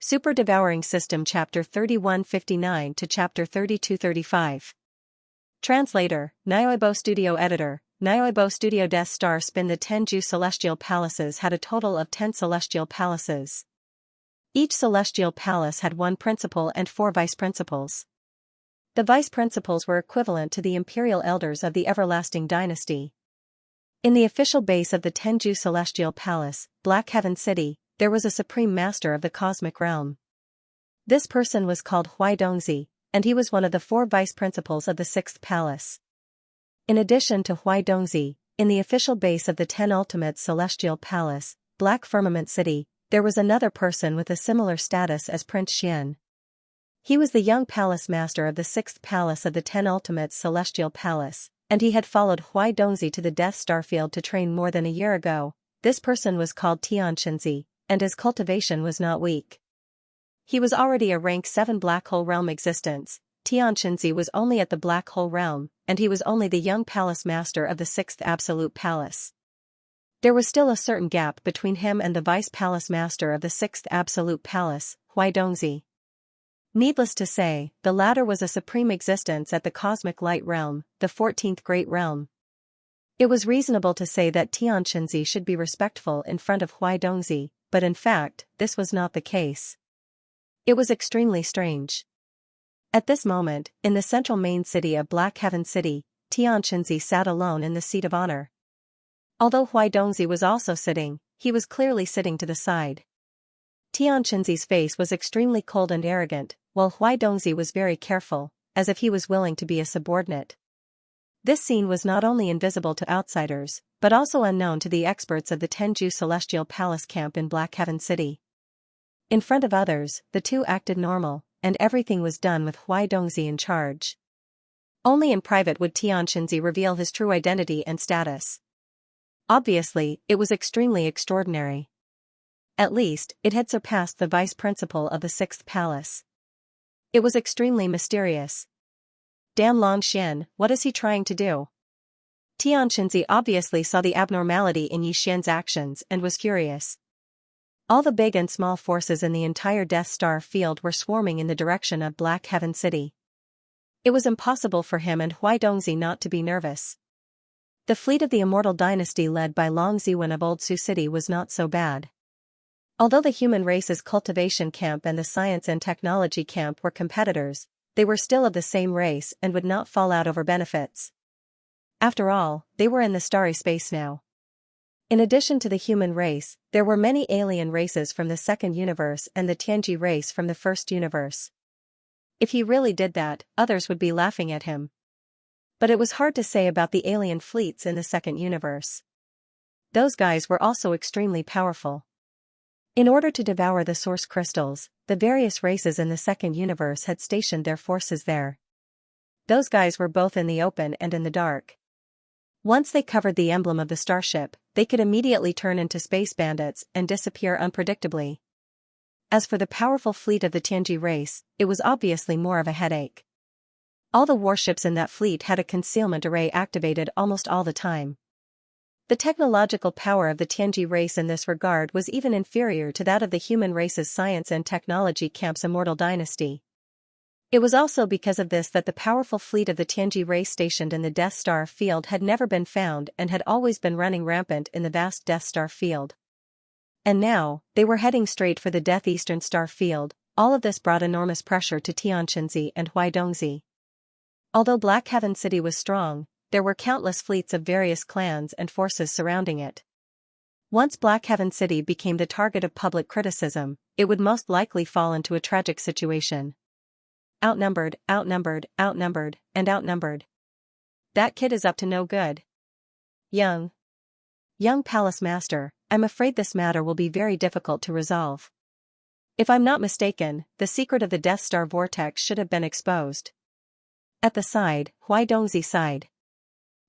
Super Devouring System Chapter 3159 to Chapter 3235. Translator, Nioibo Studio Editor, Nioibo Studio Death Star Spin. The Tenju Celestial Palaces had a total of 10 celestial palaces. Each celestial palace had one principal and 4 vice-principals. The vice-principals were equivalent to the imperial elders of the Everlasting Dynasty. In the official base of the Tenju Celestial Palace, Black Heaven City, there was a supreme master of the cosmic realm. This person was called Huaidongzi, and he was one of the 4 vice-principals of the 6th palace. In addition to Huaidongzi, in the official base of the 10 Ultimate Celestial Palace, Black Firmament City, there was another person with a similar status as Prince Xian. He was the young palace master of the 6th palace of the 10 Ultimate Celestial Palace, and he had followed Huaidongzi to the Death Star field to train more than a year ago. This person was called Xianxia, and his cultivation was not weak. He was already a rank 7 Black Hole Realm existence. Xianxia was only at the Black Hole Realm, and he was only the young palace master of the 6th Absolute Palace. There was still a certain gap between him and the vice palace master of the 6th Absolute Palace, Huaidongzi. Needless to say, the latter was a supreme existence at the Cosmic Light Realm, the 14th Great Realm. It was reasonable to say that Xianxia should be respectful in front of Huaidongzi, but in fact, this was not the case. It was extremely strange. At this moment, in the central main city of Black Heaven City, Xianxia sat alone in the seat of honor. Although Huaidongzi was also sitting, he was clearly sitting to the side. Xianxia's face was extremely cold and arrogant, while Huaidongzi was very careful, as if he was willing to be a subordinate. This scene was not only invisible to outsiders, but also unknown to the experts of the Tenju Celestial Palace camp in Black Heaven City. In front of others, the two acted normal, and everything was done with Huaidongzi in charge. Only in private would Xianxia reveal his true identity and status. Obviously, it was extremely extraordinary. At least, it had surpassed the vice-principal of the 6th palace. It was extremely mysterious. Damn Longxian, what is he trying to do? Xianxia obviously saw the abnormality in Yi Xian's actions and was furious. All the big and small forces in the entire Death Star field were swarming in the direction of Black Heaven City. It was impossible for him and Huaidongzi not to be nervous. The fleet of the Immortal Dynasty led by Long Ziwen of Old Su City was not so bad. Although the human race's cultivation camp and the science and technology camp were competitors, they were still of the same race and would not fall out over benefits. After all, they were in the starry space now. In addition to the human race, there were many alien races from the 2nd universe and the Tianji race from the 1st universe. If he really did that, others would be laughing at him. But it was hard to say about the alien fleets in the 2nd universe. Those guys were also extremely powerful. In order to devour the source crystals, the various races in the 2nd universe had stationed their forces there. Those guys were both in the open and in the dark. Once they covered the emblem of the starship, they could immediately turn into space bandits and disappear unpredictably. As for the powerful fleet of the Tianji race, it was obviously more of a headache. All the warships in that fleet had a concealment array activated almost all the time. The technological power of the Tianji race in this regard was even inferior to that of the human race's science and technology camp's Immortal Dynasty. It was also because of this that the powerful fleet of the Tianji race stationed in the Death Star field had never been found and had always been running rampant in the vast Death Star field. And now, they were heading straight for the Death Eastern Star field. All of this brought enormous pressure to Xianxia and Huaidongzi. Although Black Heaven City was strong, there were countless fleets of various clans and forces surrounding it. Once Black Heaven City became the target of public criticism, it would most likely fall into a tragic situation. Outnumbered, outnumbered, outnumbered, and outnumbered. That kid is up to no good. Young Palace Master, I'm afraid this matter will be very difficult to resolve. If I'm not mistaken, the secret of the Death Star vortex should have been exposed. At the side, Huaidongzi sighed.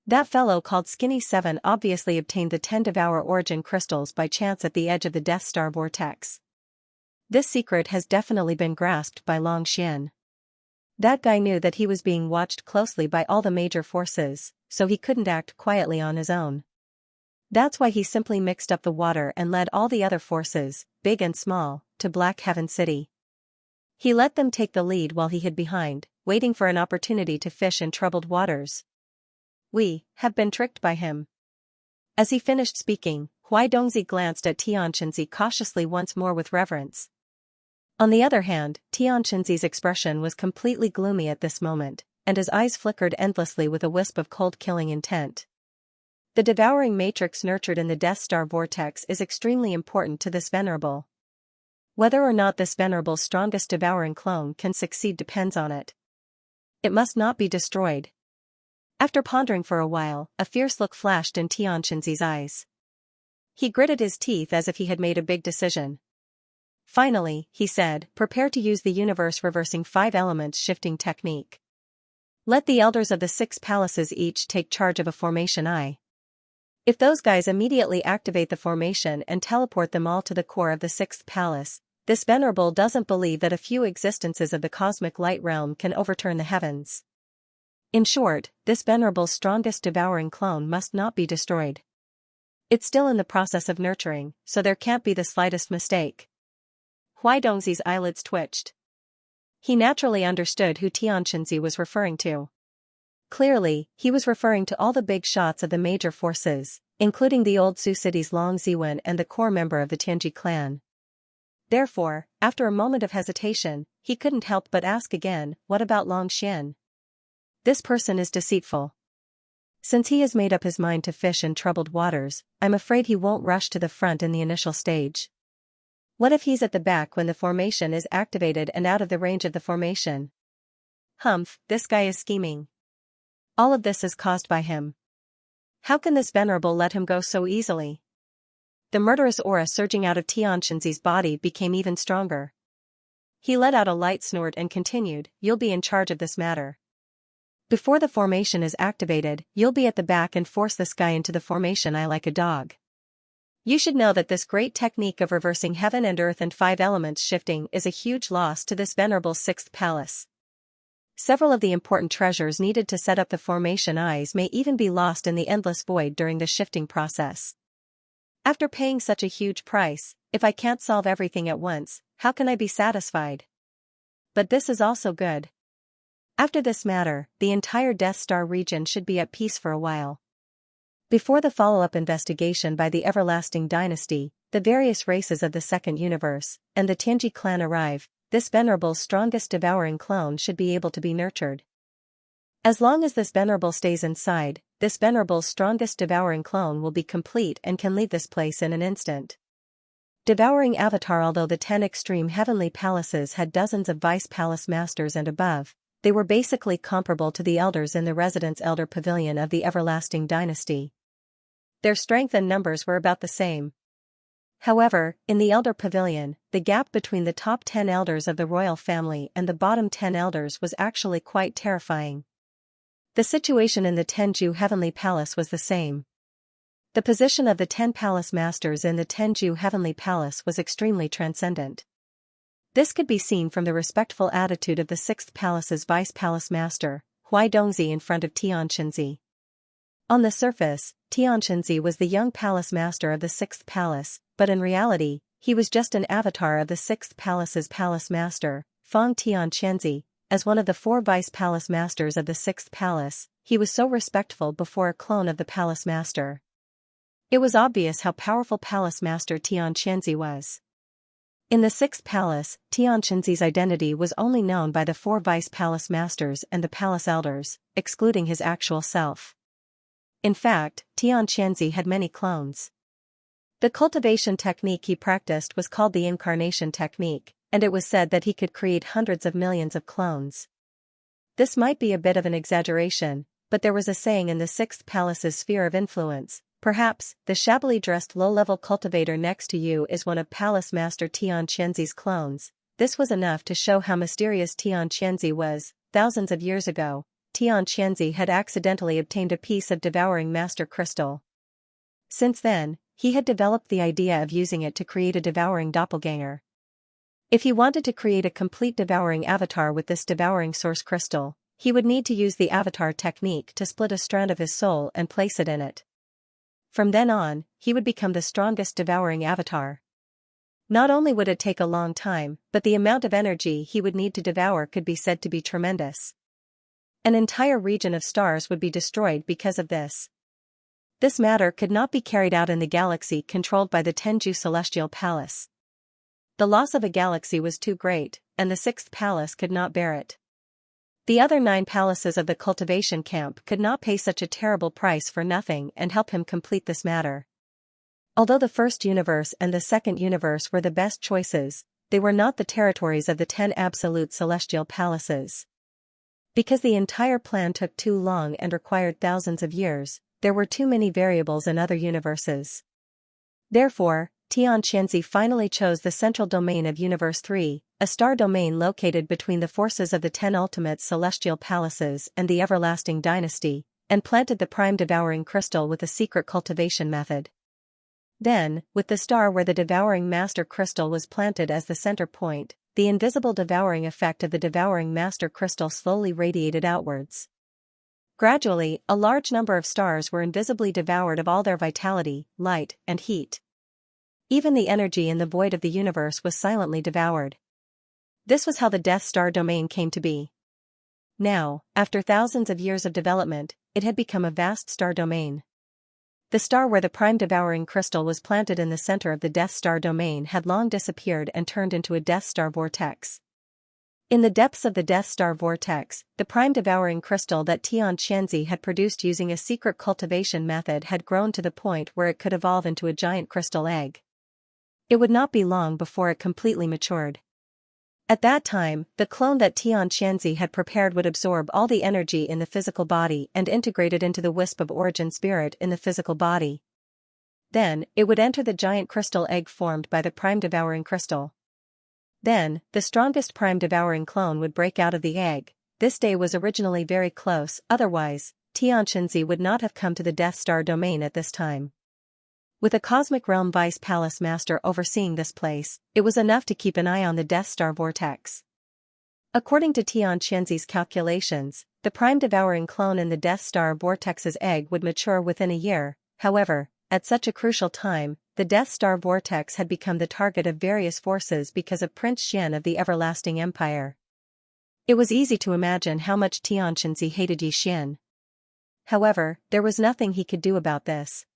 That fellow called Skinny 7 obviously obtained the 10 Devour Origin crystals by chance at the edge of the Death Star vortex. This secret has definitely been grasped by Longxian. That guy knew that he was being watched closely by all the major forces, so he couldn't act quietly on his own. That's why he simply mixed up the water and led all the other forces, big and small, to Black Heaven City. He let them take the lead while he hid behind, waiting for an opportunity to fish in troubled waters. We have been tricked by him. As he finished speaking, Huaidongzi glanced at Xianxia cautiously once more with reverence. On the other hand, Xianxia's expression was completely gloomy at this moment, and his eyes flickered endlessly with a wisp of cold-killing intent. The devouring matrix nurtured in the Death Star vortex is extremely important to this venerable. Whether or not this venerable's strongest devouring clone can succeed depends on it. It must not be destroyed. After pondering for a while, a fierce look flashed in Xianxia's eyes. He gritted his teeth as if he had made a big decision. Finally, he said, prepare to use the universe-reversing 5 elements shifting technique. Let the elders of the 6 palaces each take charge of a formation eye. If those guys immediately activate the formation and teleport them all to the core of the 6th palace, this venerable doesn't believe that a few existences of the cosmic light realm can overturn the heavens. In short, this venerable's strongest devouring clone must not be destroyed. It's still in the process of nurturing, so there can't be the slightest mistake. Huaidongzi's eyelids twitched. He naturally understood who Xianxia was referring to. Clearly, he was referring to all the big shots of the major forces, including the old Su city's Long Ziwen and the core member of the Tianji clan. Therefore, after a moment of hesitation, he couldn't help but ask again, what about Long Xian? This person is deceitful. Since he has made up his mind to fish in troubled waters, I'm afraid he won't rush to the front in the initial stage. What if he's at the back when the formation is activated and out of the range of the formation? Humph, this guy is scheming. All of this is caused by him. How can this venerable let him go so easily? The murderous aura surging out of Xianxia's body became even stronger. He let out a light snort and continued, you'll be in charge of this matter. Before the formation is activated, you'll be at the back and force this guy into the formation eye like a dog. You should know that this great technique of reversing heaven and earth and 5 elements shifting is a huge loss to this venerable 6th palace. Several of the important treasures needed to set up the formation eyes may even be lost in the endless void during the shifting process. After paying such a huge price, if I can't solve everything at once, how can I be satisfied? But this is also good. After this matter, the entire Death Star region should be at peace for a while. Before the follow-up investigation by the Everlasting Dynasty, the various races of the Second Universe, and the Tianji clan arrive, this venerable's strongest devouring clone should be able to be nurtured. As long as this venerable stays inside, this venerable's strongest devouring clone will be complete and can leave this place in an instant. Devouring Avatar. Although the 10 extreme heavenly palaces had dozens of vice palace masters and above, they were basically comparable to the elders in the Residence Elder Pavilion of the Everlasting Dynasty. Their strength and numbers were about the same. However, in the Elder Pavilion, the gap between the top 10 elders of the royal family and the bottom 10 elders was actually quite terrifying. The situation in the Tenju Heavenly Palace was the same. The position of the 10 palace masters in the Tenju Heavenly Palace was extremely transcendent. This could be seen from the respectful attitude of the 6th palace's vice palace master, Huaidongzi, in front of Xianxia. On the surface, Xianxia was the young palace master of the 6th palace, but in reality, he was just an avatar of the 6th palace's palace master, Feng Xianxia. As one of the 4 vice palace masters of the 6th palace, he was so respectful before a clone of the palace master. It was obvious how powerful palace master Xianxia was. In the 6th palace, Xianxia's identity was only known by the 4 vice palace masters and the palace elders, excluding his actual self. In fact, Xianxia had many clones. The cultivation technique he practiced was called the incarnation technique, and it was said that he could create hundreds of millions of clones. This might be a bit of an exaggeration, but there was a saying in the 6th palace's sphere of influence, perhaps, the shabbily dressed low-level cultivator next to you is one of Palace Master Xianxia's clones. This was enough to show how mysterious Xianxia was. Thousands of years ago, Xianxia had accidentally obtained a piece of devouring master crystal. Since then, he had developed the idea of using it to create a devouring doppelganger. If he wanted to create a complete devouring avatar with this devouring source crystal, he would need to use the avatar technique to split a strand of his soul and place it in it. From then on, he would become the strongest devouring avatar. Not only would it take a long time, but the amount of energy he would need to devour could be said to be tremendous. An entire region of stars would be destroyed because of this. This matter could not be carried out in the galaxy controlled by the Tenju Celestial Palace. The loss of a galaxy was too great, and the sixth palace could not bear it. The other 9 palaces of the cultivation camp could not pay such a terrible price for nothing and help him complete this matter. Although the first universe and the second universe were the best choices, they were not the territories of the 10 absolute celestial palaces. Because the entire plan took too long and required thousands of years, there were too many variables in other universes. Therefore, Xianxia finally chose the central domain of Universe 3, a star domain located between the forces of the 10 ultimate celestial palaces and the everlasting dynasty, and planted the prime devouring crystal with a secret cultivation method. Then, with the star where the devouring master crystal was planted as the center point, the invisible devouring effect of the devouring master crystal slowly radiated outwards. Gradually, a large number of stars were invisibly devoured of all their vitality, light, and heat. Even the energy in the void of the universe was silently devoured. This was how the Death Star domain came to be. Now, after thousands of years of development, it had become a vast star domain. The star where the prime devouring crystal was planted in the center of the Death Star domain had long disappeared and turned into a Death Star vortex. In the depths of the Death Star vortex, the prime devouring crystal that Xianxia had produced using a secret cultivation method had grown to the point where it could evolve into a giant crystal egg. It would not be long before it completely matured. At that time, the clone that Xianxia had prepared would absorb all the energy in the physical body and integrate it into the wisp of origin spirit in the physical body. Then, it would enter the giant crystal egg formed by the prime devouring crystal. Then, the strongest prime devouring clone would break out of the egg. This day was originally very close, otherwise, Xianxia would not have come to the Death Star domain at this time. With a Cosmic Realm Vice Palace Master overseeing this place, it was enough to keep an eye on the Death Star vortex. According to Xianxia's calculations, the prime devouring clone in the Death Star vortex's egg would mature within a year. However, at such a crucial time, the Death Star vortex had become the target of various forces because of Prince Xian of the Everlasting Empire. It was easy to imagine how much Xianxia hated Yi Xian. However, there was nothing he could do about this.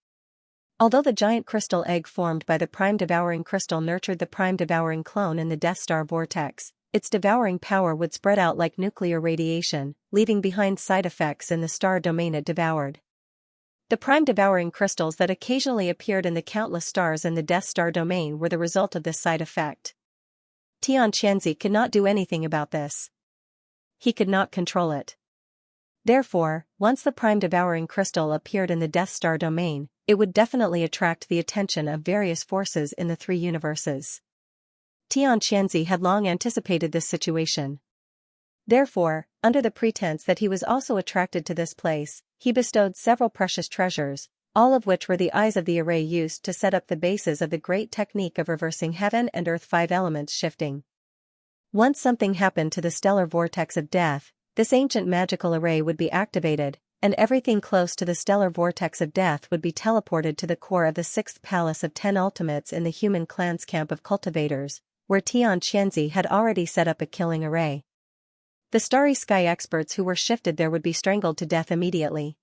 Although the giant crystal egg formed by the prime devouring crystal nurtured the prime devouring clone in the Death Star vortex, its devouring power would spread out like nuclear radiation, leaving behind side effects in the star domain it devoured. The prime devouring crystals that occasionally appeared in the countless stars in the Death Star domain were the result of this side effect. Xianxia could not do anything about this. He could not control it. Therefore, once the prime devouring crystal appeared in the Death Star domain, it would definitely attract the attention of various forces in the 3 universes. Xianxia had long anticipated this situation. Therefore, under the pretense that he was also attracted to this place, he bestowed several precious treasures, all of which were the eyes of the array used to set up the bases of the great technique of reversing heaven and earth 5 elements shifting. Once something happened to the stellar vortex of death, this ancient magical array would be activated, and everything close to the stellar vortex of death would be teleported to the core of the 6th palace of 10 ultimates in the human clan's camp of cultivators, where Xianxia had already set up a killing array. The starry sky experts who were shifted there would be strangled to death immediately.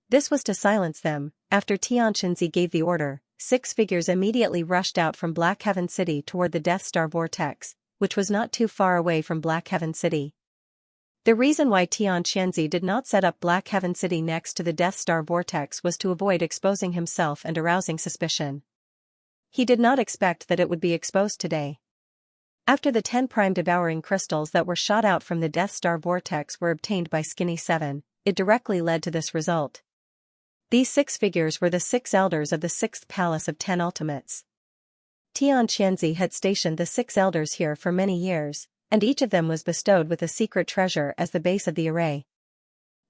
This was to silence them. After Xianxia gave the order, 6 figures immediately rushed out from Black Heaven City toward the Death Star vortex, which was not too far away from Black Heaven City. The reason why Xianxia did not set up Black Heaven City next to the Death Star vortex was to avoid exposing himself and arousing suspicion. He did not expect that it would be exposed today. After the 10 prime devouring crystals that were shot out from the Death Star vortex were obtained by Skinny 7, it directly led to this result. These 6 figures were the 6 elders of the 6th palace of 10 ultimates. Xianxia had stationed the 6 elders here for many years, and each of them was bestowed with a secret treasure as the base of the array.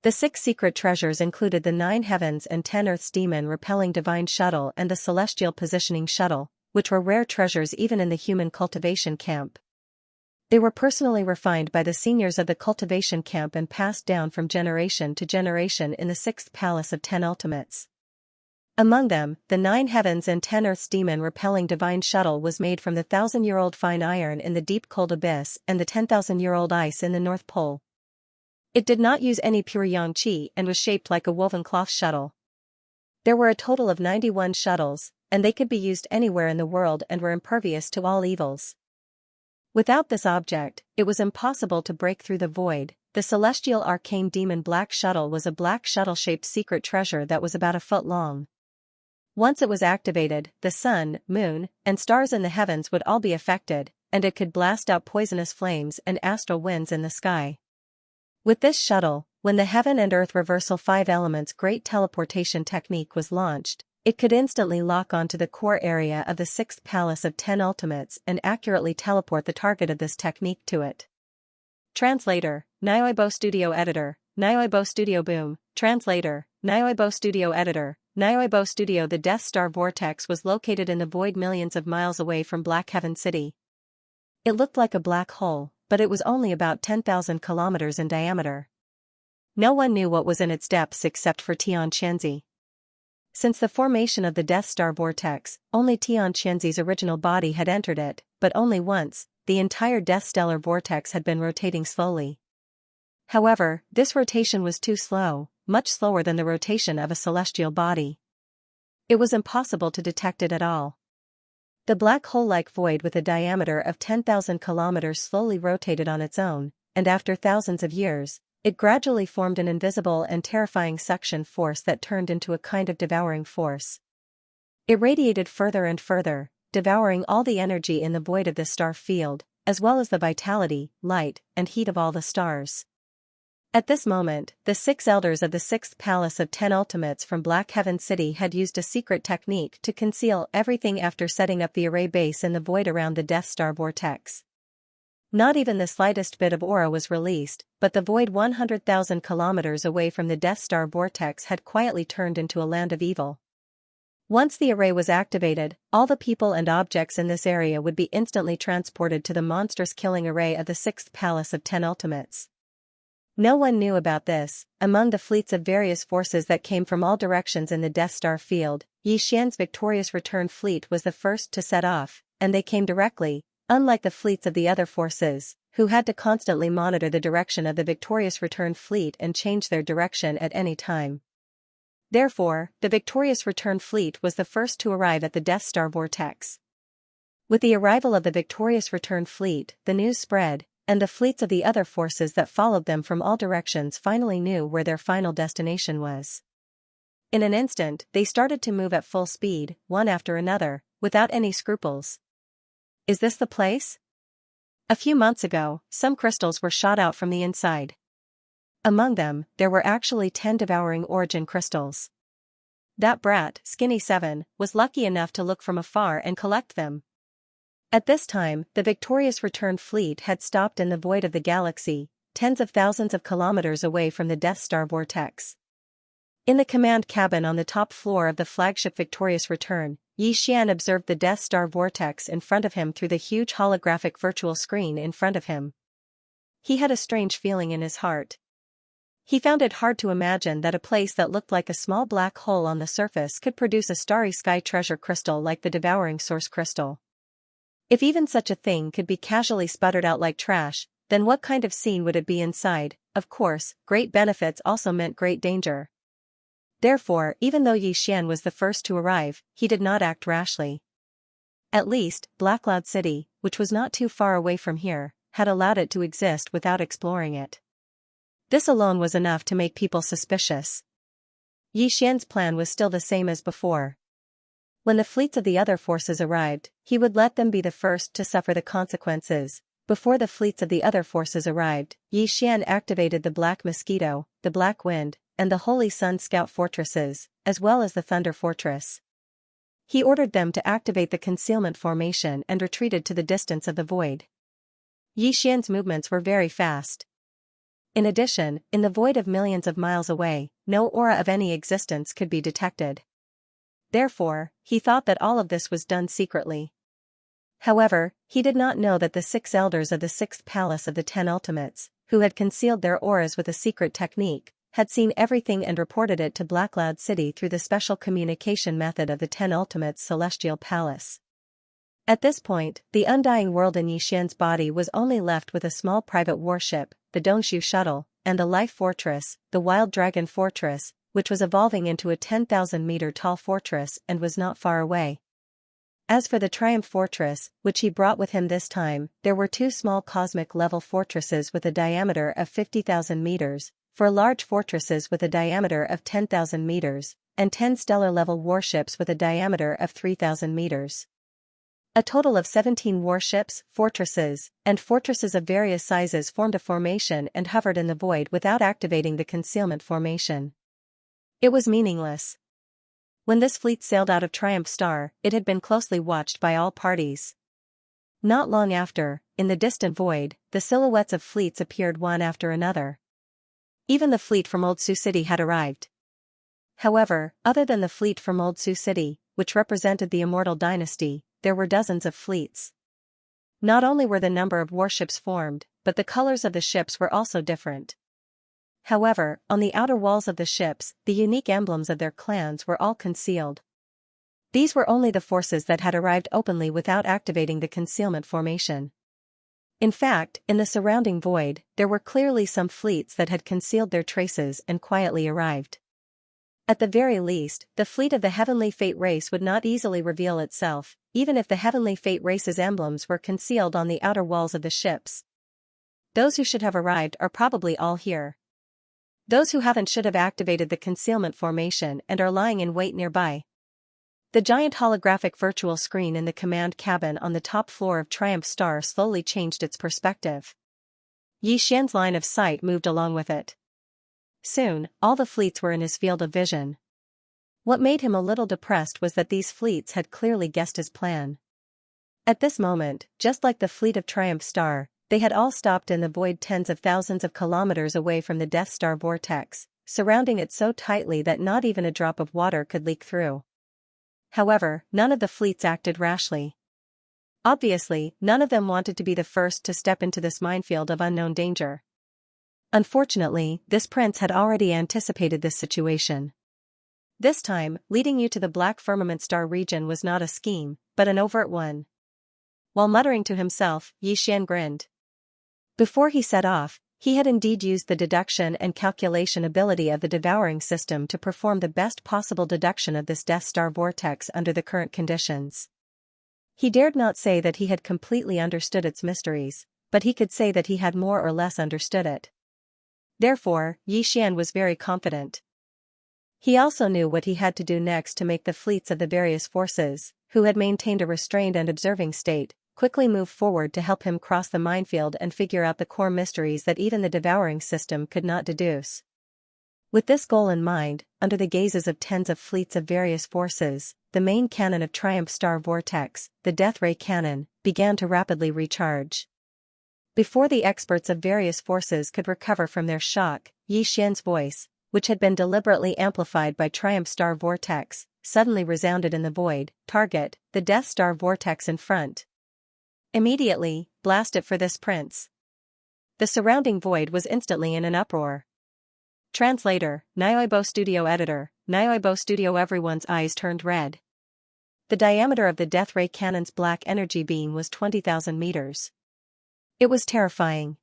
The 6 secret treasures included the 9 heavens and 10 earths demon repelling divine shuttle and the celestial positioning shuttle, which were rare treasures even in the human cultivation camp. They were personally refined by the seniors of the cultivation camp and passed down from generation to generation in the 6th palace of 10 ultimates. Among them, the 9 heavens and 10 earths demon-repelling divine shuttle was made from the 1,000-year-old fine iron in the deep cold abyss and the 10,000-year-old ice in the North Pole. It did not use any pure Xianxia and was shaped like a woven cloth shuttle. There were a total of 91 shuttles, and they could be used anywhere in the world and were impervious to all evils. Without this object, it was impossible to break through the void. The celestial arcane demon black shuttle was a black shuttle-shaped secret treasure that was about a foot long. Once it was activated, the sun, moon, and stars in the heavens would all be affected, and it could blast out poisonous flames and astral winds in the sky. With this shuttle, when the heaven and earth reversal 5 elements great teleportation technique was launched, it could instantly lock onto the core area of the 6th palace of 10 ultimates and accurately teleport the target of this technique to it. Translator, Nioibo Studio Editor, Nioibo Studio Boom, Translator, Nioibo Studio Editor, Nioibo Studio. The Death Star vortex was located in the void millions of miles away from Black Heaven City. It looked like a black hole, but it was only about 10,000 kilometers in diameter. No one knew what was in its depths except for Xianxia. Since the formation of the Death Star vortex, only Xianxia's original body had entered it, but only once. The entire Death Stellar vortex had been rotating slowly. However, this rotation was too slow, much slower than the rotation of a celestial body. It was impossible to detect it at all. The black hole-like void with a diameter of 10,000 kilometers slowly rotated on its own, and after thousands of years, it gradually formed an invisible and terrifying suction force that turned into a kind of devouring force. It radiated further and further, devouring all the energy in the void of the star field, as well as the vitality, light, and heat of all the stars. At this moment, the 6 elders of the 6th palace of 10 ultimates from Black Heaven City had used a secret technique to conceal everything after setting up the array base in the void around the Death Star vortex. Not even the slightest bit of aura was released, but the void 100,000 kilometers away from the Death Star vortex had quietly turned into a land of evil. Once the array was activated, all the people and objects in this area would be instantly transported to the monstrous killing array of the 6th palace of 10 ultimates. No one knew about this. Among the fleets of various forces that came from all directions in the Death Star field, Xian's victorious return fleet was the first to set off, and they came directly, unlike the fleets of the other forces, who had to constantly monitor the direction of the victorious return fleet and change their direction at any time. Therefore, the victorious return fleet was the first to arrive at the Death Star vortex. With the arrival of the victorious return fleet, the news spread, and the fleets of the other forces that followed them from all directions finally knew where their final destination was. In an instant, they started to move at full speed, one after another, without any scruples. Is this the place? A few months ago, some crystals were shot out from the inside. Among them, there were actually 10 devouring origin crystals. That brat, Skinny 7, was lucky enough to look from afar and collect them. At this time, the victorious return fleet had stopped in the void of the galaxy, tens of thousands of kilometers away from the Death Star vortex. In the command cabin on the top floor of the flagship Victorious Return, Xian observed the Death Star vortex in front of him through the huge holographic virtual screen in front of him. He had a strange feeling in his heart. He found it hard to imagine that a place that looked like a small black hole on the surface could produce a starry sky treasure crystal like the Devouring Source Crystal. If even such a thing could be casually sputtered out like trash, then what kind of scene would it be inside? Of course, great benefits also meant great danger. Therefore, even though Xian was the first to arrive, he did not act rashly. At least, Black Cloud City, which was not too far away from here, had allowed it to exist without exploring it. This alone was enough to make people suspicious. Xian's plan was still the same as before. When the fleets of the other forces arrived, he would let them be the first to suffer the consequences. Before the fleets of the other forces arrived, Xian activated the Black Mosquito, the Black Wind, and the Holy Sun Scout fortresses, as well as the Thunder Fortress. He ordered them to activate the concealment formation and retreated to the distance of the void. Xian's movements were very fast. In addition, in the void of millions of miles away, no aura of any existence could be detected. Therefore, he thought that all of this was done secretly. However, he did not know that the 6 elders of the 6th palace of the 10 ultimates, who had concealed their auras with a secret technique, had seen everything and reported it to Black Cloud City through the special communication method of the 10 Ultimates Celestial Palace. At this point, the undying world in Yixian's body was only left with a small private warship, the Dongshu Shuttle, and the Life Fortress, the Wild Dragon Fortress, which was evolving into a 10,000-meter-tall fortress and was not far away. As for the Triumph Fortress, which he brought with him this time, there were 2 small cosmic-level fortresses with a diameter of 50,000 meters, 4 large fortresses with a diameter of 10,000 meters, and 10 stellar-level warships with a diameter of 3,000 meters. A total of 17 warships, fortresses, and fortresses of various sizes formed a formation and hovered in the void without activating the concealment formation. It was meaningless. When this fleet sailed out of Triumph Star, it had been closely watched by all parties. Not long after, in the distant void, the silhouettes of fleets appeared one after another. Even the fleet from Old Sioux City had arrived. However, other than the fleet from Old Sioux City, which represented the Immortal Dynasty, there were dozens of fleets. Not only were the number of warships formed, but the colors of the ships were also different. However, on the outer walls of the ships, the unique emblems of their clans were all concealed. These were only the forces that had arrived openly without activating the concealment formation. In fact, in the surrounding void, there were clearly some fleets that had concealed their traces and quietly arrived. At the very least, the fleet of the Heavenly Fate race would not easily reveal itself, even if the Heavenly Fate race's emblems were concealed on the outer walls of the ships. Those who should have arrived are probably all here. Those who haven't should have activated the concealment formation and are lying in wait nearby. The giant holographic virtual screen in the command cabin on the top floor of Triumph Star slowly changed its perspective. Yixian's line of sight moved along with it. Soon, all the fleets were in his field of vision. What made him a little depressed was that these fleets had clearly guessed his plan. At this moment, just like the fleet of Triumph Star, they had all stopped in the void tens of thousands of kilometers away from the Death Star vortex, surrounding it so tightly that not even a drop of water could leak through. However, none of the fleets acted rashly. Obviously, none of them wanted to be the first to step into this minefield of unknown danger. Unfortunately, this prince had already anticipated this situation. This time, leading you to the Black Firmament Star region was not a scheme, but an overt one. While muttering to himself, Yixian grinned. Before he set off, he had indeed used the deduction and calculation ability of the Devouring system to perform the best possible deduction of this Death Star vortex under the current conditions. He dared not say that he had completely understood its mysteries, but he could say that he had more or less understood it. Therefore, Yixian was very confident. He also knew what he had to do next to make the fleets of the various forces, who had maintained a restrained and observing state, quickly move forward to help him cross the minefield and figure out the core mysteries that even the Devouring system could not deduce. With this goal in mind, under the gazes of tens of fleets of various forces, the main cannon of Triumph Star Vortex, the Death Ray Cannon, began to rapidly recharge. Before the experts of various forces could recover from their shock, Yixian's voice, which had been deliberately amplified by Triumph Star Vortex, suddenly resounded in the void. Target, the Death Star Vortex in front. Immediately, blast it for this prince. The surrounding void was instantly in an uproar. Translator, Nioibo Studio Editor, Nioibo Studio. Everyone's eyes turned red. The diameter of the Death Ray Cannon's black energy beam was 20,000 meters. It was terrifying.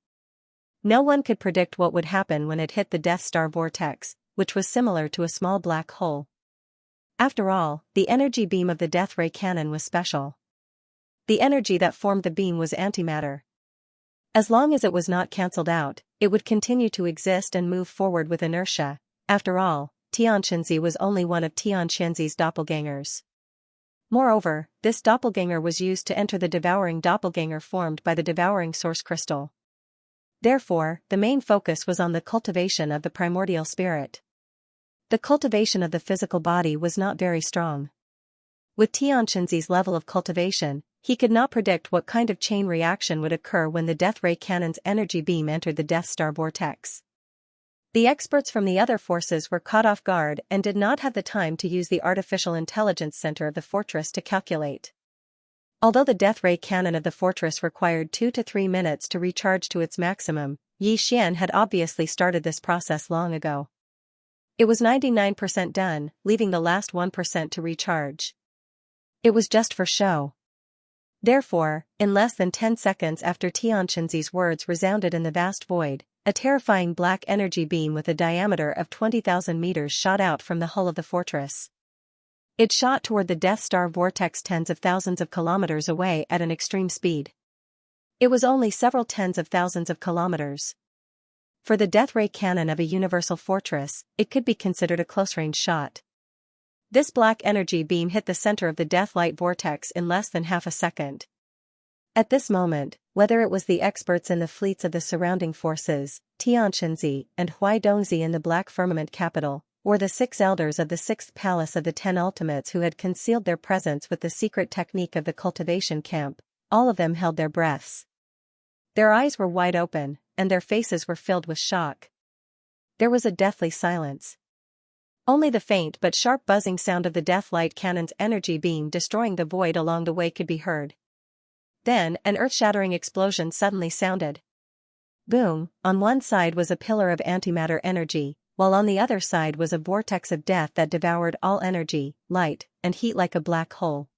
No one could predict what would happen when it hit the Death Star vortex, which was similar to a small black hole. After all, the energy beam of the Death Ray Cannon was special. The energy that formed the beam was antimatter. As long as it was not cancelled out, it would continue to exist and move forward with inertia. After all, Xianxia was only one of Xianxia's doppelgangers. Moreover, this doppelganger was used to enter the devouring doppelganger formed by the devouring source crystal. Therefore, the main focus was on the cultivation of the primordial spirit. The cultivation of the physical body was not very strong. With Xianxia's level of cultivation, he could not predict what kind of chain reaction would occur when the Death Ray Cannon's energy beam entered the Death Star vortex. The experts from the other forces were caught off guard and did not have the time to use the artificial intelligence center of the fortress to calculate. Although the Death Ray Cannon of the fortress required 2 to 3 minutes to recharge to its maximum, Yixian had obviously started this process long ago. It was 99% done, leaving the last 1% to recharge. It was just for show. Therefore, in less than 10 seconds after Xianxia's words resounded in the vast void, a terrifying black energy beam with a diameter of 20,000 meters shot out from the hull of the fortress. It shot toward the Death Star vortex tens of thousands of kilometers away at an extreme speed. It was only several tens of thousands of kilometers. For the death ray cannon of a universal fortress, it could be considered a close-range shot. This black energy beam hit the center of the death light vortex in less than half a second. At this moment, whether it was the experts in the fleets of the surrounding forces, Xianxia and Huaidongzi in the Black Firmament capital, or the 6 elders of the 6th palace of the 10 ultimates who had concealed their presence with the secret technique of the cultivation camp, all of them held their breaths. Their eyes were wide open, and their faces were filled with shock. There was a deathly silence. Only the faint but sharp buzzing sound of the death light cannon's energy beam destroying the void along the way could be heard. Then, an earth-shattering explosion suddenly sounded. Boom! On one side was a pillar of antimatter energy, while on the other side was a vortex of death that devoured all energy, light, and heat like a black hole.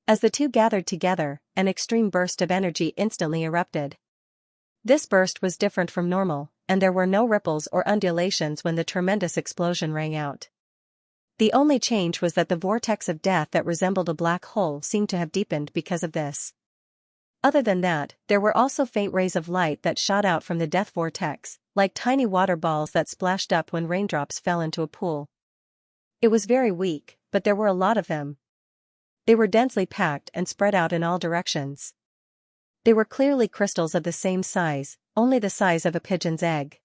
As the two gathered together, an extreme burst of energy instantly erupted. This burst was different from normal, and there were no ripples or undulations when the tremendous explosion rang out. The only change was that the vortex of death that resembled a black hole seemed to have deepened because of this. Other than that, there were also faint rays of light that shot out from the death vortex, like tiny water balls that splashed up when raindrops fell into a pool. It was very weak, but there were a lot of them. They were densely packed and spread out in all directions. They were clearly crystals of the same size, only the size of a pigeon's egg.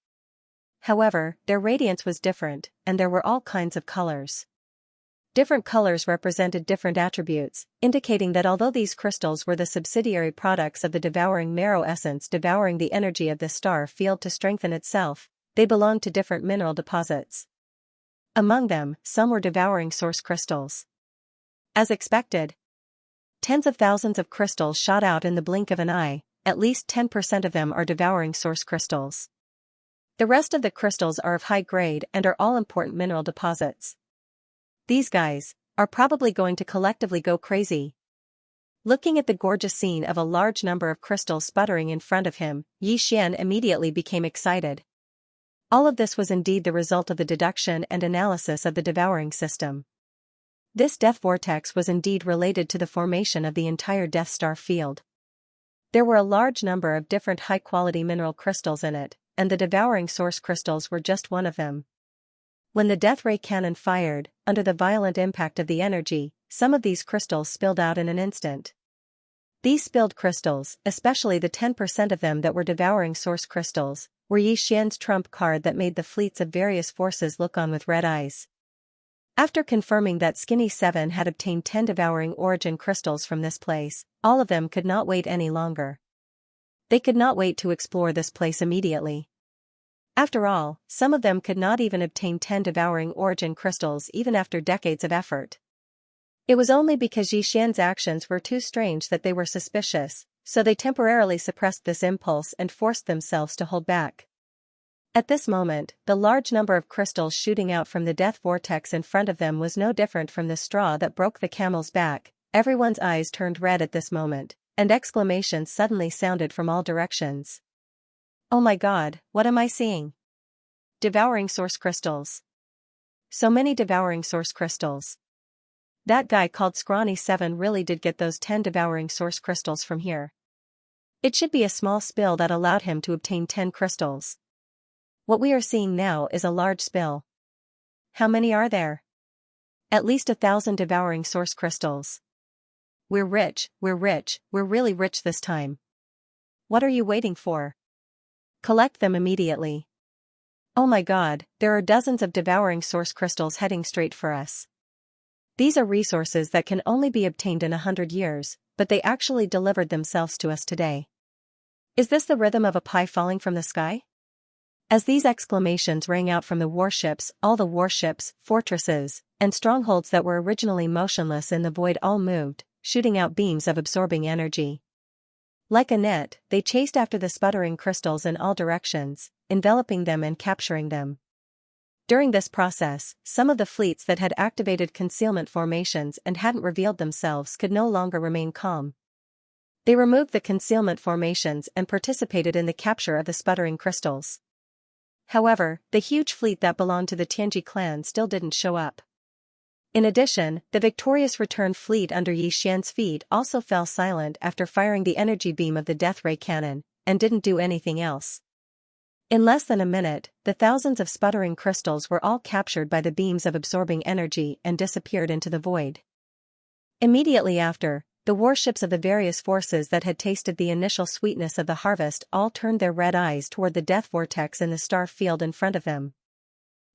However, their radiance was different, and there were all kinds of colors. Different colors represented different attributes, indicating that although these crystals were the subsidiary products of the devouring marrow essence devouring the energy of the star field to strengthen itself, they belonged to different mineral deposits. Among them, some were devouring source crystals. As expected, tens of thousands of crystals shot out in the blink of an eye, at least 10% of them are devouring source crystals. The rest of the crystals are of high grade and are all important mineral deposits. These guys are probably going to collectively go crazy. Looking at the gorgeous scene of a large number of crystals sputtering in front of him, Yi Xian immediately became excited. All of this was indeed the result of the deduction and analysis of the devouring system. This death vortex was indeed related to the formation of the entire Death Star field. There were a large number of different high-quality mineral crystals in it, and the devouring source crystals were just one of them. When the death ray cannon fired, under the violent impact of the energy, some of these crystals spilled out in an instant. These spilled crystals, especially the 10% of them that were devouring source crystals, were Yi Xian's trump card that made the fleets of various forces look on with red eyes. After confirming that Skinny 7 had obtained 10 devouring origin crystals from this place, all of them could not wait any longer. They could not wait to explore this place immediately. After all, some of them could not even obtain 10 devouring origin crystals even after decades of effort. It was only because Yi Xian's actions were too strange that they were suspicious, so they temporarily suppressed this impulse and forced themselves to hold back. At this moment, the large number of crystals shooting out from the death vortex in front of them was no different from the straw that broke the camel's back. Everyone's eyes turned red at this moment, and exclamations suddenly sounded from all directions. Oh my God, what am I seeing? Devouring source crystals. So many devouring source crystals. That guy called Scrawny 7 really did get those 10 devouring source crystals from here. It should be a small spill that allowed him to obtain 10 crystals. What we are seeing now is a large spill. How many are there? At least 1,000 devouring source crystals. We're rich, we're really rich this time. What are you waiting for? Collect them immediately. Oh my God, there are dozens of devouring source crystals heading straight for us. These are resources that can only be obtained in 100 years, but they actually delivered themselves to us today. Is this the rhythm of a pie falling from the sky? As these exclamations rang out from the warships, all the warships, fortresses, and strongholds that were originally motionless in the void all moved, shooting out beams of absorbing energy. Like a net, they chased after the sputtering crystals in all directions, enveloping them and capturing them. During this process, some of the fleets that had activated concealment formations and hadn't revealed themselves could no longer remain calm. They removed the concealment formations and participated in the capture of the sputtering crystals. However, the huge fleet that belonged to the Tianji clan still didn't show up. In addition, the victorious return fleet under Yi Xian's feet also fell silent after firing the energy beam of the death ray cannon, and didn't do anything else. In less than a minute, the thousands of sputtering crystals were all captured by the beams of absorbing energy and disappeared into the void. Immediately after, the warships of the various forces that had tasted the initial sweetness of the harvest all turned their red eyes toward the death vortex in the star field in front of them.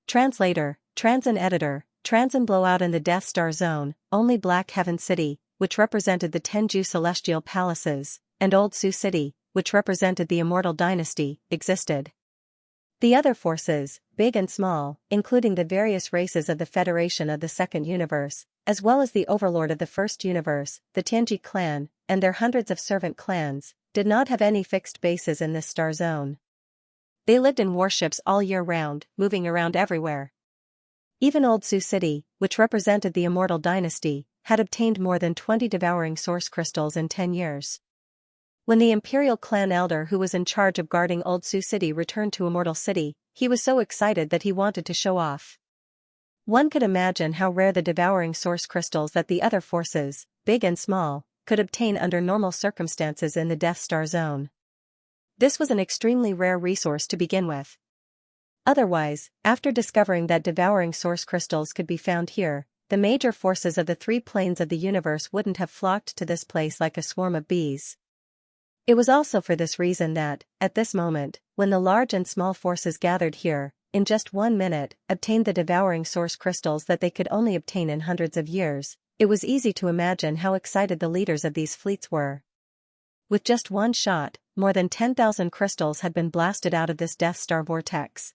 Translator, Transin Editor, Transin blowout in the Death Star Zone, only Black Heaven City, which represented the Tenju Celestial Palaces, and Old Sioux City, which represented the Immortal Dynasty, existed. The other forces, big and small, including the various races of the Federation of the Second Universe, as well as the Overlord of the First Universe, the Tianji clan, and their hundreds of servant clans, did not have any fixed bases in this star zone. They lived in warships all year round, moving around everywhere. Even Old Sioux City, which represented the Immortal Dynasty, had obtained more than 20 devouring source crystals in 10 years. When the Imperial clan elder who was in charge of guarding Old Sioux City returned to Immortal City, he was so excited that he wanted to show off. One could imagine how rare the devouring source crystals that the other forces, big and small, could obtain under normal circumstances in the Death Star Zone. This was an extremely rare resource to begin with. Otherwise, after discovering that devouring source crystals could be found here, the major forces of the three planes of the universe wouldn't have flocked to this place like a swarm of bees. It was also for this reason that, at this moment, when the large and small forces gathered here, in just 1 minute, obtained the devouring source crystals that they could only obtain in hundreds of years, it was easy to imagine how excited the leaders of these fleets were. With just one shot, more than 10,000 crystals had been blasted out of this Death Star vortex.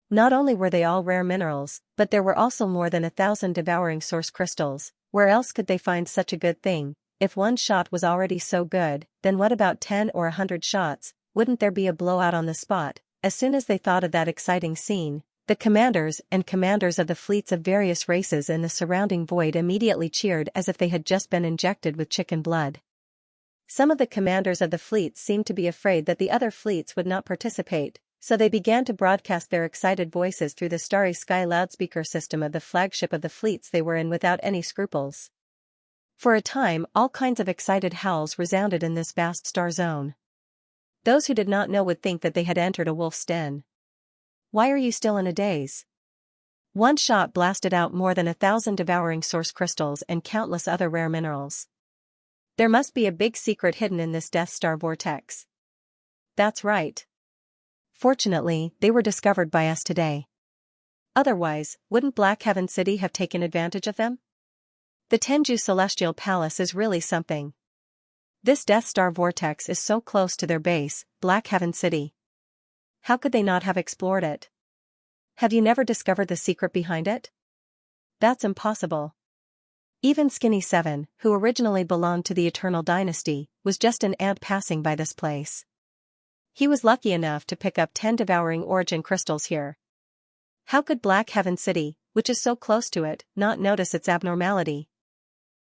Not only were they all rare minerals, but there were also more than 1,000 devouring source crystals. Where else could they find such a good thing? If one shot was already so good, then what about 10 or 100 shots? Wouldn't there be a blowout on the spot? As soon as they thought of that exciting scene, the commanders of the fleets of various races in the surrounding void immediately cheered as if they had just been injected with chicken blood. Some of the commanders of the fleets seemed to be afraid that the other fleets would not participate, so they began to broadcast their excited voices through the starry sky loudspeaker system of the flagship of the fleets they were in without any scruples. For a time, all kinds of excited howls resounded in this vast star zone. Those who did not know would think that they had entered a wolf's den. Why are you still in a daze? One shot blasted out more than 1,000 devouring source crystals and countless other rare minerals. There must be a big secret hidden in this Death Star vortex. That's right. Fortunately, they were discovered by us today. Otherwise, wouldn't Black Heaven City have taken advantage of them? The Tenju Celestial Palace is really something. This Death Star vortex is so close to their base, Black Heaven City. How could they not have explored it? Have you never discovered the secret behind it? That's impossible. Even Skinny 7, who originally belonged to the Eternal Dynasty, was just an ant passing by this place. He was lucky enough to pick up 10 devouring origin crystals here. How could Black Heaven City, which is so close to it, not notice its abnormality?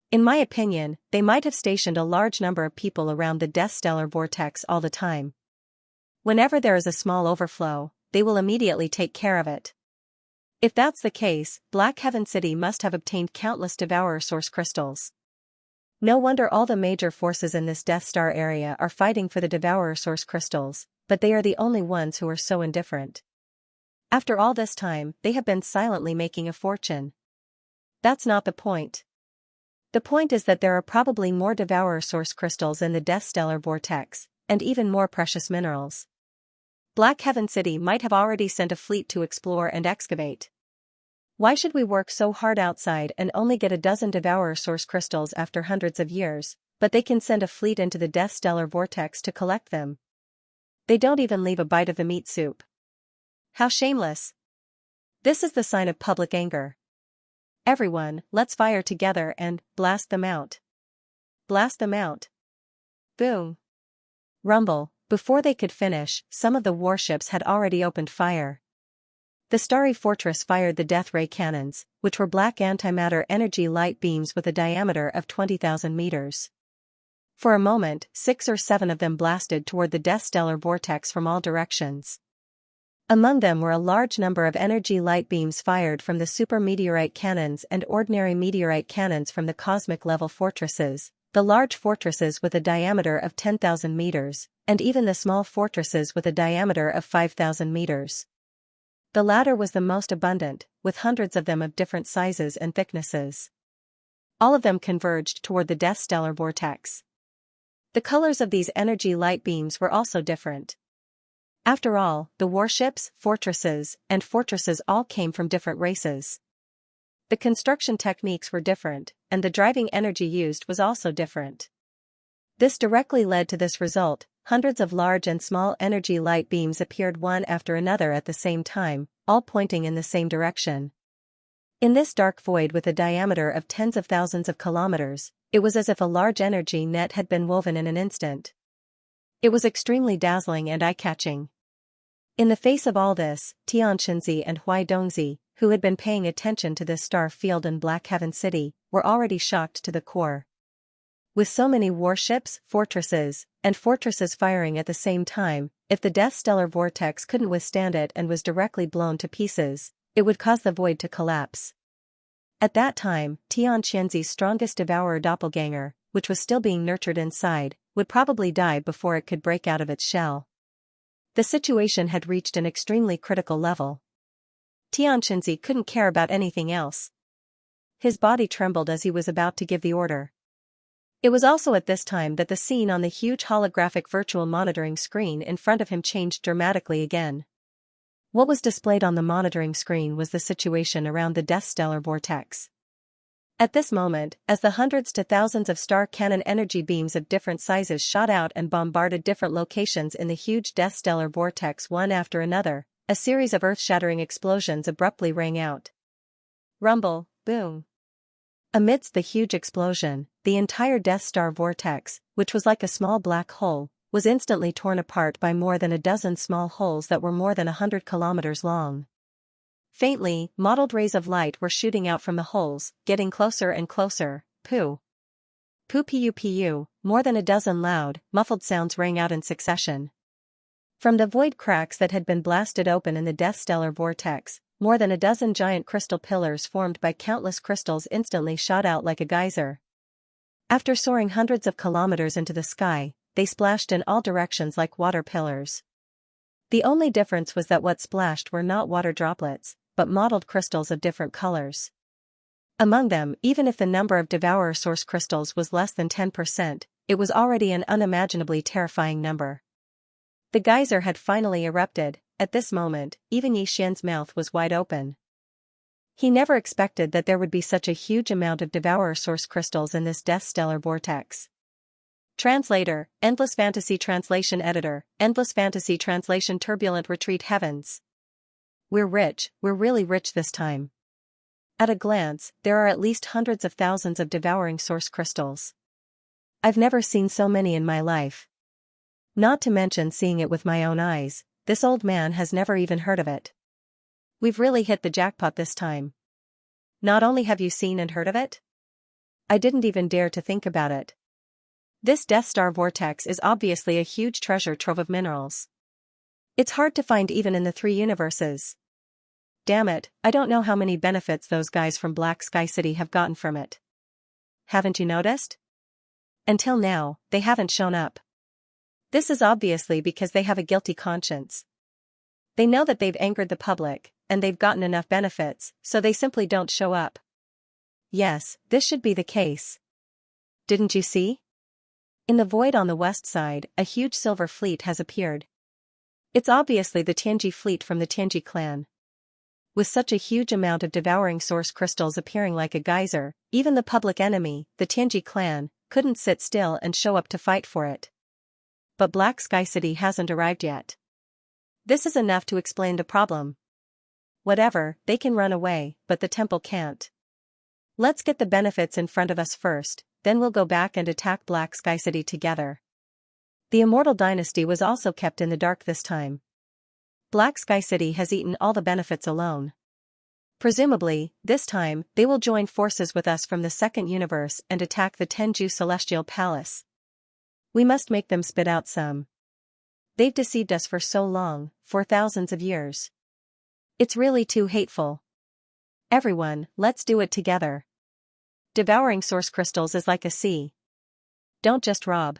In my opinion, they might have stationed a large number of people around the Death Stellar vortex all the time. Whenever there is a small overflow, they will immediately take care of it. If that's the case, Black Heaven City must have obtained countless Devourer source crystals. No wonder all the major forces in this Death Star area are fighting for the Devourer source crystals, but they are the only ones who are so indifferent. After all this time, they have been silently making a fortune. That's not the point. The point is that there are probably more Devourer source crystals in the Death Stellar vortex, and even more precious minerals. Black Heaven City might have already sent a fleet to explore and excavate. Why should we work so hard outside and only get a dozen Devourer source crystals after hundreds of years, but they can send a fleet into the Death Stellar vortex to collect them? They don't even leave a bite of the meat soup. How shameless! This is the sign of public anger. Everyone, let's fire together and blast them out. Blast them out. Boom. Rumble. Before they could finish, some of the warships had already opened fire. The starry fortress fired the death ray cannons, which were black antimatter energy light beams with a diameter of 20,000 meters. For a moment, 6 or 7 of them blasted toward the death stellar vortex from all directions. Among them were a large number of energy light beams fired from the supermeteorite cannons and ordinary meteorite cannons from the cosmic-level fortresses, the large fortresses with a diameter of 10,000 meters, and even the small fortresses with a diameter of 5,000 meters. The latter was the most abundant, with hundreds of them of different sizes and thicknesses. All of them converged toward the death stellar vortex. The colors of these energy light beams were also different. After all, the warships, fortresses all came from different races. The construction techniques were different, and the driving energy used was also different. This directly led to this result: hundreds of large and small energy light beams appeared one after another at the same time, all pointing in the same direction. In this dark void with a diameter of tens of thousands of kilometers, it was as if a large energy net had been woven in an instant. It was extremely dazzling and eye-catching. In the face of all this, Xianxia and Dongzi, who had been paying attention to this star field in Black Heaven City, were already shocked to the core. With so many warships, fortresses firing at the same time, if the death stellar vortex couldn't withstand it and was directly blown to pieces, it would cause the void to collapse. At that time, Xianxia's strongest devourer doppelganger, which was still being nurtured inside, would probably die before it could break out of its shell. The situation had reached an extremely critical level. Xianxia couldn't care about anything else. His body trembled as he was about to give the order. It was also at this time that the scene on the huge holographic virtual monitoring screen in front of him changed dramatically again. What was displayed on the monitoring screen was the situation around the death stellar vortex. At this moment, as the hundreds to thousands of star cannon energy beams of different sizes shot out and bombarded different locations in the huge death stellar vortex one after another, a series of earth-shattering explosions abruptly rang out. Rumble, boom. Amidst the huge explosion, the entire Death Star vortex, which was like a small black hole, was instantly torn apart by more than a dozen small holes that were more than 100 kilometers long. Faintly, mottled rays of light were shooting out from the holes, getting closer and closer. Poo. Poo pu pu, more than a dozen loud, muffled sounds rang out in succession. From the void cracks that had been blasted open in the death stellar vortex, more than a dozen giant crystal pillars formed by countless crystals instantly shot out like a geyser. After soaring hundreds of kilometers into the sky, they splashed in all directions like water pillars. The only difference was that what splashed were not water droplets, but mottled crystals of different colors. Among them, even if the number of devourer source crystals was less than 10%, it was already an unimaginably terrifying number. The geyser had finally erupted. At this moment, even Yi Xian's mouth was wide open. He never expected that there would be such a huge amount of devourer source crystals in this death stellar vortex. Translator, Endless Fantasy Translation Editor, Endless Fantasy Translation Turbulent Retreat Heavens. We're rich, we're really rich this time. At a glance, there are at least hundreds of thousands of devouring source crystals. I've never seen so many in my life. Not to mention seeing it with my own eyes, this old man has never even heard of it. We've really hit the jackpot this time. Not only have you seen and heard of it? I didn't even dare to think about it. This Death Star vortex is obviously a huge treasure trove of minerals. It's hard to find even in the 3 universes. Damn it, I don't know how many benefits those guys from Black Sky City have gotten from it. Haven't you noticed? Until now, they haven't shown up. This is obviously because they have a guilty conscience. They know that they've angered the public, and they've gotten enough benefits, so they simply don't show up. Yes, this should be the case. Didn't you see? In the void on the west side, a huge silver fleet has appeared. It's obviously the Tianji fleet from the Tianji clan. With such a huge amount of devouring source crystals appearing like a geyser, even the public enemy, the Tianji clan, couldn't sit still and show up to fight for it. But Black Sky City hasn't arrived yet. This is enough to explain the problem. Whatever, they can run away, but the temple can't. Let's get the benefits in front of us first, then we'll go back and attack Black Sky City together. The Immortal Dynasty was also kept in the dark this time. Black Sky City has eaten all the benefits alone. Presumably, this time, they will join forces with us from the second universe and attack the Tenju Celestial Palace. We must make them spit out some. They've deceived us for so long, for thousands of years. It's really too hateful. Everyone, let's do it together. Devouring source crystals is like a sea. Don't just rob.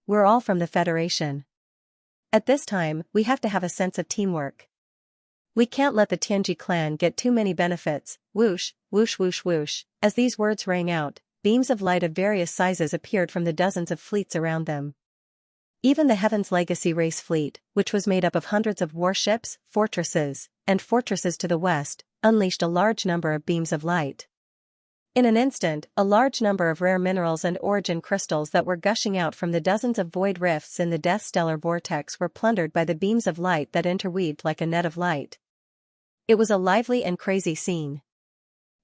We're all from the Federation. At this time, we have to have a sense of teamwork. We can't let the Tianji clan get too many benefits. Whoosh, whoosh whoosh whoosh. As these words rang out, beams of light of various sizes appeared from the dozens of fleets around them. Even the Heaven's Legacy race fleet, which was made up of hundreds of warships, fortresses, and fortresses to the west, unleashed a large number of beams of light. In an instant, a large number of rare minerals and origin crystals that were gushing out from the dozens of void rifts in the Death Stellar Vortex were plundered by the beams of light that interweaved like a net of light. It was a lively and crazy scene.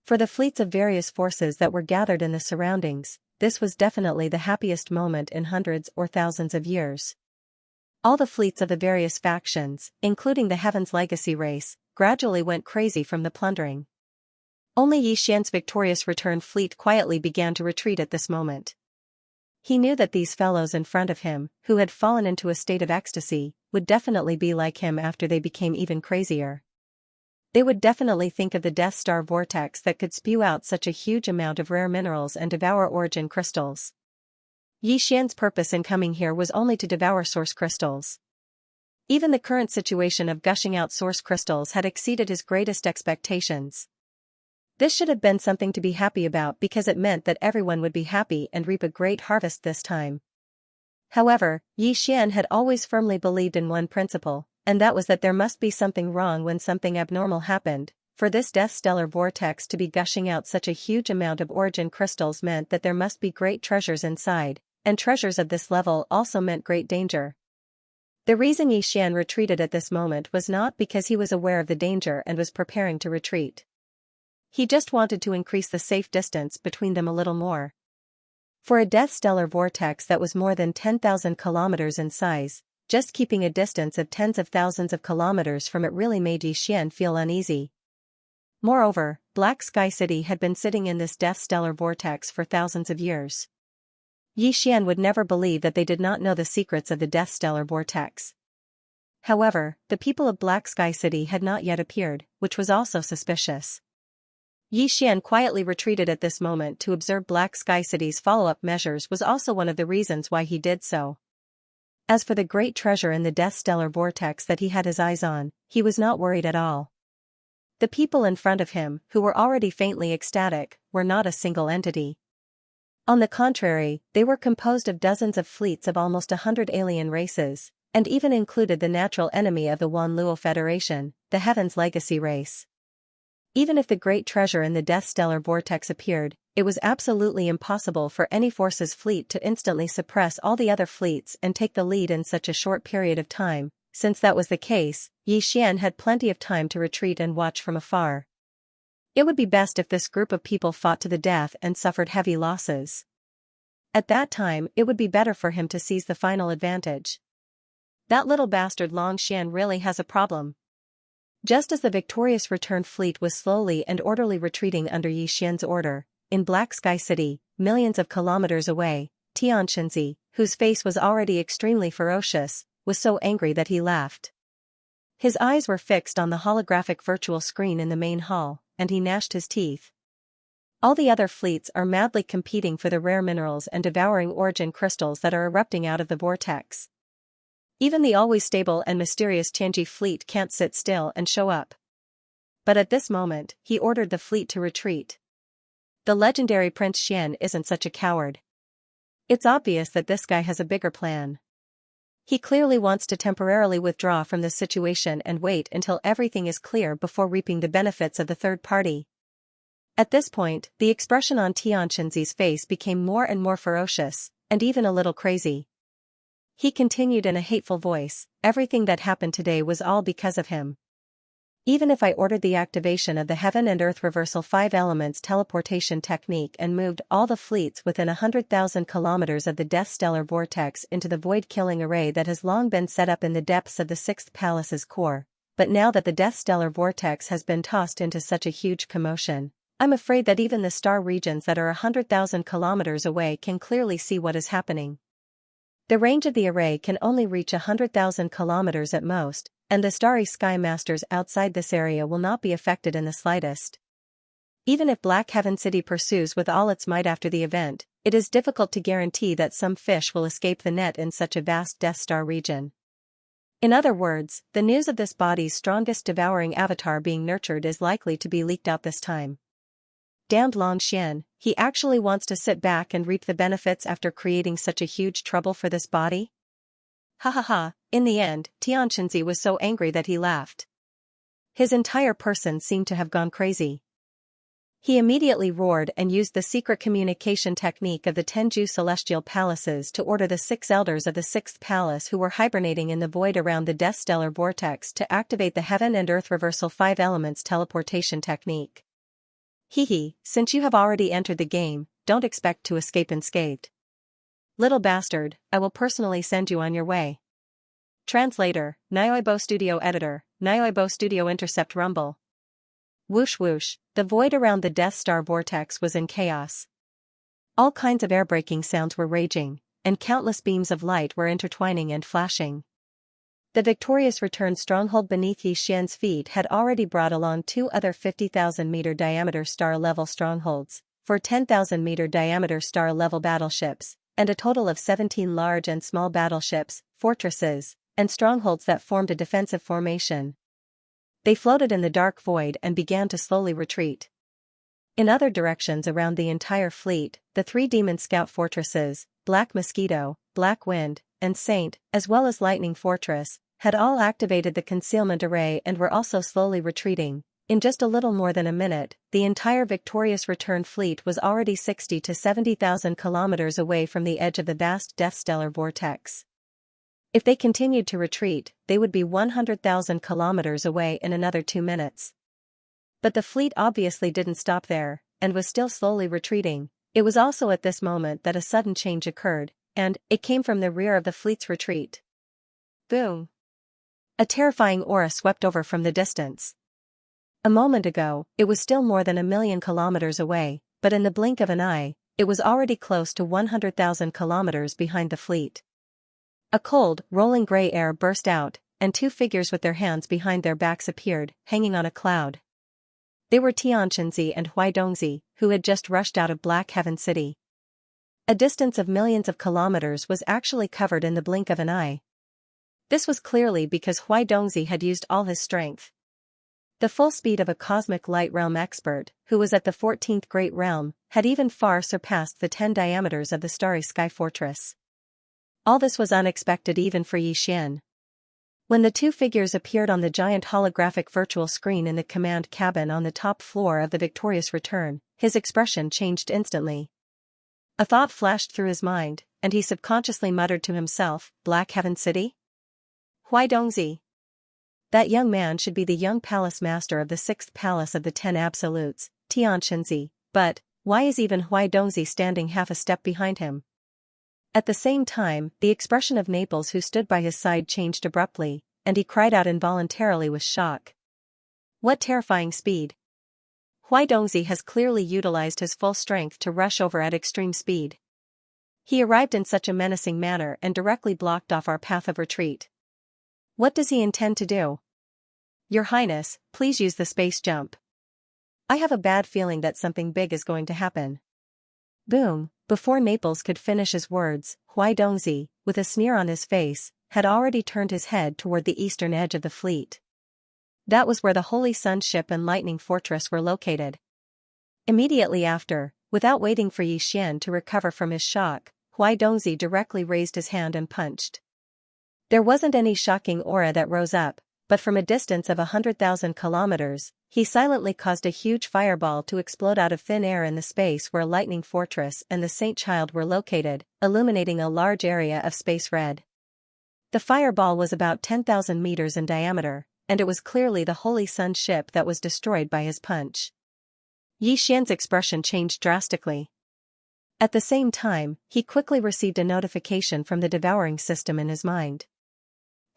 For the fleets of various forces that were gathered in the surroundings, this was definitely the happiest moment in hundreds or thousands of years. All the fleets of the various factions, including the Heaven's Legacy race, gradually went crazy from the plundering. Only Xian's victorious return fleet quietly began to retreat at this moment. He knew that these fellows in front of him, who had fallen into a state of ecstasy, would definitely be like him after they became even crazier. They would definitely think of the Death Star vortex that could spew out such a huge amount of rare minerals and devour origin crystals. Xian's purpose in coming here was only to devour source crystals. Even the current situation of gushing out source crystals had exceeded his greatest expectations. This should have been something to be happy about because it meant that everyone would be happy and reap a great harvest this time. However, Xian had always firmly believed in one principle, and that was that there must be something wrong when something abnormal happened. For this Death Stellar Vortex to be gushing out such a huge amount of origin crystals meant that there must be great treasures inside, and treasures of this level also meant great danger. The reason Xian retreated at this moment was not because he was aware of the danger and was preparing to retreat. He just wanted to increase the safe distance between them a little more. For a Death Stellar Vortex that was more than 10,000 kilometers in size, just keeping a distance of tens of thousands of kilometers from it really made Xian feel uneasy. Moreover, Black Sky City had been sitting in this Death Stellar Vortex for thousands of years. Xian would never believe that they did not know the secrets of the Death Stellar Vortex. However, the people of Black Sky City had not yet appeared, which was also suspicious. Xian quietly retreated at this moment to observe Black Sky City's follow-up measures was also one of the reasons why he did so. As for the great treasure in the Death Stellar Vortex that he had his eyes on, he was not worried at all. The people in front of him, who were already faintly ecstatic, were not a single entity. On the contrary, they were composed of dozens of fleets of almost 100 alien races, and even included the natural enemy of the Wanluo Federation, the Heaven's Legacy race. Even if the great treasure in the Death Stellar Vortex appeared, it was absolutely impossible for any force's fleet to instantly suppress all the other fleets and take the lead in such a short period of time. Since that was the case, Xian had plenty of time to retreat and watch from afar. It would be best if this group of people fought to the death and suffered heavy losses. At that time, it would be better for him to seize the final advantage. That little bastard Long Xian really has a problem. Just as the victorious return fleet was slowly and orderly retreating under Xian's order, in Black Sky City, millions of kilometers away, Xianxia, whose face was already extremely ferocious, was so angry that he laughed. His eyes were fixed on the holographic virtual screen in the main hall, and he gnashed his teeth. All the other fleets are madly competing for the rare minerals and devouring origin crystals that are erupting out of the vortex. Even the always stable and mysterious Tianji fleet can't sit still and show up. But at this moment, he ordered the fleet to retreat. The legendary Prince Xian isn't such a coward. It's obvious that this guy has a bigger plan. He clearly wants to temporarily withdraw from this situation and wait until everything is clear before reaping the benefits of the third party. At this point, the expression on Xianxia's face became more and more ferocious, and even a little crazy. He continued in a hateful voice, everything that happened today was all because of him. Even if I ordered the activation of the Heaven and Earth Reversal 5 Elements teleportation technique and moved all the fleets within 100,000 kilometers of the Death Stellar Vortex into the void-killing array that has long been set up in the depths of the Sixth Palace's core, but now that the Death Stellar Vortex has been tossed into such a huge commotion, I'm afraid that even the star regions that are 100,000 kilometers away can clearly see what is happening. The range of the array can only reach 100,000 kilometers at most, and the starry sky masters outside this area will not be affected in the slightest. Even if Black Heaven City pursues with all its might after the event, it is difficult to guarantee that some fish will escape the net in such a vast Death Star region. In other words, the news of this body's strongest devouring avatar being nurtured is likely to be leaked out this time. Damned Long Xian, he actually wants to sit back and reap the benefits after creating such a huge trouble for this body? Ha ha ha, in the end, Xianxia was so angry that he laughed. His entire person seemed to have gone crazy. He immediately roared and used the secret communication technique of the Tenju celestial palaces to order the 6 elders of the 6th palace who were hibernating in the void around the Death Stellar Vortex to activate the Heaven and Earth Reversal 5 Elements teleportation technique. Hehe, since you have already entered the game, don't expect to escape unscathed. Little bastard, I will personally send you on your way. Translator, Nyoibo Studio Editor, Nyoibo Studio Intercept Rumble. Whoosh whoosh, the void around the Death Star Vortex was in chaos. All kinds of air-breaking sounds were raging, and countless beams of light were intertwining and flashing. The victorious return stronghold beneath Yi Xian's feet had already brought along 2 other 50,000-meter diameter star-level strongholds, 4 10,000-meter diameter star-level battleships, and a total of 17 large and small battleships, fortresses, and strongholds that formed a defensive formation. They floated in the dark void and began to slowly retreat. In other directions around the entire fleet, the 3 demon scout fortresses, Black Mosquito, Black Wind, and Saint, as well as Lightning Fortress, had all activated the concealment array and were also slowly retreating. In just a little more than a minute, the entire victorious return fleet was already 60 to 70,000 kilometers away from the edge of the vast Death Stellar Vortex. If they continued to retreat, they would be 100,000 kilometers away in another 2 minutes. But the fleet obviously didn't stop there, and was still slowly retreating. It was also at this moment that a sudden change occurred, and it came from the rear of the fleet's retreat. Boom! A terrifying aura swept over from the distance. A moment ago, it was still more than 1,000,000 kilometers away, but in the blink of an eye, it was already close to 100,000 kilometers behind the fleet. A cold, rolling gray air burst out, and 2 figures with their hands behind their backs appeared, hanging on a cloud. They were Xianxia and Huaidongzi, who had just rushed out of Black Heaven City. A distance of millions of kilometers was actually covered in the blink of an eye. This was clearly because Huaidongzi had used all his strength. The full speed of a cosmic light realm expert, who was at the 14th Great Realm, had even far surpassed the 10 diameters of the Starry Sky Fortress. All this was unexpected even for Yi Xian. When the 2 figures appeared on the giant holographic virtual screen in the command cabin on the top floor of the victorious return, his expression changed instantly. A thought flashed through his mind, and he subconsciously muttered to himself, Black Heaven City? Huaidongzi. That young man should be the young palace master of the 6th palace of the 10 absolutes, Xianxia, but why is even Huaidongzi standing half a step behind him? At the same time, the expression of Naples who stood by his side changed abruptly, and he cried out involuntarily with shock. What terrifying speed! Huaidongzi has clearly utilized his full strength to rush over at extreme speed. He arrived in such a menacing manner and directly blocked off our path of retreat. What does he intend to do? Your Highness, please use the space jump. I have a bad feeling that something big is going to happen. Boom! Before Naples could finish his words, Huaidongzi, with a sneer on his face, had already turned his head toward the eastern edge of the fleet. That was where the Holy Sun ship and Lightning Fortress were located. Immediately after, without waiting for Yi Xian to recover from his shock, Huaidongzi directly raised his hand and punched. There wasn't any shocking aura that rose up, but from a distance of 100,000 kilometers, he silently caused a huge fireball to explode out of thin air in the space where Lightning Fortress and the Saint Child were located, illuminating a large area of space red. The fireball was about 10,000 meters in diameter, and it was clearly the Holy Sun ship that was destroyed by his punch. Yi Xian's expression changed drastically. At the same time, he quickly received a notification from the Devouring system in his mind.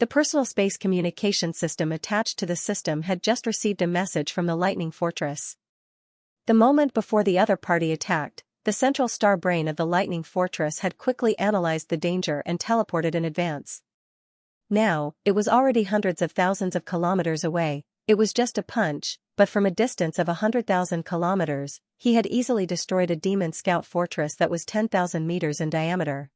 The personal space communication system attached to the system had just received a message from the Lightning Fortress. The moment before the other party attacked, the central star brain of the Lightning Fortress had quickly analyzed the danger and teleported in advance. Now, it was already hundreds of thousands of kilometers away. It was just a punch, but from a distance of 100,000 kilometers, he had easily destroyed a demon scout fortress that was 10,000 meters in diameter.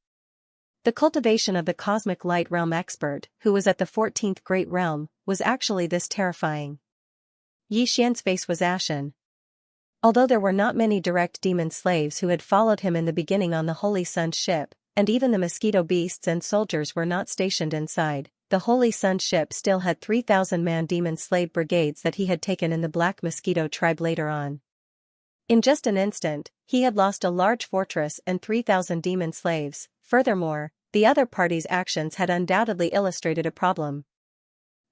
The cultivation of the cosmic light realm expert, who was at the 14th great realm, was actually this terrifying. Yi Xian's face was ashen. Although there were not many direct demon slaves who had followed him in the beginning on the Holy Sun ship, and even the mosquito beasts and soldiers were not stationed inside, the Holy Sun ship still had 3,000-man demon slave brigades that he had taken in the Black Mosquito tribe later on. In just an instant, he had lost a large fortress and 3,000 demon slaves. Furthermore, the other party's actions had undoubtedly illustrated a problem.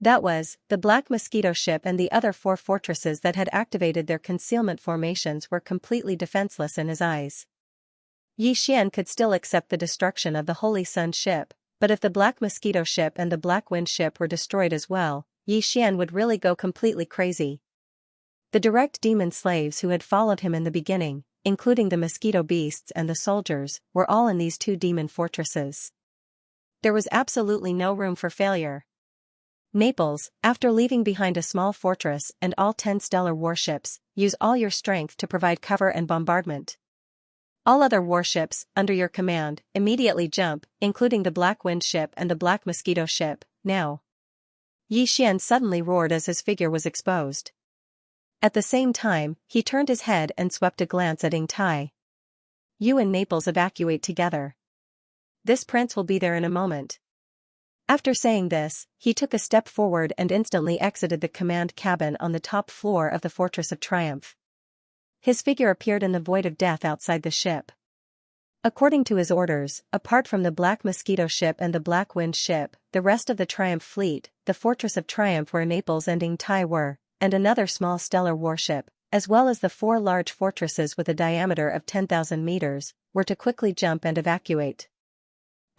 That was, the Black Mosquito ship and the other 4 fortresses that had activated their concealment formations were completely defenseless in his eyes. Yi Xian could still accept the destruction of the Holy Sun ship, but if the Black Mosquito ship and the Black Wind ship were destroyed as well, Yi Xian would really go completely crazy. The direct demon slaves who had followed him in the beginning, including the mosquito beasts and the soldiers, were all in these 2 demon fortresses. There was absolutely no room for failure. Naples, after leaving behind a small fortress and all 10 stellar warships, use all your strength to provide cover and bombardment. All other warships, under your command, immediately jump, including the Black Wind ship and the Black Mosquito ship, now. Yi Xian suddenly roared as his figure was exposed. At the same time, he turned his head and swept a glance at Ying Tai. You and Naples evacuate together. This prince will be there in a moment. After saying this, he took a step forward and instantly exited the command cabin on the top floor of the Fortress of Triumph. His figure appeared in the void of death outside the ship. According to his orders, apart from the Black Mosquito ship and the Black Wind ship, the rest of the Triumph fleet, the Fortress of Triumph where Naples and Ying Tai were, and another small stellar warship, as well as the 4 large fortresses with a diameter of 10,000 meters, were to quickly jump and evacuate.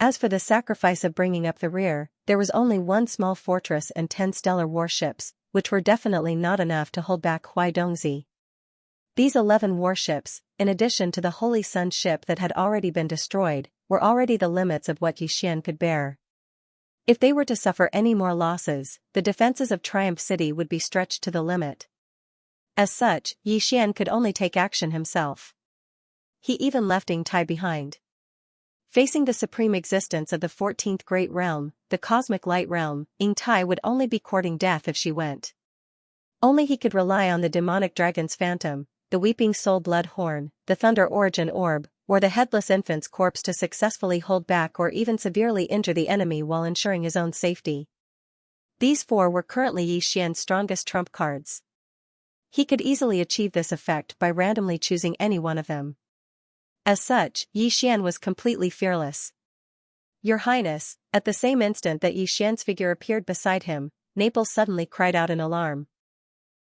As for the sacrifice of bringing up the rear, there was only 1 small fortress and 10 stellar warships, which were definitely not enough to hold back Huaidongzi. These 11 warships, in addition to the Holy Sun ship that had already been destroyed, were already the limits of what Yi Xian could bear. If they were to suffer any more losses, the defenses of Triumph City would be stretched to the limit. As such, Yi Xian could only take action himself. He even left Ying Tai behind. Facing the supreme existence of the 14th Great Realm, the Cosmic Light Realm, Ying Tai would only be courting death if she went. Only he could rely on the demonic dragon's phantom, the Weeping Soul Blood Horn, the Thunder Origin Orb, or the Headless Infant's corpse to successfully hold back or even severely injure the enemy while ensuring his own safety. These 4 were currently Yi Xian's strongest trump cards. He could easily achieve this effect by randomly choosing any one of them. As such, Yi Xian was completely fearless. Your Highness, at the same instant that Yi Xian's figure appeared beside him, Naples suddenly cried out in alarm.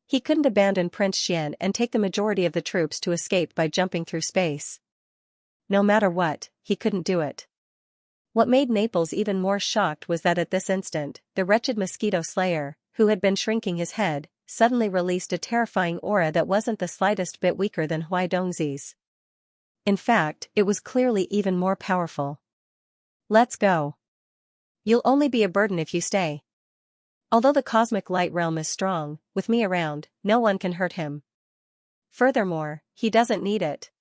He couldn't abandon Prince Xian and take the majority of the troops to escape by jumping through space. No matter what, he couldn't do it. What made Naples even more shocked was that at this instant, the wretched mosquito slayer, who had been shrinking his head, suddenly released a terrifying aura that wasn't the slightest bit weaker than Huaidongzi's. In fact, it was clearly even more powerful. Let's go. You'll only be a burden if you stay. Although the Cosmic Light Realm is strong, with me around, no one can hurt him. Furthermore, he doesn't need it.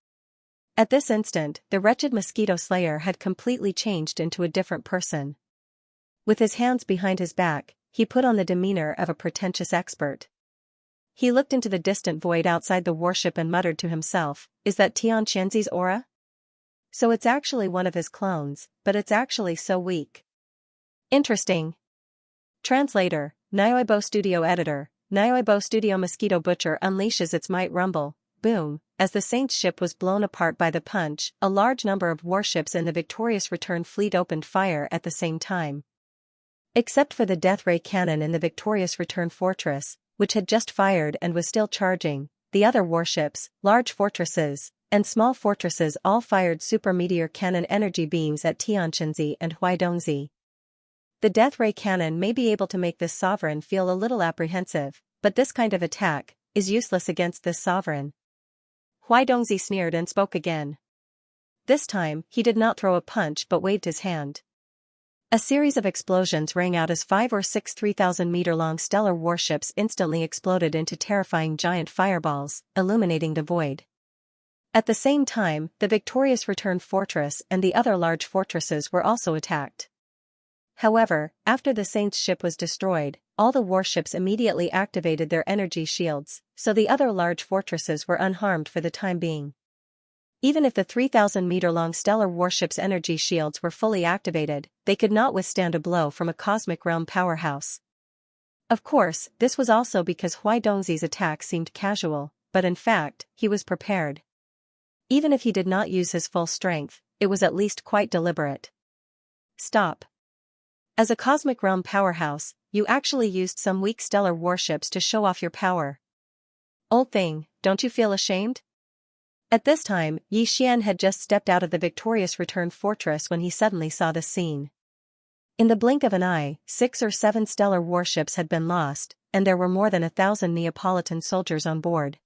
At this instant, the wretched mosquito slayer had completely changed into a different person. With his hands behind his back, he put on the demeanor of a pretentious expert. He looked into the distant void outside the warship and muttered to himself, "Is that Tian Qianzi's aura? So it's actually one of his clones, but it's actually so weak. Interesting." Translator, Nioibo Studio Editor, Nioibo Studio Mosquito Butcher unleashes its might rumble, boom, as the Saint's ship was blown apart by the punch. A large number of warships in the victorious return fleet opened fire at the same time. Except for the death ray cannon in the victorious return fortress, which had just fired and was still charging, the other warships, large fortresses, and small fortresses all fired super meteor cannon energy beams at Xianxia and Huaidongzi. The death ray cannon may be able to make this sovereign feel a little apprehensive, but this kind of attack is useless against this sovereign. Huaidongzi sneered and spoke again. This time, he did not throw a punch but waved his hand. A series of explosions rang out as 5 or 6 3,000-meter-long stellar warships instantly exploded into terrifying giant fireballs, illuminating the void. At the same time, the victorious return fortress and the other large fortresses were also attacked. However, after the Saint's ship was destroyed, all the warships immediately activated their energy shields, so the other large fortresses were unharmed for the time being. Even if the 3,000-meter-long stellar warship's energy shields were fully activated, they could not withstand a blow from a cosmic realm powerhouse. Of course, this was also because Huaidongzi's attack seemed casual, but in fact, he was prepared. Even if he did not use his full strength, it was at least quite deliberate. Stop. As a cosmic realm powerhouse, you actually used some weak stellar warships to show off your power. Old thing, don't you feel ashamed? At this time, Yi Xian had just stepped out of the victorious return fortress when he suddenly saw this scene. In the blink of an eye, 6 or 7 stellar warships had been lost, and there were more than 1,000 Neapolitan soldiers on board.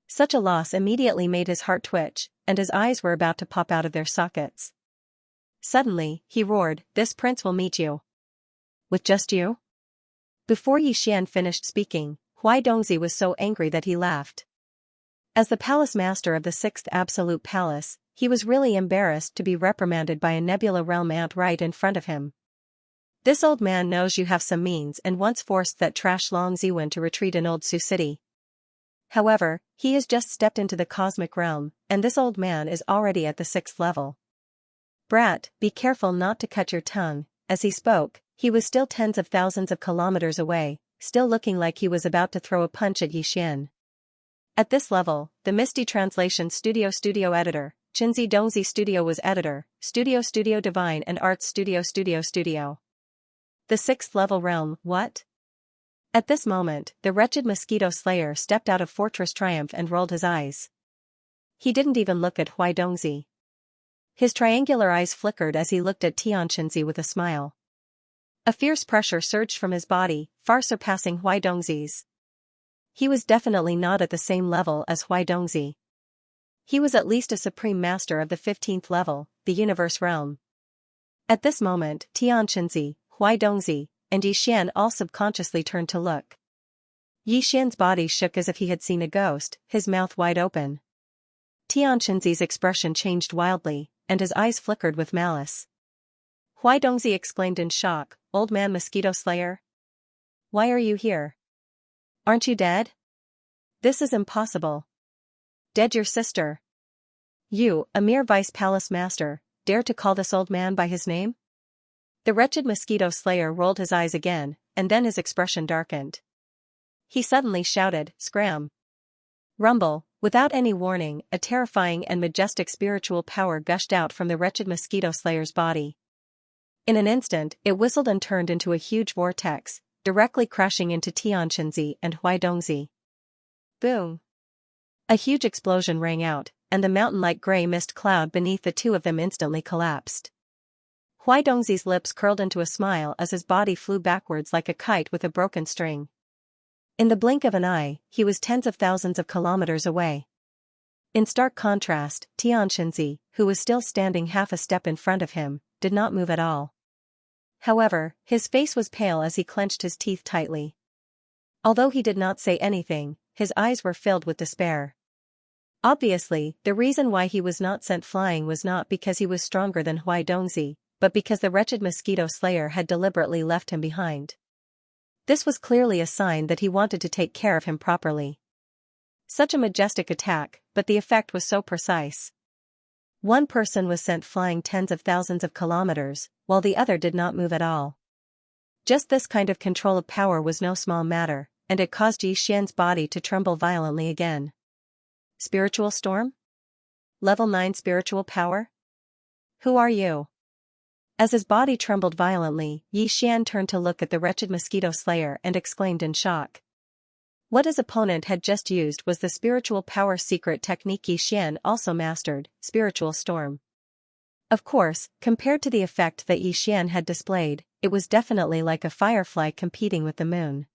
Such a loss immediately made his heart twitch, and his eyes were about to pop out of their sockets. Suddenly, he roared, "This prince will meet you." With just you? Before Yi Xian finished speaking, Huaidongzi was so angry that he laughed. As the palace master of the 6th Absolute Palace, he was really embarrassed to be reprimanded by a Nebula Realm ant right in front of him. This old man knows you have some means and once forced that trash Long Ziwen to retreat in Old Sioux City. However, he has just stepped into the cosmic realm, and this old man is already at the 6th level. Brat, be careful not to cut your tongue. As he spoke, he was still tens of thousands of kilometers away, still looking like he was about to throw a punch at Yi Xian. At this level, the Misty Translation Studio Editor, Chinzi Dongzi Studio was Editor, Studio Divine and Arts Studio. The 6th level realm, what? At this moment, the wretched mosquito slayer stepped out of Fortress Triumph and rolled his eyes. He didn't even look at Huaidongzi. His triangular eyes flickered as he looked at Xianxia with a smile. A fierce pressure surged from his body, far surpassing Huaidongzi's. He was definitely not at the same level as Huaidongzi. He was at least a supreme master of the 15th level, the universe realm. At this moment, Xianxia, Huaidongzi, and Yi Xian all subconsciously turned to look. Yi Xian's body shook as if he had seen a ghost, his mouth wide open. Xianxia's expression changed wildly, and his eyes flickered with malice. Huaidongzi exclaimed in shock, "Old man mosquito slayer? Why are you here? Aren't you dead? This is impossible. Dead your sister? You, a mere vice palace master, dare to call this old man by his name?" The wretched mosquito slayer rolled his eyes again, and then his expression darkened. He suddenly shouted, "Scram!" Rumble, without any warning, a terrifying and majestic spiritual power gushed out from the wretched mosquito slayer's body. In an instant, it whistled and turned into a huge vortex, directly crashing into Xianxia and Huaidongzi. Boom! A huge explosion rang out, and the mountain-like gray mist cloud beneath the two of them instantly collapsed. Huaidongzi's lips curled into a smile as his body flew backwards like a kite with a broken string. In the blink of an eye, he was tens of thousands of kilometers away. In stark contrast, Xianxia, who was still standing half a step in front of him, did not move at all. However, his face was pale as he clenched his teeth tightly. Although he did not say anything, his eyes were filled with despair. Obviously, the reason why he was not sent flying was not because he was stronger than Huaidongzi, but because the wretched mosquito slayer had deliberately left him behind. This was clearly a sign that he wanted to take care of him properly. Such a majestic attack, but the effect was so precise. One person was sent flying tens of thousands of kilometers, while the other did not move at all. Just this kind of control of power was no small matter, and it caused Yi Xian's body to tremble violently again. Spiritual storm? Level 9 spiritual power? Who are you? As his body trembled violently, Xian turned to look at the wretched mosquito slayer and exclaimed in shock. What his opponent had just used was the spiritual power secret technique Xian also mastered, Spiritual Storm. Of course, compared to the effect that Xian had displayed, it was definitely like a firefly competing with the moon.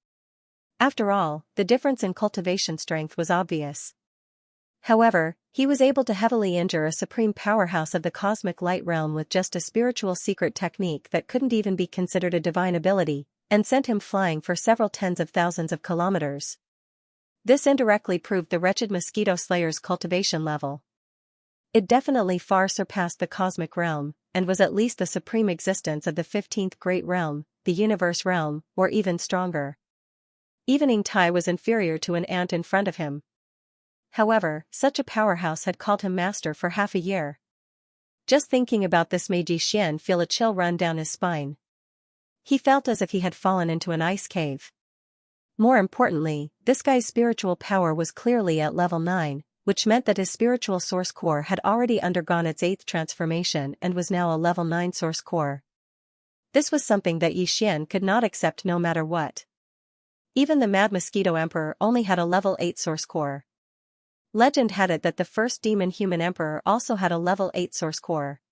After all, the difference in cultivation strength was obvious. However, he was able to heavily injure a supreme powerhouse of the cosmic light realm with just a spiritual secret technique that couldn't even be considered a divine ability, and sent him flying for several tens of thousands of kilometers. This indirectly proved the wretched mosquito slayer's cultivation level. It definitely far surpassed the cosmic realm, and was at least the supreme existence of the 15th great realm, the universe realm, or even stronger. Evening Tai was inferior to an ant in front of him. However, such a powerhouse had called him master for half a year. Just thinking about this made Xian feel a chill run down his spine. He felt as if he had fallen into an ice cave. More importantly, this guy's spiritual power was clearly at level 9, which meant that his spiritual source core had already undergone its 8th transformation and was now a level 9 source core. This was something that Xian could not accept no matter what. Even the Mad Mosquito Emperor only had a level 8 source core. Legend had it that the first demon-human emperor also had a level 8 source core.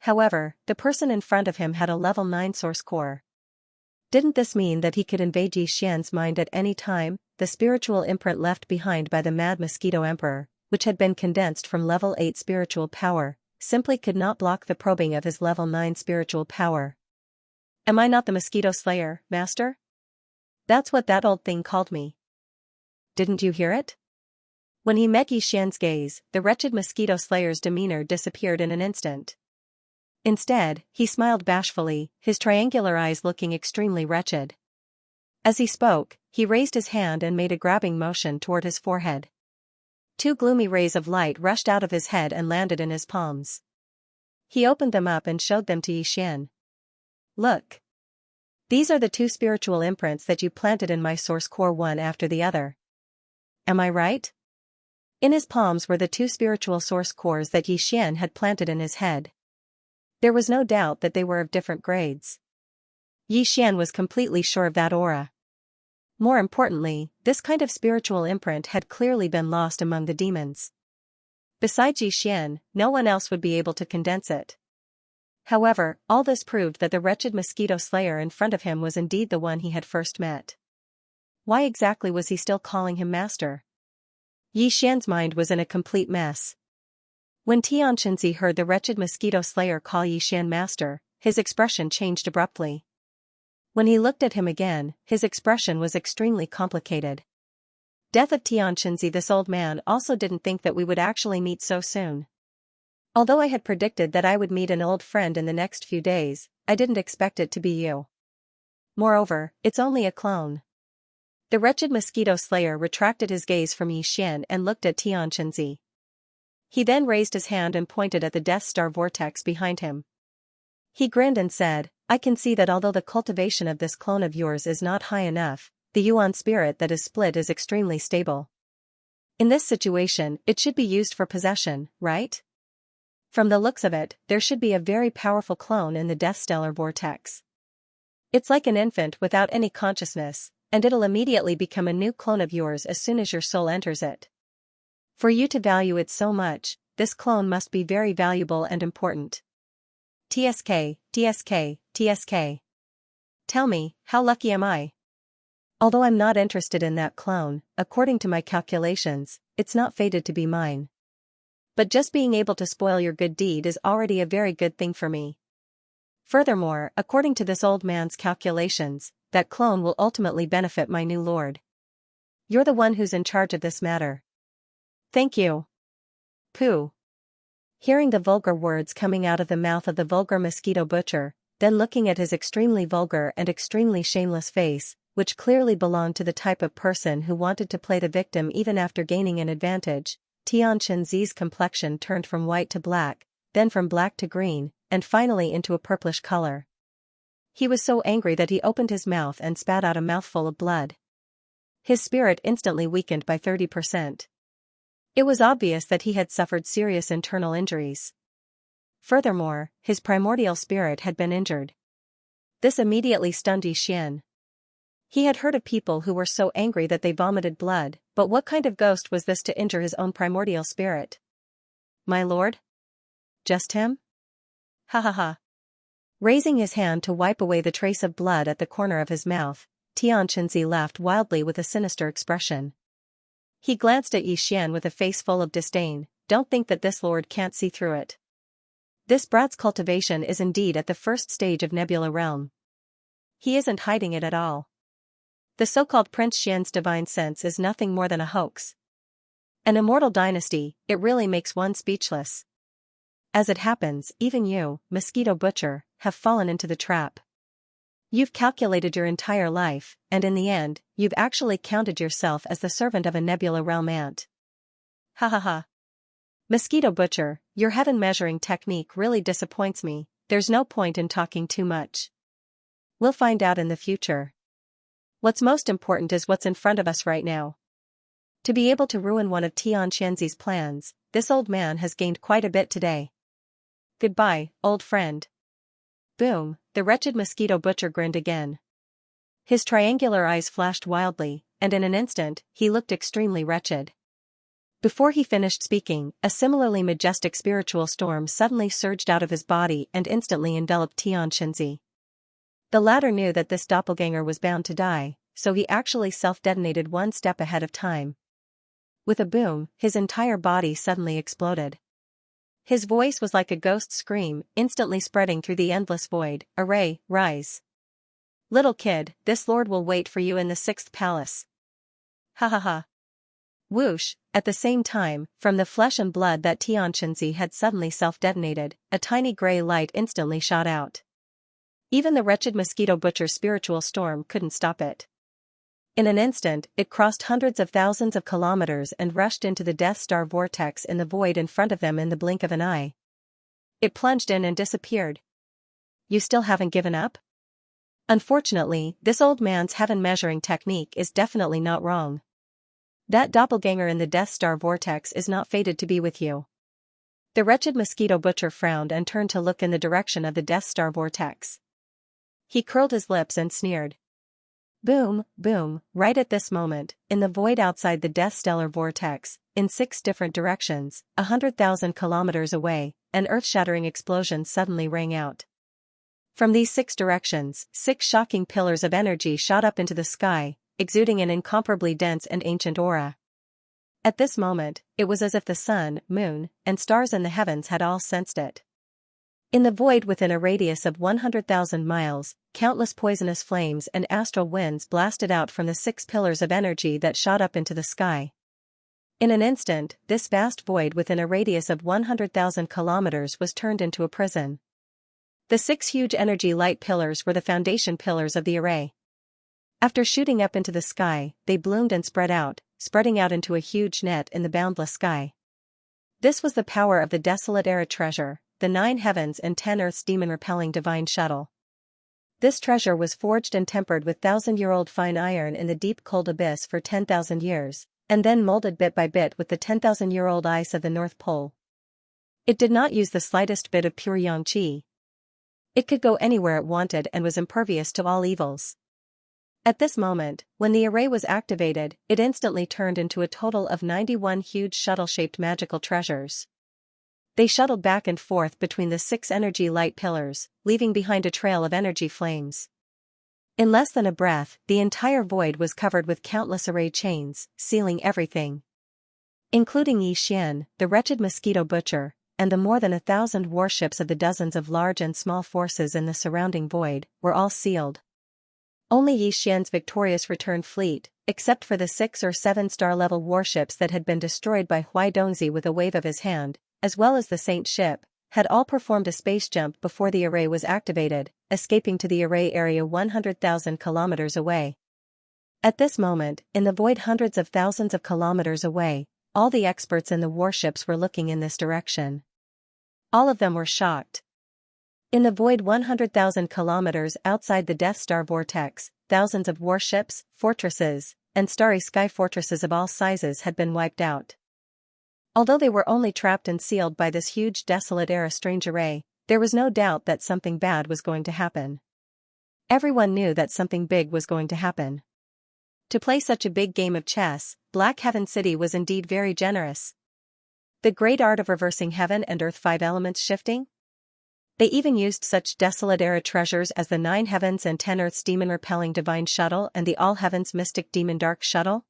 However, the person in front of him had a level 9 source core. Didn't this mean that he could invade Xian's mind at any time? The spiritual imprint left behind by the Mad Mosquito Emperor, which had been condensed from level 8 spiritual power, simply could not block the probing of his level 9 spiritual power. Am I not the Mosquito Slayer, Master? That's what that old thing called me. Didn't you hear it? When he met Xian's gaze, the wretched mosquito slayer's demeanor disappeared in an instant. Instead, he smiled bashfully, his triangular eyes looking extremely wretched. As he spoke, he raised his hand and made a grabbing motion toward his forehead. 2 gloomy rays of light rushed out of his head and landed in his palms. He opened them up and showed them to Xian. Look. These are the 2 spiritual imprints that you planted in my source core one after the other. Am I right? In his palms were the 2 spiritual source cores that Xian had planted in his head. There was no doubt that they were of different grades. Xian was completely sure of that aura. More importantly, this kind of spiritual imprint had clearly been lost among the demons. Besides Xian, no one else would be able to condense it. However, all this proved that the wretched mosquito slayer in front of him was indeed the one he had first met. Why exactly was he still calling him master? Xian's mind was in a complete mess. When Xianxia heard the wretched mosquito slayer call Xian master, his expression changed abruptly. When he looked at him again, his expression was extremely complicated. Death of Xianxia, this old man also didn't think that we would actually meet so soon. Although I had predicted that I would meet an old friend in the next few days, I didn't expect it to be you. Moreover, it's only a clone. The wretched mosquito slayer retracted his gaze from Xian and looked at Xianxia. He then raised his hand and pointed at the Death Star vortex behind him. He grinned and said, I can see that although the cultivation of this clone of yours is not high enough, the Yuan spirit that is split is extremely stable. In this situation, it should be used for possession, right? From the looks of it, there should be a very powerful clone in the Death Stellar vortex. It's like an infant without any consciousness, and it'll immediately become a new clone of yours as soon as your soul enters it. For you to value it so much, this clone must be very valuable and important. TSK, TSK, TSK. Tell me, how lucky am I? Although I'm not interested in that clone, according to my calculations, it's not fated to be mine. But just being able to spoil your good deed is already a very good thing for me. Furthermore, according to this old man's calculations, that clone will ultimately benefit my new lord. You're the one who's in charge of this matter. Thank you. Pooh. Hearing the vulgar words coming out of the mouth of the vulgar mosquito butcher, then looking at his extremely vulgar and extremely shameless face, which clearly belonged to the type of person who wanted to play the victim even after gaining an advantage, Xianxia's complexion turned from white to black, then from black to green, and finally into a purplish color. He was so angry that he opened his mouth and spat out a mouthful of blood. His spirit instantly weakened by 30%. It was obvious that he had suffered serious internal injuries. Furthermore, his primordial spirit had been injured. This immediately stunned Xian. He had heard of people who were so angry that they vomited blood, but what kind of ghost was this to injure his own primordial spirit? My lord? Just him? Ha ha ha. Raising his hand to wipe away the trace of blood at the corner of his mouth, Xianxia laughed wildly with a sinister expression. He glanced at Xian with a face full of disdain. Don't think that this lord can't see through it. This brat's cultivation is indeed at the first stage of Nebula Realm. He isn't hiding it at all. The so-called Prince Xian's divine sense is nothing more than a hoax. An immortal dynasty, it really makes one speechless. As it happens, even you, Mosquito Butcher, have fallen into the trap. You've calculated your entire life, and in the end, you've actually counted yourself as the servant of a Nebula Realm ant. Ha ha ha. Mosquito Butcher, your heaven measuring technique really disappoints me. There's no point in talking too much. We'll find out in the future. What's most important is what's in front of us right now. To be able to ruin one of Xianxia's plans, this old man has gained quite a bit today. Goodbye, old friend. Boom, the wretched Mosquito Butcher grinned again. His triangular eyes flashed wildly, and in an instant, he looked extremely wretched. Before he finished speaking, a similarly majestic spiritual storm suddenly surged out of his body and instantly enveloped Xianxia. The latter knew that this doppelganger was bound to die, so he actually self-detonated one step ahead of time. With a boom, his entire body suddenly exploded. His voice was like a ghost scream, instantly spreading through the endless void. Array, rise. Little kid, this lord will wait for you in the 6th palace. Ha ha ha. Whoosh, at the same time, from the flesh and blood that Xianxia had suddenly self-detonated, a tiny gray light instantly shot out. Even the wretched Mosquito Butcher's spiritual storm couldn't stop it. In an instant, it crossed hundreds of thousands of kilometers and rushed into the Death Star vortex in the void in front of them in the blink of an eye. It plunged in and disappeared. You still haven't given up? Unfortunately, this old man's heaven measuring technique is definitely not wrong. That doppelganger in the Death Star vortex is not fated to be with you. The wretched Mosquito Butcher frowned and turned to look in the direction of the Death Star vortex. He curled his lips and sneered. Boom, boom, right at this moment, in the void outside the Death Stellar vortex, in 6 different directions, 100,000 kilometers away, an earth-shattering explosion suddenly rang out. From these 6 directions, 6 shocking pillars of energy shot up into the sky, exuding an incomparably dense and ancient aura. At this moment, it was as if the sun, moon, and stars in the heavens had all sensed it. In the void within a radius of 100,000 miles, countless poisonous flames and astral winds blasted out from the 6 pillars of energy that shot up into the sky. In an instant, this vast void within a radius of 100,000 kilometers was turned into a prison. The 6 huge energy light pillars were the foundation pillars of the array. After shooting up into the sky, they bloomed and spreading out into a huge net in the boundless sky. This was the power of the Desolate Era treasure, the 9 heavens and 10 earths demon-repelling divine shuttle. This treasure was forged and tempered with 1,000-year-old fine iron in the deep cold abyss for 10,000 years, and then molded bit by bit with the 10,000-year-old ice of the North Pole. It did not use the slightest bit of pure yang qi. It could go anywhere it wanted and was impervious to all evils. At this moment, when the array was activated, it instantly turned into a total of 91 huge shuttle-shaped magical treasures. They shuttled back and forth between the 6 energy light pillars, leaving behind a trail of energy flames. In less than a breath, the entire void was covered with countless array chains, sealing everything. Including Xian, the wretched Mosquito Butcher, and the more than 1,000 warships of the dozens of large and small forces in the surrounding void, were all sealed. Only Xian's victorious return fleet, except for the 6 or 7 star-level warships that had been destroyed by Huaidongzi with a wave of his hand, as well as the Saint ship, had all performed a space jump before the array was activated, escaping to the array area 100,000 kilometers away. At this moment, in the void hundreds of thousands of kilometers away, all the experts in the warships were looking in this direction. All of them were shocked. In the void 100,000 kilometers outside the Death Star vortex, thousands of warships, fortresses, and starry sky fortresses of all sizes had been wiped out. Although they were only trapped and sealed by this huge desolate strange array, there was no doubt that something bad was going to happen. Everyone knew that something big was going to happen. To play such a big game of chess, Black Heaven City was indeed very generous. The great art of reversing heaven and earth 5 elements shifting? They even used such desolate treasures as the 9 heavens and 10 earths demon-repelling divine shuttle and the all heavens mystic demon dark shuttle.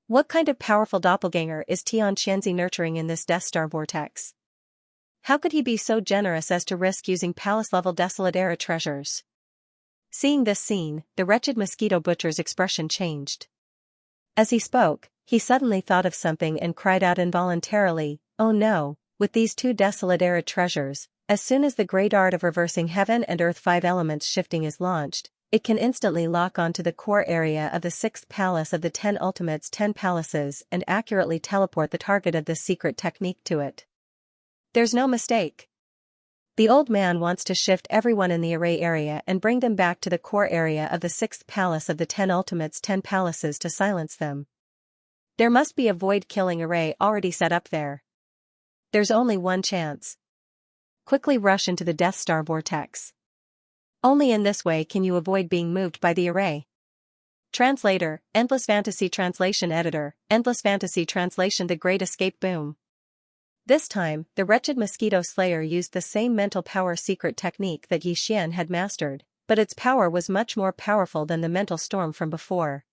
What kind of powerful doppelganger is Xianxia nurturing in this Death Star vortex? How could he be so generous as to risk using palace-level desolate treasures? Seeing this scene, the wretched mosquito butcher's expression changed. As he spoke, he suddenly thought of something and cried out involuntarily, "Oh no, with these 2 desolate treasures, as soon as the great art of reversing heaven and earth 5 elements shifting is launched, it can instantly lock onto the core area of the 6th palace of the 10 Ultimates 10 palaces and accurately teleport the target of this secret technique to it. There's no mistake. The old man wants to shift everyone in the array area and bring them back to the core area of the 6th palace of the 10 Ultimates 10 palaces to silence them. There must be a void-killing array already set up there. There's only one chance. Quickly rush into the Death Star vortex. Only in this way can you avoid being moved by the array." Translator, Endless Fantasy Translation Editor, Endless Fantasy Translation The Great Escape Boom. This time, the wretched mosquito slayer used the same mental power secret technique that Yi Xian had mastered, but its power was much more powerful than the mental storm from before.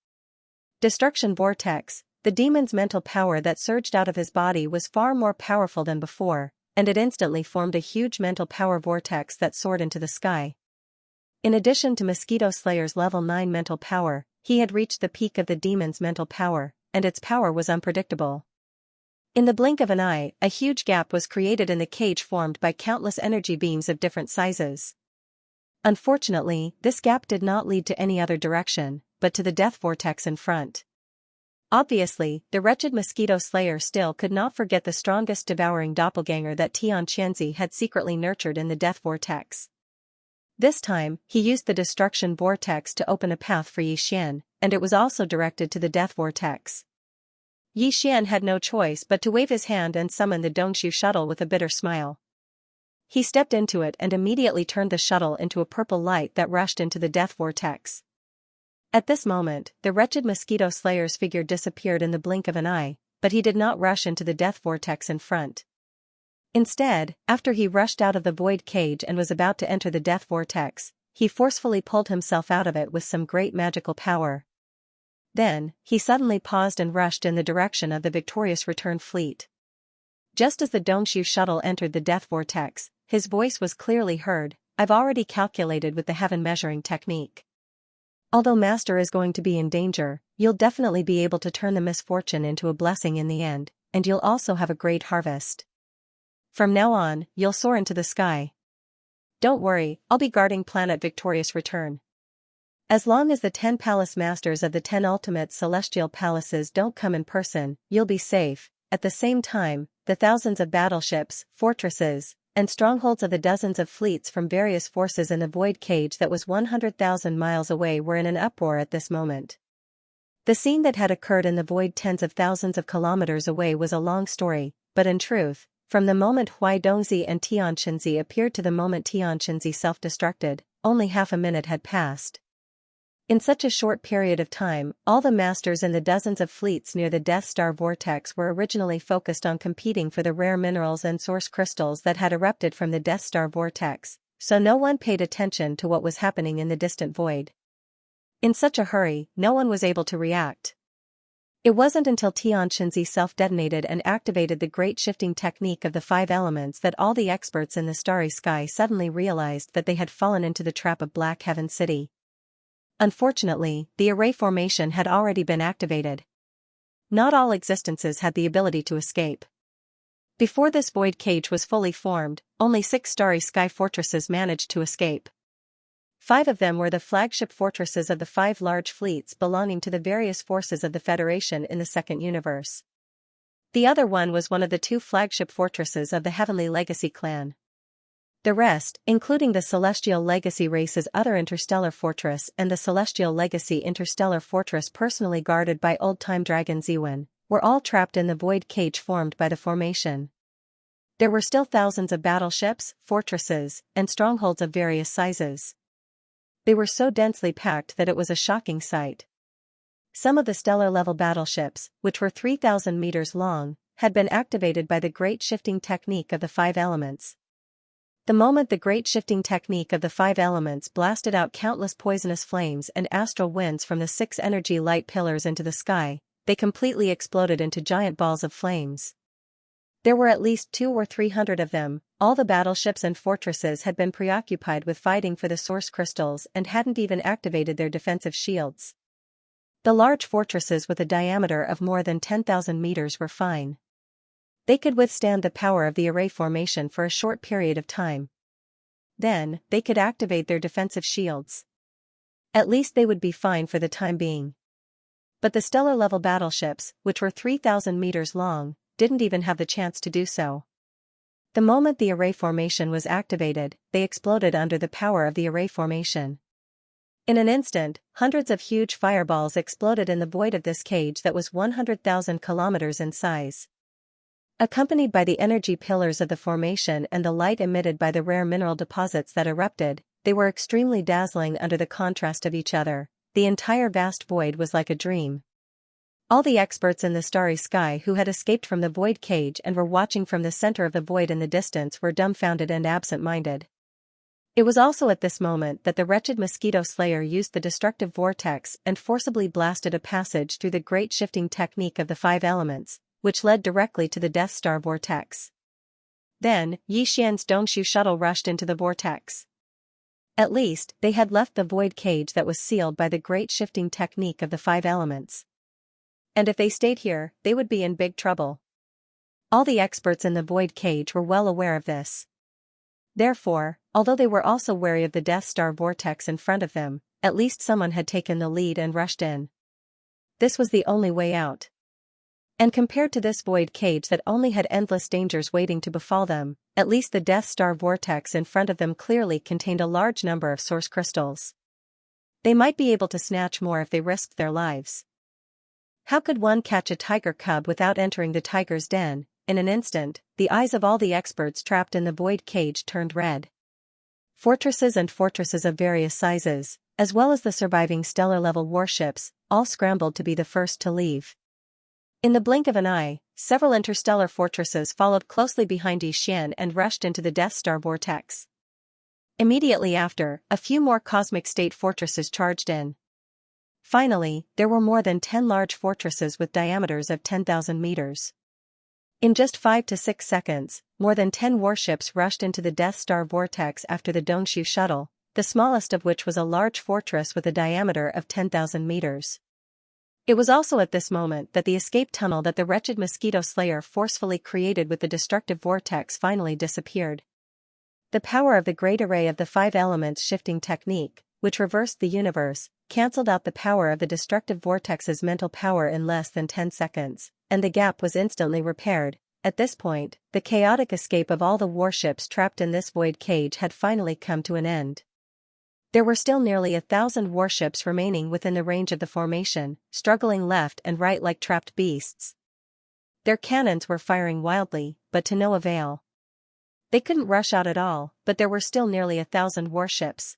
Destruction Vortex, the demon's mental power that surged out of his body was far more powerful than before, and it instantly formed a huge mental power vortex that soared into the sky. In addition to Mosquito Slayer's level 9 mental power, he had reached the peak of the demon's mental power, and its power was unpredictable. In the blink of an eye, a huge gap was created in the cage formed by countless energy beams of different sizes. Unfortunately, this gap did not lead to any other direction, but to the death vortex in front. Obviously, the wretched mosquito slayer still could not forget the strongest devouring doppelganger that Xianxia had secretly nurtured in the death vortex. This time, he used the destruction vortex to open a path for Yi Xian, and it was also directed to the death vortex. Yi Xian had no choice but to wave his hand and summon the Dongshu shuttle with a bitter smile. He stepped into it and immediately turned the shuttle into a purple light that rushed into the death vortex. At this moment, the wretched mosquito slayer's figure disappeared in the blink of an eye, but he did not rush into the death vortex in front. Instead, after he rushed out of the void cage and was about to enter the death vortex, he forcefully pulled himself out of it with some great magical power. Then, he suddenly paused and rushed in the direction of the victorious return fleet. Just as the Dongshu shuttle entered the death vortex, his voice was clearly heard, "I've already calculated with the heaven measuring technique. Although Master is going to be in danger, you'll definitely be able to turn the misfortune into a blessing in the end, and you'll also have a great harvest. From now on, you'll soar into the sky. Don't worry, I'll be guarding planet Victorious Return. As long as the 10 palace masters of the 10 ultimate celestial palaces don't come in person, you'll be safe. At the same time, the thousands of battleships, fortresses, and strongholds of the dozens of fleets from various forces in the void cage that was 100,000 miles away were in an uproar at this moment. The scene that had occurred in the void tens of thousands of kilometers away was a long story, but in truth, from the moment Huaidongzi and Tianxinzi appeared to the moment Tianxinzi self-destructed, only half a minute had passed. In such a short period of time, all the masters in the dozens of fleets near the Death Star vortex were originally focused on competing for the rare minerals and source crystals that had erupted from the Death Star vortex, so no one paid attention to what was happening in the distant void. In such a hurry, no one was able to react. It wasn't until Tianxinzi self-detonated and activated the great shifting technique of the 5 elements that all the experts in the starry sky suddenly realized that they had fallen into the trap of Black Heaven City. Unfortunately, the array formation had already been activated. Not all existences had the ability to escape. Before this void cage was fully formed, only 6 starry sky fortresses managed to escape. 5 of them were the flagship fortresses of the 5 large fleets belonging to the various forces of the Federation in the Second Universe. The other one was one of the 2 flagship fortresses of the Heavenly Legacy clan. The rest, including the Celestial Legacy race's other interstellar fortress and the Celestial Legacy interstellar fortress personally guarded by old-time dragon Ziwen, were all trapped in the void cage formed by the formation. There were still thousands of battleships, fortresses, and strongholds of various sizes. They were so densely packed that it was a shocking sight. Some of the stellar-level battleships, which were 3,000 meters long, had been activated by the great shifting technique of the five elements. The moment the great shifting technique of the five elements blasted out countless poisonous flames and astral winds from the 6 energy light pillars into the sky, they completely exploded into giant balls of flames. There were at least 200 or 300 of them. All the battleships and fortresses had been preoccupied with fighting for the source crystals and hadn't even activated their defensive shields. The large fortresses with a diameter of more than 10,000 meters were fine. They could withstand the power of the array formation for a short period of time. Then, they could activate their defensive shields. At least they would be fine for the time being. But the stellar-level battleships, which were 3,000 meters long, didn't even have the chance to do so. The moment the array formation was activated, they exploded under the power of the array formation. In an instant, hundreds of huge fireballs exploded in the void of this cage that was 100,000 kilometers in size. Accompanied by the energy pillars of the formation and the light emitted by the rare mineral deposits that erupted, they were extremely dazzling under the contrast of each other. The entire vast void was like a dream. All the experts in the starry sky who had escaped from the void cage and were watching from the center of the void in the distance were dumbfounded and absent-minded. It was also at this moment that the wretched mosquito slayer used the destructive vortex and forcibly blasted a passage through the great shifting technique of the five elements, which led directly to the Death Star vortex. Then, Yi Xian's Dongshu shuttle rushed into the vortex. At least, they had left the void cage that was sealed by the great shifting technique of the five elements. And if they stayed here, they would be in big trouble. All the experts in the void cage were well aware of this. Therefore, although they were also wary of the Death Star vortex in front of them, at least someone had taken the lead and rushed in. This was the only way out. And compared to this void cage that only had endless dangers waiting to befall them, at least the Death Star vortex in front of them clearly contained a large number of source crystals. They might be able to snatch more if they risked their lives. How could one catch a tiger cub without entering the tiger's den? In an instant, the eyes of all the experts trapped in the void cage turned red. Fortresses and fortresses of various sizes, as well as the surviving stellar-level warships, all scrambled to be the first to leave. In the blink of an eye, several interstellar fortresses followed closely behind Yi Xian and rushed into the Death Star vortex. Immediately after, a few more cosmic state fortresses charged in. Finally, there were more than 10 large fortresses with diameters of 10,000 meters. In just 5 to 6 seconds, more than 10 warships rushed into the Death Star vortex after the Dongshu shuttle, the smallest of which was a large fortress with a diameter of 10,000 meters. It was also at this moment that the escape tunnel that the wretched mosquito slayer forcefully created with the destructive vortex finally disappeared. The power of the great array of the five elements shifting technique, which reversed the universe, cancelled out the power of the destructive vortex's mental power in less than 10 seconds, and the gap was instantly repaired. At this point, the chaotic escape of all the warships trapped in this void cage had finally come to an end. There were still nearly 1,000 warships remaining within the range of the formation, struggling left and right like trapped beasts. Their cannons were firing wildly, but to no avail. They couldn't rush out at all, but there were still nearly 1,000 warships.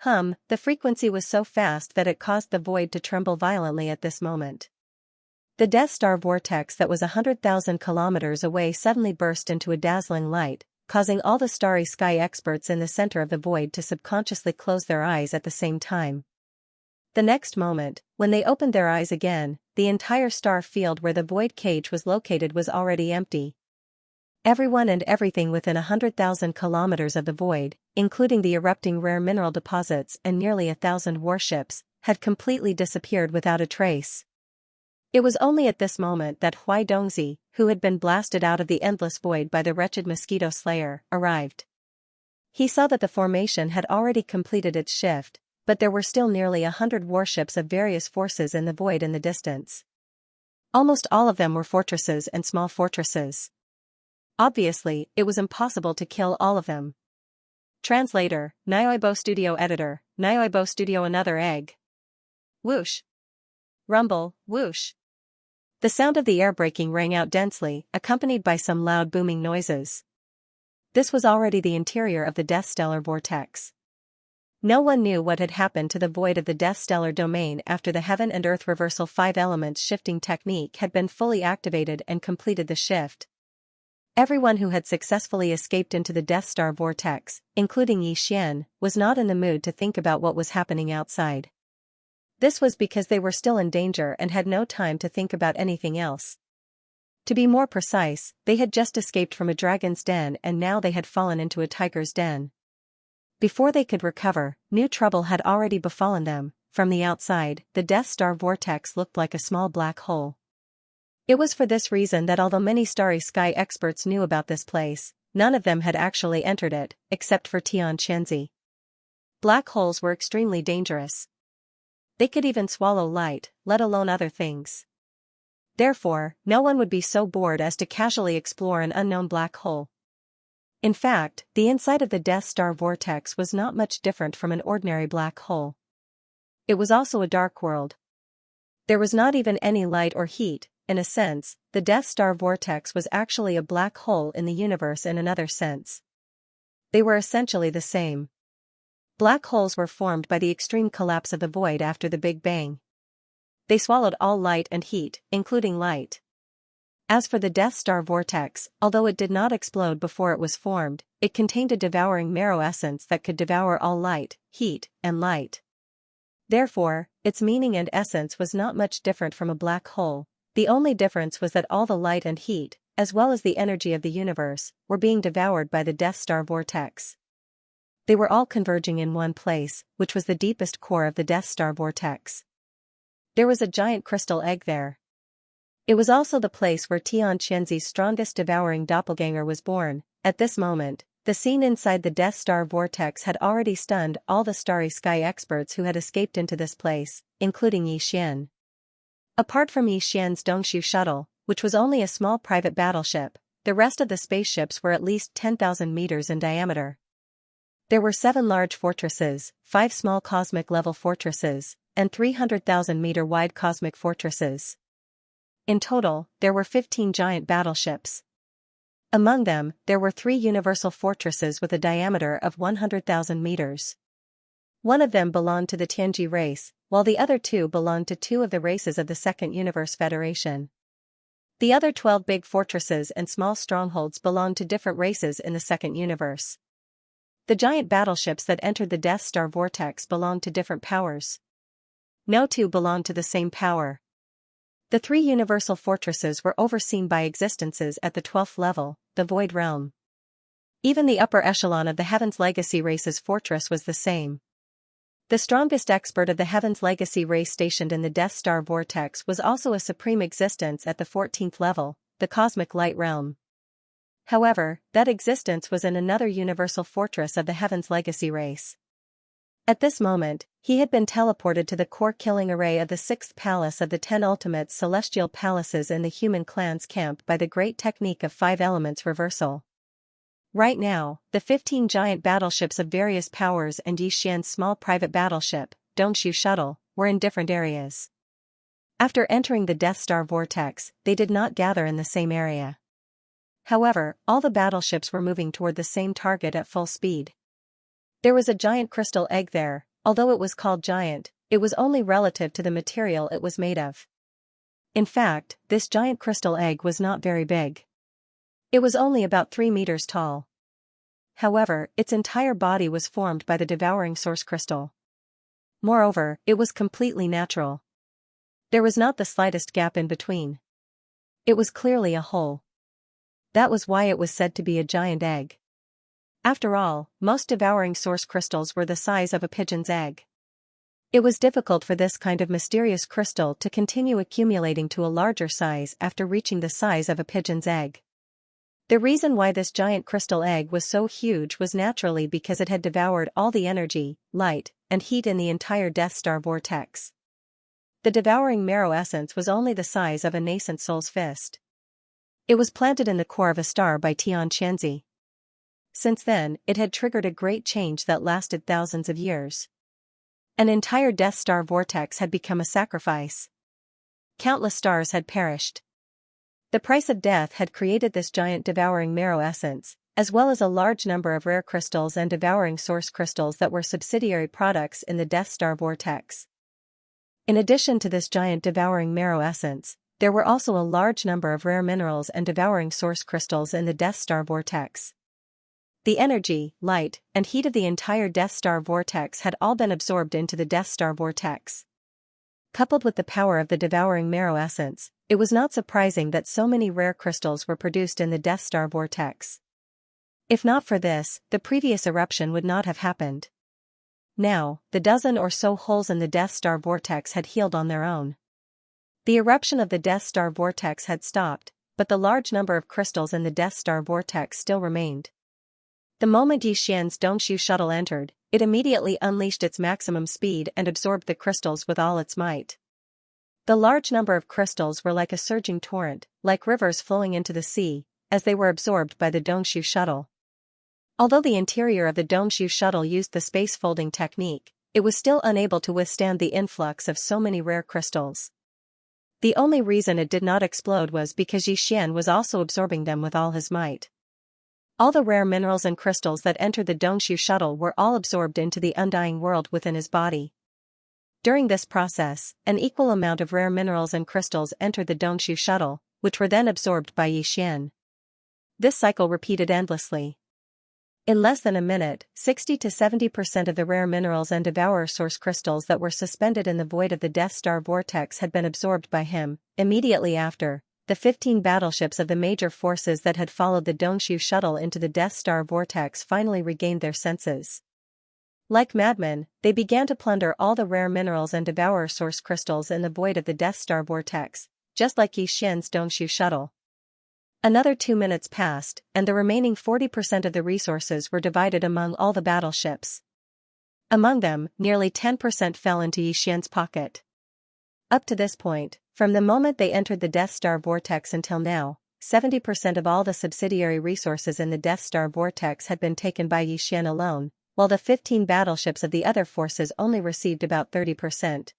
The frequency was so fast that it caused the void to tremble violently at this moment. The Death Star vortex that was 100,000 kilometers away suddenly burst into a dazzling light, causing all the starry sky experts in the center of the void to subconsciously close their eyes at the same time. The next moment, when they opened their eyes again, the entire star field where the void cage was located was already empty. Everyone and everything within 100,000 kilometers of the void, including the erupting rare mineral deposits and nearly 1,000 warships, had completely disappeared without a trace. It was only at this moment that Huai Dongzi, who had been blasted out of the endless void by the wretched mosquito slayer, arrived. He saw that the formation had already completed its shift, but there were still nearly 100 warships of various forces in the void in the distance. Almost all of them were fortresses and small fortresses. Obviously, it was impossible to kill all of them. Translator, Nyoibo Studio Editor, Nyoibo Studio Another Egg. Whoosh. Rumble, whoosh. The sound of the air braking rang out densely, accompanied by some loud booming noises. This was already the interior of the Death Stellar vortex. No one knew what had happened to the void of the Death Stellar domain after the Heaven and Earth Reversal 5-element shifting technique had been fully activated and completed the shift. Everyone who had successfully escaped into the Death Star vortex, including Xianxia, was not in the mood to think about what was happening outside. This was because they were still in danger and had no time to think about anything else. To be more precise, they had just escaped from a dragon's den and now they had fallen into a tiger's den. Before they could recover, new trouble had already befallen them. From the outside, the Death Star vortex looked like a small black hole. It was for this reason that although many starry sky experts knew about this place, none of them had actually entered it, except for Xianxia. Black holes were extremely dangerous. They could even swallow light, let alone other things. Therefore, no one would be so bored as to casually explore an unknown black hole. In fact, the inside of the Death Star vortex was not much different from an ordinary black hole. It was also a dark world. There was not even any light or heat. In a sense, the Death Star vortex was actually a black hole in the universe in another sense. They were essentially the same. Black holes were formed by the extreme collapse of the void after the Big Bang. They swallowed all light and heat, including light. As for the Death Star vortex, although it did not explode before it was formed, it contained a devouring marrow essence that could devour all light, heat, and light. Therefore, its meaning and essence was not much different from a black hole. The only difference was that all the light and heat, as well as the energy of the universe, were being devoured by the Death Star vortex. They were all converging in one place, which was the deepest core of the Death Star vortex. There was a giant crystal egg there. It was also the place where Xianxia's strongest devouring doppelganger was born. At this moment, the scene inside the Death Star vortex had already stunned all the starry sky experts who had escaped into this place, including Xianxia. Apart from Xianxia's Dongshu shuttle, which was only a small private battleship, the rest of the spaceships were at least 10,000 meters in diameter. There were 7 large fortresses, 5 small cosmic-level fortresses, and 300,000-meter-wide cosmic fortresses. In total, there were 15 giant battleships. Among them, there were 3 universal fortresses with a diameter of 100,000 meters. One of them belonged to the Tianji race, while the other 2 belonged to 2 of the races of the Second Universe Federation. The other 12 big fortresses and small strongholds belonged to different races in the Second Universe. The giant battleships that entered the Death Star vortex belonged to different powers. No 2 belonged to the same power. The 3 universal fortresses were overseen by existences at the 12th level, the Void Realm. Even the upper echelon of the Heaven's Legacy race's fortress was the same. The strongest expert of the Heaven's Legacy race stationed in the Death Star vortex was also a supreme existence at the 14th level, the Cosmic Light Realm. However, that existence was in another universal fortress of the Heaven's Legacy race. At this moment, he had been teleported to the core-killing array of the 6th palace of the 10 ultimate celestial palaces in the human clan's camp by the great technique of 5 elements reversal. Right now, the 15 giant battleships of various powers and Xianxia's small private battleship, Dongshu shuttle, were in different areas. After entering the Death Star vortex, they did not gather in the same area. However, all the battleships were moving toward the same target at full speed. There was a giant crystal egg there. Although it was called giant, it was only relative to the material it was made of. In fact, this giant crystal egg was not very big. It was only about 3 meters tall. However, its entire body was formed by the devouring source crystal. Moreover, it was completely natural. There was not the slightest gap in between. It was clearly a hole. That was why it was said to be a giant egg. After all, most devouring source crystals were the size of a pigeon's egg. It was difficult for this kind of mysterious crystal to continue accumulating to a larger size after reaching the size of a pigeon's egg. The reason why this giant crystal egg was so huge was naturally because it had devoured all the energy, light, and heat in the entire Death Star vortex. The devouring marrow essence was only the size of a nascent soul's fist. It was planted in the core of a star by Xianxia. Since then, it had triggered a great change that lasted thousands of years. An entire Death Star vortex had become a sacrifice. countless stars had perished. The price of death had created this giant devouring marrow essence, as well as a large number of rare crystals and devouring source crystals that were subsidiary products in the Death Star vortex. In addition to this giant devouring marrow essence, there were also a large number of rare minerals and devouring source crystals in the Death Star vortex. The energy, light, and heat of the entire Death Star vortex had all been absorbed into the Death Star vortex. Coupled with the power of the devouring marrow essence, it was not surprising that so many rare crystals were produced in the Death Star vortex. If not for this, the previous eruption would not have happened. Now, the dozen or so holes in the Death Star vortex had healed on their own. The eruption of the Death Star vortex had stopped, but the large number of crystals in the Death Star vortex still remained. The moment Xianxia's Dongxiu shuttle entered, it immediately unleashed its maximum speed and absorbed the crystals with all its might. The large number of crystals were like a surging torrent, like rivers flowing into the sea, as they were absorbed by the Dongxiu shuttle. Although the interior of the Dongxiu shuttle used the space folding technique, it was still unable to withstand the influx of so many rare crystals. The only reason it did not explode was because Xian was also absorbing them with all his might. All the rare minerals and crystals that entered the Dongxiu shuttle were all absorbed into the undying world within his body. During this process, an equal amount of rare minerals and crystals entered the Dongxiu shuttle, which were then absorbed by Xian. This cycle repeated endlessly. In less than a minute, 60 to 70% of the rare minerals and devourer source crystals that were suspended in the void of the Death Star vortex had been absorbed by him. Immediately after, the 15 battleships of the major forces that had followed the Dongxiu shuttle into the Death Star vortex finally regained their senses. Like madmen, they began to plunder all the rare minerals and devourer source crystals in the void of the Death Star vortex, just like Xian's Dongxiu shuttle. Another 2 minutes passed, and the remaining 40% of the resources were divided among all the battleships. Among them, nearly 10% fell into Xian's pocket. Up to this point, from the moment they entered the Death Star vortex until now, 70% of all the subsidiary resources in the Death Star vortex had been taken by Xian alone, while the 15 battleships of the other forces only received about 30%.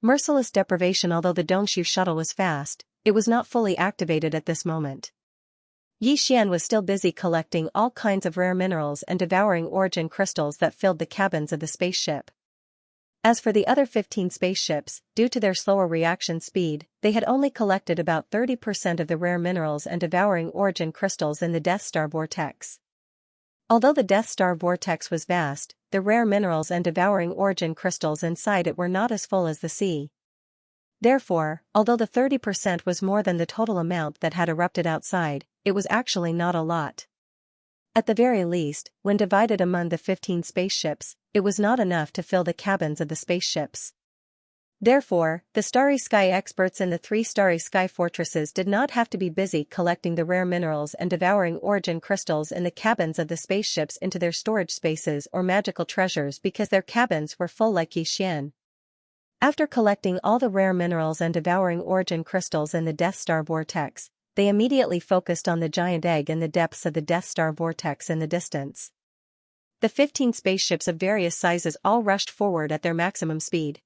Merciless deprivation. Although the Dongxiu shuttle was fast, it was not fully activated at this moment. Xian was still busy collecting all kinds of rare minerals and devouring origin crystals that filled the cabins of the spaceship. As for the other 15 spaceships, due to their slower reaction speed, they had only collected about 30% of the rare minerals and devouring origin crystals in the Death Star vortex. Although the Death Star vortex was vast, the rare minerals and devouring origin crystals inside it were not as full as the sea. Therefore, although the 30% was more than the total amount that had erupted outside, it was actually not a lot. At the very least, when divided among the 15 spaceships, it was not enough to fill the cabins of the spaceships. Therefore, the Starry Sky experts in the 3 Starry Sky fortresses did not have to be busy collecting the rare minerals and devouring origin crystals in the cabins of the spaceships into their storage spaces or magical treasures because their cabins were full like Xian. After collecting all the rare minerals and devouring origin crystals in the Death Star vortex, they immediately focused on the giant egg in the depths of the Death Star vortex in the distance. The 15 spaceships of various sizes all rushed forward at their maximum speed.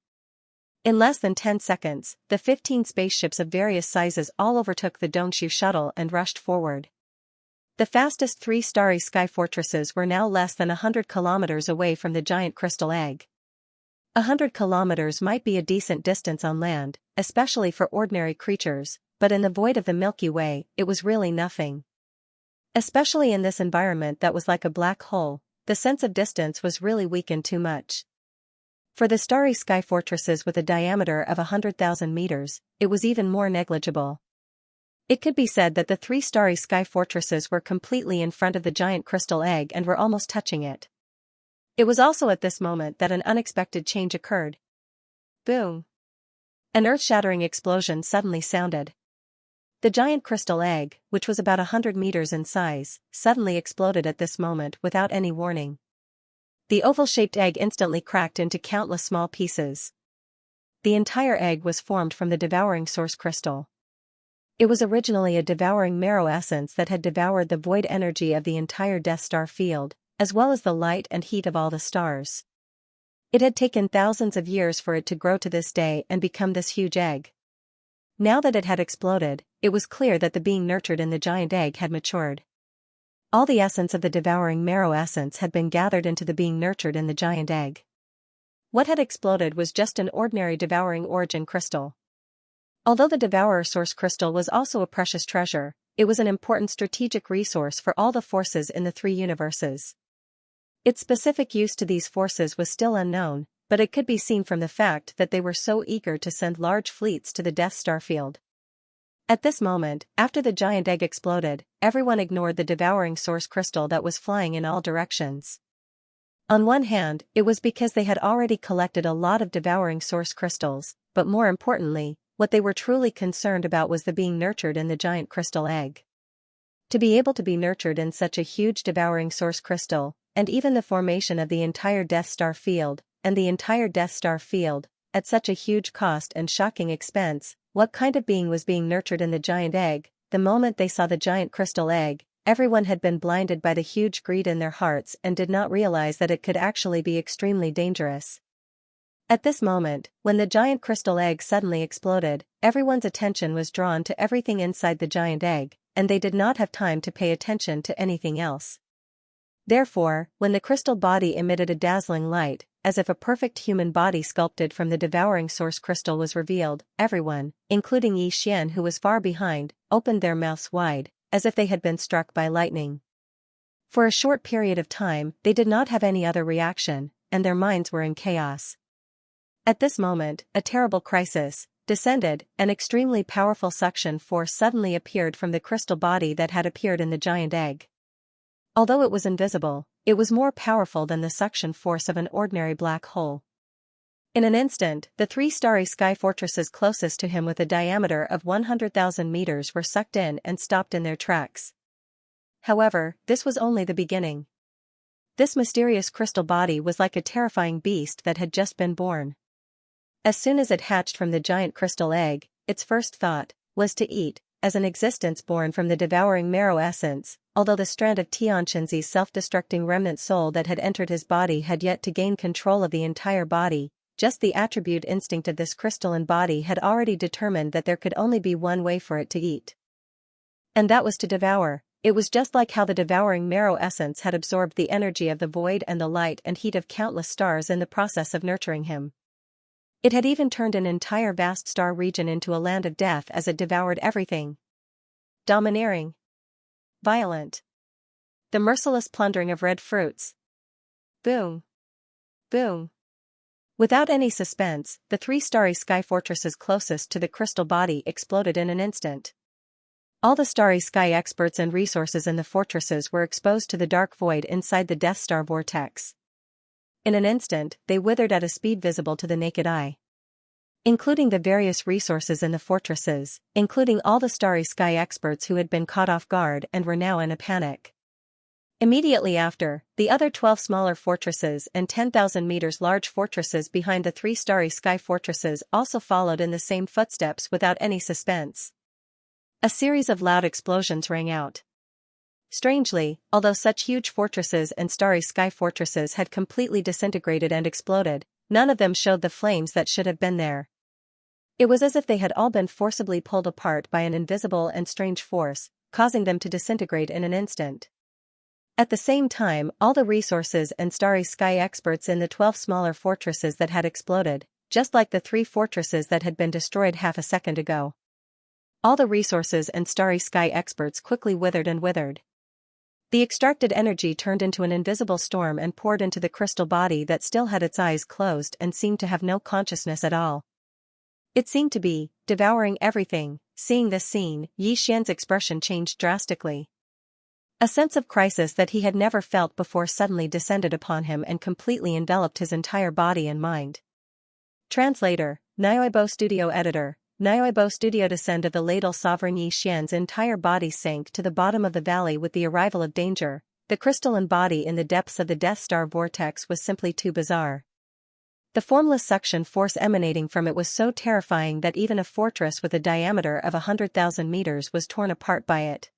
In less than 10 seconds, the 15 spaceships of various sizes all overtook the Dongxiu shuttle and rushed forward. The fastest 3 Starry Sky fortresses were now less than 100 kilometers away from the giant crystal egg. 100 kilometers might be a decent distance on land, especially for ordinary creatures, but in the void of the Milky Way, it was really nothing. Especially in this environment that was like a black hole, the sense of distance was really weakened too much. For the Starry Sky fortresses with a diameter of 100,000 meters, it was even more negligible. It could be said that the 3 Starry Sky fortresses were completely in front of the giant crystal egg and were almost touching it. It was also at this moment that an unexpected change occurred. Boom! An earth-shattering explosion suddenly sounded. The giant crystal egg, which was about 100 meters in size, suddenly exploded at this moment without any warning. The oval-shaped egg instantly cracked into countless small pieces. The entire egg was formed from the devouring source crystal. It was originally a devouring marrow essence that had devoured the void energy of the entire Death Star field, as well as the light and heat of all the stars. It had taken thousands of years for it to grow to this day and become this huge egg. Now that it had exploded, it was clear that the being nurtured in the giant egg had matured. All the essence of the devouring marrow essence had been gathered into the being nurtured in the giant egg. What had exploded was just an ordinary devouring origin crystal. Although the devourer source crystal was also a precious treasure, it was an important strategic resource for all the forces in the three universes. Its specific use to these forces was still unknown, but it could be seen from the fact that they were so eager to send large fleets to the Death Star field. At this moment, after the giant egg exploded, everyone ignored the devouring source crystal that was flying in all directions. On one hand, it was because they had already collected a lot of devouring source crystals, but more importantly, what they were truly concerned about was the being nurtured in the giant crystal egg. To be able to be nurtured in such a huge devouring source crystal, and even the formation of the entire Death Star field, and the entire Death Star field, at such a huge cost and shocking expense, what kind of being was being nurtured in the giant egg? The moment they saw the giant crystal egg, everyone had been blinded by the huge greed in their hearts and did not realize that it could actually be extremely dangerous. At this moment, when the giant crystal egg suddenly exploded, everyone's attention was drawn to everything inside the giant egg, and they did not have time to pay attention to anything else. Therefore, when the crystal body emitted a dazzling light, as if a perfect human body sculpted from the devouring source crystal was revealed, everyone, including Xianxia who was far behind, opened their mouths wide, as if they had been struck by lightning. For a short period of time, they did not have any other reaction, and their minds were in chaos. At this moment, a terrible crisis descended. An extremely powerful suction force suddenly appeared from the crystal body that had appeared in the giant egg. Although it was invisible, it was more powerful than the suction force of an ordinary black hole. In an instant, the three starry sky fortresses closest to him with a diameter of 100,000 meters were sucked in and stopped in their tracks. However, this was only the beginning. This mysterious crystal body was like a terrifying beast that had just been born. As soon as it hatched from the giant crystal egg, its first thought was to eat, as an existence born from the devouring marrow essence, although the strand of Xianxia's self-destructing remnant soul that had entered his body had yet to gain control of the entire body. Just the attribute instinct of this crystalline body had already determined that there could only be one way for it to eat. And that was to devour. It was just like how the devouring marrow essence had absorbed the energy of the void and the light and heat of countless stars in the process of nurturing him. It had even turned an entire vast star region into a land of death as it devoured everything. Domineering. Violent. The merciless plundering of red fruits. Boom. Boom. Without any suspense, the three starry sky fortresses closest to the crystal body exploded in an instant. All the starry sky experts and resources in the fortresses were exposed to the dark void inside the Death Star vortex. In an instant, they withered at a speed visible to the naked eye. Including the various resources in the fortresses, including all the starry sky experts who had been caught off guard and were now in a panic. Immediately after, the other 12 smaller fortresses and 10,000 meters large fortresses behind the three starry sky fortresses also followed in the same footsteps without any suspense. A series of loud explosions rang out. Strangely, although such huge fortresses and starry sky fortresses had completely disintegrated and exploded, none of them showed the flames that should have been there. It was as if they had all been forcibly pulled apart by an invisible and strange force, causing them to disintegrate in an instant. At the same time, all the resources and starry sky experts in the 12 smaller fortresses that had exploded, just like the 3 fortresses that had been destroyed half a second ago. All the resources and starry sky experts quickly withered and withered. The extracted energy turned into an invisible storm and poured into the crystal body that still had its eyes closed and seemed to have no consciousness at all. It seemed to be devouring everything. Seeing this scene, Xian's expression changed drastically. A sense of crisis that he had never felt before suddenly descended upon him and completely enveloped his entire body and mind. Translator, Audiobook Studio Editor, Audiobook Studio Descend of the ladle sovereign Xian's entire body sank to the bottom of the valley with the arrival of danger. The crystalline body in the depths of the Death Star vortex was simply too bizarre. The formless suction force emanating from it was so terrifying that even a fortress with a diameter of 100,000 meters was torn apart by it.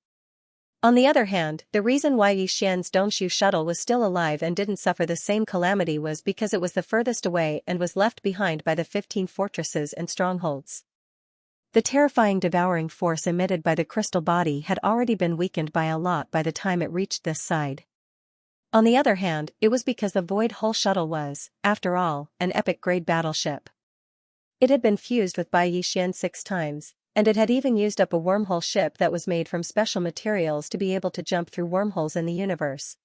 On the other hand, the reason why Xian's Dongshu shuttle was still alive and didn't suffer the same calamity was because it was the furthest away and was left behind by the 15 fortresses and strongholds. The terrifying devouring force emitted by the crystal body had already been weakened by a lot by the time it reached this side. On the other hand, it was because the Void Hull shuttle was, after all, an epic-grade battleship. It had been fused with Bai Yixian 6 times, and it had even used up a wormhole ship that was made from special materials to be able to jump through wormholes in the universe.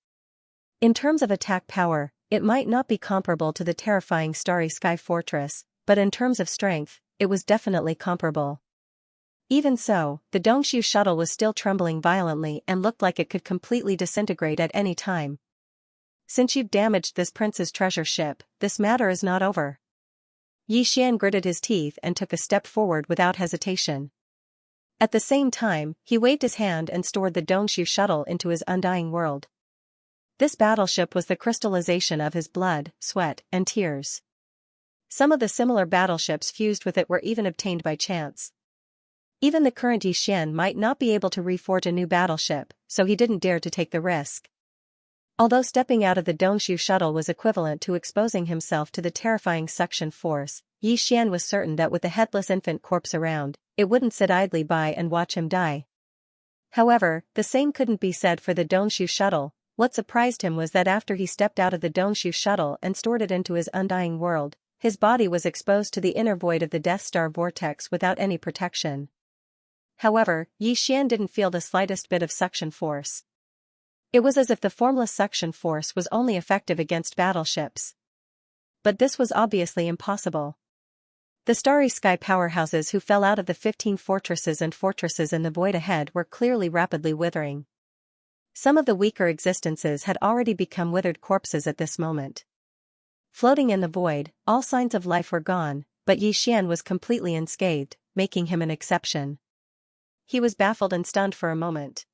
In terms of attack power, it might not be comparable to the terrifying Starry Sky Fortress, but in terms of strength, it was definitely comparable. Even so, the Dongshu shuttle was still trembling violently and looked like it could completely disintegrate at any time. Since you've damaged this prince's treasure ship, this matter is not over. Yi Xian gritted his teeth and took a step forward without hesitation. At the same time, he waved his hand and stored the Dongshu shuttle into his undying world. This battleship was the crystallization of his blood, sweat, and tears. Some of the similar battleships fused with it were even obtained by chance. Even the current Yi Xian might not be able to reforge a new battleship, so he didn't dare to take the risk. Although stepping out of the Dongshu shuttle was equivalent to exposing himself to the terrifying suction force, Yi Xian was certain that with the headless infant corpse around, it wouldn't sit idly by and watch him die. However, the same couldn't be said for the Dongshu shuttle. What surprised him was that after he stepped out of the Dongshu shuttle and stored it into his undying world, his body was exposed to the inner void of the Death Star vortex without any protection. However, Yi Xian didn't feel the slightest bit of suction force. It was as if the formless suction force was only effective against battleships. But this was obviously impossible. The Starry Sky powerhouses who fell out of the 15 fortresses in the void ahead were clearly rapidly withering. Some of the weaker existences had already become withered corpses at this moment. Floating in the void, all signs of life were gone, but Yi Xian was completely unscathed, making him an exception. He was baffled and stunned for a moment.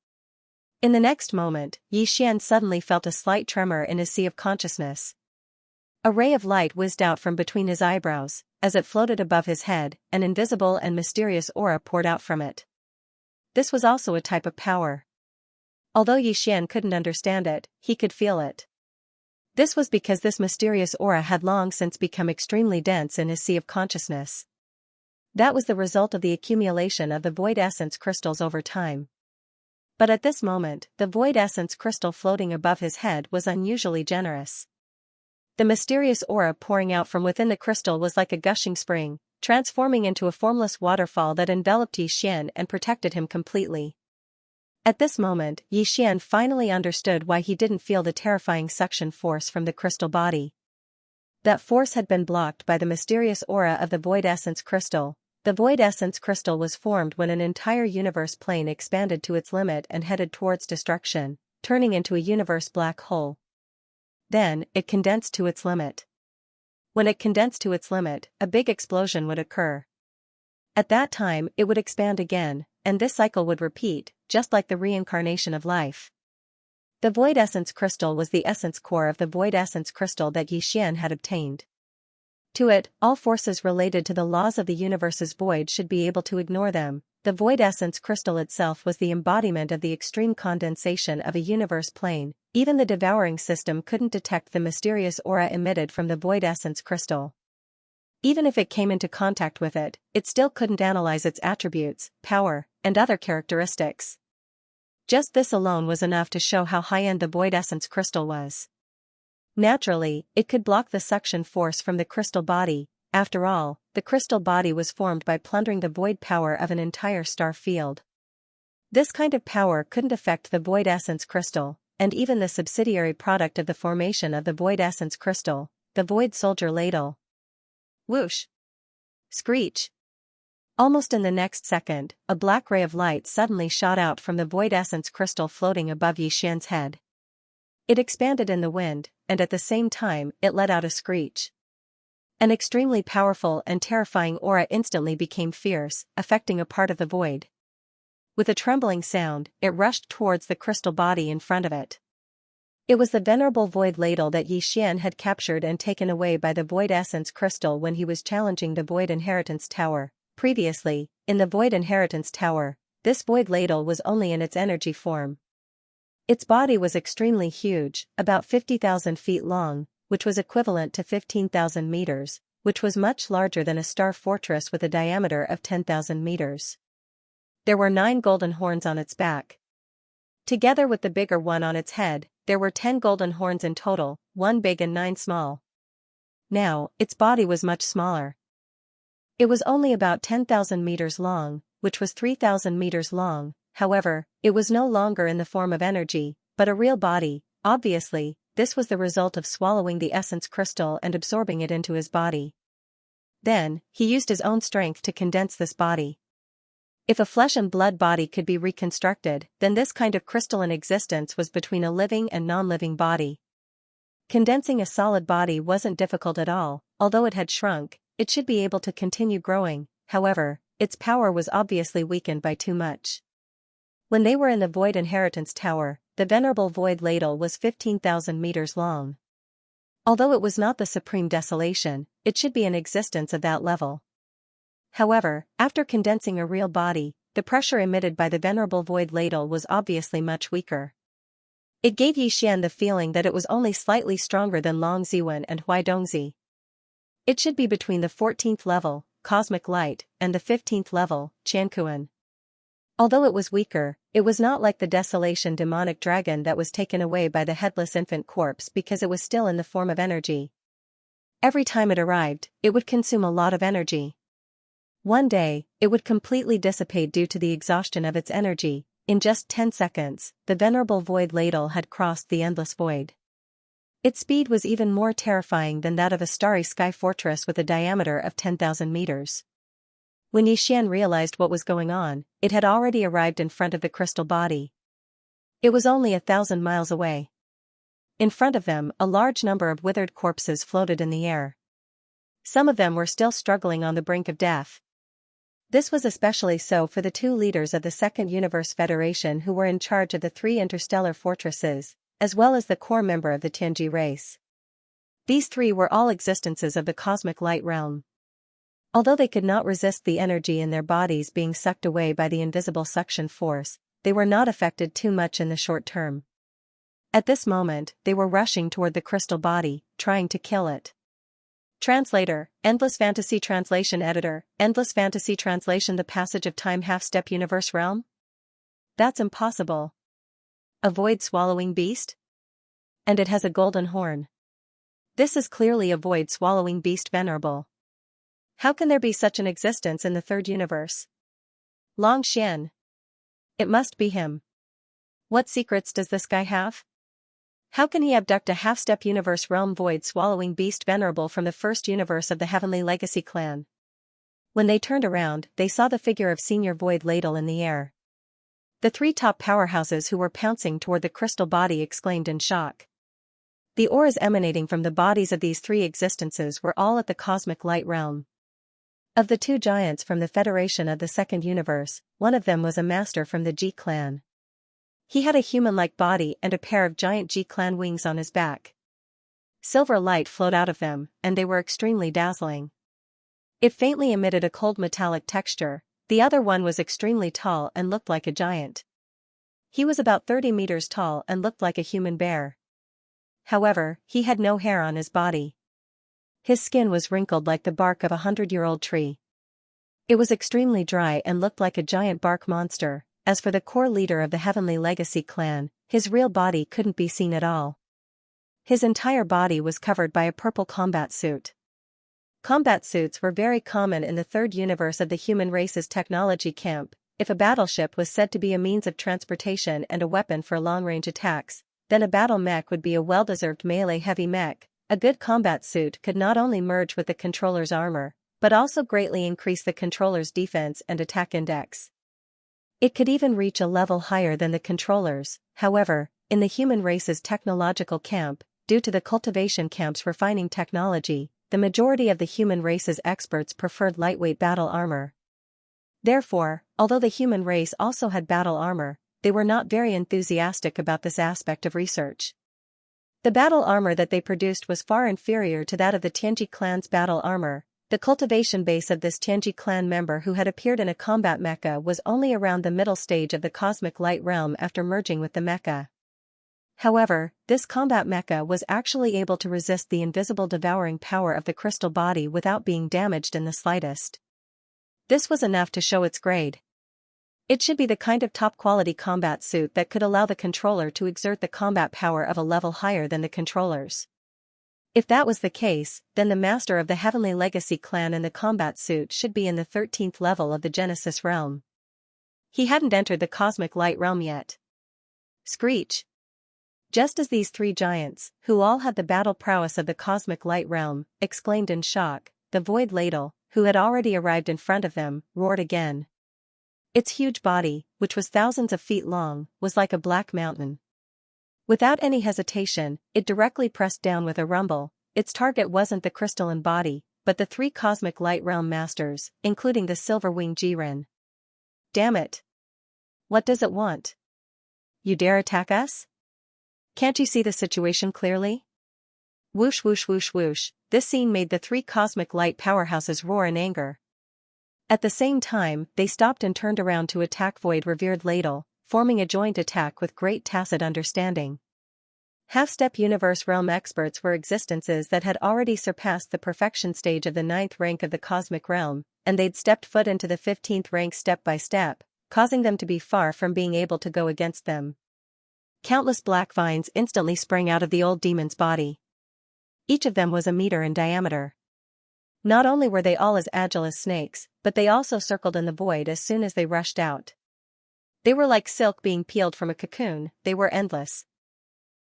In the next moment, Yi Xian suddenly felt a slight tremor in his sea of consciousness. A ray of light whizzed out from between his eyebrows. As it floated above his head, an invisible and mysterious aura poured out from it. This was also a type of power. Although Yi Xian couldn't understand it, he could feel it. This was because this mysterious aura had long since become extremely dense in his sea of consciousness. That was the result of the accumulation of the void essence crystals over time. But at this moment, the void essence crystal floating above his head was unusually generous. The mysterious aura pouring out from within the crystal was like a gushing spring, transforming into a formless waterfall that enveloped Yi Xian and protected him completely. At this moment, Yi Xian finally understood why he didn't feel the terrifying suction force from the crystal body. That force had been blocked by the mysterious aura of the void essence crystal. The void essence crystal was formed when an entire universe plane expanded to its limit and headed towards destruction, turning into a universe black hole. Then, it condensed to its limit. When it condensed to its limit, a big explosion would occur. At that time, it would expand again, and this cycle would repeat, just like the reincarnation of life. The void essence crystal was the essence core of the void essence crystal that Yi Xian had obtained. To it, all forces related to the laws of the universe's void should be able to ignore them. The void essence crystal itself was the embodiment of the extreme condensation of a universe plane. Even the devouring system couldn't detect the mysterious aura emitted from the void essence crystal. Even if it came into contact with it, it still couldn't analyze its attributes, power, and other characteristics. Just this alone was enough to show how high-end the void essence crystal was. Naturally, it could block the suction force from the crystal body. After all, the crystal body was formed by plundering the void power of an entire star field. This kind of power couldn't affect the void essence crystal, and even the subsidiary product of the formation of the void essence crystal, the void soldier ladle. Whoosh! Screech! Almost in the next second, a black ray of light suddenly shot out from the void essence crystal floating above Yi Xian's head. It expanded in the wind, and at the same time, it let out a screech. An extremely powerful and terrifying aura instantly became fierce, affecting a part of the void. With a trembling sound, it rushed towards the crystal body in front of it. It was the venerable void ladle that Yi Xian had captured and taken away by the void essence crystal when he was challenging the void inheritance tower. Previously, in the void inheritance tower, this void ladle was only in its energy form. Its body was extremely huge, about 50,000 feet long, which was equivalent to 15,000 meters, which was much larger than a star fortress with a diameter of 10,000 meters. There were 9 golden horns on its back. Together with the bigger one on its head, there were 10 golden horns in total, 1 big and 9 small. Now, its body was much smaller. It was only about 10,000 meters long, which was 3,000 meters long. However, it was no longer in the form of energy, but a real body. Obviously, this was the result of swallowing the essence crystal and absorbing it into his body. Then, he used his own strength to condense this body. If a flesh and blood body could be reconstructed, then this kind of crystalline existence was between a living and non-living body. Condensing a solid body wasn't difficult at all. Although it had shrunk, it should be able to continue growing. However, its power was obviously weakened by too much. When they were in the Void Inheritance Tower, the Venerable Void Ladle was 15,000 meters long. Although it was not the Supreme Desolation, it should be an existence of that level. However, after condensing a real body, the pressure emitted by the Venerable Void Ladle was obviously much weaker. It gave Yixian the feeling that it was only slightly stronger than Long Ziwen and Huaidongzi. It should be between the 14th level, Cosmic Light, and the 15th level, Qiankuan. Although it was weaker, it was not like the Desolation demonic dragon that was taken away by the headless infant corpse because it was still in the form of energy. Every time it arrived, it would consume a lot of energy. One day, it would completely dissipate due to the exhaustion of its energy. In just 10 seconds, the Venerable Void Ladle had crossed the endless void. Its speed was even more terrifying than that of a starry sky fortress with a diameter of 10,000 meters. When Yixian realized what was going on, it had already arrived in front of the crystal body. It was only 1,000 miles away. In front of them, a large number of withered corpses floated in the air. Some of them were still struggling on the brink of death. This was especially so for the 2 leaders of the Second Universe Federation who were in charge of the 3 interstellar fortresses, as well as the core member of the Tianji race. These 3 were all existences of the cosmic light realm. Although they could not resist the energy in their bodies being sucked away by the invisible suction force, they were not affected too much in the short term. At this moment, they were rushing toward the crystal body, trying to kill it. Translator, Endless Fantasy Translation Editor, Endless Fantasy Translation The Passage of Time Half-Step Universe Realm? That's impossible. A void-swallowing beast? And it has a golden horn. This is clearly a void-swallowing beast venerable. How can there be such an existence in the 3rd universe? Long Xian. It must be him. What secrets does this guy have? How can he abduct a half-step universe realm void-swallowing beast venerable from the 1st universe of the Heavenly Legacy clan? When they turned around, they saw the figure of Senior Void Ladle in the air. The 3 top powerhouses who were pouncing toward the crystal body exclaimed in shock. The auras emanating from the bodies of these 3 existences were all at the cosmic light realm. Of the 2 giants from the Federation of the 2nd universe, one of them was a master from the G clan. He had a human-like body and a pair of giant G-clan wings on his back. Silver light flowed out of them, and they were extremely dazzling. It faintly emitted a cold metallic texture. The other one was extremely tall and looked like a giant. He was about 30 meters tall and looked like a human bear. However, he had no hair on his body. His skin was wrinkled like the bark of a 100-year-old tree. It was extremely dry and looked like a giant bark monster. As for the core leader of the Heavenly Legacy clan, his real body couldn't be seen at all. His entire body was covered by a purple combat suit. Combat suits were very common in the 3rd universe of the human race's technology camp. If a battleship was said to be a means of transportation and a weapon for long-range attacks, then a battle mech would be a well-deserved melee heavy mech. A good combat suit could not only merge with the controller's armor, but also greatly increase the controller's defense and attack index. It could even reach a level higher than the controllers. However, in the human race's technological camp, due to the cultivation camp's refining technology, the majority of the human race's experts preferred lightweight battle armor. Therefore, although the human race also had battle armor, they were not very enthusiastic about this aspect of research. The battle armor that they produced was far inferior to that of the Tianji clan's battle armor. The cultivation base of this Tianji clan member who had appeared in a combat mecha was only around the middle stage of the cosmic light realm after merging with the mecha. However, this combat mecha was actually able to resist the invisible devouring power of the crystal body without being damaged in the slightest. This was enough to show its grade. It should be the kind of top-quality combat suit that could allow the controller to exert the combat power of a level higher than the controllers. If that was the case, then the master of the Heavenly Legacy clan in the combat suit should be in the 13th level of the Genesis realm. He hadn't entered the Cosmic Light realm yet. Screech! Just as these three giants, who all had the battle prowess of the Cosmic Light realm, exclaimed in shock, the Void Ladle, who had already arrived in front of them, roared again. Its huge body, which was thousands of feet long, was like a black mountain. Without any hesitation, it directly pressed down with a rumble. Its target wasn't the crystalline body, but the three Cosmic Light realm masters, including the Silver-Winged Jiren. Damn it! What does it want? You dare attack us? Can't you see the situation clearly? Whoosh whoosh whoosh whoosh, this scene made the three Cosmic Light powerhouses roar in anger. At the same time, they stopped and turned around to attack Void Revered Ladle, forming a joint attack with great tacit understanding. Half-step universe realm experts were existences that had already surpassed the perfection stage of the 9th rank of the cosmic realm, and they'd stepped foot into the 15th rank step by step, causing them to be far from being able to go against them. Countless black vines instantly sprang out of the old demon's body. Each of them was a meter in diameter. Not only were they all as agile as snakes, but they also circled in the void as soon as they rushed out. They were like silk being peeled from a cocoon, they were endless.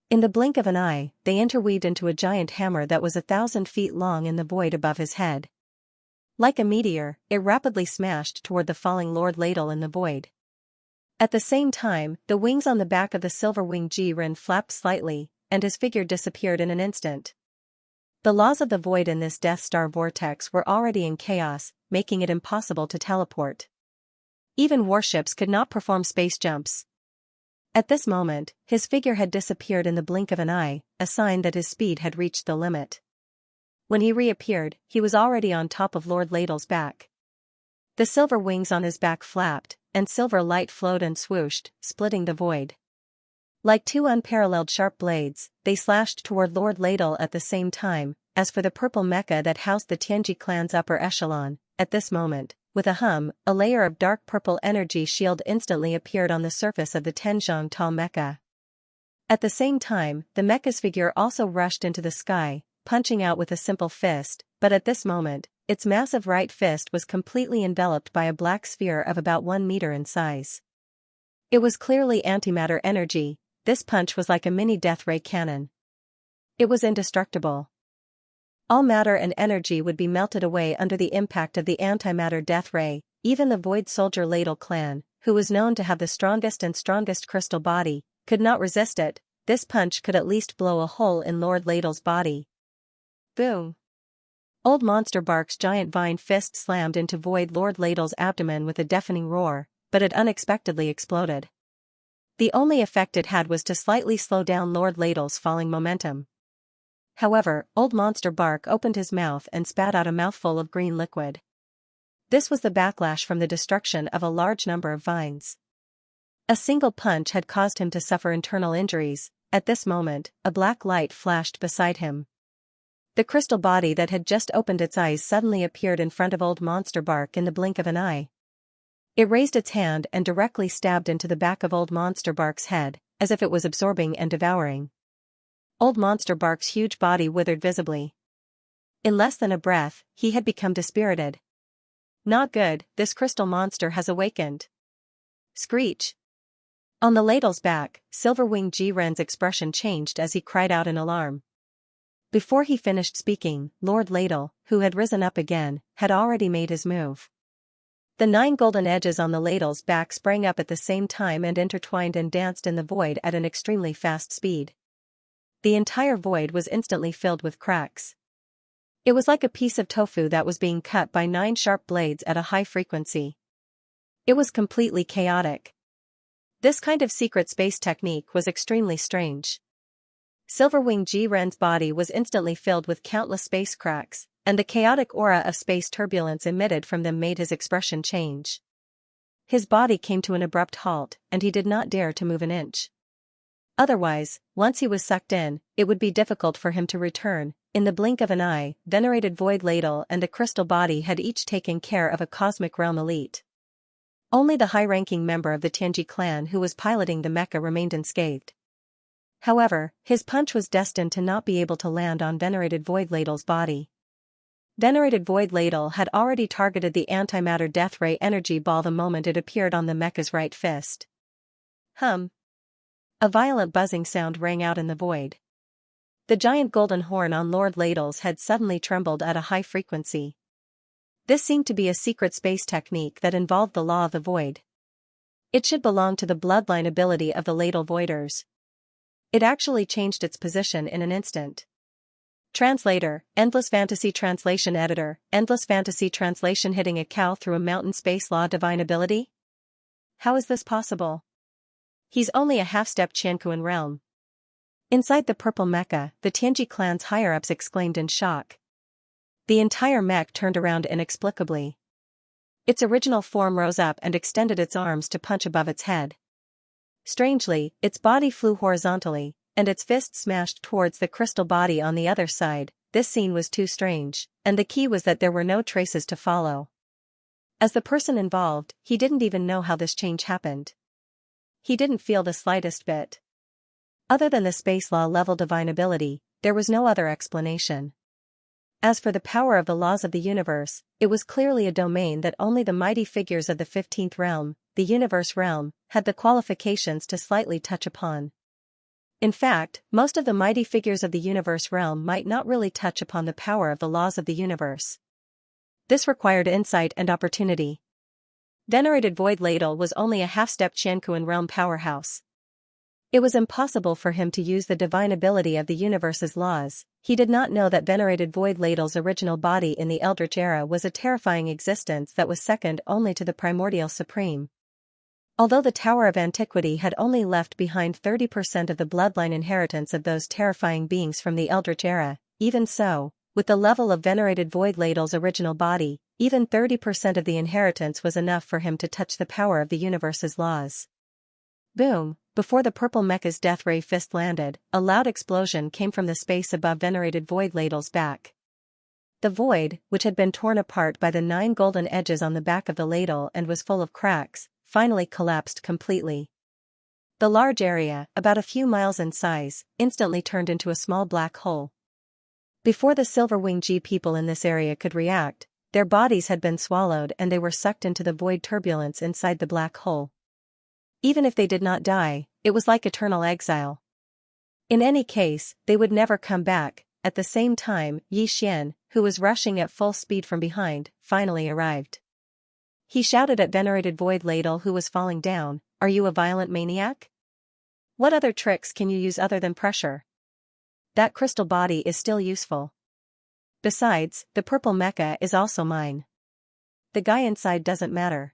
In the blink of an eye, they interweaved into a giant hammer that was 1,000 feet long in the void above his head. Like a meteor, it rapidly smashed toward the falling Lord Ladle in the void. At the same time, the wings on the back of the Silver-Winged Jiren flapped slightly, and his figure disappeared in an instant. The laws of the void in this Death Star vortex were already in chaos, making it impossible to teleport. Even warships could not perform space jumps. At this moment, his figure had disappeared in the blink of an eye, a sign that his speed had reached the limit. When he reappeared, he was already on top of Lord Ladle's back. The silver wings on his back flapped, and silver light flowed and swooshed, splitting the void. Like two unparalleled sharp blades, they slashed toward Lord Ladle at the same time. As for the purple mecha that housed the Tianji clan's upper echelon, at this moment, with a hum, a layer of dark purple energy shield instantly appeared on the surface of the Tenzhong Tal mecha. At the same time, the mecha's figure also rushed into the sky, punching out with a simple fist, but at this moment, its massive right fist was completely enveloped by a black sphere of about 1 meter in size. It was clearly antimatter energy. This punch was like a mini death ray cannon. It was indestructible. All matter and energy would be melted away under the impact of the antimatter death ray. Even the Void Soldier Ladle clan, who was known to have the strongest crystal body, could not resist it. This punch could at least blow a hole in Lord Ladle's body. Boom! Old Monster Bark's giant vine fist slammed into Void Lord Ladle's abdomen with a deafening roar, but it unexpectedly exploded. The only effect it had was to slightly slow down Lord Ladle's falling momentum. However, Old Monster Bark opened his mouth and spat out a mouthful of green liquid. This was the backlash from the destruction of a large number of vines. A single punch had caused him to suffer internal injuries. At this moment, a black light flashed beside him. The crystal body that had just opened its eyes suddenly appeared in front of Old Monster Bark in the blink of an eye. It raised its hand and directly stabbed into the back of Old Monster Bark's head, as if it was absorbing and devouring. Old Monster Bark's huge body withered visibly. In less than a breath, he had become dispirited. Not good, this crystal monster has awakened. Screech! On the ladle's back, Silver-Winged Jiren's expression changed as he cried out in alarm. Before he finished speaking, Lord Ladle, who had risen up again, had already made his move. The 9 golden edges on the ladle's back sprang up at the same time and intertwined and danced in the void at an extremely fast speed. The entire void was instantly filled with cracks. It was like a piece of tofu that was being cut by 9 sharp blades at a high frequency. It was completely chaotic. This kind of secret space technique was extremely strange. Silver-Winged Jiren's body was instantly filled with countless space cracks, and the chaotic aura of space turbulence emitted from them made his expression change. His body came to an abrupt halt, and he did not dare to move an inch. Otherwise, once he was sucked in, it would be difficult for him to return. In the blink of an eye, venerated Void Ladle and the crystal body had each taken care of a cosmic realm elite. Only the high-ranking member of the Tianji clan who was piloting the mecha remained unscathed. However, his punch was destined to not be able to land on venerated Void Ladle's body. Venerated Void Ladle had already targeted the antimatter death ray energy ball the moment it appeared on the mecha's right fist. Hum. A violent buzzing sound rang out in the void. The giant golden horn on Lord Ladle's head suddenly trembled at a high frequency. This seemed to be a secret space technique that involved the law of the void. It should belong to the bloodline ability of the Ladle Voiders. It actually changed its position in an instant. Translator, Endless Fantasy Translation Editor, Endless Fantasy Translation. Hitting a cow through a mountain. Space law divine ability? How is this possible? He's only a half-step Qianquan realm. Inside the purple mecha, the Tianji clan's higher-ups exclaimed in shock. The entire mech turned around inexplicably. Its original form rose up and extended its arms to punch above its head. Strangely, its body flew horizontally, and its fist smashed towards the crystal body on the other side. This scene was too strange, and the key was that there were no traces to follow. As the person involved, he didn't even know how this change happened. He didn't feel the slightest bit. Other than the space law level divine ability, there was no other explanation. As for the power of the laws of the universe, it was clearly a domain that only the mighty figures of the 15th realm, the universe realm, had the qualifications to slightly touch upon. In fact, most of the mighty figures of the universe realm might not really touch upon the power of the laws of the universe. This required insight and opportunity. Venerated Void Ladle was only a half-step Qianquan realm powerhouse. It was impossible for him to use the divine ability of the universe's laws. He did not know that venerated Void Ladle's original body in the Eldritch era was a terrifying existence that was second only to the Primordial Supreme. Although the Tower of Antiquity had only left behind 30% of the bloodline inheritance of those terrifying beings from the Eldritch era, even so, with the level of venerated Void Ladle's original body, even 30% of the inheritance was enough for him to touch the power of the universe's laws. Boom! Before the purple mecha's death ray fist landed, a loud explosion came from the space above venerated Void Ladle's back. The void, which had been torn apart by the 9 golden edges on the back of the ladle and was full of cracks, finally collapsed completely. The large area, about a few miles in size, instantly turned into a small black hole. Before the Silverwing G people in this area could react, their bodies had been swallowed and they were sucked into the void turbulence inside the black hole. Even if they did not die, it was like eternal exile. In any case, they would never come back. At the same time, Yi Xian, who was rushing at full speed from behind, finally arrived. He shouted at venerated Void Ladle who was falling down, "Are you a violent maniac? What other tricks can you use other than pressure? That crystal body is still useful. Besides, the purple mecha is also mine. The guy inside doesn't matter.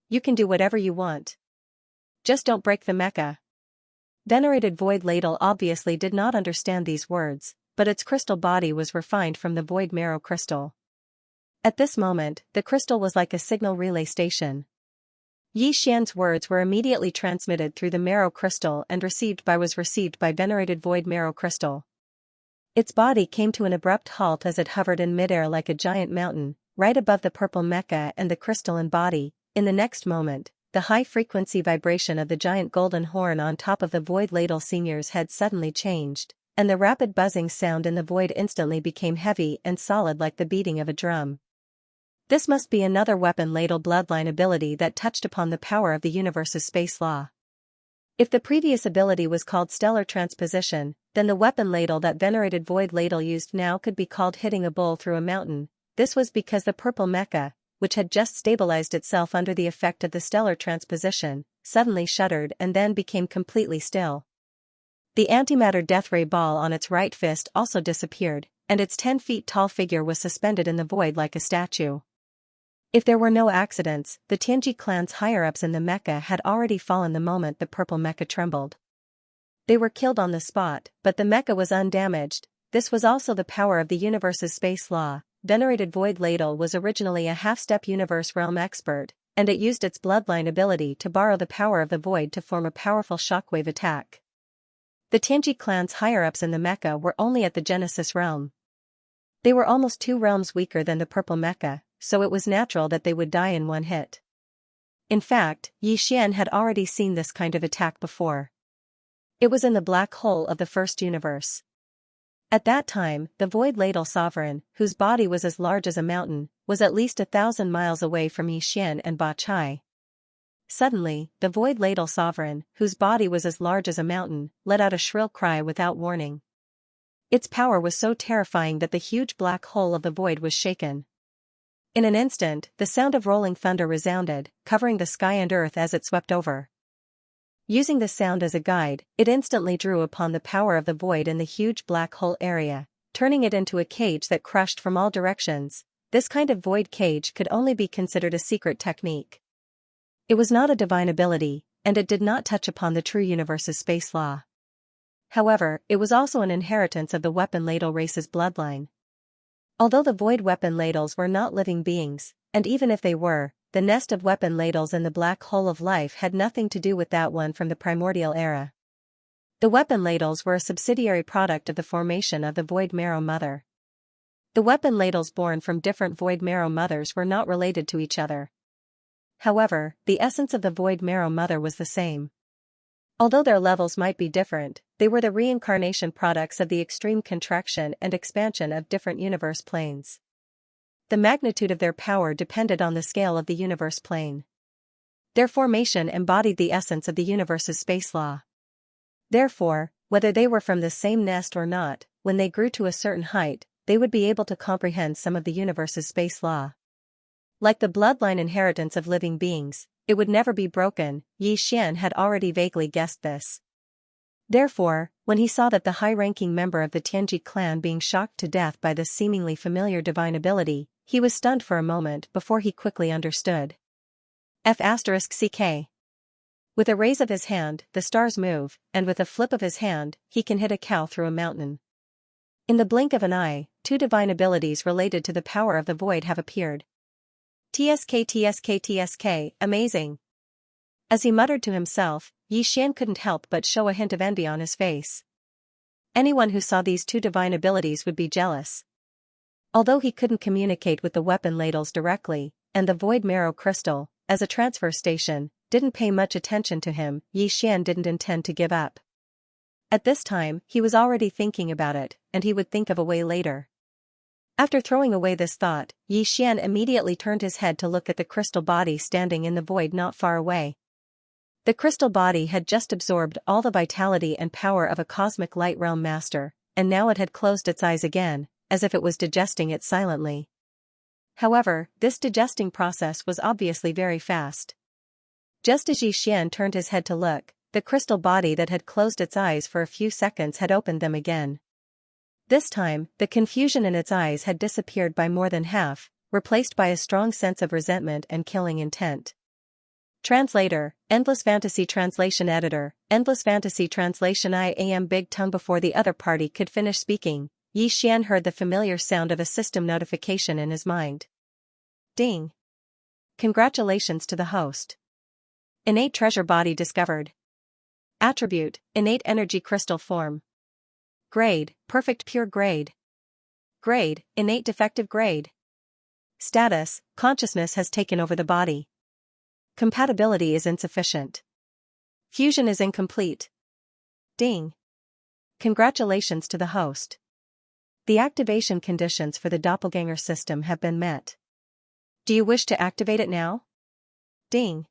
You can do whatever you want. Just don't break the mecha." Venerated Void Ladle obviously did not understand these words, but its crystal body was refined from the void marrow crystal. At this moment, the crystal was like a signal relay station. Yi Xian's words were immediately transmitted through the marrow crystal and received by venerated void marrow crystal. Its body came to an abrupt halt as it hovered in midair like a giant mountain, right above the purple mecha and the crystalline body. In the next moment, the high-frequency vibration of the giant golden horn on top of the Void Ladle Senior's head suddenly changed, and the rapid buzzing sound in the void instantly became heavy and solid like the beating of a drum. This must be another weapon Ladle bloodline ability that touched upon the power of the universe's space law. If the previous ability was called stellar transposition, then the weapon Ladle that venerated Void Ladle used now could be called hitting a bull through a mountain. This was because the purple mecha, which had just stabilized itself under the effect of the stellar transposition, suddenly shuddered and then became completely still. The antimatter death ray ball on its right fist also disappeared, and its 10 feet tall figure was suspended in the void like a statue. If there were no accidents, the Tianji clan's higher-ups in the mecha had already fallen the moment the purple mecha trembled. They were killed on the spot, but the mecha was undamaged. This was also the power of the universe's space law. Venerated Void Ladle was originally a half-step universe realm expert, and it used its bloodline ability to borrow the power of the void to form a powerful shockwave attack. The Tianji clan's higher-ups in the mecha were only at the Genesis realm. They were almost 2 realms weaker than the purple mecha, so it was natural that they would die in one hit. In fact, Yi Xian had already seen this kind of attack before. It was in the black hole of the first universe. At that time, the Void Ladle Sovereign, whose body was as large as a mountain, was at least 1,000 miles away from Yi Xian and Ba Chai. Suddenly, the Void Ladle Sovereign, whose body was as large as a mountain, let out a shrill cry without warning. Its power was so terrifying that the huge black hole of the void was shaken. In an instant, the sound of rolling thunder resounded, covering the sky and earth as it swept over. Using the sound as a guide, it instantly drew upon the power of the void in the huge black hole area, turning it into a cage that crushed from all directions. This kind of void cage could only be considered a secret technique. It was not a divine ability, and it did not touch upon the true universe's space law. However, it was also an inheritance of the weapon ladle race's bloodline. Although the void weapon ladles were not living beings, and even if they were, the nest of weapon ladles in the black hole of life had nothing to do with that one from the primordial era. The weapon ladles were a subsidiary product of the formation of the void marrow mother. The weapon ladles born from different void marrow mothers were not related to each other. However, the essence of the void marrow mother was the same. Although their levels might be different, they were the reincarnation products of the extreme contraction and expansion of different universe planes. The magnitude of their power depended on the scale of the universe plane. Their formation embodied the essence of the universe's space law. Therefore, whether they were from the same nest or not, when they grew to a certain height, they would be able to comprehend some of the universe's space law. Like the bloodline inheritance of living beings, it would never be broken. Yi Xian had already vaguely guessed this. Therefore, when he saw that the high-ranking member of the Tianji clan being shocked to death by this seemingly familiar divine ability, he was stunned for a moment before he quickly understood. F***CK. With a raise of his hand, the stars move, and with a flip of his hand, he can hit a cow through a mountain. In the blink of an eye, 2 divine abilities related to the power of the void have appeared. TSK, amazing. As he muttered to himself, Yi Xian couldn't help but show a hint of envy on his face. Anyone who saw these 2 divine abilities would be jealous. Although he couldn't communicate with the weapon ladles directly, and the void marrow crystal, as a transfer station, didn't pay much attention to him, Yi Xian didn't intend to give up. At this time, he was already thinking about it, and he would think of a way later. After throwing away this thought, Yi Xian immediately turned his head to look at the crystal body standing in the void not far away. The crystal body had just absorbed all the vitality and power of a cosmic light realm master, and now it had closed its eyes again, as if it was digesting it silently. However, this digesting process was obviously very fast. Just as Yi Xian turned his head to look, the crystal body that had closed its eyes for a few seconds had opened them again. This time, the confusion in its eyes had disappeared by more than half, replaced by a strong sense of resentment and killing intent. Translator, Endless Fantasy Translation Editor, Endless Fantasy Translation I am big tongue. Before the other party could finish speaking, Yi Xian heard the familiar sound of a system notification in his mind. Ding! Congratulations to the host. Innate treasure body discovered. Attribute, innate energy crystal form. Grade, perfect pure grade. Grade, innate defective grade. Status, consciousness has taken over the body. Compatibility is insufficient. Fusion is incomplete. Ding! Congratulations to the host. The activation conditions for the doppelganger system have been met. Do you wish to activate it now? Ding!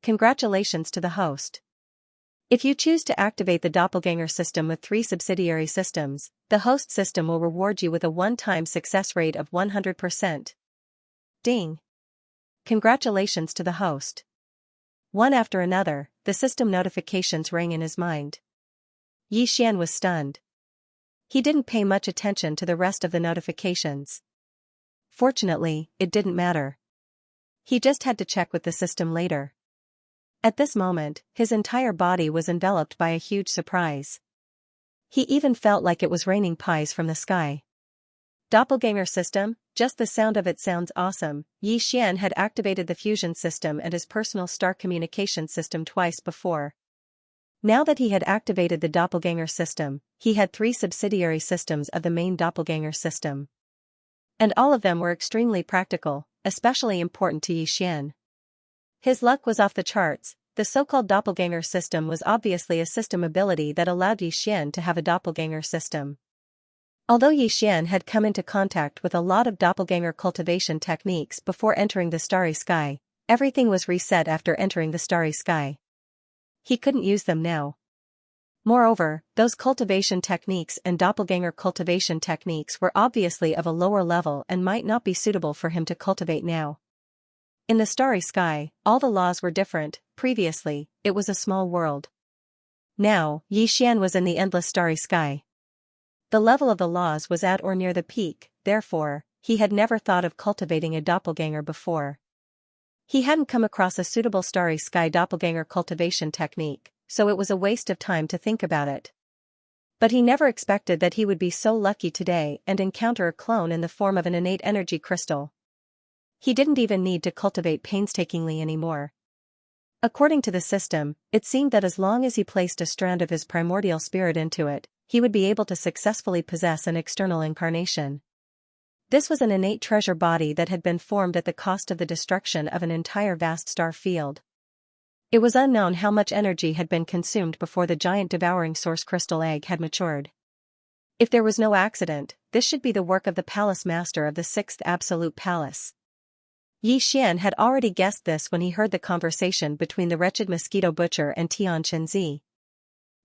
Congratulations to the host. If you choose to activate the doppelganger system with 3 subsidiary systems, the host system will reward you with a one-time success rate of 100%. Ding! Congratulations to the host. One after another, the system notifications rang in his mind. Yi Xian was stunned. He didn't pay much attention to the rest of the notifications. Fortunately, it didn't matter. He just had to check with the system later. At this moment, his entire body was enveloped by a huge surprise. He even felt like it was raining pies from the sky. Doppelganger system, just the sound of it sounds awesome. Yi Xian had activated the fusion system and his personal star communication system twice before. Now that he had activated the doppelganger system, he had 3 subsidiary systems of the main doppelganger system. And all of them were extremely practical, especially important to Xian. His luck was off the charts. The so-called doppelganger system was obviously a system ability that allowed Xian to have a doppelganger system. Although Xian had come into contact with a lot of doppelganger cultivation techniques before entering the starry sky, everything was reset after entering the starry sky. He couldn't use them now. Moreover, those cultivation techniques and doppelganger cultivation techniques were obviously of a lower level and might not be suitable for him to cultivate now. In the starry sky, all the laws were different. Previously, it was a small world. Now, Xian was in the endless starry sky. The level of the laws was at or near the peak, therefore, he had never thought of cultivating a doppelganger before. He hadn't come across a suitable starry sky doppelganger cultivation technique, so it was a waste of time to think about it. But he never expected that he would be so lucky today and encounter a clone in the form of an innate energy crystal. He didn't even need to cultivate painstakingly anymore. According to the system, it seemed that as long as he placed a strand of his primordial spirit into it, he would be able to successfully possess an external incarnation. This was an innate treasure body that had been formed at the cost of the destruction of an entire vast star field. It was unknown how much energy had been consumed before the giant devouring source crystal egg had matured. If there was no accident, this should be the work of the palace master of the 6th absolute palace. Xian had already guessed this when he heard the conversation between the wretched mosquito butcher and Xianxia.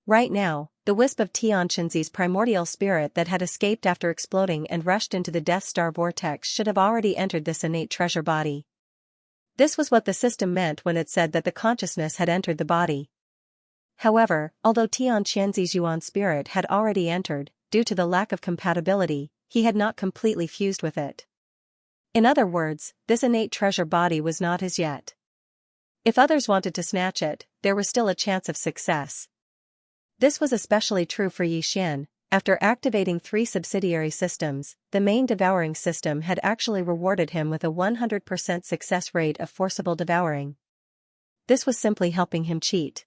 Right now, the wisp of Xianxia's primordial spirit that had escaped after exploding and rushed into the Death Star vortex should have already entered this innate treasure body. This was what the system meant when it said that the consciousness had entered the body. However, although Xianxia's yuan spirit had already entered, due to the lack of compatibility, he had not completely fused with it. In other words, this innate treasure body was not his yet. If others wanted to snatch it, there was still a chance of success. This was especially true for Xian. After activating 3 subsidiary systems, the main devouring system had actually rewarded him with a 100% success rate of forcible devouring. This was simply helping him cheat.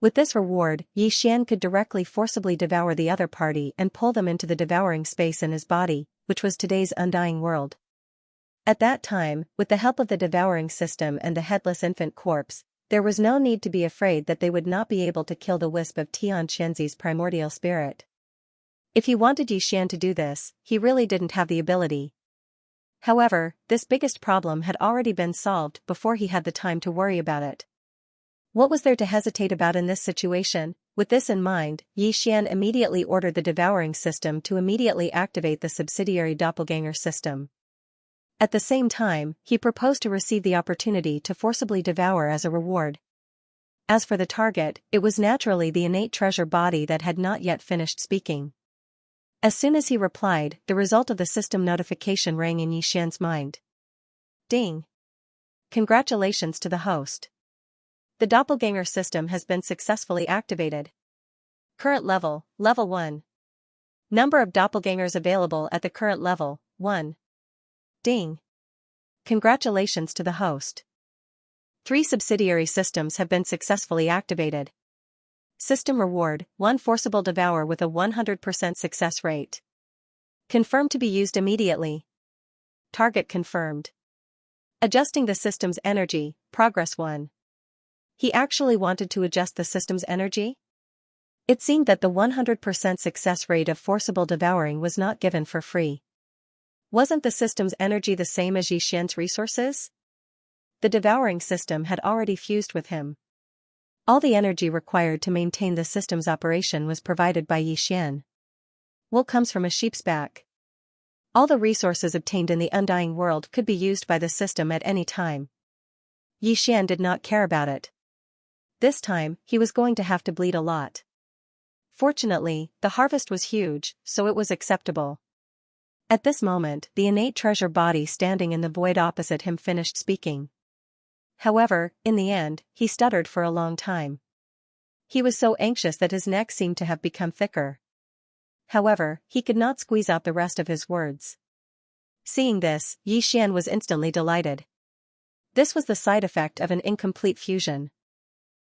With this reward, Xian could directly forcibly devour the other party and pull them into the devouring space in his body, which was today's undying world. At that time, with the help of the devouring system and the headless infant corpse, there was no need to be afraid that they would not be able to kill the wisp of Xianxia's primordial spirit. If he wanted Xian to do this, he really didn't have the ability. However, this biggest problem had already been solved before he had the time to worry about it. What was there to hesitate about in this situation? With this in mind, Xian immediately ordered the devouring system to immediately activate the subsidiary doppelganger system. At the same time, he proposed to receive the opportunity to forcibly devour as a reward. As for the target, it was naturally the innate treasure body that had not yet finished speaking. As soon as he replied, the result of the system notification rang in Xian's mind. Ding! Congratulations to the host. The doppelganger system has been successfully activated. Current level, level 1. Number of doppelgangers available at the current level, 1. Ding! Congratulations to the host. 3 subsidiary systems have been successfully activated. System reward, 1 forcible devour with a 100% success rate. Confirmed to be used immediately. Target confirmed. Adjusting the system's energy, progress 1. He actually wanted to adjust the system's energy? It seemed that the 100% success rate of forcible devouring was not given for free. Wasn't the system's energy the same as Xian's resources? The devouring system had already fused with him. All the energy required to maintain the system's operation was provided by Xian. Wool comes from a sheep's back. All the resources obtained in the undying world could be used by the system at any time. Xian did not care about it. This time, he was going to have to bleed a lot. Fortunately, the harvest was huge, so it was acceptable. At this moment, the innate treasure body standing in the void opposite him finished speaking. However, in the end, he stuttered for a long time. He was so anxious that his neck seemed to have become thicker. However, he could not squeeze out the rest of his words. Seeing this, Xian was instantly delighted. This was the side effect of an incomplete fusion.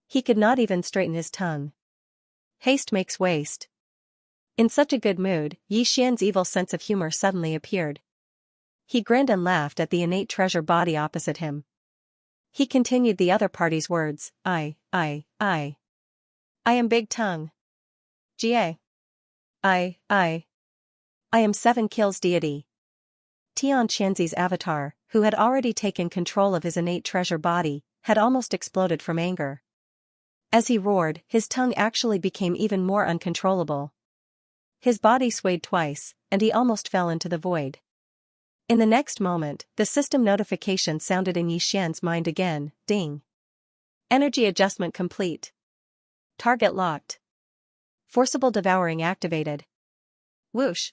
He could not even straighten his tongue. Haste makes waste. In such a good mood, Yi Xian's evil sense of humor suddenly appeared. He grinned and laughed at the innate treasure body opposite him. He continued the other party's words, I am Big Tongue. Jie. I am 7 kills deity. Xianxia's avatar, who had already taken control of his innate treasure body, had almost exploded from anger. As he roared, his tongue actually became even more uncontrollable. His body swayed twice, and he almost fell into the void. In the next moment, the system notification sounded in Yi Xian's mind again, ding. Energy adjustment complete. Target locked. Forcible devouring activated. Whoosh.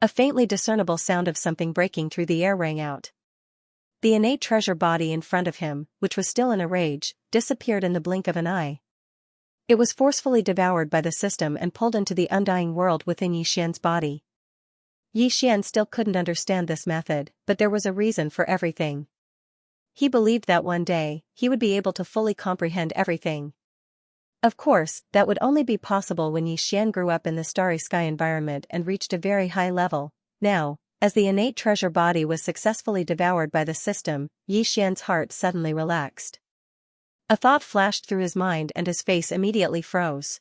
A faintly discernible sound of something breaking through the air rang out. The innate treasure body in front of him, which was still in a rage, disappeared in the blink of an eye. It was forcefully devoured by the system and pulled into the undying world within Yi Xian's body. Yi Xian still couldn't understand this method, but there was a reason for everything. He believed that one day, he would be able to fully comprehend everything. Of course, that would only be possible when Yi Xian grew up in the starry sky environment and reached a very high level. Now, as the innate treasure body was successfully devoured by the system, Yi Xian's heart suddenly relaxed. A thought flashed through his mind and his face immediately froze.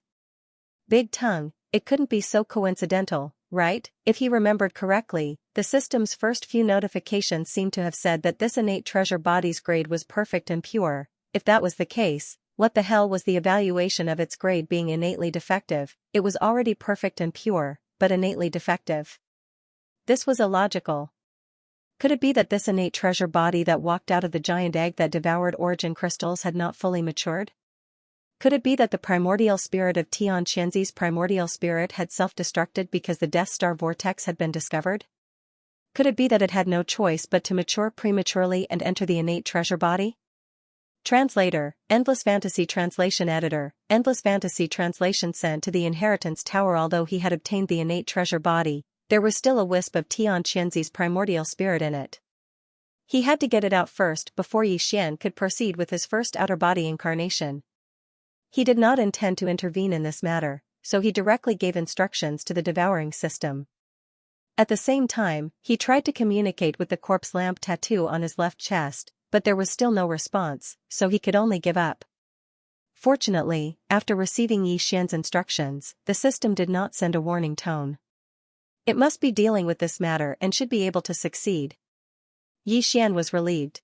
Big Tongue, it couldn't be so coincidental, right? If he remembered correctly, the system's first few notifications seemed to have said that this innate treasure body's grade was perfect and pure. If that was the case, what the hell was the evaluation of its grade being innately defective? It was already perfect and pure, but innately defective. This was illogical. Could it be that this innate treasure body that walked out of the giant egg that devoured origin crystals had not fully matured? Could it be that the primordial spirit of Xianxia's primordial spirit had self-destructed because the Death Star vortex had been discovered? Could it be that it had no choice but to mature prematurely and enter the innate treasure body? Translator, Endless Fantasy Translation Editor, Endless Fantasy Translation sent to the Inheritance Tower. Although he had obtained the innate treasure body, there was still a wisp of Xianxia's primordial spirit in it. He had to get it out first before Yi Xian could proceed with his first outer body incarnation. He did not intend to intervene in this matter, so he directly gave instructions to the devouring system. At the same time, he tried to communicate with the corpse lamp tattoo on his left chest, but there was still no response, so he could only give up. Fortunately, after receiving Yi Xian's instructions, the system did not send a warning tone. It must be dealing with this matter and should be able to succeed. Yi Xian was relieved.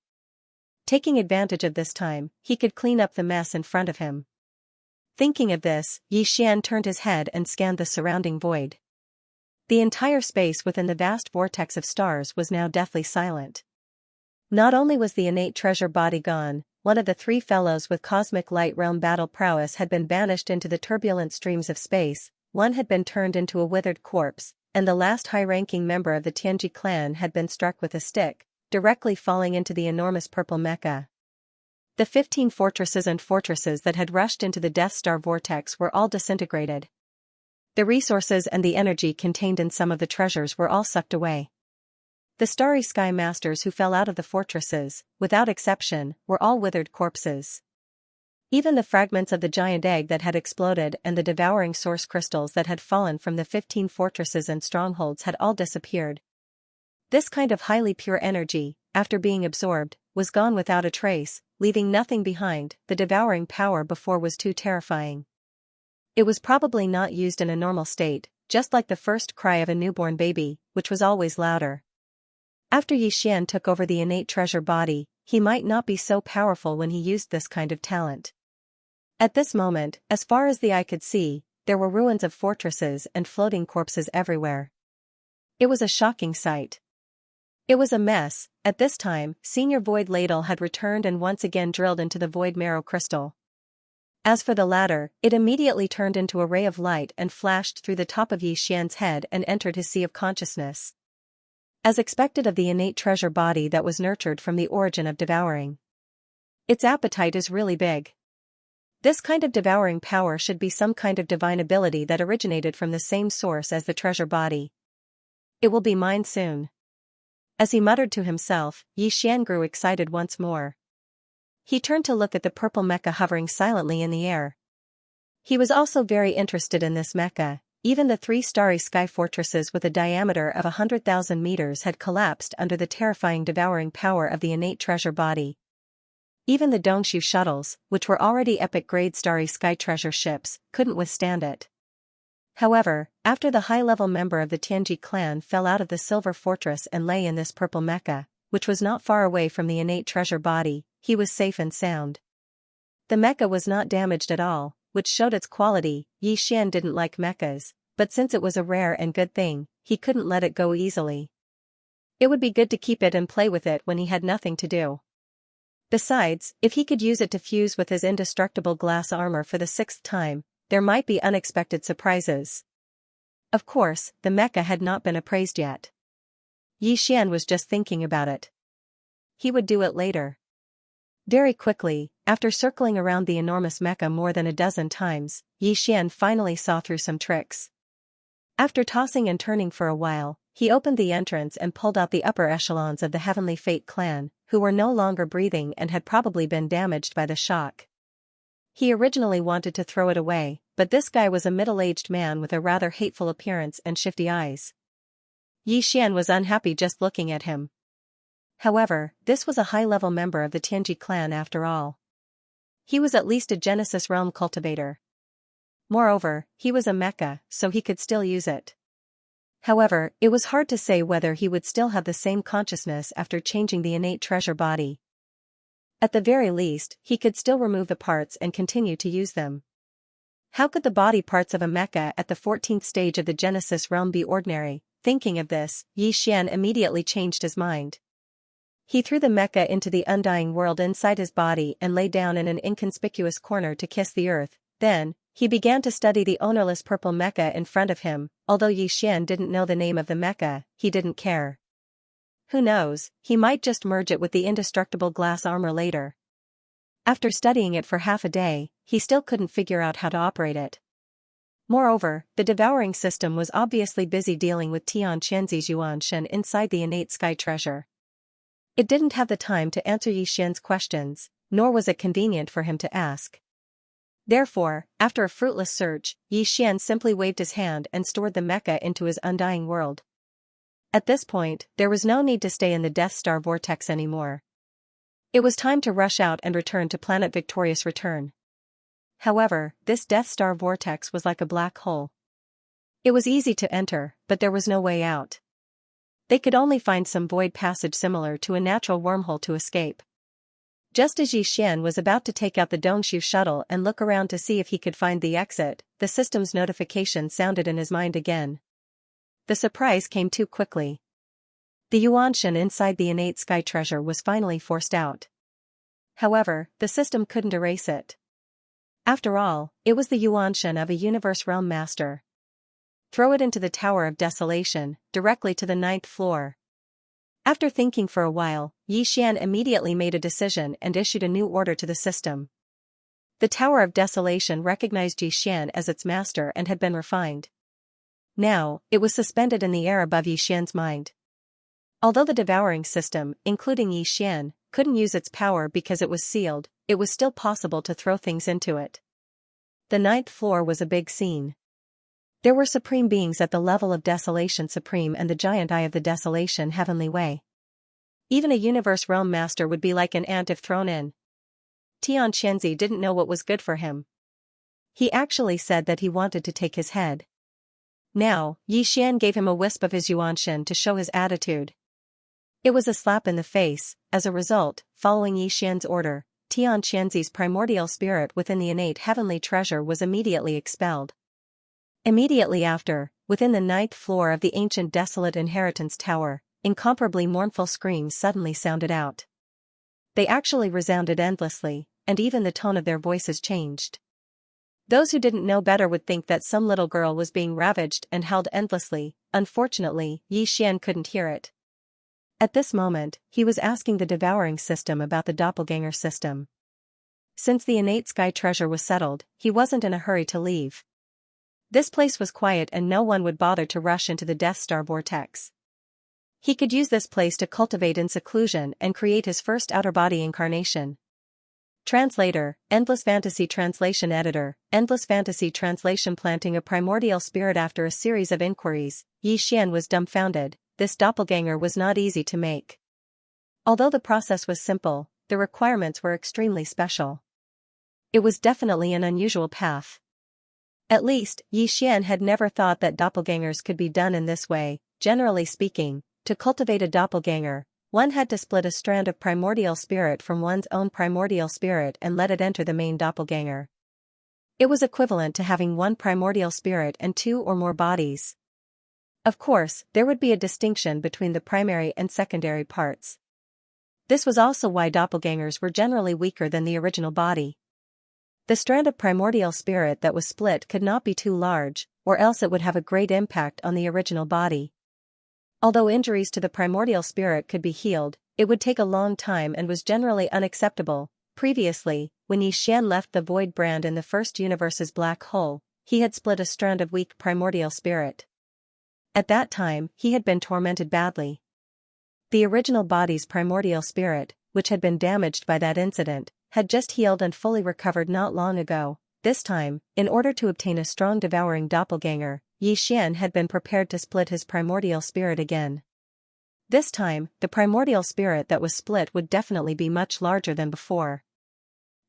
Taking advantage of this time, he could clean up the mess in front of him. Thinking of this, Yi Xian turned his head and scanned the surrounding void. The entire space within the vast vortex of stars was now deathly silent. Not only was the innate treasure body gone, one of the 3 fellows with cosmic light realm battle prowess had been banished into the turbulent streams of space, one had been turned into a withered corpse, and the last high-ranking member of the Tianji clan had been struck with a stick, directly falling into the enormous purple mecha. The 15 fortresses that had rushed into the Death Star vortex were all disintegrated. The resources and the energy contained in some of the treasures were all sucked away. The starry sky masters who fell out of the fortresses, without exception, were all withered corpses. Even the fragments of the giant egg that had exploded and the devouring source crystals that had fallen from the 15 fortresses and strongholds had all disappeared. This kind of highly pure energy, after being absorbed, was gone without a trace, leaving nothing behind. The devouring power before was too terrifying. It was probably not used in a normal state, just like the first cry of a newborn baby, which was always louder. After Yi Xian took over the innate treasure body, he might not be so powerful when he used this kind of talent. At this moment, as far as the eye could see, there were ruins of fortresses and floating corpses everywhere. It was a shocking sight. It was a mess. At this time, Senior Void Ladle had returned and once again drilled into the Void Marrow Crystal. As for the latter, it immediately turned into a ray of light and flashed through the top of Yi Xian's head and entered his sea of consciousness. As expected of the innate treasure body that was nurtured from the origin of devouring. Its appetite is really big. This kind of devouring power should be some kind of divine ability that originated from the same source as the treasure body. It will be mine soon. As he muttered to himself, Yi Xian grew excited once more. He turned to look at the purple mecha hovering silently in the air. He was also very interested in this mecha. Even the 3 starry sky fortresses with a diameter of 100,000 meters had collapsed under the terrifying devouring power of the innate treasure body. Even the Dongshu shuttles, which were already epic-grade starry sky treasure ships, couldn't withstand it. However, after the high-level member of the Tianji clan fell out of the silver fortress and lay in this purple mecha, which was not far away from the innate treasure body, he was safe and sound. The mecha was not damaged at all, which showed its quality. Yi Xian didn't like mechas, but since it was a rare and good thing, he couldn't let it go easily. It would be good to keep it and play with it when he had nothing to do. Besides, if he could use it to fuse with his indestructible glass armor for the 6th time, there might be unexpected surprises. Of course, the mecha had not been appraised yet. Yi Xian was just thinking about it. He would do it later. Very quickly, after circling around the enormous mecha more than a dozen times, Yi Xian finally saw through some tricks. After tossing and turning for a while, he opened the entrance and pulled out the upper echelons of the Heavenly Fate clan, who were no longer breathing and had probably been damaged by the shock. He originally wanted to throw it away, but this guy was a middle-aged man with a rather hateful appearance and shifty eyes. Yi Xian was unhappy just looking at him. However, this was a high-level member of the Tianji clan after all. He was at least a Genesis realm cultivator. Moreover, he was a mecha, so he could still use it. However, it was hard to say whether he would still have the same consciousness after changing the innate treasure body. At the very least, he could still remove the parts and continue to use them. How could the body parts of a mecha at the 14th stage of the Genesis realm be ordinary? Thinking of this, Yi Xian immediately changed his mind. He threw the mecha into the undying world inside his body and lay down in an inconspicuous corner to kiss the earth. Then, he began to study the ownerless purple mecha in front of him. Although Yi Xian didn't know the name of the mecha, he didn't care. Who knows, he might just merge it with the indestructible glass armor later. After studying it for half a day, he still couldn't figure out how to operate it. Moreover, the devouring system was obviously busy dealing with Xianxia's Yuanshen inside the innate sky treasure. It didn't have the time to answer Yi Xian's questions, nor was it convenient for him to ask. Therefore, after a fruitless search, Yi Xian simply waved his hand and stored the mecha into his undying world. At this point, there was no need to stay in the Death Star vortex anymore. It was time to rush out and return to Planet Victorious Return. However, this Death Star vortex was like a black hole. It was easy to enter, but there was no way out. They could only find some void passage similar to a natural wormhole to escape. Just as Yi Xian was about to take out the Dongshu shuttle and look around to see if he could find the exit, the system's notification sounded in his mind again. The surprise came too quickly. The Yuanshen inside the innate sky treasure was finally forced out. However, the system couldn't erase it. After all, it was the Yuanshen of a universe realm master. Throw it into the Tower of Desolation, directly to the 9th floor. After thinking for a while, Yi Xian immediately made a decision and issued a new order to the system. The Tower of Desolation recognized Yi Xian as its master and had been refined. Now, it was suspended in the air above Yi Xian's mind. Although the devouring system, including Yi Xian, couldn't use its power because it was sealed, it was still possible to throw things into it. The 9th floor was a big scene. There were supreme beings at the level of Desolation Supreme and the giant Eye of the Desolation Heavenly Way. Even a universe realm master would be like an ant if thrown in. Xianxia didn't know what was good for him. He actually said that he wanted to take his head. Now, Yi Xian gave him a wisp of his Yuanshen to show his attitude. It was a slap in the face. As a result, following Yi Xian's order, Xianxia's primordial spirit within the innate heavenly treasure was immediately expelled. Immediately after, within the 9th floor of the ancient desolate inheritance tower, incomparably mournful screams suddenly sounded out. They actually resounded endlessly, and even the tone of their voices changed. Those who didn't know better would think that some little girl was being ravaged and held endlessly. Unfortunately, Yi Xian couldn't hear it. At this moment, he was asking the devouring system about the doppelganger system. Since the innate sky treasure was settled, he wasn't in a hurry to leave. This place was quiet and no one would bother to rush into the Death Star vortex. He could use this place to cultivate in seclusion and create his first outer body incarnation. Translator, Endless Fantasy Translation Editor, Endless Fantasy Translation. Planting a primordial spirit. After a series of inquiries, Yi Xian was dumbfounded. This doppelganger was not easy to make. Although the process was simple, the requirements were extremely special. It was definitely an unusual path. At least, Yi Xian had never thought that doppelgangers could be done in this way. Generally speaking, to cultivate a doppelganger, one had to split a strand of primordial spirit from one's own primordial spirit and let it enter the main doppelganger. It was equivalent to having one primordial spirit and two or more bodies. Of course, there would be a distinction between the primary and secondary parts. This was also why doppelgangers were generally weaker than the original body. The strand of primordial spirit that was split could not be too large, or else it would have a great impact on the original body. Although injuries to the primordial spirit could be healed, it would take a long time and was generally unacceptable. Previously, when Yi Xian left the Void Brand in the first universe's black hole, he had split a strand of weak primordial spirit. At that time, he had been tormented badly. The original body's primordial spirit, which had been damaged by that incident, had just healed and fully recovered not long ago. This time, in order to obtain a strong devouring doppelganger, Yi Xian had been prepared to split his primordial spirit again. This time, the primordial spirit that was split would definitely be much larger than before.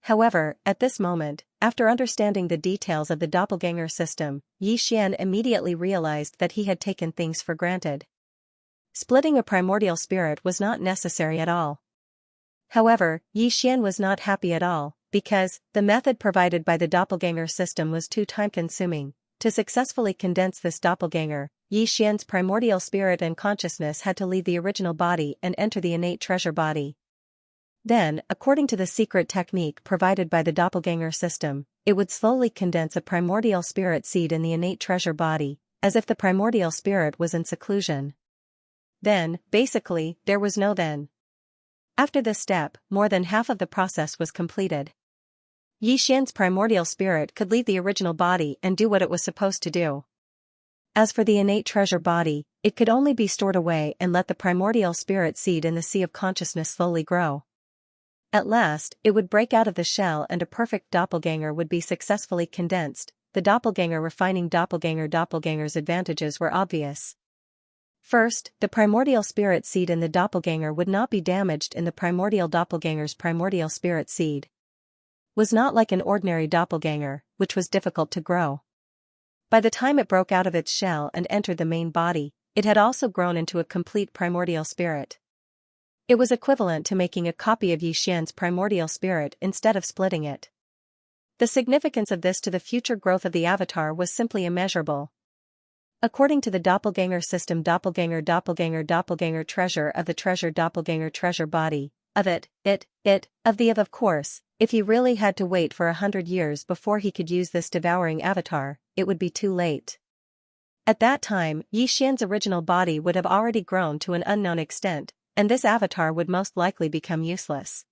However, at this moment, after understanding the details of the doppelganger system, Yi Xian immediately realized that he had taken things for granted. Splitting a primordial spirit was not necessary at all. However, Yi Xian was not happy at all, because the method provided by the doppelganger system was too time-consuming. To successfully condense this doppelganger, Yi Xian's primordial spirit and consciousness had to leave the original body and enter the innate treasure body. Then, according to the secret technique provided by the doppelganger system, it would slowly condense a primordial spirit seed in the innate treasure body, as if the primordial spirit was in seclusion. Then, basically, there was no then. After this step, more than half of the process was completed. Yi Xian's primordial spirit could leave the original body and do what it was supposed to do. As for the innate treasure body, it could only be stored away and let the primordial spirit seed in the sea of consciousness slowly grow. At last, it would break out of the shell and a perfect doppelganger would be successfully condensed. The doppelganger refining doppelganger's advantages were obvious. First, the primordial spirit seed in the doppelganger would not be damaged in the primordial doppelganger's primordial spirit seed. Was not like an ordinary doppelganger, which was difficult to grow. By the time it broke out of its shell and entered the main body, it had also grown into a complete primordial spirit. It was equivalent to making a copy of Yi Xian's primordial spirit instead of splitting it. The significance of this to the future growth of the avatar was simply immeasurable. According to the doppelganger system, doppelganger treasure of the treasure doppelganger treasure body, of it, of the of course, if he really had to wait for 100 years before he could use this devouring avatar, it would be too late. At that time, Yi Xian's original body would have already grown to an unknown extent, and this avatar would most likely become useless.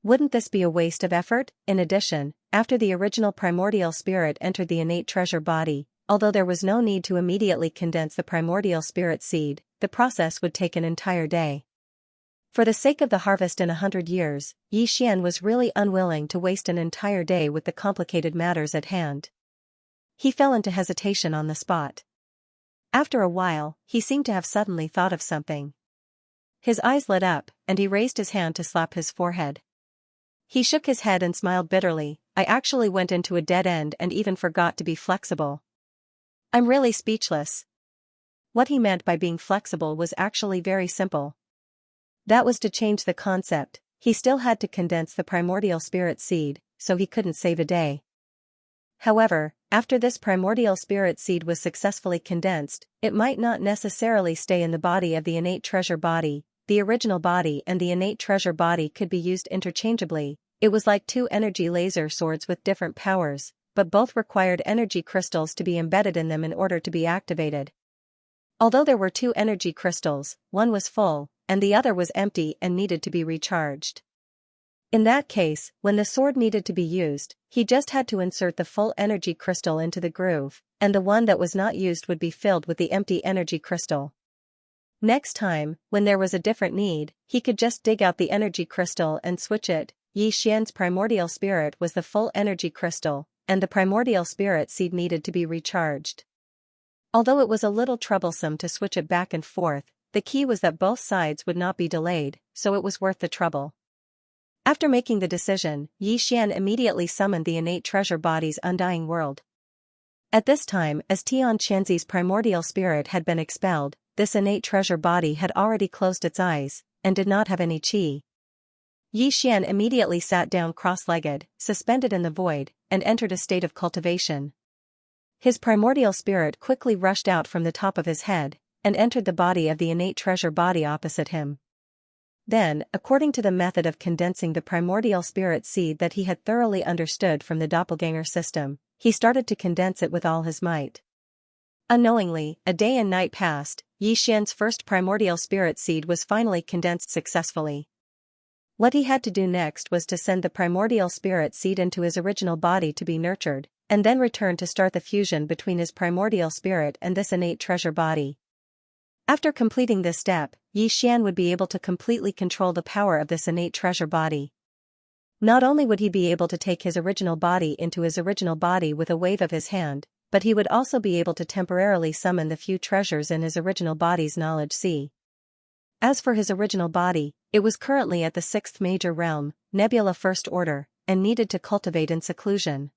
Wouldn't this be a waste of effort? In addition, after the original primordial spirit entered the innate treasure body, although there was no need to immediately condense the primordial spirit seed, the process would take an entire day. For the sake of the harvest in 100 years, Yi Xian was really unwilling to waste an entire day with the complicated matters at hand. He fell into hesitation on the spot. After a while, he seemed to have suddenly thought of something. His eyes lit up, and he raised his hand to slap his forehead. He shook his head and smiled bitterly. I actually went into a dead end and even forgot to be flexible. I'm really speechless. What he meant by being flexible was actually very simple. That was to change the concept. He still had to condense the primordial spirit seed, so he couldn't save a day. However, after this primordial spirit seed was successfully condensed, it might not necessarily stay in the body of the innate treasure body. The original body and the innate treasure body could be used interchangeably. It was like two energy laser swords with different powers, but both required energy crystals to be embedded in them in order to be activated. Although there were two energy crystals, one was full, and the other was empty and needed to be recharged. In that case, when the sword needed to be used, he just had to insert the full energy crystal into the groove, and the one that was not used would be filled with the empty energy crystal. Next time, when there was a different need, he could just dig out the energy crystal and switch it. Yi Xian's primordial spirit was the full energy crystal, and the primordial spirit seed needed to be recharged. Although it was a little troublesome to switch it back and forth, the key was that both sides would not be delayed, so it was worth the trouble. After making the decision, Yi Xian immediately summoned the innate treasure body's undying world. At this time, as Tian Qianzi's primordial spirit had been expelled, this innate treasure body had already closed its eyes, and did not have any qi. Yi Xian immediately sat down cross-legged, suspended in the void, and entered a state of cultivation. His primordial spirit quickly rushed out from the top of his head, and entered the body of the innate treasure body opposite him. Then, according to the method of condensing the primordial spirit seed that he had thoroughly understood from the doppelganger system, he started to condense it with all his might. Unknowingly, a day and night passed. Yi Xian's first primordial spirit seed was finally condensed successfully. What he had to do next was to send the primordial spirit seed into his original body to be nurtured, and then return to start the fusion between his primordial spirit and this innate treasure body. After completing this step, Yi Xian would be able to completely control the power of this innate treasure body. Not only would he be able to take his original body into his original body with a wave of his hand, but he would also be able to temporarily summon the few treasures in his original body's knowledge sea. As for his original body, it was currently at the 6th major realm, Nebula First Order, and needed to cultivate in seclusion.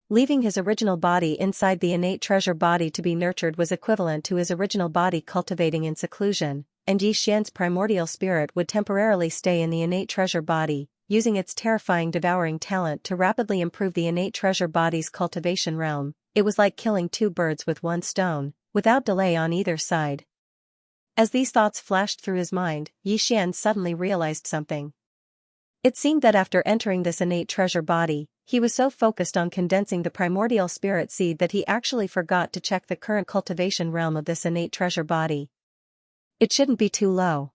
Leaving his original body inside the innate treasure body to be nurtured was equivalent to his original body cultivating in seclusion, and Yi Xian's primordial spirit would temporarily stay in the innate treasure body, using its terrifying devouring talent to rapidly improve the innate treasure body's cultivation realm. It was like killing two birds with one stone, without delay on either side. As these thoughts flashed through his mind, Yi Xian suddenly realized something. It seemed that after entering this innate treasure body, he was so focused on condensing the primordial spirit seed that he actually forgot to check the current cultivation realm of this innate treasure body. It shouldn't be too low.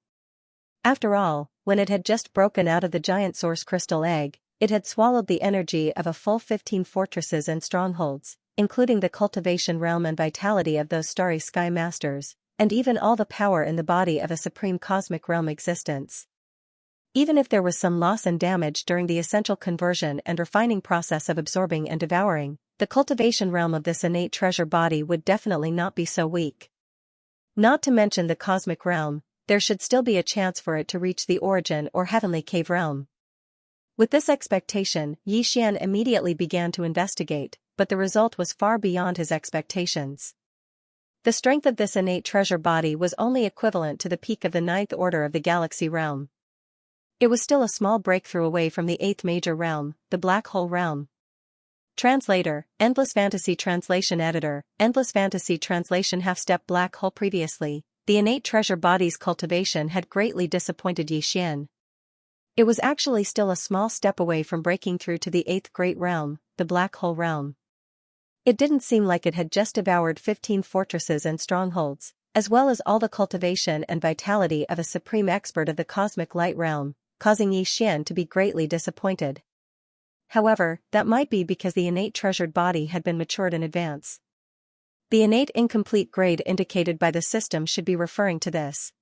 After all, when it had just broken out of the giant source crystal egg, it had swallowed the energy of a full 15 fortresses and strongholds, including the cultivation realm and vitality of those starry sky masters, and even all the power in the body of a supreme cosmic realm existence. Even if there was some loss and damage during the essential conversion and refining process of absorbing and devouring, the cultivation realm of this innate treasure body would definitely not be so weak. Not to mention the cosmic realm, there should still be a chance for it to reach the origin or heavenly cave realm. With this expectation, Yi Xian immediately began to investigate, but the result was far beyond his expectations. The strength of this innate treasure body was only equivalent to the peak of the 9th order of the galaxy realm. It was still a small breakthrough away from the 8th major realm, the black hole realm. Translator, Endless Fantasy Translation Editor, Endless Fantasy Translation Half-Step Black Hole. Previously, the innate treasure body's cultivation had greatly disappointed Yi Xian. It was actually still a small step away from breaking through to the 8th great realm, the black hole realm. It didn't seem like it had just devoured 15 fortresses and strongholds, as well as all the cultivation and vitality of a supreme expert of the cosmic light realm, causing Yi Xian to be greatly disappointed. However, that might be because the innate treasured body had been matured in advance. The innate incomplete grade indicated by the system should be referring to this.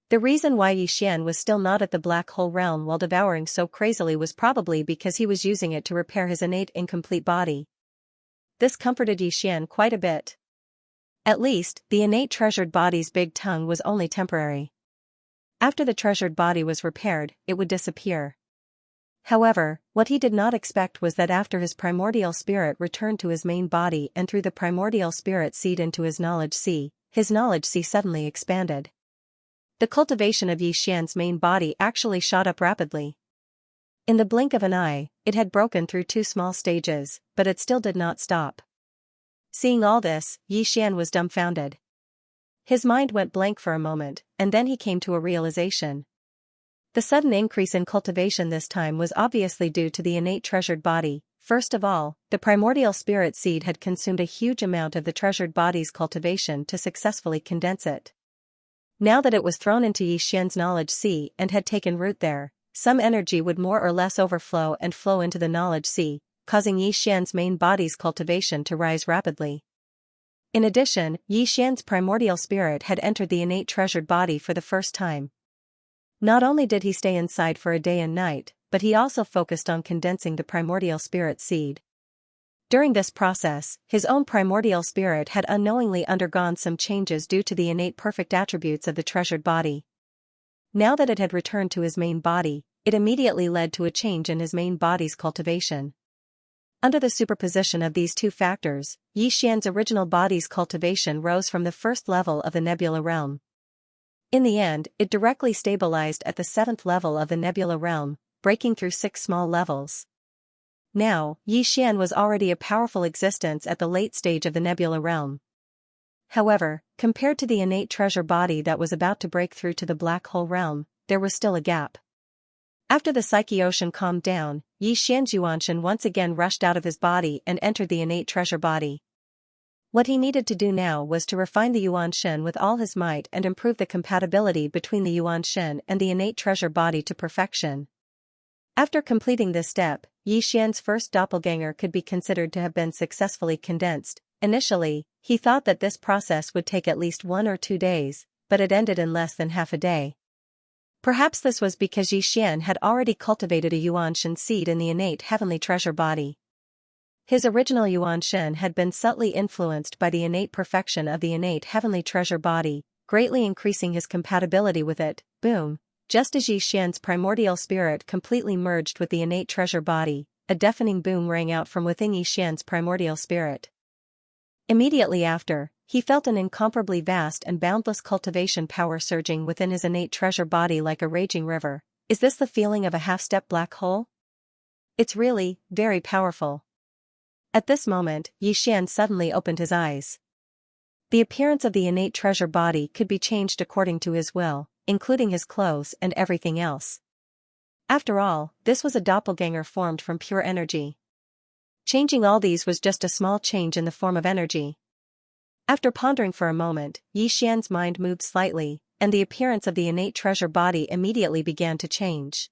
The reason why Yi Xian was still not at the black hole realm while devouring so crazily was probably because he was using it to repair his innate incomplete body. This comforted Yi Xian quite a bit. At least, the innate treasured body's big tongue was only temporary. After the treasured body was repaired, it would disappear. However, what he did not expect was that after his primordial spirit returned to his main body and through the primordial spirit seed into his knowledge sea, his knowledge sea suddenly expanded. The cultivation of Yi Xian's main body actually shot up rapidly. In the blink of an eye, it had broken through 2 small stages, but it still did not stop. Seeing all this, Yi Xian was dumbfounded. His mind went blank for a moment, and then he came to a realization. The sudden increase in cultivation this time was obviously due to the innate treasured body. First of all, the primordial spirit seed had consumed a huge amount of the treasured body's cultivation to successfully condense it. Now that it was thrown into Yi Xian's knowledge sea and had taken root there, some energy would more or less overflow and flow into the knowledge sea, causing Yi Xian's main body's cultivation to rise rapidly. In addition, Yi Xian's primordial spirit had entered the innate treasured body for the first time. Not only did he stay inside for a day and night, but he also focused on condensing the primordial spirit seed. During this process, his own primordial spirit had unknowingly undergone some changes due to the innate perfect attributes of the treasured body. Now that it had returned to his main body, it immediately led to a change in his main body's cultivation. Under the superposition of these two factors, Xianxia's original body's cultivation rose from the first level of the nebula realm. In the end, it directly stabilized at the 7th level of the nebula realm, breaking through 6 small levels. Now, Xian was already a powerful existence at the late stage of the nebula realm. However, compared to the innate treasure body that was about to break through to the black hole realm, there was still a gap. After the psyche ocean calmed down, Xian's Yuanshan once again rushed out of his body and entered the innate treasure body. What he needed to do now was to refine the Yuanshan with all his might and improve the compatibility between the Yuanshan and the innate treasure body to perfection. After completing this step, Xian's first doppelganger could be considered to have been successfully condensed. Initially, he thought that this process would take at least 1 or 2 days, but it ended in less than half a day. Perhaps this was because Xian had already cultivated a Yuanshan seed in the innate heavenly treasure body. His original Yuanshan had been subtly influenced by the innate perfection of the innate heavenly treasure body, greatly increasing his compatibility with it. Boom! Just as Xian's primordial spirit completely merged with the innate treasure body, a deafening boom rang out from within Xian's primordial spirit. Immediately after, he felt an incomparably vast and boundless cultivation power surging within his innate treasure body like a raging river. Is this the feeling of a half-step black hole? It's really, very powerful. At this moment, Xian suddenly opened his eyes. The appearance of the innate treasure body could be changed according to his will, including his clothes and everything else. After all, this was a doppelganger formed from pure energy. Changing all these was just a small change in the form of energy. After pondering for a moment, Xian's mind moved slightly, and the appearance of the innate treasure body immediately began to change.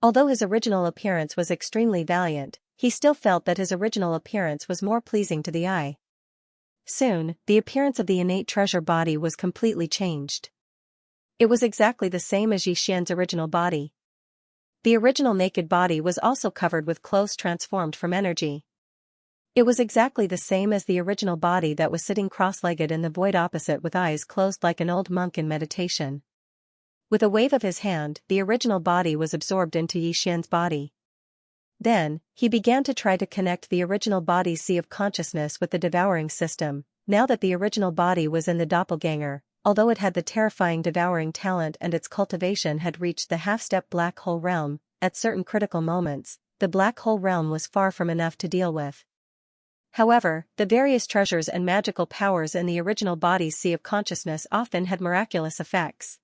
Although his original appearance was extremely valiant, he still felt that his original appearance was more pleasing to the eye. Soon, the appearance of the innate treasure body was completely changed. It was exactly the same as Xian's original body. The original naked body was also covered with clothes transformed from energy. It was exactly the same as the original body that was sitting cross-legged in the void opposite with eyes closed like an old monk in meditation. With a wave of his hand, the original body was absorbed into Xian's body. Then, he began to try to connect the original body's sea of consciousness with the devouring system. Now that the original body was in the doppelganger, although it had the terrifying devouring talent and its cultivation had reached the half-step black hole realm, at certain critical moments, the black hole realm was far from enough to deal with. However, the various treasures and magical powers in the original body's sea of consciousness often had miraculous effects.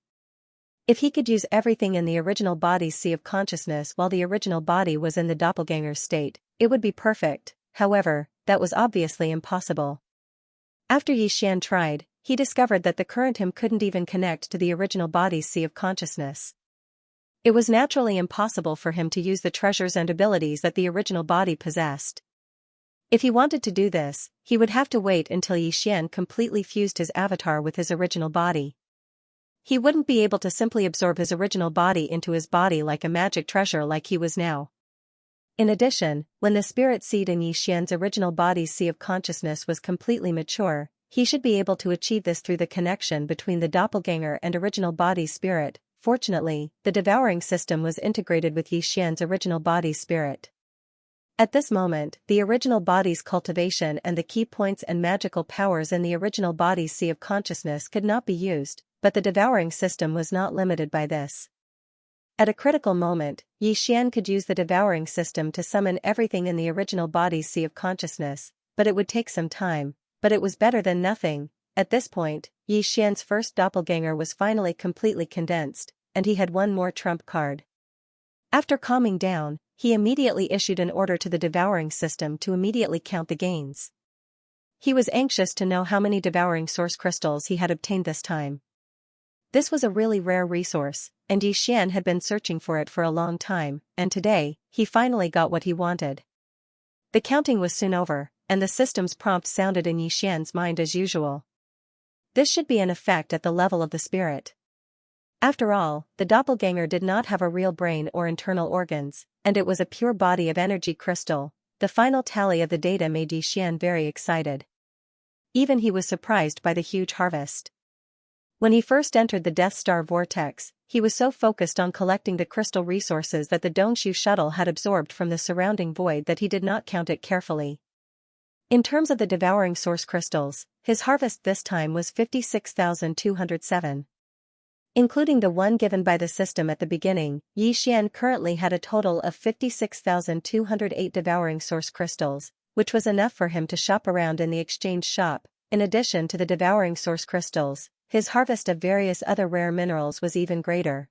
If he could use everything in the original body's sea of consciousness while the original body was in the doppelganger state, it would be perfect. However, that was obviously impossible. After Xian tried, he discovered that the current him couldn't even connect to the original body's sea of consciousness. It was naturally impossible for him to use the treasures and abilities that the original body possessed. If he wanted to do this, he would have to wait until Xian completely fused his avatar with his original body. He wouldn't be able to simply absorb his original body into his body like a magic treasure like he was now. In addition, when the spirit seed in Xian's original body's sea of consciousness was completely mature, he should be able to achieve this through the connection between the doppelganger and original body's spirit. Fortunately, the devouring system was integrated with Xian's original body's spirit. At this moment, the original body's cultivation and the key points and magical powers in the original body's sea of consciousness could not be used, but the devouring system was not limited by this. At a critical moment, Xian could use the devouring system to summon everything in the original body's sea of consciousness, but it would take some time. But it was better than nothing. At this point, Xian's first doppelganger was finally completely condensed, and he had one more trump card. After calming down, he immediately issued an order to the devouring system to immediately count the gains. He was anxious to know how many devouring source crystals he had obtained this time. This was a really rare resource, and Xian had been searching for it for a long time, and today, he finally got what he wanted. The counting was soon over, and the system's prompt sounded in Xian's mind as usual. This should be an effect at the level of the spirit. After all, the doppelganger did not have a real brain or internal organs, and it was a pure body of energy crystal. The final tally of the data made Xian very excited. Even he was surprised by the huge harvest. When he first entered the Death Star vortex, he was so focused on collecting the crystal resources that the Dongshu shuttle had absorbed from the surrounding void that he did not count it carefully. In terms of the devouring source crystals, his harvest this time was 56,207. Including the one given by the system at the beginning, Xian currently had a total of 56,208 devouring source crystals, which was enough for him to shop around in the exchange shop. In addition to the devouring source crystals, his harvest of various other rare minerals was even greater.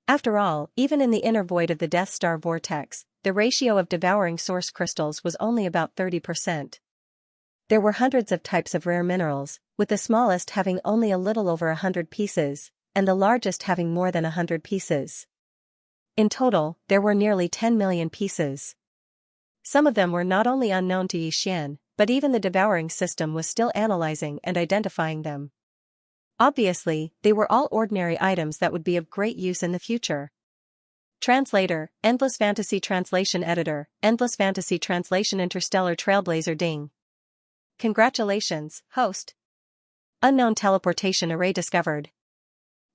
After all, even in the inner void of the Death Star vortex, the ratio of devouring source crystals was only about 30%. There were hundreds of types of rare minerals, with the smallest having only a little over 100 pieces, and the largest having more than 100 pieces. In total, there were nearly 10 million pieces. Some of them were not only unknown to Xian, but even the devouring system was still analyzing and identifying them. Obviously, they were all ordinary items that would be of great use in the future. Translator, Endless Fantasy Translation Editor, Endless Fantasy Translation Interstellar Trailblazer Ding. Congratulations, host. Unknown teleportation array discovered.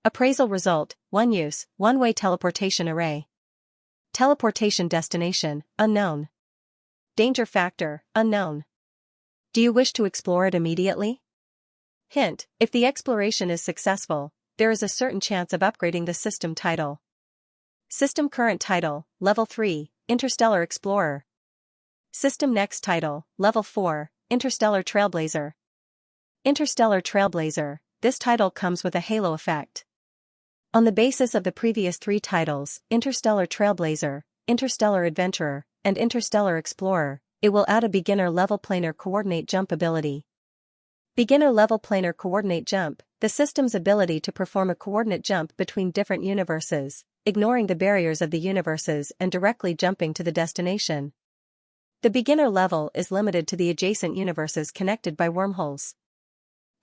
Appraisal result, 1 use, one-way teleportation array. Teleportation destination, unknown. Danger factor, unknown. Do you wish to explore it immediately? Hint, if the exploration is successful, there is a certain chance of upgrading the system title. System current title, Level 3, Interstellar Explorer. System next title, Level 4, Interstellar Trailblazer. Interstellar Trailblazer, this title comes with a halo effect. On the basis of the previous 3 titles, Interstellar Trailblazer, Interstellar Adventurer, and Interstellar Explorer, it will add a beginner-level planar coordinate jump ability. Beginner-level planar coordinate jump, the system's ability to perform a coordinate jump between different universes, ignoring the barriers of the universes and directly jumping to the destination. The beginner level is limited to the adjacent universes connected by wormholes.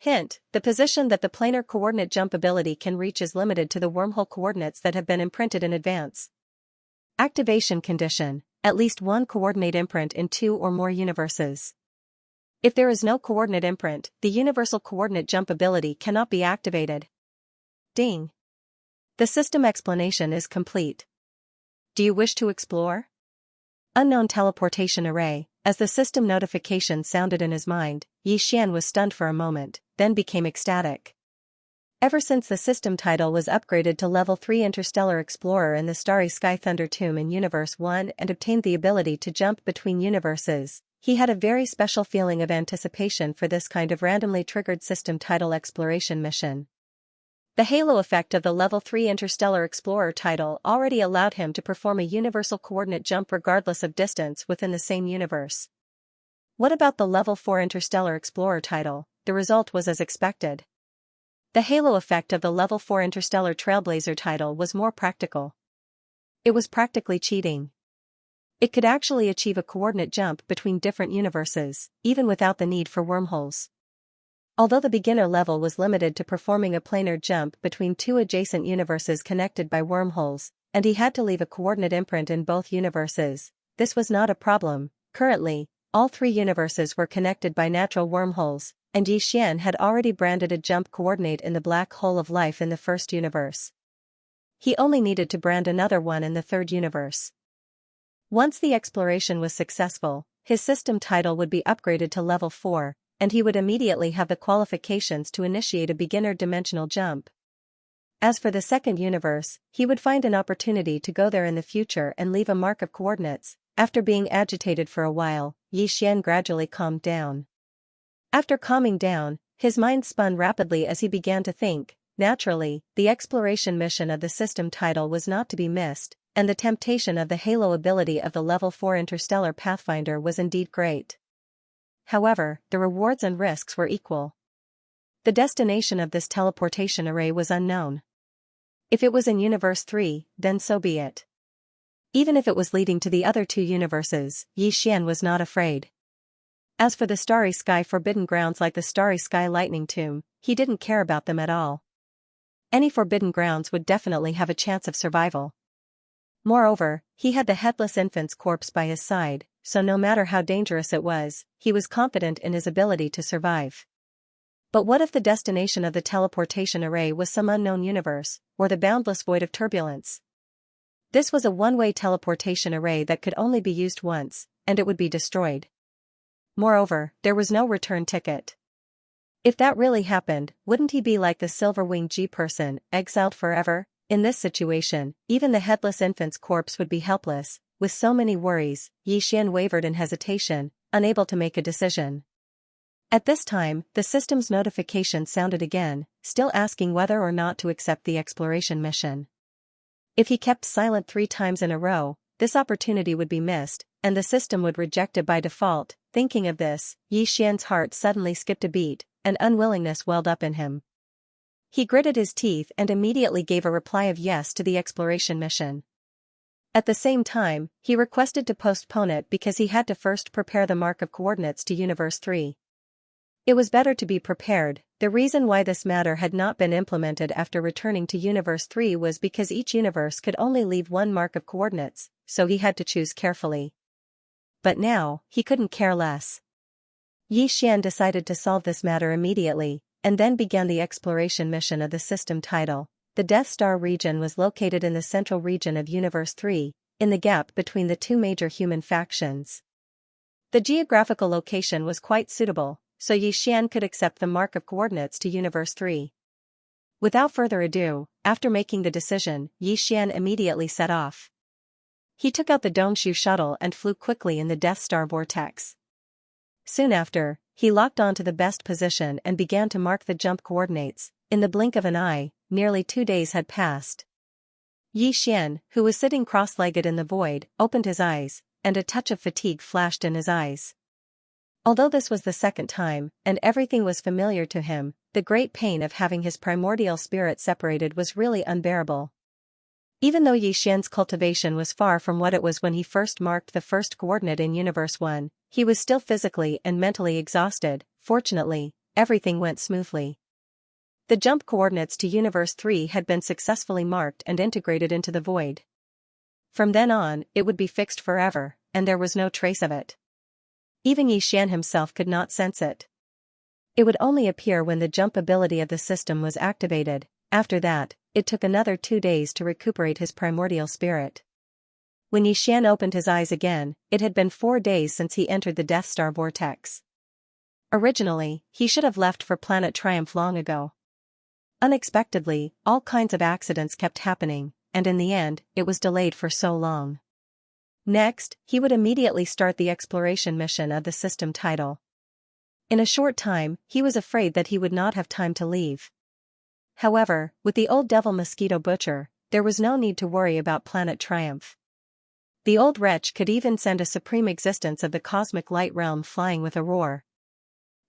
Hint, the position that the planar coordinate jump ability can reach is limited to the wormhole coordinates that have been imprinted in advance. Activation condition, at least one coordinate imprint in 2 or more universes. If there is no coordinate imprint, the universal coordinate jump ability cannot be activated. Ding. The system explanation is complete. Do you wish to explore? Unknown teleportation array. As the system notification sounded in his mind, Xian was stunned for a moment, then became ecstatic. Ever since the system title was upgraded to Level 3 Interstellar Explorer in the Starry Sky Thunder Tomb in Universe 1 and obtained the ability to jump between universes, he had a very special feeling of anticipation for this kind of randomly triggered system title exploration mission. The halo effect of the Level 3 Interstellar Explorer title already allowed him to perform a universal coordinate jump regardless of distance within the same universe. What about the Level 4 Interstellar Explorer title? The result was as expected. The halo effect of the Level 4 Interstellar Trailblazer title was more practical. It was practically cheating. It could actually achieve a coordinate jump between different universes, even without the need for wormholes. Although the beginner level was limited to performing a planar jump between 2 adjacent universes connected by wormholes, and he had to leave a coordinate imprint in both universes, this was not a problem. Currently, all 3 universes were connected by natural wormholes, and Xian had already branded a jump coordinate in the black hole of life in the first universe. He only needed to brand another one in the third universe. Once the exploration was successful, his system title would be upgraded to Level 4, and he would immediately have the qualifications to initiate a beginner dimensional jump. As for the second universe, he would find an opportunity to go there in the future and leave a mark of coordinates. After being agitated for a while, Xian gradually calmed down. After calming down, his mind spun rapidly as he began to think. Naturally, the exploration mission of the system title was not to be missed, and the temptation of the halo ability of the Level 4 Interstellar Pathfinder was indeed great. However, the rewards and risks were equal. The destination of this teleportation array was unknown. If it was in Universe 3, then so be it. Even if it was leading to the other 2 universes, Xian was not afraid. As for the Starry Sky Forbidden Grounds like the Starry Sky Lightning Tomb, he didn't care about them at all. Any forbidden grounds would definitely have a chance of survival. Moreover, he had the headless infant's corpse by his side, so no matter how dangerous it was, he was confident in his ability to survive. But what if the destination of the teleportation array was some unknown universe, or the boundless void of turbulence? This was a one-way teleportation array that could only be used once, and it would be destroyed. Moreover, there was no return ticket. If that really happened, wouldn't he be like the silver-winged G-person, exiled forever? In this situation, even the headless infant's corpse would be helpless. With so many worries, Xian wavered in hesitation, unable to make a decision. At this time, the system's notification sounded again, still asking whether or not to accept the exploration mission. If he kept silent 3 times in a row, this opportunity would be missed, and the system would reject it by default. Thinking of this, Xian's heart suddenly skipped a beat, and unwillingness welled up in him. He gritted his teeth and immediately gave a reply of yes to the exploration mission. At the same time, he requested to postpone it because he had to first prepare the mark of coordinates to Universe 3. It was better to be prepared. The reason why this matter had not been implemented after returning to Universe 3 was because each universe could only leave one mark of coordinates, so he had to choose carefully. But now, he couldn't care less. Xian decided to solve this matter immediately, and then began the exploration mission of the system title. The Death Star region was located in the central region of Universe 3, in the gap between the 2 major human factions. The geographical location was quite suitable, so Xian could accept the mark of coordinates to Universe 3. Without further ado, after making the decision, Xian immediately set off. He took out the Dongshu shuttle and flew quickly in the Death Star vortex. Soon after, he locked onto the best position and began to mark the jump coordinates. In the blink of an eye, nearly 2 days had passed. Xian, who was sitting cross-legged in the void, opened his eyes, and a touch of fatigue flashed in his eyes. Although this was the second time, and everything was familiar to him, the great pain of having his primordial spirit separated was really unbearable. Even though Xian's cultivation was far from what it was when he first marked the first coordinate in Universe 1, he was still physically and mentally exhausted. Fortunately, everything went smoothly. The jump coordinates to Universe 3 had been successfully marked and integrated into the void. From then on, it would be fixed forever, and there was no trace of it. Even Xian himself could not sense it. It would only appear when the jump ability of the system was activated. After that, it took another 2 days to recuperate his primordial spirit. When Xian opened his eyes again, it had been 4 days since he entered the Death Star vortex. Originally, he should have left for Planet Triumph long ago. Unexpectedly, all kinds of accidents kept happening, and in the end, it was delayed for so long. Next, he would immediately start the exploration mission of the system title. In a short time, he was afraid that he would not have time to leave. However, with the old devil mosquito butcher, there was no need to worry about Planet Triumph. The old wretch could even send a supreme existence of the cosmic light realm flying with a roar.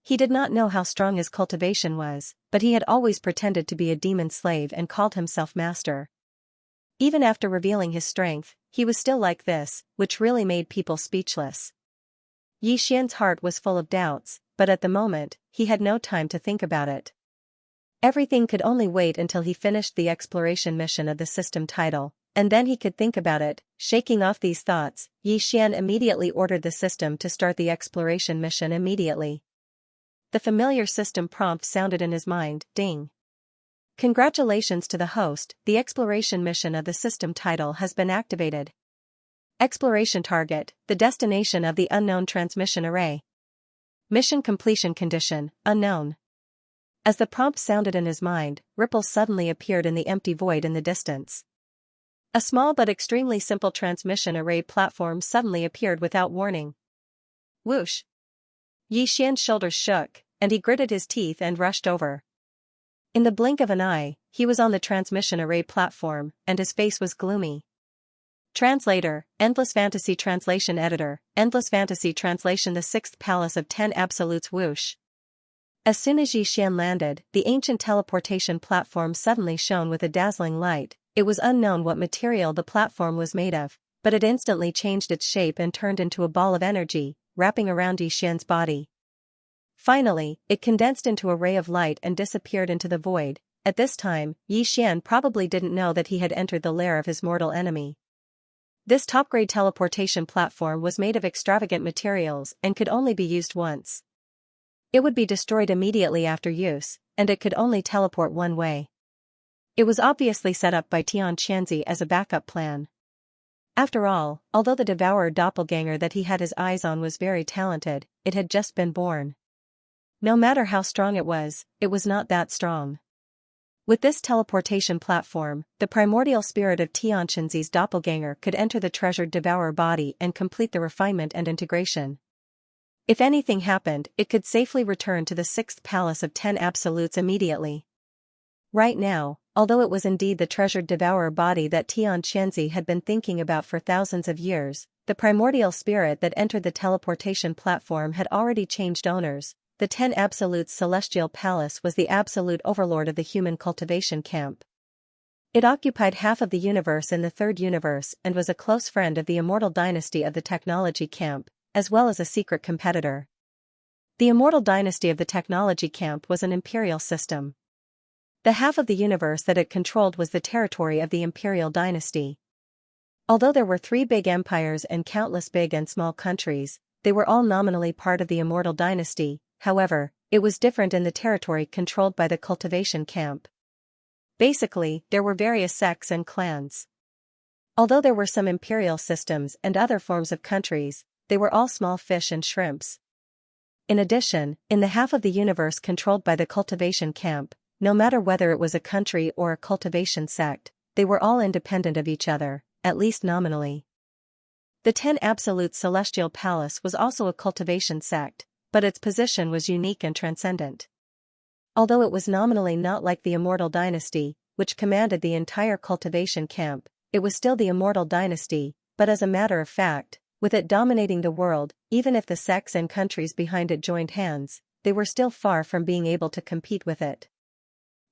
He did not know how strong his cultivation was, but he had always pretended to be a demon slave and called himself master. Even after revealing his strength, he was still like this, which really made people speechless. Xian's heart was full of doubts, but at the moment, he had no time to think about it. Everything could only wait until he finished the exploration mission of the system title, and then he could think about it. Shaking off these thoughts, Xian immediately ordered the system to start the exploration mission immediately. The familiar system prompt sounded in his mind, ding. Congratulations to the host, the exploration mission of the system title has been activated. Exploration target, the destination of the unknown transmission array. Mission completion condition, unknown. As the prompt sounded in his mind, ripples suddenly appeared in the empty void in the distance. A small but extremely simple transmission array platform suddenly appeared without warning. Whoosh! Xian's shoulders shook, and he gritted his teeth and rushed over. In the blink of an eye, he was on the transmission array platform, and his face was gloomy. Translator, Endless Fantasy Translation Editor, Endless Fantasy Translation The Sixth Palace of 10 Absolutes Whoosh. As soon as Xian landed, the ancient teleportation platform suddenly shone with a dazzling light. It was unknown what material the platform was made of, but it instantly changed its shape and turned into a ball of energy, wrapping around Xian's body. Finally, it condensed into a ray of light and disappeared into the void. At this time, Yi Xian probably didn't know that he had entered the lair of his mortal enemy. This top-grade teleportation platform was made of extravagant materials and could only be used once. It would be destroyed immediately after use, and it could only teleport one way. It was obviously set up by Xianxia as a backup plan. After all, although the devourer doppelganger that he had his eyes on was very talented, it had just been born. No matter how strong it was not that strong. With this teleportation platform, the primordial spirit of Xianxia's doppelganger could enter the treasured devourer body and complete the refinement and integration. If anything happened, it could safely return to the 6th palace of 10 absolutes immediately. Right now, although it was indeed the treasured devourer body that Xianxia had been thinking about for thousands of years, the primordial spirit that entered the teleportation platform had already changed owners. The 10 Absolutes Celestial Palace was the absolute overlord of the human cultivation camp. It occupied half of the universe in the third universe and was a close friend of the immortal dynasty of the technology camp, as well as a secret competitor. The immortal dynasty of the technology camp was an imperial system. The half of the universe that it controlled was the territory of the imperial dynasty. Although there were 3 big empires and countless big and small countries, they were all nominally part of the immortal dynasty. However, it was different in the territory controlled by the cultivation camp. Basically, there were various sects and clans. Although there were some imperial systems and other forms of countries, they were all small fish and shrimps. In addition, in the half of the universe controlled by the cultivation camp, no matter whether it was a country or a cultivation sect, they were all independent of each other, at least nominally. The 10 Absolute Celestial Palace was also a cultivation sect, but its position was unique and transcendent. Although it was nominally not like the Immortal Dynasty, which commanded the entire cultivation camp, it was still the Immortal Dynasty, but as a matter of fact, with it dominating the world, even if the sects and countries behind it joined hands, they were still far from being able to compete with it.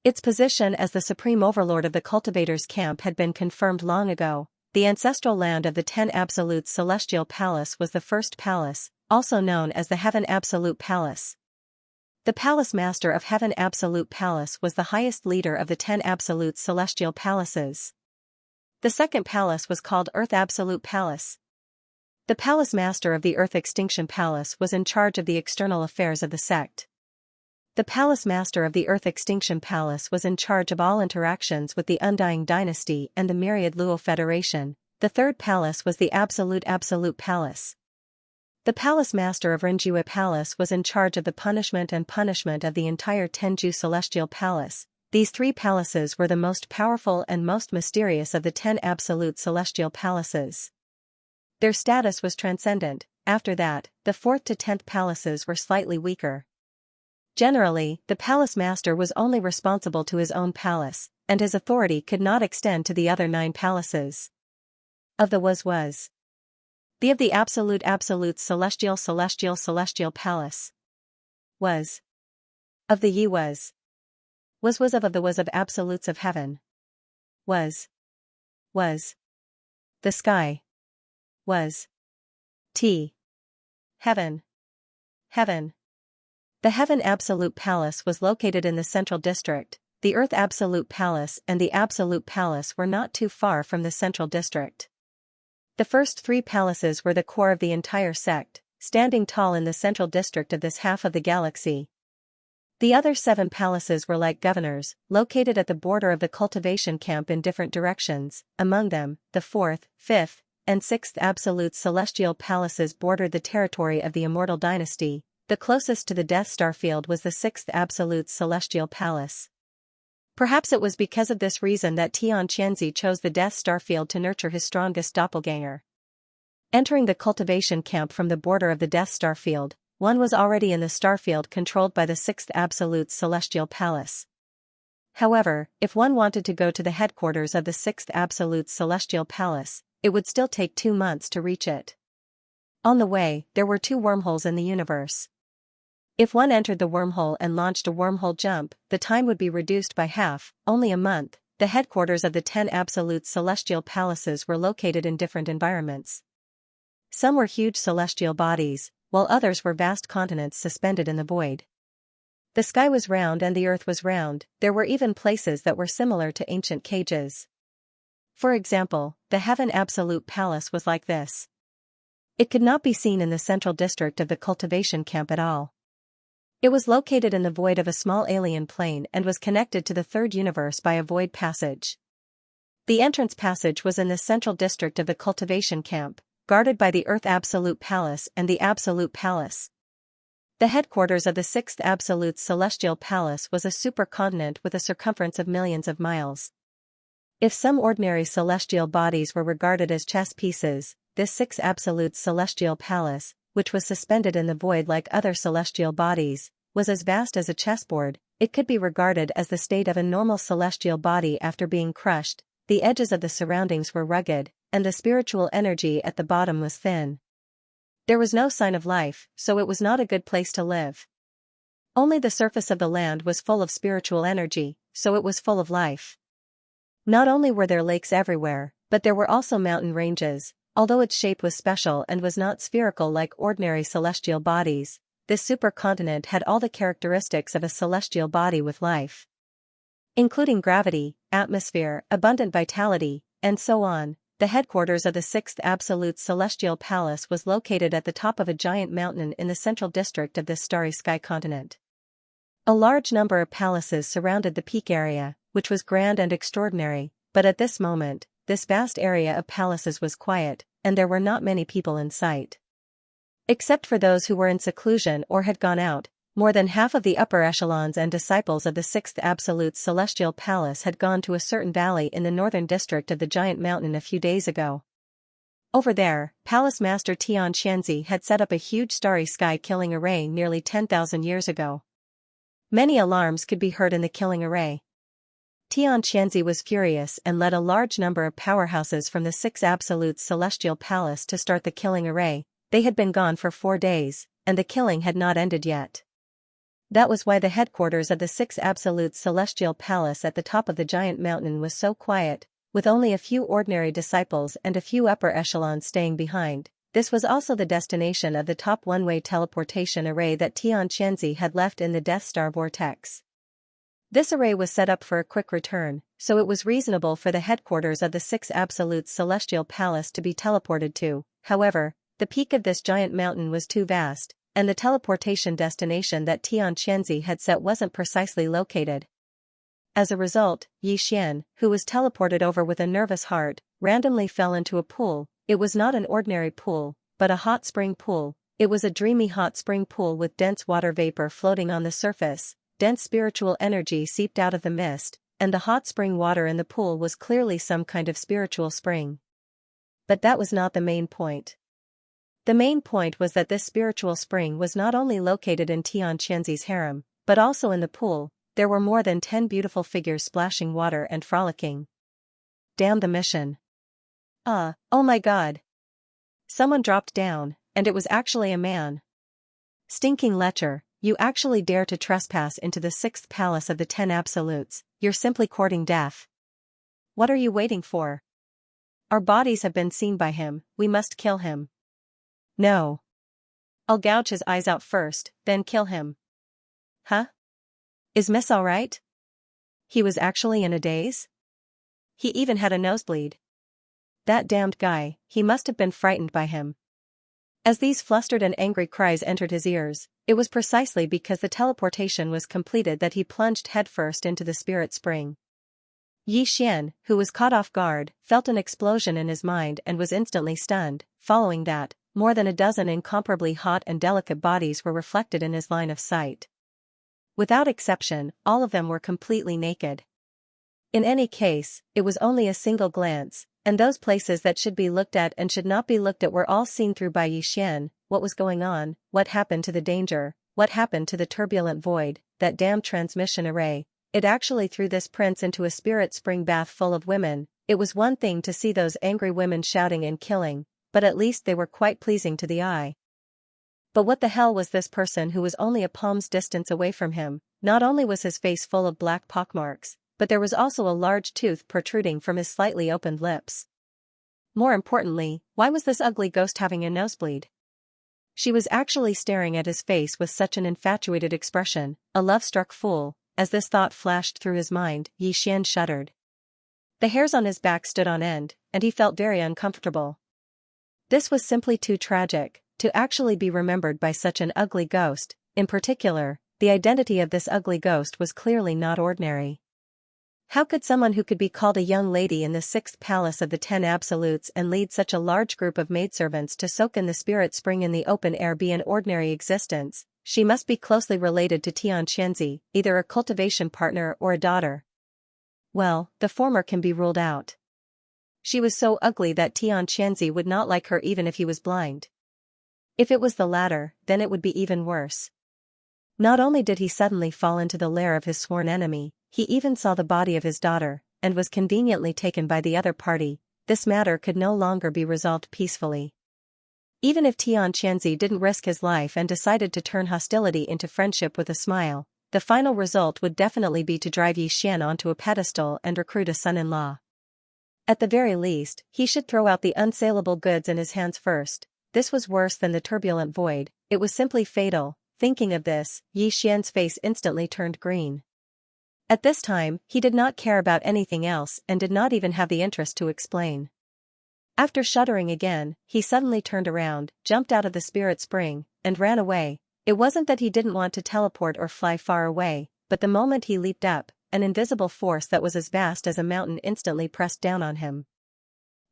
Its position as the supreme overlord of the cultivators' camp had been confirmed long ago. The ancestral land of the 10 Absolute Celestial Palace was the first palace, also known as the Heaven Absolute Palace. The Palace Master of Heaven Absolute Palace was the highest leader of the 10 Absolute Celestial Palaces. The second palace was called Earth Absolute Palace. The Palace Master of the Earth Extinction Palace was in charge of the external affairs of the sect. The Palace Master of the Earth Extinction Palace was in charge of all interactions with the Undying Dynasty and the Myriad Luo Federation. The third palace was the Absolute Palace. The Palace Master of Renjue Palace was in charge of the punishment of the entire Tenju Celestial Palace. These 3 palaces were the most powerful and most mysterious of the 10 Absolute Celestial Palaces. Their status was transcendent. After that, the 4th to 10th palaces were slightly weaker. Generally, the Palace Master was only responsible to his own palace, and his authority could not extend to the other 9 palaces. Of the was. The of the Absolute Celestial Palace. Was. Of the Yi was. Was of the was of Absolutes of Heaven. Was. The sky. Was. Heaven. The Heaven Absolute Palace was located in the Central District. The Earth Absolute Palace and the Absolute Palace were not too far from the Central District. The first 3 palaces were the core of the entire sect, standing tall in the Central District of this half of the galaxy. The other 7 palaces were like governors, located at the border of the cultivation camp in different directions. Among them, the 4th, 5th, and 6th Absolute Celestial Palaces bordered the territory of the Immortal Dynasty. The closest to the Death Star field was the 6th Absolute Celestial Palace. Perhaps it was because of this reason that Xianxia chose the Death Star field to nurture his strongest doppelganger. Entering the cultivation camp from the border of the Death Star field, one was already in the starfield controlled by the 6th Absolute Celestial Palace. However, if one wanted to go to the headquarters of the 6th Absolute Celestial Palace, it would still take 2 months to reach it. On the way, there were 2 wormholes in the universe. If one entered the wormhole and launched a wormhole jump, the time would be reduced by half, only a month. The headquarters of the 10 Absolute Celestial Palaces were located in different environments. Some were huge celestial bodies, while others were vast continents suspended in the void. The sky was round and the earth was round, there were even places that were similar to ancient cages. For example, the Heaven Absolute Palace was like this. It could not be seen in the central district of the Cultivation camp at all. It was located in the void of a small alien plane and was connected to the third universe by a void passage. The entrance passage was in the central district of the Cultivation camp, guarded by the Earth Absolute Palace and the Absolute Palace. The headquarters of the Sixth Absolute's Celestial Palace was a supercontinent with a circumference of millions of miles. If some ordinary celestial bodies were regarded as chess pieces, this Sixth Absolute's Celestial Palace, which was suspended in the void like other celestial bodies, was as vast as a chessboard. It could be regarded as the state of a normal celestial body after being crushed. The edges of the surroundings were rugged, and the spiritual energy at the bottom was thin. There was no sign of life, so it was not a good place to live. Only the surface of the land was full of spiritual energy, so it was full of life. Not only were there lakes everywhere, but there were also mountain ranges. Although its shape was special and was not spherical like ordinary celestial bodies, this supercontinent had all the characteristics of a celestial body with life, including gravity, atmosphere, abundant vitality, and so on. The headquarters of the Sixth Absolute Celestial Palace was located at the top of a giant mountain in the central district of this starry sky continent. A large number of palaces surrounded the peak area, which was grand and extraordinary, but at this moment, this vast area of palaces was quiet, and there were not many people in sight. Except for those who were in seclusion or had gone out, more than half of the upper echelons and disciples of the Sixth Absolute Celestial Palace had gone to a certain valley in the northern district of the giant mountain a few days ago. Over there, Palace Master Xianxia had set up a huge starry sky killing array nearly 10,000 years ago. Many alarms could be heard in the killing array. Xianxia was furious and led a large number of powerhouses from the Sixth Absolute Celestial Palace to start the killing array. They had been gone for 4 days, and the killing had not ended yet. That was why the headquarters of the Sixth Absolute Celestial Palace at the top of the giant mountain was so quiet, with only a few ordinary disciples and a few upper echelons staying behind. This was also the destination of the top one-way teleportation array that Xianxia had left in the Death Star vortex. This array was set up for a quick return, so it was reasonable for the headquarters of the Sixth Absolute Celestial Palace to be teleported to. However, the peak of this giant mountain was too vast, and the teleportation destination that Xianxia had set wasn't precisely located. As a result, Xian, who was teleported over with a nervous heart, randomly fell into a pool. It was not an ordinary pool, but a hot spring pool. It was a dreamy hot spring pool with dense water vapor floating on the surface. Dense spiritual energy seeped out of the mist, and the hot spring water in the pool was clearly some kind of spiritual spring. But that was not the main point. The main point was that this spiritual spring was not only located in Xianxia's harem, but also in the pool. There were more than 10 beautiful figures splashing water and frolicking. Damn the mission. Oh my god. Someone dropped down, and it was actually a man. Stinking lecher, you actually dare to trespass into the sixth palace of the 10 absolutes. You're simply courting death. What are you waiting for? Our bodies have been seen by him, we must kill him. No. I'll gouge his eyes out first, then kill him. Huh? Is Miss alright? He was actually in a daze? He even had a nosebleed. That damned guy, he must have been frightened by him. As these flustered and angry cries entered his ears, it was precisely because the teleportation was completed that he plunged headfirst into the spirit spring. Yi Xian, who was caught off guard, felt an explosion in his mind and was instantly stunned. Following that, more than a dozen incomparably hot and delicate bodies were reflected in his line of sight. Without exception, all of them were completely naked. In any case, it was only a single glance, and those places that should be looked at and should not be looked at were all seen through by Yi Xian. What was going on? What happened to the danger? What happened to the turbulent void? That damned transmission array. It actually threw this prince into a spirit spring bath full of women. It was one thing to see those angry women shouting and killing, but at least they were quite pleasing to the eye. But what the hell was this person who was only a palm's distance away from him? Not only was his face full of black pockmarks, but there was also a large tooth protruding from his slightly opened lips. More importantly, why was this ugly ghost having a nosebleed? She was actually staring at his face with such an infatuated expression, a love-struck fool. As this thought flashed through his mind, Xian shuddered. The hairs on his back stood on end, and he felt very uncomfortable. This was simply too tragic, to actually be remembered by such an ugly ghost. In particular, the identity of this ugly ghost was clearly not ordinary. How could someone who could be called a young lady in the 6th palace of the 10 absolutes and lead such a large group of maidservants to soak in the spirit spring in the open air be an ordinary existence? She must be closely related to Xianxia, either a cultivation partner or a daughter. Well, the former can be ruled out. She was so ugly that Xianxia would not like her even if he was blind. If it was the latter, then it would be even worse. Not only did he suddenly fall into the lair of his sworn enemy, he even saw the body of his daughter, and was conveniently taken by the other party. This matter could no longer be resolved peacefully. Even if Xianxia didn't risk his life and decided to turn hostility into friendship with a smile, the final result would definitely be to drive Xian onto a pedestal and recruit a son-in-law. At the very least, he should throw out the unsaleable goods in his hands first. This was worse than the turbulent void, it was simply fatal. Thinking of this, Xian's face instantly turned green. At this time, he did not care about anything else and did not even have the interest to explain. After shuddering again, he suddenly turned around, jumped out of the spirit spring, and ran away. It wasn't that he didn't want to teleport or fly far away, but the moment he leaped up, an invisible force that was as vast as a mountain instantly pressed down on him.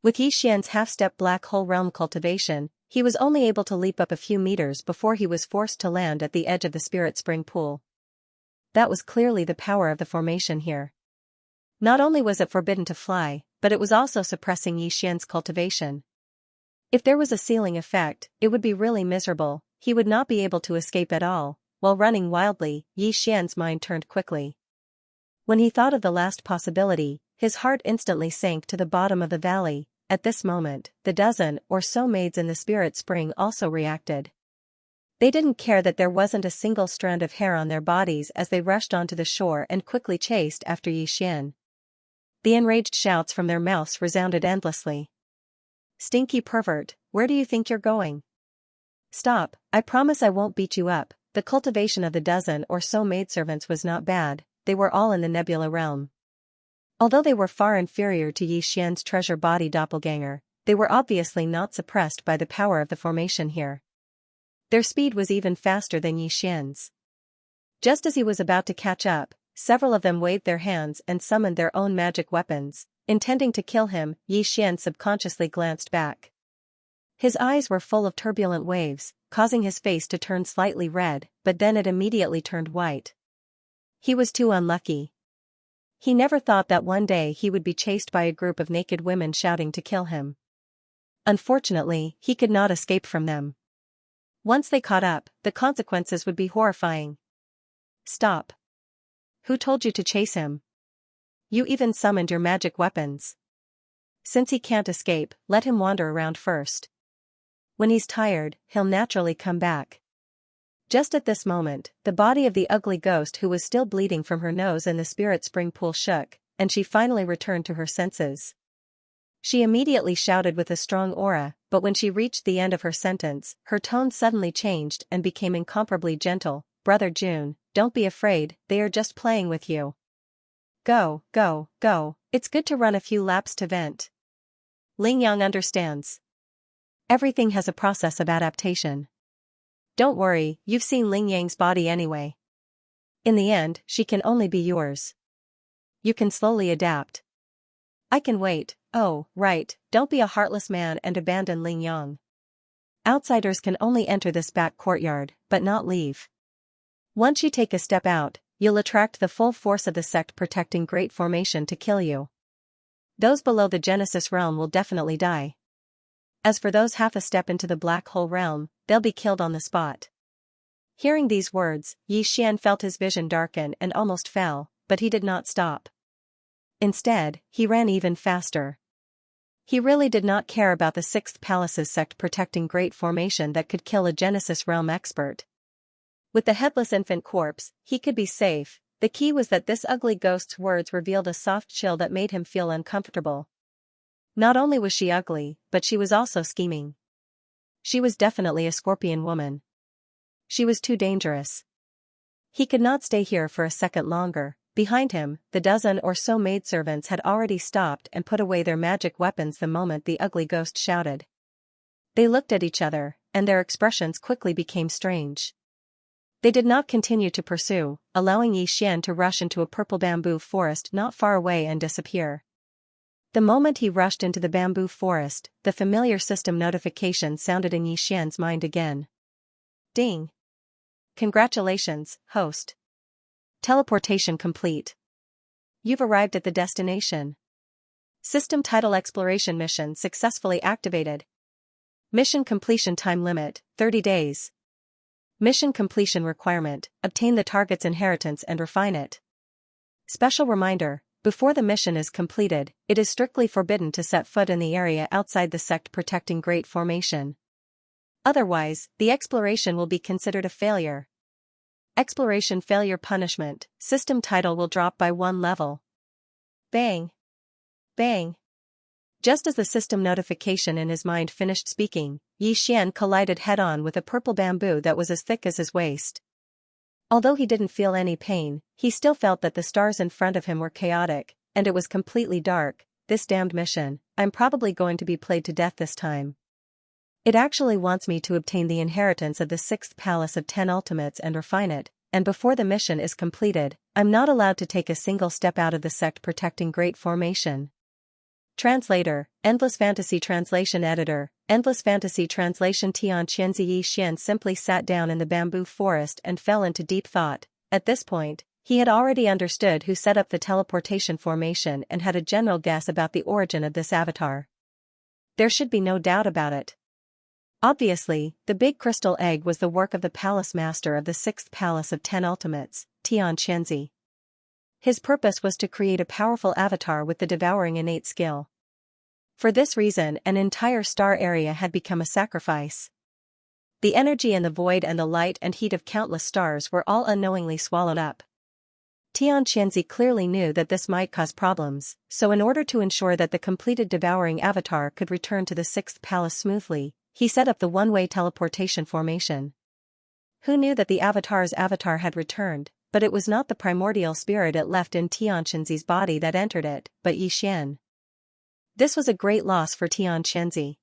With Xian's half-step black hole realm cultivation, he was only able to leap up a few meters before he was forced to land at the edge of the spirit spring pool. That was clearly the power of the formation here. Not only was it forbidden to fly, but it was also suppressing Xian's cultivation. If there was a ceiling effect, it would be really miserable. He would not be able to escape at all. While running wildly, Xian's mind turned quickly. When he thought of the last possibility, his heart instantly sank to the bottom of the valley. At this moment, the dozen or so maids in the spirit spring also reacted. They didn't care that there wasn't a single strand of hair on their bodies as they rushed onto the shore and quickly chased after Xian. The enraged shouts from their mouths resounded endlessly. "Stinky pervert, where do you think you're going? Stop, I promise I won't beat you up." The cultivation of the dozen or so maidservants was not bad, they were all in the nebula realm. Although they were far inferior to Xian's treasure body doppelganger, they were obviously not suppressed by the power of the formation here. Their speed was even faster than Xian's. Just as he was about to catch up, several of them waved their hands and summoned their own magic weapons. Intending to kill him, Xian subconsciously glanced back. His eyes were full of turbulent waves, causing his face to turn slightly red, but then it immediately turned white. He was too unlucky. He never thought that one day he would be chased by a group of naked women shouting to kill him. Unfortunately, he could not escape from them. Once they caught up, the consequences would be horrifying. "Stop. Who told you to chase him? You even summoned your magic weapons. Since he can't escape, let him wander around first. When he's tired, he'll naturally come back." Just at this moment, the body of the ugly ghost who was still bleeding from her nose in the spirit spring pool shook, and she finally returned to her senses. She immediately shouted with a strong aura, but when she reached the end of her sentence, her tone suddenly changed and became incomparably gentle. "Brother June, don't be afraid, they are just playing with you. Go, go, go, it's good to run a few laps to vent. Ling Yang understands. Everything has a process of adaptation. Don't worry, you've seen Ling Yang's body anyway. In the end, she can only be yours. You can slowly adapt. I can wait." "Oh, right, don't be a heartless man and abandon Ling Yang. Outsiders can only enter this back courtyard, but not leave. Once you take a step out, you'll attract the full force of the sect protecting Great Formation to kill you. Those below the Genesis realm will definitely die. As for those half a step into the black hole realm, they'll be killed on the spot." Hearing these words, Xian felt his vision darken and almost fell, but he did not stop. Instead, he ran even faster. He really did not care about the 6th Palace's sect protecting Great Formation that could kill a Genesis realm expert. With the headless infant corpse, he could be safe. The key was that this ugly ghost's words revealed a soft chill that made him feel uncomfortable. Not only was she ugly, but she was also scheming. She was definitely a scorpion woman. She was too dangerous. He could not stay here for a second longer. Behind him, the dozen or so maidservants had already stopped and put away their magic weapons the moment the ugly ghost shouted. They looked at each other, and their expressions quickly became strange. They did not continue to pursue, allowing Xian to rush into a purple bamboo forest not far away and disappear. The moment he rushed into the bamboo forest, the familiar system notification sounded in Xian's mind again. Ding! Congratulations, host. Teleportation complete. You've arrived at the destination. System title exploration mission successfully activated. Mission completion time limit, 30 days. Mission completion requirement, obtain the target's inheritance and refine it. Special reminder, before the mission is completed, it is strictly forbidden to set foot in the area outside the sect protecting Great Formation. Otherwise, the exploration will be considered a failure. Exploration failure punishment, system title will drop by 1 level. Bang! Bang! Just as the system notification in his mind finished speaking, Xian collided head-on with a purple bamboo that was as thick as his waist. Although he didn't feel any pain, he still felt that the stars in front of him were chaotic, and it was completely dark. This damned mission, I'm probably going to be played to death this time. It actually wants me to obtain the inheritance of the 6th Palace of 10 Ultimates and refine it, and before the mission is completed, I'm not allowed to take a single step out of the sect protecting Great Formation. Translator, Endless Fantasy Translation Editor, Endless Fantasy Translation Xianxia. Xian simply sat down in the bamboo forest and fell into deep thought. At this point, he had already understood who set up the teleportation formation and had a general guess about the origin of this avatar. There should be no doubt about it. Obviously, the big crystal egg was the work of the palace master of the 6th Palace of 10 Ultimates, Xianxia. His purpose was to create a powerful avatar with the devouring innate skill. For this reason, an entire star area had become a sacrifice. The energy in the void and the light and heat of countless stars were all unknowingly swallowed up. Xianxia clearly knew that this might cause problems, so in order to ensure that the completed devouring avatar could return to the 6th Palace smoothly, he set up the one-way teleportation formation. Who knew that the avatar's avatar had returned, but it was not the primordial spirit it left in Xianxia's body that entered it, but Xian. This was a great loss for Xianxia.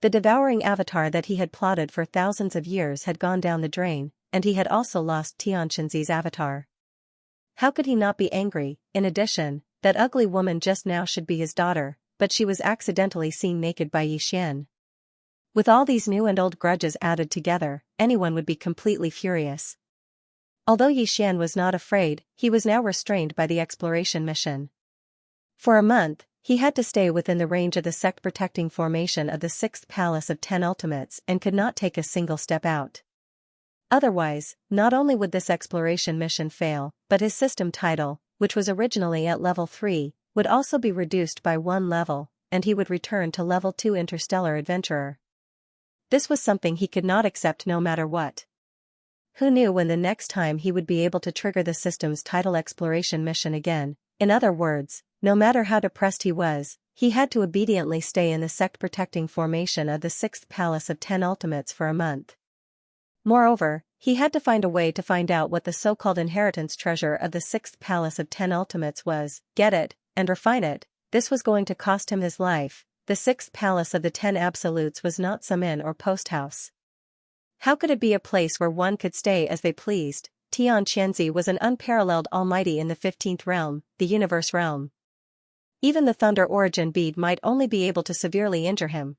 The devouring avatar that he had plotted for thousands of years had gone down the drain, and he had also lost Xianxia's avatar. How could he not be angry? In addition, that ugly woman just now should be his daughter, but she was accidentally seen naked by Xian. With all these new and old grudges added together, anyone would be completely furious. Although Xian was not afraid, he was now restrained by the exploration mission. For a month, he had to stay within the range of the sect-protecting formation of the 6th Palace of 10 Ultimates and could not take a single step out. Otherwise, not only would this exploration mission fail, but his system title, which was originally at level 3, would also be reduced by 1 level, and he would return to level 2 Interstellar Adventurer. This was something he could not accept no matter what. Who knew when the next time he would be able to trigger the system's title exploration mission again? In other words, no matter how depressed he was, he had to obediently stay in the sect-protecting formation of the 6th Palace of 10 Ultimates for a month. Moreover, he had to find a way to find out what the so-called inheritance treasure of the 6th Palace of 10 Ultimates was, get it, and refine it. This was going to cost him his life. The 6th Palace of the 10 Absolutes was not some inn or post house. How could it be a place where one could stay as they pleased? Xianxia was an unparalleled almighty in the 15th realm, the universe realm. Even the Thunder Origin bead might only be able to severely injure him.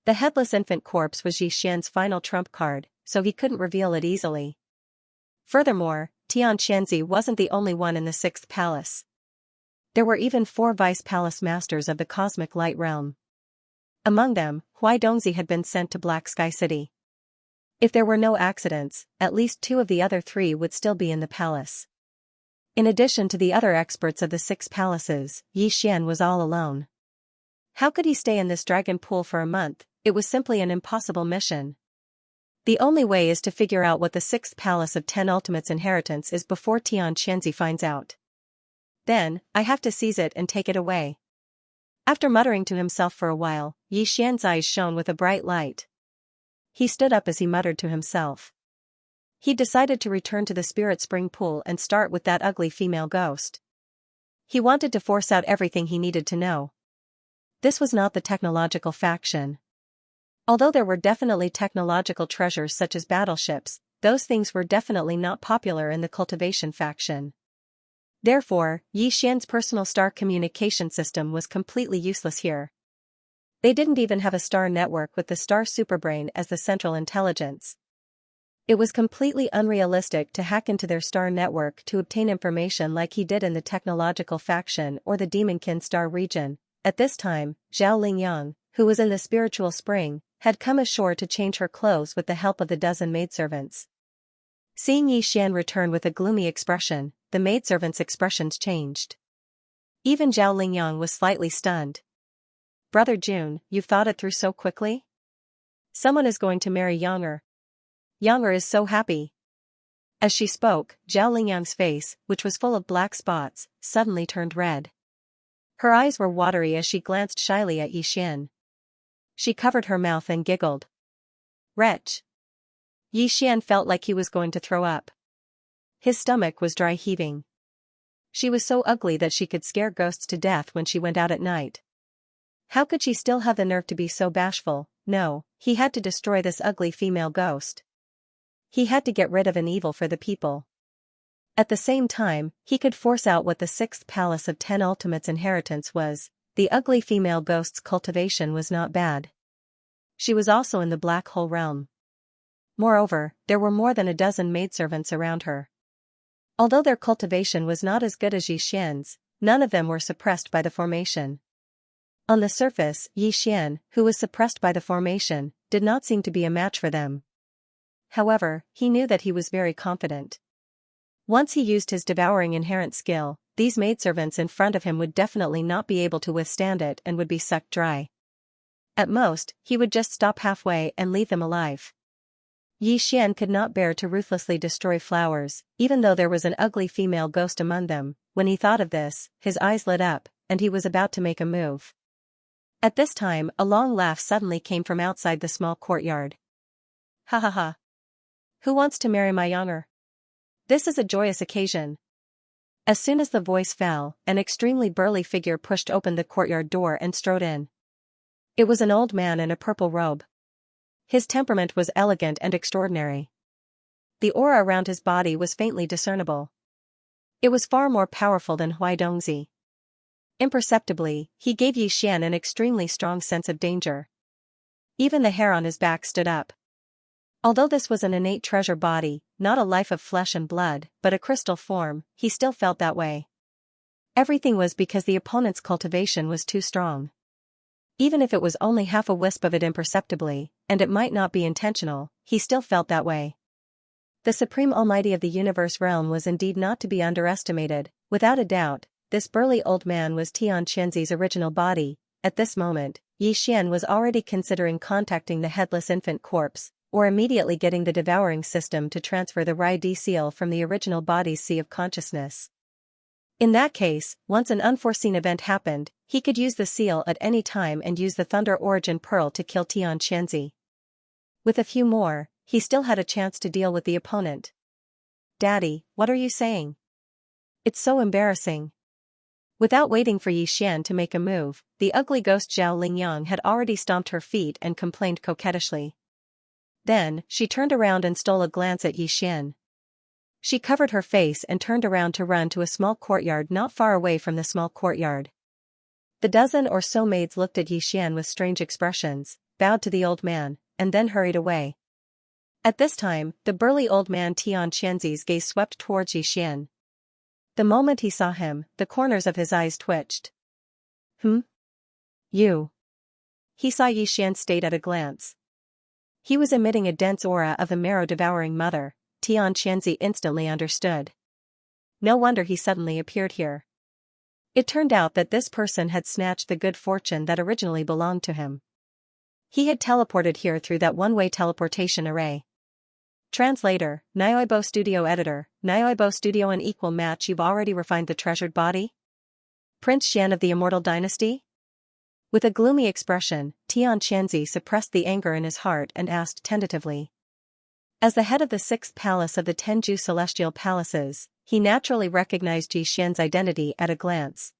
The headless infant corpse was Xian's final trump card, so he couldn't reveal it easily. Furthermore, Xianxia wasn't the only one in the 6th Palace. There were even 4 Vice Palace Masters of the Cosmic Light Realm. Among them, Huai Dongzi had been sent to Black Sky City. If there were no accidents, at least 2 of the other 3 would still be in the palace. In addition to the other experts of the 6 palaces, Xian was all alone. How could he stay in this dragon pool for a month? It was simply an impossible mission. The only way is to figure out what the 6th Palace of 10 Ultimates inheritance is before Xianxia finds out. Then, I have to seize it and take it away. After muttering to himself for a while, Xian's eyes shone with a bright light. he stood up as he muttered to himself. He decided to return to the spirit spring pool and start with that ugly female ghost. He wanted to force out everything he needed to know. This was not the technological faction. Although there were definitely technological treasures such as battleships, those things were definitely not popular in the Cultivation faction. Therefore, Yi Xian's personal star communication system was completely useless here. They didn't even have a star network with the star superbrain as the central intelligence. It was completely unrealistic to hack into their star network to obtain information like he did in the technological faction or the Demonkin star region. At this time, Zhao Lingyang, who was in the spiritual spring, had come ashore to change her clothes with the help of the dozen maidservants. Seeing Yi Xian return with a gloomy expression, the maidservants' expressions changed. Even Zhao Lingyang was slightly stunned. "Brother Jun, you've thought it through so quickly? Someone is going to marry Younger. Younger is so happy." As she spoke, Zhao Lingyang's face, which was full of black spots, suddenly turned red. Her eyes were watery as she glanced shyly at Yi Xian. She covered her mouth and giggled. "Wretch." Yi Xian felt like he was going to throw up. His stomach was dry heaving. She was so ugly that she could scare ghosts to death when she went out at night. How could she still have the nerve to be so bashful? No, he had to destroy this ugly female ghost. He had to get rid of an evil for the people. At the same time, he could force out what the sixth palace of 10 Ultimates inheritance was. The ugly female ghost's cultivation was not bad. She was also in the black hole realm. Moreover, there were more than a dozen maidservants around her. Although their cultivation was not as good as Yi Xian's, none of them were suppressed by the formation. On the surface, Yi Xian, who was suppressed by the formation, did not seem to be a match for them. However, he knew that he was very confident. Once he used his devouring inherent skill, these maidservants in front of him would definitely not be able to withstand it and would be sucked dry. At most, he would just stop halfway and leave them alive. Yi Xian could not bear to ruthlessly destroy flowers, even though there was an ugly female ghost among them. When he thought of this, his eyes lit up, and he was about to make a move. At this time, a long laugh suddenly came from outside the small courtyard. "Ha ha ha. Who wants to marry my Younger? This is a joyous occasion." As soon as the voice fell, an extremely burly figure pushed open the courtyard door and strode in. It was an old man in a purple robe. His temperament was elegant and extraordinary. The aura around his body was faintly discernible. It was far more powerful than Huaidongzi. Imperceptibly, he gave Yi Xian an extremely strong sense of danger. Even the hair on his back stood up. Although this was an innate treasure body, not a life of flesh and blood, but a crystal form, he still felt that way. Everything was because the opponent's cultivation was too strong. Even if it was only half a wisp of it imperceptibly, and it might not be intentional, he still felt that way. The Supreme Almighty of the Universe realm was indeed not to be underestimated. Without a doubt, this burly old man was Tian Qianzi's original body. At this moment, Yi Xian was already considering contacting the headless infant corpse, or immediately getting the devouring system to transfer the Rai-D seal from the original body's sea of consciousness. In that case, once an unforeseen event happened, he could use the seal at any time and use the Thunder Origin Pearl to kill Tian Qianzi. With a few more, he still had a chance to deal with the opponent. "Daddy, what are you saying? It's so embarrassing." Without waiting for Yi Xian to make a move, the ugly ghost Zhao Lingyang had already stomped her feet and complained coquettishly. Then, she turned around and stole a glance at Yi Xian. She covered her face and turned around to run to a small courtyard not far away from the small courtyard. The dozen or so maids looked at Yi Xian with strange expressions, bowed to the old man, and then hurried away. At this time, the burly old man Tian Qianzi's gaze swept towards Yi Xian. The moment he saw him, the corners of his eyes twitched. You." He saw Yi Xian state at a glance. He was emitting a dense aura of a marrow-devouring mother. Tian Qianzi instantly understood. No wonder he suddenly appeared here. It turned out that this person had snatched the good fortune that originally belonged to him. He had teleported here through that one-way teleportation array. Translator, Nioibo Studio Editor, Nioibo Studio an equal match. You've already refined the treasured body? Prince Xian of the Immortal Dynasty? With a gloomy expression, Xianxia suppressed the anger in his heart and asked tentatively. As the head of the sixth palace of the Tenju celestial palaces, he naturally recognized Yixian's identity at a glance.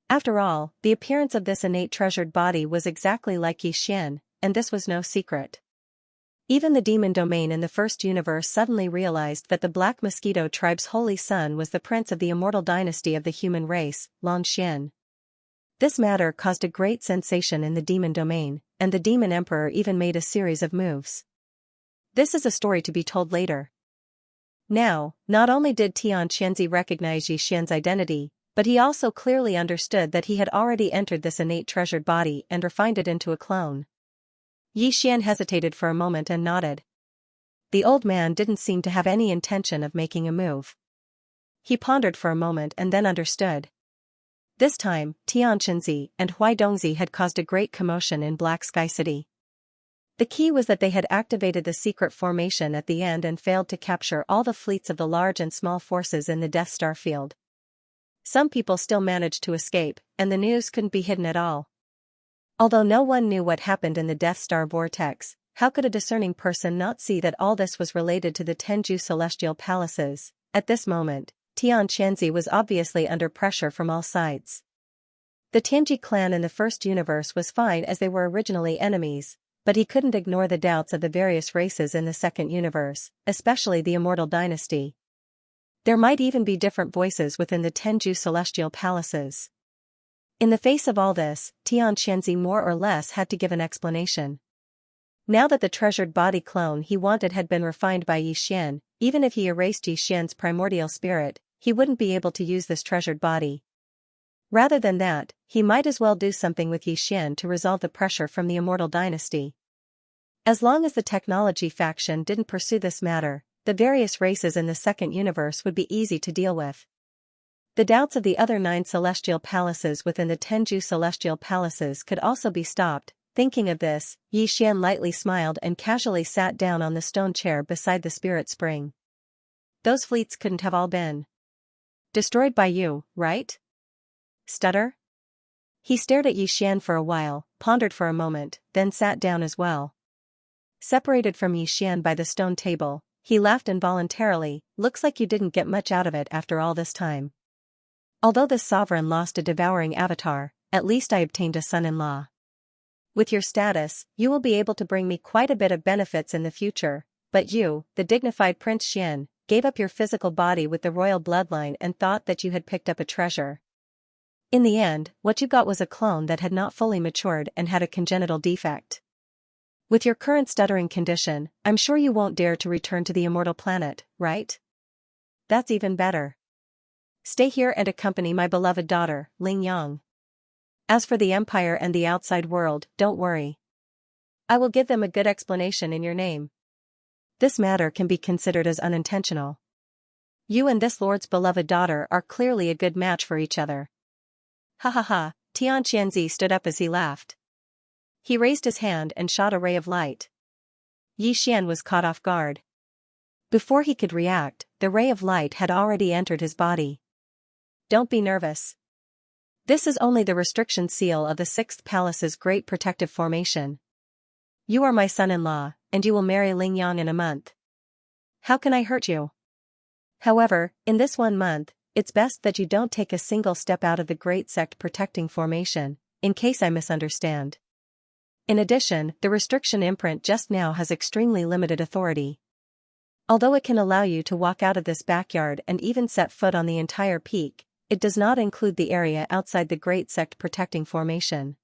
After all, the appearance of this innate treasured body was exactly like Yixian, and this was no secret. Even the demon domain in the first universe suddenly realized that the Black Mosquito tribe's holy son was the prince of the immortal dynasty of the human race, Xian. This matter caused a great sensation in the demon domain, and the demon emperor even made a series of moves. This is a story to be told later. Now, not only did Xianxia recognize Yixian's identity, but he also clearly understood that he had already entered this innate treasured body and refined it into a clone. Yixian hesitated for a moment and nodded. The old man didn't seem to have any intention of making a move. He pondered for a moment and then understood. This time, Tianxinzi and Huaidongzi had caused a great commotion in Black Sky City. The key was that they had activated the secret formation at the end and failed to capture all the fleets of the large and small forces in the Death Star field. Some people still managed to escape, and the news couldn't be hidden at all. Although no one knew what happened in the Death Star vortex, how could a discerning person not see that all this was related to the Tenju celestial palaces? At this moment, Tianxia was obviously under pressure from all sides. The Tianji clan in the first universe was fine as they were originally enemies, but he couldn't ignore the doubts of the various races in the second universe, especially the immortal dynasty. There might even be different voices within the Tenju celestial palaces. In the face of all this, Tianxia more or less had to give an explanation. Now that the treasured body clone he wanted had been refined by Yixian, even if he erased Yixian's primordial spirit, he wouldn't be able to use this treasured body. Rather than that, he might as well do something with Yixian to resolve the pressure from the immortal dynasty. As long as the technology faction didn't pursue this matter, the various races in the second universe would be easy to deal with. The doubts of the other 9 celestial palaces within the Tenju celestial palaces could also be stopped. Thinking of this, Yixian lightly smiled and casually sat down on the stone chair beside the spirit spring. Those fleets couldn't have all been destroyed by you, right? Stutter? He stared at Yixian for a while, pondered for a moment, then sat down as well. Separated from Yixian by the stone table, he laughed involuntarily. Looks like you didn't get much out of it after all this time. Although this sovereign lost a devouring avatar, at least I obtained a son-in-law. With your status, you will be able to bring me quite a bit of benefits in the future, but you, the dignified Prince Xian, gave up your physical body with the royal bloodline and thought that you had picked up a treasure. In the end, what you got was a clone that had not fully matured and had a congenital defect. With your current stuttering condition, I'm sure you won't dare to return to the immortal planet, right? That's even better. Stay here and accompany my beloved daughter, Ling Yang. As for the Empire and the outside world, don't worry. I will give them a good explanation in your name. This matter can be considered as unintentional. You and this lord's beloved daughter are clearly a good match for each other. Ha ha ha, Tianxia stood up as he laughed. He raised his hand and shot a ray of light. Yixian was caught off guard. Before he could react, the ray of light had already entered his body. Don't be nervous. This is only the restriction seal of the Sixth Palace's Great Protective Formation. You are my son-in-law, and you will marry Ling Yang in a month. How can I hurt you? However, in this 1 month, it's best that you don't take a single step out of the Great Sect Protecting Formation, in case I misunderstand. In addition, the restriction imprint just now has extremely limited authority. Although it can allow you to walk out of this backyard and even set foot on the entire peak, it does not include the area outside the Great Sect Protecting Formation.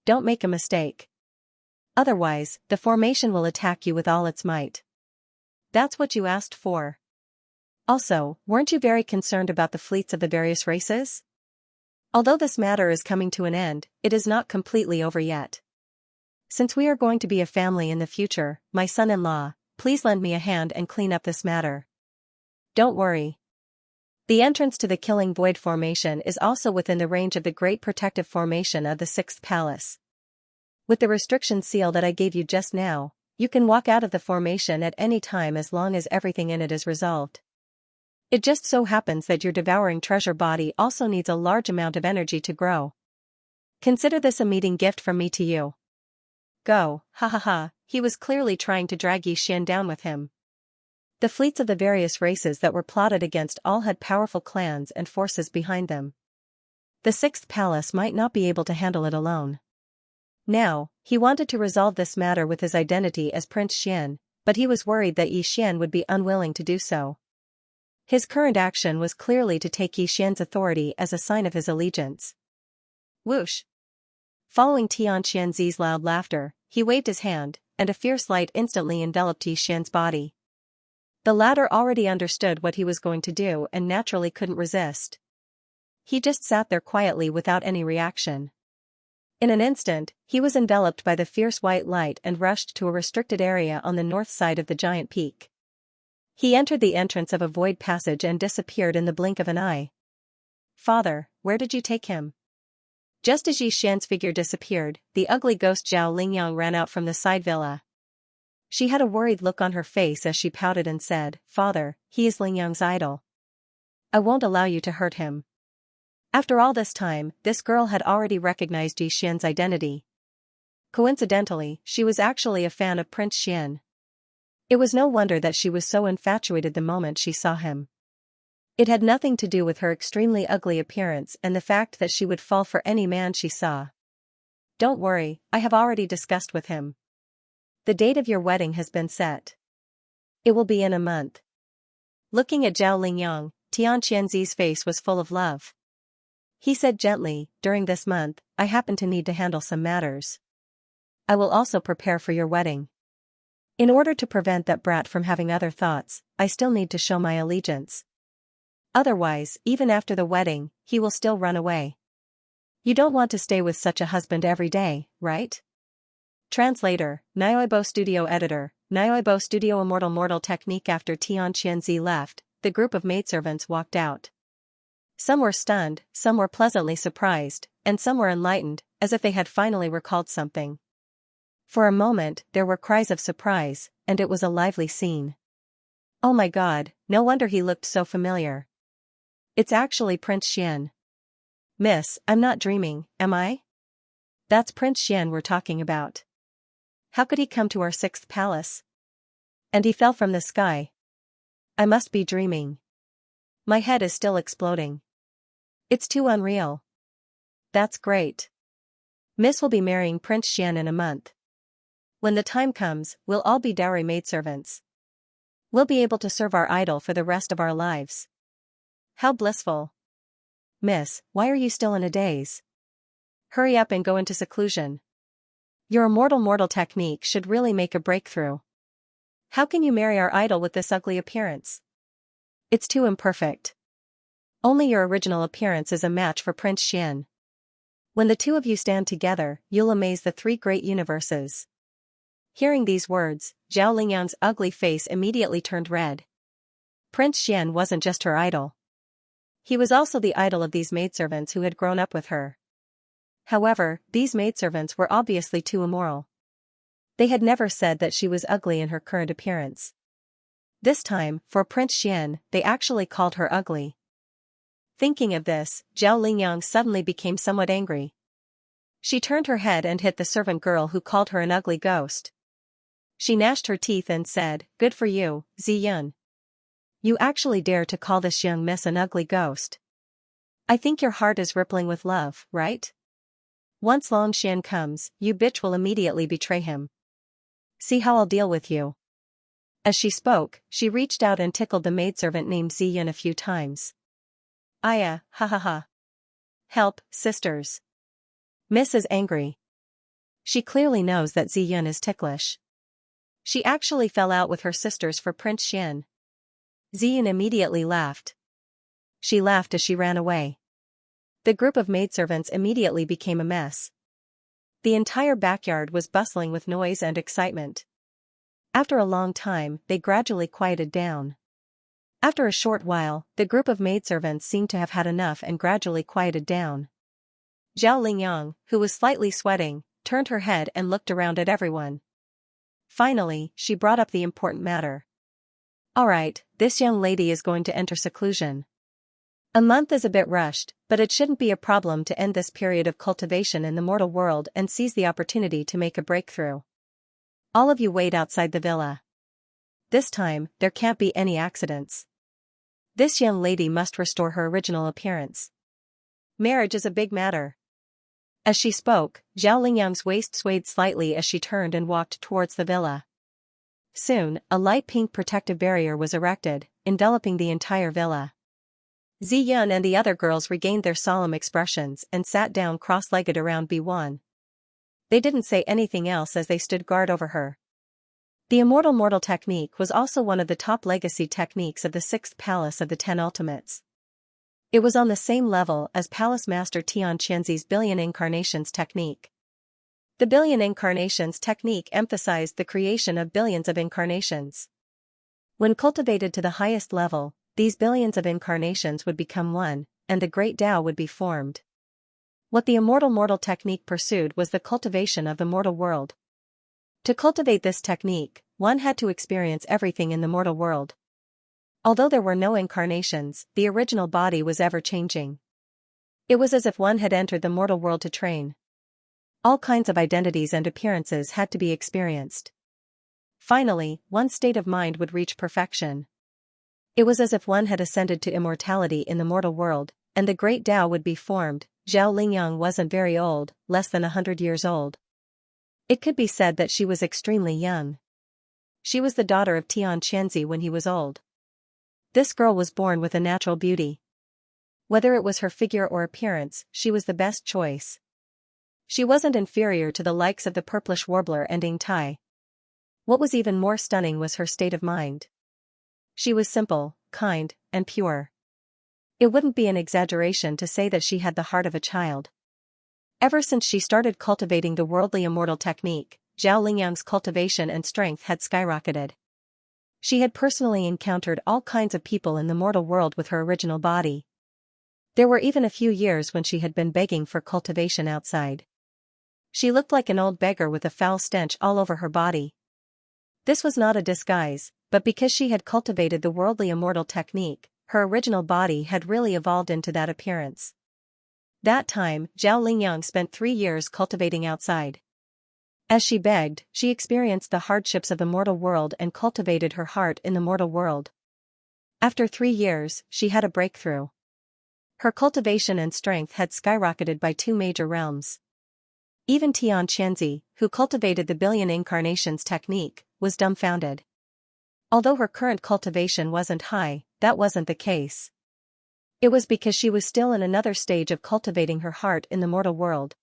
Don't make a mistake. Otherwise, the formation will attack you with all its might. That's what you asked for. Also, weren't you very concerned about the fleets of the various races? Although this matter is coming to an end, it is not completely over yet. Since we are going to be a family in the future, my son-in-law, please lend me a hand and clean up this matter. Don't worry. The entrance to the Killing Void Formation is also within the range of the Great Protective Formation of the Sixth Palace. With the restriction seal that I gave you just now, you can walk out of the formation at any time as long as everything in it is resolved. It just so happens that your devouring treasure body also needs a large amount of energy to grow. Consider this a meeting gift from me to you. Go, ha ha ha, he was clearly trying to drag Xian down with him. The fleets of the various races that were plotted against all had powerful clans and forces behind them. The sixth palace might not be able to handle it alone. Now, he wanted to resolve this matter with his identity as Prince Xian, but he was worried that Xian would be unwilling to do so. His current action was clearly to take Xian's authority as a sign of his allegiance. Whoosh! Following Xianxia's loud laughter, he waved his hand, and a fierce light instantly enveloped Xian's body. The latter already understood what he was going to do and naturally couldn't resist. He just sat there quietly without any reaction. In an instant, he was enveloped by the fierce white light and rushed to a restricted area on the north side of the giant peak. He entered the entrance of a void passage and disappeared in the blink of an eye. Father, where did you take him? Just as Xian's figure disappeared, the ugly ghost Zhao Lingyang ran out from the side villa. She had a worried look on her face as she pouted and said, Father, he is Lingyang's idol. I won't allow you to hurt him. After all this time, this girl had already recognized Xian's identity. Coincidentally, she was actually a fan of Prince Xian. It was no wonder that she was so infatuated the moment she saw him. It had nothing to do with her extremely ugly appearance and the fact that she would fall for any man she saw. Don't worry, I have already discussed with him. The date of your wedding has been set. It will be in a month. Looking at Zhao Lingyang, Tianqianzi's face was full of love. He said gently, during this month, I happen to need to handle some matters. I will also prepare for your wedding. In order to prevent that brat from having other thoughts, I still need to show my allegiance. Otherwise, even after the wedding, he will still run away. You don't want to stay with such a husband every day, right? Translator, Nioibo Studio Editor, Nioibo Studio Immortal Mortal Technique. After Tianqianzi left, the group of maidservants walked out. Some were stunned, some were pleasantly surprised, and some were enlightened, as if they had finally recalled something. For a moment, there were cries of surprise, and it was a lively scene. Oh my God, no wonder he looked so familiar. It's actually Prince Xian. Miss, I'm not dreaming, am I? That's Prince Xian we're talking about. How could he come to our sixth palace? And he fell from the sky. I must be dreaming. My head is still exploding. It's too unreal. That's great. Miss will be marrying Prince Xian in a month. When the time comes, we'll all be dowry maidservants. We'll be able to serve our idol for the rest of our lives. How blissful. Miss, why are you still in a daze? Hurry up and go into seclusion. Your immortal mortal technique should really make a breakthrough. How can you marry our idol with this ugly appearance? It's too imperfect. Only your original appearance is a match for Prince Xian. When the two of you stand together, you'll amaze the three great universes. Hearing these words, Zhao Lingyang's ugly face immediately turned red. Prince Xian wasn't just her idol. He was also the idol of these maidservants who had grown up with her. However, these maidservants were obviously too immoral. They had never said that she was ugly in her current appearance. This time, for Prince Xian, they actually called her ugly. Thinking of this, Zhao Lingyang suddenly became somewhat angry. She turned her head and hit the servant girl who called her an ugly ghost. She gnashed her teeth and said, Good for you, Ziyun. You actually dare to call this young miss an ugly ghost. I think your heart is rippling with love, right? Once Long Xian comes, you bitch will immediately betray him. See how I'll deal with you. As she spoke, she reached out and tickled the maidservant named Ziyun a few times. Aya, ha ha ha. Help, sisters. Miss is angry. She clearly knows that Ziyun is ticklish. She actually fell out with her sisters for Prince Xian. Ziyun immediately laughed. She laughed as she ran away. The group of maidservants immediately became a mess. The entire backyard was bustling with noise and excitement. After a long time, they gradually quieted down. After a short while, the group of maidservants seemed to have had enough and gradually quieted down. Zhao Lingyang, who was slightly sweating, turned her head and looked around at everyone. Finally, she brought up the important matter. Alright, this young lady is going to enter seclusion. A month is a bit rushed, but it shouldn't be a problem to end this period of cultivation in the mortal world and seize the opportunity to make a breakthrough. All of you wait outside the villa. This time, there can't be any accidents. This young lady must restore her original appearance. Marriage is a big matter. As she spoke, Zhao Lingyang's waist swayed slightly as she turned and walked towards the villa. Soon, a light pink protective barrier was erected, enveloping the entire villa. Ziyun and the other girls regained their solemn expressions and sat down cross-legged around B1. They didn't say anything else as they stood guard over her. The Immortal Mortal technique was also one of the top legacy techniques of the 6th Palace of the 10 Ultimates. It was on the same level as Palace Master Xianxia's Billion Incarnations technique. The Billion Incarnations technique emphasized the creation of billions of incarnations. When cultivated to the highest level, these billions of incarnations would become one, and the Great Tao would be formed. What the Immortal Mortal technique pursued was the cultivation of the mortal world. To cultivate this technique, one had to experience everything in the mortal world. Although there were no incarnations, the original body was ever-changing. It was as if one had entered the mortal world to train. All kinds of identities and appearances had to be experienced. Finally, one's state of mind would reach perfection. It was as if one had ascended to immortality in the mortal world, and the Great Tao would be formed. Zhao Lingyang wasn't very old, less than 100 years old. It could be said that she was extremely young. She was the daughter of Xianxia when he was old. This girl was born with a natural beauty. Whether it was her figure or appearance, she was the best choice. She wasn't inferior to the likes of the purplish warbler and Ying Tai. What was even more stunning was her state of mind. She was simple, kind, and pure. It wouldn't be an exaggeration to say that she had the heart of a child. Ever since she started cultivating the worldly immortal technique, Zhao Lingyang's cultivation and strength had skyrocketed. She had personally encountered all kinds of people in the mortal world with her original body. There were even a few years when she had been begging for cultivation outside. She looked like an old beggar with a foul stench all over her body. This was not a disguise, but because she had cultivated the worldly immortal technique, her original body had really evolved into that appearance. That time, Zhao Lingyang spent 3 years cultivating outside. As she begged, she experienced the hardships of the mortal world and cultivated her heart in the mortal world. After 3 years, she had a breakthrough. Her cultivation and strength had skyrocketed by 2 major realms. Even Xianxia, who cultivated the Billion Incarnations technique, was dumbfounded. Although her current cultivation wasn't high, that wasn't the case. It was because she was still in another stage of cultivating her heart in the mortal world.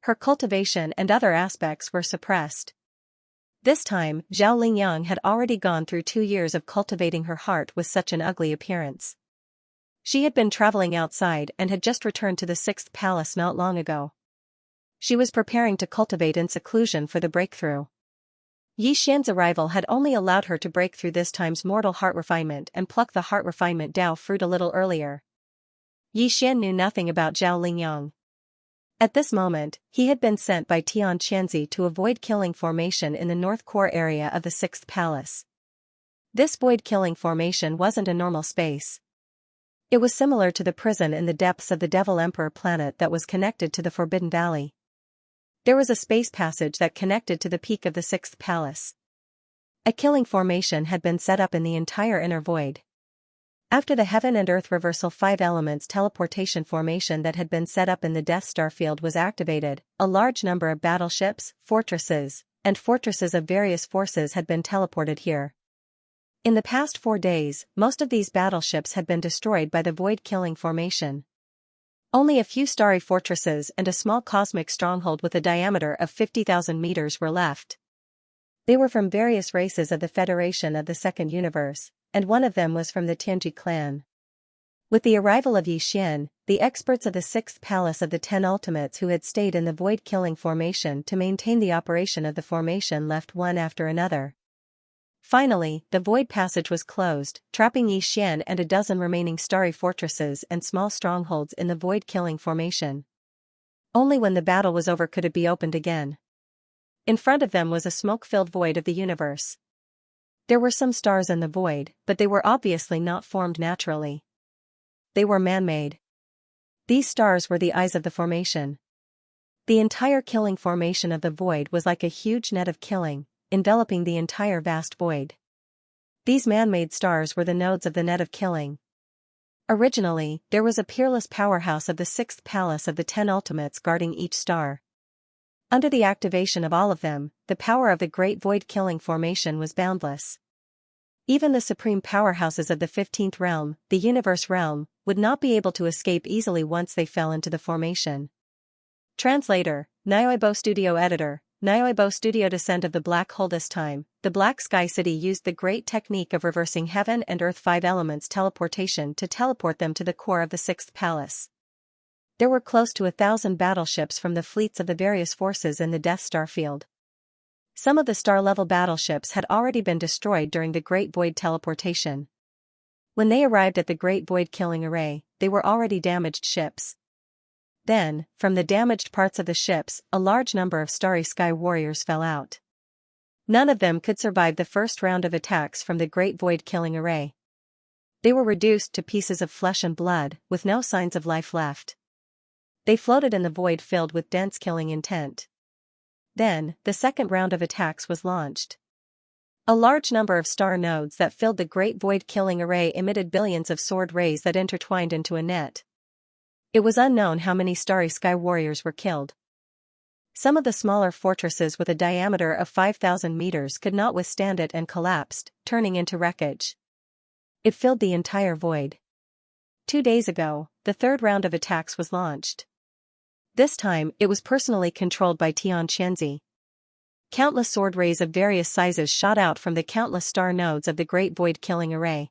Her cultivation and other aspects were suppressed. This time, Zhao Lingyang had already gone through 2 years of cultivating her heart with such an ugly appearance. She had been traveling outside and had just returned to the 6th Palace not long ago. She was preparing to cultivate in seclusion for the breakthrough. Yi Xian's arrival had only allowed her to break through this time's mortal heart refinement and pluck the heart refinement Dao fruit a little earlier. Yi Xian knew nothing about Zhao Lingyang. At this moment, he had been sent by Xianxia to avoid killing formation in the North Core area of the 6th Palace. This void-killing formation wasn't a normal space. It was similar to the prison in the depths of the Devil Emperor planet that was connected to the Forbidden Valley. There was a space passage that connected to the peak of the 6th Palace. A killing formation had been set up in the entire inner void. After the Heaven and Earth Reversal 5 Elements teleportation formation that had been set up in the Death Star field was activated, a large number of battleships, fortresses, and fortresses of various forces had been teleported here. In the past 4 days, most of these battleships had been destroyed by the void-killing formation. Only a few starry fortresses and a small cosmic stronghold with a diameter of 50,000 meters were left. They were from various races of the Federation of the Second Universe, and one of them was from the Tianji clan. With the arrival of Yi Xian, the experts of the 6th Palace of the 10 Ultimates who had stayed in the void-killing formation to maintain the operation of the formation left one after another. Finally, the void passage was closed, trapping Yi Xian and a dozen remaining starry fortresses and small strongholds in the void-killing formation. Only when the battle was over could it be opened again. In front of them was a smoke-filled void of the universe. There were some stars in the void, but they were obviously not formed naturally. They were man-made. These stars were the eyes of the formation. The entire killing formation of the void was like a huge net of killing, enveloping the entire vast void. These man-made stars were the nodes of the net of killing. Originally, there was a peerless powerhouse of the sixth palace of the 10 ultimates guarding each star. Under the activation of all of them, the power of the great void killing formation was boundless. Even the supreme powerhouses of the 15th realm, the universe realm, would not be able to escape easily once they fell into the formation. Translator, Nioibo Studio Editor, Nioibo Studio Descent of the Black Hole. This time, the Black Sky City used the great technique of reversing heaven and earth 5 elements teleportation to teleport them to the core of the 6th palace. There were close to 1,000 battleships from the fleets of the various forces in the Death Star field. Some of the star-level battleships had already been destroyed during the Great Void teleportation. When they arrived at the Great Void killing array, they were already damaged ships. Then, from the damaged parts of the ships, a large number of Starry Sky warriors fell out. None of them could survive the first round of attacks from the Great Void killing array. They were reduced to pieces of flesh and blood, with no signs of life left. They floated in the void filled with dense killing intent. Then, the second round of attacks was launched. A large number of star nodes that filled the Great Void killing array emitted billions of sword rays that intertwined into a net. It was unknown how many Starry Sky warriors were killed. Some of the smaller fortresses with a diameter of 5,000 meters could not withstand it and collapsed, turning into wreckage. It filled the entire void. 2 days ago, the third round of attacks was launched. This time, it was personally controlled by Xianxia. Countless sword rays of various sizes shot out from the countless star nodes of the Great Void killing array.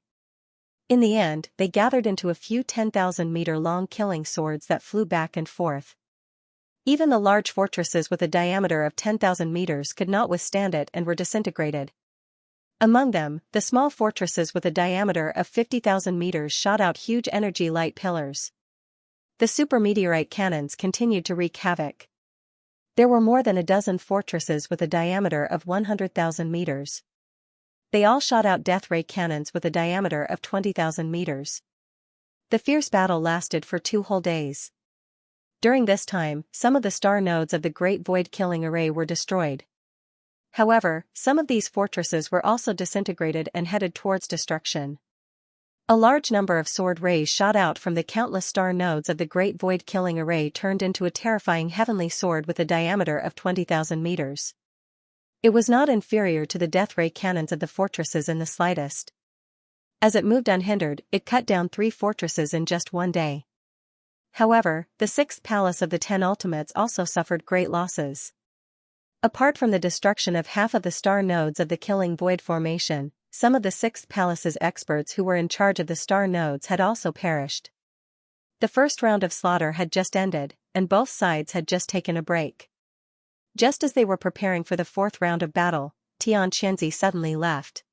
In the end, they gathered into a few 10,000-meter-long killing swords that flew back and forth. Even the large fortresses with a diameter of 10,000 meters could not withstand it and were disintegrated. Among them, the small fortresses with a diameter of 50,000 meters shot out huge energy light pillars. The supermeteorite cannons continued to wreak havoc. There were more than a dozen fortresses with a diameter of 100,000 meters. They all shot out death ray cannons with a diameter of 20,000 meters. The fierce battle lasted for 2 whole days. During this time, some of the star nodes of the Great Void killing array were destroyed. However, some of these fortresses were also disintegrated and headed towards destruction. A large number of sword rays shot out from the countless star nodes of the Great Void killing array turned into a terrifying heavenly sword with a diameter of 20,000 meters. It was not inferior to the death ray cannons of the fortresses in the slightest. As it moved unhindered, it cut down 3 fortresses in just 1 day. However, the 6th palace of the 10 ultimates also suffered great losses. Apart from the destruction of half of the star nodes of the killing void formation, some of the 6th palace's experts who were in charge of the star nodes had also perished. The first round of slaughter had just ended, and both sides had just taken a break. Just as they were preparing for the 4th round of battle, Xianxia suddenly left.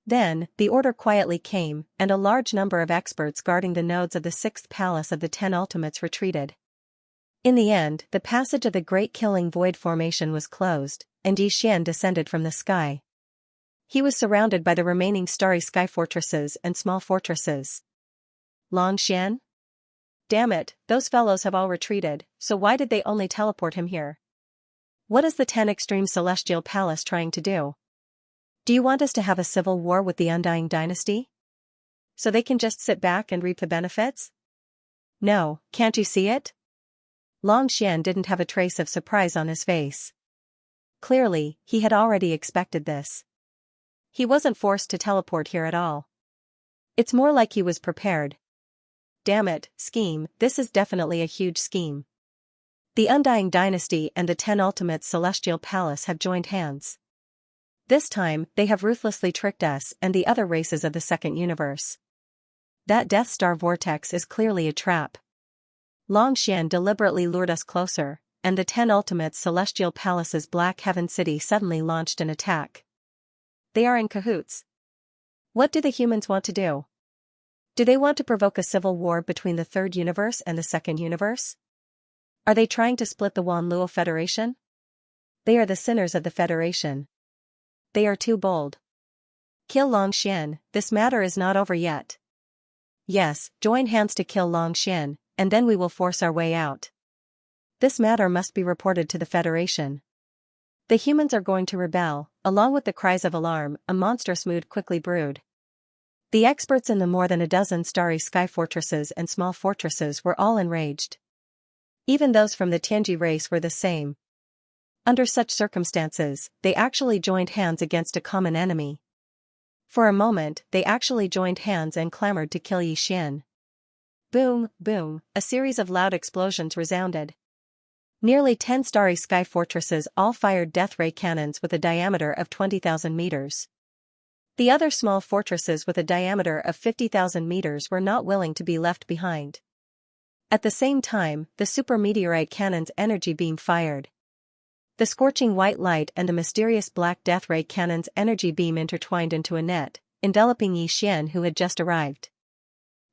Then, the order quietly came, and a large number of experts guarding the nodes of the 6th palace of the 10 ultimates retreated. In the end, the passage of the Great Killing Void formation was closed, and Yi Xian descended from the sky. He was surrounded by the remaining starry sky fortresses and small fortresses. Long Xian? Damn it, those fellows have all retreated, so why did they only teleport him here? What is the 10 Extreme Celestial Palace trying to do? Do you want us to have a civil war with the Undying Dynasty? So they can just sit back and reap the benefits? No, can't you see it? Long Xian didn't have a trace of surprise on his face. Clearly, he had already expected this. He wasn't forced to teleport here at all. It's more like he was prepared. Damn it, scheme, this is definitely a huge scheme. The Undying Dynasty and the 10 Ultimates Celestial Palace have joined hands. This time, they have ruthlessly tricked us and the other races of the second universe. That Death Star vortex is clearly a trap. Long Xian deliberately lured us closer, and the 10 Ultimates Celestial Palace's Black Heaven City suddenly launched an attack. They are in cahoots. What do the humans want to do? Do they want to provoke a civil war between the third universe and the second universe? Are they trying to split the Wanluo Federation? They are the sinners of the Federation. They are too bold. Kill Long Xian, this matter is not over yet. Yes, join hands to kill Xian, and then we will force our way out. This matter must be reported to the Federation. The humans are going to rebel. Along with the cries of alarm, a monstrous mood quickly brewed. The experts in the more than a dozen starry sky fortresses and small fortresses were all enraged. Even those from the Tianji race were the same. Under such circumstances, they actually joined hands against a common enemy. For a moment, they actually joined hands and clamored to kill Xian. Boom, boom, a series of loud explosions resounded. Nearly 10 starry sky fortresses all fired death ray cannons with a diameter of 20,000 meters. The other small fortresses with a diameter of 50,000 meters were not willing to be left behind. At the same time, the super meteorite cannon's energy beam fired. The scorching white light and the mysterious black death ray cannon's energy beam intertwined into a net, enveloping Xian, who had just arrived.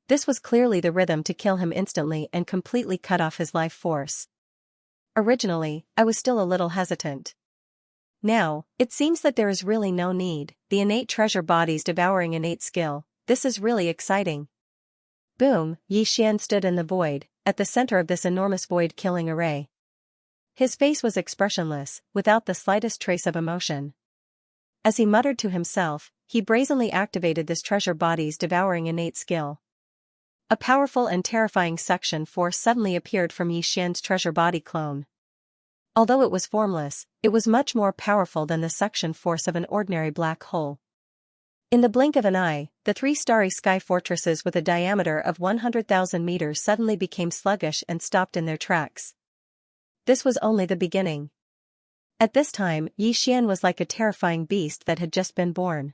This was clearly the rhythm to kill him instantly and completely cut off his life force. Originally, I was still a little hesitant. Now, it seems that there is really no need. The innate treasure bodies devouring innate skill. This is really exciting. Boom, Xian stood in the void, at the center of this enormous void-killing array. His face was expressionless, without the slightest trace of emotion. As he muttered to himself, he brazenly activated this treasure body's devouring innate skill. A powerful and terrifying suction force suddenly appeared from Xian's treasure body clone. Although it was formless, it was much more powerful than the suction force of an ordinary black hole. In the blink of an eye, the 3 starry sky fortresses with a diameter of 100,000 meters suddenly became sluggish and stopped in their tracks. This was only the beginning. At this time, Xian was like a terrifying beast that had just been born.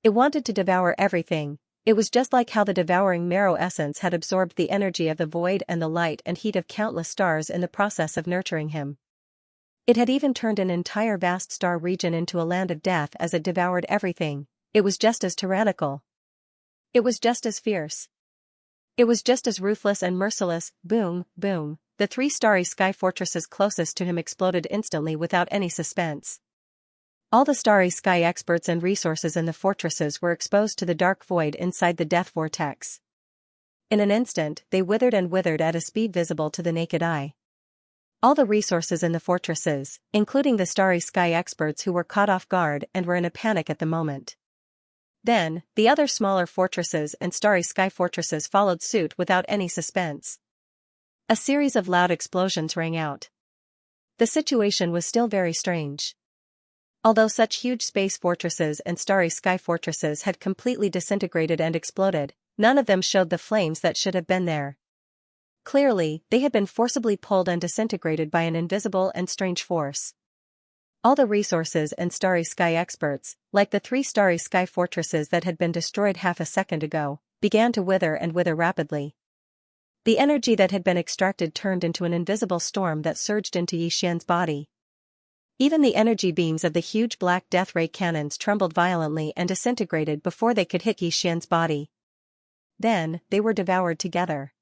It wanted to devour everything. It was just like how the devouring marrow essence had absorbed the energy of the void and the light and heat of countless stars in the process of nurturing him. It had even turned an entire vast star region into a land of death as it devoured everything. It was just as tyrannical. It was just as fierce. It was just as ruthless and merciless. Boom, boom. The 3 starry sky fortresses closest to him exploded instantly without any suspense. All the starry sky experts and resources in the fortresses were exposed to the dark void inside the death vortex. In an instant, they withered and withered at a speed visible to the naked eye. All the resources in the fortresses, including the starry sky experts who were caught off guard and were in a panic at the moment. Then, the other smaller fortresses and starry sky fortresses followed suit without any suspense. A series of loud explosions rang out. The situation was still very strange. Although such huge space fortresses and starry sky fortresses had completely disintegrated and exploded, none of them showed the flames that should have been there. Clearly, they had been forcibly pulled and disintegrated by an invisible and strange force. All the resources and starry sky experts, like the 3 starry sky fortresses that had been destroyed half a second ago, began to wither and wither rapidly. The energy that had been extracted turned into an invisible storm that surged into Xian's body. Even the energy beams of the huge black death ray cannons trembled violently and disintegrated before they could hit Xian's body. Then, they were devoured together.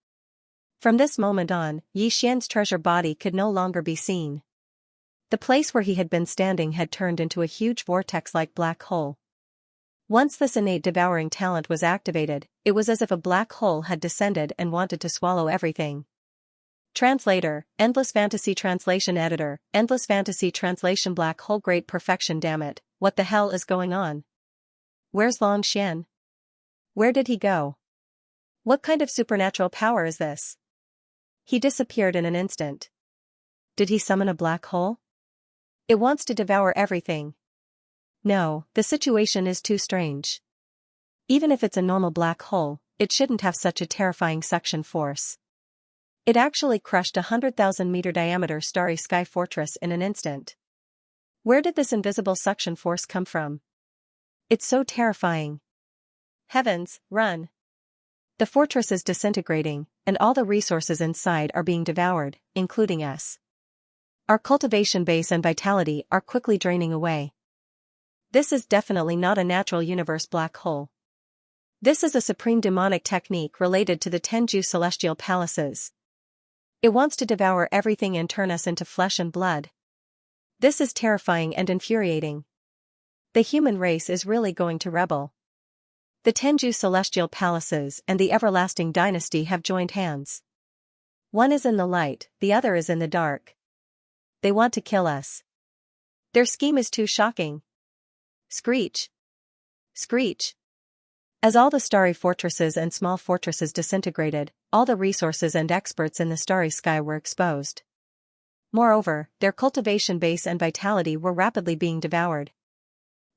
From this moment on, Xian's treasure body could no longer be seen. The place where he had been standing had turned into a huge vortex-like black hole. Once this innate devouring talent was activated, it was as if a black hole had descended and wanted to swallow everything. Translator, Endless Fantasy Translation Editor, Endless Fantasy Translation Black Hole Great Perfection. Damn it, what the hell is going on? Where's Xian? Where did he go? What kind of supernatural power is this? He disappeared in an instant. Did he summon a black hole? It wants to devour everything. No, the situation is too strange. Even if it's a normal black hole, it shouldn't have such a terrifying suction force. It actually crushed 100,000-meter diameter starry sky fortress in an instant. Where did this invisible suction force come from? It's so terrifying. Heavens, run! The fortress is disintegrating, and all the resources inside are being devoured, including us. Our cultivation base and vitality are quickly draining away. This is definitely not a natural universe black hole. This is a supreme demonic technique related to the Tenju celestial palaces. It wants to devour everything and turn us into flesh and blood. This is terrifying and infuriating. The human race is really going to rebel. The Tenju celestial palaces and the everlasting dynasty have joined hands. One is in the light, the other is in the dark. They want to kill us. Their scheme is too shocking. Screech. Screech. As all the starry fortresses and small fortresses disintegrated, all the resources and experts in the starry sky were exposed. Moreover, their cultivation base and vitality were rapidly being devoured.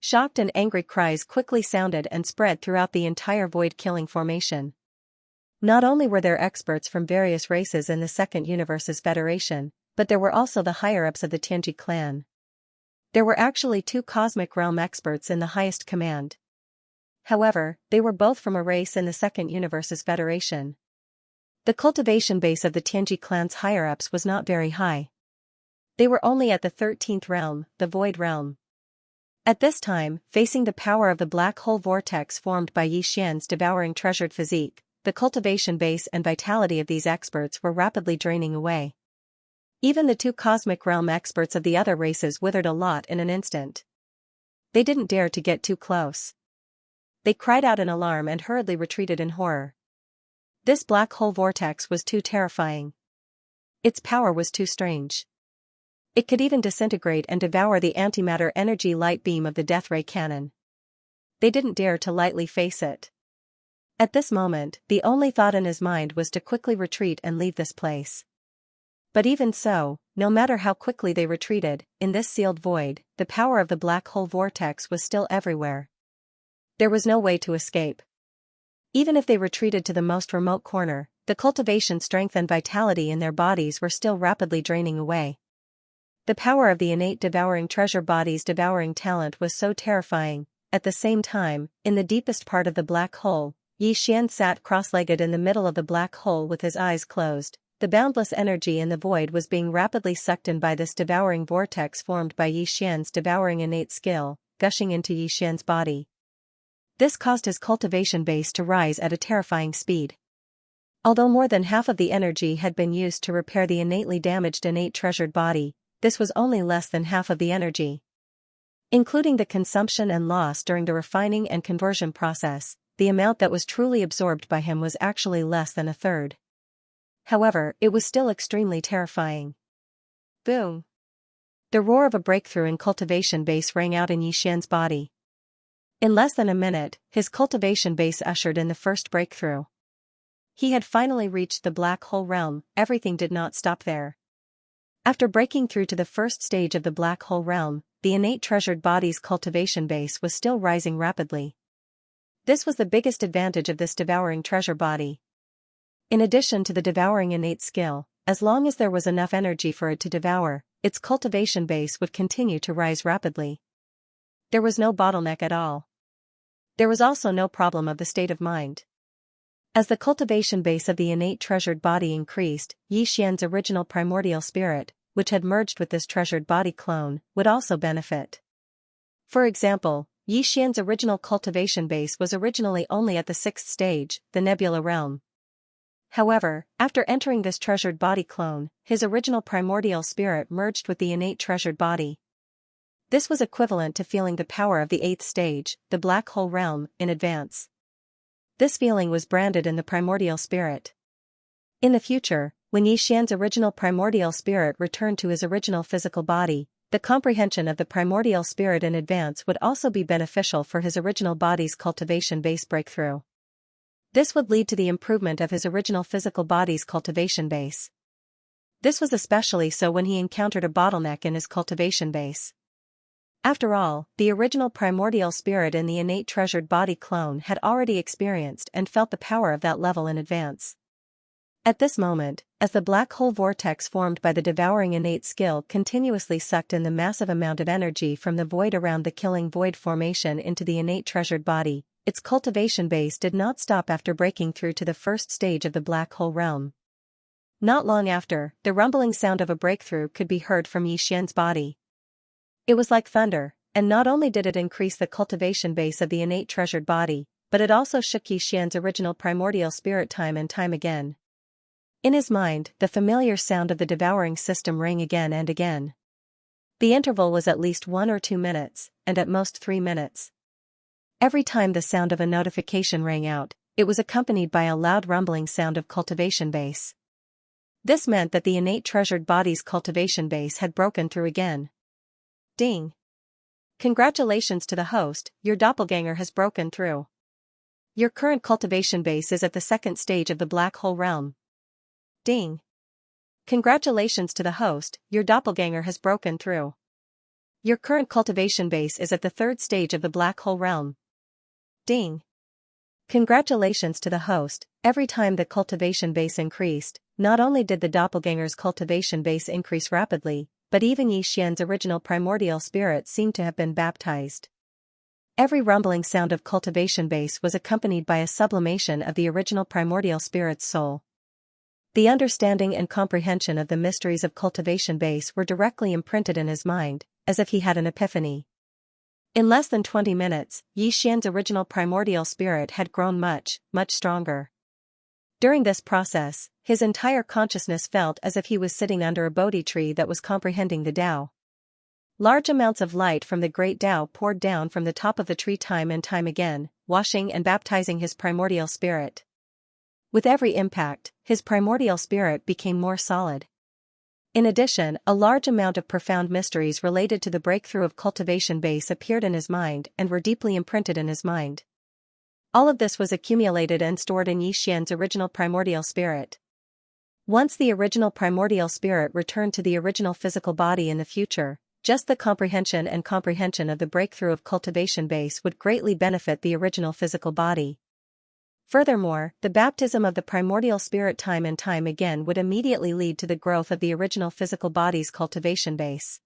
Shocked and angry cries quickly sounded and spread throughout the entire void-killing formation. Not only were there experts from various races in the Second Universe's Federation, but there were also the higher-ups of the Tianji clan. There were actually 2 Cosmic Realm experts in the highest command. However, they were both from a race in the Second Universe's Federation. The cultivation base of the Tianji clan's higher-ups was not very high. They were only at the 13th realm, the Void Realm. At this time, facing the power of the black hole vortex formed by Xianxia's devouring treasured physique, the cultivation base and vitality of these experts were rapidly draining away. Even the 2 Cosmic Realm experts of the other races withered a lot in an instant. They didn't dare to get too close. They cried out in alarm and hurriedly retreated in horror. This black hole vortex was too terrifying. Its power was too strange. It could even disintegrate and devour the antimatter energy light beam of the death ray cannon. They didn't dare to lightly face it. At this moment, the only thought in his mind was to quickly retreat and leave this place. But even so, no matter how quickly they retreated, in this sealed void, the power of the black hole vortex was still everywhere. There was no way to escape. Even if they retreated to the most remote corner, the cultivation strength and vitality in their bodies were still rapidly draining away. The power of the innate devouring treasure body's devouring talent was so terrifying. At the same time, in the deepest part of the black hole, Xian sat cross-legged in the middle of the black hole with his eyes closed. The boundless energy in the void was being rapidly sucked in by this devouring vortex formed by Xian's devouring innate skill, gushing into Xian's body. This caused his cultivation base to rise at a terrifying speed. Although more than half of the energy had been used to repair the innately damaged innate treasured body, this was only less than half of the energy. Including the consumption and loss during the refining and conversion process, the amount that was truly absorbed by him was actually less than a third. However, it was still extremely terrifying. Boom! The roar of a breakthrough in cultivation base rang out in Xian's body. In less than a minute, his cultivation base ushered in the first breakthrough. He had finally reached the black hole realm. Everything did not stop there. After breaking through to the first stage of the black hole realm, the innate treasured body's cultivation base was still rising rapidly. This was the biggest advantage of this devouring treasure body. In addition to the devouring innate skill, as long as there was enough energy for it to devour, its cultivation base would continue to rise rapidly. There was no bottleneck at all. There was also no problem of the state of mind. As the cultivation base of the innate treasured body increased, Xian's original primordial spirit, which had merged with this treasured body clone, would also benefit. For example, Xian's original cultivation base was originally only at the 6th stage, the nebula realm. However, after entering this treasured body clone, his original primordial spirit merged with the innate treasured body. This was equivalent to feeling the power of the 8th stage, the black hole realm, in advance. This feeling was branded in the primordial spirit. In the future, when Xian's original primordial spirit returned to his original physical body, the comprehension of the primordial spirit in advance would also be beneficial for his original body's cultivation base breakthrough. This would lead to the improvement of his original physical body's cultivation base. This was especially so when he encountered a bottleneck in his cultivation base. After all, the original primordial spirit in the innate treasured body clone had already experienced and felt the power of that level in advance. At this moment, as the black hole vortex formed by the devouring innate skill continuously sucked in the massive amount of energy from the void around the killing void formation into the innate treasured body, its cultivation base did not stop after breaking through to the first stage of the black hole realm. Not long after, the rumbling sound of a breakthrough could be heard from Xian's body. It was like thunder, and not only did it increase the cultivation base of the innate treasured body, but it also shook Xian's original primordial spirit time and time again. In his mind, the familiar sound of the devouring system rang again and again. The interval was at least 1 or 2 minutes, and at most 3 minutes. Every time the sound of a notification rang out, it was accompanied by a loud rumbling sound of cultivation base. This meant that the innate treasured body's cultivation base had broken through again. Ding! Congratulations to the host, your doppelganger has broken through. Your current cultivation base is at the second stage of the black hole realm. Ding! Congratulations to the host, your doppelganger has broken through. Your current cultivation base is at the third stage of the black hole realm. Ding! Congratulations to the host. Every time the cultivation base increased, not only did the doppelganger's cultivation base increase rapidly, but even Xianxia's original primordial spirit seemed to have been baptized. Every rumbling sound of cultivation base was accompanied by a sublimation of the original primordial spirit's soul. The understanding and comprehension of the mysteries of cultivation base were directly imprinted in his mind, as if he had an epiphany. In less than 20 minutes, Xianxia's original primordial spirit had grown much, much stronger. During this process, his entire consciousness felt as if he was sitting under a Bodhi tree that was comprehending the Tao. Large amounts of light from the great Tao poured down from the top of the tree time and time again, washing and baptizing his primordial spirit. With every impact, his primordial spirit became more solid. In addition, a large amount of profound mysteries related to the breakthrough of cultivation base appeared in his mind and were deeply imprinted in his mind. All of this was accumulated and stored in Xianxia's original primordial spirit. Once the original primordial spirit returned to the original physical body in the future, just the comprehension of the breakthrough of cultivation base would greatly benefit the original physical body. Furthermore, the baptism of the primordial spirit time and time again would immediately lead to the growth of the original physical body's cultivation base.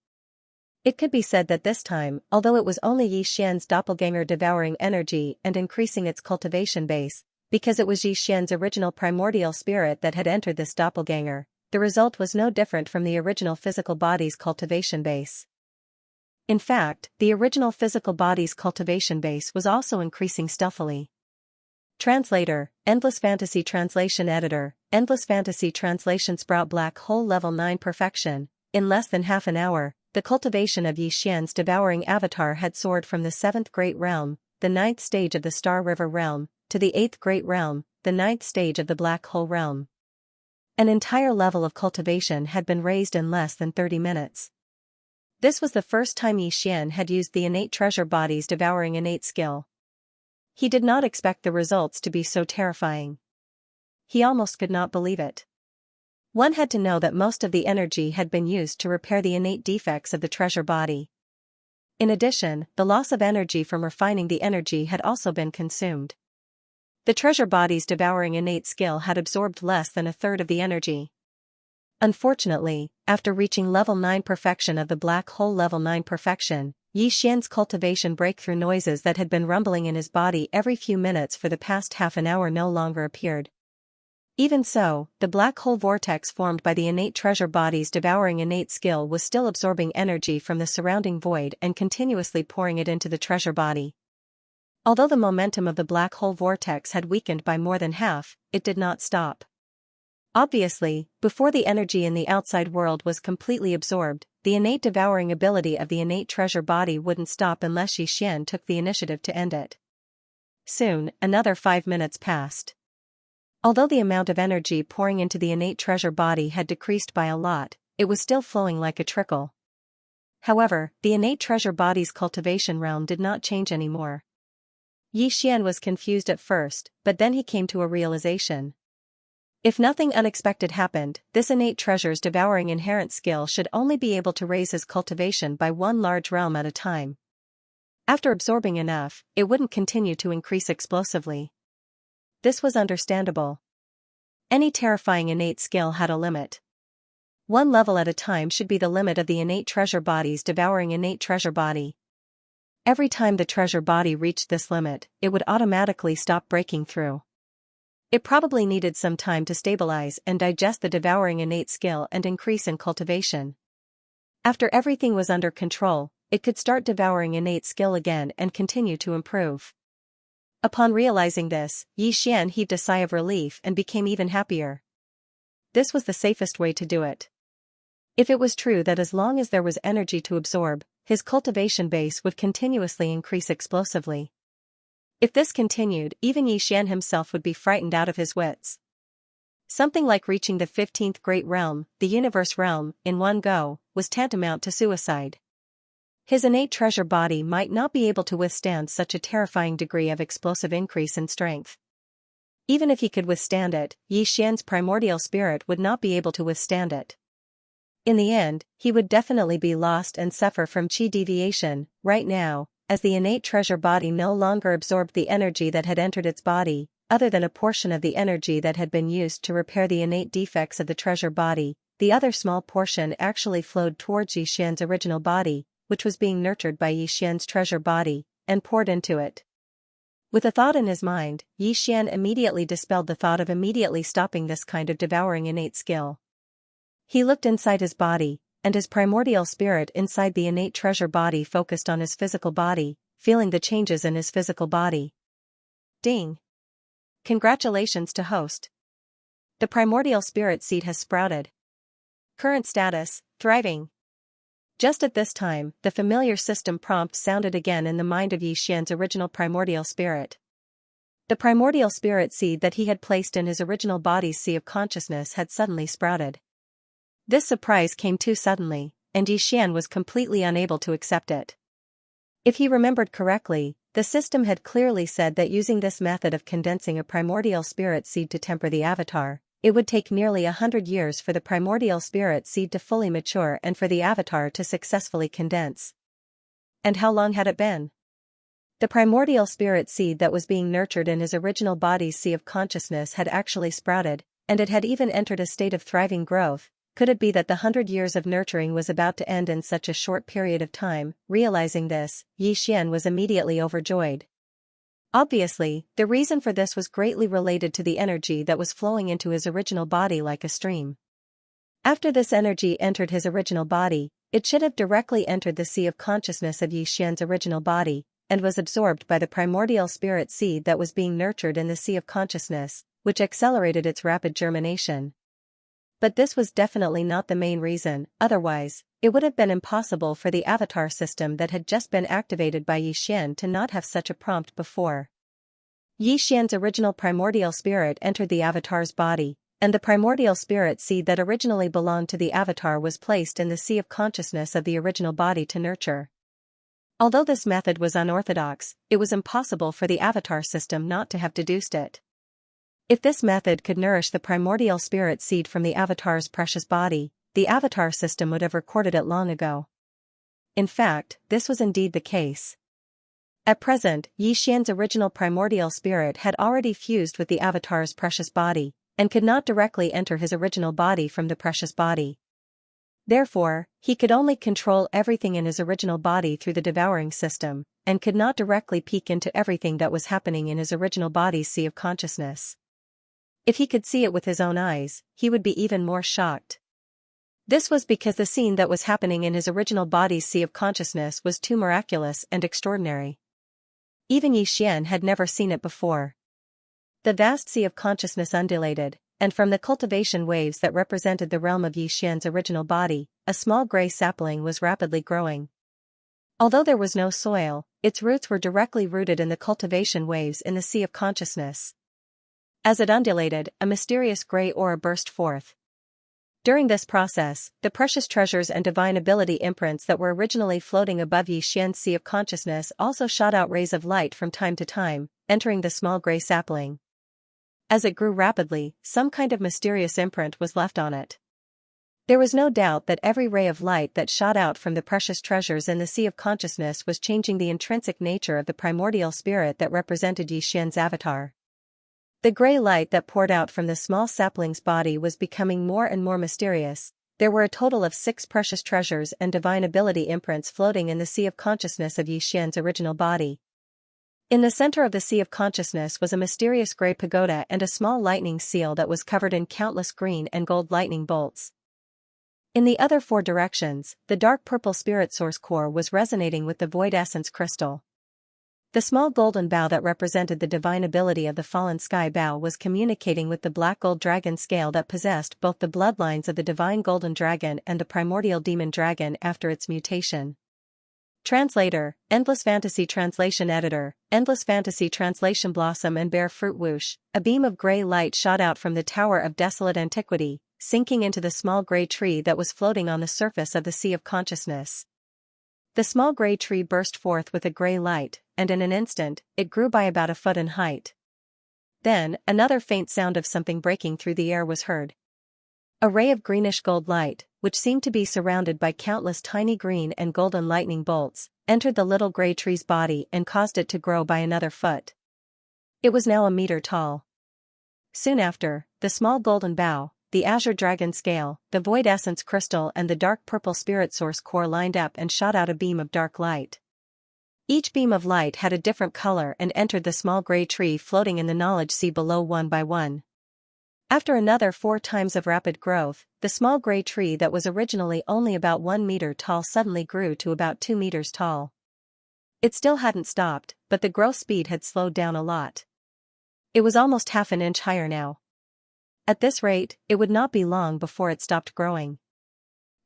It could be said that this time, although it was only Xianxia's doppelganger devouring energy and increasing its cultivation base, because it was Xianxia's original primordial spirit that had entered this doppelganger, the result was no different from the original physical body's cultivation base. In fact, the original physical body's cultivation base was also increasing stealthily. Translator, Endless Fantasy Translation Editor, Endless Fantasy Translation Sprout Black Hole Level 9 Perfection. In less than half an hour, the cultivation of Xianxia's devouring avatar had soared from the 7th Great Realm, the 9th stage of the Star River Realm, to the 8th Great Realm, the 9th stage of the Black Hole Realm. An entire level of cultivation had been raised in less than 30 minutes. This was the first time Xian had used the innate treasure body's devouring innate skill. He did not expect the results to be so terrifying. He almost could not believe it. One had to know that most of the energy had been used to repair the innate defects of the treasure body. In addition, the loss of energy from refining the energy had also been consumed. The treasure body's devouring innate skill had absorbed less than a third of the energy. Unfortunately, after reaching level 9 perfection of the black hole level 9 perfection, Xian's cultivation breakthrough noises that had been rumbling in his body every few minutes for the past half an hour no longer appeared. Even so, the black hole vortex formed by the innate treasure body's devouring innate skill was still absorbing energy from the surrounding void and continuously pouring it into the treasure body. Although the momentum of the black hole vortex had weakened by more than half, it did not stop. Obviously, before the energy in the outside world was completely absorbed, the innate devouring ability of the innate treasure body wouldn't stop unless Xian took the initiative to end it. Soon, another 5 minutes passed. Although the amount of energy pouring into the innate treasure body had decreased by a lot, it was still flowing like a trickle. However, the innate treasure body's cultivation realm did not change anymore. Xian was confused at first, but then he came to a realization. If nothing unexpected happened, this innate treasure's devouring inherent skill should only be able to raise his cultivation by one large realm at a time. After absorbing enough, it wouldn't continue to increase explosively. This was understandable. Any terrifying innate skill had a limit. One level at a time should be the limit of the innate treasure body's devouring innate treasure body. Every time the treasure body reached this limit, it would automatically stop breaking through. It probably needed some time to stabilize and digest the devouring innate skill and increase in cultivation. After everything was under control, it could start devouring innate skill again and continue to improve. Upon realizing this, Xian heaved a sigh of relief and became even happier. This was the safest way to do it. If it was true that as long as there was energy to absorb, his cultivation base would continuously increase explosively. If this continued, even Yixian himself would be frightened out of his wits. Something like reaching the 15th great realm, the universe realm, in one go, was tantamount to suicide. His innate treasure body might not be able to withstand such a terrifying degree of explosive increase in strength. Even if he could withstand it, Yixian's primordial spirit would not be able to withstand it. In the end, he would definitely be lost and suffer from qi deviation. Right now, as the innate treasure body no longer absorbed the energy that had entered its body, other than a portion of the energy that had been used to repair the innate defects of the treasure body, the other small portion actually flowed towards Yixian's original body, which was being nurtured by Yixian's treasure body, and poured into it. With a thought in his mind, Yixian immediately dispelled the thought of immediately stopping this kind of devouring innate skill. He looked inside his body, and his primordial spirit inside the innate treasure body focused on his physical body, feeling the changes in his physical body. Ding! Congratulations to host. The primordial spirit seed has sprouted. Current status, thriving. Just at this time, the familiar system prompt sounded again in the mind of Yixian's original primordial spirit. The primordial spirit seed that he had placed in his original body's sea of consciousness had suddenly sprouted. This surprise came too suddenly, and Yixian was completely unable to accept it. If he remembered correctly, the system had clearly said that using this method of condensing a primordial spirit seed to temper the avatar, it would take nearly 100 years for the primordial spirit seed to fully mature and for the avatar to successfully condense. And how long had it been? The primordial spirit seed that was being nurtured in his original body's sea of consciousness had actually sprouted, and it had even entered a state of thriving growth. Could it be that the 100 years of nurturing was about to end in such a short period of time? Realizing this, Yixian was immediately overjoyed. Obviously, the reason for this was greatly related to the energy that was flowing into his original body like a stream. After this energy entered his original body, it should have directly entered the sea of consciousness of Yixian's original body, and was absorbed by the primordial spirit seed that was being nurtured in the sea of consciousness, which accelerated its rapid germination. But this was definitely not the main reason, otherwise, it would have been impossible for the avatar system that had just been activated by Yixian to not have such a prompt before. Yixian's original primordial spirit entered the avatar's body, and the primordial spirit seed that originally belonged to the avatar was placed in the sea of consciousness of the original body to nurture. Although this method was unorthodox, it was impossible for the avatar system not to have deduced it. If this method could nourish the primordial spirit seed from the avatar's precious body, the avatar system would have recorded it long ago. In fact, this was indeed the case. At present, Yixian's original primordial spirit had already fused with the avatar's precious body, and could not directly enter his original body from the precious body. Therefore, he could only control everything in his original body through the devouring system, and could not directly peek into everything that was happening in his original body's sea of consciousness. If he could see it with his own eyes, he would be even more shocked. This was because the scene that was happening in his original body's sea of consciousness was too miraculous and extraordinary. Even Yixian had never seen it before. The vast sea of consciousness undulated, and from the cultivation waves that represented the realm of Yixian's original body, a small gray sapling was rapidly growing. Although there was no soil, its roots were directly rooted in the cultivation waves in the sea of consciousness. As it undulated, a mysterious gray aura burst forth. During this process, the precious treasures and divine ability imprints that were originally floating above Yixian's sea of consciousness also shot out rays of light from time to time, entering the small gray sapling. As it grew rapidly, some kind of mysterious imprint was left on it. There was no doubt that every ray of light that shot out from the precious treasures in the sea of consciousness was changing the intrinsic nature of the primordial spirit that represented Yixian's avatar. The gray light that poured out from the small sapling's body was becoming more and more mysterious. There were a total of 6 precious treasures and divine ability imprints floating in the sea of consciousness of Yixian's original body. In the center of the sea of consciousness was a mysterious gray pagoda and a small lightning seal that was covered in countless green and gold lightning bolts. In the other 4 directions, the dark purple spirit source core was resonating with the void essence crystal. The small golden bow that represented the divine ability of the fallen sky bow was communicating with the black gold dragon scale that possessed both the bloodlines of the divine golden dragon and the primordial demon dragon after its mutation. Translator, Endless Fantasy Translation Editor, Endless Fantasy Translation. Blossom and bear fruit. Whoosh, a beam of gray light shot out from the Tower of Desolate Antiquity, sinking into the small gray tree that was floating on the surface of the Sea of Consciousness. The small gray tree burst forth with a gray light, and in an instant, it grew by about a foot in height. Then, another faint sound of something breaking through the air was heard. A ray of greenish-gold light, which seemed to be surrounded by countless tiny green and golden lightning bolts, entered the little gray tree's body and caused it to grow by another foot. It was now a meter tall. Soon after, the small golden bough, the azure dragon scale, the void essence crystal and the dark purple spirit source core lined up and shot out a beam of dark light. Each beam of light had a different color and entered the small gray tree floating in the knowledge sea below one by one. After another 4 times of rapid growth, the small gray tree that was originally only about 1 meter tall suddenly grew to about 2 meters tall. It still hadn't stopped, but the growth speed had slowed down a lot. It was almost half an inch higher now. At this rate, it would not be long before it stopped growing.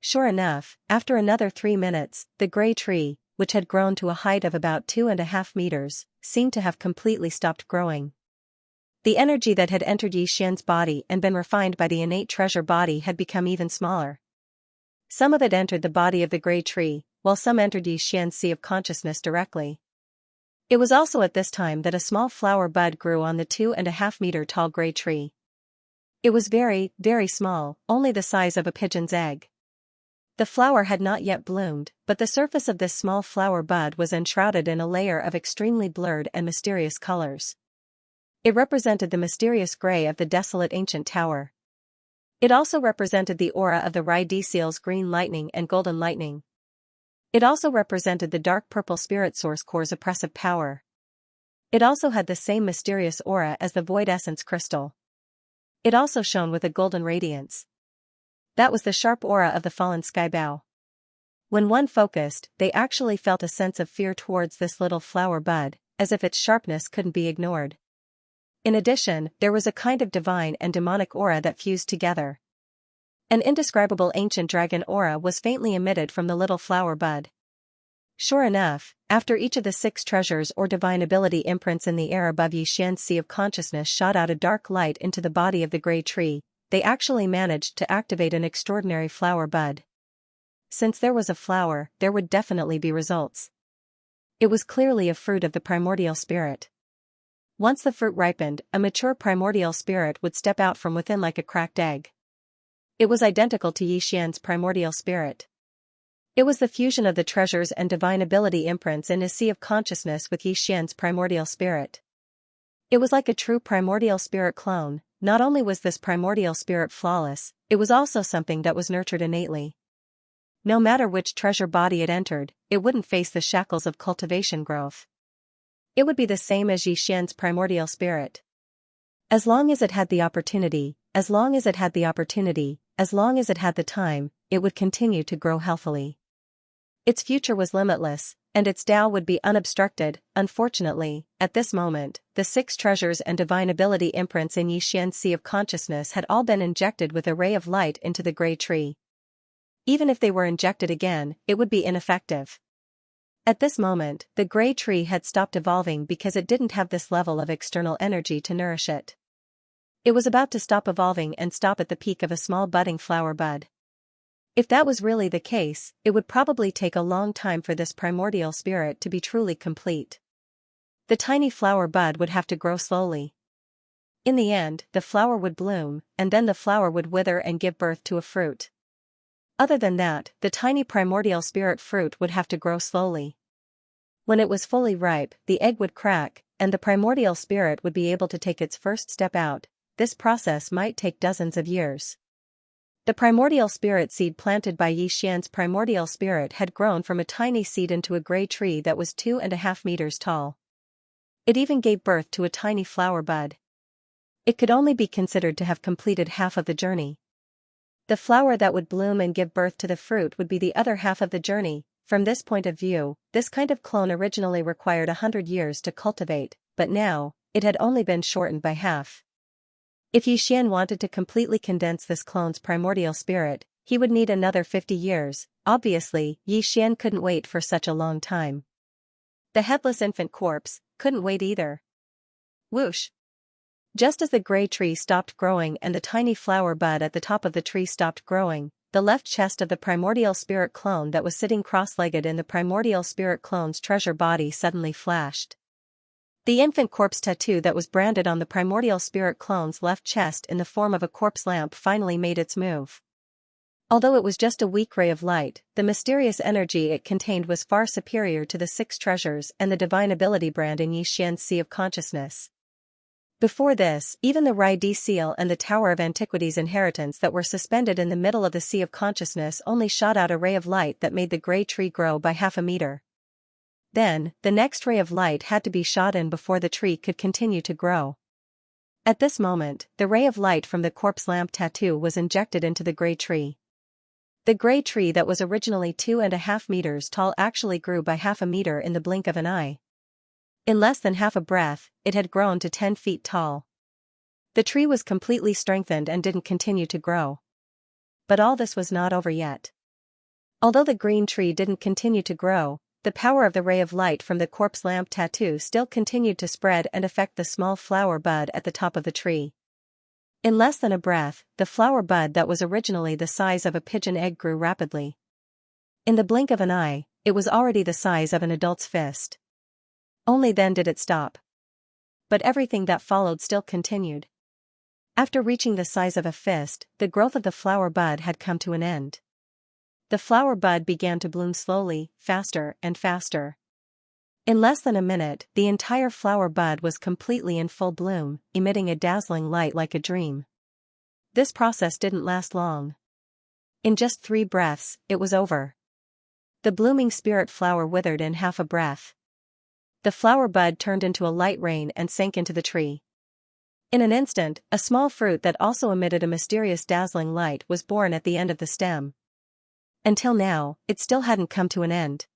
Sure enough, after another 3 minutes, the gray tree, which had grown to a height of about 2.5 meters, seemed to have completely stopped growing. The energy that had entered Xianxia's body and been refined by the innate treasure body had become even smaller. Some of it entered the body of the gray tree, while some entered Xianxia's sea of consciousness directly. It was also at this time that a small flower bud grew on the 2.5 meter tall gray tree. It was very, very small, only the size of a pigeon's egg. The flower had not yet bloomed, but the surface of this small flower bud was enshrouded in a layer of extremely blurred and mysterious colors. It represented the mysterious gray of the desolate ancient tower. It also represented the aura of the Rai-D-Seal's green lightning and golden lightning. It also represented the dark purple spirit source core's oppressive power. It also had the same mysterious aura as the void essence crystal. It also shone with a golden radiance. That was the sharp aura of the fallen skybow. When one focused, they actually felt a sense of fear towards this little flower bud, as if its sharpness couldn't be ignored. In addition, there was a kind of divine and demonic aura that fused together. An indescribable ancient dragon aura was faintly emitted from the little flower bud. Sure enough, after each of the 6 treasures or divine ability imprints in the air above Xianxia's sea of consciousness shot out a dark light into the body of the gray tree, they actually managed to activate an extraordinary flower bud. Since there was a flower, there would definitely be results. It was clearly a fruit of the primordial spirit. Once the fruit ripened, a mature primordial spirit would step out from within like a cracked egg. It was identical to Xianxia's primordial spirit. It was the fusion of the treasures and divine ability imprints in his sea of consciousness with Xianxia's primordial spirit. It was like a true primordial spirit clone. Not only was this primordial spirit flawless, it was also something that was nurtured innately. No matter which treasure body it entered, it wouldn't face the shackles of cultivation growth. It would be the same as Xianxia's primordial spirit. As long as it had the opportunity, as long as it had the time, it would continue to grow healthily. Its future was limitless, and its Tao would be unobstructed. Unfortunately, at this moment, the 6 treasures and divine ability imprints in Xianxia's sea of consciousness had all been injected with a ray of light into the gray tree. Even if they were injected again, it would be ineffective. At this moment, the gray tree had stopped evolving because it didn't have this level of external energy to nourish it. It was about to stop evolving and stop at the peak of a small budding flower bud. If that was really the case, it would probably take a long time for this primordial spirit to be truly complete. The tiny flower bud would have to grow slowly. In the end, the flower would bloom, and then the flower would wither and give birth to a fruit. Other than that, the tiny primordial spirit fruit would have to grow slowly. When it was fully ripe, the egg would crack, and the primordial spirit would be able to take its first step out. This process might take dozens of years. The primordial spirit seed planted by Xianxia's primordial spirit had grown from a tiny seed into a gray tree that was 2.5 meters tall. It even gave birth to a tiny flower bud. It could only be considered to have completed half of the journey. The flower that would bloom and give birth to the fruit would be the other half of the journey. From this point of view, this kind of clone originally required 100 years to cultivate, but now, it had only been shortened by half. If Xian wanted to completely condense this clone's primordial spirit, He would need another 50 years. Obviously, Xian couldn't wait for such a long time. The headless infant corpse couldn't wait either. Whoosh! Just as the gray tree stopped growing and the tiny flower bud at the top of the tree stopped growing, the left chest of the primordial spirit clone that was sitting cross-legged in the primordial spirit clone's treasure body suddenly flashed. The infant corpse tattoo that was branded on the primordial spirit clone's left chest in the form of a corpse lamp finally made its move. Although it was just a weak ray of light, the mysterious energy it contained was far superior to the 6 treasures and the divine ability brand in Xian's Sea of Consciousness. Before this, even the Rai D seal and the Tower of Antiquity's inheritance that were suspended in the middle of the Sea of Consciousness only shot out a ray of light that made the gray tree grow by half a meter. Then, the next ray of light had to be shot in before the tree could continue to grow. At this moment, the ray of light from the corpse lamp tattoo was injected into the gray tree. The gray tree that was originally 2.5 meters tall actually grew by half a meter in the blink of an eye. In less than half a breath, it had grown to 10 feet tall. The tree was completely strengthened and didn't continue to grow. But all this was not over yet. Although the green tree didn't continue to grow, the power of the ray of light from the corpse lamp tattoo still continued to spread and affect the small flower bud at the top of the tree. In less than a breath, the flower bud that was originally the size of a pigeon egg grew rapidly. In the blink of an eye, it was already the size of an adult's fist. Only then did it stop. But everything that followed still continued. After reaching the size of a fist, the growth of the flower bud had come to an end. The flower bud began to bloom slowly, faster and faster. In less than a minute, the entire flower bud was completely in full bloom, emitting a dazzling light like a dream. This process didn't last long. In just 3 breaths, it was over. The blooming spirit flower withered in half a breath. The flower bud turned into a light rain and sank into the tree. In an instant, a small fruit that also emitted a mysterious dazzling light was born at the end of the stem. Until now, it still hadn't come to an end.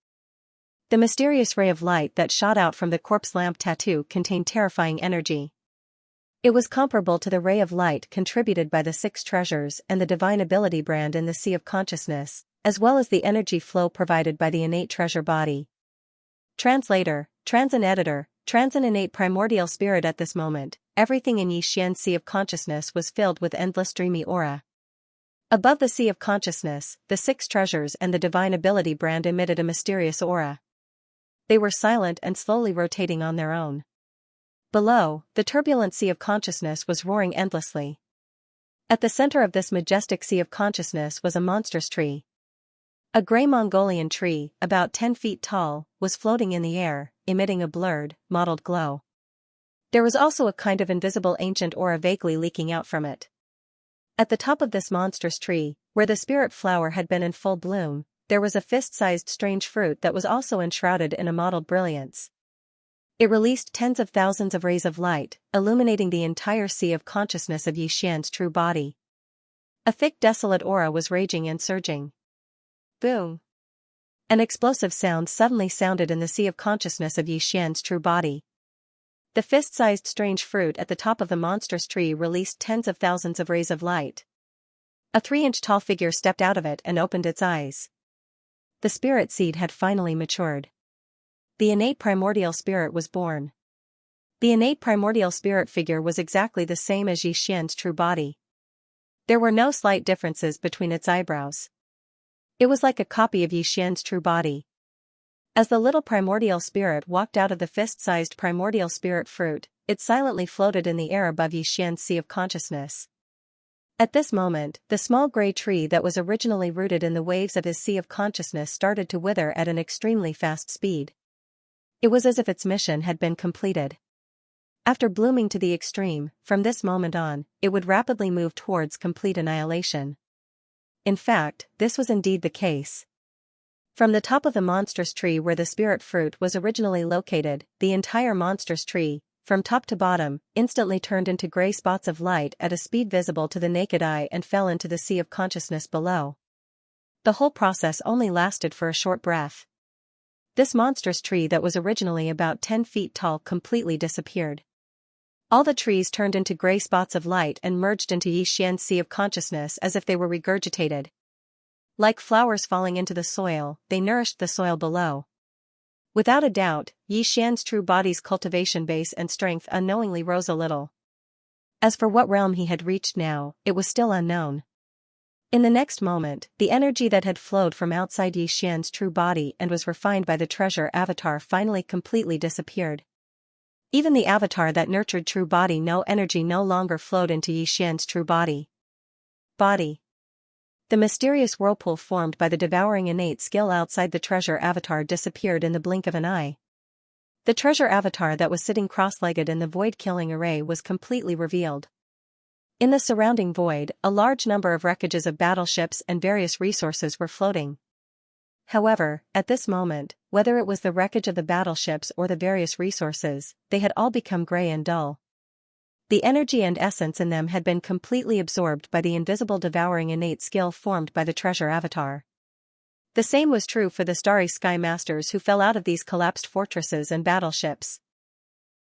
The mysterious ray of light that shot out from the corpse lamp tattoo contained terrifying energy. It was comparable to the ray of light contributed by the 6 treasures and the divine ability brand in the Sea of Consciousness, as well as the energy flow provided by the innate treasure body. Translator, Transin Editor, Transin Innate Primordial Spirit. At this moment, everything in Xian's Sea of Consciousness was filled with endless dreamy aura. Above the Sea of Consciousness, the 6 treasures and the divine ability brand emitted a mysterious aura. They were silent and slowly rotating on their own. Below, the turbulent Sea of Consciousness was roaring endlessly. At the center of this majestic Sea of Consciousness was a monstrous tree. A gray Mongolian tree, about 10 feet tall, was floating in the air, emitting a blurred, mottled glow. There was also a kind of invisible ancient aura vaguely leaking out from it. At the top of this monstrous tree, where the spirit flower had been in full bloom, there was a fist-sized strange fruit that was also enshrouded in a mottled brilliance. It released tens of thousands of rays of light, illuminating the entire Sea of Consciousness of Xian's true body. A thick desolate aura was raging and surging. Boom! An explosive sound suddenly sounded in the Sea of Consciousness of Xian's true body. The fist-sized strange fruit at the top of the monstrous tree released tens of thousands of rays of light. A 3-inch tall figure stepped out of it and opened its eyes. The spirit seed had finally matured. The innate primordial spirit was born. The innate primordial spirit figure was exactly the same as Xian's true body. There were no slight differences between its eyebrows. It was like a copy of Xian's true body. As the little primordial spirit walked out of the fist-sized primordial spirit fruit, it silently floated in the air above Xian's Sea of Consciousness. At this moment, the small gray tree that was originally rooted in the waves of his Sea of Consciousness started to wither at an extremely fast speed. It was as if its mission had been completed. After blooming to the extreme, from this moment on, it would rapidly move towards complete annihilation. In fact, this was indeed the case. From the top of the monstrous tree where the spirit fruit was originally located, the entire monstrous tree, from top to bottom, instantly turned into gray spots of light at a speed visible to the naked eye and fell into the Sea of Consciousness below. The whole process only lasted for a short breath. This monstrous tree that was originally about 10 feet tall completely disappeared. All the trees turned into gray spots of light and merged into Xian's Sea of Consciousness as if they were regurgitated. Like flowers falling into the soil, they nourished the soil below. Without a doubt, Yi Xian's true body's cultivation base and strength unknowingly rose a little. As for what realm he had reached now, it was still unknown. In the next moment, the energy that had flowed from outside Yi Xian's true body and was refined by the treasure avatar finally completely disappeared. Even the avatar that nurtured true body no energy no longer flowed into Yi Xian's true body. The mysterious whirlpool formed by the devouring innate skill outside the treasure avatar disappeared in the blink of an eye. The treasure avatar that was sitting cross-legged in the void-killing array was completely revealed. In the surrounding void, a large number of wreckages of battleships and various resources were floating. However, at this moment, whether it was the wreckage of the battleships or the various resources, they had all become gray and dull. The energy and essence in them had been completely absorbed by the invisible devouring innate skill formed by the treasure avatar. The same was true for the starry sky masters who fell out of these collapsed fortresses and battleships.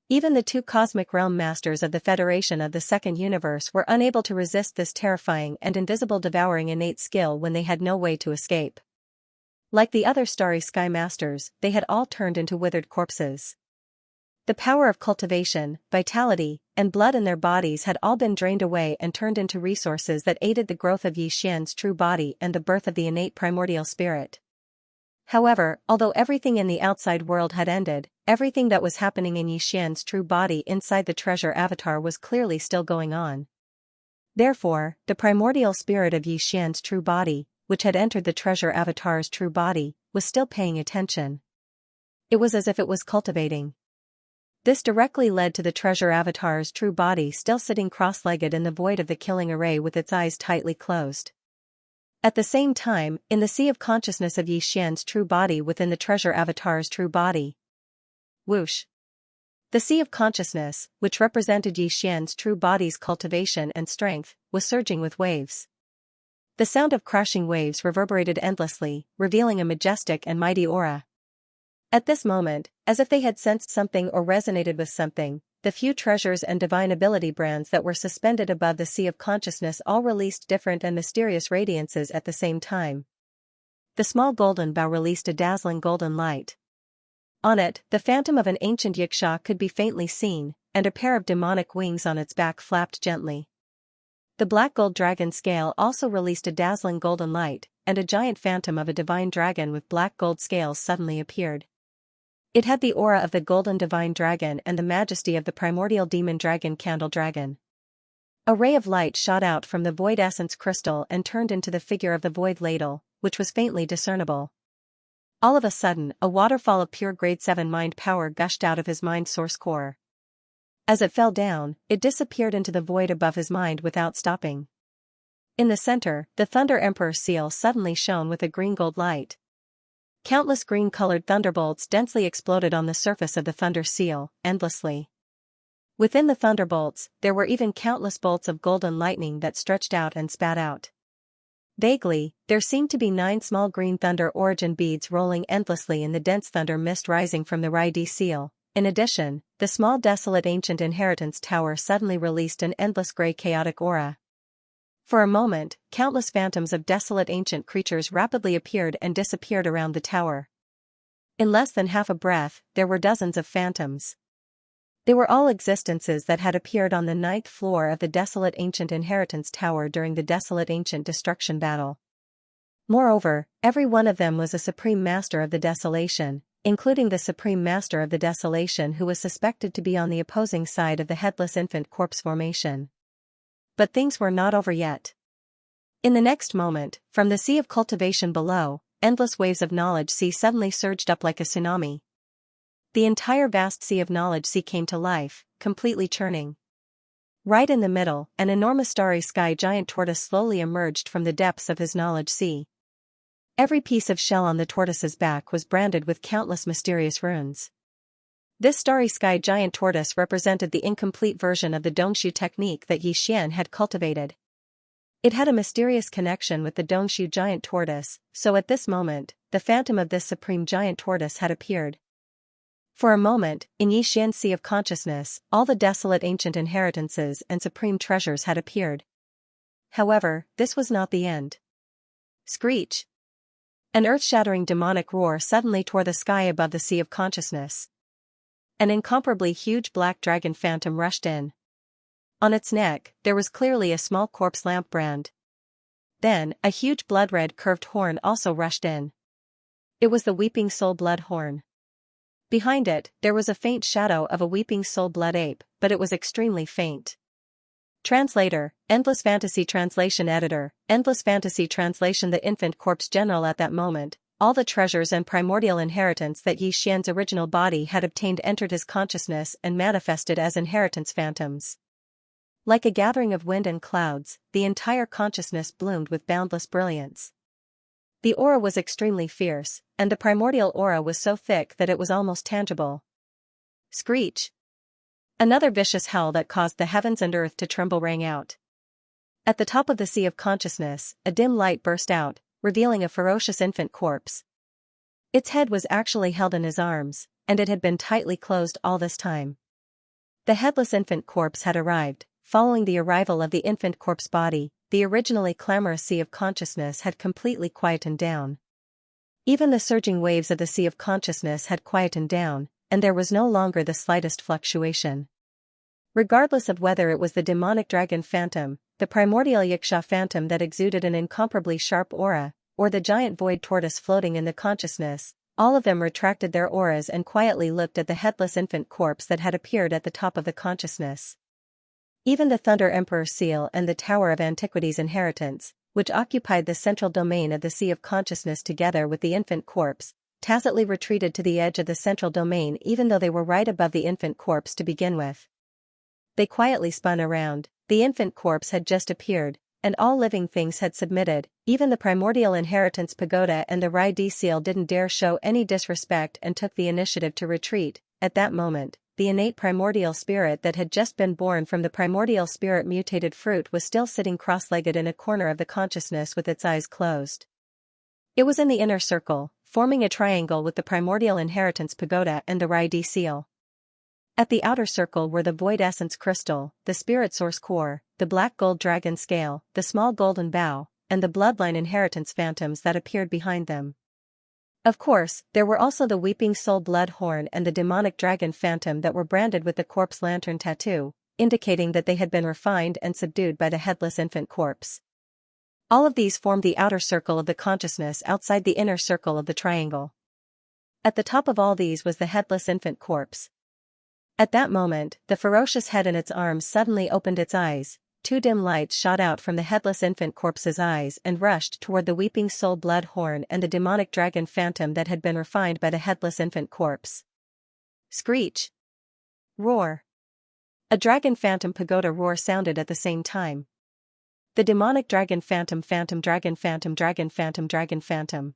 Even the two cosmic realm masters of the Federation of the Second Universe were unable to resist this terrifying and invisible devouring innate skill when they had no way to escape. Like the other starry sky masters, they had all turned into withered corpses. The power of cultivation, vitality, and blood in their bodies had all been drained away and turned into resources that aided the growth of Yi Xian's true body and the birth of the innate primordial spirit. However, although everything in the outside world had ended, everything that was happening in Yi Xian's true body inside the treasure avatar was clearly still going on. Therefore, the primordial spirit of Yi Xian's true body, which had entered the treasure avatar's true body, was still paying attention. It was as if it was cultivating. This directly led to the treasure avatar's true body still sitting cross-legged in the void of the killing array with its eyes tightly closed. At the same time, in the sea of consciousness of Yi Xian's true body within the treasure avatar's true body. Whoosh! The sea of consciousness, which represented Yi Xian's true body's cultivation and strength, was surging with waves. The sound of crashing waves reverberated endlessly, revealing a majestic and mighty aura. At this moment, as if they had sensed something or resonated with something, the few treasures and divine ability brands that were suspended above the sea of consciousness all released different and mysterious radiances at the same time. The small golden bow released a dazzling golden light. On it, the phantom of an ancient Xianxia could be faintly seen, and a pair of demonic wings on its back flapped gently. The black gold dragon scale also released a dazzling golden light, and a giant phantom of a divine dragon with black gold scales suddenly appeared. It had the aura of the golden divine dragon and the majesty of the primordial demon dragon candle dragon. A ray of light shot out from the void essence crystal and turned into the figure of the void ladle, which was faintly discernible. All of a sudden, a waterfall of pure grade 7 mind power gushed out of his mind source core. As it fell down, it disappeared into the void above his mind without stopping. In the center, the Thunder Emperor seal suddenly shone with a green-gold light. Countless green-colored thunderbolts densely exploded on the surface of the Thunder Seal, endlessly. Within the thunderbolts, there were even countless bolts of golden lightning that stretched out and spat out. Vaguely, there seemed to be 9 small green thunder origin beads rolling endlessly in the dense thunder mist rising from the Rai-D seal. In addition, the small desolate ancient inheritance tower suddenly released an endless gray chaotic aura. For a moment, countless phantoms of desolate ancient creatures rapidly appeared and disappeared around the tower. In less than half a breath, there were dozens of phantoms. They were all existences that had appeared on the 9th floor of the desolate ancient inheritance tower during the desolate ancient destruction battle. Moreover, every one of them was a supreme master of the desolation, including the supreme master of the desolation who was suspected to be on the opposing side of the headless infant corpse formation. But things were not over yet. In the next moment, from the sea of cultivation below, endless waves of knowledge sea suddenly surged up like a tsunami. The entire vast sea of knowledge sea came to life, completely churning. Right in the middle, an enormous starry sky giant tortoise slowly emerged from the depths of his knowledge sea. Every piece of shell on the tortoise's back was branded with countless mysterious runes. This starry sky giant tortoise represented the incomplete version of the Dongshu technique that Yi Xian had cultivated. It had a mysterious connection with the Dongshu giant tortoise, so at this moment, the phantom of this supreme giant tortoise had appeared. For a moment, in Yi Xian's sea of consciousness, all the desolate ancient inheritances and supreme treasures had appeared. However, this was not the end. Screech! An earth-shattering demonic roar suddenly tore the sky above the sea of consciousness. An incomparably huge black dragon phantom rushed in. On its neck, there was clearly a small corpse lamp brand. Then, a huge blood-red curved horn also rushed in. It was the Weeping Soul Blood Horn. Behind it, there was a faint shadow of a Weeping Soul Blood Ape, but it was extremely faint. Translator, Endless Fantasy Translation Editor, Endless Fantasy Translation. The infant corpse general. At that moment, all the treasures and primordial inheritance that Yi Xian's original body had obtained entered his consciousness and manifested as inheritance phantoms. Like a gathering of wind and clouds, the entire consciousness bloomed with boundless brilliance. The aura was extremely fierce, and the primordial aura was so thick that it was almost tangible. Screech! Another vicious howl that caused the heavens and earth to tremble rang out. At the top of the sea of consciousness, a dim light burst out, revealing a ferocious infant corpse. Its head was actually held in his arms, and it had been tightly closed all this time. The headless infant corpse had arrived. Following the arrival of the infant corpse body, the originally clamorous sea of consciousness had completely quietened down. Even the surging waves of the sea of consciousness had quietened down, and there was no longer the slightest fluctuation. Regardless of whether it was the demonic dragon phantom, the primordial Xianxia phantom that exuded an incomparably sharp aura, or the giant void tortoise floating in the consciousness, all of them retracted their auras and quietly looked at the headless infant corpse that had appeared at the top of the consciousness. Even the Thunder Emperor Seal and the Tower of Antiquity's inheritance, which occupied the central domain of the Sea of Consciousness together with the infant corpse, tacitly retreated to the edge of the central domain even though they were right above the infant corpse to begin with. They quietly spun around. The infant corpse had just appeared, and all living things had submitted. Even the Primordial Inheritance Pagoda and the Rai Seal didn't dare show any disrespect and took the initiative to retreat. At that moment, the innate primordial spirit that had just been born from the primordial spirit mutated fruit was still sitting cross-legged in a corner of the consciousness with its eyes closed. It was in the inner circle, forming a triangle with the Primordial Inheritance Pagoda and the Rai Seal. At the outer circle were the Void Essence Crystal, the Spirit Source Core, the Black Gold Dragon Scale, the Small Golden Bow, and the Bloodline Inheritance Phantoms that appeared behind them. Of course, there were also the Weeping Soul Blood Horn and the Demonic Dragon Phantom that were branded with the Corpse Lantern tattoo, indicating that they had been refined and subdued by the headless infant corpse. All of these formed the outer circle of the consciousness outside the inner circle of the triangle. At the top of all these was the headless infant corpse. At that moment, the ferocious head in its arms suddenly opened its eyes. Two dim lights shot out from the headless infant corpse's eyes and rushed toward the Weeping Soul Blood Horn and the demonic dragon phantom that had been refined by the headless infant corpse. Screech! Roar! A dragon phantom pagoda roar sounded at the same time. The demonic dragon phantom dragon phantom dragon phantom dragon phantom.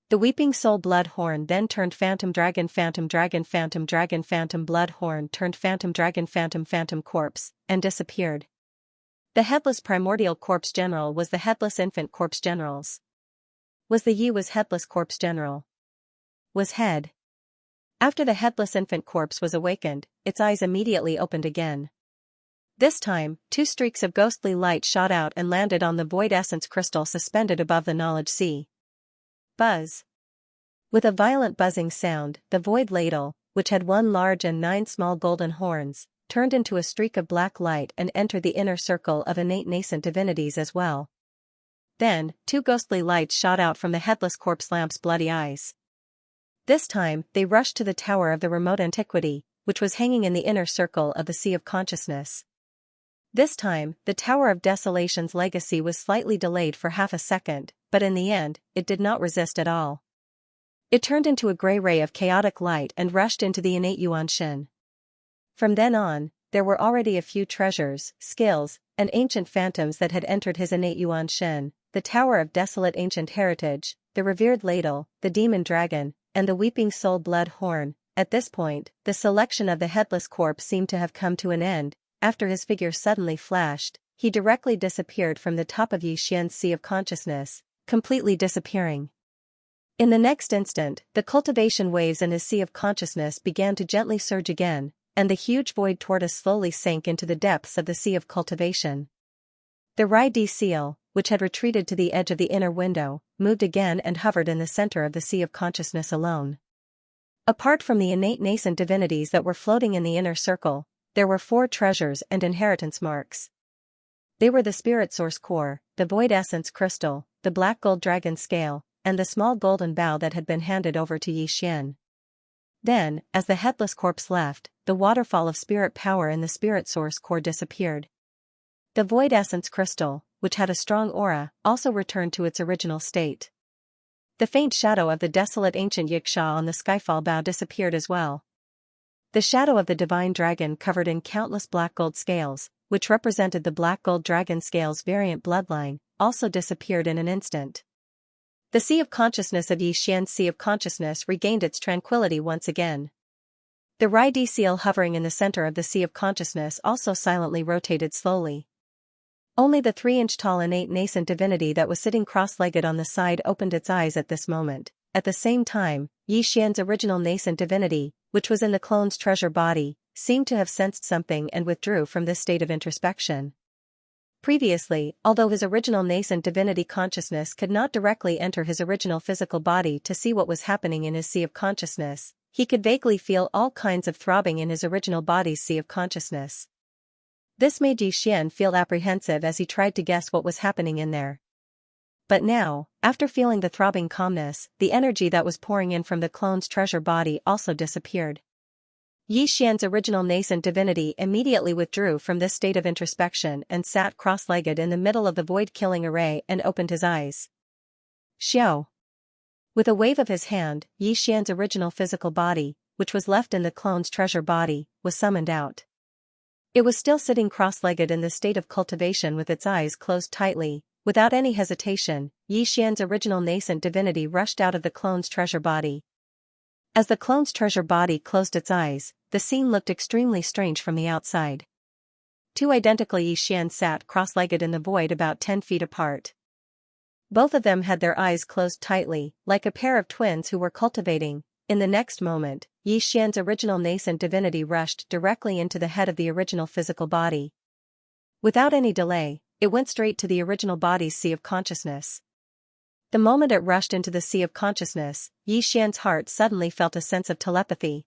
The Weeping Soul Blood Horn then turned phantom dragon phantom dragon phantom dragon phantom blood horn turned phantom dragon phantom corpse, and disappeared. The headless primordial corpse general was the headless infant corpse generals. Was the Yi was headless corpse general? Was head. After the headless infant corpse was awakened, its eyes immediately opened again. This time, two streaks of ghostly light shot out and landed on the void essence crystal suspended above the knowledge sea. Buzz. With a violent buzzing sound, the void ladle, which had 1 large and 9 small golden horns, turned into a streak of black light and entered the inner circle of innate nascent divinities as well. Then, 2 ghostly lights shot out from the headless corpse lamp's bloody eyes. This time, they rushed to the Tower of the Remote Antiquity, which was hanging in the inner circle of the Sea of Consciousness. This time, the Tower of Desolation's legacy was slightly delayed for half a second, but in the end, it did not resist at all. It turned into a gray ray of chaotic light and rushed into the innate Yuan Shen. From then on, there were already a few treasures, skills, and ancient phantoms that had entered his innate Yuan Shen, the Tower of Desolate Ancient Heritage, the Revered Ladle, the Demon Dragon, and the Weeping Soul Blood Horn. At this point, the selection of the headless corpse seemed to have come to an end. After his figure suddenly flashed, he directly disappeared from the top of Yi Xian's Sea of Consciousness, completely disappearing. In the next instant, the cultivation waves in his Sea of Consciousness began to gently surge again, and the huge void tortoise slowly sank into the depths of the Sea of Cultivation. The Rai Seal, which had retreated to the edge of the inner window, moved again and hovered in the center of the sea of consciousness alone. Apart from the innate nascent divinities that were floating in the inner circle, there were 4 treasures and inheritance marks. They were the spirit source core, the void essence crystal, the black gold dragon scale, and the small golden bow that had been handed over to Xian. Then, as the headless corpse left, the waterfall of spirit power in the spirit source core disappeared. The void essence crystal, which had a strong aura, also returned to its original state. The faint shadow of the desolate ancient Xianxia on the skyfall bow disappeared as well. The shadow of the divine dragon covered in countless black gold scales, which represented the black gold dragon scale's variant bloodline, also disappeared in an instant. The sea of consciousness of Xian's sea of consciousness regained its tranquility once again. The Rai seal hovering in the center of the sea of consciousness also silently rotated slowly. Only the 3-inch-tall innate nascent divinity that was sitting cross-legged on the side opened its eyes at this moment. At the same time, Xian's original nascent divinity, which was in the clone's treasure body, seemed to have sensed something and withdrew from this state of introspection. Previously, although his original nascent divinity consciousness could not directly enter his original physical body to see what was happening in his sea of consciousness, he could vaguely feel all kinds of throbbing in his original body's sea of consciousness. This made Xian feel apprehensive as he tried to guess what was happening in there. But now, after feeling the throbbing calmness, the energy that was pouring in from the clone's treasure body also disappeared. Xian's original nascent divinity immediately withdrew from this state of introspection and sat cross-legged in the middle of the void-killing array and opened his eyes. Xiao. With a wave of his hand, Xian's original physical body, which was left in the clone's treasure body, was summoned out. It was still sitting cross-legged in the state of cultivation with its eyes closed tightly. Without any hesitation, Xian's original nascent divinity rushed out of the clone's treasure body. As the clone's treasure body closed its eyes, the scene looked extremely strange from the outside. 2 identical Xian sat cross-legged in the void about 10 feet apart. Both of them had their eyes closed tightly, like a pair of twins who were cultivating. In the next moment, Xian's original nascent divinity rushed directly into the head of the original physical body. Without any delay, it went straight to the original body's sea of consciousness. The moment it rushed into the sea of consciousness, Xian's heart suddenly felt a sense of telepathy.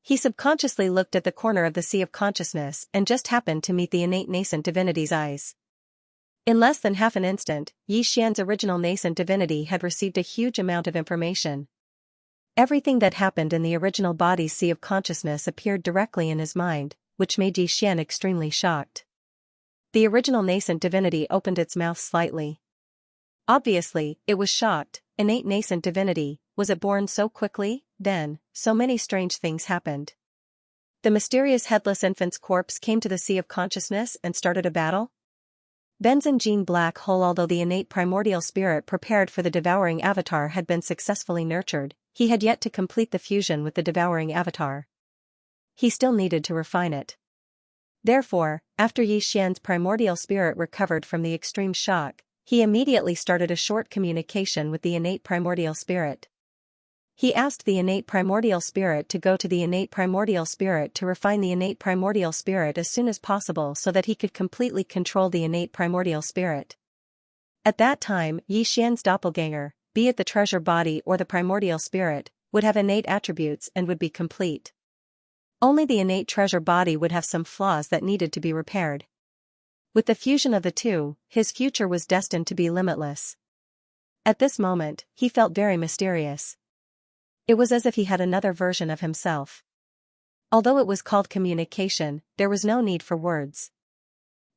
He subconsciously looked at the corner of the sea of consciousness and just happened to meet the innate nascent divinity's eyes. In less than half an instant, Xian's original nascent divinity had received a huge amount of information. Everything that happened in the original body's sea of consciousness appeared directly in his mind, which made Xian extremely shocked. The original nascent divinity opened its mouth slightly. Obviously, it was shocked. Innate nascent divinity, was it born so quickly? Then, so many strange things happened. The mysterious headless infant's corpse came to the sea of consciousness and started a battle? Benzin Gene Black Hole. Although the innate primordial spirit prepared for the devouring avatar had been successfully nurtured, he had yet to complete the fusion with the devouring avatar. He still needed to refine it. Therefore, after Xian's primordial spirit recovered from the extreme shock, he immediately started a short communication with the innate primordial spirit. He asked the innate primordial spirit to go to the innate primordial spirit to refine the innate primordial spirit as soon as possible so that he could completely control the innate primordial spirit. At that time, Xian's doppelganger, be it the treasure body or the primordial spirit, would have innate attributes and would be complete. Only the innate treasure body would have some flaws that needed to be repaired. With the fusion of the two, his future was destined to be limitless. At this moment, he felt very mysterious. It was as if he had another version of himself. Although it was called communication, there was no need for words.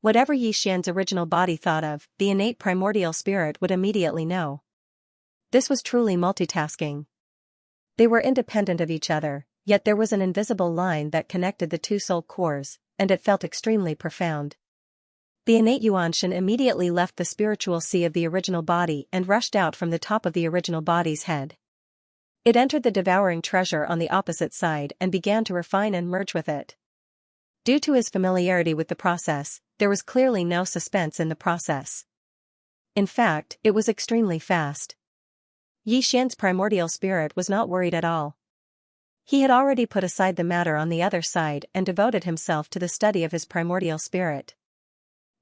Whatever Xian's original body thought of, the innate primordial spirit would immediately know. This was truly multitasking. They were independent of each other, yet there was an invisible line that connected the 2 soul cores, and it felt extremely profound. The innate Yuanshan immediately left the spiritual sea of the original body and rushed out from the top of the original body's head. It entered the devouring treasure on the opposite side and began to refine and merge with it. Due to his familiarity with the process, there was clearly no suspense in the process. In fact, it was extremely fast. Xian's primordial spirit was not worried at all. He had already put aside the matter on the other side and devoted himself to the study of his primordial spirit.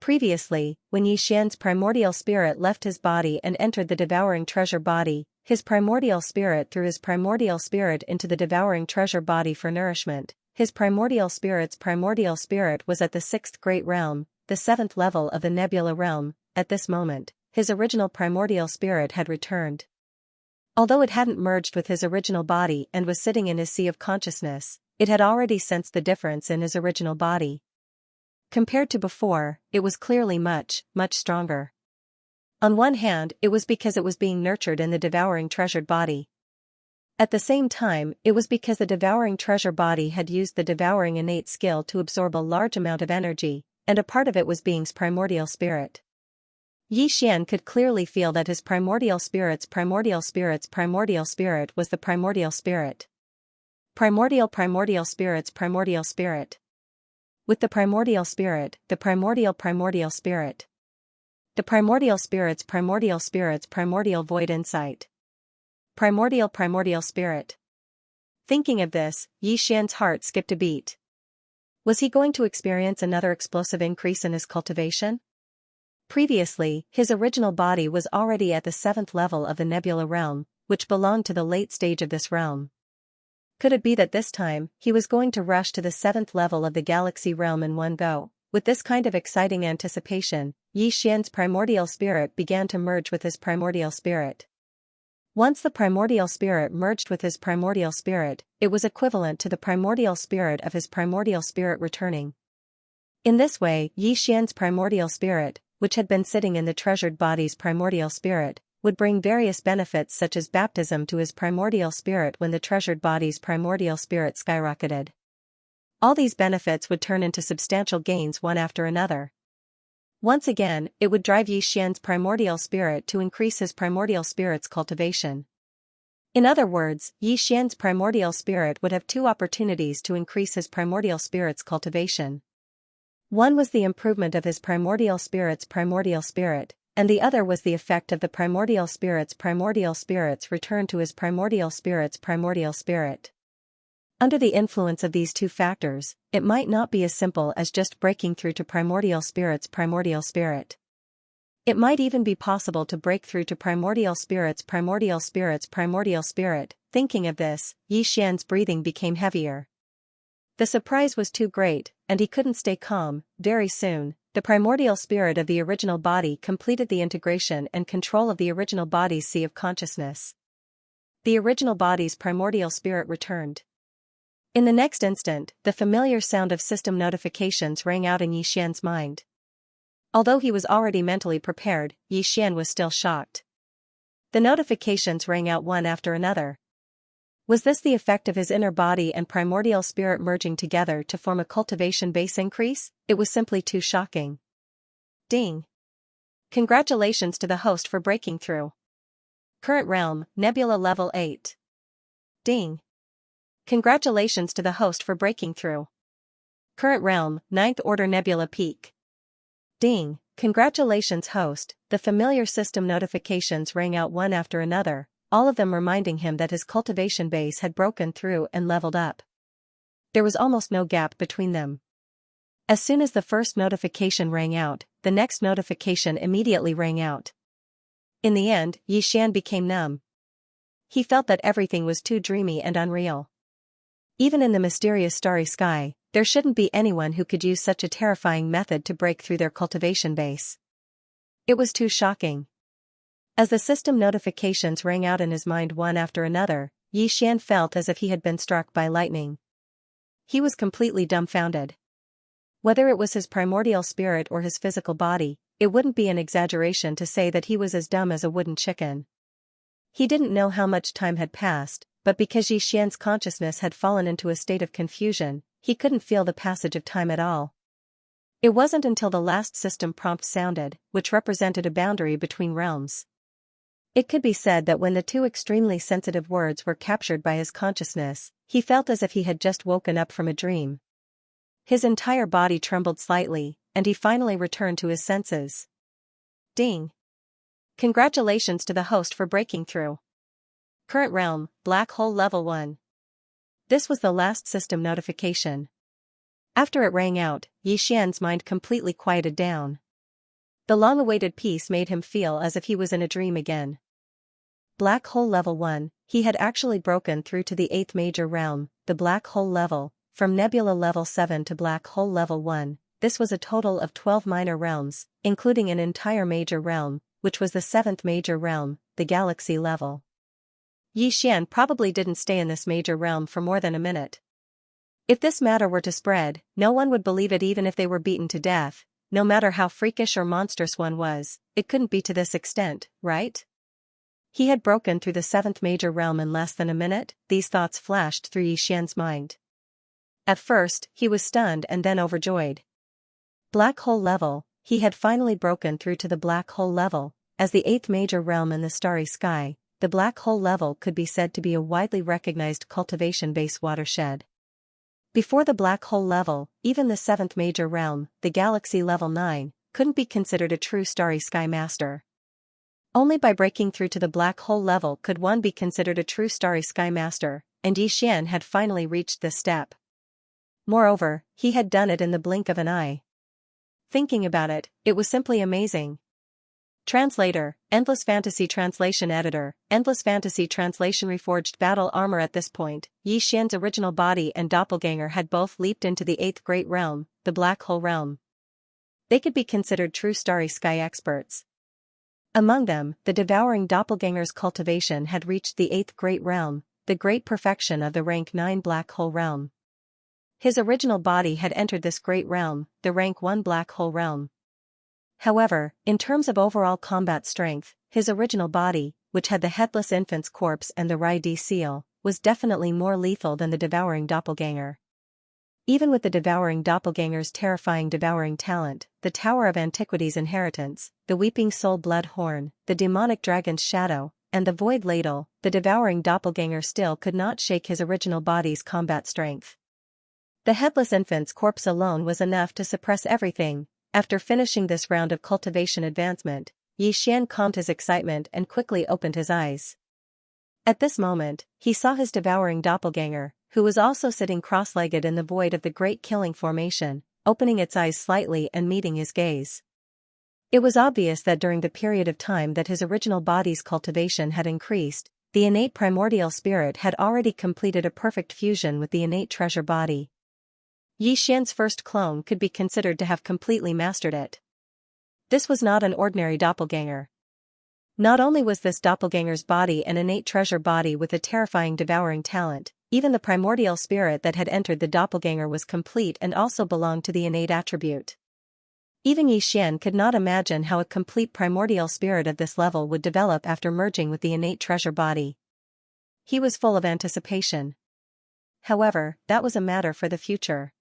Previously, when Xian's primordial spirit left his body and entered the devouring treasure body, his primordial spirit threw his primordial spirit into the devouring treasure body for nourishment. His primordial spirit was at the 6th great realm, the 7th level of the nebula realm. At this moment, his original primordial spirit had returned. Although it hadn't merged with his original body and was sitting in his sea of consciousness, it had already sensed the difference in his original body. Compared to before, it was clearly much, much stronger. On one hand, it was because it was being nurtured in the devouring treasured body. At the same time, it was because the devouring treasure body had used the devouring innate skill to absorb a large amount of energy, and a part of it was being's primordial spirit. Xian could clearly feel that his primordial spirit was the primordial spirit. Primordial spirit. With the primordial spirit, the primordial spirit. The primordial void insight. Primordial spirit. Thinking of this, Xian's heart skipped a beat. Was he going to experience another explosive increase in his cultivation? Previously, his original body was already at the 7th level of the nebula realm, which belonged to the late stage of this realm. Could it be that this time, he was going to rush to the 7th level of the galaxy realm in one go? With this kind of exciting anticipation, Xian's primordial spirit began to merge with his primordial spirit. Once the primordial spirit merged with his primordial spirit, it was equivalent to the primordial spirit of his primordial spirit returning. In this way, Xian's primordial spirit, which had been sitting in the treasured body's primordial spirit, would bring various benefits such as baptism to his primordial spirit when the treasured body's primordial spirit skyrocketed. All these benefits would turn into substantial gains one after another. Once again, it would drive Xian's primordial spirit to increase his primordial spirit's cultivation. In other words, Xian's primordial spirit would have two opportunities to increase his primordial spirit's cultivation. One was the improvement of his primordial spirit's primordial spirit, and the other was the effect of the primordial spirit's return to his primordial spirit's primordial spirit. Under the influence of these two factors, it might not be as simple as just breaking through to primordial spirit's primordial spirit. It might even be possible to break through to primordial spirit's primordial spirit. Thinking of this, Xian's breathing became heavier. The surprise was too great, and he couldn't stay calm. Very soon, the primordial spirit of the original body completed the integration and control of the original body's sea of consciousness. The original body's primordial spirit returned. In the next instant, the familiar sound of system notifications rang out in Xian's mind. Although he was already mentally prepared, Xian was still shocked. The notifications rang out one after another. Was this the effect of his inner body and primordial spirit merging together to form a cultivation base increase? It was simply too shocking. Ding! Congratulations to the host for breaking through. Current realm, Nebula level 8. Ding! Congratulations to the host for breaking through. Current realm, 9th order Nebula peak. Ding! Congratulations host. The familiar system notifications rang out one after another, all of them reminding him that his cultivation base had broken through and leveled up. There was almost no gap between them. As soon as the first notification rang out, the next notification immediately rang out. In the end, Xian became numb. He felt that everything was too dreamy and unreal. Even in the mysterious starry sky, there shouldn't be anyone who could use such a terrifying method to break through their cultivation base. It was too shocking. As the system notifications rang out in his mind one after another, Xian felt as if he had been struck by lightning. He was completely dumbfounded. Whether it was his primordial spirit or his physical body, it wouldn't be an exaggeration to say that he was as dumb as a wooden chicken. He didn't know how much time had passed, but because Xian's consciousness had fallen into a state of confusion, he couldn't feel the passage of time at all. It wasn't until the last system prompt sounded, which represented a boundary between realms. It could be said that when the two extremely sensitive words were captured by his consciousness, he felt as if he had just woken up from a dream. His entire body trembled slightly, and he finally returned to his senses. Ding! Congratulations to the host for breaking through. Current realm, Black Hole Level 1. This was the last system notification. After it rang out, Xian's mind completely quieted down. The long-awaited peace made him feel as if he was in a dream again. Black Hole Level 1, he had actually broken through to the 8th major realm, the Black Hole level, from Nebula Level 7 to Black Hole Level 1, this was a total of 12 minor realms, including an entire major realm, which was the 7th major realm, the Galaxy level. Yi Xian probably didn't stay in this major realm for more than a minute. If this matter were to spread, no one would believe it even if they were beaten to death, no matter how freakish or monstrous one was, it couldn't be to this extent, right? He had broken through the 7th major realm in less than a minute, these thoughts flashed through Yi Xian's mind. At first, he was stunned and then overjoyed. Black Hole level, he had finally broken through to the Black Hole level, as the 8th major realm in the starry sky, the Black Hole level could be said to be a widely recognized cultivation-based watershed. Before the Black Hole level, even the 7th major realm, the Galaxy level 9, couldn't be considered a true starry sky master. Only by breaking through to the Black Hole level could one be considered a true starry sky master, and Yi Xian had finally reached this step. Moreover, he had done it in the blink of an eye. Thinking about it, it was simply amazing. Translator, Endless Fantasy Translation Editor, Endless Fantasy Translation Reforged Battle Armor. At this point, Yi Xian's original body and doppelganger had both leaped into the 8th Great Realm, the Black Hole Realm. They could be considered true starry sky experts. Among them, the Devouring doppelganger's Cultivation had reached the 8th Great Realm, the great perfection of the rank 9 Black Hole Realm. His original body had entered this great realm, the rank 1 Black Hole Realm. However, in terms of overall combat strength, his original body, which had the headless infant's corpse and the Rai-D seal, was definitely more lethal than the Devouring doppelganger. Even with the Devouring doppelganger's terrifying devouring talent, the Tower of Antiquity's inheritance, the Weeping Soul blood horn, the demonic dragon's shadow, and the Void ladle, the Devouring doppelganger still could not shake his original body's combat strength. The headless infant's corpse alone was enough to suppress everything. After finishing this round of cultivation advancement, Yi Xian calmed his excitement and quickly opened his eyes. At this moment, he saw his devouring doppelganger, who was also sitting cross-legged in the void of the great killing formation, opening its eyes slightly and meeting his gaze. It was obvious that during the period of time that his original body's cultivation had increased, the innate primordial spirit had already completed a perfect fusion with the innate treasure body. Yi Xian's first clone could be considered to have completely mastered it. This was not an ordinary doppelganger. Not only was this doppelganger's body an innate treasure body with a terrifying devouring talent, even the primordial spirit that had entered the doppelganger was complete and also belonged to the innate attribute. Even Yi Xian could not imagine how a complete primordial spirit of this level would develop after merging with the innate treasure body. He was full of anticipation. However, that was a matter for the future.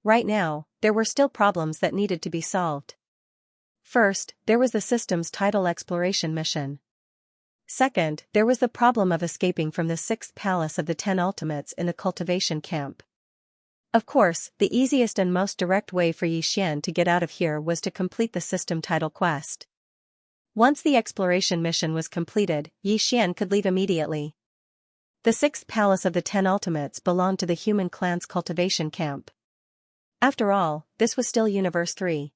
Right now, there were still problems that needed to be solved. First, there was the system's tidal exploration mission. Second, there was the problem of escaping from the 6th palace of the 10 ultimates in the cultivation camp. Of course, the easiest and most direct way for Yi Xian to get out of here was to complete the system tidal quest. Once the exploration mission was completed, Yi Xian could leave immediately. The 6th palace of the 10 ultimates belonged to the human clan's cultivation camp. After all, this was still Universe 3.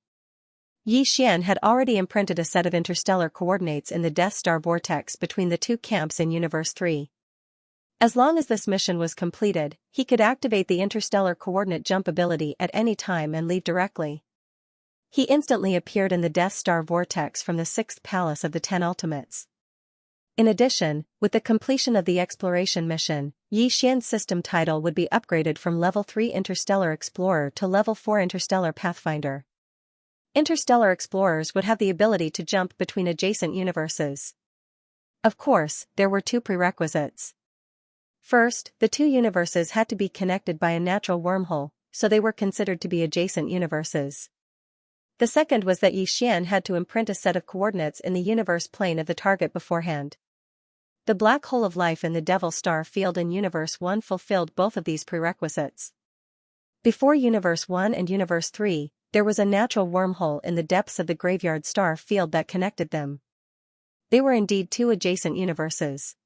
Yi Xian had already imprinted a set of interstellar coordinates in the Death Star vortex between the two camps in Universe 3. As long as this mission was completed, he could activate the interstellar coordinate jump ability at any time and leave directly. He instantly appeared in the Death Star vortex from the 6th palace of the 10 ultimates. In addition, with the completion of the exploration mission, Yi Xian's system title would be upgraded from Level 3 Interstellar Explorer to Level 4 Interstellar Pathfinder. Interstellar explorers would have the ability to jump between adjacent universes. Of course, there were two prerequisites. First, the two universes had to be connected by a natural wormhole, so they were considered to be adjacent universes. The second was that Yi Xian had to imprint a set of coordinates in the universe plane of the target beforehand. The black hole of life in the Devil Star field in Universe 1 fulfilled both of these prerequisites. Before Universe 1 and Universe 3, there was a natural wormhole in the depths of the Graveyard Star field that connected them. They were indeed two adjacent universes.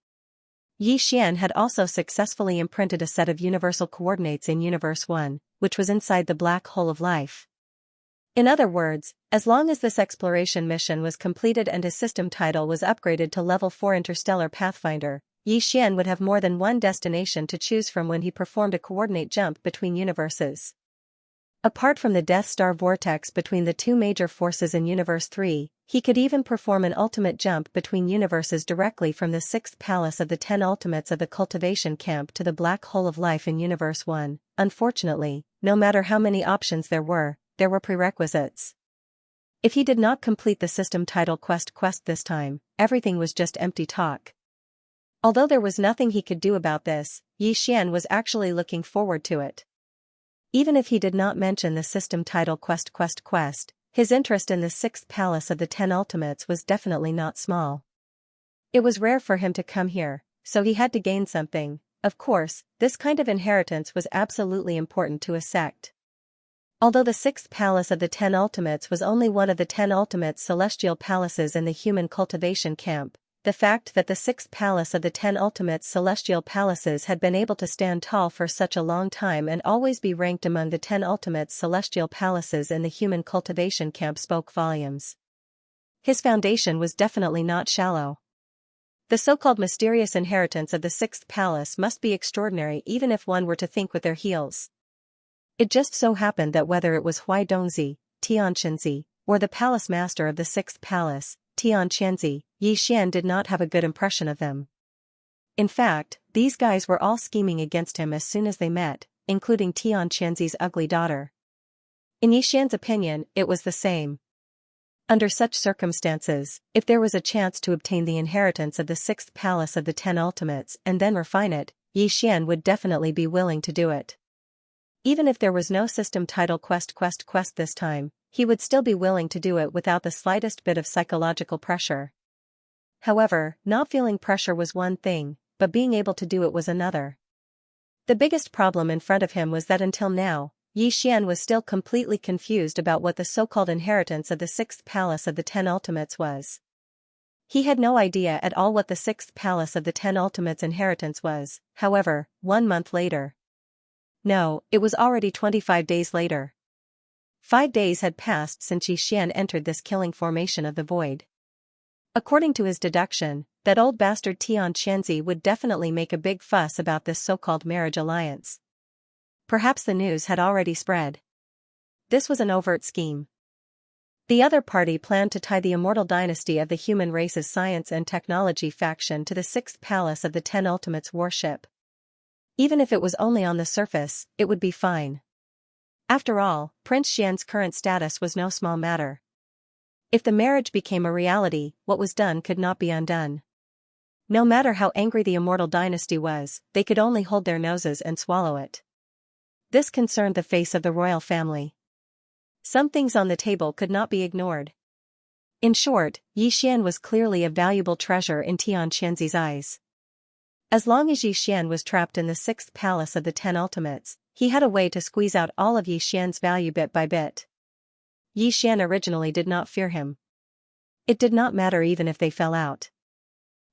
Yi Xian had also successfully imprinted a set of universal coordinates in Universe 1, which was inside the black hole of life. In other words, as long as this exploration mission was completed and his system title was upgraded to Level 4 Interstellar Pathfinder, Xian would have more than one destination to choose from when he performed a coordinate jump between universes. Apart from the Death Star vortex between the two major forces in Universe 3, he could even perform an ultimate jump between universes directly from the 6th Palace of the 10 Ultimates of the Cultivation Camp to the Black Hole of Life in Universe 1. Unfortunately, no matter how many options there were prerequisites. If he did not complete the system title quest this time, everything was just empty talk. Although there was nothing he could do about this, Xian was actually looking forward to it. Even if he did not mention the system title quest, his interest in the 6th Palace of the 10 Ultimates was definitely not small. It was rare for him to come here, so he had to gain something. Of course, this kind of inheritance was absolutely important to a sect. Although the 6th Palace of the 10 Ultimates was only one of the 10 Ultimate Celestial Palaces in the human cultivation camp, the fact that the 6th Palace of the 10 Ultimate Celestial Palaces had been able to stand tall for such a long time and always be ranked among the 10 Ultimate Celestial Palaces in the human cultivation camp spoke volumes. His foundation was definitely not shallow. The so-called mysterious inheritance of the 6th Palace must be extraordinary even if one were to think with their heels. It just so happened that whether it was Huaidongzi, Xianxia, or the Palace Master of the 6th Palace, Xianxia, Xian did not have a good impression of them. In fact, these guys were all scheming against him as soon as they met, including Xianxia's ugly daughter. In Xian's opinion, it was the same. Under such circumstances, if there was a chance to obtain the inheritance of the 6th Palace of the 10 Ultimates and then refine it, Xian would definitely be willing to do it. Even if there was no system title quest this time, he would still be willing to do it without the slightest bit of psychological pressure. However, not feeling pressure was one thing, but being able to do it was another. The biggest problem in front of him was that until now, Xian was still completely confused about what the so-called inheritance of the 6th Palace of the 10 Ultimates was. He had no idea at all what the 6th Palace of the 10 Ultimates inheritance was. However, 1 month later. No, it was already 25 days later. 5 days had passed since Xian entered this killing formation of the void. According to his deduction, that old bastard Xianxia would definitely make a big fuss about this so-called marriage alliance. Perhaps the news had already spread. This was an overt scheme. The other party planned to tie the immortal dynasty of the human race's science and technology faction to the 6th Palace of the 10 Ultimates warship. Even if it was only on the surface, it would be fine. After all, Prince Xian's current status was no small matter. If the marriage became a reality, what was done could not be undone. No matter how angry the immortal dynasty was, they could only hold their noses and swallow it. This concerned the face of the royal family. Some things on the table could not be ignored. In short, Xian was clearly a valuable treasure in Xianxia's eyes. As long as Xian was trapped in the 6th Palace of the 10 Ultimates, he had a way to squeeze out all of Xian's value bit by bit. Xian originally did not fear him. It did not matter even if they fell out.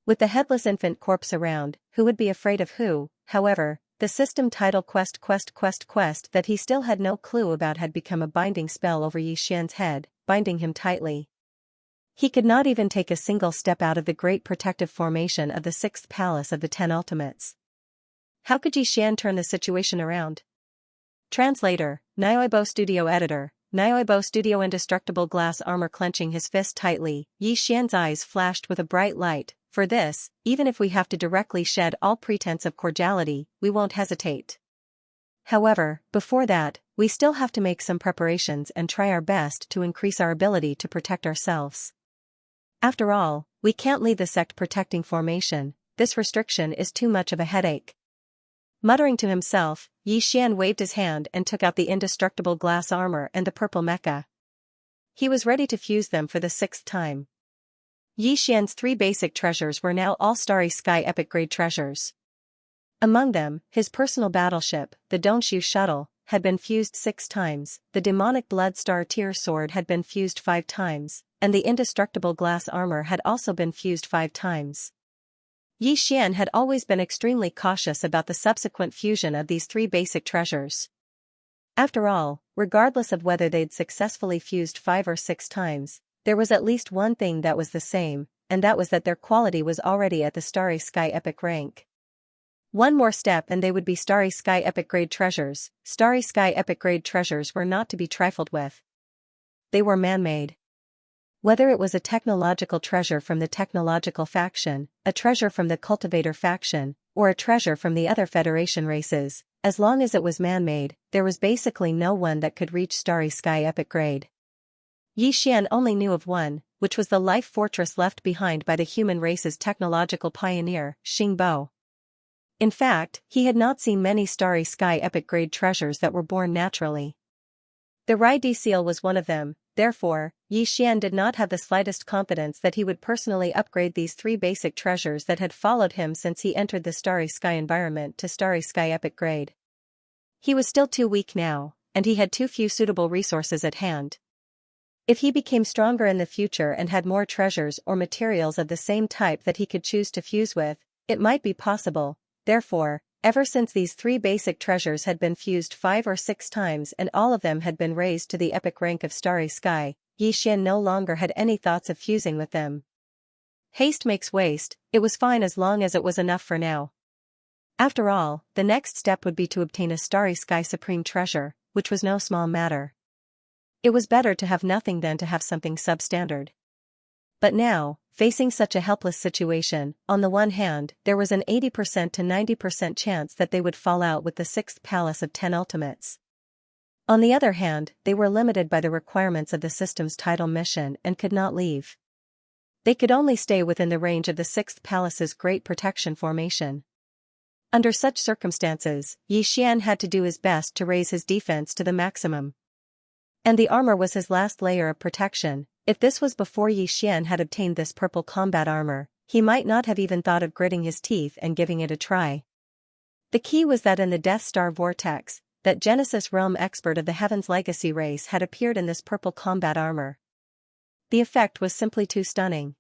With the headless infant corpse around, who would be afraid of who? However, the system title quest that he still had no clue about had become a binding spell over Xian's head, binding him tightly. He could not even take a single step out of the great protective formation of the 6th Palace of the 10 Ultimates. How could Xian turn the situation around? Translator, Nioibo Studio Editor, Nioibo Studio Indestructible glass armor. Clenching his fist tightly, Xian's eyes flashed with a bright light. For this, even if we have to directly shed all pretense of cordiality, we won't hesitate. However, before that, we still have to make some preparations and try our best to increase our ability to protect ourselves. After all, we can't leave the sect protecting formation. This restriction is too much of a headache. Muttering to himself, Xian waved his hand and took out the indestructible glass armor and the purple mecha. He was ready to fuse them for the 6th time. Xian's 3 basic treasures were now all Starry Sky epic grade treasures. Among them, his personal battleship, the Dongxiu shuttle, had been fused 6 times, the demonic blood star tier sword had been fused 5 times, and the indestructible glass armor had also been fused 5 times. Xian had always been extremely cautious about the subsequent fusion of these 3 basic treasures. After all, regardless of whether they'd successfully fused 5 or 6 times, there was at least one thing that was the same, and that was that their quality was already at the Starry Sky Epic rank. One more step and they would be Starry Sky Epic grade treasures. Starry Sky Epic grade treasures were not to be trifled with. They were man-made. Whether it was a technological treasure from the technological faction, a treasure from the cultivator faction, or a treasure from the other Federation races, as long as it was man-made, there was basically no one that could reach Starry Sky Epic grade. Xian only knew of one, which was the life fortress left behind by the human race's technological pioneer, Xingbo. In fact, he had not seen many Starry Sky Epic grade treasures that were born naturally. The Rai seal was one of them, therefore, Xian did not have the slightest confidence that he would personally upgrade these 3 basic treasures that had followed him since he entered the Starry Sky environment to Starry Sky Epic grade. He was still too weak now, and he had too few suitable resources at hand. If he became stronger in the future and had more treasures or materials of the same type that he could choose to fuse with, it might be possible. Therefore, ever since these 3 basic treasures had been fused 5 or 6 times and all of them had been raised to the epic rank of Starry Sky, Xian no longer had any thoughts of fusing with them. Haste makes waste, it was fine as long as it was enough for now. After all, the next step would be to obtain a Starry Sky Supreme treasure, which was no small matter. It was better to have nothing than to have something substandard. But now, facing such a helpless situation, on the one hand, there was an 80% to 90% chance that they would fall out with the 6th Palace of 10 Ultimates. On the other hand, they were limited by the requirements of the system's title mission and could not leave. They could only stay within the range of the 6th Palace's Great Protection Formation. Under such circumstances, Xian had to do his best to raise his defense to the maximum. And the armor was his last layer of protection. If this was before Xian had obtained this purple combat armor, he might not have even thought of gritting his teeth and giving it a try. The key was that in the Death Star vortex, that Genesis realm expert of the Heaven's Legacy race had appeared in this purple combat armor. The effect was simply too stunning.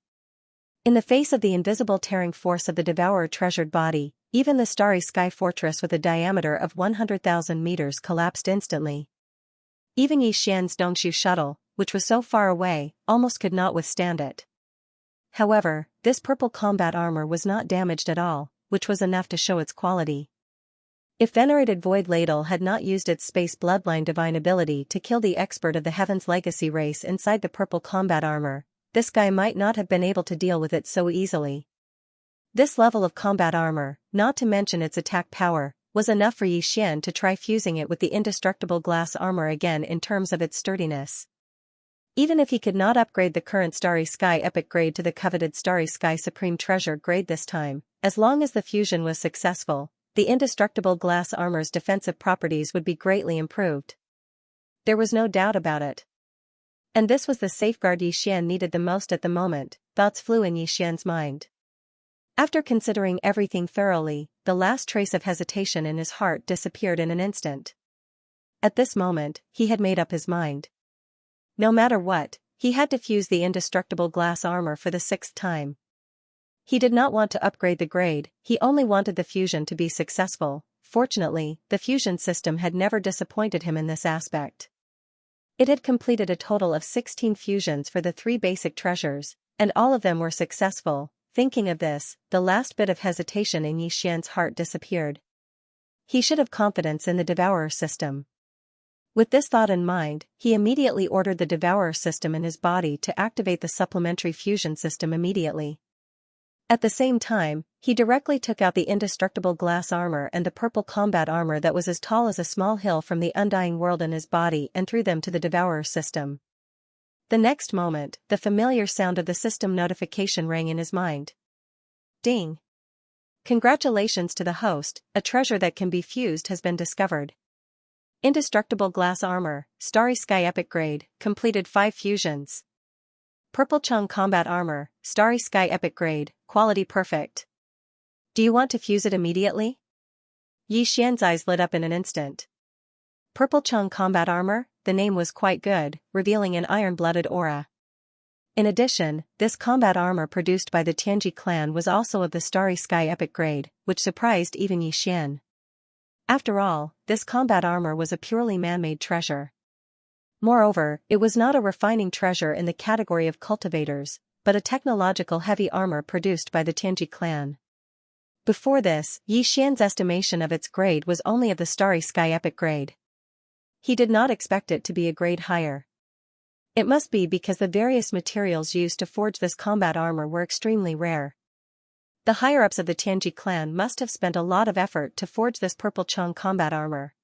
In the face of the invisible tearing force of the Devourer treasured body, even the Starry Sky Fortress with a diameter of 100,000 meters collapsed instantly. Even Xian's Dongshu shuttle, which was so far away, almost could not withstand it. However, this purple combat armor was not damaged at all, which was enough to show its quality. If venerated Void Ladle had not used its space bloodline divine ability to kill the expert of the Heaven's Legacy race inside the purple combat armor, this guy might not have been able to deal with it so easily. This level of combat armor, not to mention its attack power, was enough for Xian to try fusing it with the indestructible glass armor again in terms of its sturdiness. Even if he could not upgrade the current Starry Sky Epic grade to the coveted Starry Sky Supreme Treasure grade this time, as long as the fusion was successful, the indestructible glass armor's defensive properties would be greatly improved. There was no doubt about it. And this was the safeguard Xian needed the most at the moment. Thoughts flew in Xian's mind. After considering everything thoroughly, the last trace of hesitation in his heart disappeared in an instant. At this moment, he had made up his mind. No matter what, he had to fuse the indestructible glass armor for the 6th time. He did not want to upgrade the grade, he only wanted the fusion to be successful. Fortunately, the fusion system had never disappointed him in this aspect. It had completed a total of 16 fusions for the 3 basic treasures, and all of them were successful. Thinking of this, the last bit of hesitation in Xian's heart disappeared. He should have confidence in the Devourer system. With this thought in mind, he immediately ordered the Devourer system in his body to activate the supplementary fusion system immediately. At the same time, he directly took out the indestructible glass armor and the purple combat armor that was as tall as a small hill from the undying world in his body and threw them to the Devourer system. The next moment, the familiar sound of the system notification rang in his mind. Ding! Congratulations to the host, a treasure that can be fused has been discovered. Indestructible glass armor, Starry Sky Epic grade, completed 5 fusions. Purple Chung combat armor, Starry Sky Epic grade, quality perfect. Do you want to fuse it immediately? Xian's eyes lit up in an instant. Purple Chung combat armor, the name was quite good, revealing an iron-blooded aura. In addition, this combat armor produced by the Tianji clan was also of the Starry Sky Epic grade, which surprised even Xian. After all, this combat armor was a purely man-made treasure. Moreover, it was not a refining treasure in the category of cultivators, but a technological heavy armor produced by the Tianji clan. Before this, Yi Xian's estimation of its grade was only of the Starry Sky epic grade. He did not expect it to be a grade higher. It must be because the various materials used to forge this combat armor were extremely rare. The higher-ups of the Tianji clan must have spent a lot of effort to forge this purple Chang combat armor.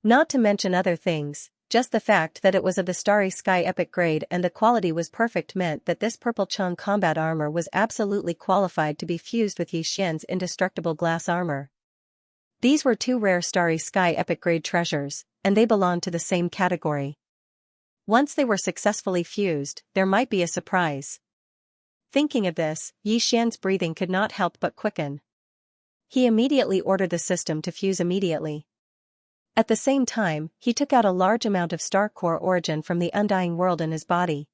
Not to mention other things, just the fact that it was of the Starry Sky epic grade and the quality was perfect meant that this purple Chang combat armor was absolutely qualified to be fused with Yi Xian's indestructible glass armor. These were two rare Starry Sky epic grade treasures, and they belonged to the same category. Once they were successfully fused, there might be a surprise. Thinking of this, Yi Xian's breathing could not help but quicken. He immediately ordered the system to fuse immediately. At the same time, he took out a large amount of star core origin from the undying world in his body.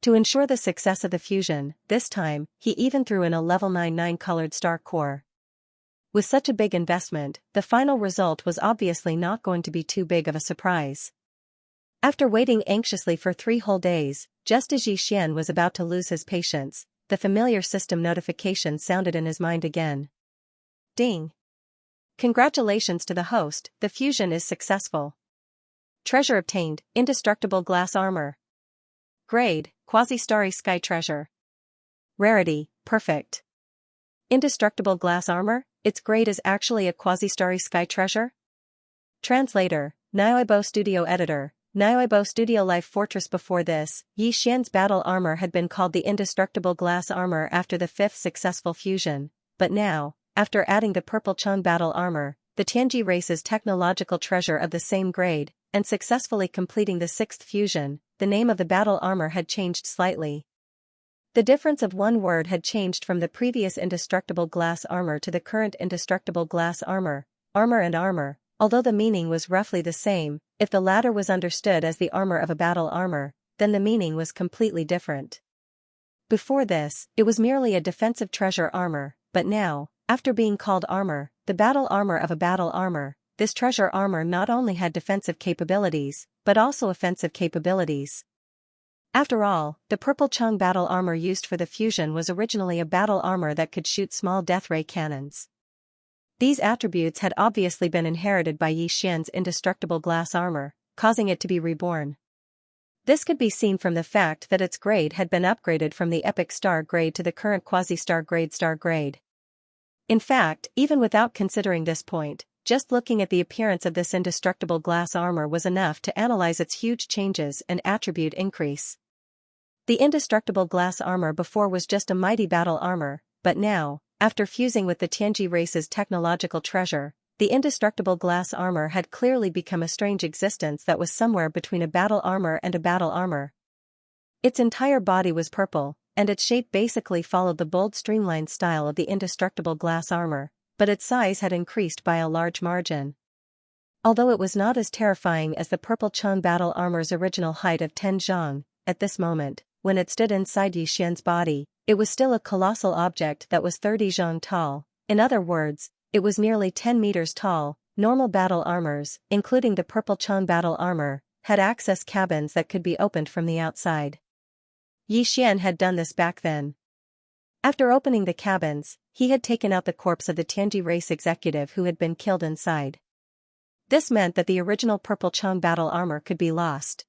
To ensure the success of the fusion, this time, he even threw in a level 9 colored star core. With such a big investment, the final result was obviously not going to be too big of a surprise. After waiting anxiously for 3 whole days, just as Yi Xian was about to lose his patience, the familiar system notification sounded in his mind again. Ding! Congratulations to the host, the fusion is successful. Treasure obtained, indestructible glass armor. Grade, quasi-starry sky treasure. Rarity, perfect. Indestructible glass armor, its grade is actually a quasi-starry sky treasure? Translator, Audiobook Studio Editor, Audiobook Studio Life Fortress. Before this, Yi Xian's battle armor had been called the indestructible glass armor after the 5th successful fusion, but now, after adding the purple Chang battle armor, the Tianji race's technological treasure of the same grade, and successfully completing the 6th fusion, the name of the battle armor had changed slightly. The difference of one word had changed from the previous indestructible glass armor to the current indestructible glass armor, armor and armor, although the meaning was roughly the same. If the latter was understood as the armor of a battle armor, then the meaning was completely different. Before this, it was merely a defensive treasure armor, but now, after being called armor, the battle armor of a battle armor, this treasure armor not only had defensive capabilities, but also offensive capabilities. After all, the purple Chang battle armor used for the fusion was originally a battle armor that could shoot small death ray cannons. These attributes had obviously been inherited by Yi Xian's indestructible glass armor, causing it to be reborn. This could be seen from the fact that its grade had been upgraded from the epic star grade to the current quasi-star grade. In fact, even without considering this point, just looking at the appearance of this indestructible glass armor was enough to analyze its huge changes and attribute increase. The indestructible glass armor before was just a mighty battle armor, but now, after fusing with the Tianji race's technological treasure, the indestructible glass armor had clearly become a strange existence that was somewhere between a battle armor and a battle armor. Its entire body was purple, and its shape basically followed the bold streamlined style of the indestructible glass armor, but its size had increased by a large margin. Although it was not as terrifying as the purple Chang battle armor's original height of 10 zhang, at this moment, when it stood inside Yi Xian's body, it was still a colossal object that was 30 zhang tall. In other words, it was nearly 10 meters tall. Normal battle armors, including the purple Chang battle armor, had access cabins that could be opened from the outside. Yi Xian had done this back then. After opening the cabins, he had taken out the corpse of the Tianji race executive who had been killed inside. This meant that the original purple Chang battle armor could be lost.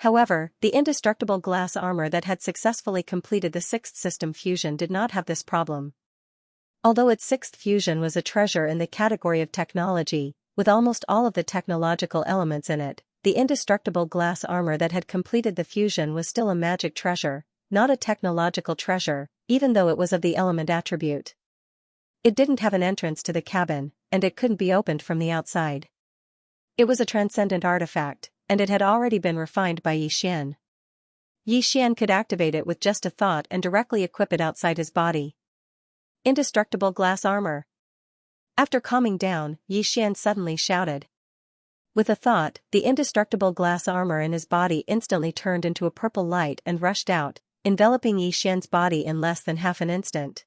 However, the indestructible glass armor that had successfully completed the 6th system fusion did not have this problem. Although its 6th fusion was a treasure in the category of technology, with almost all of the technological elements in it, the indestructible glass armor that had completed the fusion was still a magic treasure, not a technological treasure, even though it was of the element attribute. It didn't have an entrance to the cabin, and it couldn't be opened from the outside. It was a transcendent artifact, and it had already been refined by Yi Xian. Yi Xian could activate it with just a thought and directly equip it outside his body. Indestructible glass armor. After calming down, Yi Xian suddenly shouted. With a thought, the indestructible glass armor in his body instantly turned into a purple light and rushed out, enveloping Yi Xian's body in less than half an instant.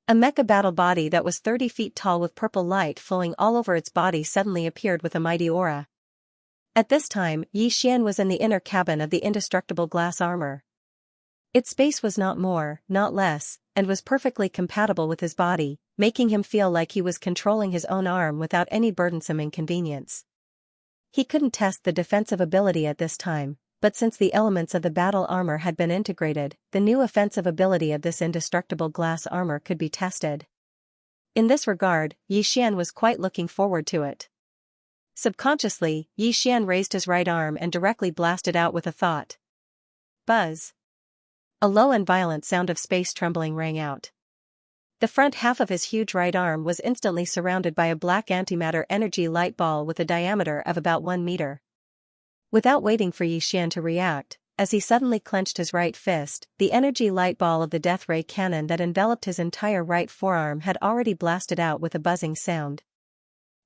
A mecha battle body that was 30 feet tall with purple light flowing all over its body suddenly appeared with a mighty aura. At this time, Yi Xian was in the inner cabin of the indestructible glass armor. Its space was not more, not less, and was perfectly compatible with his body, making him feel like he was controlling his own arm without any burdensome inconvenience. He couldn't test the defensive ability at this time, but since the elements of the battle armor had been integrated, the new offensive ability of this indestructible glass armor could be tested. In this regard, Yi Xian was quite looking forward to it. Subconsciously, Yi Xian raised his right arm and directly blasted out with a thought. Buzz. A low and violent sound of space trembling rang out. The front half of his huge right arm was instantly surrounded by a black antimatter energy light ball with a diameter of about 1 meter. Without waiting for Yi Xian to react, as he suddenly clenched his right fist, the energy light ball of the death ray cannon that enveloped his entire right forearm had already blasted out with a buzzing sound.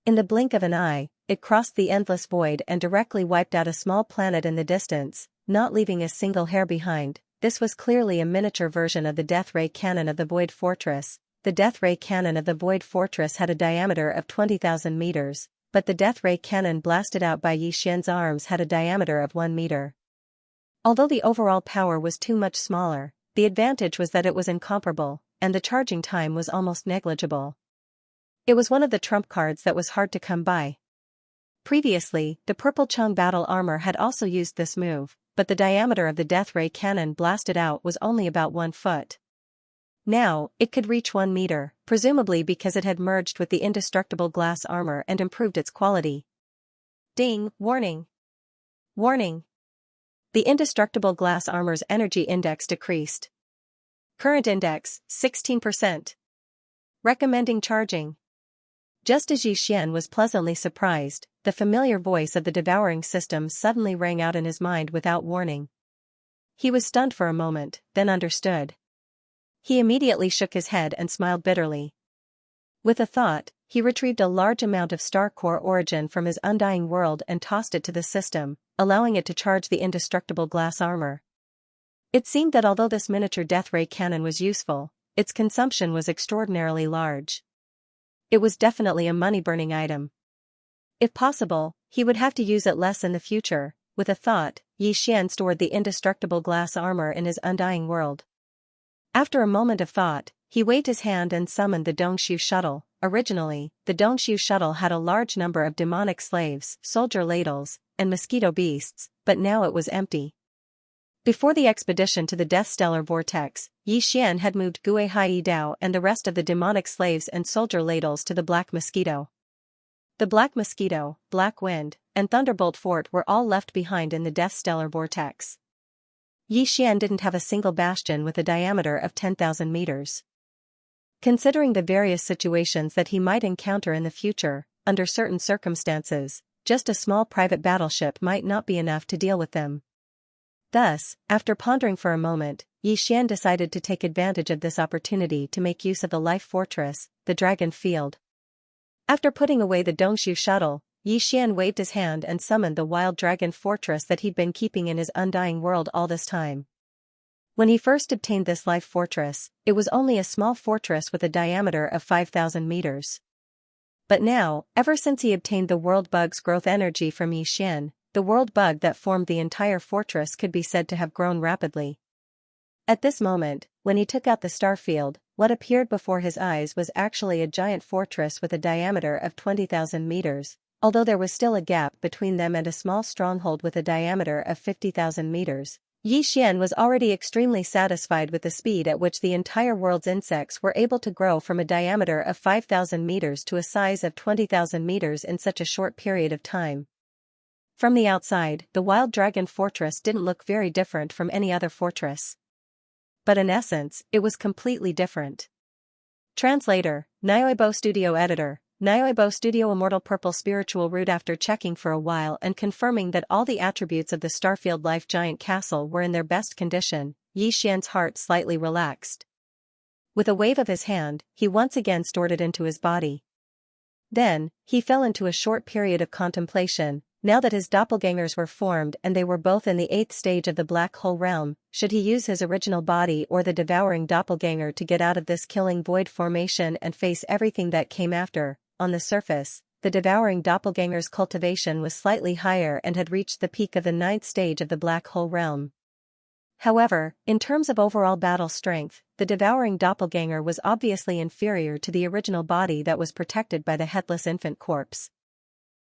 In the blink of an eye, it crossed the endless void and directly wiped out a small planet in the distance, not leaving a single hair behind. This was clearly a miniature version of the death ray cannon of the Void Fortress. The death ray cannon of the Void Fortress had a diameter of 20,000 meters, but the death ray cannon blasted out by Yi Xian's arms had a diameter of 1 meter. Although the overall power was too much smaller, the advantage was that it was incomparable, and the charging time was almost negligible. It was one of the trump cards that was hard to come by. Previously, the Purple Chung battle armor had also used this move, but the diameter of the death ray cannon blasted out was only about 1 foot. Now, it could reach 1 meter, presumably because it had merged with the indestructible glass armor and improved its quality. Ding, warning. Warning. The indestructible glass armor's energy index decreased. Current index, 16%. Recommending charging. Just as Yi Xian was pleasantly surprised, the familiar voice of the Devouring system suddenly rang out in his mind without warning. He was stunned for a moment, then understood. He immediately shook his head and smiled bitterly. With a thought, he retrieved a large amount of star core origin from his undying world and tossed it to the system, allowing it to charge the indestructible glass armor. It seemed that although this miniature death ray cannon was useful, its consumption was extraordinarily large. It was definitely a money-burning item. If possible, he would have to use it less in the future. With a thought, Yi Xian stored the indestructible glass armor in his undying world. After a moment of thought, he waved his hand and summoned the Dongshu shuttle. Originally, the Dongshu shuttle had a large number of demonic slaves, soldier ladles, and mosquito beasts, but now it was empty. Before the expedition to the Death Stellar Vortex, Yi Xian had moved Gue Hai Dao and the rest of the demonic slaves and soldier ladles to the Black Mosquito. The Black Mosquito, Black Wind, and Thunderbolt Fort were all left behind in the Death Stellar Vortex. Yi Xian didn't have a single bastion with a diameter of 10,000 meters. Considering the various situations that he might encounter in the future, under certain circumstances, just a small private battleship might not be enough to deal with them. Thus, after pondering for a moment, Yi Xian decided to take advantage of this opportunity to make use of the Life Fortress, the Dragon Field. After putting away the Dongshu shuttle, Yi Xian waved his hand and summoned the Wild Dragon Fortress that he'd been keeping in his undying world all this time. When he first obtained this Life Fortress, it was only a small fortress with a diameter of 5,000 meters. But now, ever since he obtained the World Bug's growth energy from Yi Xian, the World Bug that formed the entire fortress could be said to have grown rapidly. At this moment, when he took out the starfield, what appeared before his eyes was actually a giant fortress with a diameter of 20,000 meters, although there was still a gap between them and a small stronghold with a diameter of 50,000 meters. Yi Xian was already extremely satisfied with the speed at which the entire world's insects were able to grow from a diameter of 5,000 meters to a size of 20,000 meters in such a short period of time. From the outside, the Wild Dragon Fortress didn't look very different from any other fortress. But in essence, it was completely different. Translator, Nioibo Studio Editor, Nioibo Studio Immortal Purple Spiritual Root. After checking for a while and confirming that all the attributes of the Starfield Life Giant Castle were in their best condition, Yi Xian's heart slightly relaxed. With a wave of his hand, he once again stored it into his body. Then, he fell into a short period of contemplation, Now that his doppelgangers were formed and they were both in the 8th stage of the black hole realm, should he use his original body or the devouring doppelganger to get out of this killing void formation and face everything that came after? On the surface, the devouring doppelganger's cultivation was slightly higher and had reached the peak of the 9th stage of the black hole realm. However, in terms of overall battle strength, the devouring doppelganger was obviously inferior to the original body that was protected by the headless infant corpse.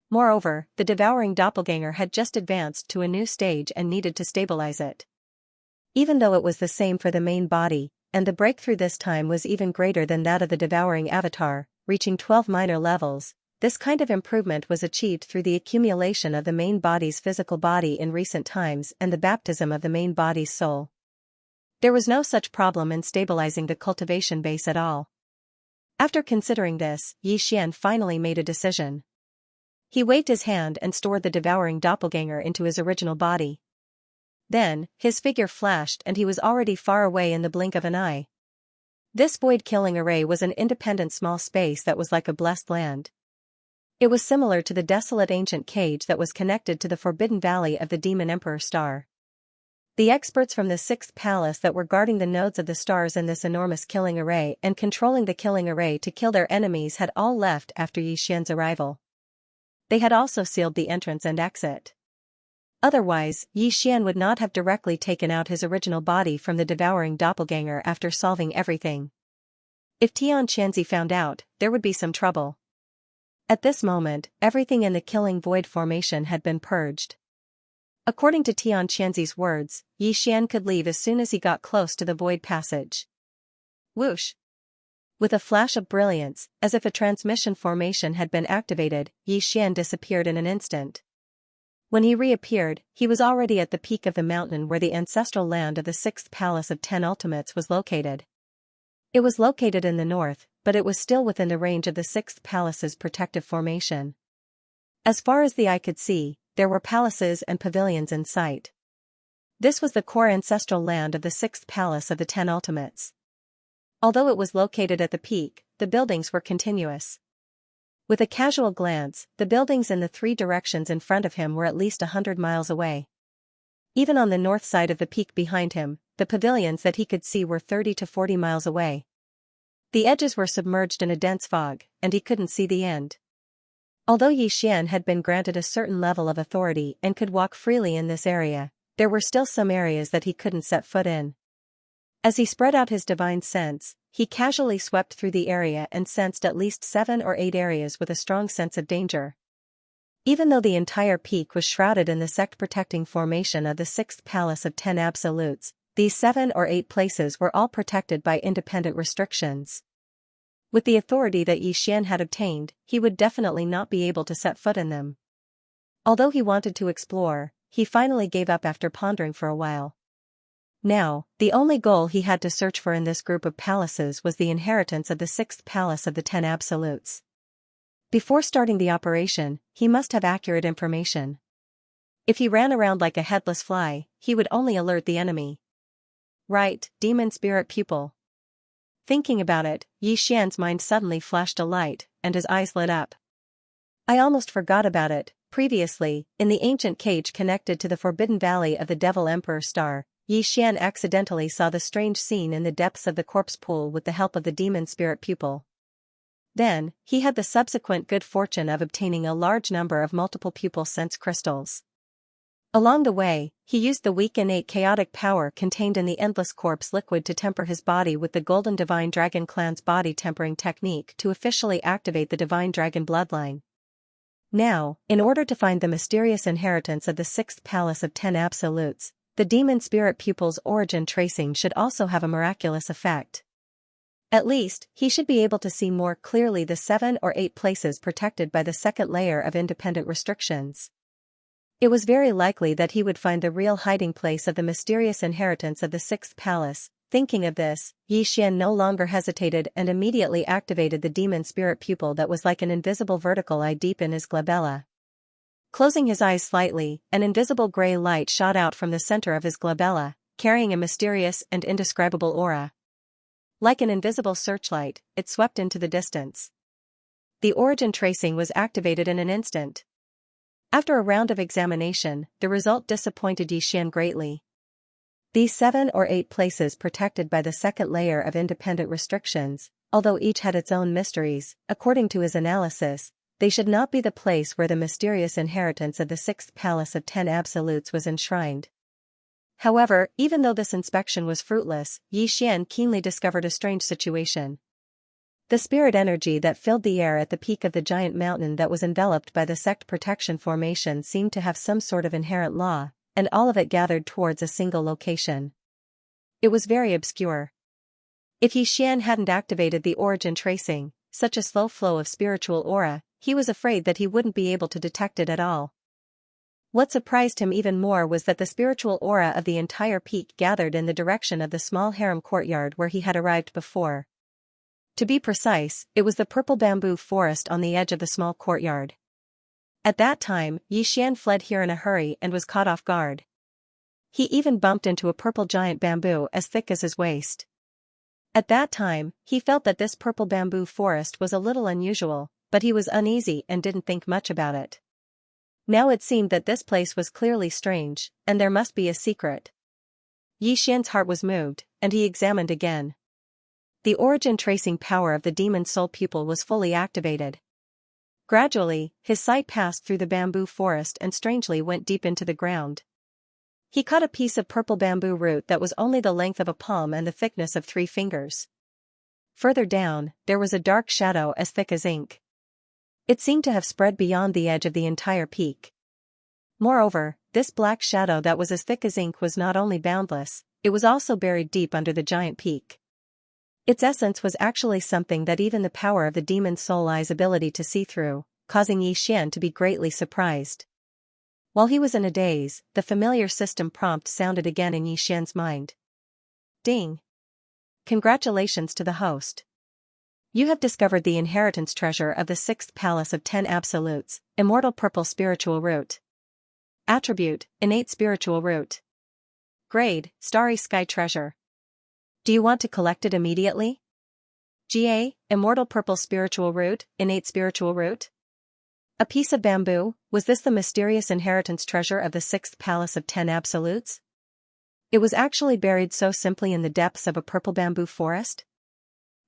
Moreover, the devouring doppelganger had just advanced to a new stage and needed to stabilize it. Even though it was the same for the main body, and the breakthrough this time was even greater than that of the devouring avatar, reaching 12 minor levels, this kind of improvement was achieved through the accumulation of the main body's physical body in recent times and the baptism of the main body's soul. There was no such problem in stabilizing the cultivation base at all. After considering this, Xian finally made a decision. He waved his hand and stored the devouring doppelganger into his original body. Then, his figure flashed and he was already far away in the blink of an eye. This void-killing array was an independent small space that was like a blessed land. It was similar to the desolate ancient cage that was connected to the forbidden valley of the Demon Emperor star. The experts from the 6th palace that were guarding the nodes of the stars in this enormous killing array and controlling the killing array to kill their enemies had all left after Xian's arrival. They had also sealed the entrance and exit. Otherwise, Xian would not have directly taken out his original body from the devouring doppelganger after solving everything. If Xianxia found out, there would be some trouble. At this moment, everything in the killing void formation had been purged. According to Xianxia's words, Xian could leave as soon as he got close to the void passage. Whoosh! With a flash of brilliance, as if a transmission formation had been activated, Xian disappeared in an instant. When he reappeared, he was already at the peak of the mountain where the ancestral land of the 6th Palace of 10 Ultimates was located. It was located in the north, but it was still within the range of the 6th Palace's protective formation. As far as the eye could see, there were palaces and pavilions in sight. This was the core ancestral land of the 6th Palace of the 10 Ultimates. Although it was located at the peak, the buildings were continuous. With a casual glance, the buildings in the 3 directions in front of him were at least 100 miles away. Even on the north side of the peak behind him, the pavilions that he could see were 30 to 40 miles away. The edges were submerged in a dense fog, and he couldn't see the end. Although Xian had been granted a certain level of authority and could walk freely in this area, there were still some areas that he couldn't set foot in. As he spread out his divine sense, he casually swept through the area and sensed at least 7 or 8 areas with a strong sense of danger. Even though the entire peak was shrouded in the sect-protecting formation of the 6th Palace of 10 Absolutes, these 7 or 8 places were all protected by independent restrictions. With the authority that Xian had obtained, he would definitely not be able to set foot in them. Although he wanted to explore, he finally gave up after pondering for a while. Now, the only goal he had to search for in this group of palaces was the inheritance of the 6th Palace of the 10 Absolutes. Before starting the operation, he must have accurate information. If he ran around like a headless fly, he would only alert the enemy. Right, demon spirit pupil. Thinking about it, Xian's mind suddenly flashed a light, and his eyes lit up. I almost forgot about it. Previously, in the ancient cage connected to the forbidden valley of the Devil Emperor star, Xian accidentally saw the strange scene in the depths of the corpse pool with the help of the demon spirit pupil. Then, he had the subsequent good fortune of obtaining a large number of multiple pupil sense crystals. Along the way, he used the weak innate chaotic power contained in the endless corpse liquid to temper his body with the Golden Divine Dragon Clan's body tempering technique to officially activate the Divine Dragon bloodline. Now, in order to find the mysterious inheritance of the 6th Palace of 10 Absolutes, the demon spirit pupil's origin tracing should also have a miraculous effect. At least, he should be able to see more clearly the 7 or 8 places protected by the second layer of independent restrictions. It was very likely that he would find the real hiding place of the mysterious inheritance of the 6th Palace. Thinking of this, Xian no longer hesitated and immediately activated the demon spirit pupil that was like an invisible vertical eye deep in his glabella. Closing his eyes slightly, an invisible gray light shot out from the center of his glabella, carrying a mysterious and indescribable aura. Like an invisible searchlight, it swept into the distance. The origin tracing was activated in an instant. After a round of examination, the result disappointed Xian greatly. These 7 or 8 places protected by the second layer of independent restrictions, although each had its own mysteries, according to his analysis, they should not be the place where the mysterious inheritance of the 6th Palace of 10 Absolutes was enshrined. However, even though this inspection was fruitless, Xian keenly discovered a strange situation. The spirit energy that filled the air at the peak of the giant mountain that was enveloped by the sect protection formation seemed to have some sort of inherent law, and all of it gathered towards a single location. It was very obscure. If Xian hadn't activated the origin tracing, such a slow flow of spiritual aura, he was afraid that he wouldn't be able to detect it at all. What surprised him even more was that the spiritual aura of the entire peak gathered in the direction of the small harem courtyard where he had arrived before. To be precise, it was the purple bamboo forest on the edge of the small courtyard. At that time, Xian fled here in a hurry and was caught off guard. He even bumped into a purple giant bamboo as thick as his waist. At that time, he felt that this purple bamboo forest was a little unusual, but he was uneasy and didn't think much about it. Now it seemed that this place was clearly strange, and there must be a secret. Xian's heart was moved, and he examined again. The origin tracing power of the demon soul pupil was fully activated. Gradually, his sight passed through the bamboo forest and strangely went deep into the ground. He caught a piece of purple bamboo root that was only the length of a palm and the thickness of 3 fingers. Further down, there was a dark shadow as thick as ink. It seemed to have spread beyond the edge of the entire peak. Moreover, this black shadow that was as thick as ink was not only boundless, it was also buried deep under the giant peak. Its essence was actually something that even the power of the demon soul eye's ability to see through, causing Xian to be greatly surprised. While he was in a daze, the familiar system prompt sounded again in Xian's mind. Ding! Congratulations to the host. You have discovered the inheritance treasure of the 6th Palace of 10 Absolutes, Immortal Purple Spiritual Root. Attribute, Innate Spiritual Root. Grade, Starry Sky Treasure. Do you want to collect it immediately? GA, Immortal Purple Spiritual Root, Innate Spiritual Root. A piece of bamboo, was this the mysterious inheritance treasure of the 6th Palace of 10 Absolutes? It was actually buried so simply in the depths of a purple bamboo forest?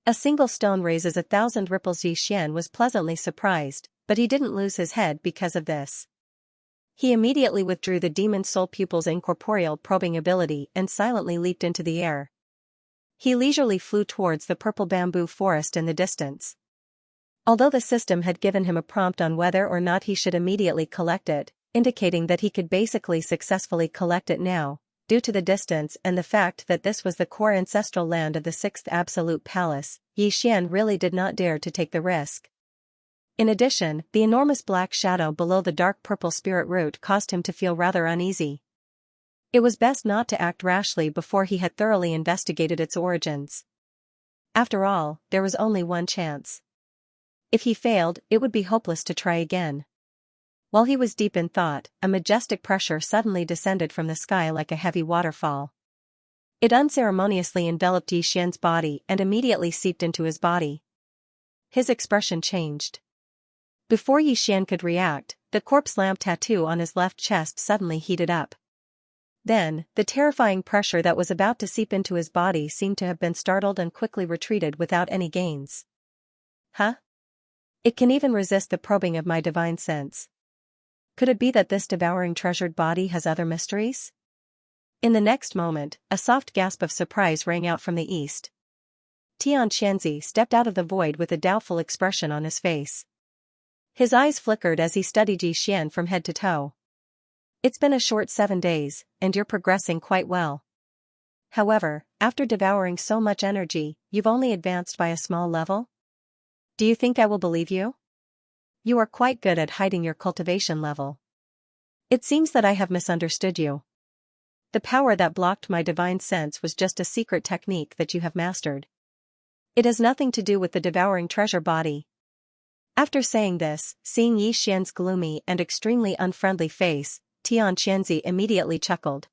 A single stone raises 1,000 ripples. Xian was pleasantly surprised, but he didn't lose his head because of this. He immediately withdrew the demon soul pupil's incorporeal probing ability and silently leaped into the air. He leisurely flew towards the purple bamboo forest in the distance. Although the system had given him a prompt on whether or not he should immediately collect it, indicating that he could basically successfully collect it now, due to the distance and the fact that this was the core ancestral land of the 6th Absolute Palace, Xian really did not dare to take the risk. In addition, the enormous black shadow below the dark purple spirit root caused him to feel rather uneasy. It was best not to act rashly before he had thoroughly investigated its origins. After all, there was only one chance. If he failed, it would be hopeless to try again. While he was deep in thought, a majestic pressure suddenly descended from the sky like a heavy waterfall. It unceremoniously enveloped Xian's body and immediately seeped into his body. His expression changed. Before Xian could react, the corpse lamp tattoo on his left chest suddenly heated up. Then, the terrifying pressure that was about to seep into his body seemed to have been startled and quickly retreated without any gains. Huh? It can even resist the probing of my divine sense. Could it be that this devouring treasured body has other mysteries? In the next moment, a soft gasp of surprise rang out from the east. Xianxia stepped out of the void with a doubtful expression on his face. His eyes flickered as he studied Xian from head to toe. It's been a short 7 days, and you're progressing quite well. However, after devouring so much energy, you've only advanced by a small level? Do you think I will believe you? You are quite good at hiding your cultivation level. It seems that I have misunderstood you. The power that blocked my divine sense was just a secret technique that you have mastered. It has nothing to do with the devouring treasure body. After saying this, seeing Xian's gloomy and extremely unfriendly face, Xianxia immediately chuckled.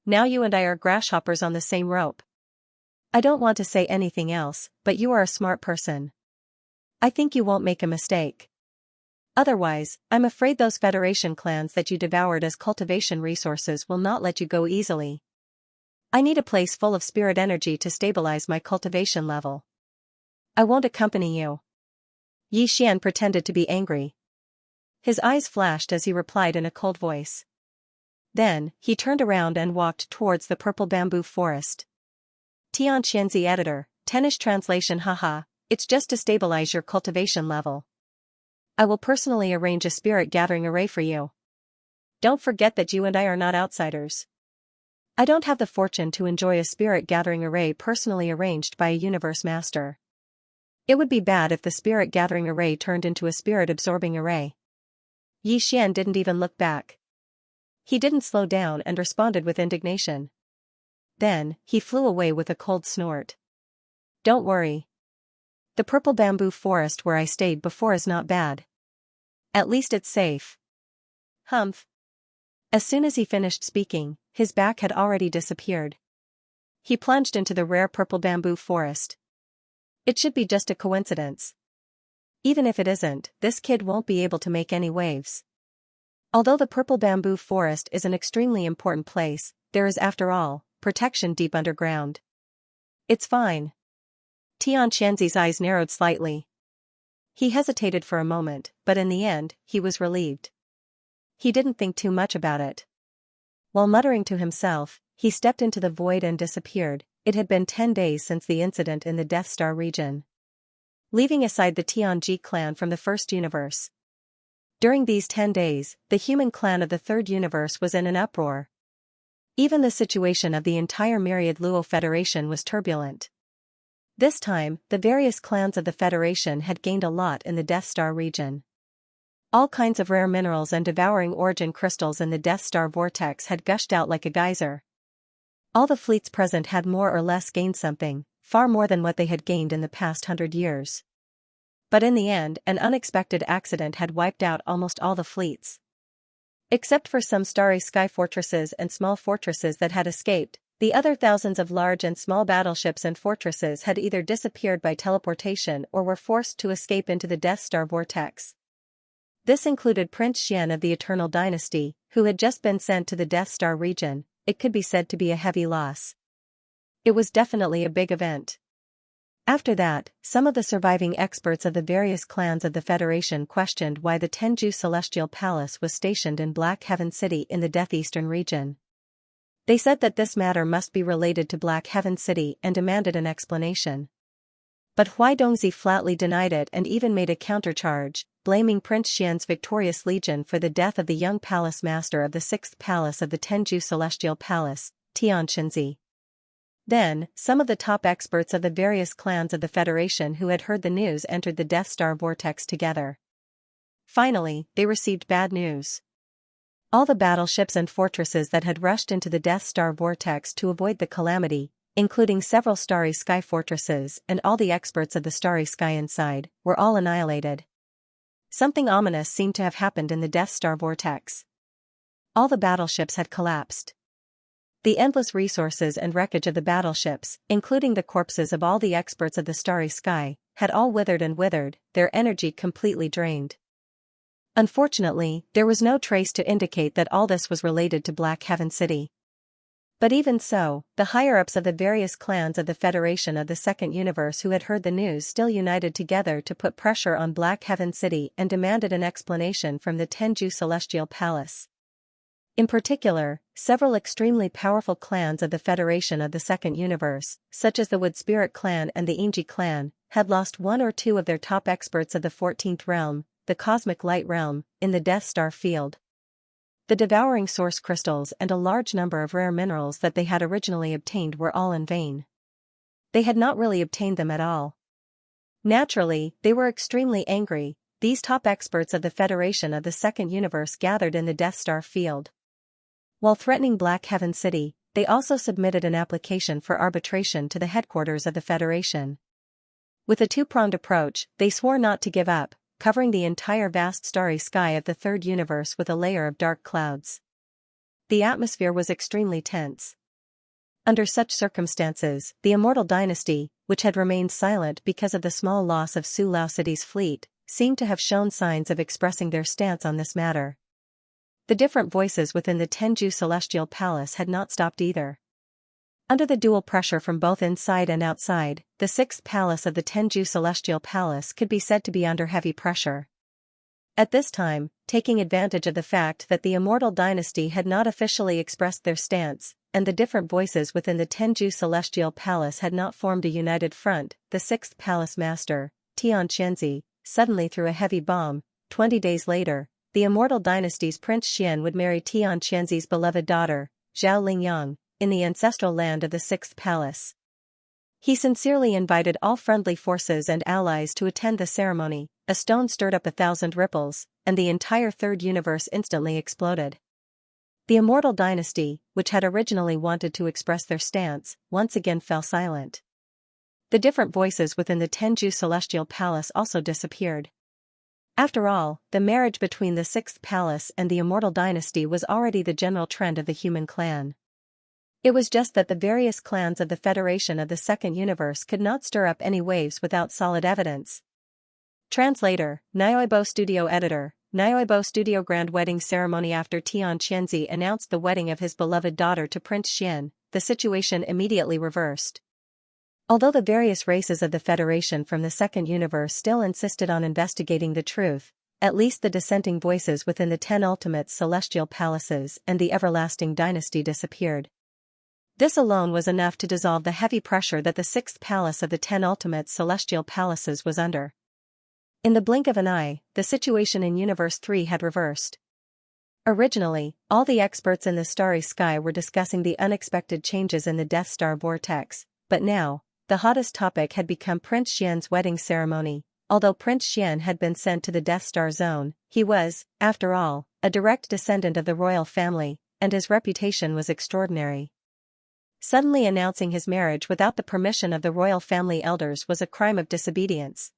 Now you and I are grasshoppers on the same rope. I don't want to say anything else, but you are a smart person. I think you won't make a mistake. Otherwise, I'm afraid those Federation clans that you devoured as cultivation resources will not let you go easily. I need a place full of spirit energy to stabilize my cultivation level. I won't accompany you. Yi Xian pretended to be angry. His eyes flashed as he replied in a cold voice. Then, he turned around and walked towards the purple bamboo forest. Xianxia editor, 10ish translation. Haha, it's just to stabilize your cultivation level. I will personally arrange a spirit gathering array for you. Don't forget that you and I are not outsiders. I don't have the fortune to enjoy a spirit gathering array personally arranged by a universe master. It would be bad if the spirit gathering array turned into a spirit absorbing array. Yi Xian didn't even look back. He didn't slow down and responded with indignation. Then, he flew away with a cold snort. Don't worry. The purple bamboo forest where I stayed before is not bad. At least it's safe. Humph. As soon as he finished speaking, his back had already disappeared. He plunged into the rare purple bamboo forest. It should be just a coincidence. Even if it isn't, this kid won't be able to make any waves. Although the purple bamboo forest is an extremely important place, there is, after all, protection deep underground. It's fine. Xianxia's eyes narrowed slightly. He hesitated for a moment, but in the end, he was relieved. He didn't think too much about it. While muttering to himself, he stepped into the void and disappeared. It had been 10 days since the incident in the Death Star region. Leaving aside the Tianji clan from the first universe. During these 10 days, the human clan of the third universe was in an uproar. Even the situation of the entire myriad Luo Federation was turbulent. This time, the various clans of the Federation had gained a lot in the Death Star region. All kinds of rare minerals and devouring origin crystals in the Death Star vortex had gushed out like a geyser. All the fleets present had more or less gained something, far more than what they had gained in the past 100 years. But in the end, an unexpected accident had wiped out almost all the fleets. Except for some starry sky fortresses and small fortresses that had escaped, the other thousands of large and small battleships and fortresses had either disappeared by teleportation or were forced to escape into the Death Star vortex. This included Prince Xian of the Eternal Dynasty, who had just been sent to the Death Star region. It could be said to be a heavy loss. It was definitely a big event. After that, some of the surviving experts of the various clans of the Federation questioned why the Tenju Celestial Palace was stationed in Black Heaven City in the Death Eastern region. They said that this matter must be related to Black Heaven City and demanded an explanation. But Huaidongzi flatly denied it and even made a countercharge, blaming Prince Xian's victorious legion for the death of the young palace master of the 6th palace of the Tenju Celestial Palace, Xianxia. Then, some of the top experts of the various clans of the Federation who had heard the news entered the Death Star vortex together. Finally, they received bad news. All the battleships and fortresses that had rushed into the Death Star vortex to avoid the calamity, including several starry sky fortresses and all the experts of the starry sky inside, were all annihilated. Something ominous seemed to have happened in the Death Star vortex. All the battleships had collapsed. The endless resources and wreckage of the battleships, including the corpses of all the experts of the starry sky, had all withered and withered, their energy completely drained. Unfortunately, there was no trace to indicate that all this was related to Black Heaven City. But even so, the higher-ups of the various clans of the Federation of the Second Universe who had heard the news still united together to put pressure on Black Heaven City and demanded an explanation from the Tenju Celestial Palace. In particular, several extremely powerful clans of the Federation of the Second Universe, such as the Wood Spirit Clan and the Inji Clan, had lost one or two of their top experts of the 14th realm, the Cosmic Light Realm, in the Death Star field. The devouring source crystals and a large number of rare minerals that they had originally obtained were all in vain. They had not really obtained them at all. Naturally, they were extremely angry. These top experts of the Federation of the Second Universe gathered in the Death Star field. While threatening Black Heaven City, they also submitted an application for arbitration to the headquarters of the Federation. With a two-pronged approach, they swore not to give up, covering the entire vast starry sky of the third universe with a layer of dark clouds. The atmosphere was extremely tense. Under such circumstances, the Immortal Dynasty, which had remained silent because of the small loss of Su Lao City's fleet, seemed to have shown signs of expressing their stance on this matter. The different voices within the Tenju Celestial Palace had not stopped either. Under the dual pressure from both inside and outside, the sixth palace of the Tenju Celestial Palace could be said to be under heavy pressure. At this time, taking advantage of the fact that the Immortal Dynasty had not officially expressed their stance, and the different voices within the Tenju Celestial Palace had not formed a united front, the sixth palace master, Xianxia, suddenly threw a heavy bomb. 20 days later, the Immortal Dynasty's Prince Xian would marry Xianxia's beloved daughter, Zhao Lingyang, in the ancestral land of the sixth palace. He sincerely invited all friendly forces and allies to attend the ceremony. A stone stirred up 1,000 ripples, and the entire third universe instantly exploded. The Immortal Dynasty, which had originally wanted to express their stance, once again fell silent. The different voices within the Tenju Celestial Palace also disappeared. After all, the marriage between the sixth palace and the Immortal Dynasty was already the general trend of the human clan. It was just that the various clans of the Federation of the Second Universe could not stir up any waves without solid evidence. Translator, Nyoibo Studio Editor, Nyoibo Studio Grand Wedding Ceremony. After Xianxia announced the wedding of his beloved daughter to Prince Xian, the situation immediately reversed. Although the various races of the Federation from the Second Universe still insisted on investigating the truth, at least the dissenting voices within the 10 ultimate celestial palaces and the everlasting dynasty disappeared. This alone was enough to dissolve the heavy pressure that the sixth palace of the 10 ultimate celestial palaces was under. In the blink of an eye, the situation in Universe 3 had reversed. Originally, all the experts in the starry sky were discussing the unexpected changes in the Death Star vortex, but now, the hottest topic had become Prince Xian's wedding ceremony. Although Prince Xian had been sent to the Death Star zone, he was, after all, a direct descendant of the royal family, and his reputation was extraordinary. Suddenly announcing his marriage without the permission of the royal family elders was a crime of disobedience.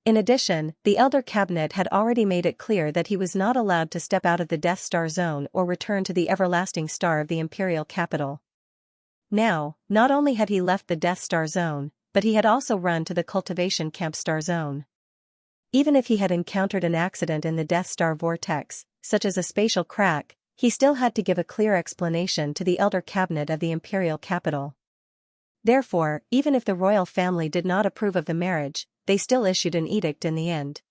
In addition, the Elder Cabinet had already made it clear that he was not allowed to step out of the Death Star zone or return to the everlasting star of the imperial capital. Now, not only had he left the Death Star zone, but he had also run to the Cultivation Camp Star zone. Even if he had encountered an accident in the Death Star vortex, such as a spatial crack, he still had to give a clear explanation to the Elder Cabinet of the imperial capital. Therefore, even if the royal family did not approve of the marriage, they still issued an edict in the end.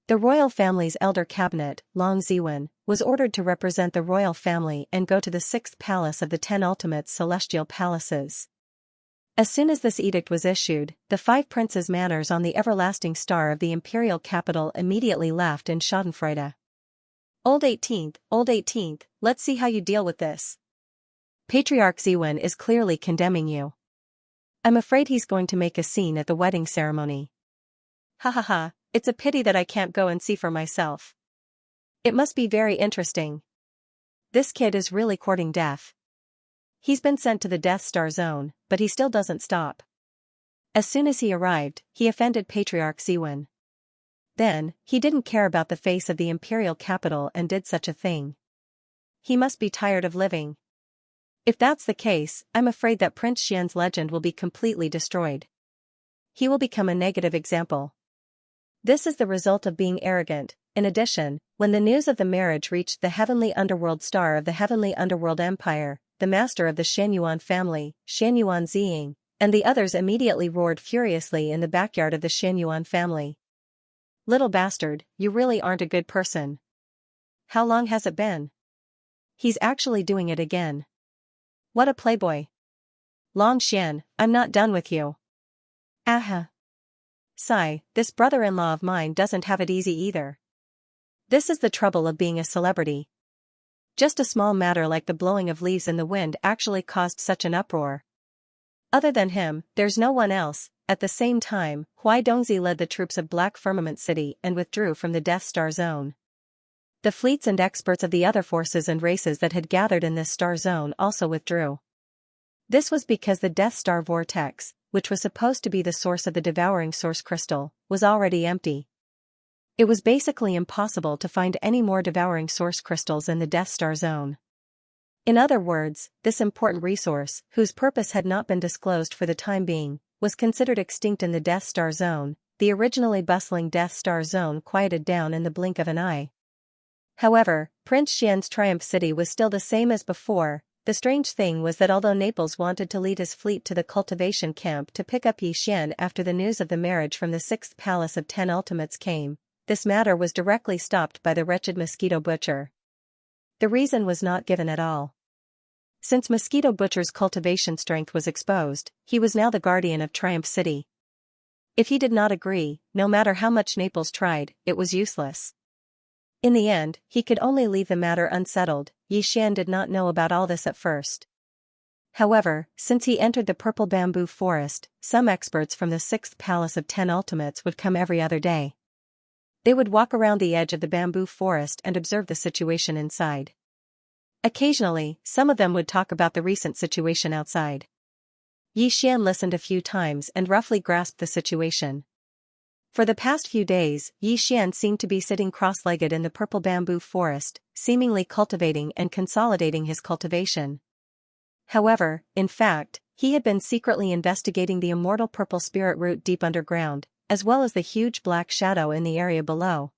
The royal family's Elder Cabinet, Long Ziwen, was ordered to represent the royal family and go to the sixth palace of the 10 ultimate celestial palaces. As soon as this edict was issued, the 5 princes' manners on the everlasting star of the imperial capital immediately laughed in schadenfreude. Old 18th, let's see how you deal with this. Patriarch Ziwen is clearly condemning you. I'm afraid he's going to make a scene at the wedding ceremony. Ha ha ha, it's a pity that I can't go and see for myself. It must be very interesting. This kid is really courting death. He's been sent to the Death Star zone, but he still doesn't stop. As soon as he arrived, he offended Patriarch Ziwen. Then, he didn't care about the face of the imperial capital and did such a thing. He must be tired of living. If that's the case, I'm afraid that Prince Xian's legend will be completely destroyed. He will become a negative example. This is the result of being arrogant. In addition, when the news of the marriage reached the heavenly underworld star of the heavenly underworld empire, the master of the Xianyuan family, Xianyuan Ziying, and the others immediately roared furiously in the backyard of the Xianyuan family. Little bastard, you really aren't a good person. How long has it been? He's actually doing it again. What a playboy. Long Xian, I'm not done with you. Aha. Sigh, this brother-in-law of mine doesn't have it easy either. This is the trouble of being a celebrity. Just a small matter like the blowing of leaves in the wind actually caused such an uproar. Other than him, there's no one else. At the same time, Huai Dongzi led the troops of Black Firmament City and withdrew from the Death Star zone. The fleets and experts of the other forces and races that had gathered in this star zone also withdrew. This was because the Death Star vortex, which was supposed to be the source of the devouring source crystal, was already empty. It was basically impossible to find any more devouring source crystals in the Death Star zone. In other words, this important resource, whose purpose had not been disclosed for the time being, was considered extinct in the Death Star zone, the originally bustling Death Star zone quieted down in the blink of an eye. However, Prince Xian's Triumph City was still the same as before. The strange thing was that although Naples wanted to lead his fleet to the Cultivation camp to pick up Yi Xian after the news of the marriage from the Sixth Palace of 10 Ultimates came, this matter was directly stopped by the wretched Mosquito Butcher. The reason was not given at all. Since Mosquito Butcher's cultivation strength was exposed, he was now the guardian of Triumph City. If he did not agree, no matter how much Naples tried, it was useless. In the end, he could only leave the matter unsettled. Yi Xian did not know about all this at first. However, since he entered the purple bamboo forest, some experts from the Sixth Palace of 10 Ultimates would come every other day. They would walk around the edge of the bamboo forest and observe the situation inside. Occasionally, some of them would talk about the recent situation outside. Yi Xian listened a few times and roughly grasped the situation. For the past few days, Yi Xian seemed to be sitting cross-legged in the purple bamboo forest, seemingly cultivating and consolidating his cultivation. However, in fact, he had been secretly investigating the immortal purple spirit root deep underground, as well as the huge black shadow in the area below.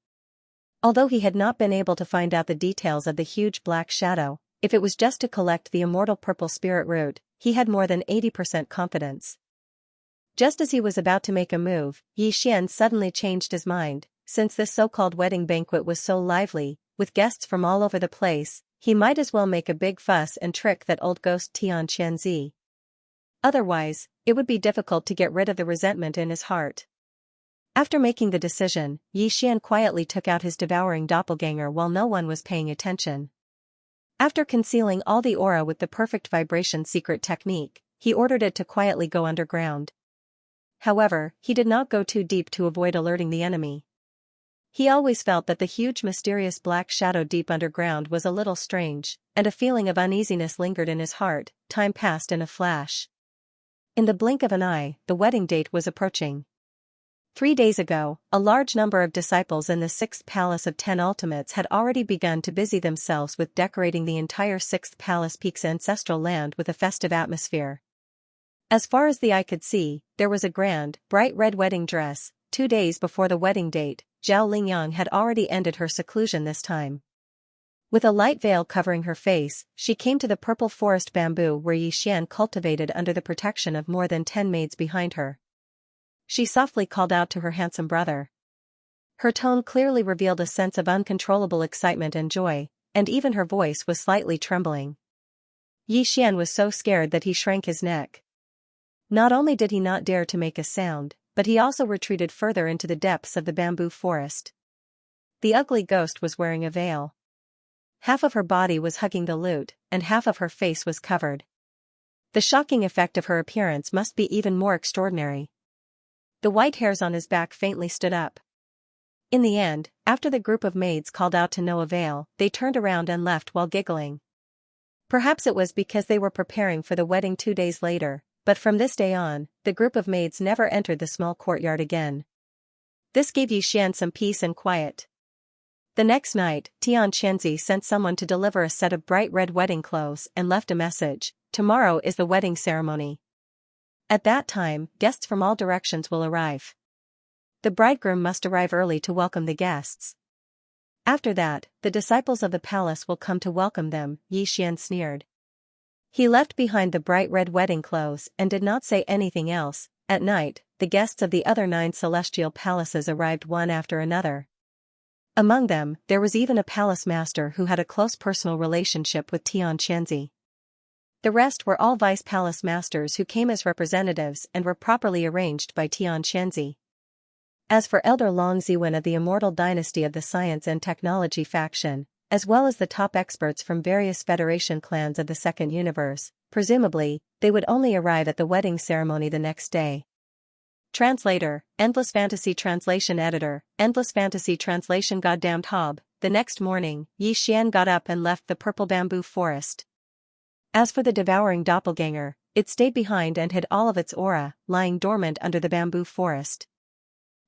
Although he had not been able to find out the details of the huge black shadow, if it was just to collect the immortal purple spirit root, he had more than 80% confidence. Just as he was about to make a move, Yi Xian suddenly changed his mind. Since this so-called wedding banquet was so lively, with guests from all over the place, he might as well make a big fuss and trick that old ghost Xianxia. Otherwise, it would be difficult to get rid of the resentment in his heart. After making the decision, Yi Xian quietly took out his devouring doppelganger while no one was paying attention. After concealing all the aura with the perfect vibration secret technique, he ordered it to quietly go underground. However, he did not go too deep to avoid alerting the enemy. He always felt that the huge mysterious black shadow deep underground was a little strange, and a feeling of uneasiness lingered in his heart. Time passed in a flash. In the blink of an eye, the wedding date was approaching. 3 days ago, a large number of disciples in the Sixth Palace of 10 Ultimates had already begun to busy themselves with decorating the entire Sixth Palace Peak's ancestral land with a festive atmosphere. As far as the eye could see, there was a grand, bright red wedding dress. 2 days before the wedding date, Zhao Lingyang had already ended her seclusion this time. With a light veil covering her face, she came to the purple forest bamboo where Yi Xian cultivated under the protection of more than 10 maids behind her. She softly called out to her handsome brother. Her tone clearly revealed a sense of uncontrollable excitement and joy, and even her voice was slightly trembling. Yi Xian was so scared that he shrank his neck. Not only did he not dare to make a sound, but he also retreated further into the depths of the bamboo forest. The ugly ghost was wearing a veil. Half of her body was hugging the lute, and half of her face was covered. The shocking effect of her appearance must be even more extraordinary. The white hairs on his back faintly stood up. In the end, after the group of maids called out to no avail, they turned around and left while giggling. Perhaps it was because they were preparing for the wedding 2 days later, but from this day on, the group of maids never entered the small courtyard again. This gave Yi Xian some peace and quiet. The next night, Xianxia sent someone to deliver a set of bright red wedding clothes and left a message: "Tomorrow is the wedding ceremony. At that time, guests from all directions will arrive. The bridegroom must arrive early to welcome the guests. After that, the disciples of the palace will come to welcome them," Yi Xian sneered. He left behind the bright red wedding clothes and did not say anything else. At night, the guests of the other 9 celestial palaces arrived one after another. Among them, there was even a palace master who had a close personal relationship with Xianxia. The rest were all vice palace masters who came as representatives and were properly arranged by Xianxia. As for Elder Long Ziwen of the Immortal Dynasty of the Science and Technology faction, as well as the top experts from various Federation clans of the Second Universe, presumably, they would only arrive at the wedding ceremony the next day. Translator, Endless Fantasy Translation Editor, Endless Fantasy Translation Goddamned Hob. The next morning, Yi Xian got up and left the purple bamboo forest. As for the devouring doppelganger, it stayed behind and hid all of its aura, lying dormant under the bamboo forest.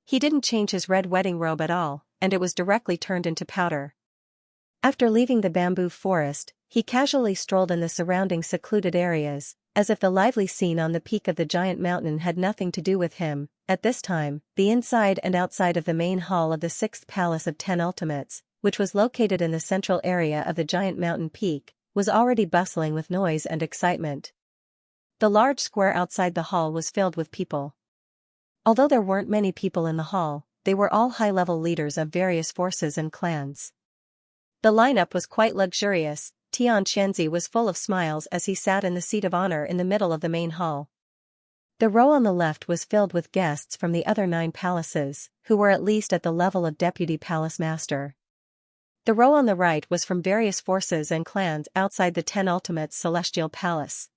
He didn't change his red wedding robe at all, and it was directly turned into powder. After leaving the bamboo forest, He casually strolled in the surrounding secluded areas, as if the lively scene on the peak of the giant mountain had nothing to do with him. At this time, the inside and outside of the main hall of the 6th Palace of 10 Ultimates, which was located in the central area of the giant mountain peak, was already bustling with noise and excitement. The large square outside the hall was filled with people. Although there weren't many people in the hall, they were all high-level leaders of various forces and clans. The lineup was quite luxurious. Xianxia was full of smiles as he sat in the seat of honor in the middle of the main hall. The row on the left was filled with guests from the other 9 palaces, who were at least at the level of Deputy Palace Master. The row on the right was from various forces and clans outside the 10 Ultimates Celestial Palace.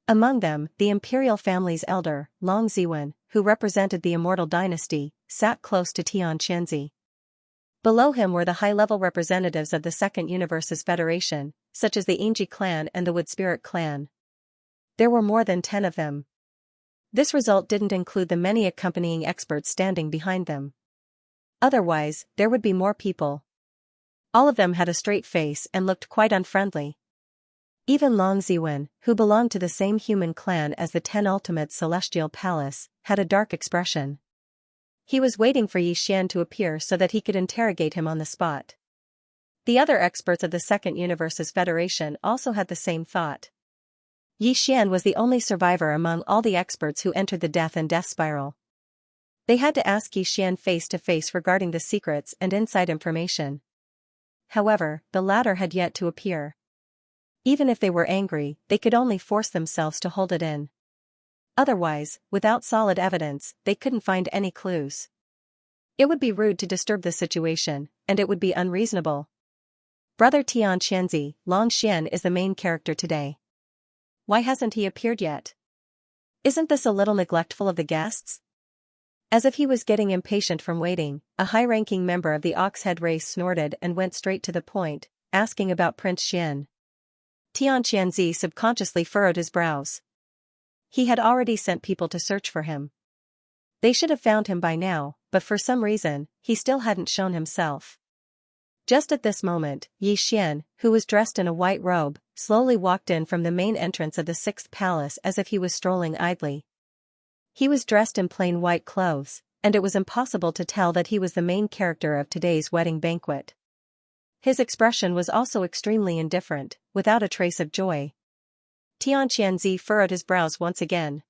Among them, the imperial family's elder, Long Ziwen, who represented the immortal dynasty, sat close to Xianxia. Below him were the high-level representatives of the Second Universe's Federation, such as the Ainji clan and the Wood Spirit clan. There were more than 10 of them. This result didn't include the many accompanying experts standing behind them. Otherwise, there would be more people. All of them had a straight face and looked quite unfriendly. Even Long Ziwen, who belonged to the same human clan as the 10 Ultimates Celestial Palace, had a dark expression. He was waiting for Xian to appear so that he could interrogate him on the spot. The other experts of the Second Universe's Federation also had the same thought. Xian was the only survivor among all the experts who entered the death and death spiral. They had to ask Xian face to face regarding the secrets and inside information. However, the latter had yet to appear. Even if they were angry, they could only force themselves to hold it in. Otherwise, without solid evidence, they couldn't find any clues. It would be rude to disturb the situation, and it would be unreasonable. Brother Xianxia, Long Xian is the main character today. Why hasn't he appeared yet? Isn't this a little neglectful of the guests? As if he was getting impatient from waiting, a high-ranking member of the Oxhead race snorted and went straight to the point, asking about Prince Xian. Xianxia subconsciously furrowed his brows. He had already sent people to search for him. They should have found him by now, but for some reason, he still hadn't shown himself. Just at this moment, Xian, who was dressed in a white robe, slowly walked in from the main entrance of the 6th palace as if he was strolling idly. He was dressed in plain white clothes, and it was impossible to tell that he was the main character of today's wedding banquet. His expression was also extremely indifferent, without a trace of joy. Xianxia furrowed his brows once again.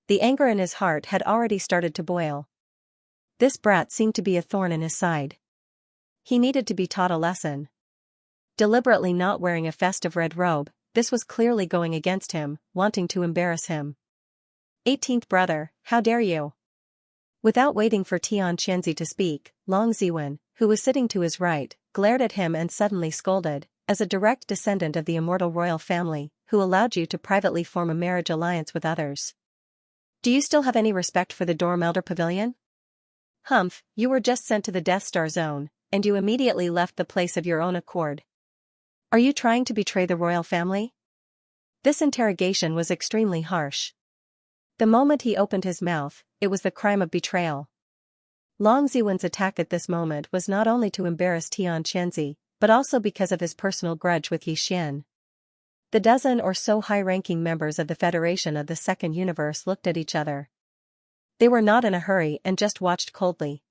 The anger in his heart had already started to boil. This brat seemed to be a thorn in his side. He needed to be taught a lesson. Deliberately not wearing a festive red robe, this was clearly going against him, wanting to embarrass him. 18th brother, how dare you? Without waiting for Xianxia to speak, Long Ziwen, who was sitting to his right, glared at him and suddenly scolded, as a direct descendant of the immortal royal family, who allowed you to privately form a marriage alliance with others. Do you still have any respect for the Dormelder Pavilion? Humph, you were just sent to the Death Star Zone, and you immediately left the place of your own accord. Are you trying to betray the royal family? This interrogation was extremely harsh. The moment he opened his mouth, it was the crime of betrayal. Long Ziwen's attack at this moment was not only to embarrass Xianxia, but also because of his personal grudge with Xian. The dozen or so high-ranking members of the Federation of the Second Universe looked at each other. They were not in a hurry and just watched coldly.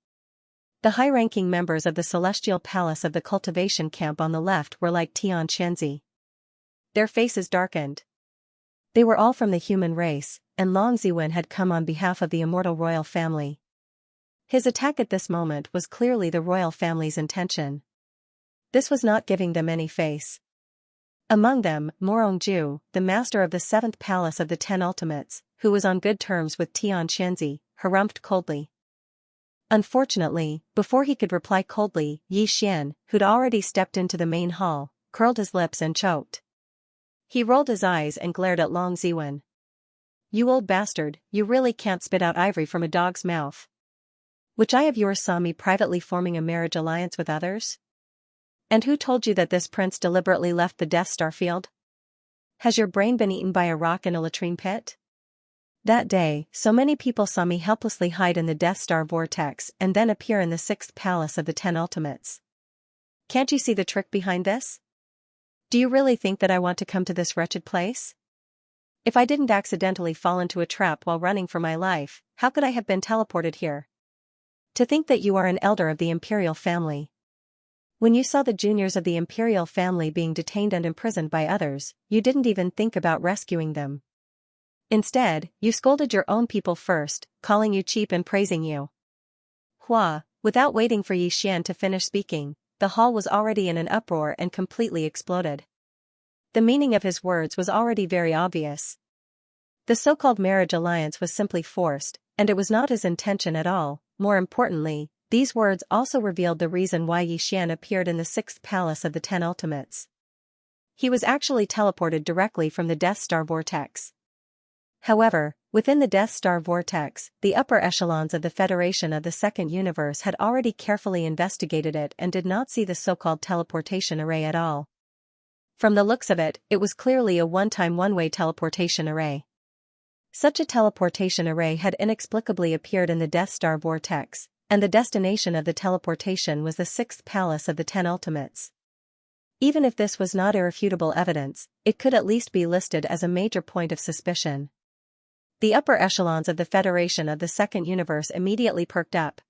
The high-ranking members of the Celestial Palace of the Cultivation camp on the left were like Xianxia. Their faces darkened. They were all from the human race, and Long Ziwen had come on behalf of the immortal royal family. His attack at this moment was clearly the royal family's intention. This was not giving them any face. Among them, Morongju, the master of the 7th Palace of the 10 Ultimates, who was on good terms with Xianxia, harumphed coldly. Unfortunately, before he could reply coldly, Xian, who'd already stepped into the main hall, curled his lips and choked. He rolled his eyes and glared at Long Ziwen. You old bastard, you really can't spit out ivory from a dog's mouth. Which eye of yours saw me privately forming a marriage alliance with others? And who told you that this prince deliberately left the Death Star field? Has your brain been eaten by a rock in a latrine pit? That day, so many people saw me helplessly hide in the Death Star vortex and then appear in the 6th Palace of the 10 Ultimates. Can't you see the trick behind this? Do you really think that I want to come to this wretched place? If I didn't accidentally fall into a trap while running for my life, how could I have been teleported here? To think that you are an elder of the imperial family. When you saw the juniors of the imperial family being detained and imprisoned by others, you didn't even think about rescuing them. Instead, you scolded your own people first, calling you cheap and praising you. Hua, without waiting for Yi Xian to finish speaking, the hall was already in an uproar and completely exploded. The meaning of his words was already very obvious. The so-called marriage alliance was simply forced, and it was not his intention at all. More importantly, these words also revealed the reason why Yi Xian appeared in the 6th palace of the 10 Ultimates. He was actually teleported directly from the Death Star vortex. However, within the Death Star vortex, the upper echelons of the Federation of the Second Universe had already carefully investigated it and did not see the so-called teleportation array at all. From the looks of it, it was clearly a one-time one-way teleportation array. Such a teleportation array had inexplicably appeared in the Death Star vortex, and the destination of the teleportation was the 6th palace of the 10 Ultimates. Even if this was not irrefutable evidence, it could at least be listed as a major point of suspicion. The upper echelons of the Federation of the Second Universe immediately perked up.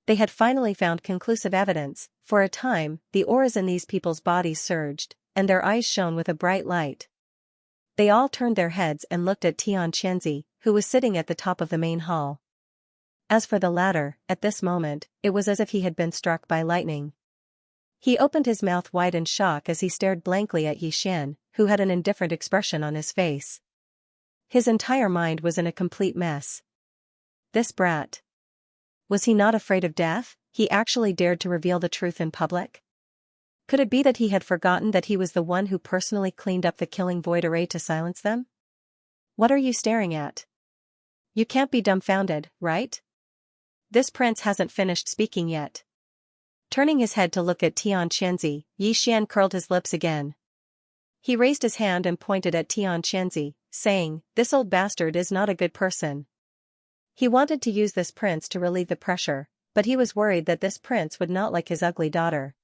They had finally found conclusive evidence. For a time, the auras in these people's bodies surged, and their eyes shone with a bright light. They all turned their heads and looked at Xianxia, who was sitting at the top of the main hall. As for the latter, at this moment, it was as if he had been struck by lightning. He opened his mouth wide in shock as he stared blankly at Yi Xian, who had an indifferent expression on his face. His entire mind was in a complete mess. This brat. Was he not afraid of death? He actually dared to reveal the truth in public? Could it be that he had forgotten that he was the one who personally cleaned up the killing void array to silence them? What are you staring at? You can't be dumbfounded, right? This prince hasn't finished speaking yet. Turning his head to look at Xianxia, Yi Xian curled his lips again. He raised his hand and pointed at Xianxia, saying, "This old bastard is not a good person." He wanted to use this prince to relieve the pressure, but he was worried that this prince would not like his ugly daughter.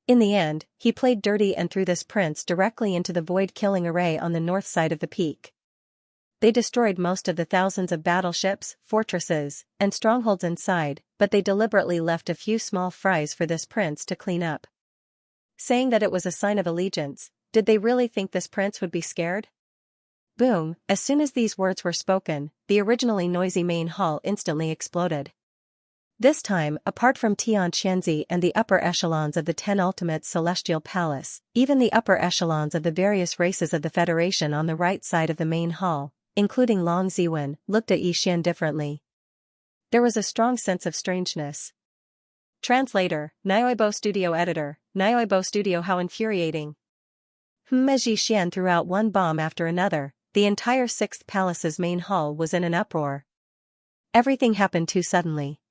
In the end, he played dirty and threw this prince directly into the void-killing array on the north side of the peak. They destroyed most of the thousands of battleships, fortresses, and strongholds inside, but they deliberately left a few small fries for this prince to clean up. Saying that it was a sign of allegiance, did they really think this prince would be scared? Boom! As soon as these words were spoken, the originally noisy main hall instantly exploded. This time, apart from Xianxia and the upper echelons of the 10 Ultimates Celestial Palace, even the upper echelons of the various races of the Federation on the right side of the main hall, including Long Ziwen, looked at Yi Xian differently. There was a strong sense of strangeness. Translator, Nioibo Studio Editor, Nioibo Studio. How infuriating. As Yi Xian threw out one bomb after another, the entire 6th Palace's main hall was in an uproar. Everything happened too suddenly.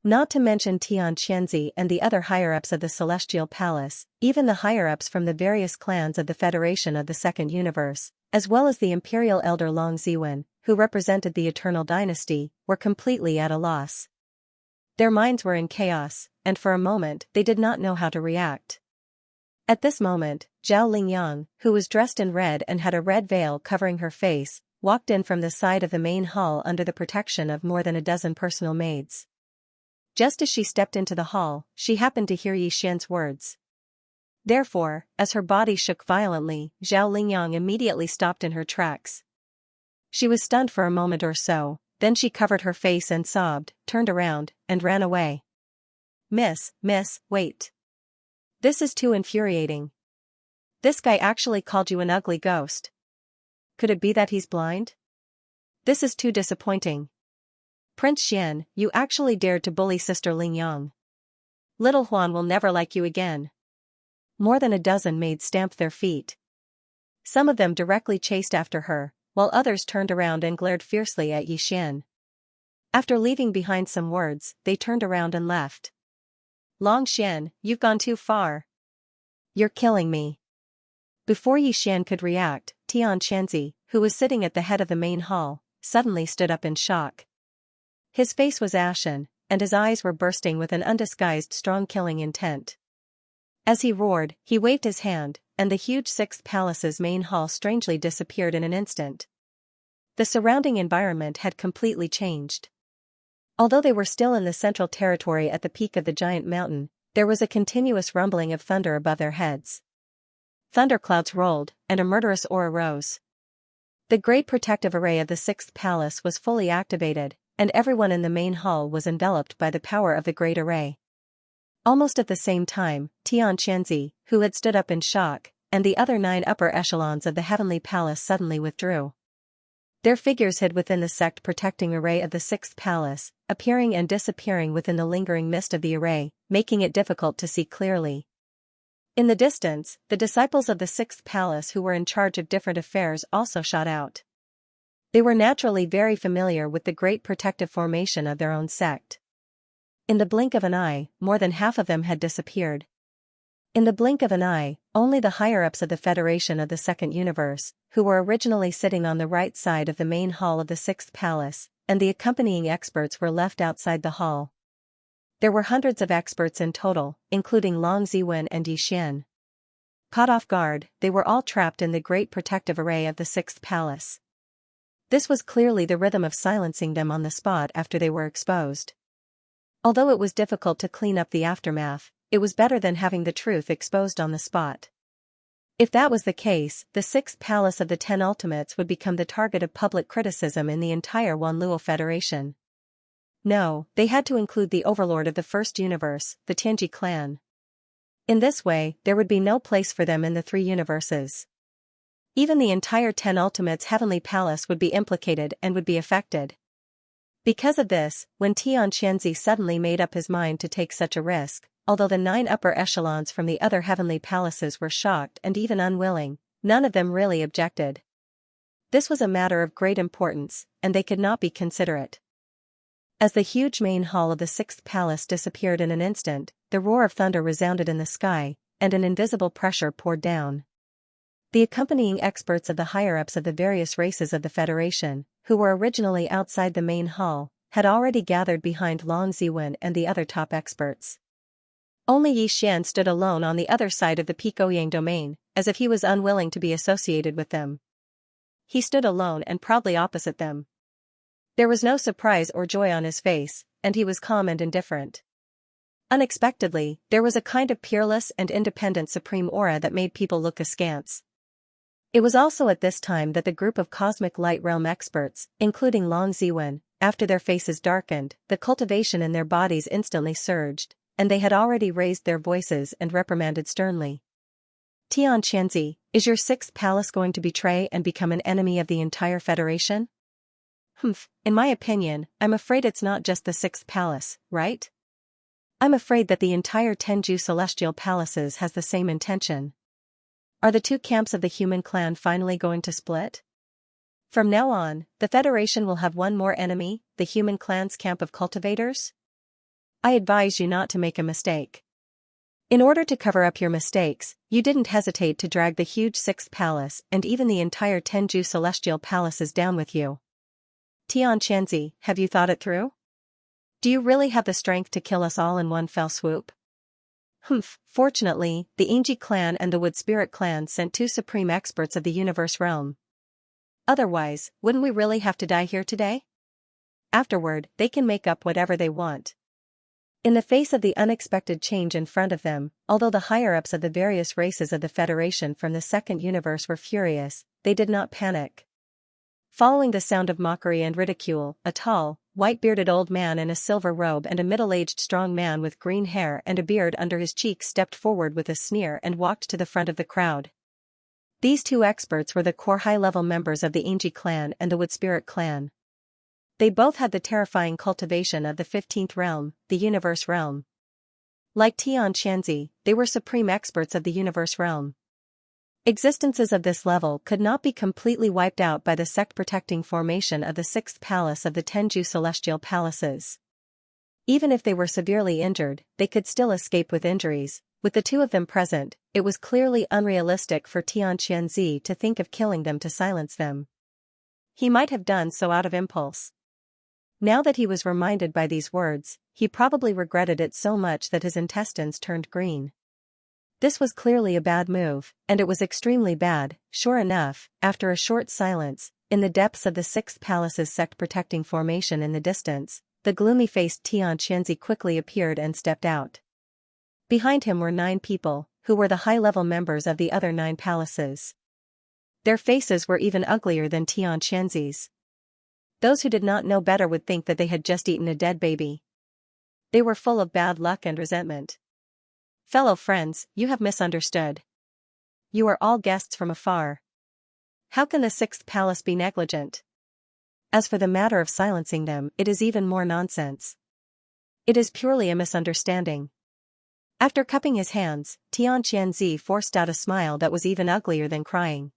Not to mention Xianxia and the other higher-ups of the Celestial Palace, even the higher-ups from the various clans of the Federation of the Second Universe, as well as the Imperial Elder Long Ziwen, who represented the Eternal Dynasty, were completely at a loss. Their minds were in chaos, and for a moment they did not know how to react. At this moment, Zhao Lingyang, who was dressed in red and had a red veil covering her face, walked in from the side of the main hall under the protection of more than a dozen personal maids. Just as she stepped into the hall, she happened to hear Yi Xian's words. Therefore, as her body shook violently, Zhao Lingyang immediately stopped in her tracks. She was stunned for a moment or so, then she covered her face and sobbed, turned around, and ran away. Miss, wait. This is too infuriating. This guy actually called you an ugly ghost. Could it be that he's blind? This is too disappointing. Prince Xian, you actually dared to bully Sister Lingyang. Little Huan will never like you again. More than a dozen maids stamped their feet. Some of them directly chased after her, while others turned around and glared fiercely at Yi Xian. After leaving behind some words, they turned around and left. Long Xian, you've gone too far. You're killing me. Before Yi Xian could react, Xianxia, who was sitting at the head of the main hall, suddenly stood up in shock. His face was ashen, and his eyes were bursting with an undisguised strong killing intent. As he roared, he waved his hand, and the huge sixth palace's main hall strangely disappeared in an instant. The surrounding environment had completely changed. Although they were still in the central territory at the peak of the giant mountain, there was a continuous rumbling of thunder above their heads. Thunderclouds rolled, and a murderous aura rose. The great protective array of the sixth palace was fully activated, and everyone in the main hall was enveloped by the power of the great array. Almost at the same time, Xianxia, who had stood up in shock, and the other 9 upper echelons of the heavenly palace suddenly withdrew. Their figures hid within the sect-protecting array of the sixth palace, appearing and disappearing within the lingering mist of the array, making it difficult to see clearly. In the distance, the disciples of the sixth palace who were in charge of different affairs also shot out. They were naturally very familiar with the great protective formation of their own sect. In the blink of an eye, more than half of them had disappeared. In the blink of an eye, only the higher-ups of the Federation of the Second Universe, who were originally sitting on the right side of the main hall of the sixth palace, and the accompanying experts were left outside the hall. There were hundreds of experts in total, including Long Ziwen and Yi Xian. Caught off guard, they were all trapped in the great protective array of the sixth palace. This was clearly the rhythm of silencing them on the spot after they were exposed. Although it was difficult to clean up the aftermath, it was better than having the truth exposed on the spot. If that was the case, the sixth palace of the 10 Ultimates would become the target of public criticism in the entire Wanluo Federation. No, they had to include the overlord of the first universe, the Tianji clan. In this way, there would be no place for them in the 3 universes. Even the entire 10 Ultimates' heavenly palace would be implicated and would be affected. Because of this, when Xianxia suddenly made up his mind to take such a risk, although the 9 upper echelons from the other heavenly palaces were shocked and even unwilling, none of them really objected. This was a matter of great importance, and they could not be considerate. As the huge main hall of the sixth palace disappeared in an instant, the roar of thunder resounded in the sky, and an invisible pressure poured down. The accompanying experts of the higher-ups of the various races of the Federation, who were originally outside the main hall, had already gathered behind Long Ziwen and the other top experts. Only Yi Xian stood alone on the other side of the Peikoyang domain, as if he was unwilling to be associated with them. He stood alone and proudly opposite them. There was no surprise or joy on his face, and he was calm and indifferent. Unexpectedly, there was a kind of peerless and independent supreme aura that made people look askance. It was also at this time that the group of cosmic light realm experts, including Long Ziwen, after their faces darkened, the cultivation in their bodies instantly surged, and they had already raised their voices and reprimanded sternly. Xianxia, is your sixth palace going to betray and become an enemy of the entire Federation? In my opinion, I'm afraid it's not just the sixth palace, right? I'm afraid that the entire Tenju celestial palaces has the same intention. Are the 2 camps of the human clan finally going to split? From now on, the Federation will have one more enemy, the human clan's camp of cultivators? I advise you not to make a mistake. In order to cover up your mistakes, you didn't hesitate to drag the huge sixth palace and even the entire Tenju celestial palaces down with you. Xianxia, have you thought it through? Do you really have the strength to kill us all in one fell swoop? Fortunately, the Yingji clan and the Wood Spirit clan sent 2 supreme experts of the universe realm. Otherwise, wouldn't we really have to die here today? Afterward, they can make up whatever they want. In the face of the unexpected change in front of them, although the higher-ups of the various races of the Federation from the second universe were furious, they did not panic. Following the sound of mockery and ridicule, a tall, white-bearded old man in a silver robe and a middle-aged strong man with green hair and a beard under his cheeks stepped forward with a sneer and walked to the front of the crowd. These 2 experts were the core high-level members of the Yingji clan and the Wood Spirit clan. They both had the terrifying cultivation of the 15th realm, the universe realm. Like Xianxia, they were supreme experts of the universe realm. Existences of this level could not be completely wiped out by the sect-protecting formation of the 6th palace of the Tenju celestial palaces. Even if they were severely injured, they could still escape with injuries. With the 2 of them present, it was clearly unrealistic for Xianxia to think of killing them to silence them. He might have done so out of impulse. Now that he was reminded by these words, he probably regretted it so much that his intestines turned green. This was clearly a bad move, and it was extremely bad. Sure enough, after a short silence, in the depths of the Sixth Palace's sect-protecting formation in the distance, the gloomy-faced Xianxia quickly appeared and stepped out. Behind him were 9 people, who were the high-level members of the other 9 palaces. Their faces were even uglier than Xianxia's. Those who did not know better would think that they had just eaten a dead baby. They were full of bad luck and resentment. Fellow friends, you have misunderstood. You are all guests from afar. How can the Sixth Palace be negligent? As for the matter of silencing them, it is even more nonsense. It is purely a misunderstanding. After cupping his hands, Xianxia forced out a smile that was even uglier than crying.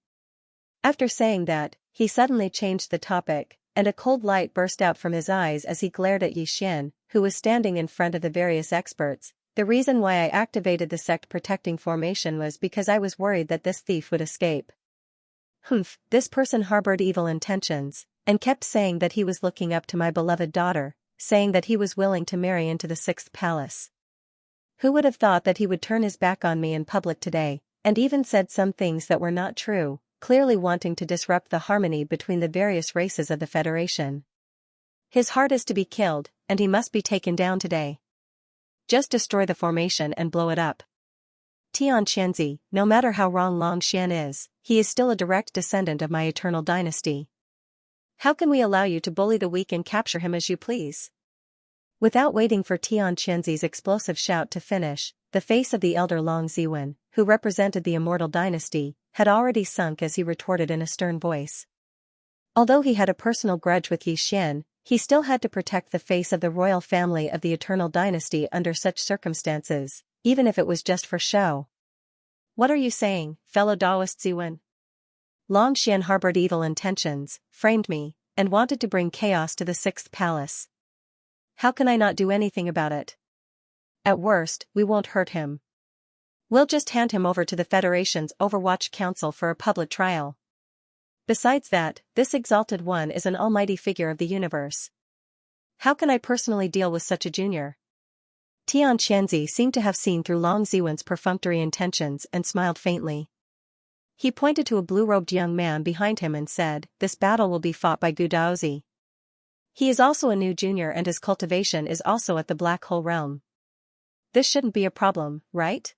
After saying that, he suddenly changed the topic, and a cold light burst out from his eyes as he glared at Xian, who was standing in front of the various experts. The reason why I activated the sect-protecting formation was because I was worried that this thief would escape. Humph, this person harbored evil intentions, and kept saying that he was looking up to my beloved daughter, saying that he was willing to marry into the Sixth Palace. Who would have thought that he would turn his back on me in public today, and even said some things that were not true, clearly wanting to disrupt the harmony between the various races of the Federation. His heart is to be killed, and he must be taken down today. Just destroy the formation and blow it up. Xianxia, no matter how wrong Longxian is, he is still a direct descendant of my eternal dynasty. How can we allow you to bully the weak and capture him as you please? Without waiting for Xianxia's explosive shout to finish, the face of the elder Long Ziwen, who represented the immortal dynasty, had already sunk as he retorted in a stern voice. Although he had a personal grudge with Xian, he still had to protect the face of the royal family of the eternal dynasty under such circumstances, even if it was just for show. What are you saying, fellow Taoist Ziwen? Longxian harbored evil intentions, framed me, and wanted to bring chaos to the Sixth Palace. How can I not do anything about it? At worst, we won't hurt him. We'll just hand him over to the Federation's Overwatch Council for a public trial. Besides that, this exalted one is an almighty figure of the universe. How can I personally deal with such a junior? Xianxia seemed to have seen through Long Ziwen's perfunctory intentions and smiled faintly. He pointed to a blue-robed young man behind him and said, "This battle will be fought by Gu Daozi. He is also a new junior and his cultivation is also at the Black Hole Realm. This shouldn't be a problem, right?"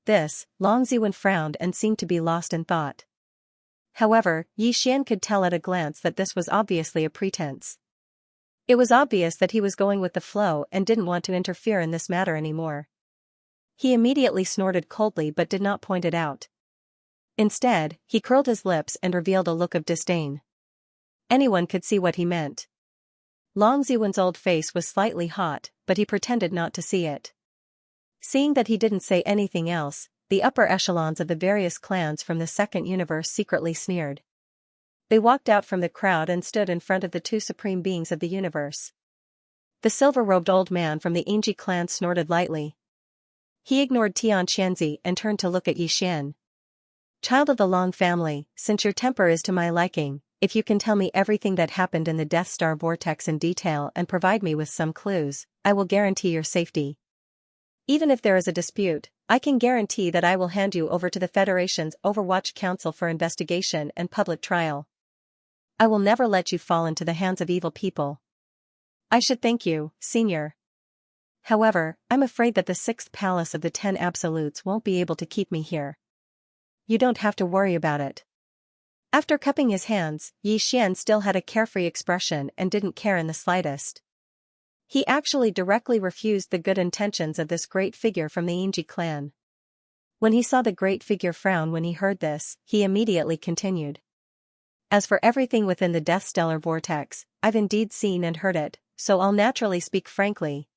This, Long Ziwen frowned and seemed to be lost in thought. However, Xian could tell at a glance that this was obviously a pretense. It was obvious that he was going with the flow and didn't want to interfere in this matter anymore. He immediately snorted coldly but did not point it out. Instead, he curled his lips and revealed a look of disdain. Anyone could see what he meant. Long Ziwen's old face was slightly hot, but he pretended not to see it. Seeing that he didn't say anything else, the upper echelons of the various clans from the Second Universe secretly sneered. They walked out from the crowd and stood in front of the 2 supreme beings of the universe. The silver-robed old man from the Yingji clan snorted lightly. He ignored Xianxia and turned to look at Xian. "Child of the Long family, since your temper is to my liking, if you can tell me everything that happened in the Death Star vortex in detail and provide me with some clues, I will guarantee your safety. Even if there is a dispute, I can guarantee that I will hand you over to the Federation's Overwatch Council for investigation and public trial. I will never let you fall into the hands of evil people." "I should thank you, Senior. However, I'm afraid that the Sixth Palace of the 10 Absolutes won't be able to keep me here." "You don't have to worry about it." After cupping his hands, Xian still had a carefree expression and didn't care in the slightest. He actually directly refused the good intentions of this great figure from the Yingji clan. When he saw the great figure frown when he heard this, he immediately continued. "As for everything within the Death Stellar vortex, I've indeed seen and heard it, so I'll naturally speak frankly.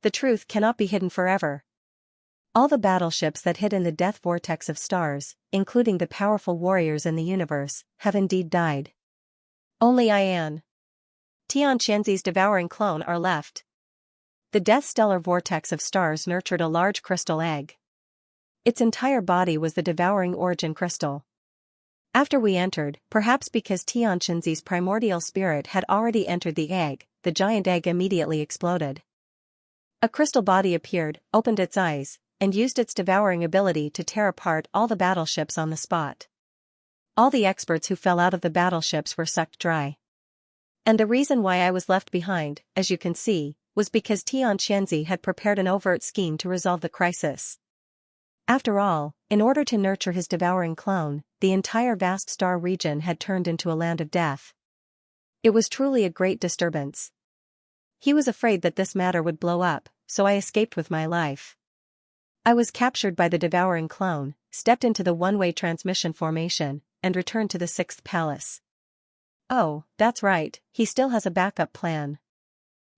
The truth cannot be hidden forever. All the battleships that hid in the death vortex of stars, including the powerful warriors in the universe, have indeed died. Only Ian Xianxia's devouring clone are left. The death stellar vortex of stars nurtured a large crystal egg. Its entire body was the devouring origin crystal. After we entered, perhaps because Xianxia's primordial spirit had already entered the egg, the giant egg immediately exploded. A crystal body appeared, opened its eyes, and used its devouring ability to tear apart all the battleships on the spot. All the experts who fell out of the battleships were sucked dry. And the reason why I was left behind, as you can see, was because Xianxia had prepared an overt scheme to resolve the crisis. After all, in order to nurture his devouring clone, the entire vast star region had turned into a land of death. It was truly a great disturbance. He was afraid that this matter would blow up, so I escaped with my life. I was captured by the devouring clone, stepped into the one-way transmission formation, and returned to the 6th palace. Oh, that's right, he still has a backup plan.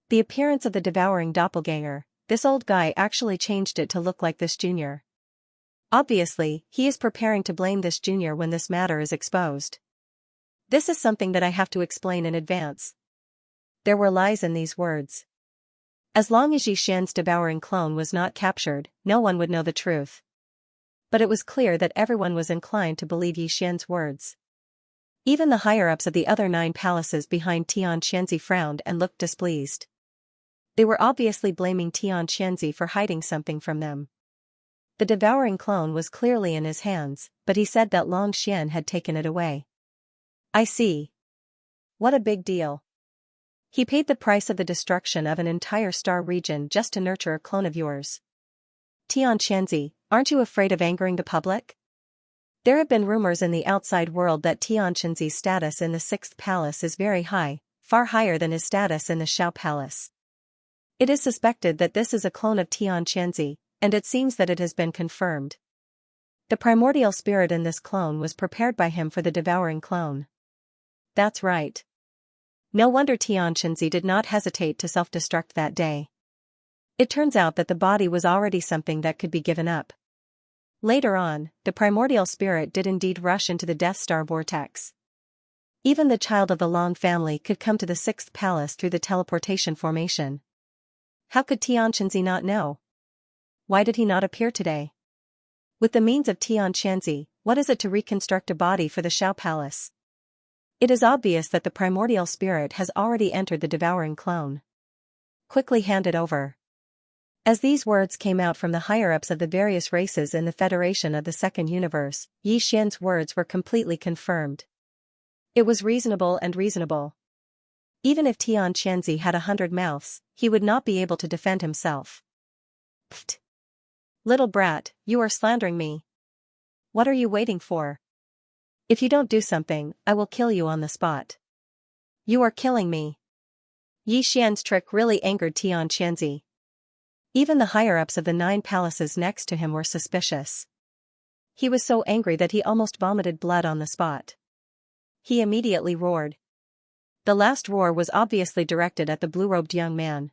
The appearance of the devouring doppelganger, this old guy actually changed it to look like this junior. Obviously, he is preparing to blame this junior when this matter is exposed. This is something that I have to explain in advance. There were lies in these words. As long as Xianxia's devouring clone was not captured, no one would know the truth. But it was clear that everyone was inclined to believe Xianxia's words. Even the higher-ups of the other 9 palaces behind Xianxia frowned and looked displeased. They were obviously blaming Xianxia for hiding something from them. The devouring clone was clearly in his hands, but he said that Long Xian had taken it away. I see. What a big deal. He paid the price of the destruction of an entire star region just to nurture a clone of yours. Xianxia, aren't you afraid of angering the public? There have been rumors in the outside world that Xianxia's status in the 6th palace is very high, far higher than his status in the Xiao palace. It is suspected that this is a clone of Xianxia, and it seems that it has been confirmed. The primordial spirit in this clone was prepared by him for the devouring clone. That's right. No wonder Xianxia did not hesitate to self-destruct that day. It turns out that the body was already something that could be given up. Later on, the primordial spirit did indeed rush into the Death Star vortex. Even the child of the Long family could come to the 6th palace through the teleportation formation. How could Xianxia not know? Why did he not appear today? With the means of Xianxia, what is it to reconstruct a body for the Xiao palace? It is obvious that the primordial spirit has already entered the devouring clone. Quickly hand it over. As these words came out from the higher-ups of the various races in the Federation of the Second Universe, Xian's words were completely confirmed. It was reasonable and reasonable. Even if Xianxia had 100 mouths, he would not be able to defend himself. Pfft! Little brat, you are slandering me. What are you waiting for? If you don't do something, I will kill you on the spot. You are killing me. Xian's trick really angered Xianxia. Even the higher-ups of the 9 palaces next to him were suspicious. He was so angry that he almost vomited blood on the spot. He immediately roared. The last roar was obviously directed at the blue-robed young man.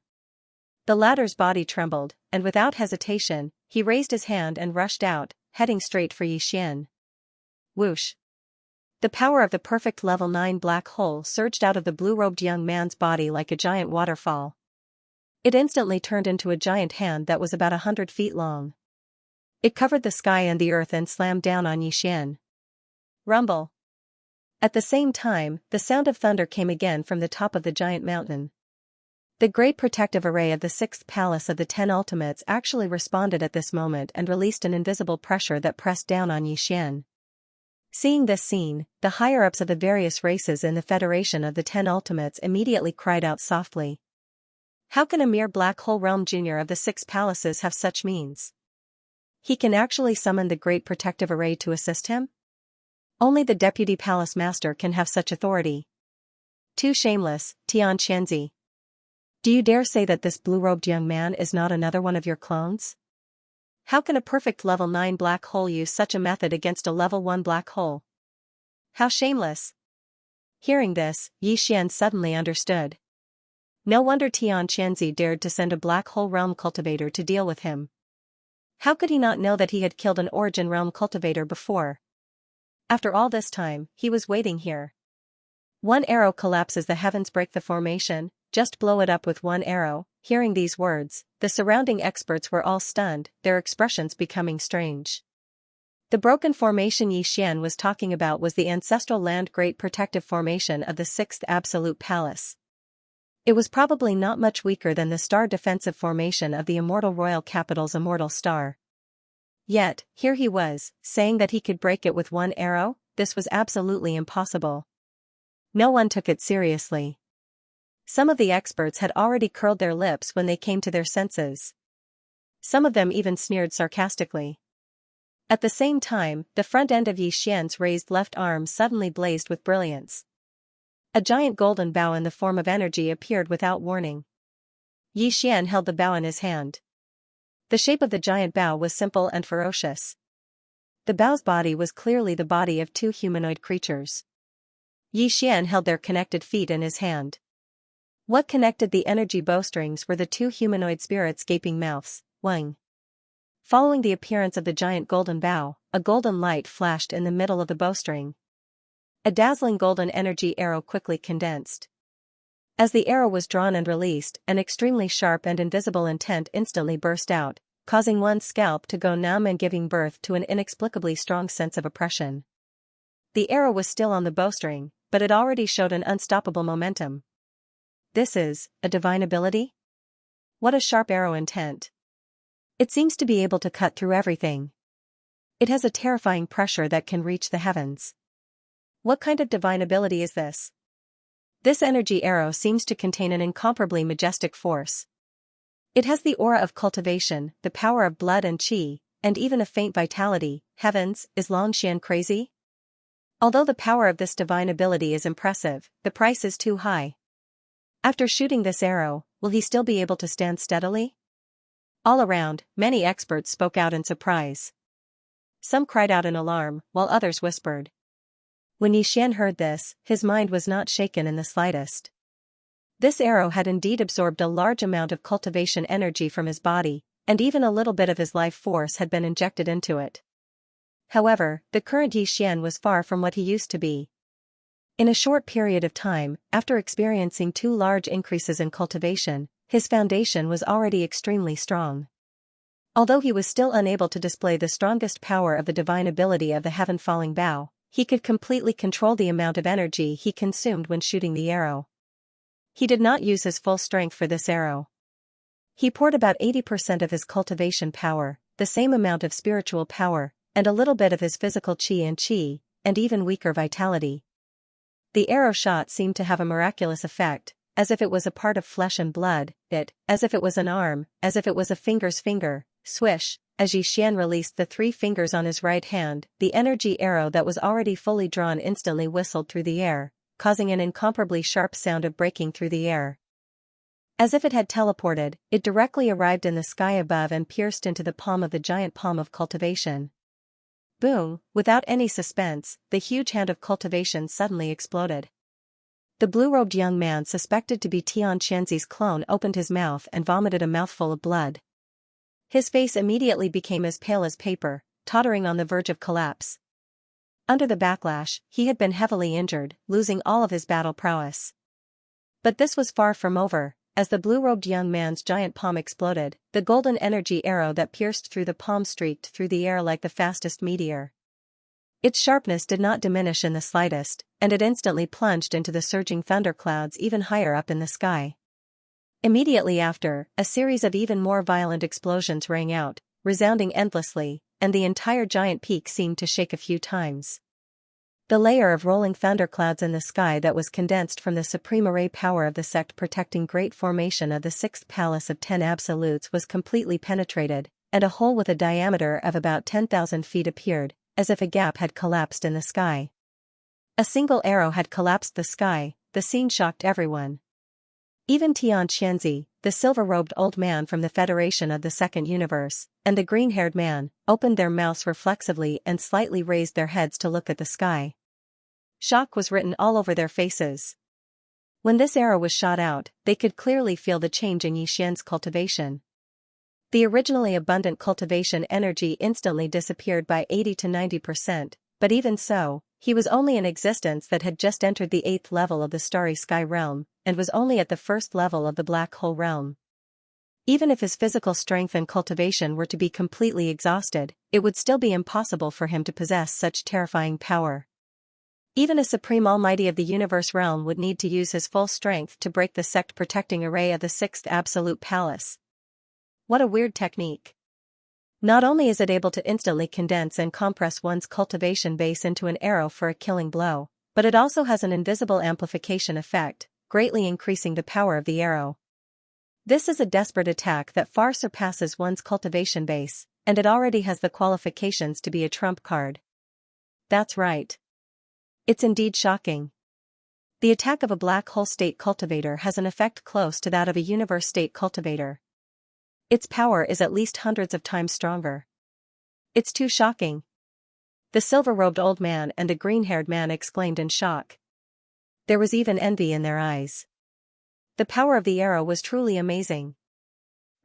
The latter's body trembled, and without hesitation, he raised his hand and rushed out, heading straight for Xian. Whoosh! The power of the perfect level 9 black hole surged out of the blue-robed young man's body like a giant waterfall. It instantly turned into a giant hand that was about 100 feet long. It covered the sky and the earth and slammed down on Xian. Rumble! At the same time, the sound of thunder came again from the top of the giant mountain. The great protective array of the 6th palace of the 10 ultimates actually responded at this moment and released an invisible pressure that pressed down on Xian. Seeing this scene, the higher-ups of the various races in the Federation of the 10 ultimates immediately cried out softly. How can a mere black hole realm junior of the 6 palaces have such means? He can actually summon the great protective array to assist him? Only the deputy palace master can have such authority. Too shameless, Xianxia. Do you dare say that this blue-robed young man is not another one of your clones? How can a perfect level 9 black hole use such a method against a level 1 black hole? How shameless! Hearing this, Xian suddenly understood. No wonder Xianxia dared to send a black hole realm cultivator to deal with him. How could he not know that he had killed an origin realm cultivator before? After all this time, he was waiting here. One arrow collapses the heavens, break the formation, just blow it up with one arrow. Hearing these words, the surrounding experts were all stunned, their expressions becoming strange. The broken formation Xian was talking about was the ancestral land great protective formation of the 6th absolute palace. It was probably not much weaker than the star defensive formation of the immortal royal capital's immortal star. Yet, here he was, saying that he could break it with one arrow. This was absolutely impossible. No one took it seriously. Some of the experts had already curled their lips when they came to their senses. Some of them even sneered sarcastically. At the same time, the front end of Yi Xian's raised left arm suddenly blazed with brilliance. A giant golden bow in the form of energy appeared without warning. Yi Xian held the bow in his hand. The shape of the giant bow was simple and ferocious. The bow's body was clearly the body of two humanoid creatures. Yi Xian held their connected feet in his hand. What connected the energy bowstrings were the two humanoid spirits' gaping mouths. Wang. Following the appearance of the giant golden bow, a golden light flashed in the middle of the bowstring. A dazzling golden energy arrow quickly condensed. As the arrow was drawn and released, an extremely sharp and invisible intent instantly burst out, causing one's scalp to go numb and giving birth to an inexplicably strong sense of oppression. The arrow was still on the bowstring, but it already showed an unstoppable momentum. This is a divine ability? What a sharp arrow intent. It seems to be able to cut through everything. It has a terrifying pressure that can reach the heavens. What kind of divine ability is this? This energy arrow seems to contain an incomparably majestic force. It has the aura of cultivation, the power of blood and qi, and even a faint vitality. Heavens, is Xian crazy? Although the power of this divine ability is impressive, the price is too high. After shooting this arrow, will he still be able to stand steadily? All around, many experts spoke out in surprise. Some cried out in alarm, while others whispered. When Yi Xian heard this, his mind was not shaken in the slightest. This arrow had indeed absorbed a large amount of cultivation energy from his body, and even a little bit of his life force had been injected into it. However, the current Yi Xian was far from what he used to be. In a short period of time, after experiencing two large increases in cultivation, his foundation was already extremely strong. Although he was still unable to display the strongest power of the divine ability of the heaven-falling bow, he could completely control the amount of energy he consumed when shooting the arrow. He did not use his full strength for this arrow. He poured about 80% of his cultivation power, the same amount of spiritual power, and a little bit of his physical qi, and even weaker vitality. The arrow shot seemed to have a miraculous effect, as if it was a part of flesh and blood, as if it was an arm, as if it was a finger's finger. Swish, as Yi Xian released the 3 fingers on his right hand, the energy arrow that was already fully drawn instantly whistled through the air, causing an incomparably sharp sound of breaking through the air. As if it had teleported, it directly arrived in the sky above and pierced into the palm of the giant palm of cultivation. Boom, without any suspense, the huge hand of cultivation suddenly exploded. The blue-robed young man suspected to be Xianxia's clone opened his mouth and vomited a mouthful of blood. His face immediately became as pale as paper, tottering on the verge of collapse. Under the backlash, he had been heavily injured, losing all of his battle prowess. But this was far from over. As the blue-robed young man's giant palm exploded, the golden energy arrow that pierced through the palm streaked through the air like the fastest meteor. Its sharpness did not diminish in the slightest, and it instantly plunged into the surging thunderclouds even higher up in the sky. Immediately after, a series of even more violent explosions rang out, resounding endlessly, and the entire giant peak seemed to shake a few times. The layer of rolling thunderclouds in the sky that was condensed from the supreme array power of the sect protecting great formation of the 6th Palace of 10 Absolutes was completely penetrated, and a hole with a diameter of about 10,000 feet appeared, as if a gap had collapsed in the sky. A single arrow had collapsed the sky. The scene shocked everyone. Even Xianxia, the silver-robed old man from the Federation of the Second Universe, and the green-haired man, opened their mouths reflexively and slightly raised their heads to look at the sky. Shock was written all over their faces. When this arrow was shot out, they could clearly feel the change in Yi Xian's cultivation. The originally abundant cultivation energy instantly disappeared by 80 to 90%, but even so, he was only in existence that had just entered the 8th level of the Starry Sky realm, and was only at the 1st level of the Black Hole realm. Even if his physical strength and cultivation were to be completely exhausted, it would still be impossible for him to possess such terrifying power. Even a supreme almighty of the universe realm would need to use his full strength to break the sect-protecting array of the 6th Absolute Palace. What a weird technique. Not only is it able to instantly condense and compress one's cultivation base into an arrow for a killing blow, but it also has an invisible amplification effect, greatly increasing the power of the arrow. This is a desperate attack that far surpasses one's cultivation base, and it already has the qualifications to be a trump card. That's right. It's indeed shocking. The attack of a black hole state cultivator has an effect close to that of a universe state cultivator. Its power is at least hundreds of times stronger. It's too shocking. The silver-robed old man and the green-haired man exclaimed in shock. There was even envy in their eyes. The power of the arrow was truly amazing.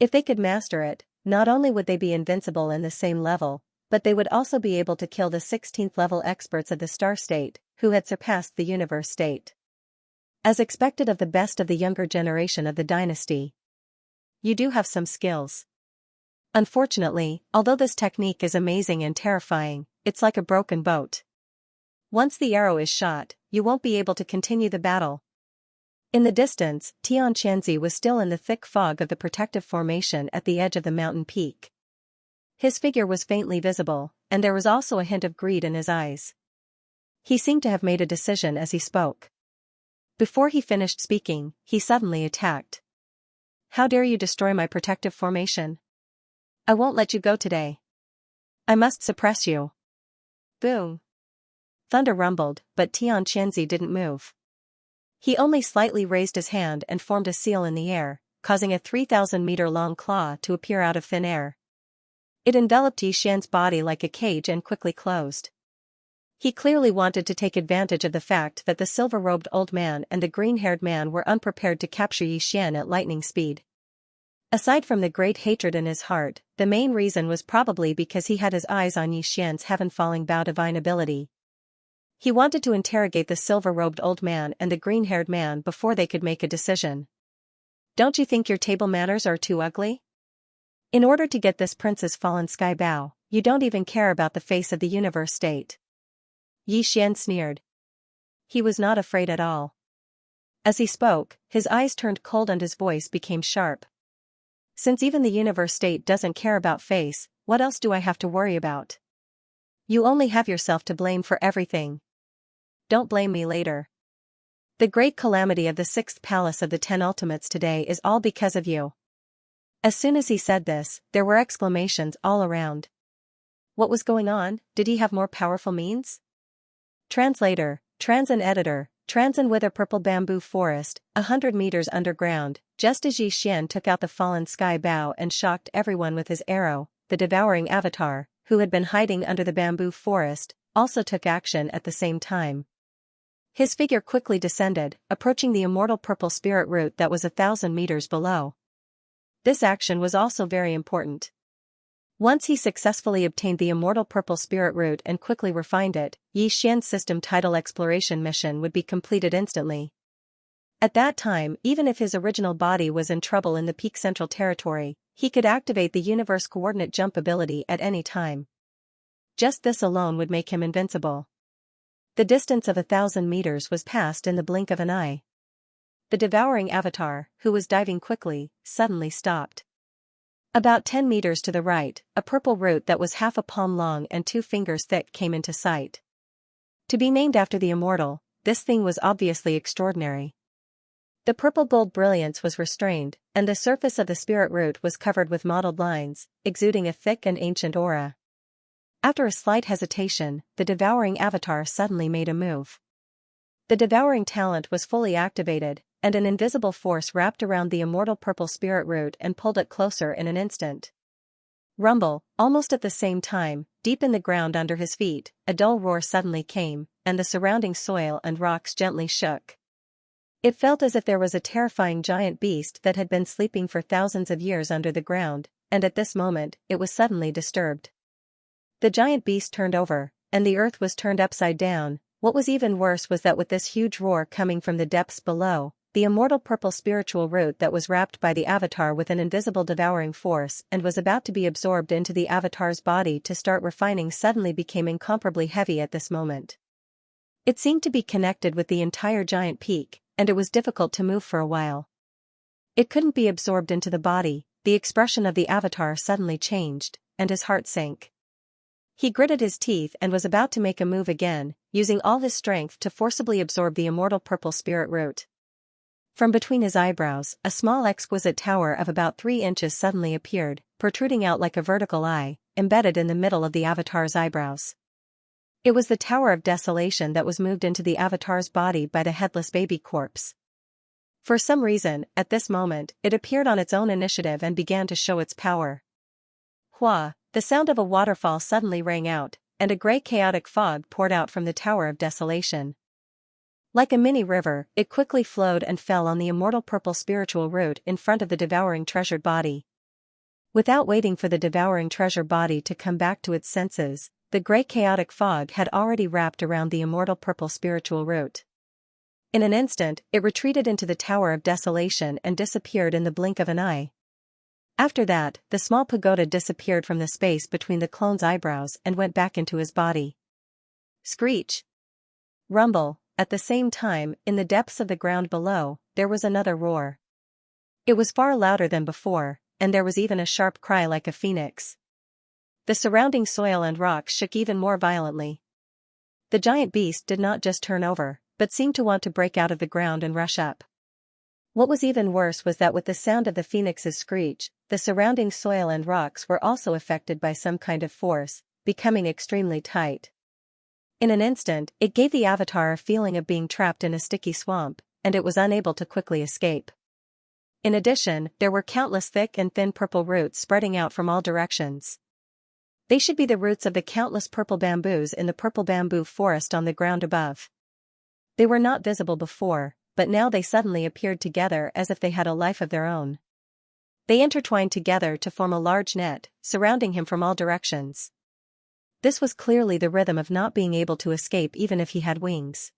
If they could master it, not only would they be invincible in the same level, but they would also be able to kill the 16th level experts of the star state, who had surpassed the universe state. As expected of the best of the younger generation of the dynasty. You do have some skills. Unfortunately, although this technique is amazing and terrifying, it's like a broken boat. Once the arrow is shot, you won't be able to continue the battle. In the distance, Xianxia was still in the thick fog of the protective formation at the edge of the mountain peak. His figure was faintly visible, and there was also a hint of greed in his eyes. He seemed to have made a decision as he spoke. Before he finished speaking, he suddenly attacked. How dare you destroy my protective formation? I won't let you go today. I must suppress you. Boom. Thunder rumbled, but Xianxia didn't move. He only slightly raised his hand and formed a seal in the air, causing a 3,000-meter-long claw to appear out of thin air. It enveloped Yixian's body like a cage and quickly closed. He clearly wanted to take advantage of the fact that the silver-robed old man and the green-haired man were unprepared to capture Yixian at lightning speed. Aside from the great hatred in his heart, the main reason was probably because he had his eyes on Yixian's heaven-falling bow divine ability. He wanted to interrogate the silver-robed old man and the green-haired man before they could make a decision. Don't you think your table manners are too ugly? In order to get this prince's fallen sky bow, you don't even care about the face of the universe state. Yixian sneered. He was not afraid at all. As he spoke, his eyes turned cold and his voice became sharp. Since even the universe state doesn't care about face, what else do I have to worry about? You only have yourself to blame for everything. Don't blame me later. The great calamity of the 6th palace of the 10 ultimates today is all because of you. As soon as he said this, there were exclamations all around. What was going on? Did he have more powerful means? Translator, Transin editor, Transin with a purple bamboo forest, 100 meters underground, just as Yixian took out the fallen sky bow and shocked everyone with his arrow, the devouring avatar, who had been hiding under the bamboo forest, also took action at the same time. His figure quickly descended, approaching the immortal purple spirit root that was 1,000 meters below. This action was also very important. Once he successfully obtained the immortal purple spirit root and quickly refined it, Yixian's system tidal exploration mission would be completed instantly. At that time, even if his original body was in trouble in the peak central territory, he could activate the universe coordinate jump ability at any time. Just this alone would make him invincible. The distance of 1,000 meters was passed in the blink of an eye. The devouring avatar, who was diving quickly, suddenly stopped. About 10 meters to the right, a purple root that was half a palm long and 2 fingers thick came into sight. To be named after the immortal, this thing was obviously extraordinary. The purple gold brilliance was restrained, and the surface of the spirit root was covered with mottled lines, exuding a thick and ancient aura. After a slight hesitation, the devouring avatar suddenly made a move. The devouring talent was fully activated, and an invisible force wrapped around the immortal purple spirit root and pulled it closer in an instant. Rumble, almost at the same time, deep in the ground under his feet, a dull roar suddenly came, and the surrounding soil and rocks gently shook. It felt as if there was a terrifying giant beast that had been sleeping for thousands of years under the ground, and at this moment, it was suddenly disturbed. The giant beast turned over, and the earth was turned upside down. What was even worse was that with this huge roar coming from the depths below, the immortal purple spiritual root that was wrapped by the avatar with an invisible devouring force and was about to be absorbed into the avatar's body to start refining suddenly became incomparably heavy at this moment. It seemed to be connected with the entire giant peak, and it was difficult to move for a while. It couldn't be absorbed into the body. The expression of the avatar suddenly changed, and his heart sank. He gritted his teeth and was about to make a move again, using all his strength to forcibly absorb the immortal purple spirit root. From between his eyebrows, a small exquisite tower of about 3 inches suddenly appeared, protruding out like a vertical eye, embedded in the middle of the avatar's eyebrows. It was the Tower of Desolation that was moved into the avatar's body by the headless baby corpse. For some reason, at this moment, it appeared on its own initiative and began to show its power. Hua, the sound of a waterfall suddenly rang out, and a grey chaotic fog poured out from the Tower of Desolation. Like a mini river, it quickly flowed and fell on the immortal purple spiritual root in front of the devouring treasured body. Without waiting for the devouring treasure body to come back to its senses, the grey chaotic fog had already wrapped around the immortal purple spiritual root. In an instant, it retreated into the Tower of Desolation and disappeared in the blink of an eye. After that, the small pagoda disappeared from the space between the clone's eyebrows and went back into his body. Screech! Rumble! At the same time, in the depths of the ground below, there was another roar. It was far louder than before, and there was even a sharp cry like a phoenix. The surrounding soil and rocks shook even more violently. The giant beast did not just turn over, but seemed to want to break out of the ground and rush up. What was even worse was that with the sound of the phoenix's screech, the surrounding soil and rocks were also affected by some kind of force, becoming extremely tight. In an instant, it gave the avatar a feeling of being trapped in a sticky swamp, and it was unable to quickly escape. In addition, there were countless thick and thin purple roots spreading out from all directions. They should be the roots of the countless purple bamboos in the purple bamboo forest on the ground above. They were not visible before, but now they suddenly appeared together as if they had a life of their own. They intertwined together to form a large net, surrounding him from all directions. This was clearly the rhythm of not being able to escape even if he had wings.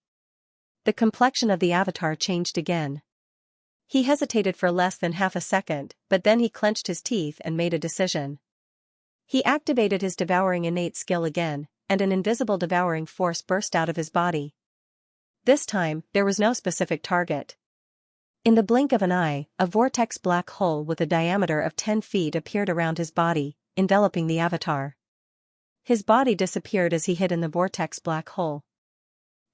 The complexion of the avatar changed again. He hesitated for less than half a second, but then he clenched his teeth and made a decision. He activated his devouring innate skill again, and an invisible devouring force burst out of his body. This time, there was no specific target. In the blink of an eye, a vortex black hole with a diameter of 10 feet appeared around his body, enveloping the avatar. His body disappeared as he hid in the vortex black hole.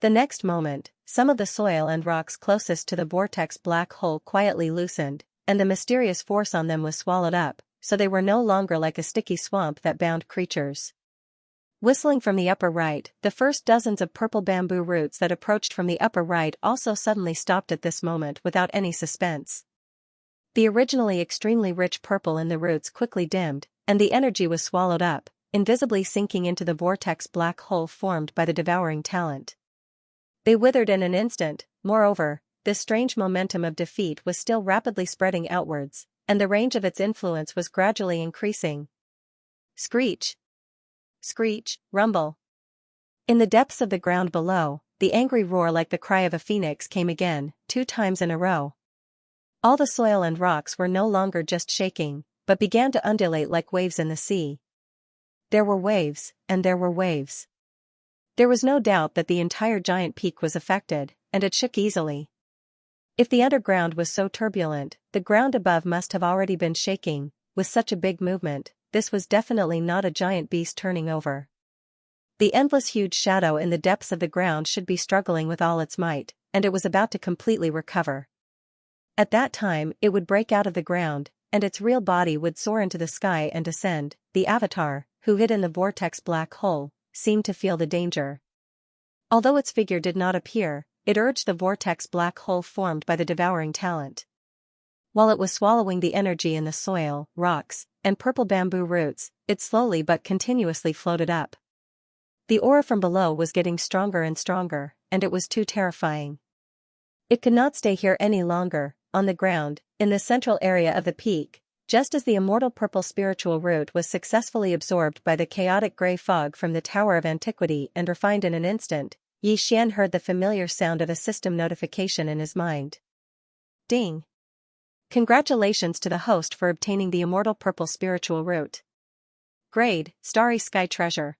The next moment, some of the soil and rocks closest to the vortex black hole quietly loosened, and the mysterious force on them was swallowed up, so they were no longer like a sticky swamp that bound creatures. Whistling from the upper right, the first dozens of purple bamboo roots that approached from the upper right also suddenly stopped at this moment without any suspense. The originally extremely rich purple in the roots quickly dimmed, and the energy was swallowed up, invisibly sinking into the vortex black hole formed by the devouring talent. They withered in an instant. Moreover, this strange momentum of defeat was still rapidly spreading outwards, and the range of its influence was gradually increasing. Screech! Screech, rumble! In the depths of the ground below, the angry roar like the cry of a phoenix came again, 2 times in a row. All the soil and rocks were no longer just shaking, but began to undulate like waves in the sea. There were waves, and there were waves. There was no doubt that the entire giant peak was affected, and it shook easily. If the underground was so turbulent, the ground above must have already been shaking. With such a big movement, this was definitely not a giant beast turning over. The endless huge shadow in the depths of the ground should be struggling with all its might, and it was about to completely recover. At that time, it would break out of the ground, and its real body would soar into the sky and descend. The avatar, who hid in the vortex black hole, seemed to feel the danger. Although its figure did not appear, it urged the vortex black hole formed by the devouring talent. While it was swallowing the energy in the soil, rocks, and purple bamboo roots, it slowly but continuously floated up. The aura from below was getting stronger and stronger, and it was too terrifying. It could not stay here any longer. On the ground, in the central area of the peak, just as the immortal purple spiritual root was successfully absorbed by the chaotic grey fog from the Tower of Antiquity and refined in an instant, Yi Xian heard the familiar sound of a system notification in his mind. Ding! Congratulations to the host for obtaining the immortal purple spiritual root. Grade, Starry Sky Treasure.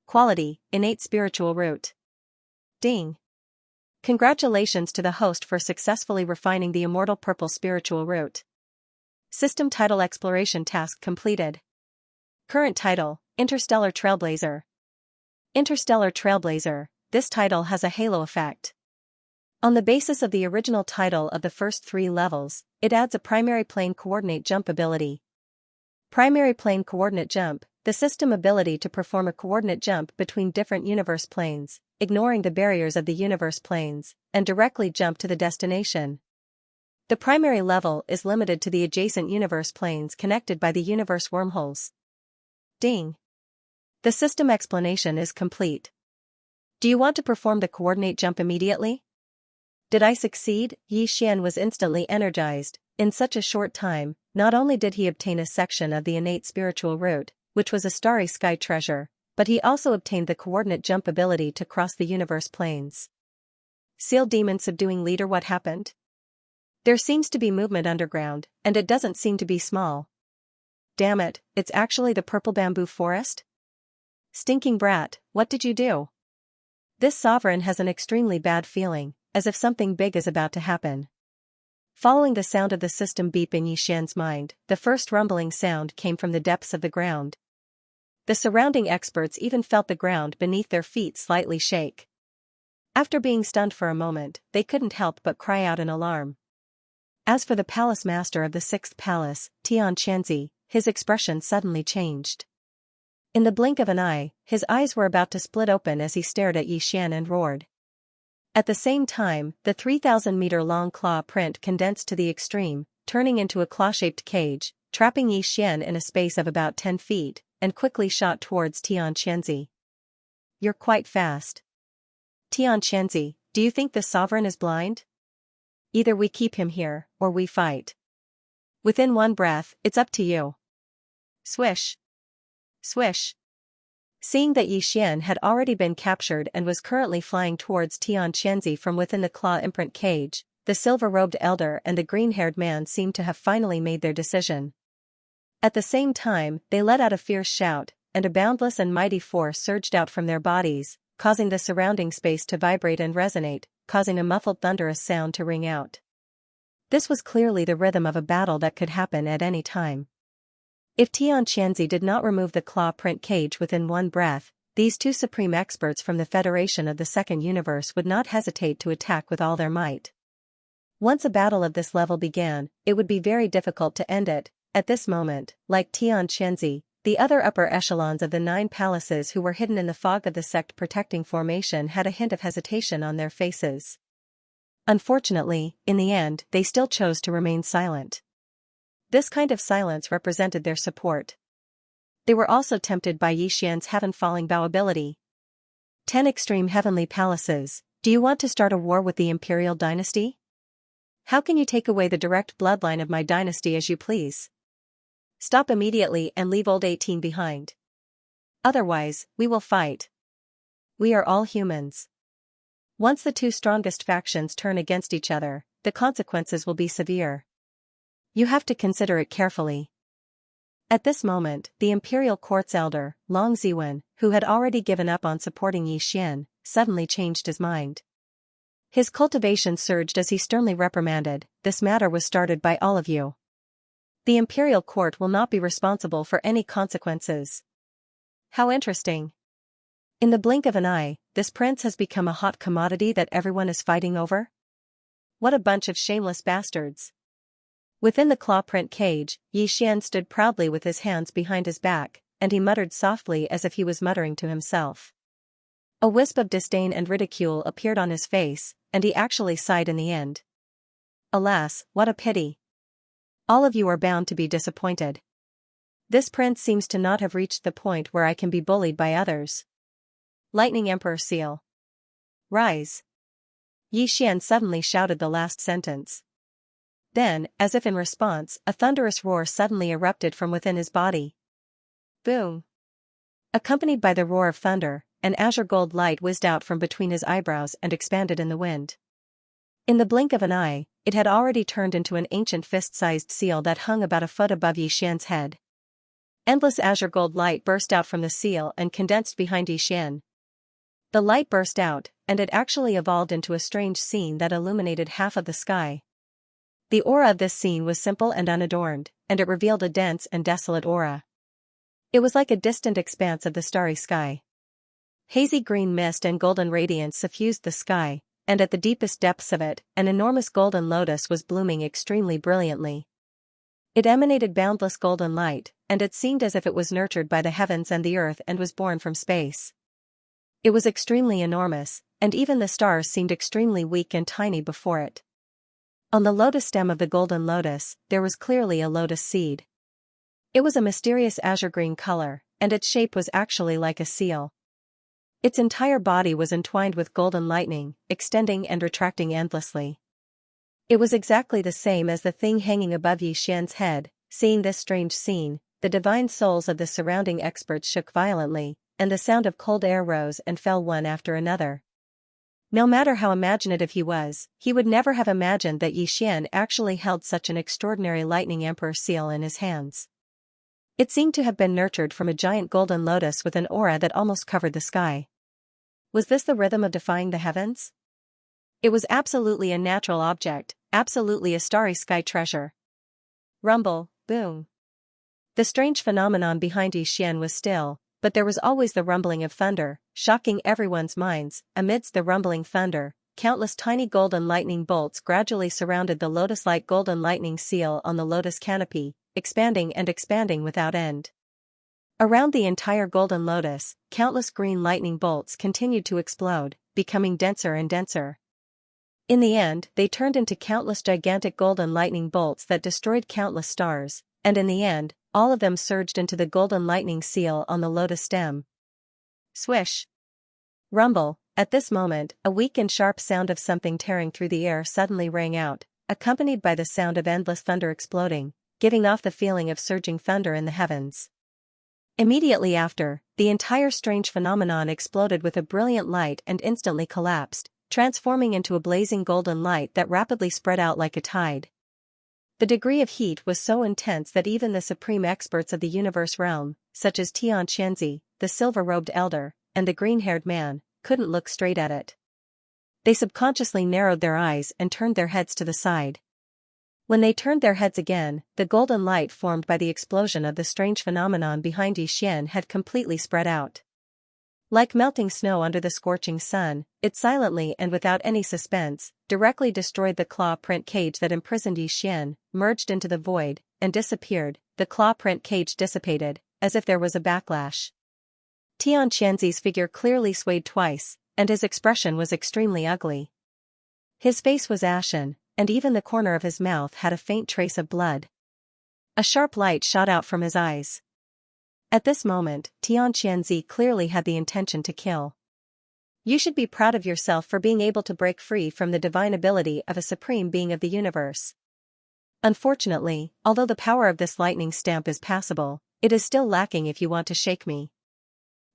Quality, Innate Spiritual Root. Ding! Congratulations to the host for successfully refining the immortal purple spiritual root. System title exploration task completed. Current title, Interstellar Trailblazer. Interstellar Trailblazer, this title has a halo effect. On the basis of the original title of the first 3 levels, it adds a primary plane coordinate jump ability. Primary plane coordinate jump, the system ability to perform a coordinate jump between different universe planes, ignoring the barriers of the universe planes, and directly jump to the destination. The primary level is limited to the adjacent universe planes connected by the universe wormholes. Ding. The system explanation is complete. Do you want to perform the coordinate jump immediately? Did I succeed? Xian was instantly energized. In such a short time, not only did he obtain a section of the innate spiritual root, which was a starry sky treasure, but he also obtained the coordinate jump ability to cross the universe planes. Seal Demon subduing leader, what happened? There seems to be movement underground, and it doesn't seem to be small. Damn it, it's actually the purple bamboo forest? Stinking brat, what did you do? This sovereign has an extremely bad feeling, as if something big is about to happen. Following the sound of the system beep in Xian's mind, the first rumbling sound came from the depths of the ground. The surrounding experts even felt the ground beneath their feet slightly shake. After being stunned for a moment, they couldn't help but cry out in alarm. As for the palace master of the 6th palace, Xianxia, his expression suddenly changed. In the blink of an eye, his eyes were about to split open as he stared at Xian and roared. At the same time, the 3,000-meter-long claw print condensed to the extreme, turning into a claw-shaped cage, trapping Xian in a space of about 10 feet, and quickly shot towards Xianxia. You're quite fast. Xianxia, do you think the sovereign is blind? Either we keep him here, or we fight. Within one breath, it's up to you. Swish. Swish. Seeing that Xian had already been captured and was currently flying towards Xianxia from within the claw imprint cage, the silver-robed elder and the green-haired man seemed to have finally made their decision. At the same time, they let out a fierce shout, and a boundless and mighty force surged out from their bodies, causing the surrounding space to vibrate and resonate, causing a muffled thunderous sound to ring out. This was clearly the rhythm of a battle that could happen at any time. If Xianxia did not remove the claw print cage within one breath, these 2 supreme experts from the Federation of the Second Universe would not hesitate to attack with all their might. Once a battle of this level began, it would be very difficult to end it. At this moment, like Xianxia, the other upper echelons of the 9 palaces who were hidden in the fog of the sect protecting formation had a hint of hesitation on their faces. Unfortunately, in the end, they still chose to remain silent. This kind of silence represented their support. They were also tempted by Xian's heaven-falling bow ability. 10 extreme heavenly palaces, do you want to start a war with the imperial dynasty? How can you take away the direct bloodline of my dynasty as you please? Stop immediately and leave old 18 behind. Otherwise, we will fight. We are all humans. Once the 2 strongest factions turn against each other, the consequences will be severe. You have to consider it carefully. At this moment, the imperial court's elder, Long Ziwen, who had already given up on supporting Xian, suddenly changed his mind. His cultivation surged as he sternly reprimanded, "This matter was started by all of you. The imperial court will not be responsible for any consequences." How interesting. In the blink of an eye, this prince has become a hot commodity that everyone is fighting over? What a bunch of shameless bastards. Within the claw print cage, Xian stood proudly with his hands behind his back, and he muttered softly as if he was muttering to himself. A wisp of disdain and ridicule appeared on his face, and he actually sighed in the end. Alas, what a pity. All of you are bound to be disappointed. This prince seems to not have reached the point where I can be bullied by others. Lightning Emperor Seal. Rise. Xian suddenly shouted the last sentence. Then, as if in response, a thunderous roar suddenly erupted from within his body. Boom. Accompanied by the roar of thunder, an azure gold light whizzed out from between his eyebrows and expanded in the wind. In the blink of an eye, it had already turned into an ancient fist-sized seal that hung about a foot above Xian's head. Endless azure gold light burst out from the seal and condensed behind Xian. The light burst out, and it actually evolved into a strange scene that illuminated half of the sky. The aura of this scene was simple and unadorned, and it revealed a dense and desolate aura. It was like a distant expanse of the starry sky. Hazy green mist and golden radiance suffused the sky, and at the deepest depths of it, an enormous golden lotus was blooming extremely brilliantly. It emanated boundless golden light, and it seemed as if it was nurtured by the heavens and the earth and was born from space. It was extremely enormous, and even the stars seemed extremely weak and tiny before it. On the lotus stem of the golden lotus, there was clearly a lotus seed. It was a mysterious azure-green color, and its shape was actually like a seal. Its entire body was entwined with golden lightning, extending and retracting endlessly. It was exactly the same as the thing hanging above Xianxia's head. Seeing this strange scene, the divine souls of the surrounding experts shook violently, and the sound of cold air rose and fell one after another. No matter how imaginative he was, he would never have imagined that Xian actually held such an extraordinary lightning emperor seal in his hands. It seemed to have been nurtured from a giant golden lotus with an aura that almost covered the sky. Was this the rhythm of defying the heavens? It was absolutely a natural object, absolutely a starry sky treasure. Rumble, boom. The strange phenomenon behind Xian was still, but there was always the rumbling of thunder, shocking everyone's minds. Amidst the rumbling thunder, countless tiny golden lightning bolts gradually surrounded the lotus-like golden lightning seal on the lotus canopy, expanding and expanding without end. Around the entire golden lotus, countless green lightning bolts continued to explode, becoming denser and denser. In the end, they turned into countless gigantic golden lightning bolts that destroyed countless stars, and in the end, all of them surged into the golden lightning seal on the lotus stem. Swish! Rumble! At this moment, a weak and sharp sound of something tearing through the air suddenly rang out, accompanied by the sound of endless thunder exploding, giving off the feeling of surging thunder in the heavens. Immediately after, the entire strange phenomenon exploded with a brilliant light and instantly collapsed, transforming into a blazing golden light that rapidly spread out like a tide. The degree of heat was so intense that even the supreme experts of the universe realm, such as Xianxia, the silver-robed elder, and the green-haired man, couldn't look straight at it. They subconsciously narrowed their eyes and turned their heads to the side. When they turned their heads again, the golden light formed by the explosion of the strange phenomenon behind Xian had completely spread out. Like melting snow under the scorching sun, it silently and without any suspense, directly destroyed the claw print cage that imprisoned Xian, merged into the void, and disappeared. The claw print cage dissipated, as if there was a backlash. Xianxia's figure clearly swayed twice, and his expression was extremely ugly. His face was ashen, and even the corner of his mouth had a faint trace of blood. A sharp light shot out from his eyes. At this moment, Xianxia clearly had the intention to kill. You should be proud of yourself for being able to break free from the divine ability of a supreme being of the universe. Unfortunately, although the power of this lightning stamp is passable, it is still lacking if you want to shake me.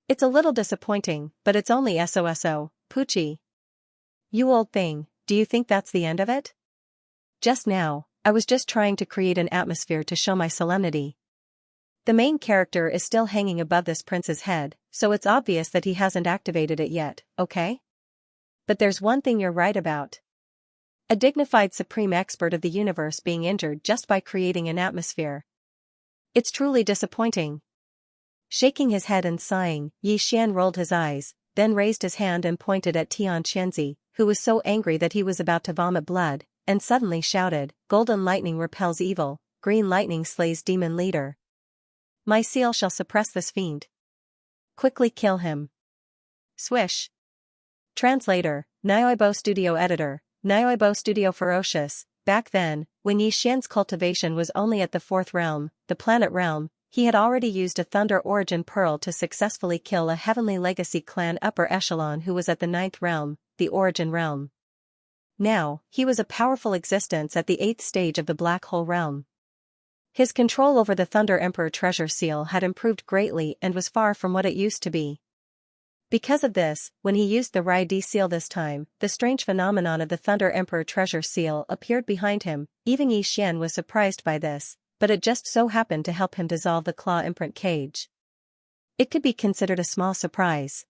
It's a little disappointing, but it's only SOSO, Poochie. You old thing, do you think that's the end of it? Just now, I was just trying to create an atmosphere to show my solemnity. The main character is still hanging above this prince's head, so it's obvious that he hasn't activated it yet, okay? But there's one thing you're right about. A dignified supreme expert of the universe being injured just by creating an atmosphere. It's truly disappointing. Shaking his head and sighing, Xian rolled his eyes, then raised his hand and pointed at Xianxia, who was so angry that he was about to vomit blood, and suddenly shouted, "Golden lightning repels evil, green lightning slays demon leader. My seal shall suppress this fiend. Quickly kill him." Swish. Translator, Nioibo Studio Editor, Nioibo Studio Ferocious. Back then, when Xian's cultivation was only at the 4th realm, the planet realm, he had already used a Thunder Origin Pearl to successfully kill a Heavenly Legacy clan upper echelon who was at the 9th realm, the Origin realm. Now, he was a powerful existence at the 8th stage of the Black Hole realm. His control over the Thunder Emperor treasure seal had improved greatly and was far from what it used to be. Because of this, when he used the Rai-D seal this time, the strange phenomenon of the Thunder Emperor treasure seal appeared behind him. Even Xian was surprised by this, but it just so happened to help him dissolve the claw imprint cage. It could be considered a small surprise.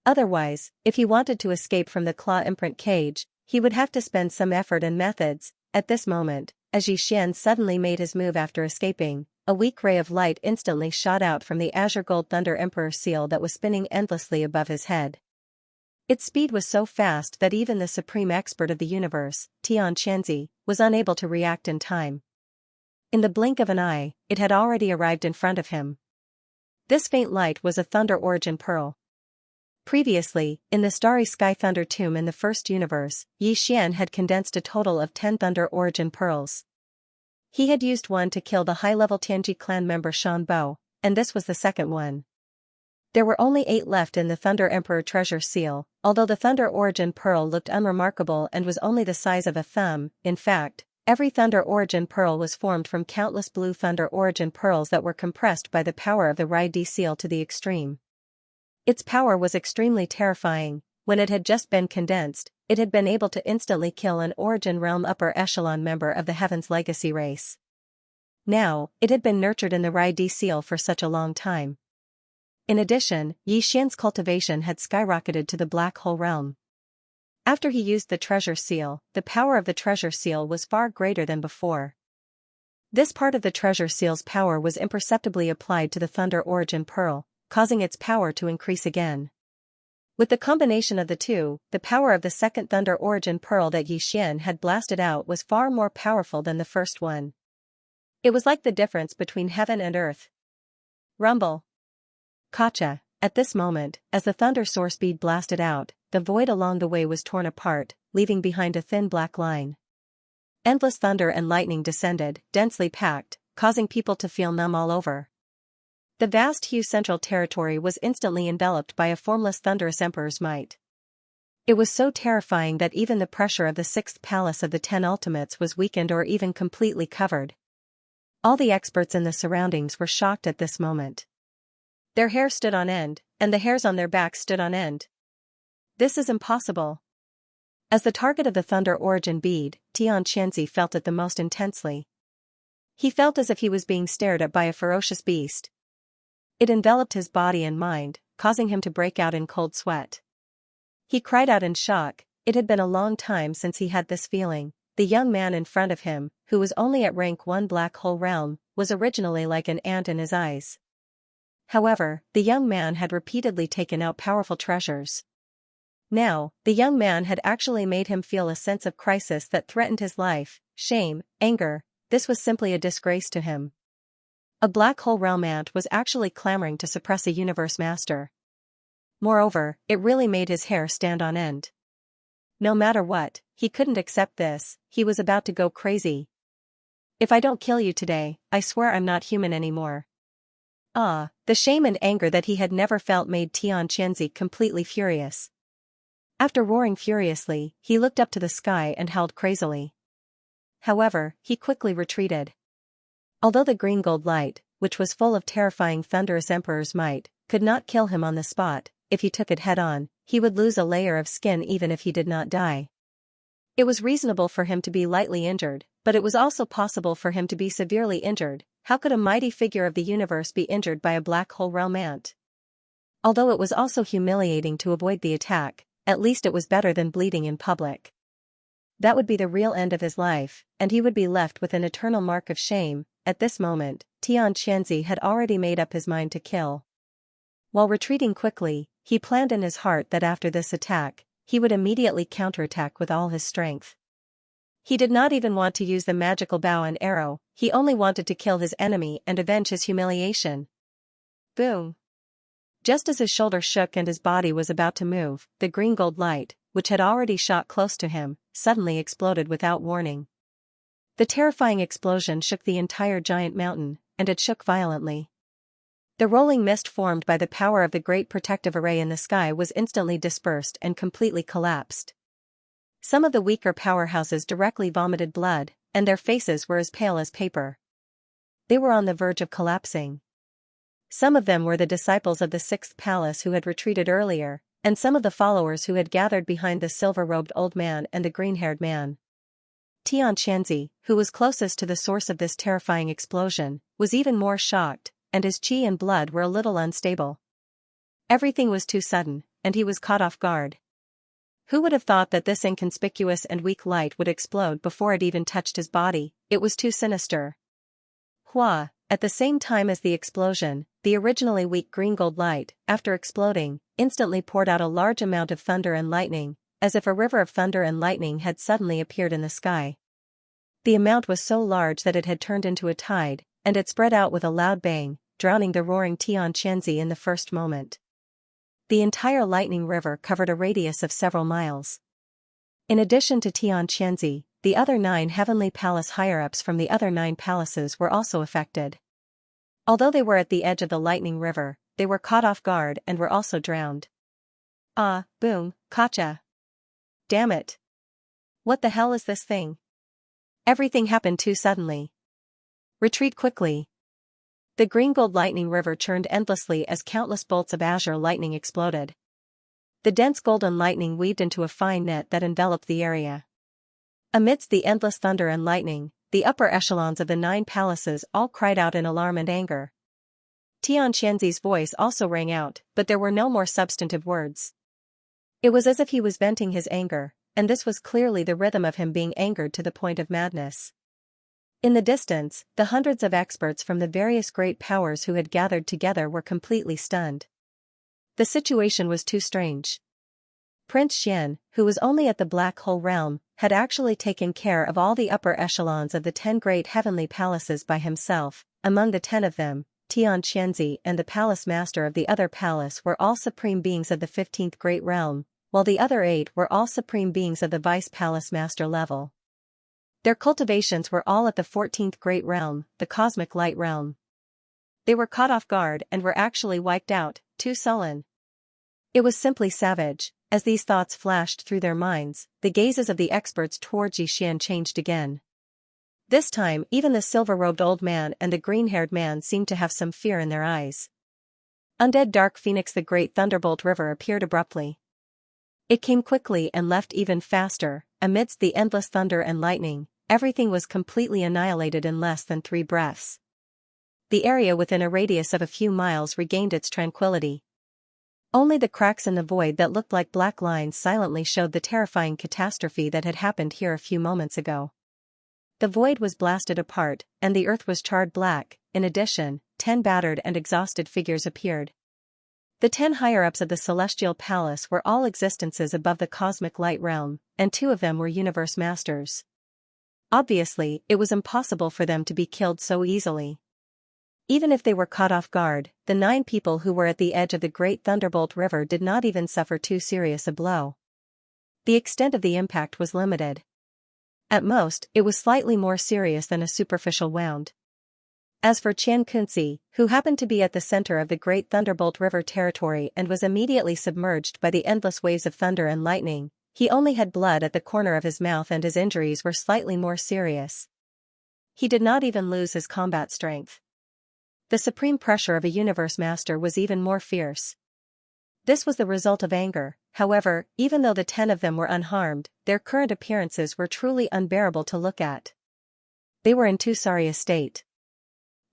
Otherwise, if he wanted to escape from the claw imprint cage, he would have to spend some effort and methods. At this moment, as Xian suddenly made his move after escaping, a weak ray of light instantly shot out from the azure gold Thunder Emperor seal that was spinning endlessly above his head. Its speed was so fast that even the supreme expert of the universe, Xianxia, was unable to react in time. In the blink of an eye, it had already arrived in front of him. This faint light was a Thunder Origin Pearl. Previously, in the Starry Sky Thunder Tomb in the first universe, Yi Xian had condensed a total of 10 Thunder Origin Pearls. He had used one to kill the high-level Tianji clan member Shan Bo, and this was the second one. There were only 8 left in the Thunder Emperor treasure seal, although the Thunder Origin Pearl looked unremarkable and was only the size of a thumb. In fact, every Thunder Origin Pearl was formed from countless blue Thunder Origin Pearls that were compressed by the power of the Rai-D seal to the extreme. Its power was extremely terrifying. When it had just been condensed, it had been able to instantly kill an Origin Realm upper echelon member of the Heaven's Legacy race. Now, it had been nurtured in the Rai-D seal for such a long time. In addition, Yi Xian's cultivation had skyrocketed to the Black Hole Realm. After he used the treasure seal, the power of the treasure seal was far greater than before. This part of the treasure seal's power was imperceptibly applied to the Thunder Origin Pearl, causing its power to increase again. With the combination of the two, the power of the second Thunder Origin Pearl that Yi Xian had blasted out was far more powerful than the first one. It was like the difference between heaven and earth. Rumble. Kacha. At this moment, as the thunder source bead blasted out, the void along the way was torn apart, leaving behind a thin black line. Endless thunder and lightning descended, densely packed, causing people to feel numb all over. The vast Hu Central territory was instantly enveloped by a formless thunderous emperor's might. It was so terrifying that even the pressure of the 6th palace of the 10 ultimates was weakened or even completely covered. All the experts in the surroundings were shocked at this moment. Their hair stood on end, and the hairs on their backs stood on end. This is impossible. As the target of the Thunder Origin bead, Xianxia felt it the most intensely. He felt as if he was being stared at by a ferocious beast. It enveloped his body and mind, causing him to break out in cold sweat. He cried out in shock. It had been a long time since he had this feeling. The young man in front of him, who was only at rank 1 Black Hole Realm, was originally like an ant in his eyes. However, the young man had repeatedly taken out powerful treasures. Now, the young man had actually made him feel a sense of crisis that threatened his life, shame, anger. This was simply a disgrace to him. A Black Hole Realm ant was actually clamoring to suppress a universe master. Moreover, it really made his hair stand on end. No matter what, he couldn't accept this. He was about to go crazy. If I don't kill you today, I swear I'm not human anymore. The shame and anger that he had never felt made Xianxia completely furious. After roaring furiously, he looked up to the sky and howled crazily. However, he quickly retreated. Although the green gold light, which was full of terrifying thunderous emperor's might, could not kill him on the spot, if he took it head-on, he would lose a layer of skin even if he did not die. It was reasonable for him to be lightly injured, but it was also possible for him to be severely injured. How could a mighty figure of the universe be injured by a Black Hole Realm ant? Although it was also humiliating to avoid the attack, at least it was better than bleeding in public. That would be the real end of his life, and he would be left with an eternal mark of shame. At this moment, Xianxia had already made up his mind to kill. While retreating quickly, he planned in his heart that after this attack, he would immediately counterattack with all his strength. He did not even want to use the magical bow and arrow, he only wanted to kill his enemy and avenge his humiliation. Boom! Just as his shoulder shook and his body was about to move, the green gold light, which had already shot close to him, suddenly exploded without warning. The terrifying explosion shook the entire giant mountain, and it shook violently. The rolling mist formed by the power of the great protective array in the sky was instantly dispersed and completely collapsed. Some of the weaker powerhouses directly vomited blood, and their faces were as pale as paper. They were on the verge of collapsing. Some of them were the disciples of the 6th palace who had retreated earlier, and some of the followers who had gathered behind the silver-robed old man and the green-haired man. Xianxia, who was closest to the source of this terrifying explosion, was even more shocked, and his qi and blood were a little unstable. Everything was too sudden, and he was caught off guard. Who would have thought that this inconspicuous and weak light would explode before it even touched his body? It was too sinister. Hua, At the same time as the explosion, the originally weak green gold light, after exploding, instantly poured out a large amount of thunder and lightning, as if a river of thunder and lightning had suddenly appeared in the sky. The amount was so large that it had turned into a tide, and it spread out with a loud bang, drowning the roaring Xianxia in the first moment. The entire lightning river covered a radius of several miles. In addition to Xianxia, the other 9 heavenly palace higher-ups from the other 9 palaces were also affected. Although they were at the edge of the lightning river, they were caught off guard and were also drowned. Ah, boom, gotcha. Damn it. What the hell is this thing? Everything happened too suddenly. Retreat quickly. The green gold lightning river churned endlessly as countless bolts of azure lightning exploded. The dense golden lightning weaved into a fine net that enveloped the area. Amidst the endless thunder and lightning, the upper echelons of the 9 palaces all cried out in alarm and anger. Xianxia's voice also rang out, but there were no more substantive words. It was as if he was venting his anger, and this was clearly the rhythm of him being angered to the point of madness. In the distance, the hundreds of experts from the various great powers who had gathered together were completely stunned. The situation was too strange. Prince Xian, who was only at the Black Hole Realm, had actually taken care of all the upper echelons of the 10 great heavenly palaces by himself. Among the 10 of them, Xianxia and the palace master of the other palace were all supreme beings of the 15th great realm, while the other 8 were all supreme beings of the vice palace master level. Their cultivations were all at the 14th great realm, the cosmic light realm. They were caught off guard and were actually wiped out, too sullen. It was simply savage. As these thoughts flashed through their minds, the gazes of the experts toward Xian changed again. This time even the silver-robed old man and the green-haired man seemed to have some fear in their eyes. Undead Dark Phoenix, the great thunderbolt river, appeared abruptly. It came quickly and left even faster. Amidst the endless thunder and lightning, everything was completely annihilated in less than 3 breaths. The area within a radius of a few miles regained its tranquility. Only the cracks in the void that looked like black lines silently showed the terrifying catastrophe that had happened here a few moments ago. The void was blasted apart, and the earth was charred black. In addition, 10 battered and exhausted figures appeared. The 10 higher-ups of the Celestial Palace were all existences above the cosmic light realm, and 2 of them were universe masters. Obviously, it was impossible for them to be killed so easily. Even if they were caught off guard, the 9 people who were at the edge of the Great Thunderbolt River did not even suffer too serious a blow. The extent of the impact was limited. At most, it was slightly more serious than a superficial wound. As for Xianxia, who happened to be at the center of the Great Thunderbolt River territory and was immediately submerged by the endless waves of thunder and lightning, he only had blood at the corner of his mouth and his injuries were slightly more serious. He did not even lose his combat strength. The supreme pressure of a universe master was even more fierce. This was the result of anger. However, even though the 10 of them were unharmed, their current appearances were truly unbearable to look at. They were in too sorry a state.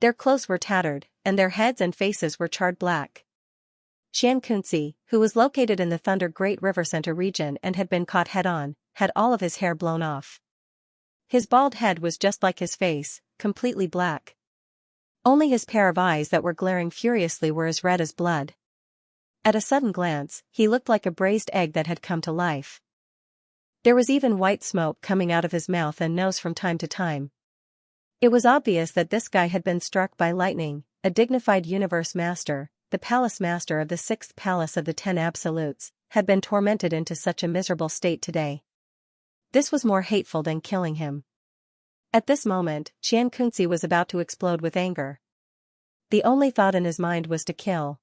Their clothes were tattered, and their heads and faces were charred black. Xianxia, who was located in the Thunder Great River Center region and had been caught head-on, had all of his hair blown off. His bald head was just like his face, completely black. Only his pair of eyes that were glaring furiously were as red as blood. At a sudden glance, he looked like a braised egg that had come to life. There was even white smoke coming out of his mouth and nose from time to time. It was obvious that this guy had been struck by lightning. A dignified universe master, the palace master of the 6th palace of the 10 absolutes, had been tormented into such a miserable state today. This was more hateful than killing him. At this moment, Xianxia was about to explode with anger. The only thought in his mind was to kill.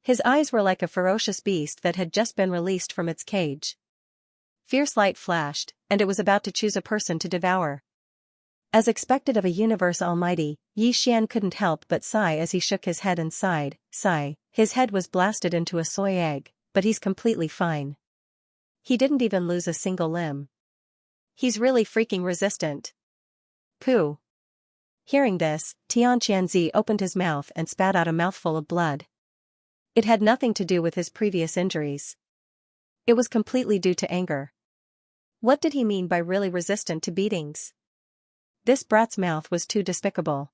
His eyes were like a ferocious beast that had just been released from its cage. Fierce light flashed, and it was about to choose a person to devour. As expected of a universe almighty, Yi Xian couldn't help but sigh as he shook his head and sighed. His head was blasted into a soy egg, but he's completely fine. He didn't even lose a single limb. He's really freaking resistant. Pooh. Hearing this, Xianxia opened his mouth and spat out a mouthful of blood. It had nothing to do with his previous injuries. It was completely due to anger. What did he mean by really resistant to beatings? This brat's mouth was too despicable.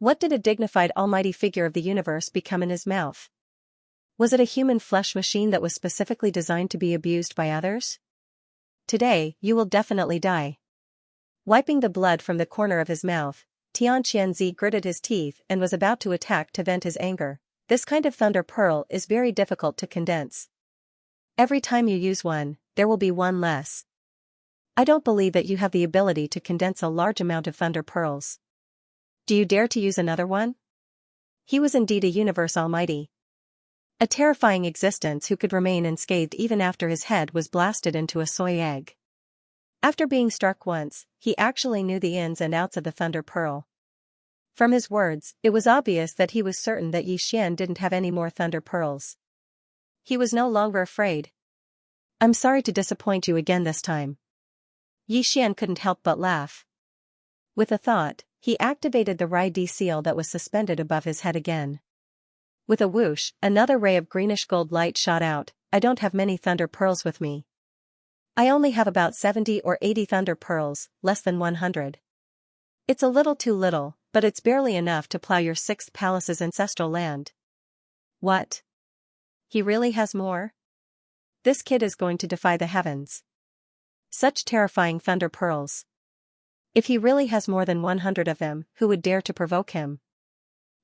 What did a dignified almighty figure of the universe become in his mouth? Was it a human flesh machine that was specifically designed to be abused by others? Today, you will definitely die. Wiping the blood from the corner of his mouth, Xianxia gritted his teeth and was about to attack to vent his anger. This kind of thunder pearl is very difficult to condense. Every time you use one, there will be one less. I don't believe that you have the ability to condense a large amount of thunder pearls. Do you dare to use another one? He was indeed a universe almighty. A terrifying existence who could remain unscathed even after his head was blasted into a soy egg. After being struck once, he actually knew the ins and outs of the thunder pearl. From his words, it was obvious that he was certain that Xian didn't have any more thunder pearls. He was no longer afraid. I'm sorry to disappoint you again this time. Xian couldn't help but laugh. With a thought, he activated the Rai-D seal that was suspended above his head again. With a whoosh, another ray of greenish-gold light shot out. I don't have many thunder pearls with me. I only have about 70 or 80 thunder pearls, less than 100. It's a little too little, but it's barely enough to plow your 6th palace's ancestral land. What? He really has more? This kid is going to defy the heavens. Such terrifying thunder pearls. If he really has more than 100 of them, who would dare to provoke him?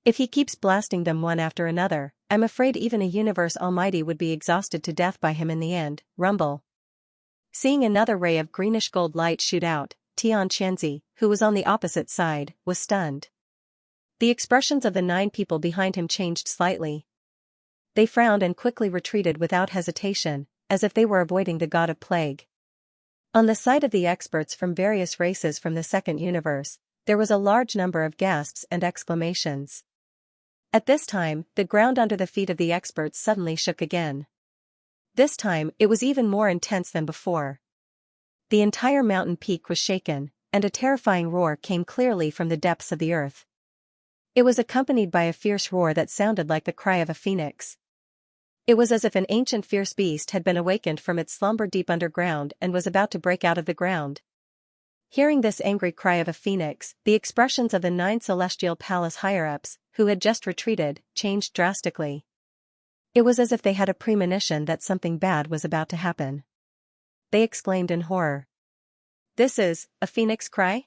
If he keeps blasting them one after another, I'm afraid even a universe almighty would be exhausted to death by him in the end. Rumble. Seeing another ray of greenish-gold light shoot out, Xianxia, who was on the opposite side, was stunned. The expressions of the 9 people behind him changed slightly. They frowned and quickly retreated without hesitation, as if they were avoiding the god of plague. On the side of the experts from various races from the second universe, there was a large number of gasps and exclamations. At this time, the ground under the feet of the experts suddenly shook again. This time, it was even more intense than before. The entire mountain peak was shaken, and a terrifying roar came clearly from the depths of the earth. It was accompanied by a fierce roar that sounded like the cry of a phoenix. It was as if an ancient fierce beast had been awakened from its slumber deep underground and was about to break out of the ground. Hearing this angry cry of a phoenix, the expressions of the 9 celestial palace higher-ups, who had just retreated, changed drastically. It was as if they had a premonition that something bad was about to happen. They exclaimed in horror. This is a phoenix cry?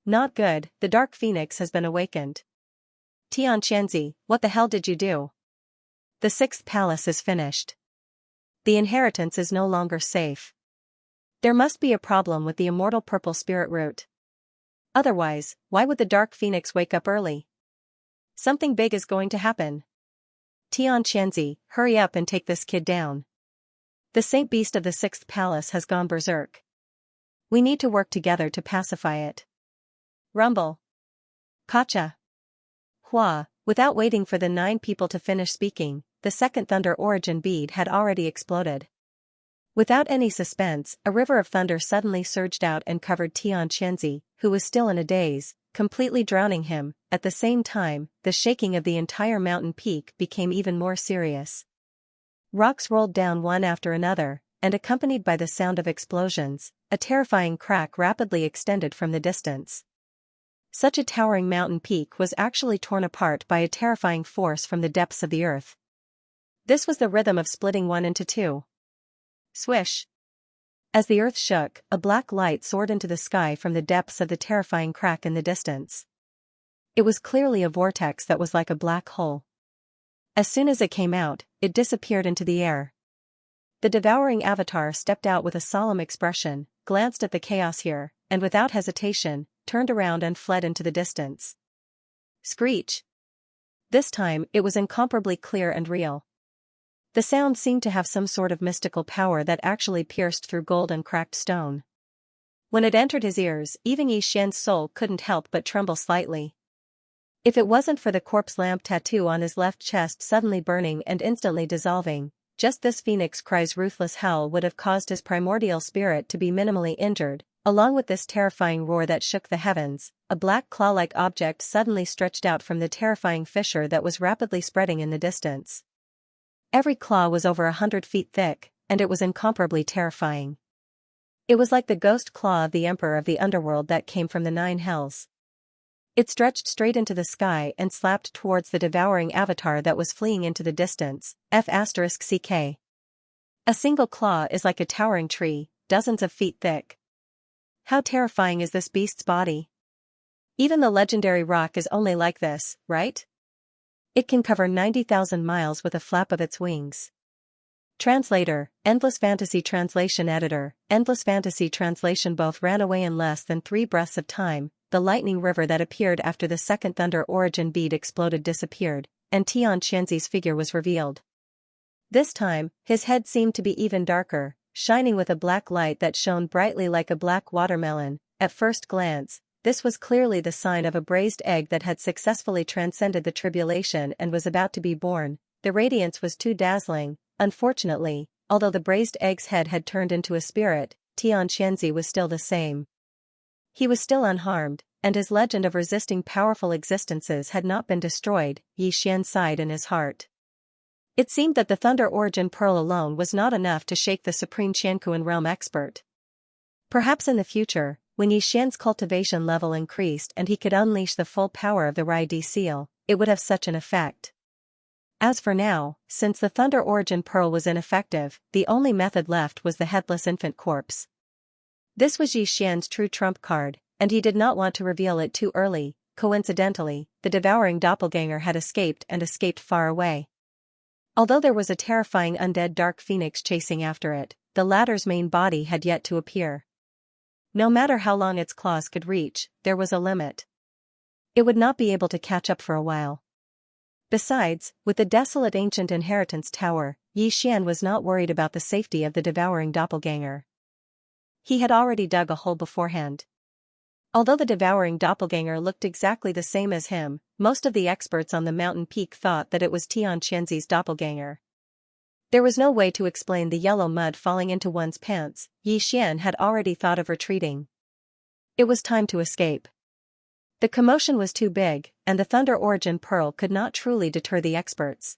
Not good, the dark phoenix has been awakened. Xianxia, what the hell did you do? The 6th palace is finished. The inheritance is no longer safe. There must be a problem with the immortal purple spirit root. Otherwise, why would the dark phoenix wake up early? Something big is going to happen. Xianxia, hurry up and take this kid down. The saint beast of the 6th palace has gone berserk. We need to work together to pacify it. Rumble. Kacha. Hua, without waiting for the 9 people to finish speaking, the second thunder origin bead had already exploded. Without any suspense, a river of thunder suddenly surged out and covered Xianxia, who was still in a daze, completely drowning him. At the same time, the shaking of the entire mountain peak became even more serious. Rocks rolled down one after another, and accompanied by the sound of explosions, a terrifying crack rapidly extended from the distance. Such a towering mountain peak was actually torn apart by a terrifying force from the depths of the earth. This was the rhythm of splitting one into 2. Swish. As the earth shook, a black light soared into the sky from the depths of the terrifying crack in the distance. It was clearly a vortex that was like a black hole. As soon as it came out, it disappeared into the air. The devouring avatar stepped out with a solemn expression, glanced at the chaos here, and without hesitation, turned around and fled into the distance. Screech. This time, it was incomparably clear and real. The sound seemed to have some sort of mystical power that actually pierced through gold and cracked stone. When it entered his ears, even Xian's soul couldn't help but tremble slightly. If it wasn't for the corpse lamp tattoo on his left chest suddenly burning and instantly dissolving, just this phoenix cry's ruthless howl would have caused his primordial spirit to be minimally injured. Along with this terrifying roar that shook the heavens, a black claw-like object suddenly stretched out from the terrifying fissure that was rapidly spreading in the distance. Every claw was over 100 feet thick, and it was incomparably terrifying. It was like the ghost claw of the Emperor of the Underworld that came from the 9 hells. It stretched straight into the sky and slapped towards the devouring avatar that was fleeing into the distance, F***ck. A single claw is like a towering tree, dozens of feet thick. How terrifying is this beast's body? Even the legendary rock is only like this, right? It can cover 90,000 miles with a flap of its wings. Translator, Endless Fantasy Translation Editor, Endless Fantasy Translation. Both ran away in less than 3 breaths of time. The lightning river that appeared after the second thunder origin bead exploded disappeared, and Xianxia's figure was revealed. This time, his head seemed to be even darker, shining with a black light that shone brightly like a black watermelon. At first glance, this was clearly the sign of a braised egg that had successfully transcended the tribulation and was about to be born. The radiance was too dazzling. Unfortunately, although the braised egg's head had turned into a spirit, Xianxia was still the same. He was still unharmed, and his legend of resisting powerful existences had not been destroyed. Yi Xian sighed in his heart. It seemed that the Thunder Origin Pearl alone was not enough to shake the supreme Qianquan realm expert. Perhaps in the future, when Yi Xian's cultivation level increased and he could unleash the full power of the Rai-D seal, it would have such an effect. As for now, since the Thunder Origin Pearl was ineffective, the only method left was the headless infant corpse. This was Yi Xian's true trump card, and he did not want to reveal it too early. Coincidentally, the devouring doppelganger had escaped and escaped far away. Although there was a terrifying undead dark phoenix chasing after it, the latter's main body had yet to appear. No matter how long its claws could reach, there was a limit. It would not be able to catch up for a while. Besides, with the desolate ancient inheritance tower, Yi Xian was not worried about the safety of the devouring doppelganger. He had already dug a hole beforehand. Although the devouring doppelganger looked exactly the same as him, most of the experts on the mountain peak thought that it was Xianxia's doppelganger. There was no way to explain the yellow mud falling into one's pants. Yi Xian had already thought of retreating. It was time to escape. The commotion was too big, and the Thunder Origin Pearl could not truly deter the experts.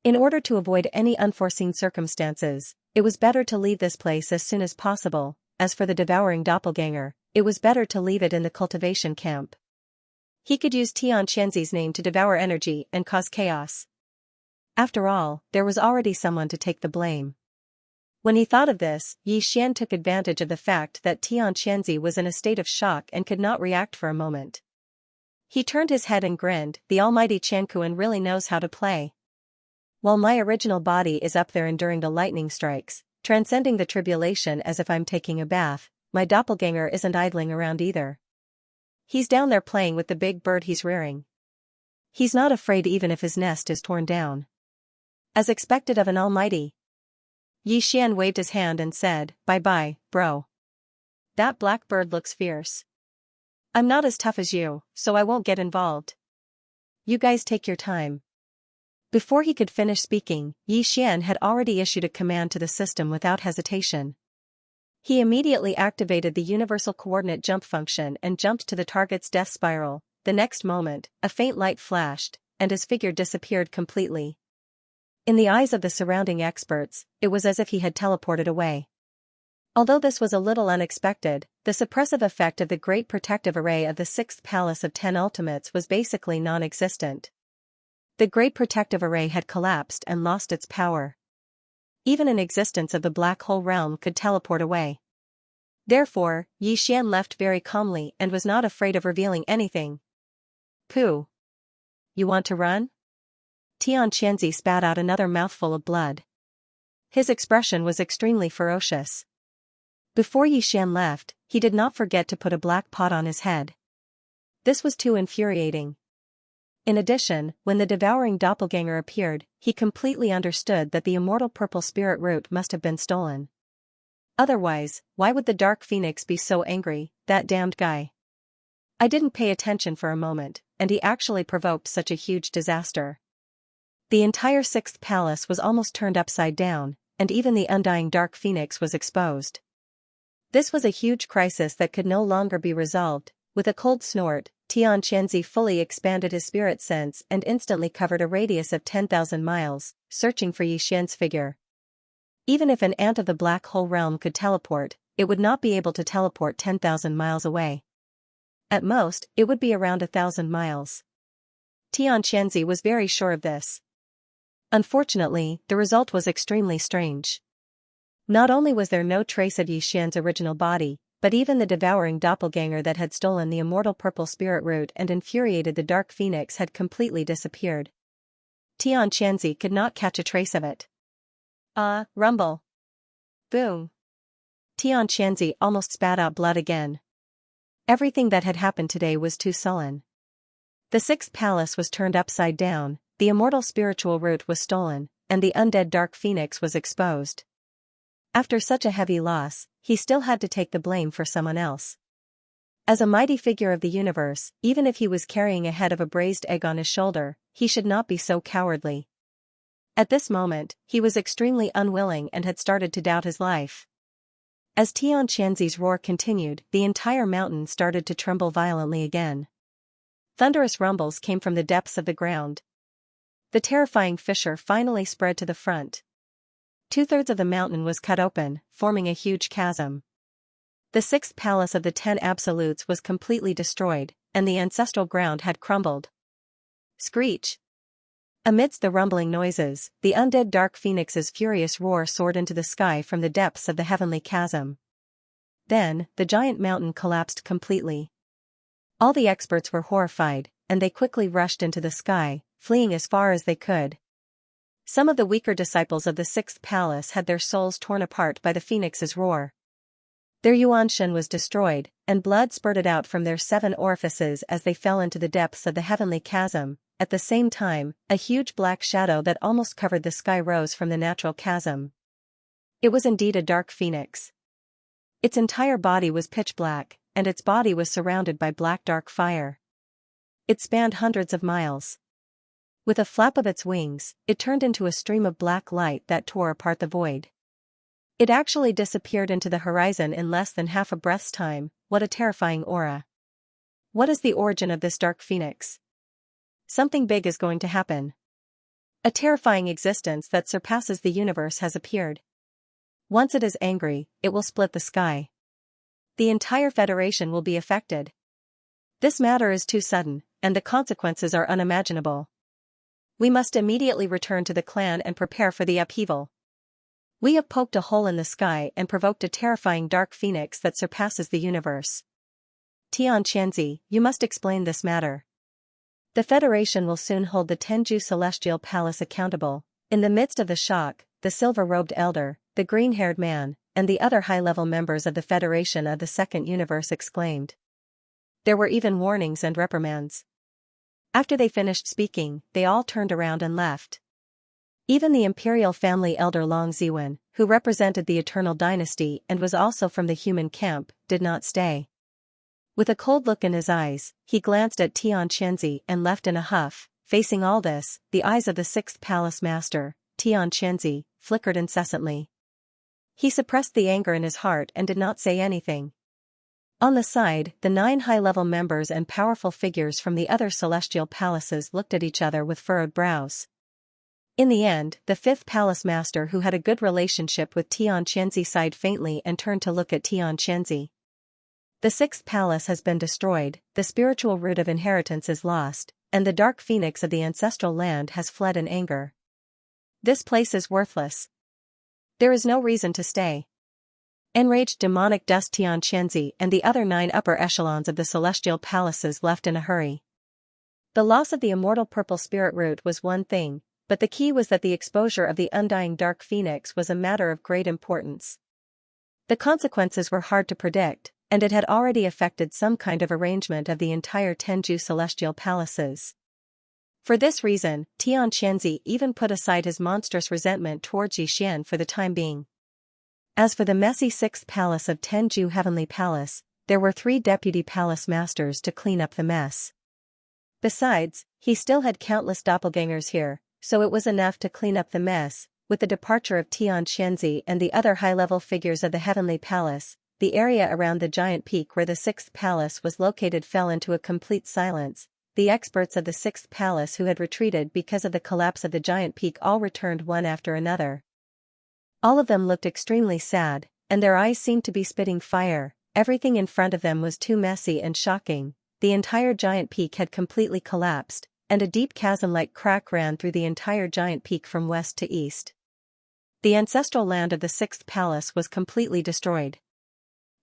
In order to avoid any unforeseen circumstances, it was better to leave this place as soon as possible. As for the devouring doppelganger, it was better to leave it in the cultivation camp. He could use Xianxia's name to devour energy and cause chaos. After all, there was already someone to take the blame. When he thought of this, Yi Xian took advantage of the fact that Xianxia was in a state of shock and could not react for a moment. He turned his head and grinned. The almighty Qianquan really knows how to play. While my original body is up there enduring the lightning strikes, transcending the tribulation as if I'm taking a bath, my doppelganger isn't idling around either. He's down there playing with the big bird he's rearing. He's not afraid even if his nest is torn down. As expected of an almighty. Yi Xian waved his hand and said, "Bye-bye, bro. That black bird looks fierce. I'm not as tough as you, so I won't get involved. You guys take your time." Before he could finish speaking, Yi Xian had already issued a command to the system without hesitation. He immediately activated the universal coordinate jump function and jumped to the target's death spiral. The next moment, a faint light flashed, and his figure disappeared completely. In the eyes of the surrounding experts, it was as if he had teleported away. Although this was a little unexpected, the suppressive effect of the Great Protective Array of the 6th Palace of 10 Ultimates was basically non-existent. The Great Protective Array had collapsed and lost its power. Even an existence of the Black Hole Realm could teleport away. Therefore, Yi Xian left very calmly and was not afraid of revealing anything. "Pooh. You want to run?" Xianxia spat out another mouthful of blood. His expression was extremely ferocious. Before Yi Xian left, he did not forget to put a black pot on his head. This was too infuriating. In addition, when the devouring doppelganger appeared, he completely understood that the immortal purple spirit root must have been stolen. Otherwise, why would the Dark Phoenix be so angry? That damned guy. I didn't pay attention for a moment, and he actually provoked such a huge disaster. The entire 6th Palace was almost turned upside down, and even the undying Dark Phoenix was exposed. This was a huge crisis that could no longer be resolved. With a cold snort, Xianxia fully expanded his spirit sense and instantly covered a radius of 10,000 miles, searching for Yi Xian's figure. Even if an ant of the Black Hole Realm could teleport, it would not be able to teleport 10,000 miles away. At most, it would be around 1,000 miles. Xianxia was very sure of this. Unfortunately, the result was extremely strange. Not only was there no trace of Yixian's original body, but even the devouring doppelganger that had stolen the immortal purple spirit root and infuriated the dark phoenix had completely disappeared. Xianxia could not catch a trace of it. Rumble. Boom. Xianxia almost spat out blood again. Everything that had happened today was too sullen. The sixth palace was turned upside down, the immortal spiritual root was stolen, and the undead dark phoenix was exposed. After such a heavy loss, he still had to take the blame for someone else. As a mighty figure of the universe, even if he was carrying a head of a braised egg on his shoulder, he should not be so cowardly. At this moment, he was extremely unwilling and had started to doubt his life. As Xianxia's roar continued, the entire mountain started to tremble violently again. Thunderous rumbles came from the depths of the ground. The terrifying fissure finally spread to the front. 2/3 of the mountain was cut open, forming a huge chasm. The sixth palace of the 10 absolutes was completely destroyed, and the ancestral ground had crumbled. Screech! Amidst the rumbling noises, the undead dark phoenix's furious roar soared into the sky from the depths of the heavenly chasm. Then, the giant mountain collapsed completely. All the experts were horrified, and they quickly rushed into the sky, fleeing as far as they could. Some of the weaker disciples of the sixth palace had their souls torn apart by the phoenix's roar. Their Yuanshan was destroyed, and blood spurted out from their 7 orifices as they fell into the depths of the heavenly chasm. At the same time, a huge black shadow that almost covered the sky rose from the natural chasm. It was indeed a dark phoenix. Its entire body was pitch black, and its body was surrounded by black dark fire. It spanned hundreds of miles. With a flap of its wings, it turned into a stream of black light that tore apart the void. It actually disappeared into the horizon in less than half a breath's time. What a terrifying aura. What is the origin of this dark phoenix? Something big is going to happen. A terrifying existence that surpasses the universe has appeared. Once it is angry, it will split the sky. The entire Federation will be affected. This matter is too sudden, and the consequences are unimaginable. We must immediately return to the clan and prepare for the upheaval. We have poked a hole in the sky and provoked a terrifying dark phoenix that surpasses the universe. Xianxia, you must explain this matter. The Federation will soon hold the Tenju Celestial Palace accountable. In the midst of the shock, the silver-robed elder, the green-haired man, and the other high-level members of the Federation of the Second Universe exclaimed. There were even warnings and reprimands. After they finished speaking, they all turned around and left. Even the imperial family elder Long Ziwen, who represented the Eternal Dynasty and was also from the human camp, did not stay. With a cold look in his eyes, he glanced at Xianxia and left in a huff. Facing all this, the eyes of the sixth palace master, Xianxia, flickered incessantly. He suppressed the anger in his heart and did not say anything. On the side, the 9 high-level members and powerful figures from the other celestial palaces looked at each other with furrowed brows. In the end, the 5th palace master, who had a good relationship with Xianxia, sighed faintly and turned to look at Xianxia. The 6th palace has been destroyed, the spiritual root of inheritance is lost, and the dark phoenix of the ancestral land has fled in anger. This place is worthless. There is no reason to stay. Enraged demonic dust, Xianxia and the other 9 upper echelons of the celestial palaces left in a hurry. The loss of the immortal purple spirit root was one thing, but the key was that the exposure of the undying dark phoenix was a matter of great importance. The consequences were hard to predict, and it had already affected some kind of arrangement of the entire Tenju celestial palaces. For this reason, Xianxia even put aside his monstrous resentment towards Yixian for the time being. As for the messy 6th palace of Tenju Heavenly Palace, there were 3 deputy palace masters to clean up the mess. Besides, he still had countless doppelgangers here, so it was enough to clean up the mess. With the departure of Xianxia and the other high-level figures of the Heavenly Palace, the area around the giant peak where the 6th palace was located fell into a complete silence. The experts of the 6th palace who had retreated because of the collapse of the giant peak all returned one after another. All of them looked extremely sad, and their eyes seemed to be spitting fire. everything in front of them was too messy and shocking. The entire giant peak had completely collapsed, and a deep chasm-like crack ran through the entire giant peak from west to east. The ancestral land of the sixth palace was completely destroyed.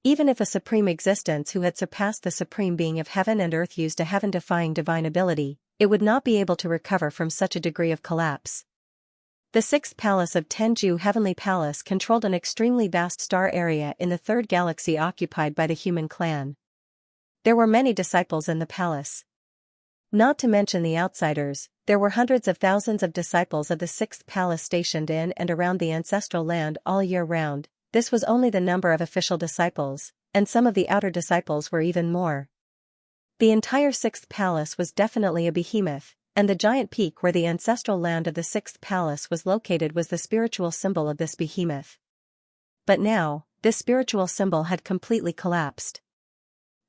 Even if a supreme existence who had surpassed the supreme being of heaven and earth used a heaven-defying divine ability, it would not be able to recover from such a degree of collapse. The sixth palace of Tenju Heavenly Palace controlled an extremely vast star area in the third galaxy occupied by the human clan. There were many disciples in the palace. Not to mention the outsiders, there were hundreds of thousands of disciples of the sixth palace stationed in and around the ancestral land all year round. This was only the number of official disciples, and some of the outer disciples were even more. The entire sixth palace was definitely a behemoth, and the giant peak where the ancestral land of the sixth palace was located was the spiritual symbol of this behemoth. But now, this spiritual symbol had completely collapsed.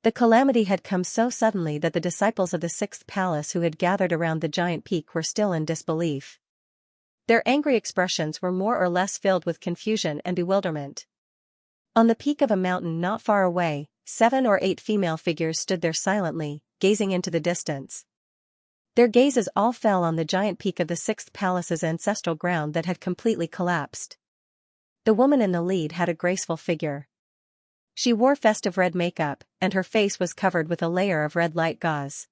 The calamity had come so suddenly that the disciples of the sixth palace who had gathered around the giant peak were still in disbelief. Their angry expressions were more or less filled with confusion and bewilderment. On the peak of a mountain not far away, 7 or 8 female figures stood there silently, gazing into the distance. Their gazes all fell on the giant peak of the sixth palace's ancestral ground that had completely collapsed. The woman in the lead had a graceful figure. She wore festive red makeup, and her face was covered with a layer of red light gauze.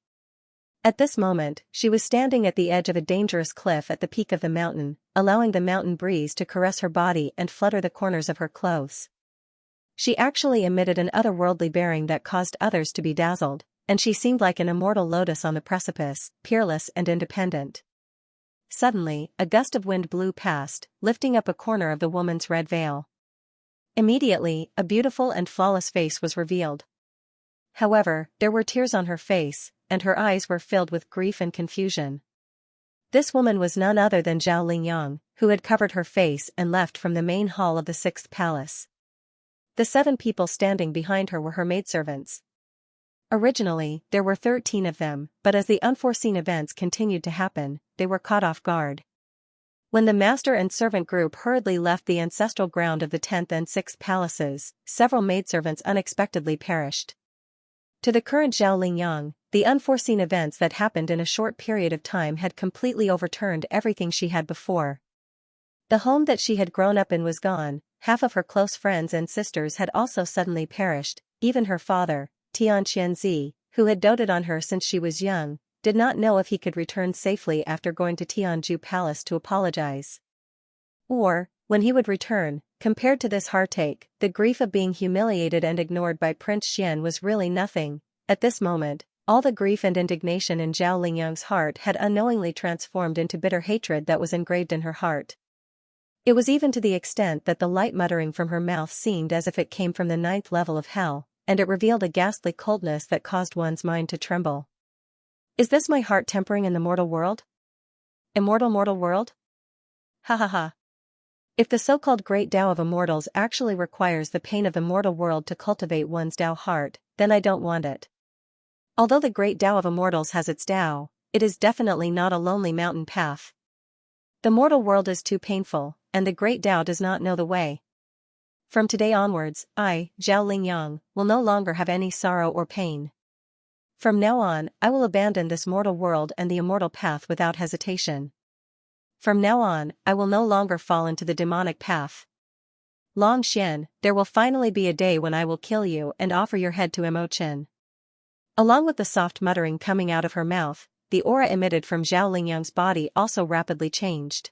At this moment, she was standing at the edge of a dangerous cliff at the peak of the mountain, allowing the mountain breeze to caress her body and flutter the corners of her clothes. She actually emitted an otherworldly bearing that caused others to be dazzled, and she seemed like an immortal lotus on the precipice, peerless and independent. Suddenly, a gust of wind blew past, lifting up a corner of the woman's red veil. Immediately, a beautiful and flawless face was revealed. However, there were tears on her face, and her eyes were filled with grief and confusion. This woman was none other than Zhao Lingyang, who had covered her face and left from the main hall of the sixth palace. The 7 people standing behind her were her maidservants. Originally, there were 13 of them, but as the unforeseen events continued to happen, they were caught off guard. When the master and servant group hurriedly left the ancestral ground of the 10th and 6th palaces, several maidservants unexpectedly perished. To the current Zhao Lingyang, the unforeseen events that happened in a short period of time had completely overturned everything she had before. The home that she had grown up in was gone, half of her close friends and sisters had also suddenly perished, even her father, Xianxia, who had doted on her since she was young, did not know if he could return safely after going to Tianju Palace to apologize. Or, when he would return, compared to this heartache, the grief of being humiliated and ignored by Prince Xian was really nothing. At this moment, all the grief and indignation in Zhao Lingyang's heart had unknowingly transformed into bitter hatred that was engraved in her heart. It was even to the extent that the light muttering from her mouth seemed as if it came from the 9th level of hell, and it revealed a ghastly coldness that caused one's mind to tremble. Is this my heart tempering in the mortal world? Immortal mortal world? Ha ha ha. If the so-called great Tao of immortals actually requires the pain of the mortal world to cultivate one's Tao heart, then I don't want it. Although the great Tao of immortals has its Tao, it is definitely not a lonely mountain path. The mortal world is too painful, and the great Tao does not know the way. From today onwards, I, Zhao Lingyang, will no longer have any sorrow or pain. From now on, I will abandon this mortal world and the immortal path without hesitation. From now on, I will no longer fall into the demonic path. Long Xian, there will finally be a day when I will kill you and offer your head to Mo Chen. Along with the soft muttering coming out of her mouth, the aura emitted from Zhao Lingyang's body also rapidly changed.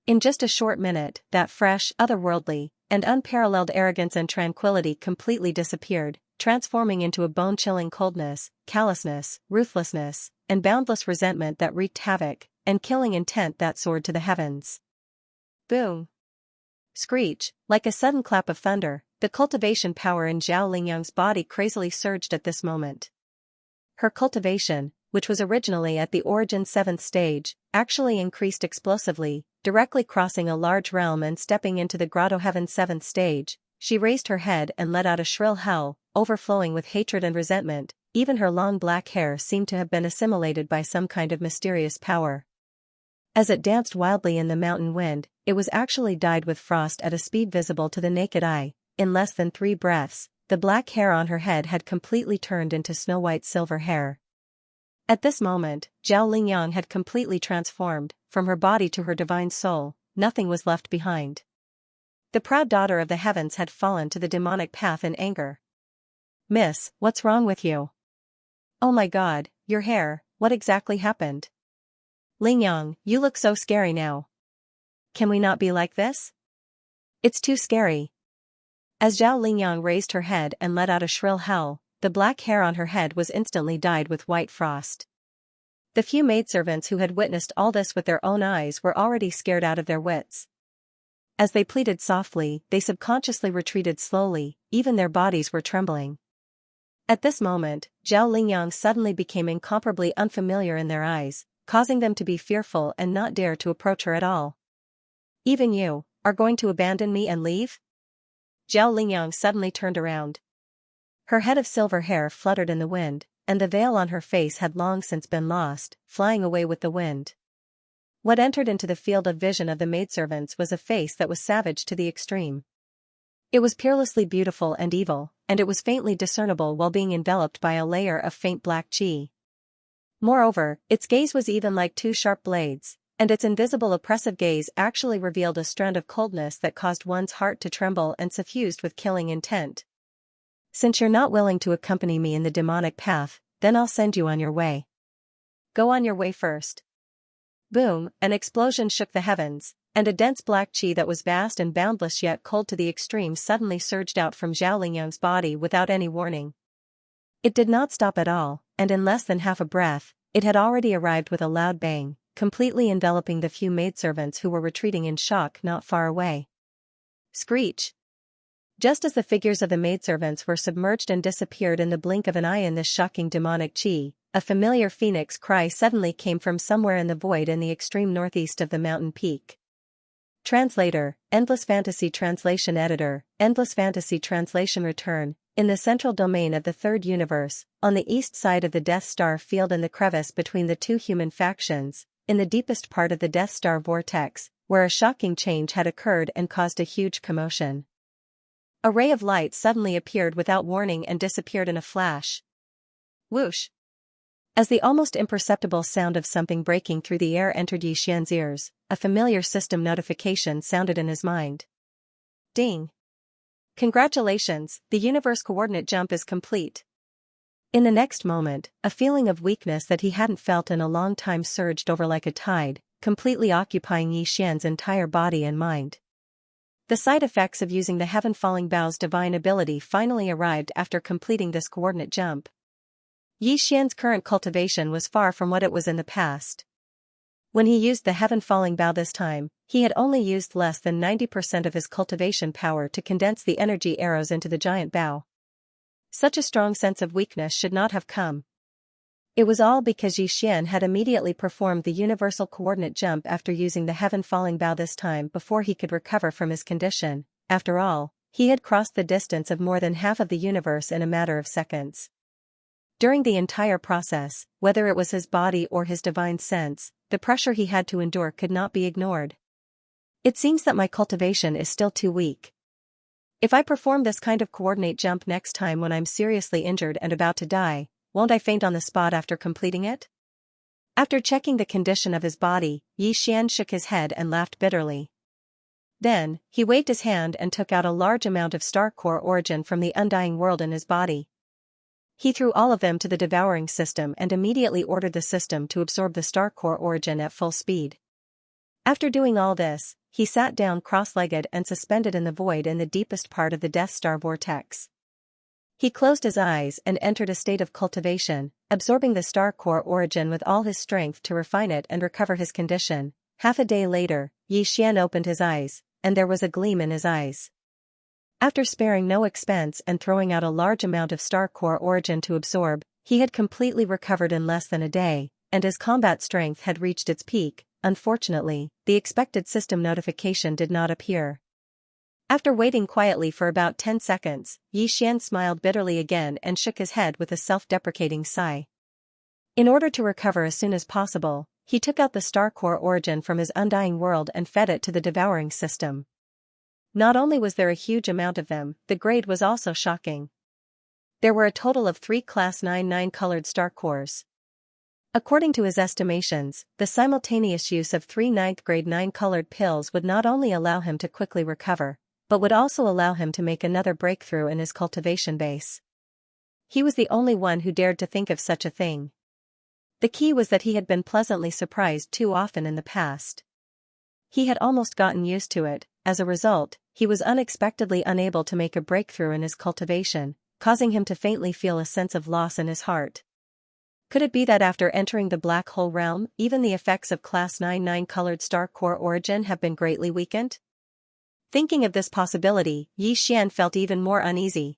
In just a short minute, that fresh, otherworldly, and unparalleled arrogance and tranquility completely disappeared, transforming into a bone-chilling coldness, callousness, ruthlessness, and boundless resentment that wreaked havoc, and killing intent that soared to the heavens. Boom! Screech, like a sudden clap of thunder, the cultivation power in Zhao Lingyang's body crazily surged at this moment. Her cultivation, which was originally at the origin 7th stage, actually increased explosively, directly crossing a large realm and stepping into the Grotto Heaven 7th stage. She raised her head and let out a shrill howl, overflowing with hatred and resentment. Even her long black hair seemed to have been assimilated by some kind of mysterious power. As it danced wildly in the mountain wind, it was actually dyed with frost at a speed visible to the naked eye. In less than 3 breaths, the black hair on her head had completely turned into snow-white silver hair. At this moment, Zhao Lingyang had completely transformed, from her body to her divine soul, nothing was left behind. The proud daughter of the heavens had fallen to the demonic path in anger. "Miss, what's wrong with you? Oh my god, your hair, what exactly happened? Lingyang, you look so scary now. Can we not be like this? It's too scary." As Zhao Lingyang raised her head and let out a shrill howl, the black hair on her head was instantly dyed with white frost. The few maidservants who had witnessed all this with their own eyes were already scared out of their wits. As they pleaded softly, they subconsciously retreated slowly, even their bodies were trembling. At this moment, Zhao Lingyang suddenly became incomparably unfamiliar in their eyes, causing them to be fearful and not dare to approach her at all. "Even you, are going to abandon me and leave?" Zhao Lingyang suddenly turned around. Her head of silver hair fluttered in the wind, and the veil on her face had long since been lost, flying away with the wind. What entered into the field of vision of the maidservants was a face that was savage to the extreme. It was peerlessly beautiful and evil, and it was faintly discernible while being enveloped by a layer of faint black qi. Moreover, its gaze was even like two sharp blades, and its invisible oppressive gaze actually revealed a strand of coldness that caused one's heart to tremble and suffused with killing intent. "Since you're not willing to accompany me in the demonic path, then I'll send you on your way. Go on your way first." Boom, an explosion shook the heavens, and a dense black qi that was vast and boundless yet cold to the extreme suddenly surged out from Zhao Lingyang's body without any warning. It did not stop at all, and in less than half a breath, it had already arrived with a loud bang, completely enveloping the few maidservants who were retreating in shock not far away. Screech! Just as the figures of the maidservants were submerged and disappeared in the blink of an eye in this shocking demonic qi, a familiar phoenix cry suddenly came from somewhere in the void in the extreme northeast of the mountain peak. Translator, Endless Fantasy Translation Editor, Endless Fantasy Translation Return. In the central domain of the third universe, on the east side of the Death Star field in the crevice between the two human factions, in the deepest part of the Death Star vortex, where a shocking change had occurred and caused a huge commotion. A ray of light suddenly appeared without warning and disappeared in a flash. Whoosh! As the almost imperceptible sound of something breaking through the air entered Yi Xian's ears, a familiar system notification sounded in his mind. Ding! Congratulations, the universe coordinate jump is complete. In the next moment, a feeling of weakness that he hadn't felt in a long time surged over like a tide, completely occupying Yi Xian's entire body and mind. The side effects of using the Heaven Falling Bow's divine ability finally arrived after completing this coordinate jump. Yi Xian's current cultivation was far from what it was in the past. When he used the Heaven Falling Bow this time, he had only used less than 90% of his cultivation power to condense the energy arrows into the giant bow. Such a strong sense of weakness should not have come. It was all because Yi Xian had immediately performed the universal coordinate jump after using the Heaven Falling Bow this time before he could recover from his condition. After all, he had crossed the distance of more than half of the universe in a matter of seconds. During the entire process, whether it was his body or his divine sense, the pressure he had to endure could not be ignored. It seems that my cultivation is still too weak. If I perform this kind of coordinate jump next time when I'm seriously injured and about to die, won't I faint on the spot after completing it? After checking the condition of his body, Yi Xian shook his head and laughed bitterly. Then, he waved his hand and took out a large amount of star core origin from the undying world in his body. He threw all of them to the Devouring system and immediately ordered the system to absorb the star core origin at full speed. After doing all this, he sat down cross-legged and suspended in the void in the deepest part of the Death Star vortex. He closed his eyes and entered a state of cultivation, absorbing the star core origin with all his strength to refine it and recover his condition. Half a day later, Yi Xian opened his eyes, and there was a gleam in his eyes. After sparing no expense and throwing out a large amount of star core origin to absorb, he had completely recovered in less than a day, and his combat strength had reached its peak. Unfortunately, the expected system notification did not appear. After waiting quietly for about 10 seconds, Yi Xian smiled bitterly again and shook his head with a self-deprecating sigh. In order to recover as soon as possible, he took out the star core origin from his undying world and fed it to the Devouring system. Not only was there a huge amount of them, the grade was also shocking. There were a total of 3 Class 9 colored star cores. According to his estimations, the simultaneous use of 3 ninth-grade 9-colored pills would not only allow him to quickly recover, but would also allow him to make another breakthrough in his cultivation base. He was the only one who dared to think of such a thing. The key was that he had been pleasantly surprised too often in the past. He had almost gotten used to it. As a result, he was unexpectedly unable to make a breakthrough in his cultivation, causing him to faintly feel a sense of loss in his heart. Could it be that after entering the black hole realm, even the effects of Class 9 colored star core origin have been greatly weakened? Thinking of this possibility, Xianxia felt even more uneasy.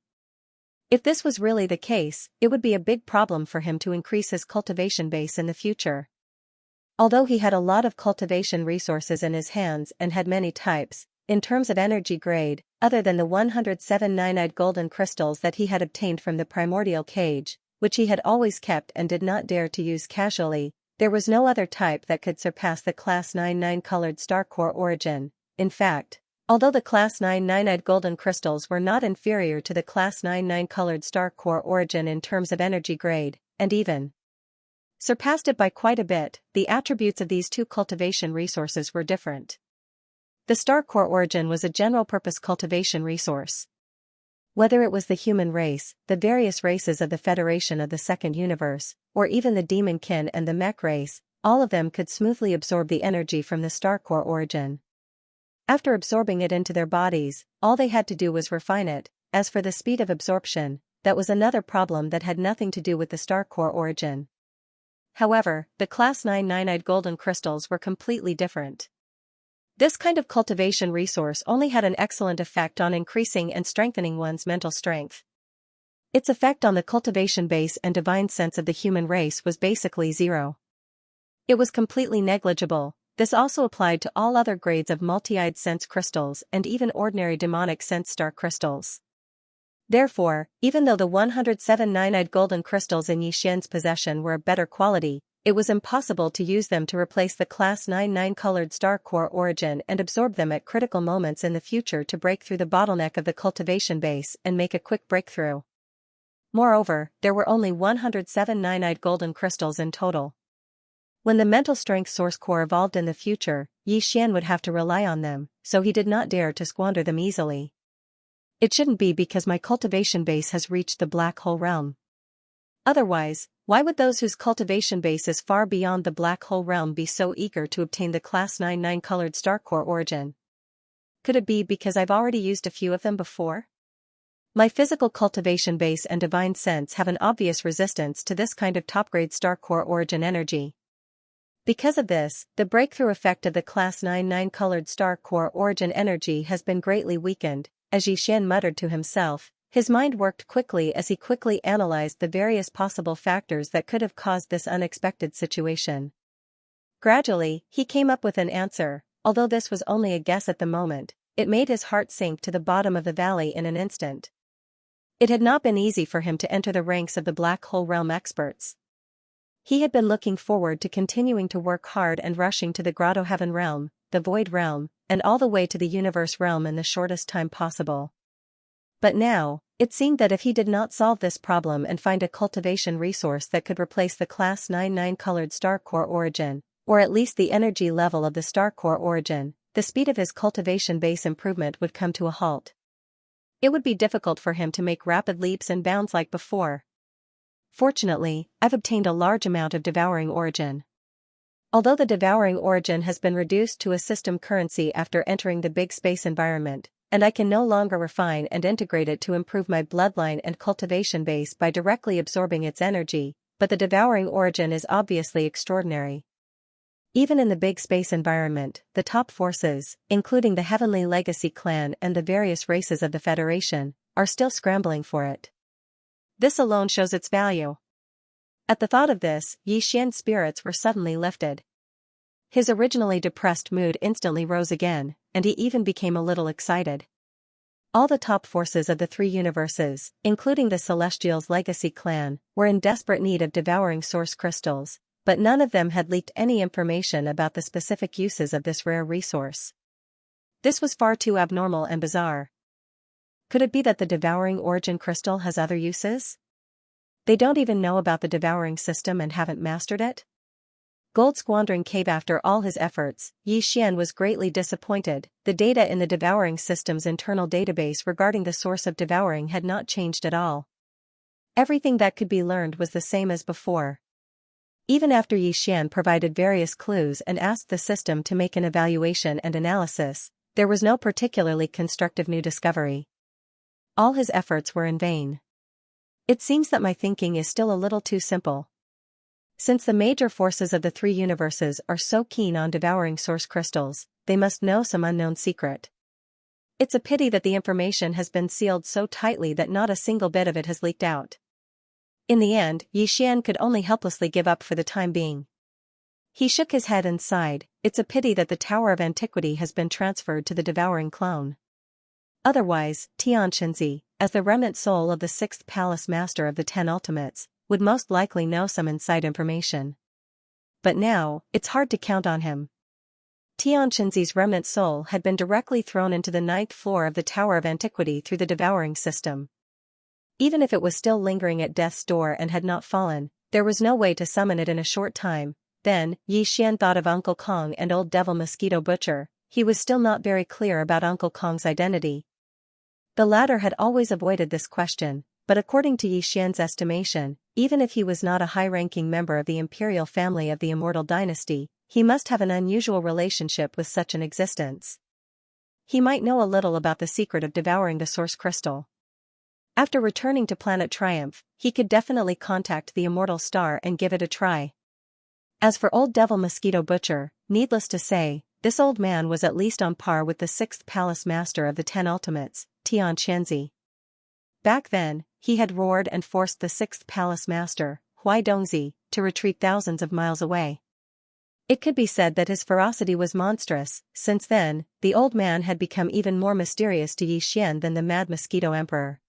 If this was really the case, it would be a big problem for him to increase his cultivation base in the future. Although he had a lot of cultivation resources in his hands and had many types, in terms of energy grade, other than the 107 nine-eyed golden crystals that he had obtained from the primordial cage, which he had always kept and did not dare to use casually, there was no other type that could surpass the Class 9 colored star core origin. In fact, although the Class 9 nine-eyed golden crystals were not inferior to the Class 9 colored star core origin in terms of energy grade, and even surpassed it by quite a bit, the attributes of these two cultivation resources were different. The star core origin was a general-purpose cultivation resource. Whether it was the human race, the various races of the Federation of the Second Universe, or even the demonkin and the mech race, all of them could smoothly absorb the energy from the star core origin. After absorbing it into their bodies, all they had to do was refine it. As for the speed of absorption, that was another problem that had nothing to do with the star core origin. However, the Class 9 nine-eyed golden crystals were completely different. This kind of cultivation resource only had an excellent effect on increasing and strengthening one's mental strength. Its effect on the cultivation base and divine sense of the human race was basically zero. It was completely negligible. This also applied to all other grades of multi-eyed sense crystals and even ordinary demonic sense star crystals. Therefore, even though the 107 nine-eyed golden crystals in Xianxia's possession were of better quality, it was impossible to use them to replace the Class 9 colored star core origin and absorb them at critical moments in the future to break through the bottleneck of the cultivation base and make a quick breakthrough. Moreover, there were only 107 nine-eyed golden crystals in total. When the mental strength source core evolved in the future, Xianxia would have to rely on them, so he did not dare to squander them easily. It shouldn't be because my cultivation base has reached the black hole realm. Otherwise, why would those whose cultivation base is far beyond the black hole realm be so eager to obtain the Class 9 colored star core origin? Could it be because I've already used a few of them before? My physical cultivation base and divine sense have an obvious resistance to this kind of top-grade star core origin energy. Because of this, the breakthrough effect of the Class 9 colored star core origin energy has been greatly weakened. As Xianxia muttered to himself, his mind worked quickly as he quickly analyzed the various possible factors that could have caused this unexpected situation. Gradually, he came up with an answer. Although this was only a guess at the moment, it made his heart sink to the bottom of the valley in an instant. It had not been easy for him to enter the ranks of the black hole realm experts. He had been looking forward to continuing to work hard and rushing to the Grotto Heaven realm, the Void realm, and all the way to the Universe realm in the shortest time possible. But now, it seemed that if he did not solve this problem and find a cultivation resource that could replace the Class 9 colored star core origin, or at least the energy level of the star core origin, the speed of his cultivation base improvement would come to a halt. It would be difficult for him to make rapid leaps and bounds like before. Fortunately, I've obtained a large amount of Devouring origin. Although the Devouring origin has been reduced to a system currency after entering the big space environment, and I can no longer refine and integrate it to improve my bloodline and cultivation base by directly absorbing its energy, but the Devouring origin is obviously extraordinary. Even in the big space environment, the top forces, including the Heavenly Legacy clan and the various races of the Federation, are still scrambling for it. This alone shows its value. At the thought of this, Xianxia's spirits were suddenly lifted. His originally depressed mood instantly rose again, and he even became a little excited. All the top forces of the three universes, including the Celestials' Legacy clan, were in desperate need of devouring source crystals, but none of them had leaked any information about the specific uses of this rare resource. This was far too abnormal and bizarre. Could it be that the Devouring origin crystal has other uses? They don't even know about the Devouring system and haven't mastered it? Gold squandering cave. After all his efforts, Xian was greatly disappointed. The data in the Devouring system's internal database regarding the source of Devouring had not changed at all. Everything that could be learned was the same as before. Even after Xian provided various clues and asked the system to make an evaluation and analysis, there was no particularly constructive new discovery. All his efforts were in vain. It seems that my thinking is still a little too simple. Since the major forces of the three universes are so keen on devouring source crystals, they must know some unknown secret. It's a pity that the information has been sealed so tightly that not a single bit of it has leaked out. In the end, Xian could only helplessly give up for the time being. He shook his head and sighed. It's a pity that the Tower of Antiquity has been transferred to the Devouring clone. Otherwise, Xianxia, as the remnant soul of the 6th Palace Master of the 10 Ultimates, would most likely know some inside information. But now, it's hard to count on him. Xianxia's remnant soul had been directly thrown into the 9th floor of the Tower of Antiquity through the Devouring system. Even if it was still lingering at death's door and had not fallen, there was no way to summon it in a short time. Then, Xian thought of Uncle Kong and Old Devil Mosquito Butcher. He was still not very clear about Uncle Kong's identity. The latter had always avoided this question, but according to Xian's estimation, even if he was not a high-ranking member of the imperial family of the Immortal Dynasty, he must have an unusual relationship with such an existence. He might know a little about the secret of devouring the source crystal. After returning to Planet Triumph, he could definitely contact the Immortal Star and give it a try. As for Old Devil Mosquito Butcher, needless to say, this old man was at least on par with the 6th Palace Master of the 10 Ultimates, Xianxia. Back then, he had roared and forced the 6th Palace Master, Huaidongzi, to retreat thousands of miles away. It could be said that his ferocity was monstrous. Since then, the old man had become even more mysterious to Xian than the Mad Mosquito Emperor.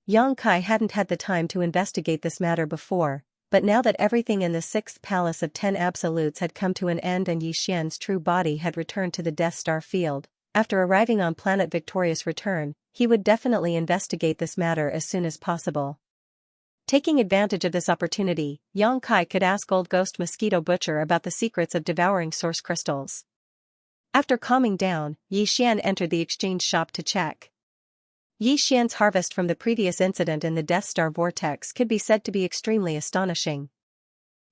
Yang Kai hadn't had the time to investigate this matter before, but now that everything in the 6th Palace of 10 Absolutes had come to an end and Xian's true body had returned to the Death Star field, after arriving on Planet Victorious Return, he would definitely investigate this matter as soon as possible. Taking advantage of this opportunity, Yang Kai could ask Old Ghost Mosquito Butcher about the secrets of devouring source crystals. After calming down, Xian entered the exchange shop to check. Xian's harvest from the previous incident in the Death Star vortex could be said to be extremely astonishing.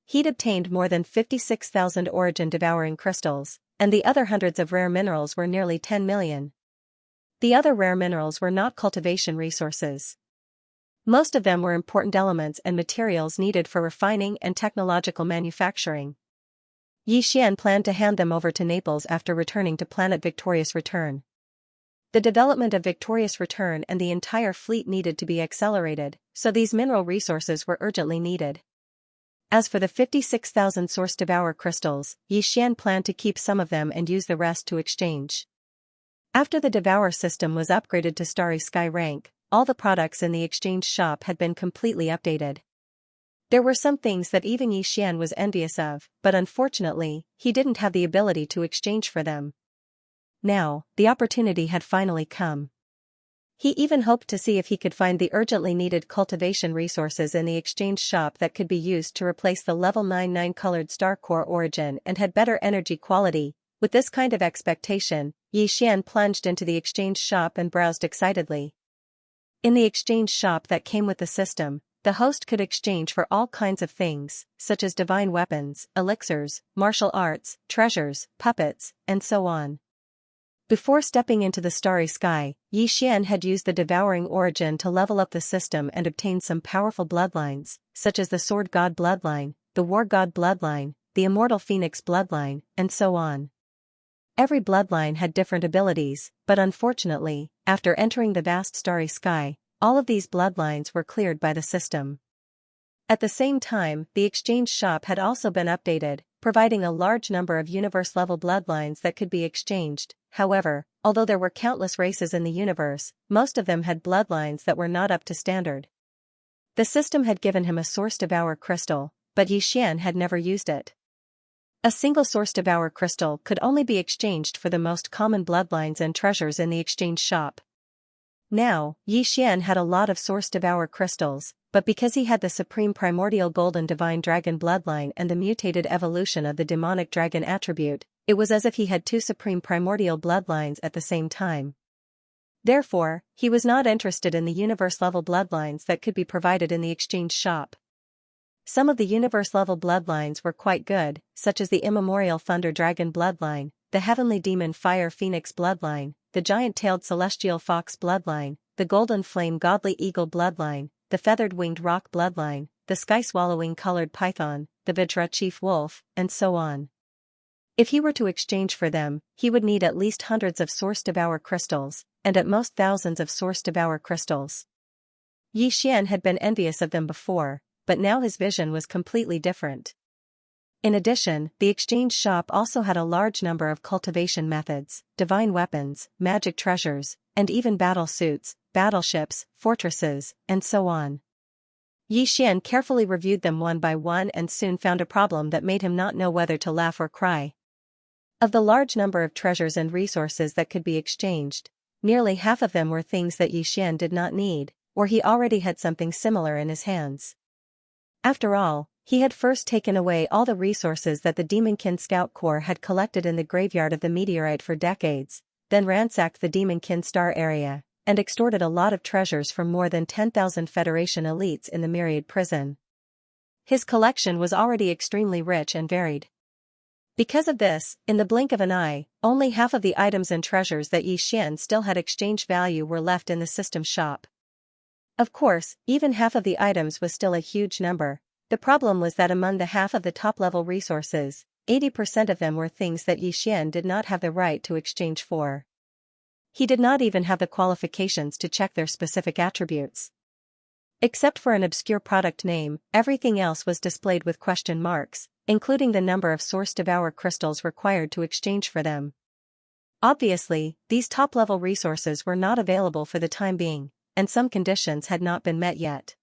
He'd obtained more than 56,000 origin devouring crystals, and the other hundreds of rare minerals were nearly 10 million. The other rare minerals were not cultivation resources. Most of them were important elements and materials needed for refining and technological manufacturing. Xian planned to hand them over to Naples after returning to Planet Victorious Return. The development of Victorious Return and the entire fleet needed to be accelerated, so these mineral resources were urgently needed. As for the 56,000 source devour crystals, Xian planned to keep some of them and use the rest to exchange. After the Devour system was upgraded to Starry Sky rank, all the products in the exchange shop had been completely updated. There were some things that even Xian was envious of, but unfortunately, he didn't have the ability to exchange for them. Now, the opportunity had finally come. He even hoped to see if he could find the urgently needed cultivation resources in the exchange shop that could be used to replace the level 99 colored star core origin and had better energy quality. With this kind of expectation, Xian plunged into the exchange shop and browsed excitedly. In the exchange shop that came with the system, the host could exchange for all kinds of things, such as divine weapons, elixirs, martial arts, treasures, puppets, and so on. Before stepping into the Starry Sky, Xian had used the Devouring origin to level up the system and obtain some powerful bloodlines, such as the Sword God bloodline, the War God bloodline, the Immortal Phoenix bloodline, and so on. Every bloodline had different abilities, but unfortunately, after entering the vast Starry Sky, all of these bloodlines were cleared by the system. At the same time, the exchange shop had also been updated, providing a large number of universe-level bloodlines that could be exchanged. However, although there were countless races in the universe, most of them had bloodlines that were not up to standard. The system had given him a Source Devour crystal, but Xian had never used it. A single Source Devour crystal could only be exchanged for the most common bloodlines and treasures in the exchange shop. Now, Yi Xian had a lot of Source Devour crystals, but because he had the supreme primordial golden divine dragon bloodline and the mutated evolution of the demonic dragon attribute, it was as if he had two supreme primordial bloodlines at the same time. Therefore, he was not interested in the universe-level bloodlines that could be provided in the exchange shop. Some of the universe-level bloodlines were quite good, such as the immemorial Thunder Dragon bloodline, the Heavenly Demon Fire Phoenix bloodline, the Giant-Tailed Celestial Fox bloodline, the Golden Flame Godly Eagle bloodline, the Feathered Winged Rock bloodline, the Sky-Swallowing Colored Python, the Vajra Chief Wolf, and so on. If he were to exchange for them, he would need at least hundreds of Source Devour crystals, and at most thousands of Source Devour crystals. Yi Xian had been envious of them before, but now his vision was completely different. In addition, the exchange shop also had a large number of cultivation methods, divine weapons, magic treasures, and even battle suits, battleships, fortresses, and so on. Yi Xian carefully reviewed them one by one and soon found a problem that made him not know whether to laugh or cry. Of the large number of treasures and resources that could be exchanged, nearly half of them were things that Yi Xian did not need, or he already had something similar in his hands. After all, he had first taken away all the resources that the Demonkin Scout Corps had collected in the graveyard of the meteorite for decades, then ransacked the Demonkin Star area, and extorted a lot of treasures from more than 10,000 Federation elites in the Myriad prison. His collection was already extremely rich and varied. Because of this, in the blink of an eye, only half of the items and treasures that Yi Xian still had exchange value were left in the system shop. Of course, even half of the items was still a huge number. The problem was that among the half of the top-level resources, 80% of them were things that Yi Xian did not have the right to exchange for. He did not even have the qualifications to check their specific attributes. Except for an obscure product name, everything else was displayed with question marks, including the number of Source Devour crystals required to exchange for them. Obviously, these top-level resources were not available for the time being, and some conditions had not been met yet.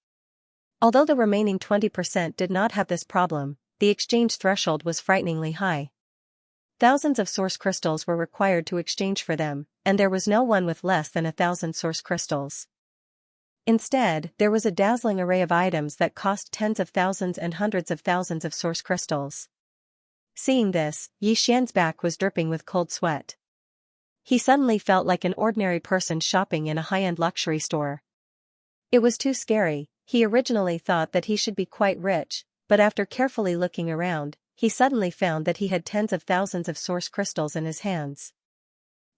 Although the remaining 20% did not have this problem, the exchange threshold was frighteningly high. Thousands of source crystals were required to exchange for them, and there was no one with less than 1,000 source crystals. Instead, there was a dazzling array of items that cost tens of thousands and hundreds of thousands of source crystals. Seeing this, Yi Xian's back was dripping with cold sweat. He suddenly felt like an ordinary person shopping in a high-end luxury store. It was too scary. He originally thought that he should be quite rich, but after carefully looking around, he suddenly found that he had tens of thousands of source crystals in his hands.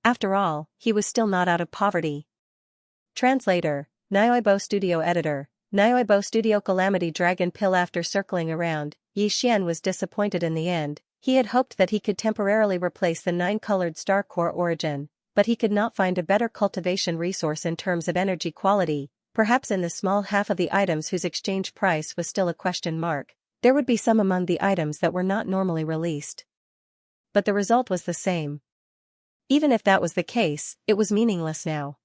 After all, he was still not out of poverty. Translator, Nioibo Studio Editor, Nioibo Studio Calamity Dragon Pill. After circling around, Yi Xian was disappointed in the end. He had hoped that he could temporarily replace the 9-colored Star Core origin, but he could not find a better cultivation resource in terms of energy quality. Perhaps in the small half of the items whose exchange price was still a question mark, there would be some among the items that were not normally released. But the result was the same. Even if that was the case, it was meaningless now.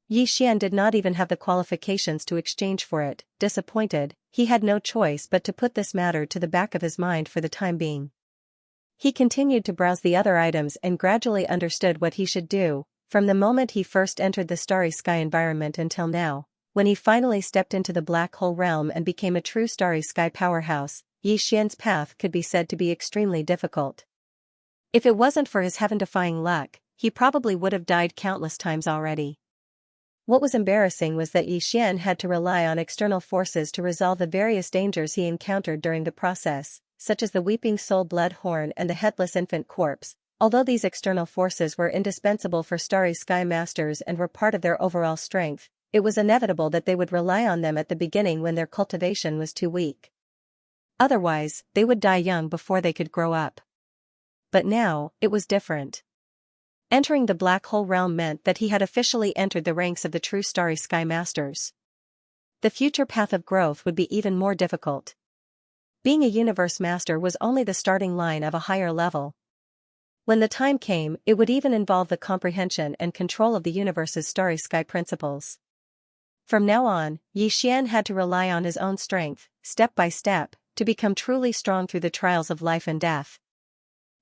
Yi Xian did not even have the qualifications to exchange for it. Disappointed, he had no choice but to put this matter to the back of his mind for the time being. He continued to browse the other items and gradually understood what he should do, from the moment he first entered the starry sky environment until now. When he finally stepped into the black hole realm and became a true starry sky powerhouse, Yi Xian's path could be said to be extremely difficult. If it wasn't for his heaven-defying luck, he probably would have died countless times already. What was embarrassing was that Yi Xian had to rely on external forces to resolve the various dangers he encountered during the process, such as the Weeping Soul Blood Horn and the Headless Infant Corpse. Although these external forces were indispensable for starry sky masters and were part of their overall strength, it was inevitable that they would rely on them at the beginning when their cultivation was too weak. Otherwise, they would die young before they could grow up. But now, it was different. Entering the black hole realm meant that he had officially entered the ranks of the true starry sky masters. The future path of growth would be even more difficult. Being a universe master was only the starting line of a higher level. When the time came, it would even involve the comprehension and control of the universe's starry sky principles. From now on, Yi Xian had to rely on his own strength, step by step, to become truly strong through the trials of life and death.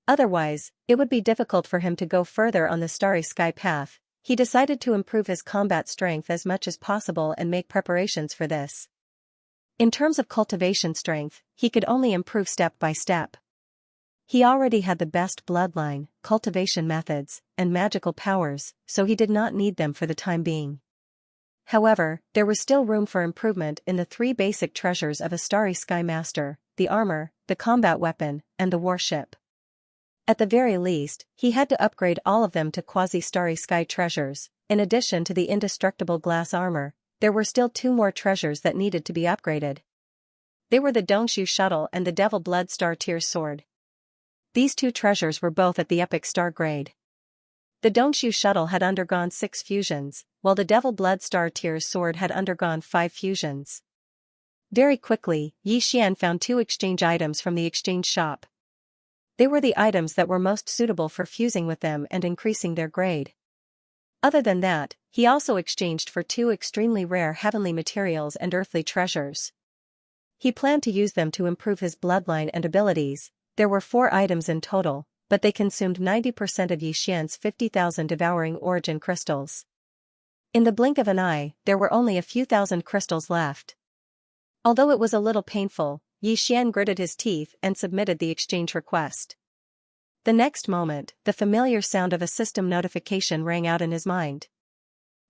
Otherwise, it would be difficult for him to go further on the starry sky path. He decided to improve his combat strength as much as possible and make preparations for this. In terms of cultivation strength, he could only improve step by step. He already had the best bloodline, cultivation methods, and magical powers, so he did not need them for the time being. However, there was still room for improvement in the three basic treasures of a Starry Sky Master: the armor, the combat weapon, and the warship. At the very least, he had to upgrade all of them to quasi-Starry Sky treasures. In addition to the indestructible glass armor, there were still two more treasures that needed to be upgraded. They were the Dongshu shuttle and the Devil Blood Star Tears sword. These two treasures were both at the epic star grade. The Dongshu shuttle had undergone 6 fusions, while the Devil Blood Star Tears sword had undergone 5 fusions. Very quickly, Yi Xian found 2 exchange items from the exchange shop. They were the items that were most suitable for fusing with them and increasing their grade. Other than that, he also exchanged for 2 extremely rare heavenly materials and earthly treasures. He planned to use them to improve his bloodline and abilities. There were 4 items in total, but they consumed 90% of Yi Xian's 50,000 devouring origin crystals. In the blink of an eye, there were only a few thousand crystals left. Although it was a little painful, Yi Xian gritted his teeth and submitted the exchange request. The next moment, the familiar sound of a system notification rang out in his mind.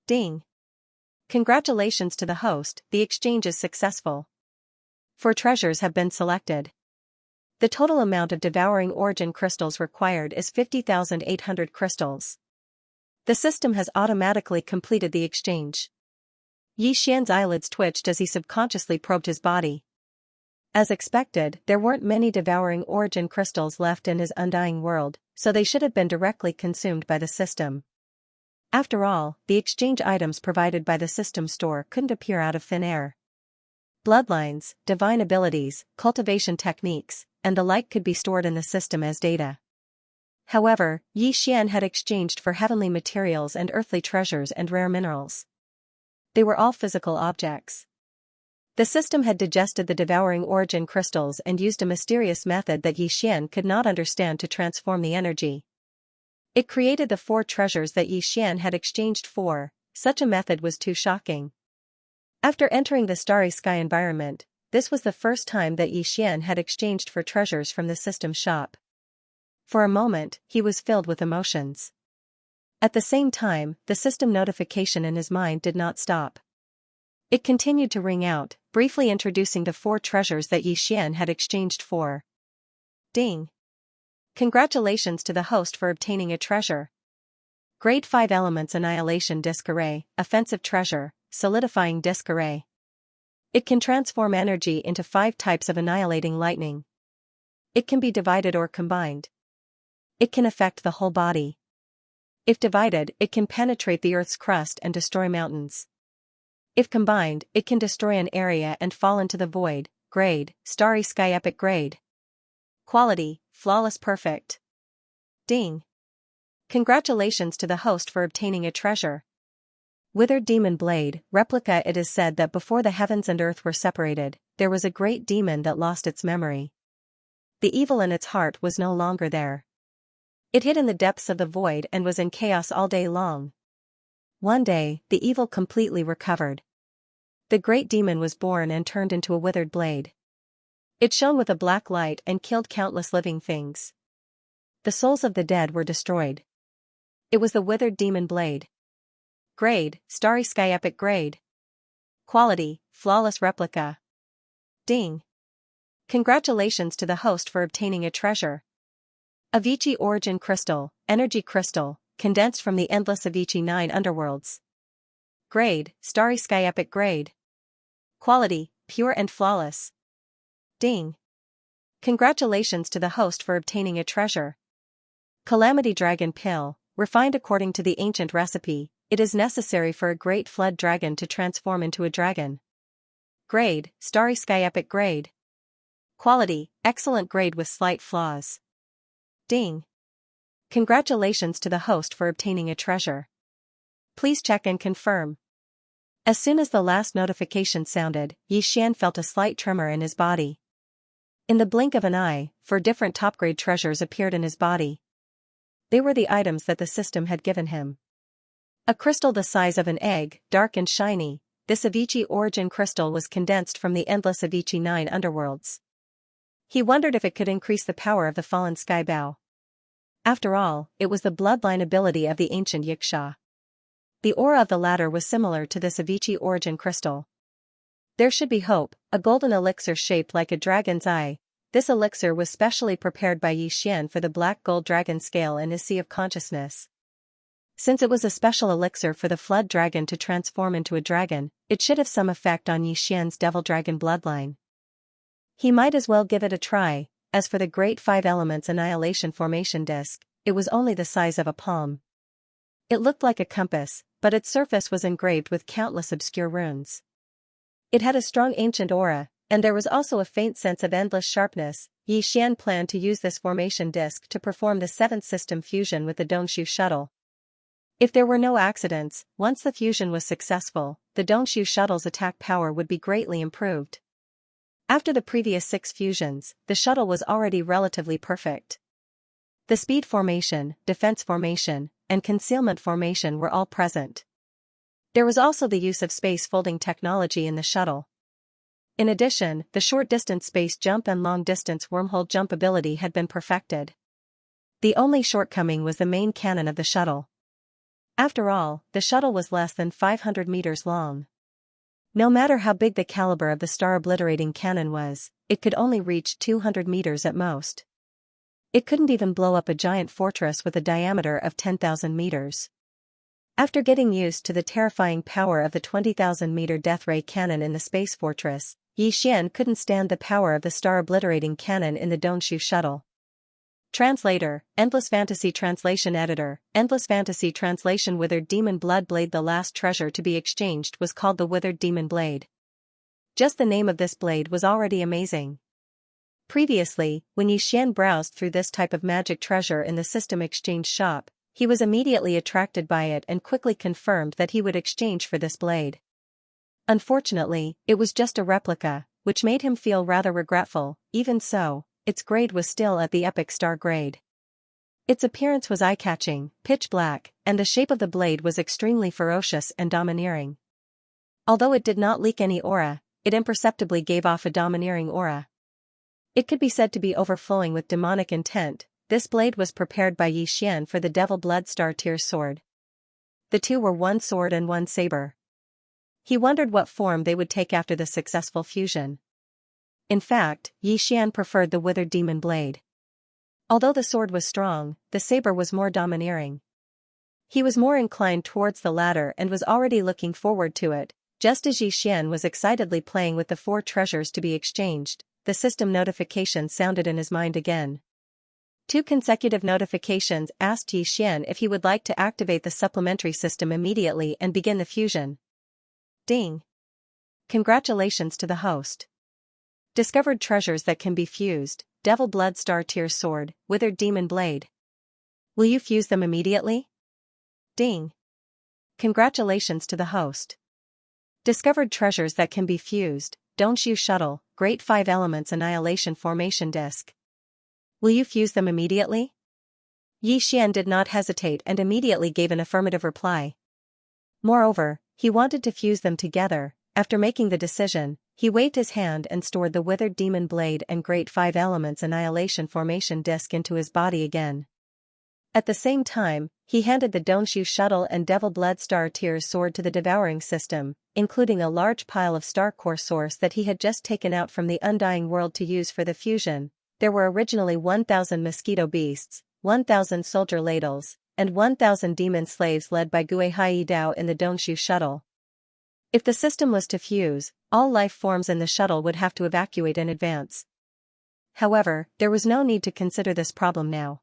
Ding! Congratulations to the host, the exchange is successful. 4 treasures have been selected. The total amount of devouring origin crystals required is 50,800 crystals. The system has automatically completed the exchange. Yi Xian's eyelids twitched as he subconsciously probed his body. As expected, there weren't many devouring origin crystals left in his undying world, so they should have been directly consumed by the system. After all, the exchange items provided by the system store couldn't appear out of thin air. Bloodlines, divine abilities, cultivation techniques, and the like could be stored in the system as data. However, Yi Xian had exchanged for heavenly materials and earthly treasures and rare minerals. They were all physical objects. The system had digested the devouring origin crystals and used a mysterious method that Yi Xian could not understand to transform the energy. It created the 4 treasures that Yi Xian had exchanged for. Such a method was too shocking. After entering the Starry Sky environment, this was the first time that Yi Xian had exchanged for treasures from the system shop. For a moment, he was filled with emotions. At the same time, the system notification in his mind did not stop. It continued to ring out, briefly introducing the 4 treasures that Yi Xian had exchanged for. Ding! Congratulations to the host for obtaining a treasure. Grade 5 Elements Annihilation Disc Array, Offensive Treasure, Solidifying Disc Array. It can transform energy into 5 types of annihilating lightning. It can be divided or combined. It can affect the whole body. If divided, it can penetrate the Earth's crust and destroy mountains. If combined, it can destroy an area and fall into the void. Grade, Starry Sky Epic Grade. Quality, Flawless Perfect. Ding! Congratulations to the host for obtaining a treasure. Withered Demon Blade, Replica. It is said that before the heavens and earth were separated, there was a great demon that lost its memory. The evil in its heart was no longer there. It hid in the depths of the void and was in chaos all day long. One day, the evil completely recovered. The great demon was born and turned into a withered blade. It shone with a black light and killed countless living things. The souls of the dead were destroyed. It was the Withered Demon Blade. Grade, Starry Sky Epic Grade. Quality, Flawless Replica. Ding! Congratulations to the host for obtaining a treasure. Avicii Origin Crystal, Energy Crystal, condensed from the endless Avicii 9 underworlds. Grade, Starry Sky Epic Grade. Quality, Pure and Flawless. Ding! Congratulations to the host for obtaining a treasure. Calamity Dragon Pill, refined according to the ancient recipe. It is necessary for a great flood dragon to transform into a dragon. Grade, Starry Sky Epic Grade. Quality, Excellent Grade with slight flaws. Ding! Congratulations to the host for obtaining a treasure. Please check and confirm. As soon as the last notification sounded, Yi Xian felt a slight tremor in his body. In the blink of an eye, 4 different top-grade treasures appeared in his body. They were the items that the system had given him. A crystal the size of an egg, dark and shiny, this Avicii origin crystal was condensed from the endless Avicii 9 underworlds. He wondered if it could increase the power of the fallen skybow. After all, it was the bloodline ability of the ancient Xianxia. The aura of the latter was similar to this Avicii origin crystal. There should be hope, a golden elixir shaped like a dragon's eye. This elixir was specially prepared by Yi Xian for the black gold dragon scale in his sea of consciousness. Since it was a special elixir for the flood dragon to transform into a dragon, it should have some effect on Yi Xian's devil dragon bloodline. He might as well give it a try. As for the Great Five Elements Annihilation Formation Disc, it was only the size of a palm. It looked like a compass, but its surface was engraved with countless obscure runes. It had a strong ancient aura, and there was also a faint sense of endless sharpness. Yi Xian planned to use this formation disc to perform the 7th system fusion with the Dongshu shuttle. If there were no accidents, once the fusion was successful, the Dongshu shuttle's attack power would be greatly improved. After the previous 6 fusions, the shuttle was already relatively perfect. The speed formation, defense formation, and concealment formation were all present. There was also the use of space folding technology in the shuttle. In addition, the short-distance space jump and long-distance wormhole jump ability had been perfected. The only shortcoming was the main cannon of the shuttle. After all, the shuttle was less than 500 meters long. No matter how big the caliber of the star-obliterating cannon was, it could only reach 200 meters at most. It couldn't even blow up a giant fortress with a diameter of 10,000 meters. After getting used to the terrifying power of the 20,000-meter death ray cannon in the space fortress, Yi Xian couldn't stand the power of the star-obliterating cannon in the Dongshu shuttle. Translator, Endless Fantasy Translation Editor, Endless Fantasy Translation Withered Demon Blood Blade. The last treasure to be exchanged was called the Withered Demon Blade. Just the name of this blade was already amazing. Previously, when Yi Xian browsed through this type of magic treasure in the system exchange shop, he was immediately attracted by it and quickly confirmed that he would exchange for this blade. Unfortunately, it was just a replica, which made him feel rather regretful. Even so, its grade was still at the epic star grade. Its appearance was eye-catching, pitch black, and the shape of the blade was extremely ferocious and domineering. Although it did not leak any aura, it imperceptibly gave off a domineering aura. It could be said to be overflowing with demonic intent. This blade was prepared by Yi Xian for the Devil Blood Star Tier sword. The two were one sword and one saber. He wondered what form they would take after the successful fusion. In fact, Yi Xian preferred the Withered Demon Blade. Although the sword was strong, the saber was more domineering. He was more inclined towards the latter and was already looking forward to it. Just as Yi Xian was excitedly playing with the 4 treasures to be exchanged, the system notification sounded in his mind again. 2 consecutive notifications asked Yi Xian if he would like to activate the supplementary system immediately and begin the fusion. Ding! Congratulations to the host. Discovered treasures that can be fused, Devil Blood Star Tier Sword, Withered Demon Blade. Will you fuse them immediately? Ding! Congratulations to the host. Discovered treasures that can be fused, Dongshu Shuttle, Great 5 Elements Annihilation Formation Disc. Will you fuse them immediately? Yi Xian did not hesitate and immediately gave an affirmative reply. Moreover, he wanted to fuse them together. After making the decision, he waved his hand and stored the Withered Demon Blade and Great 5 Elements Annihilation Formation Disc into his body again. At the same time, he handed the Dongshu Shuttle and Devil Blood Star Tier sword to the Devouring system, including a large pile of Star Core source that he had just taken out from the Undying World to use for the fusion. There were originally 1,000 mosquito beasts, 1,000 soldier ladles, and 1,000 demon slaves led by Gue Hai Dao in the Dongshu Shuttle. If the system was to fuse, all life forms in the shuttle would have to evacuate in advance. However, there was no need to consider this problem now.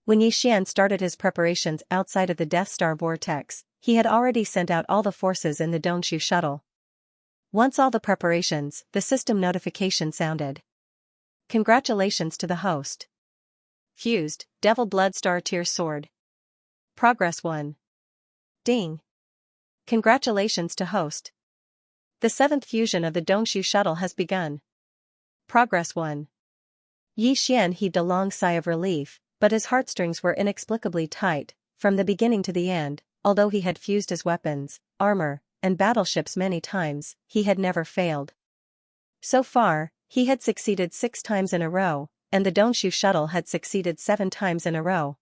When Yi Xian started his preparations outside of the Death Star vortex, he had already sent out all the forces in the Dongshu shuttle. Once all the preparations, the system notification sounded. Congratulations to the host. Fused, Devil Blood Star Tier Sword. Progress 1. Ding. Congratulations to host. The 7th fusion of the Dongshu shuttle has begun. Progress 1. Yi Xian heaved a long sigh of relief, but his heartstrings were inexplicably tight. From the beginning to the end, although he had fused his weapons, armor, and battleships many times, he had never failed. So far, he had succeeded 6 times in a row, and the Dongxu shuttle had succeeded 7 times in a row.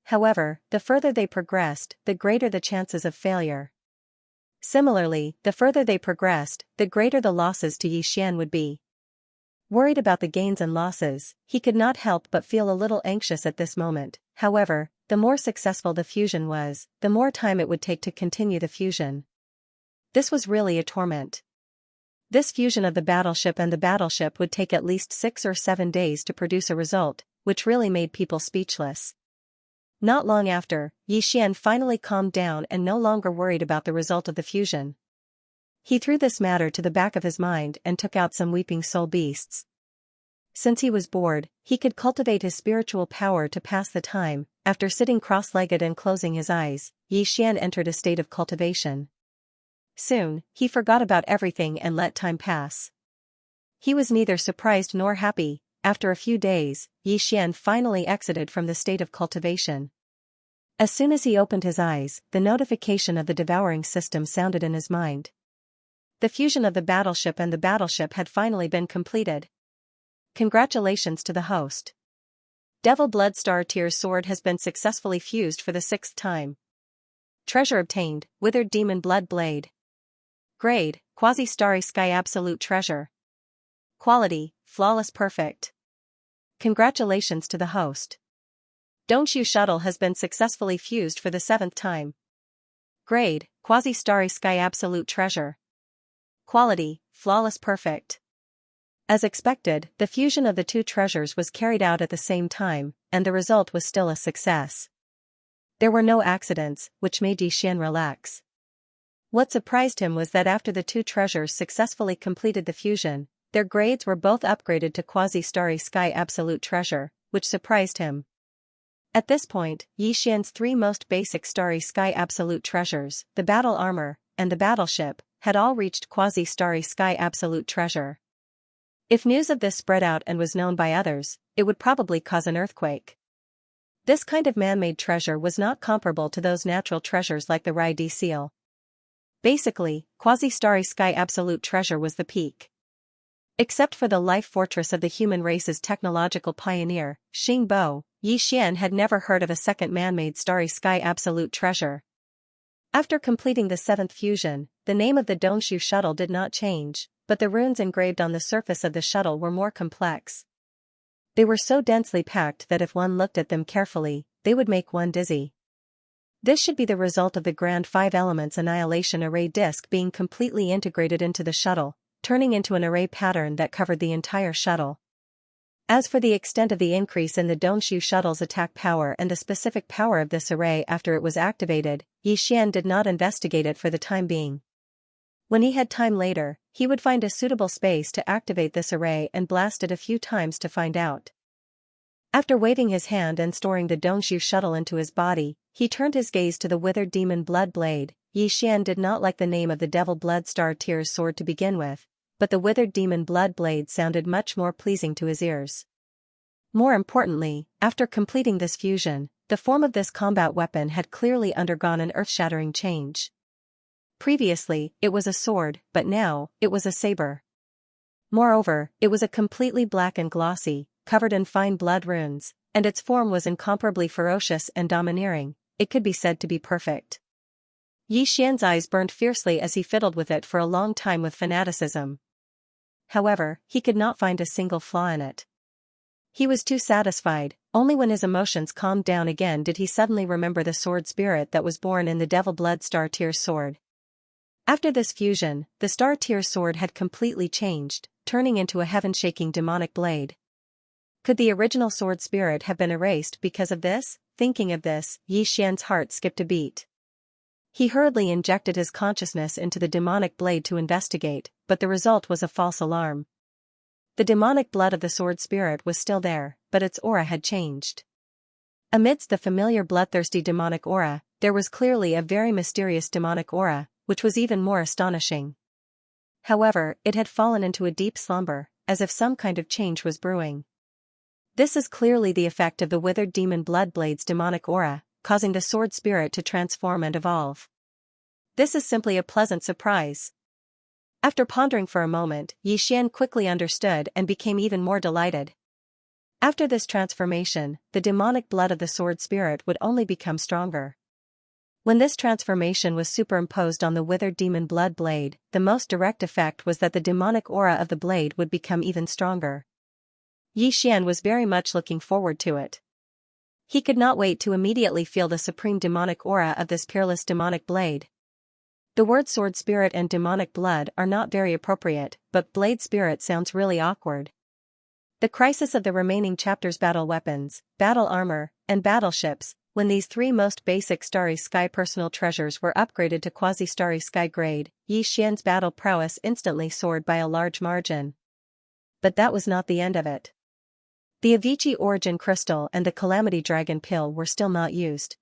However, the further they progressed, the greater the chances of failure. Similarly, the further they progressed, the greater the losses to Yixian would be. Worried about the gains and losses, he could not help but feel a little anxious at this moment. However, the more successful the fusion was, the more time it would take to continue the fusion. This was really a torment. This fusion of the battleship and the battleship would take at least 6 or 7 days to produce a result, which really made people speechless. Not long after, Yixian finally calmed down and no longer worried about the result of the fusion. He threw this matter to the back of his mind and took out some weeping soul beasts. Since he was bored, he could cultivate his spiritual power to pass the time. After sitting cross-legged and closing his eyes, Yixian entered a state of cultivation. Soon, he forgot about everything and let time pass. He was neither surprised nor happy. After a few days, Yixian finally exited from the state of cultivation. As soon as he opened his eyes, the notification of the devouring system sounded in his mind. The fusion of the battleship and the battleship had finally been completed. Congratulations to the host. Devil Blood Star Tier's sword has been successfully fused for the 6th time. Treasure obtained, Withered Demon Blood Blade. Grade, Quasi-Starry Sky Absolute Treasure. Quality, Flawless Perfect. Congratulations to the host. Dongxu shuttle has been successfully fused for the 7th time. Grade, Quasi-Starry Sky Absolute Treasure. Quality, Flawless Perfect. As expected, the fusion of the 2 treasures was carried out at the same time, and the result was still a success. There were no accidents, which made Yixian relax. What surprised him was that after the 2 treasures successfully completed the fusion, their grades were both upgraded to Quasi-Starry Sky Absolute Treasure, which surprised him. At this point, Yixian's 3 most basic Starry Sky Absolute Treasures, the battle armor, and the battleship, had all reached Quasi-Starry Sky Absolute Treasure. If news of this spread out and was known by others, it would probably cause an earthquake. This kind of man-made treasure was not comparable to those natural treasures like the Rai D seal. Basically, Quasi-Starry Sky Absolute Treasure was the peak. Except for the life fortress of the human race's technological pioneer, Xing Bo, Yixian had never heard of a second man-made Starry Sky Absolute Treasure. After completing the 7th fusion, the name of the Dongxu shuttle did not change, but the runes engraved on the surface of the shuttle were more complex. They were so densely packed that if one looked at them carefully, they would make one dizzy. This should be the result of the Grand 5 Elements Annihilation Array disk being completely integrated into the shuttle, turning into an array pattern that covered the entire shuttle. As for the extent of the increase in the Dongxu shuttle's attack power and the specific power of this array after it was activated, Yixian did not investigate it for the time being. When he had time later, he would find a suitable space to activate this array and blast it a few times to find out. After waving his hand and storing the Dongxu shuttle into his body, he turned his gaze to the Withered Demon Blood Blade. Yixian did not like the name of the Devil Blood Star Tier's sword to begin with, but the Withered Demon Blood Blade sounded much more pleasing to his ears. More importantly, after completing this fusion, the form of this combat weapon had clearly undergone an earth-shattering change. Previously, it was a sword, but now, it was a saber. Moreover, it was a completely black and glossy, covered in fine blood runes, and its form was incomparably ferocious and domineering. It could be said to be perfect. Yixian's eyes burned fiercely as he fiddled with it for a long time with fanaticism. However, he could not find a single flaw in it. He was too satisfied. Only when his emotions calmed down again did he suddenly remember the sword spirit that was born in the Devil Blood Star Tier sword. After this fusion, the Star Tier sword had completely changed, turning into a heaven-shaking demonic blade. Could the original sword spirit have been erased because of this? Thinking of this, Yixian's heart skipped a beat. He hurriedly injected his consciousness into the demonic blade to investigate, but the result was a false alarm. The demonic blood of the sword spirit was still there, but its aura had changed. Amidst the familiar bloodthirsty demonic aura, there was clearly a very mysterious demonic aura, which was even more astonishing. However, it had fallen into a deep slumber, as if some kind of change was brewing. This is clearly the effect of the Withered Demon Blood Blade's demonic aura, causing the sword spirit to transform and evolve. This is simply a pleasant surprise. After pondering for a moment, Xian quickly understood and became even more delighted. After this transformation, the demonic blood of the sword spirit would only become stronger. When this transformation was superimposed on the withered demon blood blade, the most direct effect was that the demonic aura of the blade would become even stronger. Xian was very much looking forward to it. He could not wait to immediately feel the supreme demonic aura of this peerless demonic blade. The word sword spirit and demonic blood are not very appropriate, but blade spirit sounds really awkward. The crisis of the remaining chapters: battle weapons, battle armor, and battleships. When these three most basic Starry Sky personal treasures were upgraded to quasi-Starry Sky grade, Xian's battle prowess instantly soared by a large margin. But that was not the end of it. The Avicii Origin Crystal and the Calamity Dragon Pill were still not used.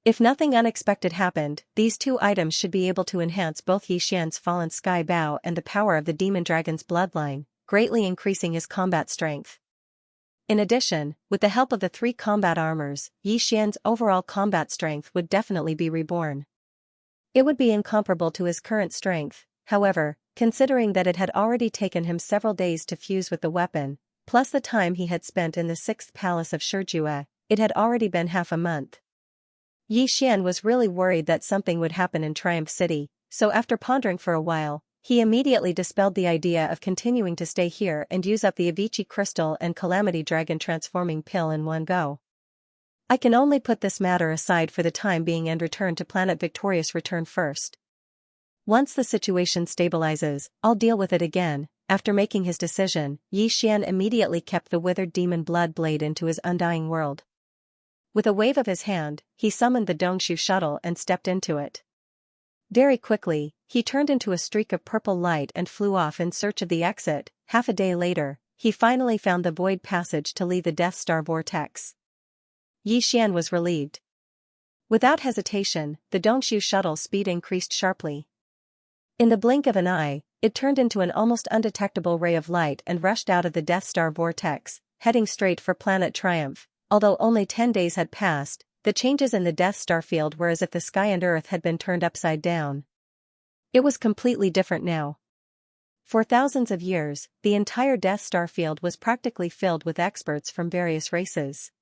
If nothing unexpected happened, these two items should be able to enhance both Xian's Fallen Sky Bow and the power of the Demon Dragon's bloodline, greatly increasing his combat strength. In addition, with the help of the three combat armors, Xian's overall combat strength would definitely be reborn. It would be incomparable to his current strength, however, considering that it had already taken him several days to fuse with the weapon, plus the time he had spent in the 6th Palace of Shijue, it had already been half a month. Xian was really worried that something would happen in Triumph City, so after pondering for a while, he immediately dispelled the idea of continuing to stay here and use up the Avicii Crystal and Calamity Dragon transforming pill in one go. I can only put this matter aside for the time being and return to Planet Victorious return first. Once the situation stabilizes, I'll deal with it again. After making his decision, Xian immediately kept the withered demon blood blade into his undying world. With a wave of his hand, he summoned the Dongshu shuttle and stepped into it. Very quickly, he turned into a streak of purple light and flew off in search of the exit. Half a day later, he finally found the void passage to leave the Death Star vortex. Xian was relieved. Without hesitation, the Dongshu shuttle's speed increased sharply. In the blink of an eye, it turned into an almost undetectable ray of light and rushed out of the Death Star vortex, heading straight for Planet Triumph. Although only 10 days had passed, the changes in the Death Star field were as if the sky and earth had been turned upside down. It was completely different now. For thousands of years, the entire Death Star field was practically filled with experts from various races.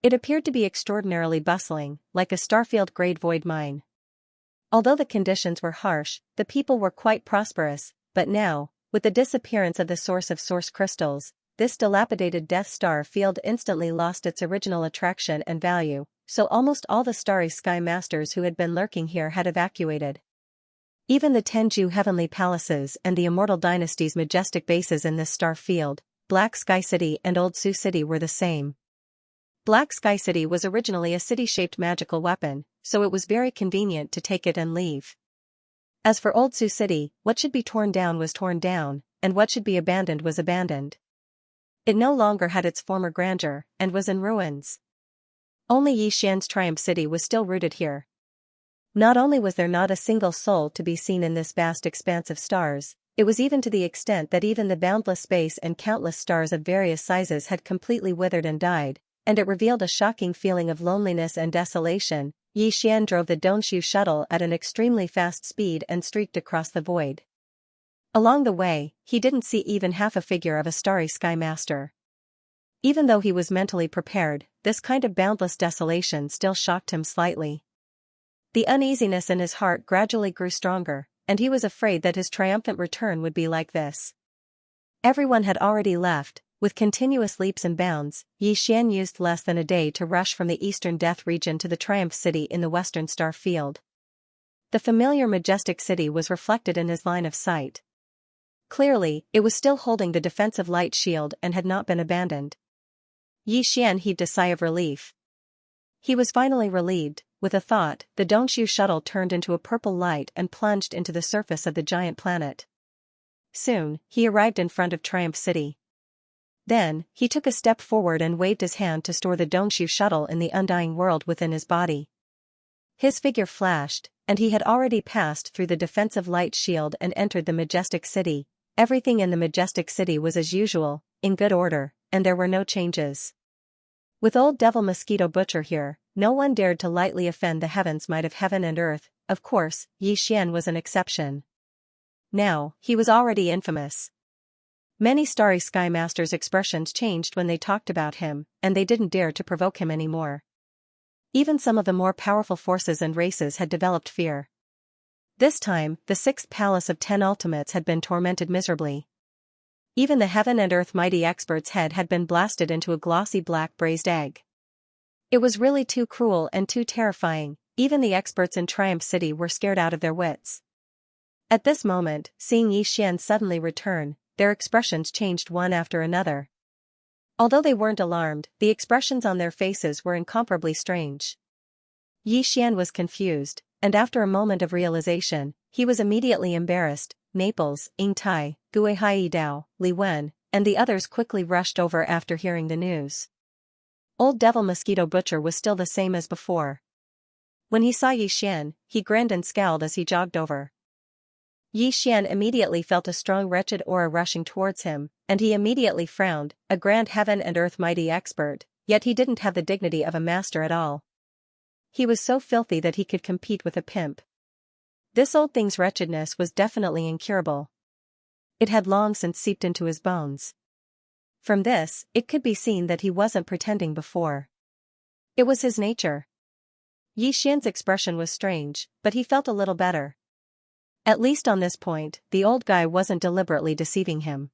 It appeared to be extraordinarily bustling, like a Starfield-grade void mine. Although the conditions were harsh, the people were quite prosperous, but now, with the disappearance of the source of source crystals, this dilapidated Death Star field instantly lost its original attraction and value, so almost all the Starry Sky Masters who had been lurking here had evacuated. Even the Tenju Heavenly Palaces and the Immortal Dynasty's majestic bases in this star field, Black Sky City and Old Sioux City, were the same. Black Sky City was originally a city-shaped magical weapon, so it was very convenient to take it and leave. As for Old Sioux City, what should be torn down was torn down, and what should be abandoned was abandoned. It no longer had its former grandeur, and was in ruins. Only Xian's Triumph City was still rooted here. Not only was there not a single soul to be seen in this vast expanse of stars, it was even to the extent that even the boundless space and countless stars of various sizes had completely withered and died, and it revealed a shocking feeling of loneliness and desolation. Xian drove the Dongshu shuttle at an extremely fast speed and streaked across the void. Along the way, he didn't see even half a figure of a Starry Sky Master. Even though he was mentally prepared, this kind of boundless desolation still shocked him slightly. The uneasiness in his heart gradually grew stronger, and he was afraid that his triumphant return would be like this. Everyone had already left. With continuous leaps and bounds, Xian used less than a day to rush from the eastern Death region to the Triumph City in the western star field. The familiar majestic city was reflected in his line of sight. Clearly, it was still holding the defensive light shield and had not been abandoned. Xian heaved a sigh of relief. He was finally relieved. With a thought, the Dongshu shuttle turned into a purple light and plunged into the surface of the giant planet. Soon, he arrived in front of Triumph City. Then, he took a step forward and waved his hand to store the Dongshu shuttle in the undying world within his body. His figure flashed, and he had already passed through the defensive light shield and entered the majestic city. Everything in the majestic city was as usual, in good order, and there were no changes. With old Devil Mosquito Butcher here, no one dared to lightly offend the heavens' might of heaven and earth. Of course, Xian was an exception. Now, he was already infamous. Many starry sky masters' expressions changed when they talked about him, and they didn't dare to provoke him anymore. Even some of the more powerful forces and races had developed fear. This time, the sixth palace of 10 ultimates had been tormented miserably. Even the heaven and earth mighty expert's head had been blasted into a glossy black braised egg. It was really too cruel and too terrifying. Even the experts in Triumph City were scared out of their wits. At this moment, seeing Xian suddenly return, their expressions changed one after another. Although they weren't alarmed, the expressions on their faces were incomparably strange. Xian was confused, and after a moment of realization, he was immediately embarrassed. Naples, Yingtai, Guihai Dao, Li Wen, and the others quickly rushed over after hearing the news. Old Devil Mosquito Butcher was still the same as before. When he saw Xian, he grinned and scowled as he jogged over. Xian immediately felt a strong wretched aura rushing towards him, and he immediately frowned, a grand heaven and earth mighty expert, yet he didn't have the dignity of a master at all. He was so filthy that he could compete with a pimp. This old thing's wretchedness was definitely incurable. It had long since seeped into his bones. From this, it could be seen that he wasn't pretending before. It was his nature. Xian's expression was strange, but he felt a little better. At least on this point, the old guy wasn't deliberately deceiving him.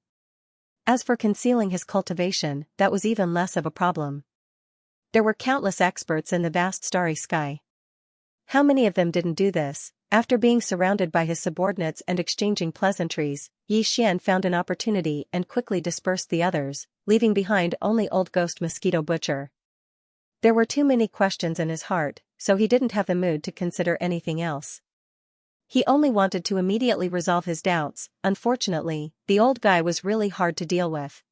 As for concealing his cultivation, that was even less of a problem. There were countless experts in the vast starry sky. How many of them didn't do this? After being surrounded by his subordinates and exchanging pleasantries, Xian found an opportunity and quickly dispersed the others, leaving behind only old Ghost Mosquito Butcher. There were too many questions in his heart, so he didn't have the mood to consider anything else. He only wanted to immediately resolve his doubts. Unfortunately, the old guy was really hard to deal with.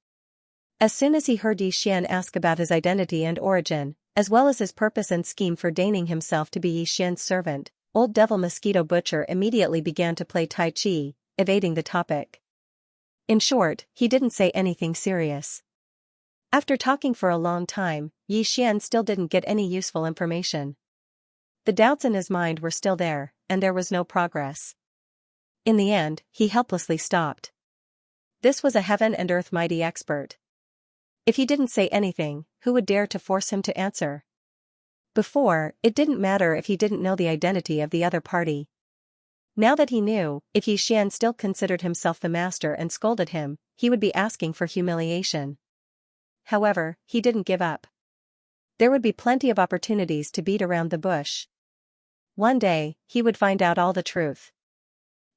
As soon as he heard Xian ask about his identity and origin, as well as his purpose and scheme for deigning himself to be Xian's servant, Old Devil Mosquito Butcher immediately began to play Tai Chi, evading the topic. In short, he didn't say anything serious. After talking for a long time, Xian still didn't get any useful information. The doubts in his mind were still there, and there was no progress. In the end, he helplessly stopped. This was a heaven and earth mighty expert. If he didn't say anything, who would dare to force him to answer? Before, it didn't matter if he didn't know the identity of the other party. Now that he knew, if Xian still considered himself the master and scolded him, he would be asking for humiliation. However, he didn't give up. There would be plenty of opportunities to beat around the bush. One day, he would find out all the truth.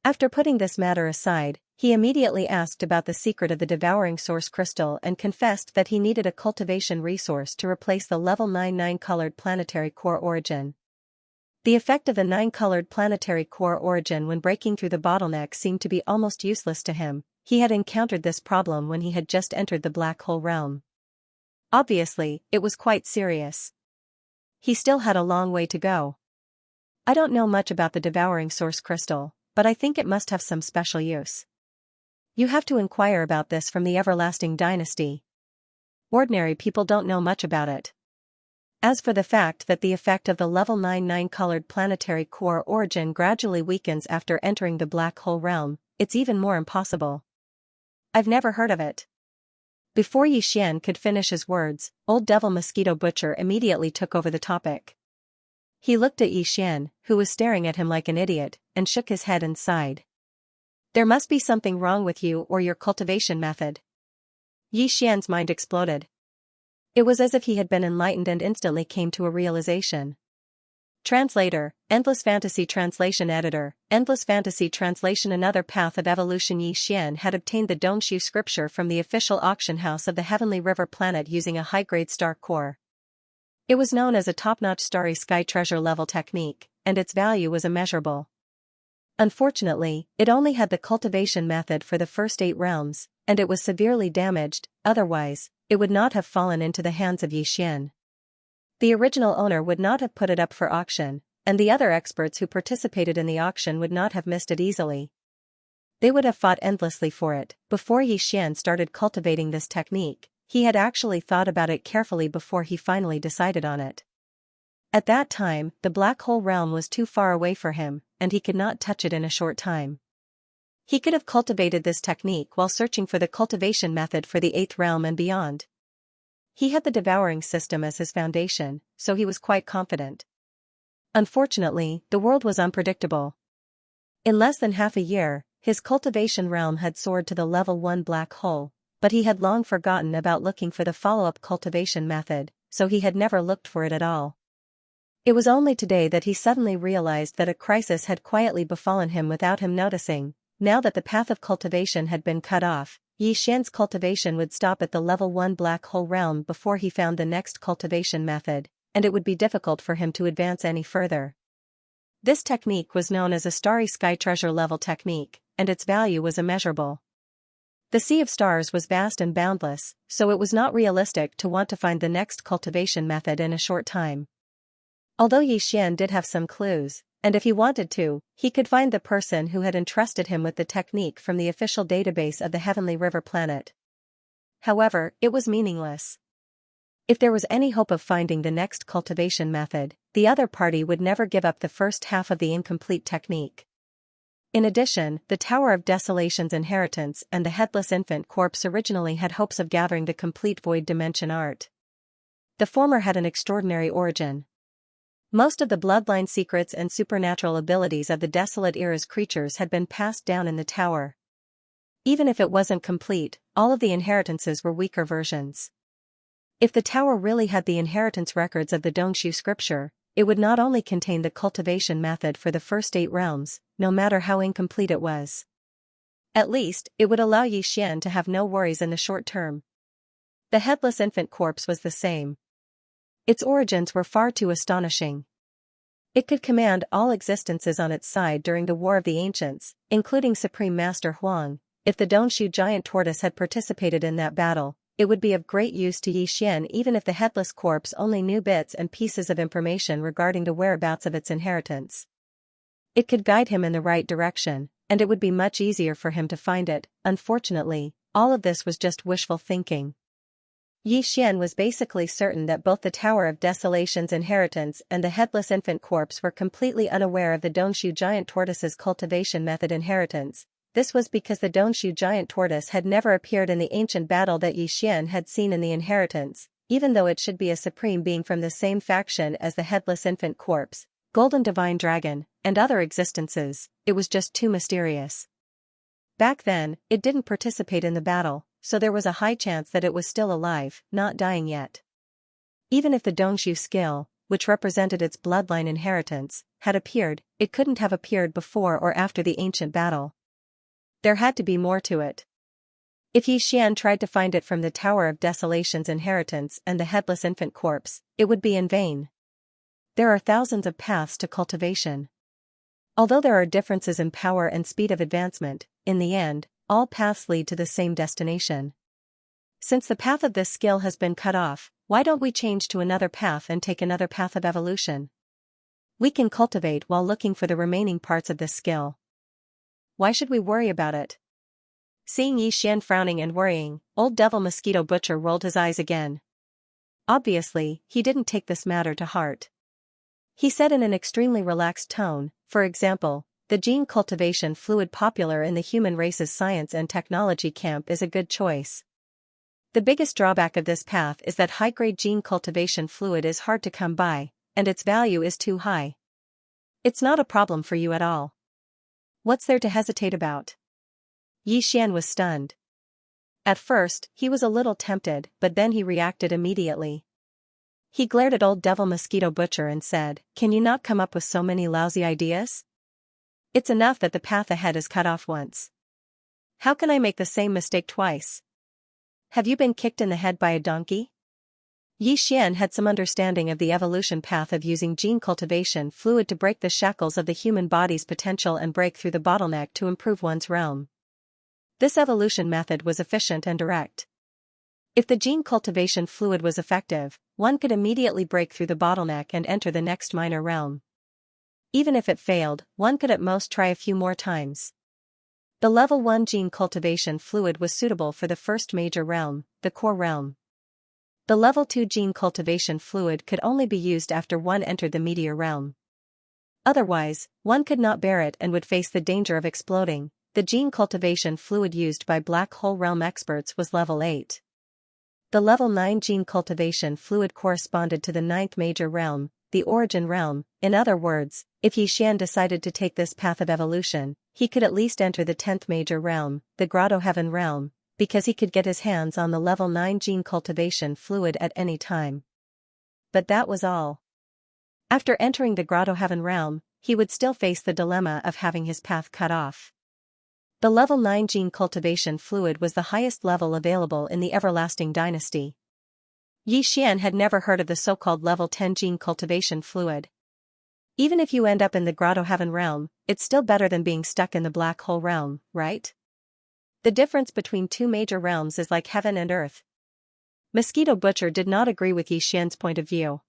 After putting this matter aside, he immediately asked about the secret of the Devouring Source Crystal and confessed that he needed a cultivation resource to replace the level 9 9-colored planetary core origin. The effect of the 9-colored planetary core origin when breaking through the bottleneck seemed to be almost useless to him. He had encountered this problem when he had just entered the black hole realm. Obviously, it was quite serious. He still had a long way to go. I don't know much about the Devouring Source Crystal, but I think it must have some special use. You have to inquire about this from the Everlasting Dynasty. Ordinary people don't know much about it. As for the fact that the effect of the level 9 9-colored planetary core origin gradually weakens after entering the black hole realm, it's even more impossible. I've never heard of it. Before Xian could finish his words, Old Devil Mosquito Butcher immediately took over the topic. He looked at Xian, who was staring at him like an idiot, and shook his head and sighed. There must be something wrong with you or your cultivation method. Xian's mind exploded. It was as if he had been enlightened and instantly came to a realization. Translator, Endless Fantasy Translation Editor, Endless Fantasy Translation. Another path of evolution. Xian had obtained the Dongshu scripture from the official auction house of the Heavenly River planet using a high-grade star core. It was known as a top-notch starry sky treasure level technique, and its value was immeasurable. Unfortunately, it only had the cultivation method for the first 8 realms, and it was severely damaged. Otherwise, it would not have fallen into the hands of Xian. The original owner would not have put it up for auction, and the other experts who participated in the auction would not have missed it easily. They would have fought endlessly for it. Before Xian started cultivating this technique, he had actually thought about it carefully before he finally decided on it. At that time, the black hole realm was too far away for him, and he could not touch it in a short time. He could have cultivated this technique while searching for the cultivation method for the 8th realm and beyond. He had the devouring system as his foundation, so he was quite confident. Unfortunately, the world was unpredictable. In less than half a year, his cultivation realm had soared to the level 1 black hole, but he had long forgotten about looking for the follow-up cultivation method, so he had never looked for it at all. It was only today that he suddenly realized that a crisis had quietly befallen him without him noticing. Now that the path of cultivation had been cut off, Xianxia's cultivation would stop at the level 1 black hole realm before he found the next cultivation method, and it would be difficult for him to advance any further. This technique was known as a starry sky treasure level technique, and its value was immeasurable. The sea of stars was vast and boundless, so it was not realistic to want to find the next cultivation method in a short time. Although Xian did have some clues, and if he wanted to, he could find the person who had entrusted him with the technique from the official database of the Heavenly River planet. However, it was meaningless. If there was any hope of finding the next cultivation method, the other party would never give up the first half of the incomplete technique. In addition, the Tower of Desolation's inheritance and the Headless Infant Corpse originally had hopes of gathering the complete Void Dimension art. The former had an extraordinary origin. Most of the bloodline secrets and supernatural abilities of the Desolate Era's creatures had been passed down in the tower. Even if it wasn't complete, all of the inheritances were weaker versions. If the tower really had the inheritance records of the Dongshu scripture, it would not only contain the cultivation method for the first 8 realms, no matter how incomplete it was. At least, it would allow Xian to have no worries in the short term. The Headless Infant Corpse was the same. Its origins were far too astonishing. It could command all existences on its side during the War of the Ancients, including Supreme Master Huang. If the Dongshu giant tortoise had participated in that battle, it would be of great use to Xian even if the Headless Corpse only knew bits and pieces of information regarding the whereabouts of its inheritance. It could guide him in the right direction, and it would be much easier for him to find it. Unfortunately, all of this was just wishful thinking. Xian was basically certain that both the Tower of Desolation's inheritance and the Headless Infant Corpse were completely unaware of the Dongshu giant tortoise's cultivation method inheritance. This was because the Dongshu giant tortoise had never appeared in the ancient battle that Xian had seen in the inheritance, even though it should be a supreme being from the same faction as the Headless Infant Corpse, Golden Divine Dragon, and other existences. It was just too mysterious. Back then, it didn't participate in the battle, so there was a high chance that it was still alive, not dying yet. Even if the Dongshu skill, which represented its bloodline inheritance, had appeared, it couldn't have appeared before or after the ancient battle. There had to be more to it. If Xian tried to find it from the Tower of Desolation's inheritance and the Headless Infant Corpse, it would be in vain. There are thousands of paths to cultivation. Although there are differences in power and speed of advancement, in the end, all paths lead to the same destination. Since the path of this skill has been cut off, why don't we change to another path and take another path of evolution? We can cultivate while looking for the remaining parts of this skill. Why should we worry about it? Seeing Xian frowning and worrying, Old Devil Mosquito Butcher rolled his eyes again. Obviously, he didn't take this matter to heart. He said in an extremely relaxed tone, for example, the gene cultivation fluid popular in the human race's science and technology camp is a good choice. The biggest drawback of this path is that high-grade gene cultivation fluid is hard to come by, and its value is too high. It's not a problem for you at all. What's there to hesitate about? Xian was stunned. At first, he was a little tempted, but then he reacted immediately. He glared at Old Devil Mosquito Butcher and said, "Can you not come up with so many lousy ideas? It's enough that the path ahead is cut off once. How can I make the same mistake twice? Have you been kicked in the head by a donkey?" Xian had some understanding of the evolution path of using gene cultivation fluid to break the shackles of the human body's potential and break through the bottleneck to improve one's realm. This evolution method was efficient and direct. If the gene cultivation fluid was effective, one could immediately break through the bottleneck and enter the next minor realm. Even if it failed, one could at most try a few more times. The level 1 gene cultivation fluid was suitable for the first major realm, the core realm. The level 2 gene cultivation fluid could only be used after one entered the meteor realm. Otherwise, one could not bear it and would face the danger of exploding. The gene cultivation fluid used by black hole realm experts was level 8. The level 9 gene cultivation fluid corresponded to the 9th major realm, the origin realm. In other words, if Xianxia decided to take this path of evolution, he could at least enter the 10th major realm, the grotto heaven realm, because he could get his hands on the level 9 gene cultivation fluid at any time. But that was all. After entering the grotto heaven realm, he would still face the dilemma of having his path cut off. The level 9 gene cultivation fluid was the highest level available in the everlasting dynasty. Xianxia had never heard of the so-called level 10 gene cultivation fluid. Even if you end up in the grotto heaven realm, it's still better than being stuck in the black hole realm, right? The difference between two major realms is like heaven and earth. Mosquito Butcher did not agree with Xianxia's point of view.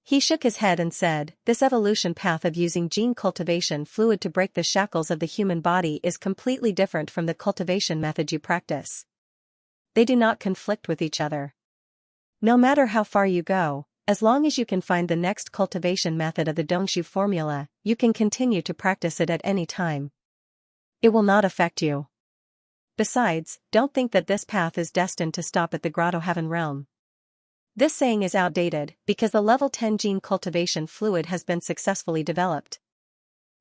He shook his head and said, "This evolution path of using gene cultivation fluid to break the shackles of the human body is completely different from the cultivation method you practice. They do not conflict with each other. No matter how far you go, as long as you can find the next cultivation method of the Dongshu formula, you can continue to practice it at any time. It will not affect you. Besides, don't think that this path is destined to stop at the grotto heaven realm. This saying is outdated because the level 10 gene cultivation fluid has been successfully developed.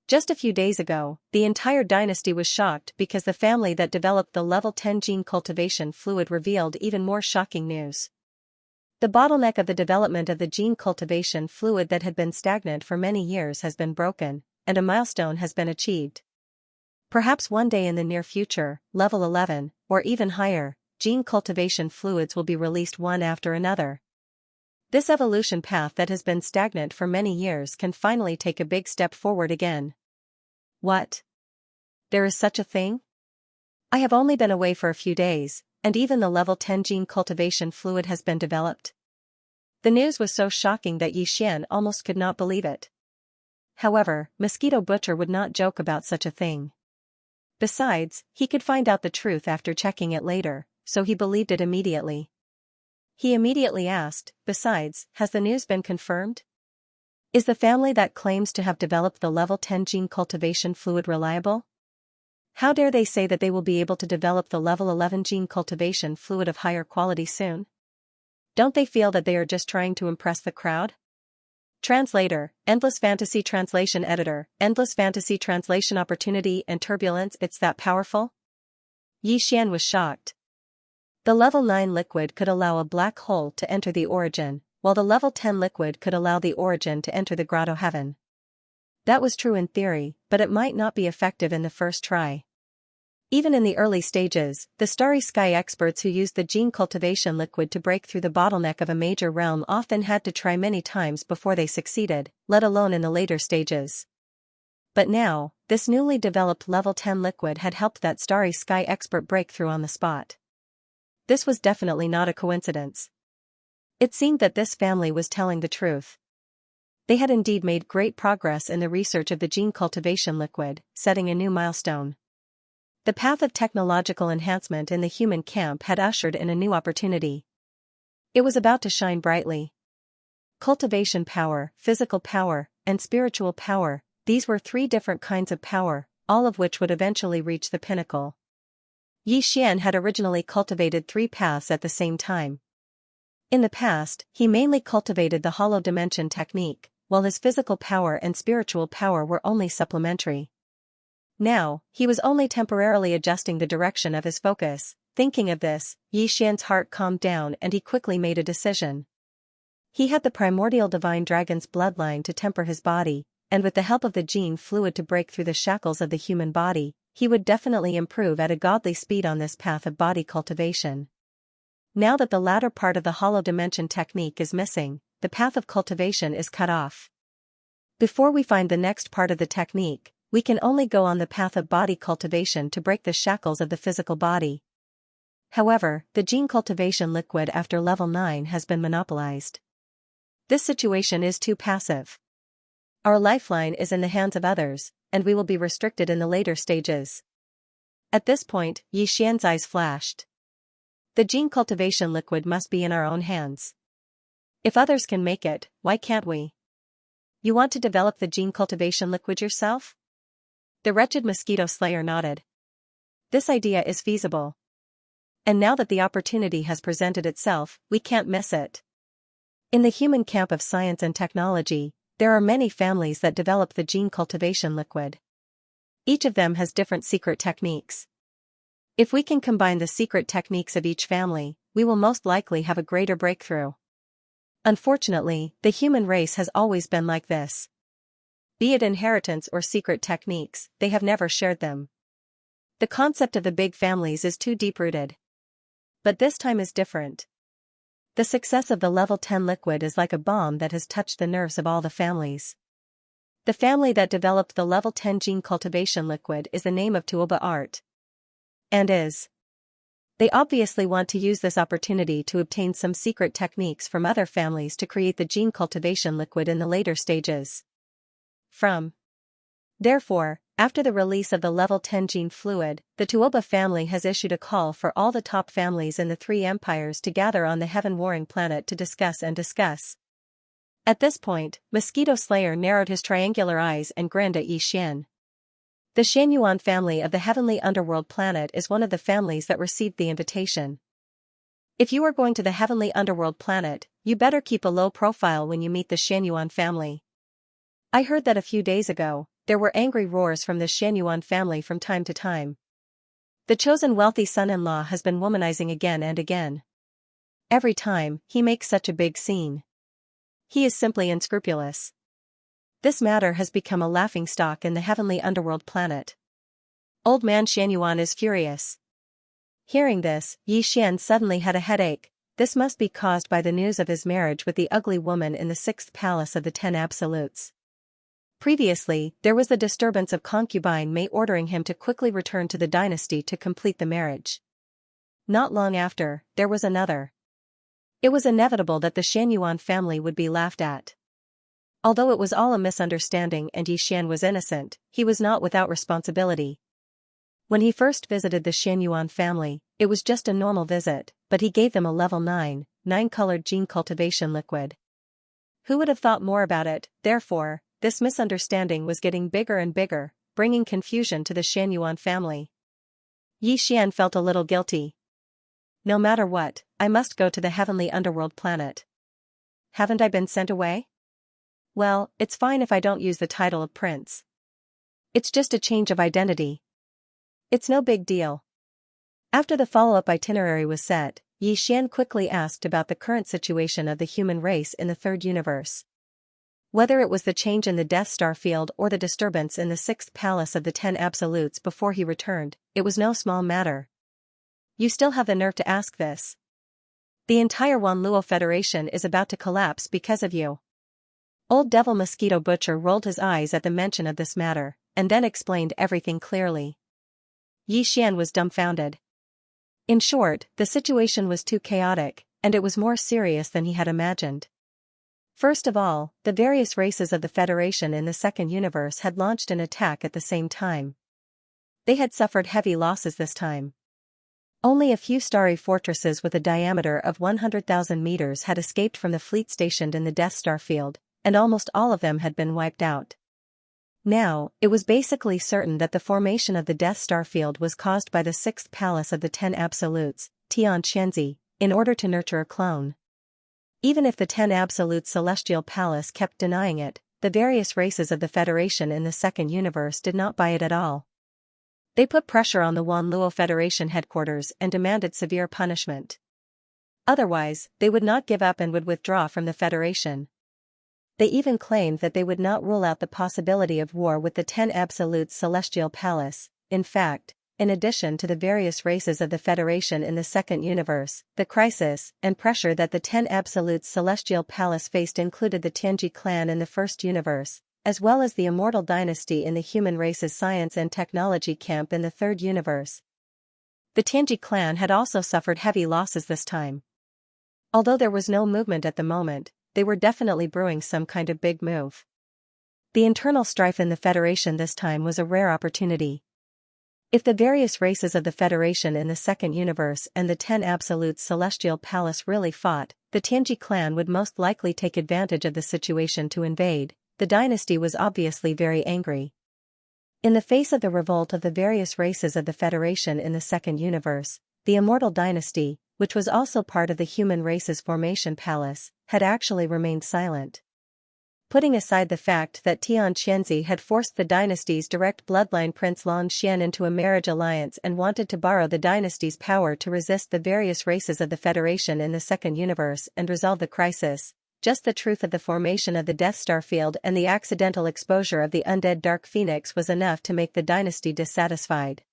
Just a few days ago, the entire dynasty was shocked because the family that developed the level 10 gene cultivation fluid revealed even more shocking news. The bottleneck of the development of the gene cultivation fluid that had been stagnant for many years has been broken, and a milestone has been achieved. Perhaps one day in the near future, level 11, or even higher, gene cultivation fluids will be released one after another. This evolution path that has been stagnant for many years can finally take a big step forward again. What? There is such a thing? I have only been away for a few days, and even the level 10 gene cultivation fluid has been developed? The news was so shocking that Xianxia almost could not believe it. However, Mosquito Butcher would not joke about such a thing. Besides, he could find out the truth after checking it later, so he believed it immediately. He immediately asked, "Besides, has the news been confirmed? Is the family that claims to have developed the level 10 gene cultivation fluid reliable? How dare they say that they will be able to develop the level 11 gene cultivation fluid of higher quality soon? Don't they feel that they are just trying to impress the crowd?" Translator, Endless Fantasy Translation Editor, Endless Fantasy Translation Opportunity and Turbulence. It's that powerful? Xianxia was shocked. The level 9 liquid could allow a black hole to enter the origin, while the level 10 liquid could allow the origin to enter the grotto heaven. That was true in theory, but it might not be effective in the first try. Even in the early stages, the starry sky experts who used the gene cultivation liquid to break through the bottleneck of a major realm often had to try many times before they succeeded, let alone in the later stages. But now, this newly developed level 10 liquid had helped that starry sky expert break through on the spot. This was definitely not a coincidence. It seemed that this family was telling the truth. They had indeed made great progress in the research of the gene cultivation liquid, setting a new milestone. The path of technological enhancement in the human camp had ushered in a new opportunity. It was about to shine brightly. Cultivation power, physical power, and spiritual power, these were three different kinds of power, all of which would eventually reach the pinnacle. Xianxia had originally cultivated three paths at the same time. In the past, he mainly cultivated the hollow dimension technique, while his physical power and spiritual power were only supplementary. Now, he was only temporarily adjusting the direction of his focus. Thinking of this, Xianxia's heart calmed down and he quickly made a decision. He had the primordial divine dragon's bloodline to temper his body, and with the help of the gene fluid to break through the shackles of the human body, he would definitely improve at a godly speed on this path of body cultivation. Now that the latter part of the hollow dimension technique is missing, the path of cultivation is cut off. Before we find the next part of the technique, we can only go on the path of body cultivation to break the shackles of the physical body. However, the gene cultivation liquid after level 9 has been monopolized. This situation is too passive. Our lifeline is in the hands of others, and we will be restricted in the later stages. At this point, Xianxia's eyes flashed. The gene cultivation liquid must be in our own hands. If others can make it, why can't we? You want to develop the gene cultivation liquid yourself? The wretched mosquito slayer nodded. This idea is feasible. And now that the opportunity has presented itself, we can't miss it. In the human camp of science and technology, there are many families that develop the gene cultivation liquid. Each of them has different secret techniques. If we can combine the secret techniques of each family, we will most likely have a greater breakthrough. Unfortunately, the human race has always been like this. Be it inheritance or secret techniques, they have never shared them. The concept of the big families is too deep-rooted. But this time is different. The success of the level 10 liquid is like a bomb that has touched the nerves of all the families. The family that developed the level 10 gene cultivation liquid is the name of Tuoba Art. And is. They obviously want to use this opportunity to obtain some secret techniques from other families to create the gene cultivation liquid in the later stages. Therefore, after the release of the level 10 gene fluid, the Tuoba family has issued a call for all the top families in the three empires to gather on the heaven-warring planet to discuss. At this point, Mosquito Slayer narrowed his triangular eyes and grinned at Xian. The Xianyuan family of the heavenly underworld planet is one of the families that received the invitation. If you are going to the heavenly underworld planet, you better keep a low profile when you meet the Xianyuan family. I heard that a few days ago, there were angry roars from the Xianyuan family from time to time. The chosen wealthy son-in-law has been womanizing again and again. Every time, he makes such a big scene. He is simply unscrupulous. This matter has become a laughingstock in the heavenly underworld planet. Old man Xianyuan is furious. Hearing this, Yi Xian suddenly had a headache. This must be caused by the news of his marriage with the ugly woman in the 6th palace of the 10 absolutes. Previously, there was the disturbance of concubine Mei ordering him to quickly return to the dynasty to complete the marriage. Not long after, there was another. It was inevitable that the Xianyuan family would be laughed at. Although it was all a misunderstanding and Yi Xian was innocent, he was not without responsibility. When he first visited the Xianyuan family, it was just a normal visit, but he gave them a level 9 colored gene cultivation liquid. Who would have thought more about it? Therefore, this misunderstanding was getting bigger and bigger, bringing confusion to the Xianyuan family. Yi Xian felt a little guilty. No matter what, I must go to the heavenly underworld planet. Haven't I been sent away? Well, it's fine if I don't use the title of prince. It's just a change of identity. It's no big deal. After the follow-up itinerary was set, Yi Xian quickly asked about the current situation of the human race in the third universe. Whether it was the change in the Death Star field or the disturbance in the 6th palace of the 10 absolutes before he returned, it was no small matter. You still have the nerve to ask this. The entire Wanluo Federation is about to collapse because of you. Old Devil Mosquito Butcher rolled his eyes at the mention of this matter, and then explained everything clearly. Yi Xian was dumbfounded. In short, the situation was too chaotic, and it was more serious than he had imagined. First of all, the various races of the Federation in the second universe had launched an attack at the same time. They had suffered heavy losses this time. Only a few starry fortresses with a diameter of 100,000 meters had escaped from the fleet stationed in the Death Star field, and almost all of them had been wiped out. Now, it was basically certain that the formation of the Death Star field was caused by the 6th palace of the 10 absolutes, Xianxia, in order to nurture a clone. Even if the 10 absolutes celestial palace kept denying it, the various races of the Federation in the second universe did not buy it at all. They put pressure on the Wanluo Federation headquarters and demanded severe punishment. Otherwise, they would not give up and would withdraw from the Federation. They even claimed that they would not rule out the possibility of war with the 10 absolutes celestial palace. In fact, in addition to the various races of the Federation in the second universe, the crisis and pressure that the 10 absolutes celestial palace faced included the Tianji clan in the first universe, as well as the immortal dynasty in the human race's science and technology camp in the third universe. The Tianji clan had also suffered heavy losses this time. Although there was no movement at the moment, they were definitely brewing some kind of big move. The internal strife in the Federation this time was a rare opportunity. If the various races of the Federation in the Second Universe and the 10 Absolutes Celestial Palace really fought, the Tianji clan would most likely take advantage of the situation to invade. The dynasty was obviously very angry. In the face of the revolt of the various races of the Federation in the Second Universe, the Immortal Dynasty, which was also part of the human race's formation palace, had actually remained silent. Putting aside the fact that Tian Xianxia had forced the dynasty's direct bloodline Prince Lan Xian into a marriage alliance and wanted to borrow the dynasty's power to resist the various races of the Federation in the Second Universe and resolve the crisis, just the truth of the formation of the Death Star field and the accidental exposure of the undead Dark Phoenix was enough to make the dynasty dissatisfied.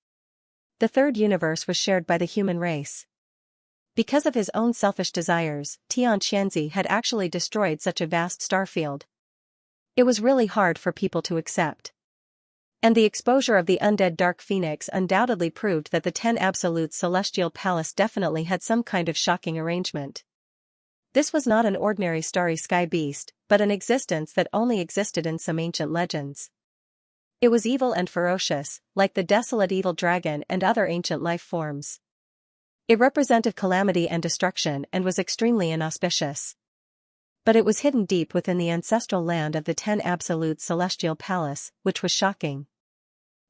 The third universe was shared by the human race. Because of his own selfish desires, Tian Xianxia had actually destroyed such a vast star field. It was really hard for people to accept. And the exposure of the undead Dark Phoenix undoubtedly proved that the 10 Absolutes Celestial Palace definitely had some kind of shocking arrangement. This was not an ordinary starry sky beast, but an existence that only existed in some ancient legends. It was evil and ferocious, like the desolate evil dragon and other ancient life forms. It represented calamity and destruction and was extremely inauspicious. But it was hidden deep within the ancestral land of the 10 Absolute Celestial Palace, which was shocking.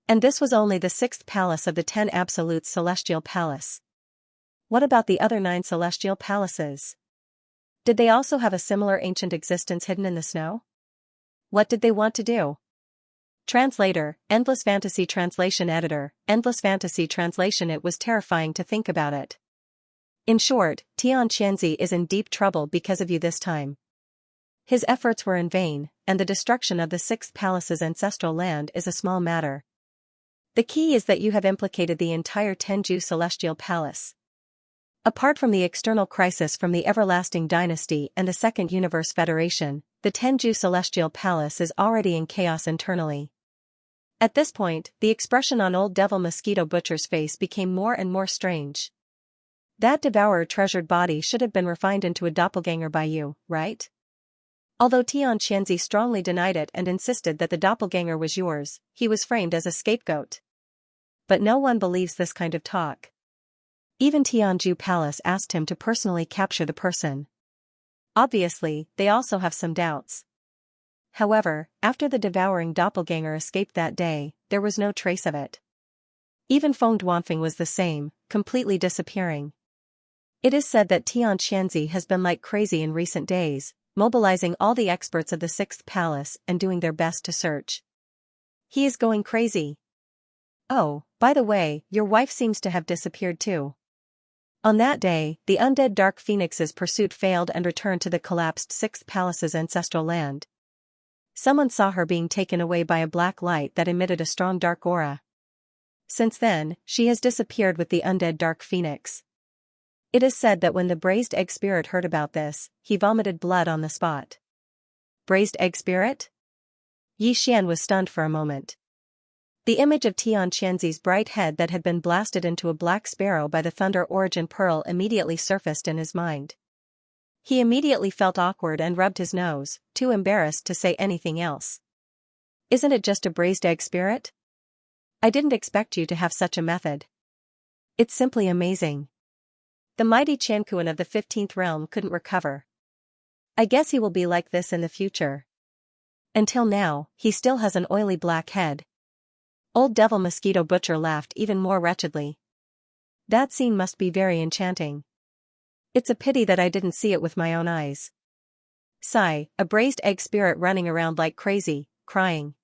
And this was only the 6th palace of the 10 Absolute Celestial Palace. What about the other 9 celestial palaces? Did they also have a similar ancient existence hidden in the snow? What did they want to do? Translator, Endless Fantasy Translation Editor, Endless Fantasy Translation. It was terrifying to think about it. In short, Tian Xianxia is in deep trouble because of you this time. His efforts were in vain, and the destruction of the 6th palace's ancestral land is a small matter. The key is that you have implicated the entire Tenju Celestial Palace. Apart from the external crisis from the Everlasting Dynasty and the Second Universe Federation, the Tenju Celestial Palace is already in chaos internally. At this point, the expression on Old Devil Mosquito Butcher's face became more and more strange. That devourer treasured body should have been refined into a doppelganger by you, right? Although Tian Xianxia strongly denied it and insisted that the doppelganger was yours, he was framed as a scapegoat. But no one believes this kind of talk. Even Tianju Palace asked him to personally capture the person. Obviously, they also have some doubts. However, after the devouring doppelganger escaped that day, there was no trace of it. Even Feng Duanfeng was the same, completely disappearing. It is said that Tian Xianxia has been like crazy in recent days, mobilizing all the experts of the 6th palace and doing their best to search. He is going crazy. Oh, by the way, your wife seems to have disappeared too. On that day, the undead Dark Phoenix's pursuit failed and returned to the collapsed 6th palace's ancestral land. Someone saw her being taken away by a black light that emitted a strong dark aura. Since then, she has disappeared with the undead Dark Phoenix. It is said that when the Braised Egg Spirit heard about this, he vomited blood on the spot. Braised Egg Spirit? Yi Xian was stunned for a moment. The image of Tian Xianxia's bright head that had been blasted into a black sparrow by the Thunder Origin Pearl immediately surfaced in his mind. He immediately felt awkward and rubbed his nose, too embarrassed to say anything else. Isn't it just a Braised Egg Spirit? I didn't expect you to have such a method. It's simply amazing. The mighty Qianquan of the 15th realm couldn't recover. I guess he will be like this in the future. Until now, he still has an oily black head. Old Devil Mosquito Butcher laughed even more wretchedly. That scene must be very enchanting. It's a pity that I didn't see it with my own eyes. Sigh, a Braised Egg Spirit running around like crazy, crying.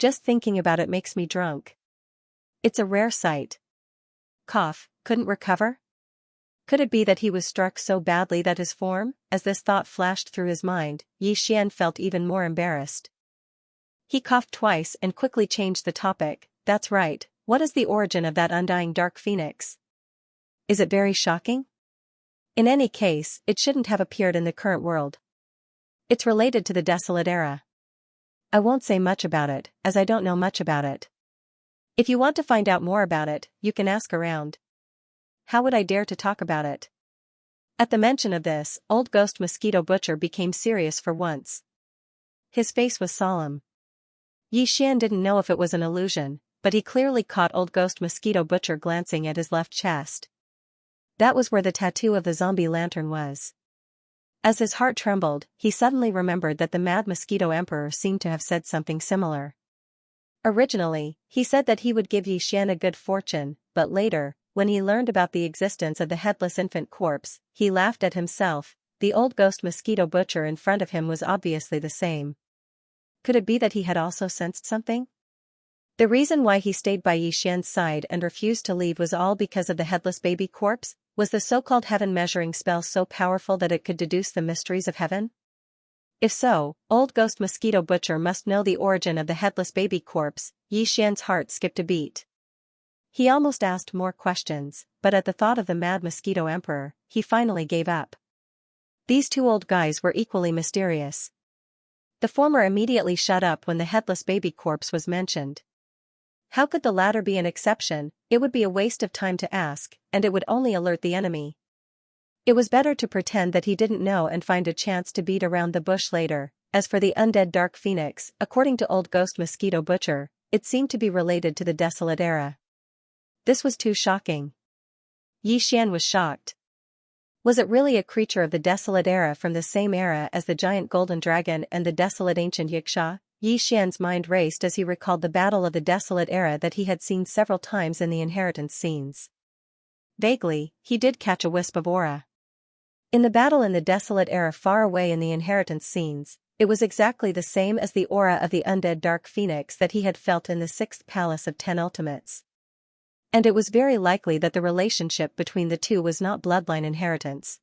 Just thinking about it makes me drunk. It's a rare sight. Cough, couldn't recover? Could it be that he was struck so badly that his form? As this thought flashed through his mind, Yi Xian felt even more embarrassed. He coughed twice and quickly changed the topic. That's right, what is the origin of that undying Dark Phoenix? Is it very shocking? In any case, it shouldn't have appeared in the current world. It's related to the Desolate Era. I won't say much about it, as I don't know much about it. If you want to find out more about it, you can ask around. How would I dare to talk about it? At the mention of this, Old Ghost Mosquito Butcher became serious for once. His face was solemn. Yi Xian didn't know if it was an illusion, but he clearly caught Old Ghost Mosquito Butcher glancing at his left chest. That was where the tattoo of the zombie lantern was. As his heart trembled, he suddenly remembered that the Mad Mosquito Emperor seemed to have said something similar. Originally, he said that he would give Xianxia good fortune, but later, when he learned about the existence of the headless infant corpse, he laughed at himself. The Old Ghost Mosquito Butcher in front of him was obviously the same. Could it be that he had also sensed something? The reason why he stayed by Xianxia's side and refused to leave was all because of the headless baby corpse? Was the so-called heaven measuring spell so powerful that it could deduce the mysteries of heaven? If so, Old Ghost Mosquito Butcher must know the origin of the headless baby corpse. Xianxia's heart skipped a beat. He almost asked more questions, but at the thought of the Mad Mosquito Emperor, he finally gave up. These two old guys were equally mysterious. The former immediately shut up when the headless baby corpse was mentioned. How could the latter be an exception? It would be a waste of time to ask, and it would only alert the enemy. It was better to pretend that he didn't know and find a chance to beat around the bush later. As for the undead Dark Phoenix, according to Old Ghost Mosquito Butcher, it seemed to be related to the Desolate Era. This was too shocking. Xianxia was shocked. Was it really a creature of the Desolate Era from the same era as the giant golden dragon and the desolate ancient Xianxia? Xianxia's mind raced as he recalled the battle of the Desolate Era that he had seen several times in the inheritance scenes. Vaguely, he did catch a wisp of aura. In the battle in the Desolate Era far away in the inheritance scenes, it was exactly the same as the aura of the undead Dark Phoenix that he had felt in the 6th Palace of 10 Ultimates. And it was very likely that the relationship between the two was not bloodline inheritance.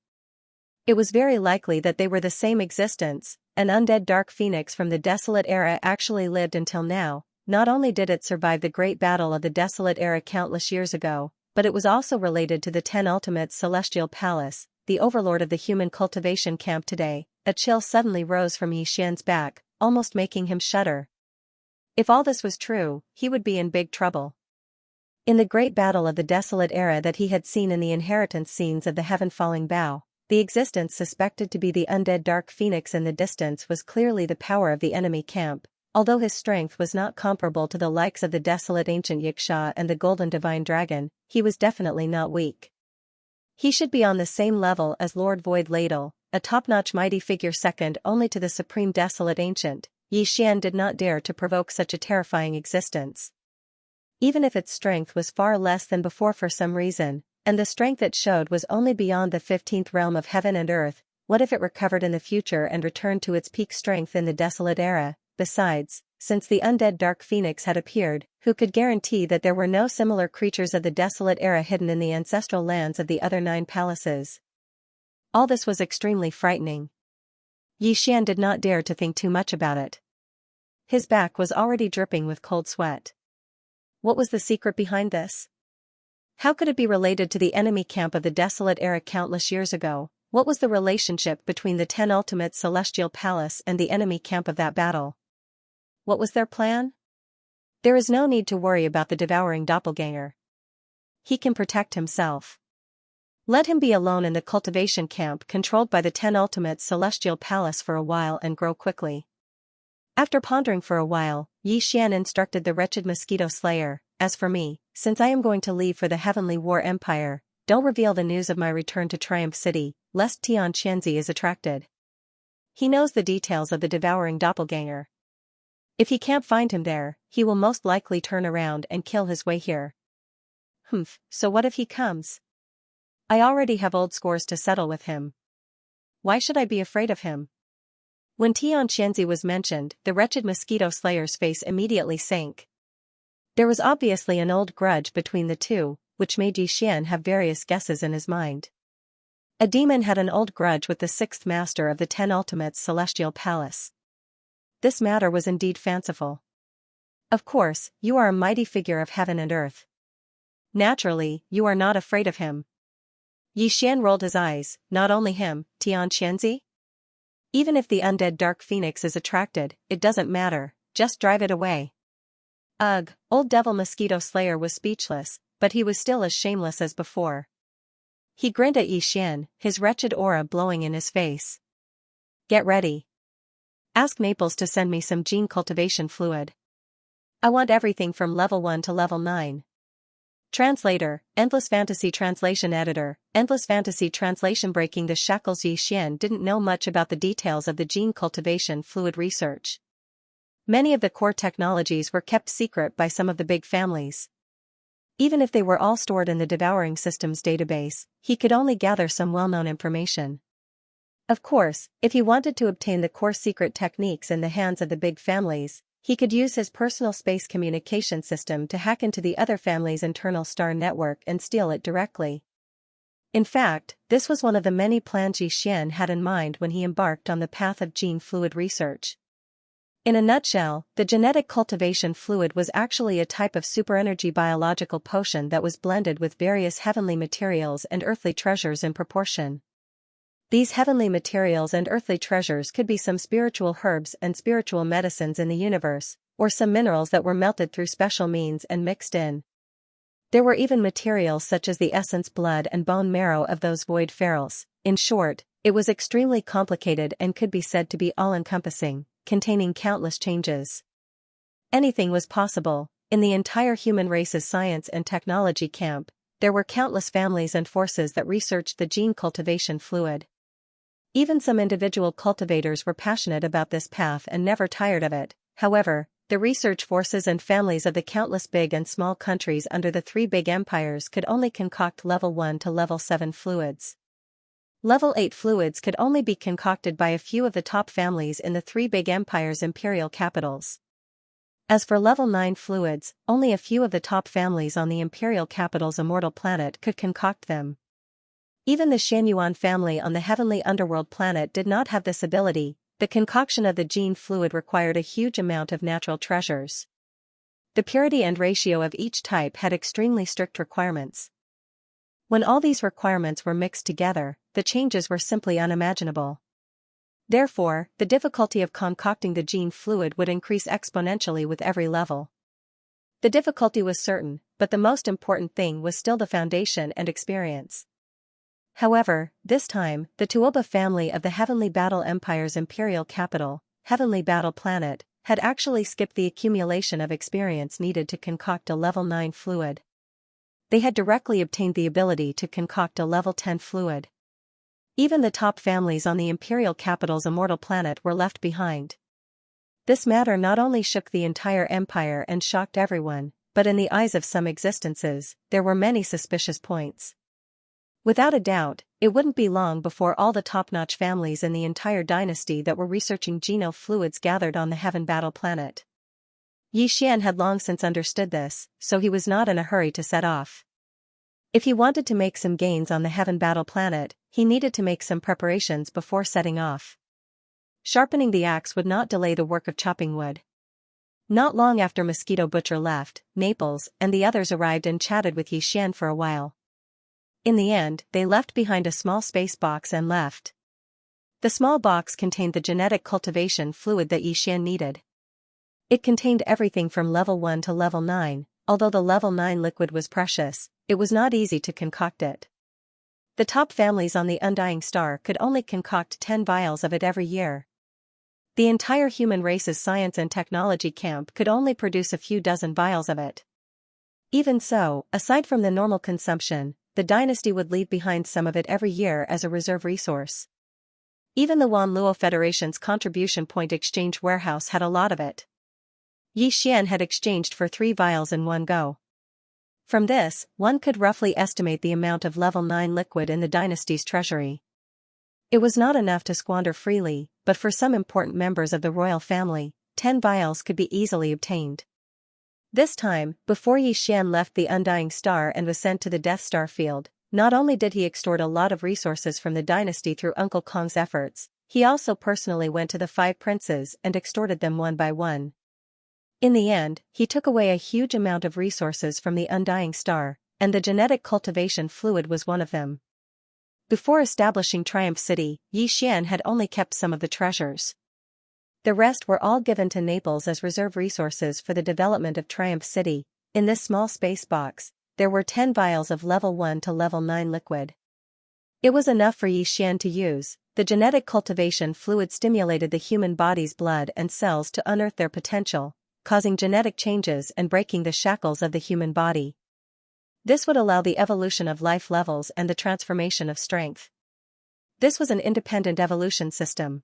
It was very likely that they were the same existence. An undead Dark Phoenix from the Desolate Era actually lived until now. Not only did it survive the great battle of the Desolate Era countless years ago, but it was also related to the 10 Ultimates Celestial Palace, the overlord of the human cultivation camp today. A chill suddenly rose from Xianxia's back, almost making him shudder. If all this was true, he would be in big trouble. In the great battle of the Desolate Era that he had seen in the inheritance scenes of the Heaven-Falling Bow, the existence suspected to be the undead Dark Phoenix in the distance was clearly the power of the enemy camp. Although his strength was not comparable to the likes of the desolate ancient Xianxia and the golden divine dragon, he was definitely not weak. He should be on the same level as Lord Void Ladle, a top-notch mighty figure second only to the supreme desolate ancient. Xianxia did not dare to provoke such a terrifying existence. Even if its strength was far less than before for some reason, and the strength it showed was only beyond the 15th realm of heaven and earth, what if it recovered in the future and returned to its peak strength in the Desolate Era? Besides, since the undead Dark Phoenix had appeared, who could guarantee that there were no similar creatures of the Desolate Era hidden in the ancestral lands of the other 9 palaces? All this was extremely frightening. Xianxia did not dare to think too much about it. His back was already dripping with cold sweat. What was the secret behind this? How could it be related to the enemy camp of the Desolate Era countless years ago? What was the relationship between the 10 Ultimates Celestial Palace and the enemy camp of that battle? What was their plan? There is no need to worry about the devouring doppelganger. He can protect himself. Let him be alone in the cultivation camp controlled by the 10 Ultimates Celestial Palace for a while and grow quickly. After pondering for a while, Xianxia instructed the wretched mosquito slayer, "As for me, since I am going to leave for the Heavenly War Empire, don't reveal the news of my return to Triumph City, lest Xianxia is attracted. He knows the details of the devouring doppelganger. If he can't find him there, he will most likely turn around and kill his way here." So what if he comes? I already have old scores to settle with him. Why should I be afraid of him? When Xianxia was mentioned, the wretched mosquito slayer's face immediately sank. There was obviously an old grudge between the two, which made Xianxia have various guesses in his mind. A demon had an old grudge with the 6th master of the 10 Ultimates Celestial Palace. This matter was indeed fanciful. Of course, you are a mighty figure of heaven and earth. Naturally, you are not afraid of him. Xianxia rolled his eyes. Not only him, Xianxia? Even if the undead Dark Phoenix is attracted, it doesn't matter, just drive it away. Ugh, old devil mosquito slayer was speechless, but he was still as shameless as before. He grinned at Xianxia, his wretched aura blowing in his face. Get ready. Ask Maples to send me some gene cultivation fluid. I want everything from level 1 to level 9. Translator, Endless Fantasy Translation Editor, Endless Fantasy Translation. Breaking the shackles. Xian didn't know much about the details of the gene cultivation fluid research. Many of the core technologies were kept secret by some of the big families. Even if they were all stored in the Devouring Systems database, he could only gather some well-known information. Of course, if he wanted to obtain the core secret techniques in the hands of the big families, he could use his personal space communication system to hack into the other family's internal star network and steal it directly. In fact, this was one of the many plans Xian had in mind when he embarked on the path of gene fluid research. In a nutshell, the genetic cultivation fluid was actually a type of superenergy biological potion that was blended with various heavenly materials and earthly treasures in proportion. These heavenly materials and earthly treasures could be some spiritual herbs and spiritual medicines in the universe, or some minerals that were melted through special means and mixed in. There were even materials such as the essence, blood and bone marrow of those void pharaohs. In short, it was extremely complicated and could be said to be all-encompassing, containing countless changes. Anything was possible. In the entire human race's science and technology camp, there were countless families and forces that researched the gene cultivation fluid. Even some individual cultivators were passionate about this path and never tired of it. However, the research forces and families of the countless big and small countries under the three big empires could only concoct level 1 to level 7 fluids. Level 8 fluids could only be concocted by a few of the top families in the three big empires' imperial capitals. As for level 9 fluids, only a few of the top families on the imperial capital's immortal planet could concoct them. Even the Xianyuan family on the heavenly underworld planet did not have this ability. The concoction of the gene fluid required a huge amount of natural treasures. The purity and ratio of each type had extremely strict requirements. When all these requirements were mixed together, the changes were simply unimaginable. Therefore, the difficulty of concocting the gene fluid would increase exponentially with every level. The difficulty was certain, but the most important thing was still the foundation and experience. However, this time, the Tuoba family of the Heavenly Battle Empire's imperial capital, Heavenly Battle Planet, had actually skipped the accumulation of experience needed to concoct a level 9 fluid. They had directly obtained the ability to concoct a level 10 fluid. Even the top families on the imperial capital's immortal planet were left behind. This matter not only shook the entire empire and shocked everyone, but in the eyes of some existences, there were many suspicious points. Without a doubt, it wouldn't be long before all the top-notch families in the entire dynasty that were researching geno fluids gathered on the Heaven Battle planet. Yi Xian had long since understood this, so he was not in a hurry to set off. If he wanted to make some gains on the Heaven Battle planet, he needed to make some preparations before setting off. Sharpening the axe would not delay the work of chopping wood. Not long after Mosquito Butcher left, Naples and the others arrived and chatted with Yi Xian for a while. In the end, they left behind a small space box and left. The small box contained the genetic cultivation fluid that Yi Xian needed. It contained everything from level 1 to level 9, although the level 9 liquid was precious, it was not easy to concoct it. The top families on the Undying Star could only concoct 10 vials of it every year. The entire human race's science and technology camp could only produce a few dozen vials of it. Even so, aside from the normal consumption, the dynasty would leave behind some of it every year as a reserve resource. Even the Wanluo Federation's contribution point exchange warehouse had a lot of it. Yi Xian had exchanged for 3 vials in one go. From this, one could roughly estimate the amount of level 9 liquid in the dynasty's treasury. It was not enough to squander freely, but for some important members of the royal family, 10 vials could be easily obtained. This time, before Yi Xian left the Undying Star and was sent to the Death Star field, not only did he extort a lot of resources from the dynasty through Uncle Kong's efforts, he also personally went to the 5 princes and extorted them one by one. In the end, he took away a huge amount of resources from the Undying Star, and the genetic cultivation fluid was one of them. Before establishing Triumph City, Yi Xian had only kept some of the treasures. The rest were all given to Naples as reserve resources for the development of Triumph City. In this small space box, there were 10 vials of level 1 to level 9 liquid. It was enough for Yi Xian to use. The genetic cultivation fluid stimulated the human body's blood and cells to unearth their potential, causing genetic changes and breaking the shackles of the human body. This would allow the evolution of life levels and the transformation of strength. This was an independent evolution system.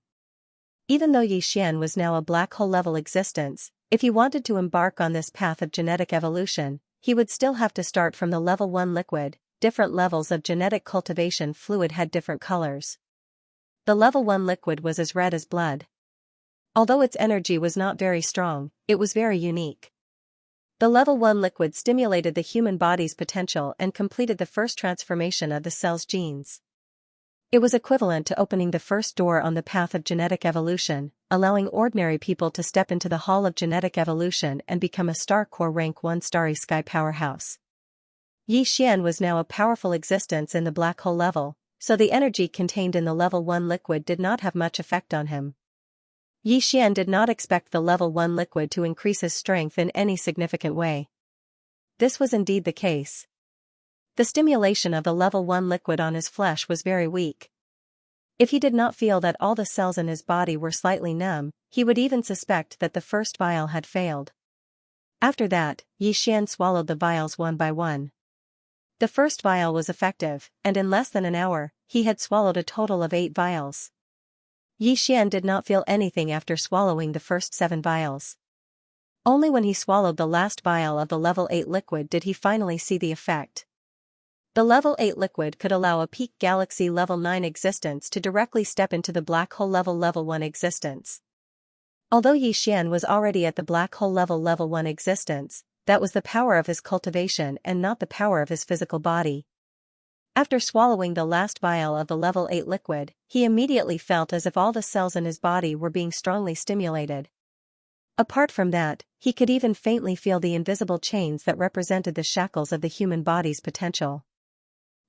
Even though Xian was now a black hole-level existence, if he wanted to embark on this path of genetic evolution, he would still have to start from the level 1 liquid. Different levels of genetic cultivation fluid had different colors. The level 1 liquid was as red as blood. Although its energy was not very strong, it was very unique. The level 1 liquid stimulated the human body's potential and completed the first transformation of the cell's genes. It was equivalent to opening the first door on the path of genetic evolution, allowing ordinary people to step into the hall of genetic evolution and become a star core rank 1 starry sky powerhouse. Xian was now a powerful existence in the black hole level, so the energy contained in the level 1 liquid did not have much effect on him. Xian did not expect the level 1 liquid to increase his strength in any significant way. This was indeed the case. The stimulation of the level 1 liquid on his flesh was very weak. If he did not feel that all the cells in his body were slightly numb, he would even suspect that the first vial had failed. After that, Xian swallowed the vials one by one. The first vial was effective, and in less than an hour, he had swallowed a total of 8 vials. Xian did not feel anything after swallowing the first 7 vials. Only when he swallowed the last vial of the level 8 liquid did he finally see the effect. The level 8 liquid could allow a peak galaxy level 9 existence to directly step into the black hole level 1 existence. Although Xian was already at the black hole level 1 existence, that was the power of his cultivation and not the power of his physical body. After swallowing the last vial of the level 8 liquid, he immediately felt as if all the cells in his body were being strongly stimulated. Apart from that, he could even faintly feel the invisible chains that represented the shackles of the human body's potential.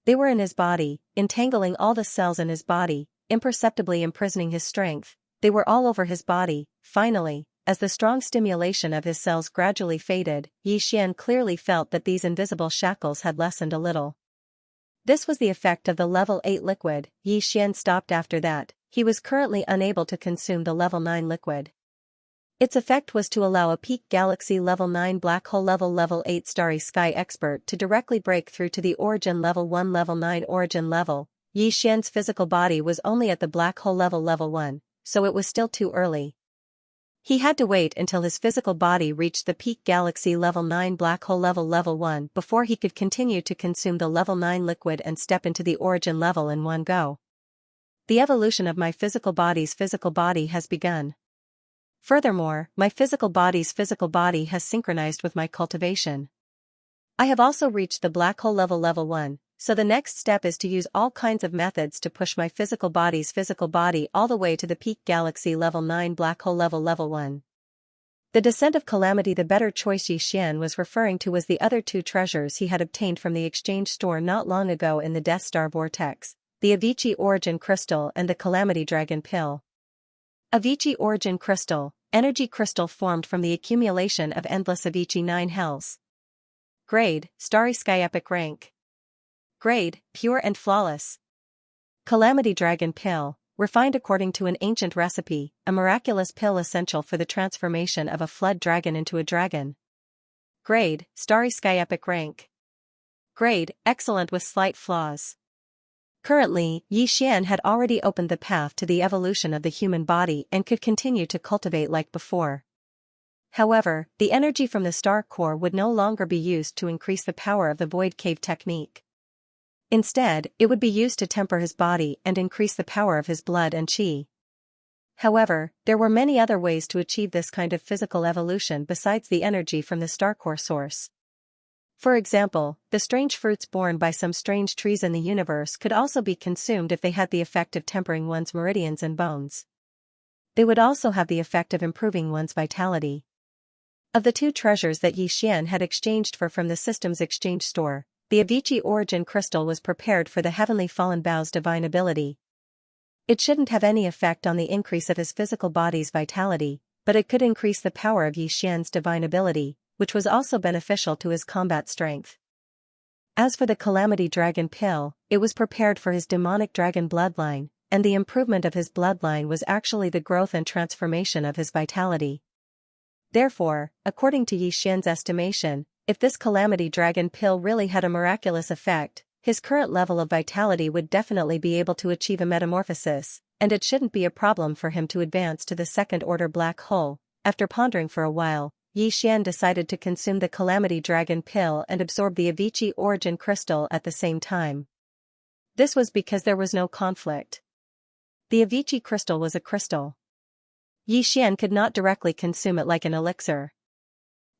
They were in his body, entangling all the cells in his body, imperceptibly imprisoning his strength. They were all over his body. Finally, as the strong stimulation of his cells gradually faded, Xian clearly felt that these invisible shackles had lessened a little. This was the effect of the level 8 liquid. Xian stopped after that. He was currently unable to consume the level 9 liquid. Its effect was to allow a peak galaxy level 9 black hole level 8 starry sky expert to directly break through to the origin level 1 level 9 origin level. Xian's physical body was only at the black hole level 1, so it was still too early. He had to wait until his physical body reached the peak galaxy level 9 black hole level 1 before he could continue to consume the level 9 liquid and step into the origin level in one go. The evolution of my physical body has begun. Furthermore, my physical body has synchronized with my cultivation. I have also reached the black hole level 1, so the next step is to use all kinds of methods to push my physical body all the way to the peak galaxy level 9 black hole level 1. The descent of calamity. The better choice Xian was referring to was the other 2 treasures he had obtained from the exchange store not long ago in the Death Star vortex, the Avicii Origin Crystal and the Calamity Dragon Pill. Avicii Origin Crystal, energy crystal formed from the accumulation of endless Avicii 9 hells. Grade, Starry Sky Epic Rank. Grade, Pure and Flawless. Calamity Dragon Pill, refined according to an ancient recipe, a miraculous pill essential for the transformation of a flood dragon into a dragon. Grade, Starry Sky Epic Rank. Grade, Excellent with slight flaws. Currently, Xian had already opened the path to the evolution of the human body and could continue to cultivate like before. However, the energy from the star core would no longer be used to increase the power of the void cave technique. Instead, it would be used to temper his body and increase the power of his blood and qi. However, there were many other ways to achieve this kind of physical evolution besides the energy from the star core source. For example, the strange fruits borne by some strange trees in the universe could also be consumed if they had the effect of tempering one's meridians and bones. They would also have the effect of improving one's vitality. Of the 2 treasures that Xian had exchanged from the system's exchange store, the Avicii Origin Crystal was prepared for the Heavenly Fallen Bow's divine ability. It shouldn't have any effect on the increase of his physical body's vitality, but it could increase the power of Xian's divine ability, which was also beneficial to his combat strength. As for the Calamity Dragon Pill, it was prepared for his demonic dragon bloodline, and the improvement of his bloodline was actually the growth and transformation of his vitality. Therefore, according to Yi Xian's estimation, if this calamity dragon pill really had a miraculous effect, his current level of vitality would definitely be able to achieve a metamorphosis, and it shouldn't be a problem for him to advance to the second-order black hole. After pondering for a while, Yi Xian decided to consume the calamity dragon pill and absorb the Avicii origin crystal at the same time. This was because there was no conflict. The Avicii crystal was a crystal. Yi Xian could not directly consume it like an elixir.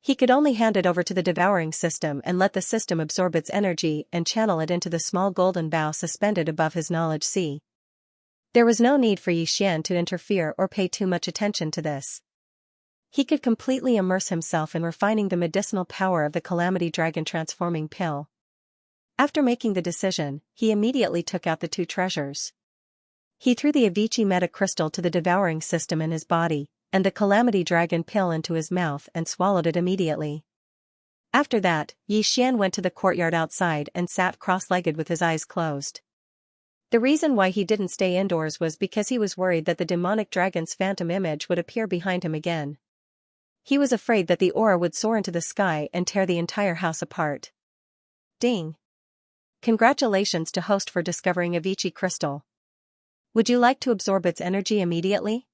He could only hand it over to the devouring system and let the system absorb its energy and channel it into the small golden bow suspended above his knowledge sea. There was no need for Yi Xian to interfere or pay too much attention to this. He could completely immerse himself in refining the medicinal power of the calamity dragon transforming pill. After making the decision, he immediately took out the two treasures. He threw the Avicii metacrystal to the devouring system in his body, and the calamity dragon pill into his mouth and swallowed it immediately. After that, Yi Xian went to the courtyard outside and sat cross-legged with his eyes closed. The reason why he didn't stay indoors was because he was worried that the demonic dragon's phantom image would appear behind him again. He was afraid that the aura would soar into the sky and tear the entire house apart. Ding! Congratulations to host for discovering Avicii crystal. Would you like to absorb its energy immediately?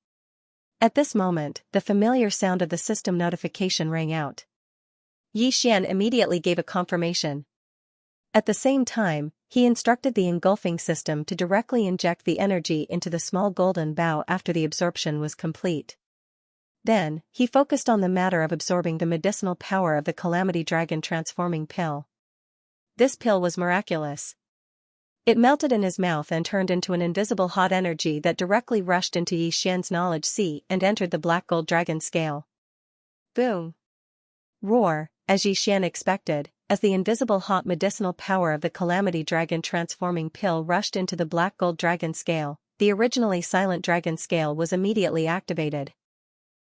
At this moment, the familiar sound of the system notification rang out. Yi Xian immediately gave a confirmation. At the same time, he instructed the engulfing system to directly inject the energy into the small golden bow after the absorption was complete. Then, he focused on the matter of absorbing the medicinal power of the calamity dragon transforming pill. This pill was miraculous. It melted in his mouth and turned into an invisible hot energy that directly rushed into Yi Xian's knowledge sea and entered the black gold dragon scale. Boom! Roar, as Yi Xian expected, as the invisible hot medicinal power of the calamity dragon transforming pill rushed into the black gold dragon scale, the originally silent dragon scale was immediately activated.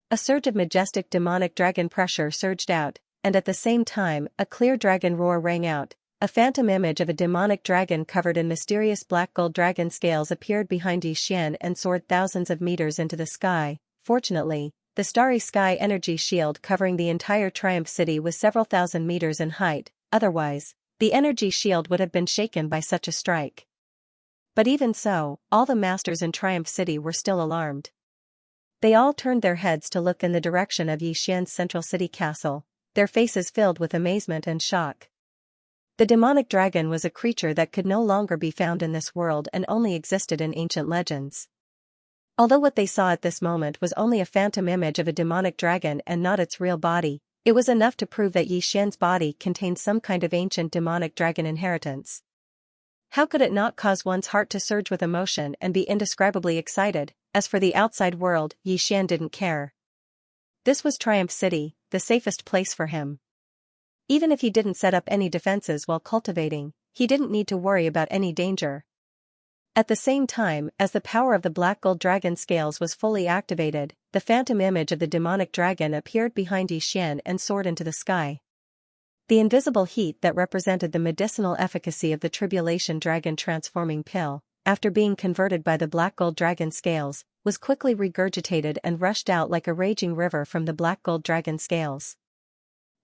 A surge of majestic demonic dragon pressure surged out, and at the same time, a clear dragon roar rang out. A phantom image of a demonic dragon covered in mysterious black gold dragon scales appeared behind Yi Xian and soared thousands of meters into the sky. Fortunately, the starry sky energy shield covering the entire Triumph City was several thousand meters in height, otherwise, the energy shield would have been shaken by such a strike. But even so, all the masters in Triumph City were still alarmed. They all turned their heads to look in the direction of Yi Xian's central city castle, their faces filled with amazement and shock. The demonic dragon was a creature that could no longer be found in this world and only existed in ancient legends. Although what they saw at this moment was only a phantom image of a demonic dragon and not its real body, it was enough to prove that Yi Xian's body contained some kind of ancient demonic dragon inheritance. How could it not cause one's heart to surge with emotion and be indescribably excited? As for the outside world, Yi Xian didn't care. This was Triumph City, the safest place for him. Even if he didn't set up any defenses while cultivating, he didn't need to worry about any danger. At the same time, as the power of the black gold dragon scales was fully activated, the phantom image of the demonic dragon appeared behind Yi Xian and soared into the sky. The invisible heat that represented the medicinal efficacy of the tribulation dragon transforming pill, after being converted by the black gold dragon scales, was quickly regurgitated and rushed out like a raging river from the black gold dragon scales.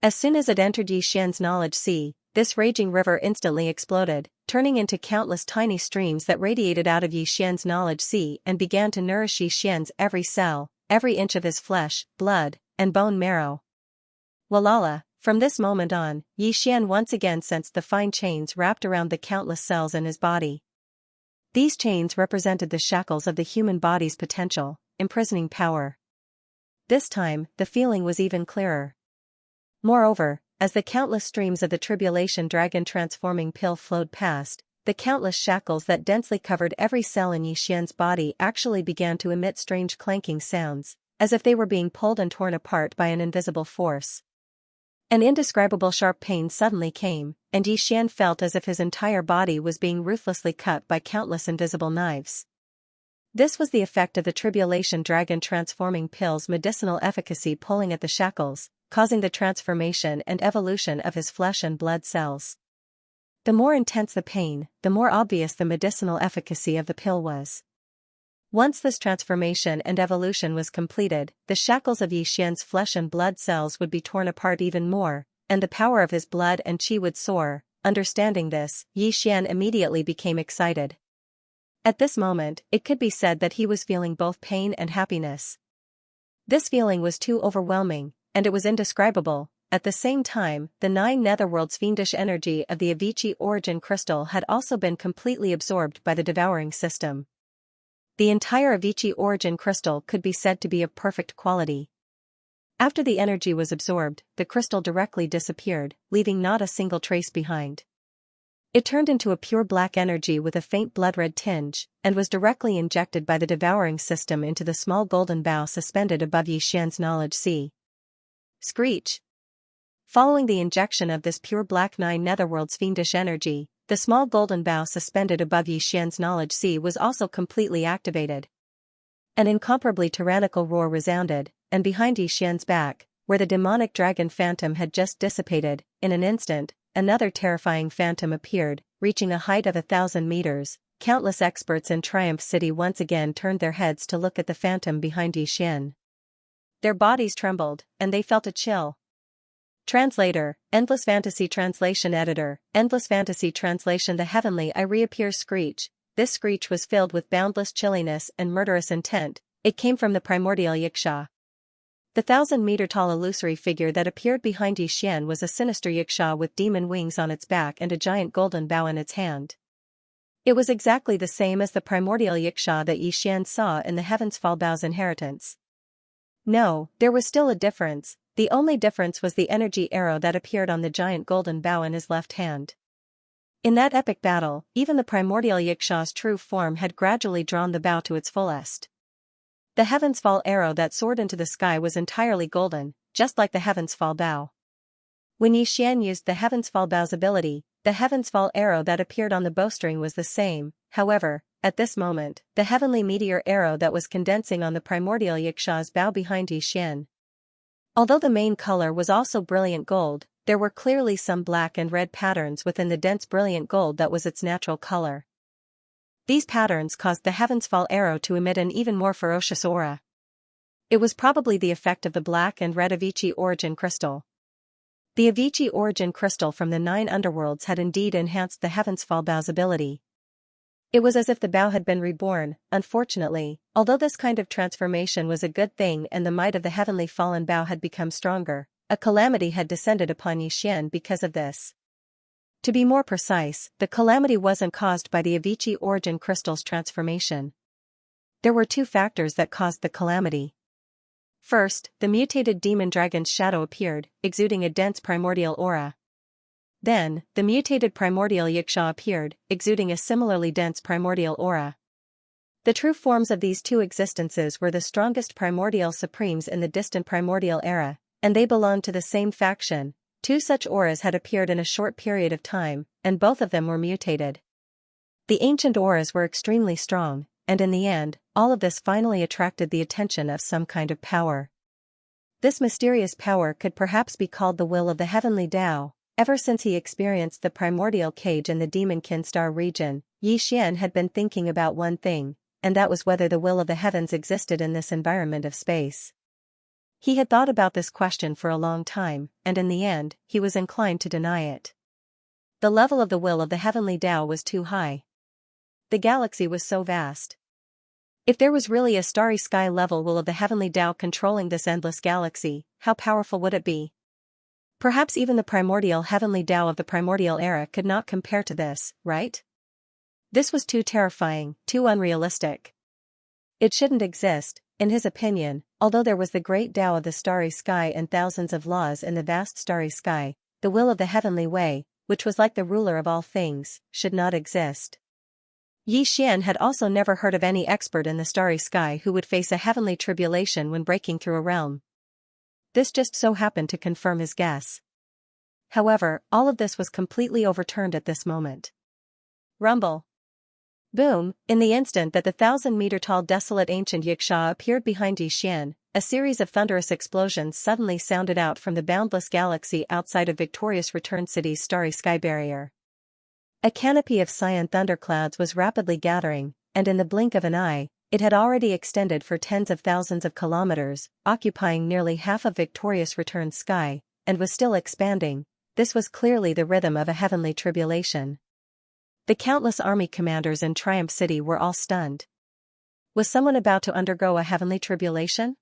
As soon as it entered Yi Xian's knowledge sea, this raging river instantly exploded, turning into countless tiny streams that radiated out of Yi Xian's knowledge sea and began to nourish Yi Xian's every cell, every inch of his flesh, blood, and bone marrow. Walala, from this moment on, Yi Xian once again sensed the fine chains wrapped around the countless cells in his body. These chains represented the shackles of the human body's potential, imprisoning power. This time, the feeling was even clearer. Moreover, as the countless streams of the tribulation dragon transforming pill flowed past, the countless shackles that densely covered every cell in Yi Xian's body actually began to emit strange clanking sounds, as if they were being pulled and torn apart by an invisible force. An indescribable sharp pain suddenly came, and Yi Xian felt as if his entire body was being ruthlessly cut by countless invisible knives. This was the effect of the tribulation dragon transforming pill's medicinal efficacy pulling at the shackles, causing the transformation and evolution of his flesh and blood cells. The more intense the pain, the more obvious the medicinal efficacy of the pill was. Once this transformation and evolution was completed, the shackles of Xian's flesh and blood cells would be torn apart even more, and the power of his blood and qi would soar. Understanding this, Xian immediately became excited. At this moment, it could be said that he was feeling both pain and happiness. This feeling was too overwhelming, and it was indescribable. At the same time, the 9 netherworlds' fiendish energy of the Avicii origin crystal had also been completely absorbed by the devouring system. The entire Avicii origin crystal could be said to be of perfect quality. After the energy was absorbed, the crystal directly disappeared, leaving not a single trace behind. It turned into a pure black energy with a faint blood-red tinge, and was directly injected by the devouring system into the small golden bow suspended above Xian's knowledge sea. Screech! Following the injection of this pure black 9 netherworlds fiendish energy, the small golden bow suspended above Xian's knowledge sea was also completely activated. An incomparably tyrannical roar resounded, and behind Xian's back, where the demonic dragon phantom had just dissipated, in an instant, another terrifying phantom appeared, reaching a height of 1,000 meters. Countless experts in Triumph City once again turned their heads to look at the phantom behind Xian. Their bodies trembled, and they felt a chill. Translator, Endless Fantasy Translation Editor, Endless Fantasy Translation. The heavenly I reappears screech. This screech was filled with boundless chilliness and murderous intent. It came from the primordial Xianxia. The 1,000-meter-tall illusory figure that appeared behind Xian was a sinister Xianxia with demon wings on its back and a giant golden bow in its hand. It was exactly the same as the primordial Xianxia that Xian saw in the Heaven's Fall Bow's inheritance. No, there was still a difference. The only difference was the energy arrow that appeared on the giant golden bow in his left hand. In that epic battle, even the primordial Xianxia's true form had gradually drawn the bow to its fullest. The Heaven's Fall arrow that soared into the sky was entirely golden, just like the Heaven's Fall bow. When Xian used the Heaven's Fall bow's ability, the Heaven's Fall arrow that appeared on the bowstring was the same. However, at this moment, the heavenly meteor arrow that was condensing on the primordial Xianxia's bow behind Xian. Although the main color was also brilliant gold, there were clearly some black and red patterns within the dense brilliant gold that was its natural color. These patterns caused the Heaven's Fall arrow to emit an even more ferocious aura. It was probably the effect of the black and red Avicii origin crystal. The Avicii origin crystal from the 9 underworlds had indeed enhanced the Heaven's Fall bow's ability. It was as if the bow had been reborn. Unfortunately, although this kind of transformation was a good thing and the might of the heavenly fallen bow had become stronger, a calamity had descended upon Xian because of this. To be more precise, the calamity wasn't caused by the Avicii origin crystal's transformation. There were 2 factors that caused the calamity. First, the mutated demon dragon's shadow appeared, exuding a dense primordial aura. Then, the mutated primordial Xianxia appeared, exuding a similarly dense primordial aura. The true forms of these 2 existences were the strongest primordial supremes in the distant primordial era, and they belonged to the same faction. 2 such auras had appeared in a short period of time, and both of them were mutated. The ancient auras were extremely strong, and in the end, all of this finally attracted the attention of some kind of power. This mysterious power could perhaps be called the will of the heavenly Tao. Ever since he experienced the primordial cage in the Demonkin Star region, Xian had been thinking about one thing, and that was whether the will of the heavens existed in this environment of space. He had thought about this question for a long time, and in the end, he was inclined to deny it. The level of the will of the heavenly Tao was too high. The galaxy was so vast. If there was really a starry sky level will of the heavenly Tao controlling this endless galaxy, how powerful would it be? Perhaps even the primordial heavenly Tao of the primordial era could not compare to this, right? This was too terrifying, too unrealistic. It shouldn't exist, in his opinion, although there was the great Tao of the starry sky and thousands of laws in the vast starry sky, the will of the heavenly way, which was like the ruler of all things, should not exist. Xian had also never heard of any expert in the starry sky who would face a heavenly tribulation when breaking through a realm. This just so happened to confirm his guess. However, all of this was completely overturned at this moment. Rumble. Boom! In the instant that the 1,000-meter-tall desolate ancient Xianxia appeared behind Xian, a series of thunderous explosions suddenly sounded out from the boundless galaxy outside of Victorious Return City's starry sky barrier. A canopy of cyan thunderclouds was rapidly gathering, and in the blink of an eye, It had already extended for tens of thousands of kilometers, occupying nearly half of Victorious Return's sky, and was still expanding. This was clearly the rhythm of a heavenly tribulation. The countless army commanders in Triumph City were all stunned. Was someone about to undergo a heavenly tribulation?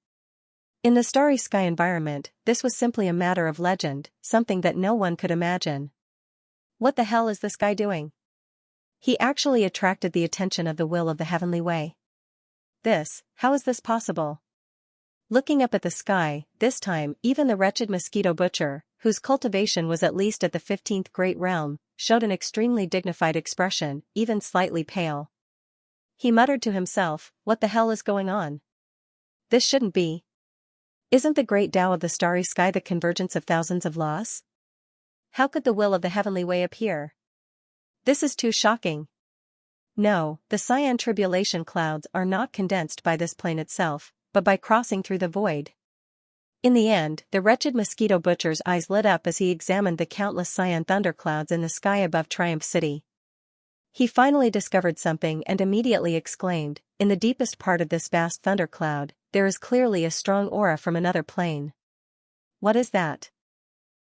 In the starry sky environment, this was simply a matter of legend, something that no one could imagine. What the hell is this guy doing? He actually attracted the attention of the will of the heavenly way. How is this possible? Looking up at the sky, this time even the wretched mosquito butcher, whose cultivation was at least at the 15th great realm, showed an extremely dignified expression, even slightly pale. He muttered to himself, "What the hell is going on? This shouldn't be. Isn't the great Tao of the starry sky the convergence of thousands of laws? How could the will of the heavenly way appear? This is too shocking." No, the cyan tribulation clouds are not condensed by this plane itself, but by crossing through the void. In the end, the wretched mosquito butcher's eyes lit up as he examined the countless cyan thunderclouds in the sky above Triumph City. He finally discovered something and immediately exclaimed, "In the deepest part of this vast thundercloud, there is clearly a strong aura from another plane." What is that?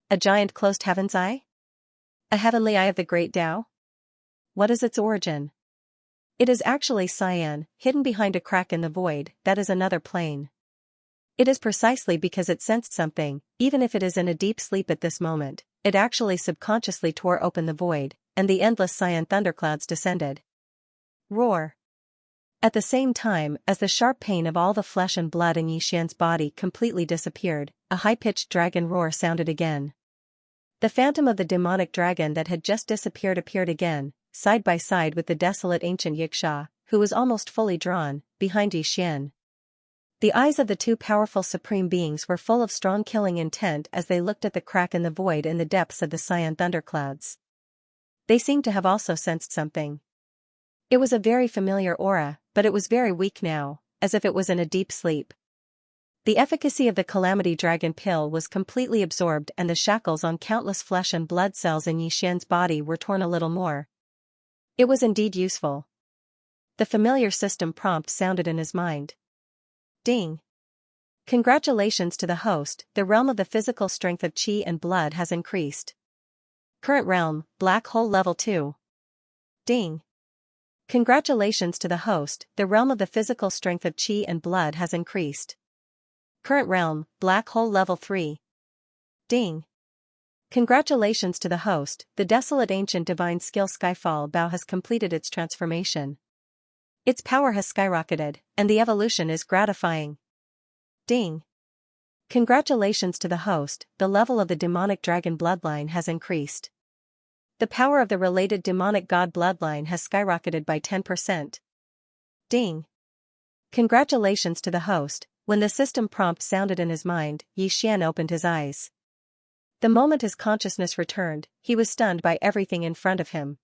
A giant closed heaven's eye? A heavenly eye of the great Tao? What is its origin? It is actually cyan, hidden behind a crack in the void, that is another plane. It is precisely because it sensed something, even if it is in a deep sleep at this moment, it actually subconsciously tore open the void, and the endless cyan thunderclouds descended. Roar. At the same time as the sharp pain of all the flesh and blood in Xianxia's body completely disappeared, a high-pitched dragon roar sounded again. The phantom of the demonic dragon that had just disappeared appeared again, side by side with the desolate ancient Xianxia, who was almost fully drawn, behind Xian. The eyes of the two powerful supreme beings were full of strong killing intent as they looked at the crack in the void in the depths of the cyan thunderclouds. They seemed to have also sensed something. It was a very familiar aura, but it was very weak now, as if it was in a deep sleep. The efficacy of the Calamity Dragon pill was completely absorbed and the shackles on countless flesh and blood cells in Xian's body were torn a little more. It was indeed useful. The familiar system prompt sounded in his mind. Ding. Congratulations to the host, the realm of the physical strength of chi and blood has increased. Current realm, black hole level 2. Ding. Congratulations to the host, the realm of the physical strength of chi and blood has increased. Current realm, black hole level 3. Ding. Congratulations to the host, the desolate ancient divine skill Skyfall Bow has completed its transformation. Its power has skyrocketed, and the evolution is gratifying. Ding. Congratulations to the host, the level of the demonic dragon bloodline has increased. The power of the related demonic god bloodline has skyrocketed by 10%. Ding. Congratulations to the host. When the system prompt sounded in his mind, Xian opened his eyes. The moment his consciousness returned, he was stunned by everything in front of him.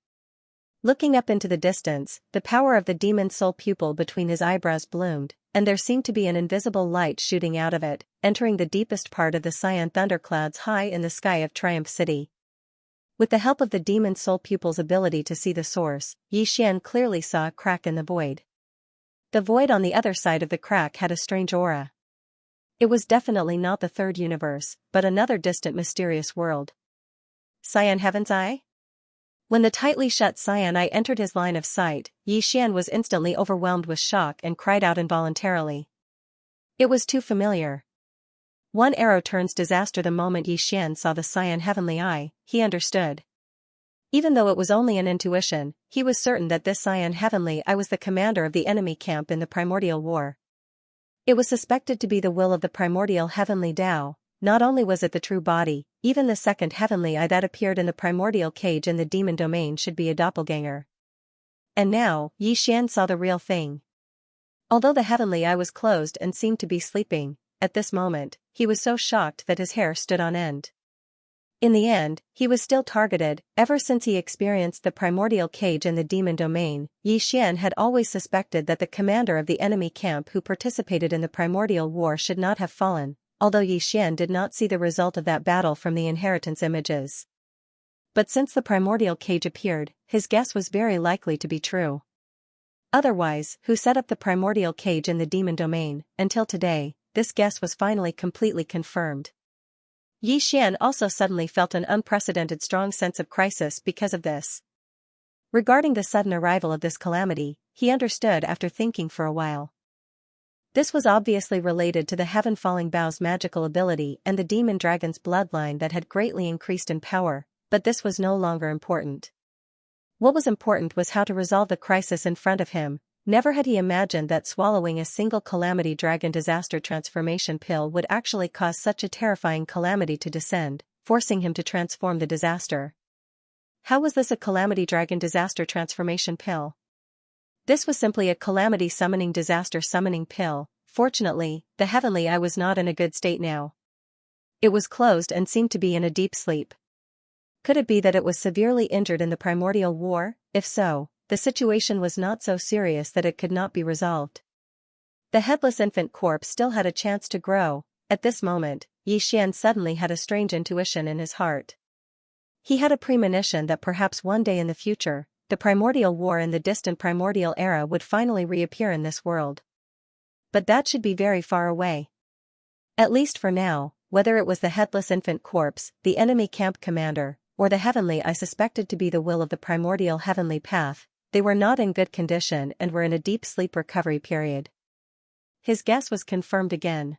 Looking up into the distance, the power of the demon soul pupil between his eyebrows bloomed, and there seemed to be an invisible light shooting out of it, entering the deepest part of the cyan thunderclouds high in the sky of Triumph City. With the help of the demon soul pupil's ability to see the source, Xian clearly saw a crack in the void. The void on the other side of the crack had a strange aura. It was definitely not the third universe, but another distant mysterious world. Cyan Heaven's Eye? When the tightly shut cyan eye entered his line of sight, Xian was instantly overwhelmed with shock and cried out involuntarily. It was too familiar. One arrow turns disaster the moment Xian saw the cyan heavenly eye, he understood. Even though it was only an intuition, he was certain that this cyan heavenly eye was the commander of the enemy camp in the primordial war. It was suspected to be the will of the primordial heavenly Tao. Not only was it the true body, even the second heavenly eye that appeared in the primordial cage in the demon domain should be a doppelganger. And now, Xian saw the real thing. Although the heavenly eye was closed and seemed to be sleeping, at this moment, he was so shocked that his hair stood on end. In the end, he was still targeted. Ever since he experienced the primordial cage in the demon domain, Xian had always suspected that the commander of the enemy camp who participated in the primordial war should not have fallen, although Xian did not see the result of that battle from the inheritance images. But since the primordial cage appeared, his guess was very likely to be true. Otherwise, who set up the primordial cage in the demon domain? Until today, this guess was finally completely confirmed. Yi Xian also suddenly felt an unprecedented strong sense of crisis because of this. Regarding the sudden arrival of this calamity, he understood after thinking for a while. This was obviously related to the heaven-falling bow's magical ability and the demon dragon's bloodline that had greatly increased in power, but this was no longer important. What was important was how to resolve the crisis in front of him. Never had he imagined that swallowing a single calamity dragon disaster transformation pill would actually cause such a terrifying calamity to descend, forcing him to transform the disaster. How was this a calamity dragon disaster transformation pill? This was simply a calamity summoning disaster summoning pill. Fortunately, the heavenly eye was not in a good state now. It was closed and seemed to be in a deep sleep. Could it be that it was severely injured in the primordial war? If so, the situation was not so serious that it could not be resolved. The headless infant corpse still had a chance to grow. At this moment, Yi Xian suddenly had a strange intuition in his heart. He had a premonition that perhaps one day in the future, the primordial war in the distant primordial era would finally reappear in this world. But that should be very far away. At least for now, whether it was the headless infant corpse, the enemy camp commander, or the heavenly eye suspected to be the will of the primordial heavenly path, they were not in good condition and were in a deep sleep recovery period. His guess was confirmed again.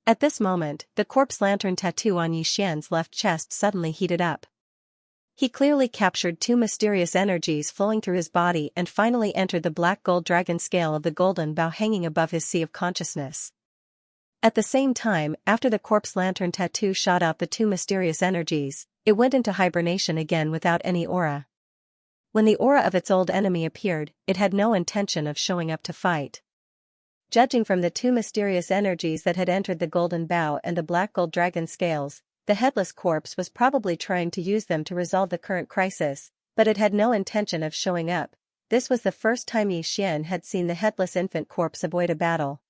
At this moment, the corpse lantern tattoo on Yi Xian's left chest suddenly heated up. He clearly captured two mysterious energies flowing through his body and finally entered the black gold dragon scale of the golden bow hanging above his sea of consciousness. At the same time, after the corpse lantern tattoo shot out the two mysterious energies, it went into hibernation again without any aura. When the aura of its old enemy appeared, it had no intention of showing up to fight. Judging from the two mysterious energies that had entered the golden bow and the black gold dragon scales, the headless corpse was probably trying to use them to resolve the current crisis, but it had no intention of showing up. This was the first time Yi Xian had seen the headless infant corpse avoid a battle.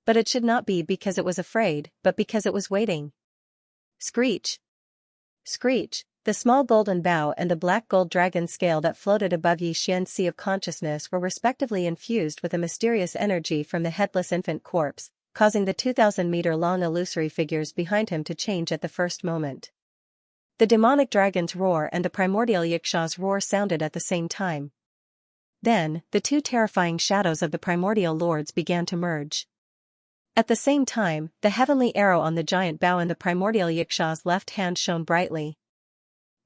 But it should not be because it was afraid, but because it was waiting. Screech! Screech! The small golden bow and the black gold dragon scale that floated above Yi Xian's sea of consciousness were respectively infused with a mysterious energy from the headless infant corpse, causing the 2,000-meter-long illusory figures behind him to change at the first moment. The demonic dragon's roar and the primordial Xianxia's roar sounded at the same time. Then, the two terrifying shadows of the primordial lords began to merge. At the same time, the heavenly arrow on the giant bow in the primordial Xianxia's left hand shone brightly.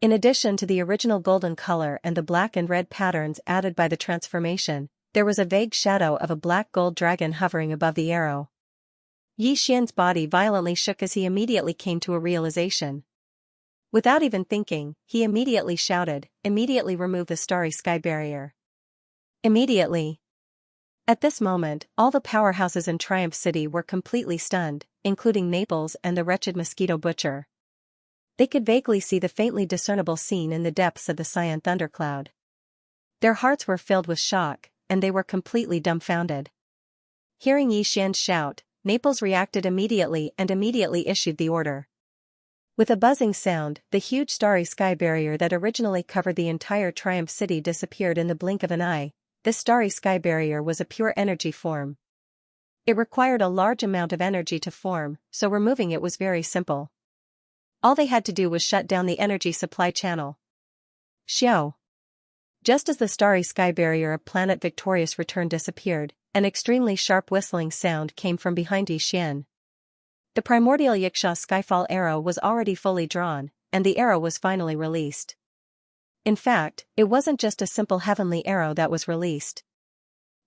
In addition to the original golden color and the black and red patterns added by the transformation, there was a vague shadow of a black gold dragon hovering above the arrow. Yi Xian's body violently shook as he immediately came to a realization. Without even thinking, he immediately shouted, "Immediately remove the starry sky barrier." Immediately. At this moment, all the powerhouses in Triumph City were completely stunned, including Naples and the wretched mosquito butcher. They could vaguely see the faintly discernible scene in the depths of the cyan thundercloud. Their hearts were filled with shock, and they were completely dumbfounded. Hearing Yi Xian's shout, Naples reacted immediately and immediately issued the order. With a buzzing sound, the huge starry sky barrier that originally covered the entire Triumph City disappeared in the blink of an eye. This starry sky barrier was a pure energy form. It required a large amount of energy to form, so removing it was very simple. All they had to do was shut down the energy supply channel. Xiao. Just as the starry sky barrier of planet Victorious Return disappeared, an extremely sharp whistling sound came from behind Yi Xian. The primordial Xianxia skyfall arrow was already fully drawn, and the arrow was finally released. In fact, it wasn't just a simple heavenly arrow that was released.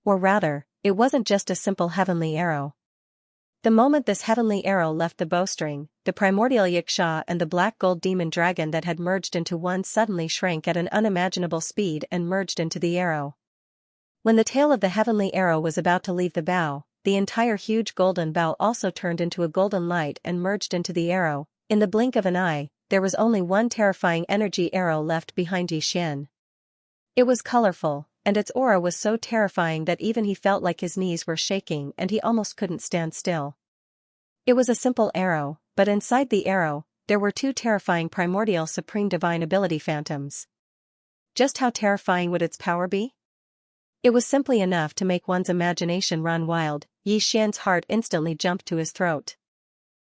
Or rather, it wasn't just a simple heavenly arrow. The moment this heavenly arrow left the bowstring, the primordial Xianxia and the black gold demon dragon that had merged into one suddenly shrank at an unimaginable speed and merged into the arrow. When the tail of the heavenly arrow was about to leave the bow, the entire huge golden bow also turned into a golden light and merged into the arrow. In the blink of an eye, there was only one terrifying energy arrow left behind Yi Xian. It was colorful, and its aura was so terrifying that even he felt like his knees were shaking and he almost couldn't stand still. It was a simple arrow, but inside the arrow, there were two terrifying primordial supreme divine ability phantoms. Just how terrifying would its power be? It was simply enough to make one's imagination run wild. Yi Xian's heart instantly jumped to his throat.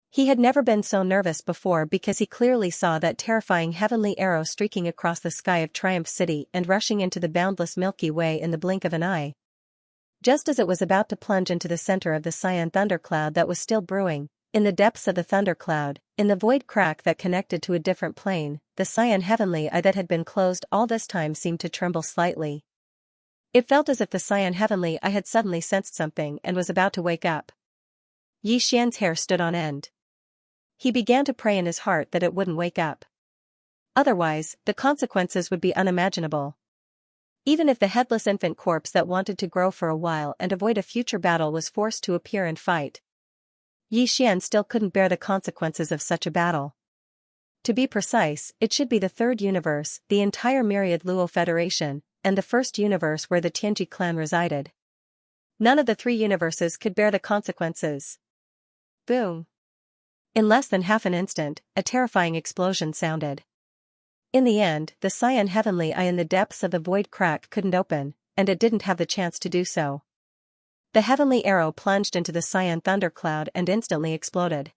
He had never been so nervous before because he clearly saw that terrifying heavenly arrow streaking across the sky of Triumph City and rushing into the boundless Milky Way in the blink of an eye. Just as it was about to plunge into the center of the Xian thundercloud that was still brewing, in the depths of the thundercloud, in the void crack that connected to a different plane, the Xian heavenly eye that had been closed all this time seemed to tremble slightly. It felt as if the Xian heavenly eye had suddenly sensed something and was about to wake up. Yi Xian's hair stood on end. He began to pray in his heart that it wouldn't wake up. Otherwise, the consequences would be unimaginable. Even if the headless infant corpse that wanted to grow for a while and avoid a future battle was forced to appear and fight, Yi Xian still couldn't bear the consequences of such a battle. To be precise, it should be the third universe, the entire myriad Luo Federation, and the first universe where the Tianji clan resided. None of the three universes could bear the consequences. Boom. In less than half an instant, a terrifying explosion sounded. In the end, the Xian heavenly eye in the depths of the void crack couldn't open, and it didn't have the chance to do so. The heavenly arrow plunged into the Xian thundercloud and instantly exploded.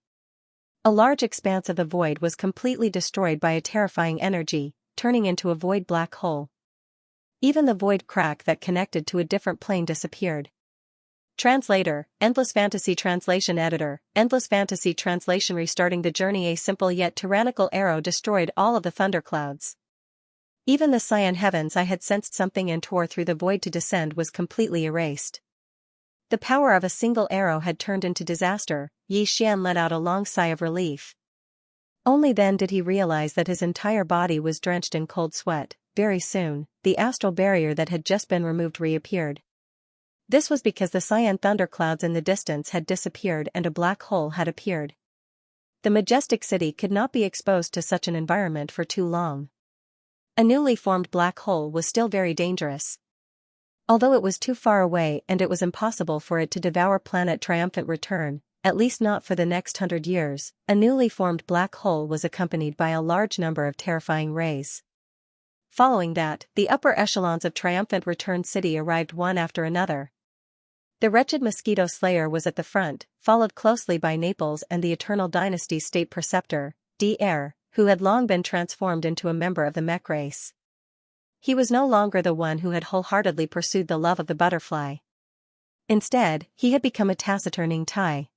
A large expanse of the void was completely destroyed by a terrifying energy, turning into a void black hole. Even the void crack that connected to a different plane disappeared. Translator, Endless Fantasy Translation Editor, Endless Fantasy Translation. Restarting the journey. A simple yet tyrannical arrow destroyed all of the thunderclouds. Even the Xian heavens I had sensed something and tore through the void to descend was completely erased. The power of a single arrow had turned into disaster. Yi Xian let out a long sigh of relief. Only then did he realize that his entire body was drenched in cold sweat. Very soon, the astral barrier that had just been removed reappeared. This was because the Xian thunderclouds in the distance had disappeared and a black hole had appeared. The majestic city could not be exposed to such an environment for too long. A newly formed black hole was still very dangerous. Although it was too far away and it was impossible for it to devour planet Triumphant Return, at least not for the next 100 years, a newly formed black hole was accompanied by a large number of terrifying rays. Following that, the upper echelons of Triumphant Return City arrived one after another. The wretched mosquito slayer was at the front, followed closely by Naples and the Eternal Dynasty's state preceptor, Dr., who had long been transformed into a member of the mech race. He was no longer the one who had wholeheartedly pursued the love of the butterfly. Instead, he had become a taciturning Tai.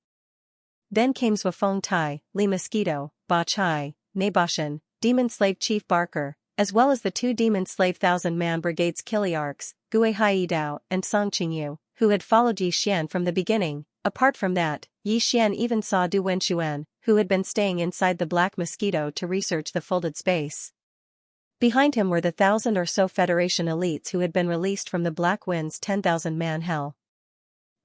Then came Zwafeng Tai, Li Mosquito, Ba Chai, Naboshan, Demon Slave Chief Barker, as well as the two Demon Slave 1,000-man brigades Kiliarchs, Gui Haidao and Song Qingyu, who had followed Yi Xian from the beginning. Apart from that, Yi Xian even saw Du Wenxuan, who had been staying inside the Black Mosquito to research the folded space. Behind him were the 1,000 or so Federation elites who had been released from the Black Wind's 10,000-man hell.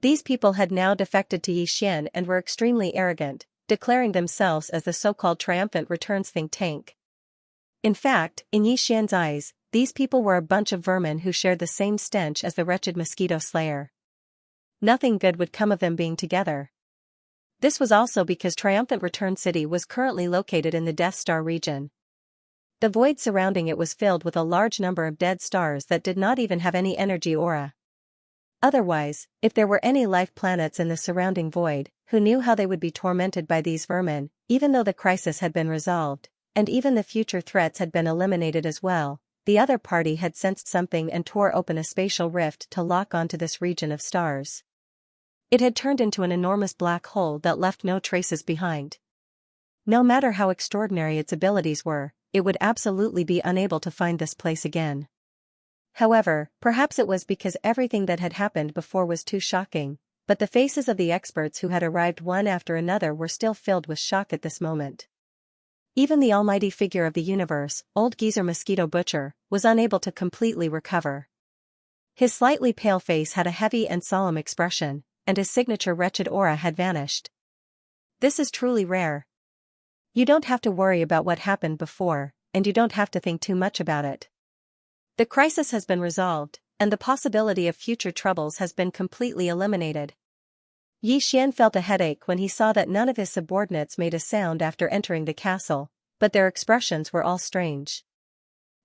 These people had now defected to Yi Xian and were extremely arrogant, declaring themselves as the so-called Triumphant Returns think tank. In fact, in Yi Xian's eyes, these people were a bunch of vermin who shared the same stench as the wretched mosquito slayer. Nothing good would come of them being together. This was also because Triumphant Return City was currently located in the Death Star region. The void surrounding it was filled with a large number of dead stars that did not even have any energy aura. Otherwise, if there were any life planets in the surrounding void, who knew how they would be tormented by these vermin, even though the crisis had been resolved, and even the future threats had been eliminated as well, the other party had sensed something and tore open a spatial rift to lock onto this region of stars. It had turned into an enormous black hole that left no traces behind. No matter how extraordinary its abilities were, it would absolutely be unable to find this place again. However, perhaps it was because everything that had happened before was too shocking, but the faces of the experts who had arrived one after another were still filled with shock at this moment. Even the almighty figure of the universe, Old Geezer Mosquito Butcher, was unable to completely recover. His slightly pale face had a heavy and solemn expression, and his signature wretched aura had vanished. This is truly rare. You don't have to worry about what happened before, and you don't have to think too much about it. The crisis has been resolved, and the possibility of future troubles has been completely eliminated. Yi Xian felt a headache when he saw that none of his subordinates made a sound after entering the castle, but their expressions were all strange.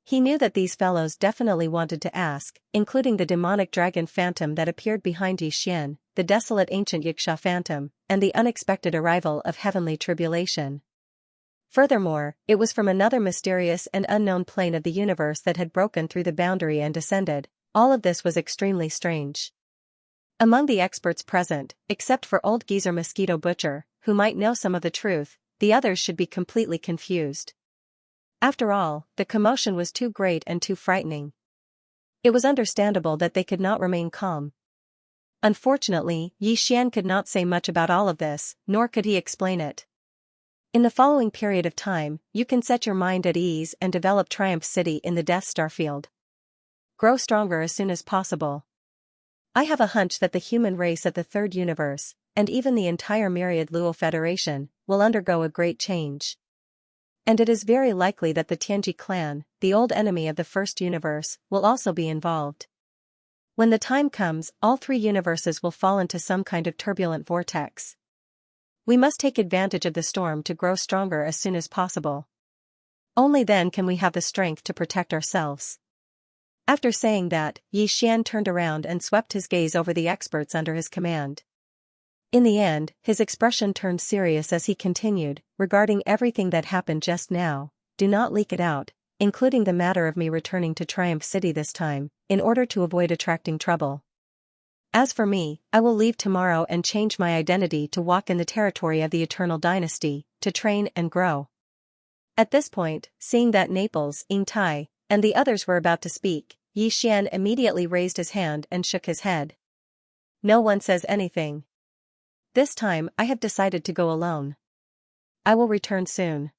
He knew that these fellows definitely wanted to ask, including the demonic dragon phantom that appeared behind Yixian, the desolate ancient Xianxia phantom, and the unexpected arrival of heavenly tribulation. Furthermore, it was from another mysterious and unknown plane of the universe that had broken through the boundary and descended. All of this was extremely strange. Among the experts present, except for old geezer Mosquito Butcher, who might know some of the truth, the others should be completely confused. After all, the commotion was too great and too frightening. It was understandable that they could not remain calm. Unfortunately, Yixian could not say much about all of this, nor could he explain it. In the following period of time, you can set your mind at ease and develop Triumph City in the Death Star field. Grow stronger as soon as possible. I have a hunch that the human race at the Third Universe, and even the entire Myriad Luo Federation, will undergo a great change. And it is very likely that the Tianji clan, the old enemy of the First Universe, will also be involved. When the time comes, all three universes will fall into some kind of turbulent vortex. We must take advantage of the storm to grow stronger as soon as possible. Only then can we have the strength to protect ourselves. After saying that, Yixian turned around and swept his gaze over the experts under his command. In the end, his expression turned serious as he continued, regarding everything that happened just now, do not leak it out, including the matter of me returning to Triumph City this time, in order to avoid attracting trouble. As for me, I will leave tomorrow and change my identity to walk in the territory of the Eternal Dynasty, to train and grow. At this point, seeing that Naples, Ying Tai, and the others were about to speak, Yixian immediately raised his hand and shook his head. No one says anything. This time I have decided to go alone. I will return soon.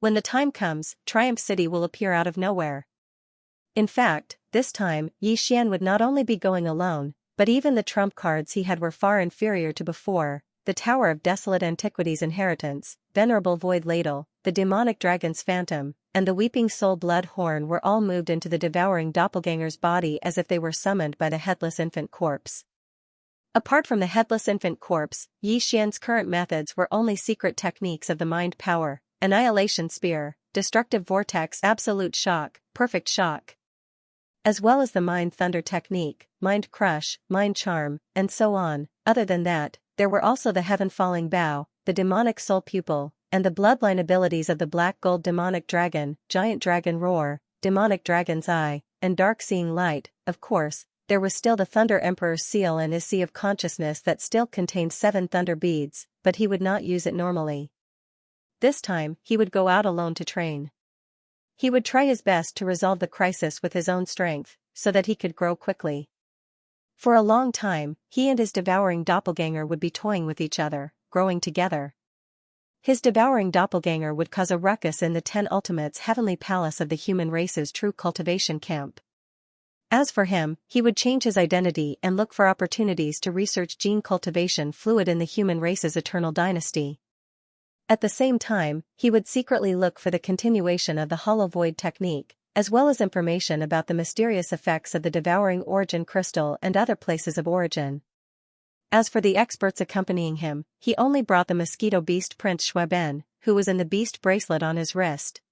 When the time comes, Triumph City will appear out of nowhere. In fact, this time, Yixian would not only be going alone, but even the trump cards he had were far inferior to before. The Tower of Desolate Antiquities Inheritance, Venerable Void Ladle, the Demonic Dragon's Phantom, and the Weeping Soul Blood Horn were all moved into the devouring doppelganger's body as if they were summoned by the Headless Infant Corpse. Apart from the Headless Infant Corpse, Yixian's current methods were only secret techniques of the Mind Power, Annihilation Spear, Destructive Vortex, Absolute Shock, Perfect Shock, as well as the Mind Thunder technique, Mind Crush, Mind Charm, and so on. Other than that, there were also the Heaven Falling Bow, the Demonic Soul Pupil, and the bloodline abilities of the Black Gold Demonic Dragon, Giant Dragon Roar, Demonic Dragon's Eye, and Dark Seeing Light. Of course, there was still the Thunder Emperor's Seal and his Sea of Consciousness that still contained 7 thunder beads, but he would not use it normally. This time, he would go out alone to train. He would try his best to resolve the crisis with his own strength, so that he could grow quickly. For a long time, he and his devouring doppelganger would be toying with each other, growing together. His devouring doppelganger would cause a ruckus in the 10 Ultimates Heavenly Palace of the human race's true cultivation camp. As for him, he would change his identity and look for opportunities to research gene cultivation fluid in the human race's eternal dynasty. At the same time, he would secretly look for the continuation of the Hollow Void technique, as well as information about the mysterious effects of the devouring origin crystal and other places of origin. As for the experts accompanying him, he only brought the mosquito beast Prince Schweben, who was in the beast bracelet on his wrist.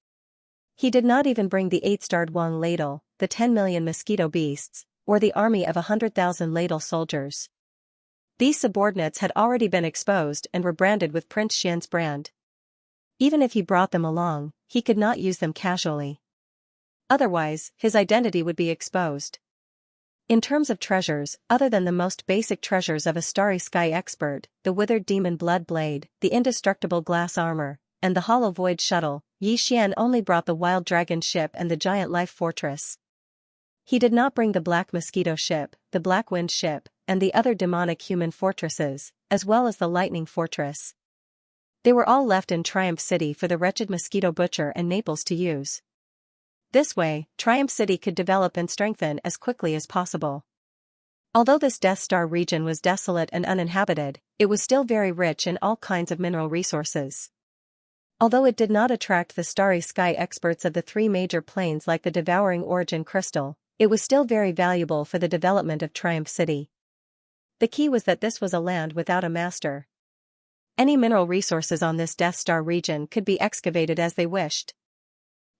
He did not even bring the 8-starred Wang Ladle, the 10 million mosquito beasts, or the army of 100,000 Ladle soldiers. These subordinates had already been exposed and were branded with Prince Xian's brand. Even if he brought them along, he could not use them casually. Otherwise, his identity would be exposed. In terms of treasures, other than the most basic treasures of a Starry Sky expert, the withered demon blood blade, the indestructible glass armor, and the hollow void shuttle, Yixian only brought the wild dragon ship and the giant life fortress. He did not bring the black mosquito ship, the black wind ship, and the other demonic human fortresses, as well as the lightning fortress. They were all left in Triumph City for the wretched Mosquito Butcher and Naples to use. This way, Triumph City could develop and strengthen as quickly as possible. Although this Death Star region was desolate and uninhabited, it was still very rich in all kinds of mineral resources. Although it did not attract the Starry Sky experts of the 3 major planes like the Devouring Origin Crystal, it was still very valuable for the development of Triumph City. The key was that this was a land without a master. Any mineral resources on this Death Star region could be excavated as they wished.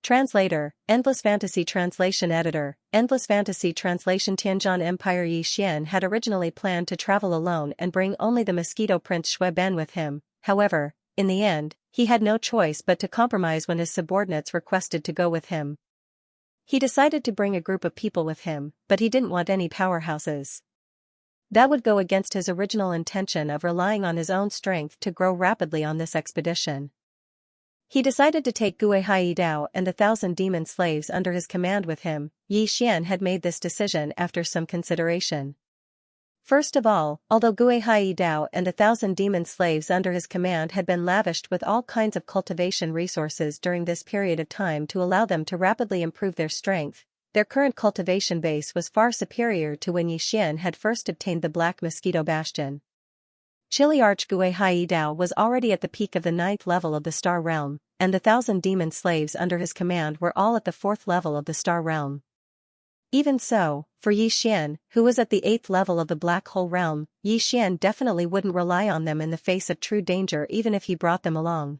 Translator, Endless Fantasy Translation Editor, Endless Fantasy Translation Tianzhan Empire. Yi Xian had originally planned to travel alone and bring only the Mosquito Prince Shui Ben with him. However, in the end, he had no choice but to compromise when his subordinates requested to go with him. He decided to bring a group of people with him, but he didn't want any powerhouses. That would go against his original intention of relying on his own strength to grow rapidly on this expedition. He decided to take Gui Hai Dao and the 1,000 demon slaves under his command with him. Yi Xian had made this decision after some consideration. First of all, although Gui Hai Dao and the 1,000 demon slaves under his command had been lavished with all kinds of cultivation resources during this period of time to allow them to rapidly improve their strength, their current cultivation base was far superior to when Yi Xian had first obtained the Black Mosquito Bastion. Chili Arch Gui Hai Dao was already at the peak of the 9th level of the Star Realm, and the 1,000 demon slaves under his command were all at the 4th level of the Star Realm. Even so, for Yi Xian, who was at the 8th level of the Black Hole Realm, Yi Xian definitely wouldn't rely on them in the face of true danger even if he brought them along.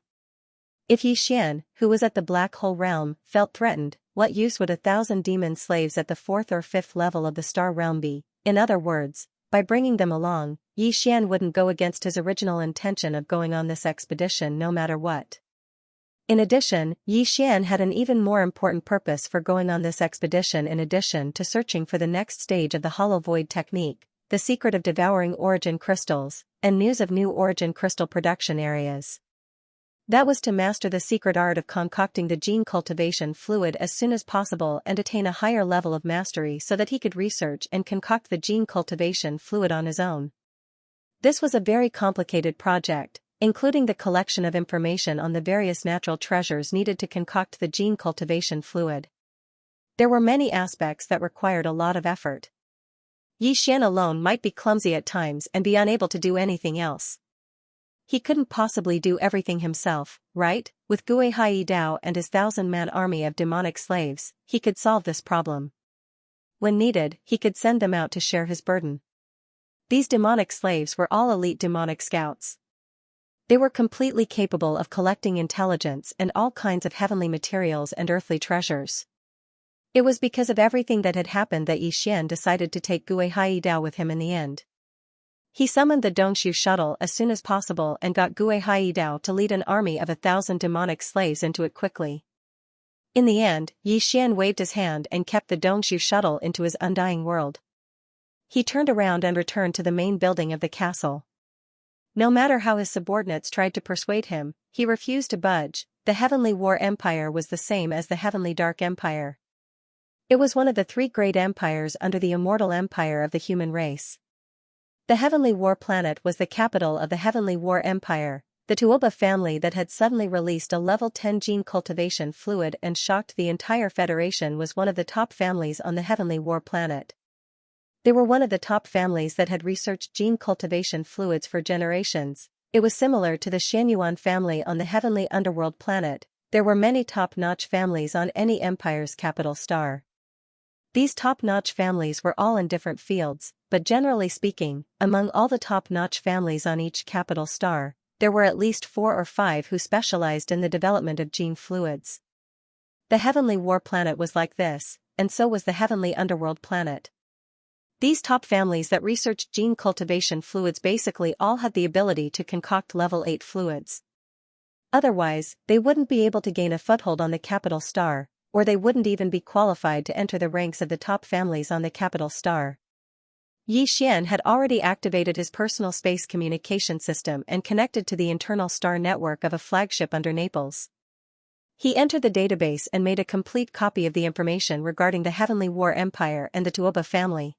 If Yi Xian, who was at the Black Hole Realm, felt threatened, what use would 1,000 demon slaves at the 4th or 5th level of the Star Realm be? In other words, by bringing them along, Yi Xian wouldn't go against his original intention of going on this expedition no matter what. In addition, Yi Xian had an even more important purpose for going on this expedition in addition to searching for the next stage of the Hollow Void technique, the secret of devouring origin crystals, and news of new origin crystal production areas. That was to master the secret art of concocting the gene cultivation fluid as soon as possible and attain a higher level of mastery so that he could research and concoct the gene cultivation fluid on his own. This was a very complicated project, including the collection of information on the various natural treasures needed to concoct the gene cultivation fluid. There were many aspects that required a lot of effort. Yi Xian alone might be clumsy at times and be unable to do anything else. He couldn't possibly do everything himself, right? With Gui Hai Dao and his 1,000-man army of demonic slaves, he could solve this problem. When needed, he could send them out to share his burden. These demonic slaves were all elite demonic scouts. They were completely capable of collecting intelligence and all kinds of heavenly materials and earthly treasures. It was because of everything that had happened that Yi Xian decided to take Gui Hai Dao with him in the end. He summoned the Dongshu shuttle as soon as possible and got Gui Hai Dao to lead an army of 1,000 demonic slaves into it quickly. In the end, Yi Xian waved his hand and kept the Dongshu shuttle into his undying world. He turned around and returned to the main building of the castle. No matter how his subordinates tried to persuade him, he refused to budge. The Heavenly War Empire was the same as the Heavenly Dark Empire. It was one of the 3 great empires under the immortal empire of the human race. The Heavenly War Planet was the capital of the Heavenly War Empire. The Tuoba family that had suddenly released a level 10 gene cultivation fluid and shocked the entire Federation was one of the top families on the Heavenly War Planet. They were one of the top families that had researched gene cultivation fluids for generations. It was similar to the Xianyuan family on the Heavenly Underworld Planet. There were many top-notch families on any empire's capital star. These top-notch families were all in different fields, but generally speaking, among all the top-notch families on each capital star, there were at least 4 or 5 who specialized in the development of gene fluids. The Heavenly War Planet was like this, and so was the Heavenly Underworld Planet. These top families that researched gene cultivation fluids basically all had the ability to concoct level 8 fluids. Otherwise, they wouldn't be able to gain a foothold on the capital star, or they wouldn't even be qualified to enter the ranks of the top families on the capital star. Yi Xian had already activated his personal space communication system and connected to the internal star network of a flagship under Naples. He entered the database and made a complete copy of the information regarding the Heavenly War Empire and the Tuoba family.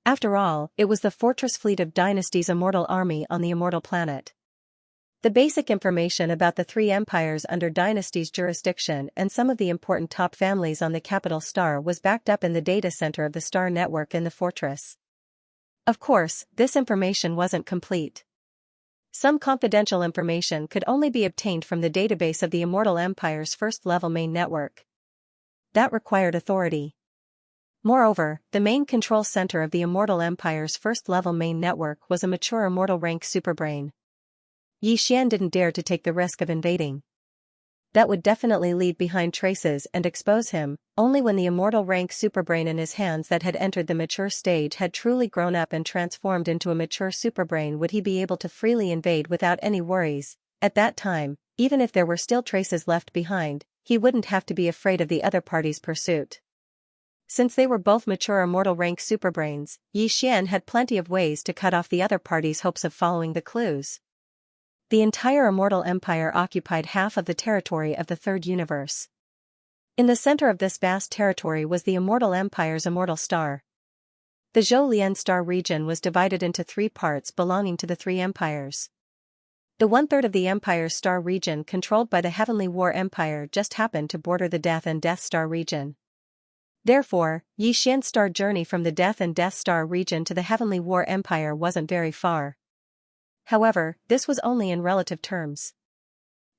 After all, it was the fortress fleet of Dynasty's immortal army on the immortal planet. The basic information about the 3 empires under Dynasty's jurisdiction and some of the important top families on the capital star was backed up in the data center of the star network in the fortress. Of course, this information wasn't complete. Some confidential information could only be obtained from the database of the Immortal Empire's first-level main network. That required authority. Moreover, the main control center of the Immortal Empire's first-level main network was a mature immortal rank superbrain. Yi Xian didn't dare to take the risk of invading. that would definitely leave behind traces and expose him. Only when the immortal rank superbrain in his hands that had entered the mature stage had truly grown up and transformed into a mature superbrain would he be able to freely invade without any worries. At that time, even if there were still traces left behind, he wouldn't have to be afraid of the other party's pursuit. Since they were both mature immortal rank superbrains, Xian had plenty of ways to cut off the other party's hopes of following the clues. The entire immortal empire occupied half of the territory of the third universe. In the center of this vast territory was the immortal empire's immortal star. The Zhou Lian star region was divided into 3 parts belonging to the 3 empires. The 1/3 of the empire's star region controlled by the Heavenly War Empire just happened to border the Death and Death Star region. Therefore, Xian's star journey from the Death and Death Star region to the Heavenly War Empire wasn't very far. However, this was only in relative terms.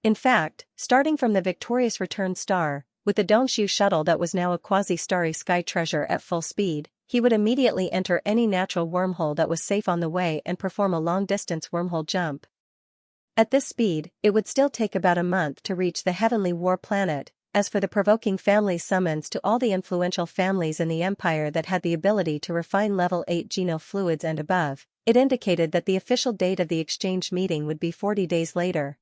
In fact, starting from the victorious return star, with the Dongshu shuttle that was now a quasi-starry sky treasure at full speed, he would immediately enter any natural wormhole that was safe on the way and perform a long-distance wormhole jump. At this speed, it would still take about a month to reach the Heavenly War planet. As for the provoking family summons to all the influential families in the empire that had the ability to refine level 8 genofluids and above, it indicated that the official date of the exchange meeting would be 40 days later.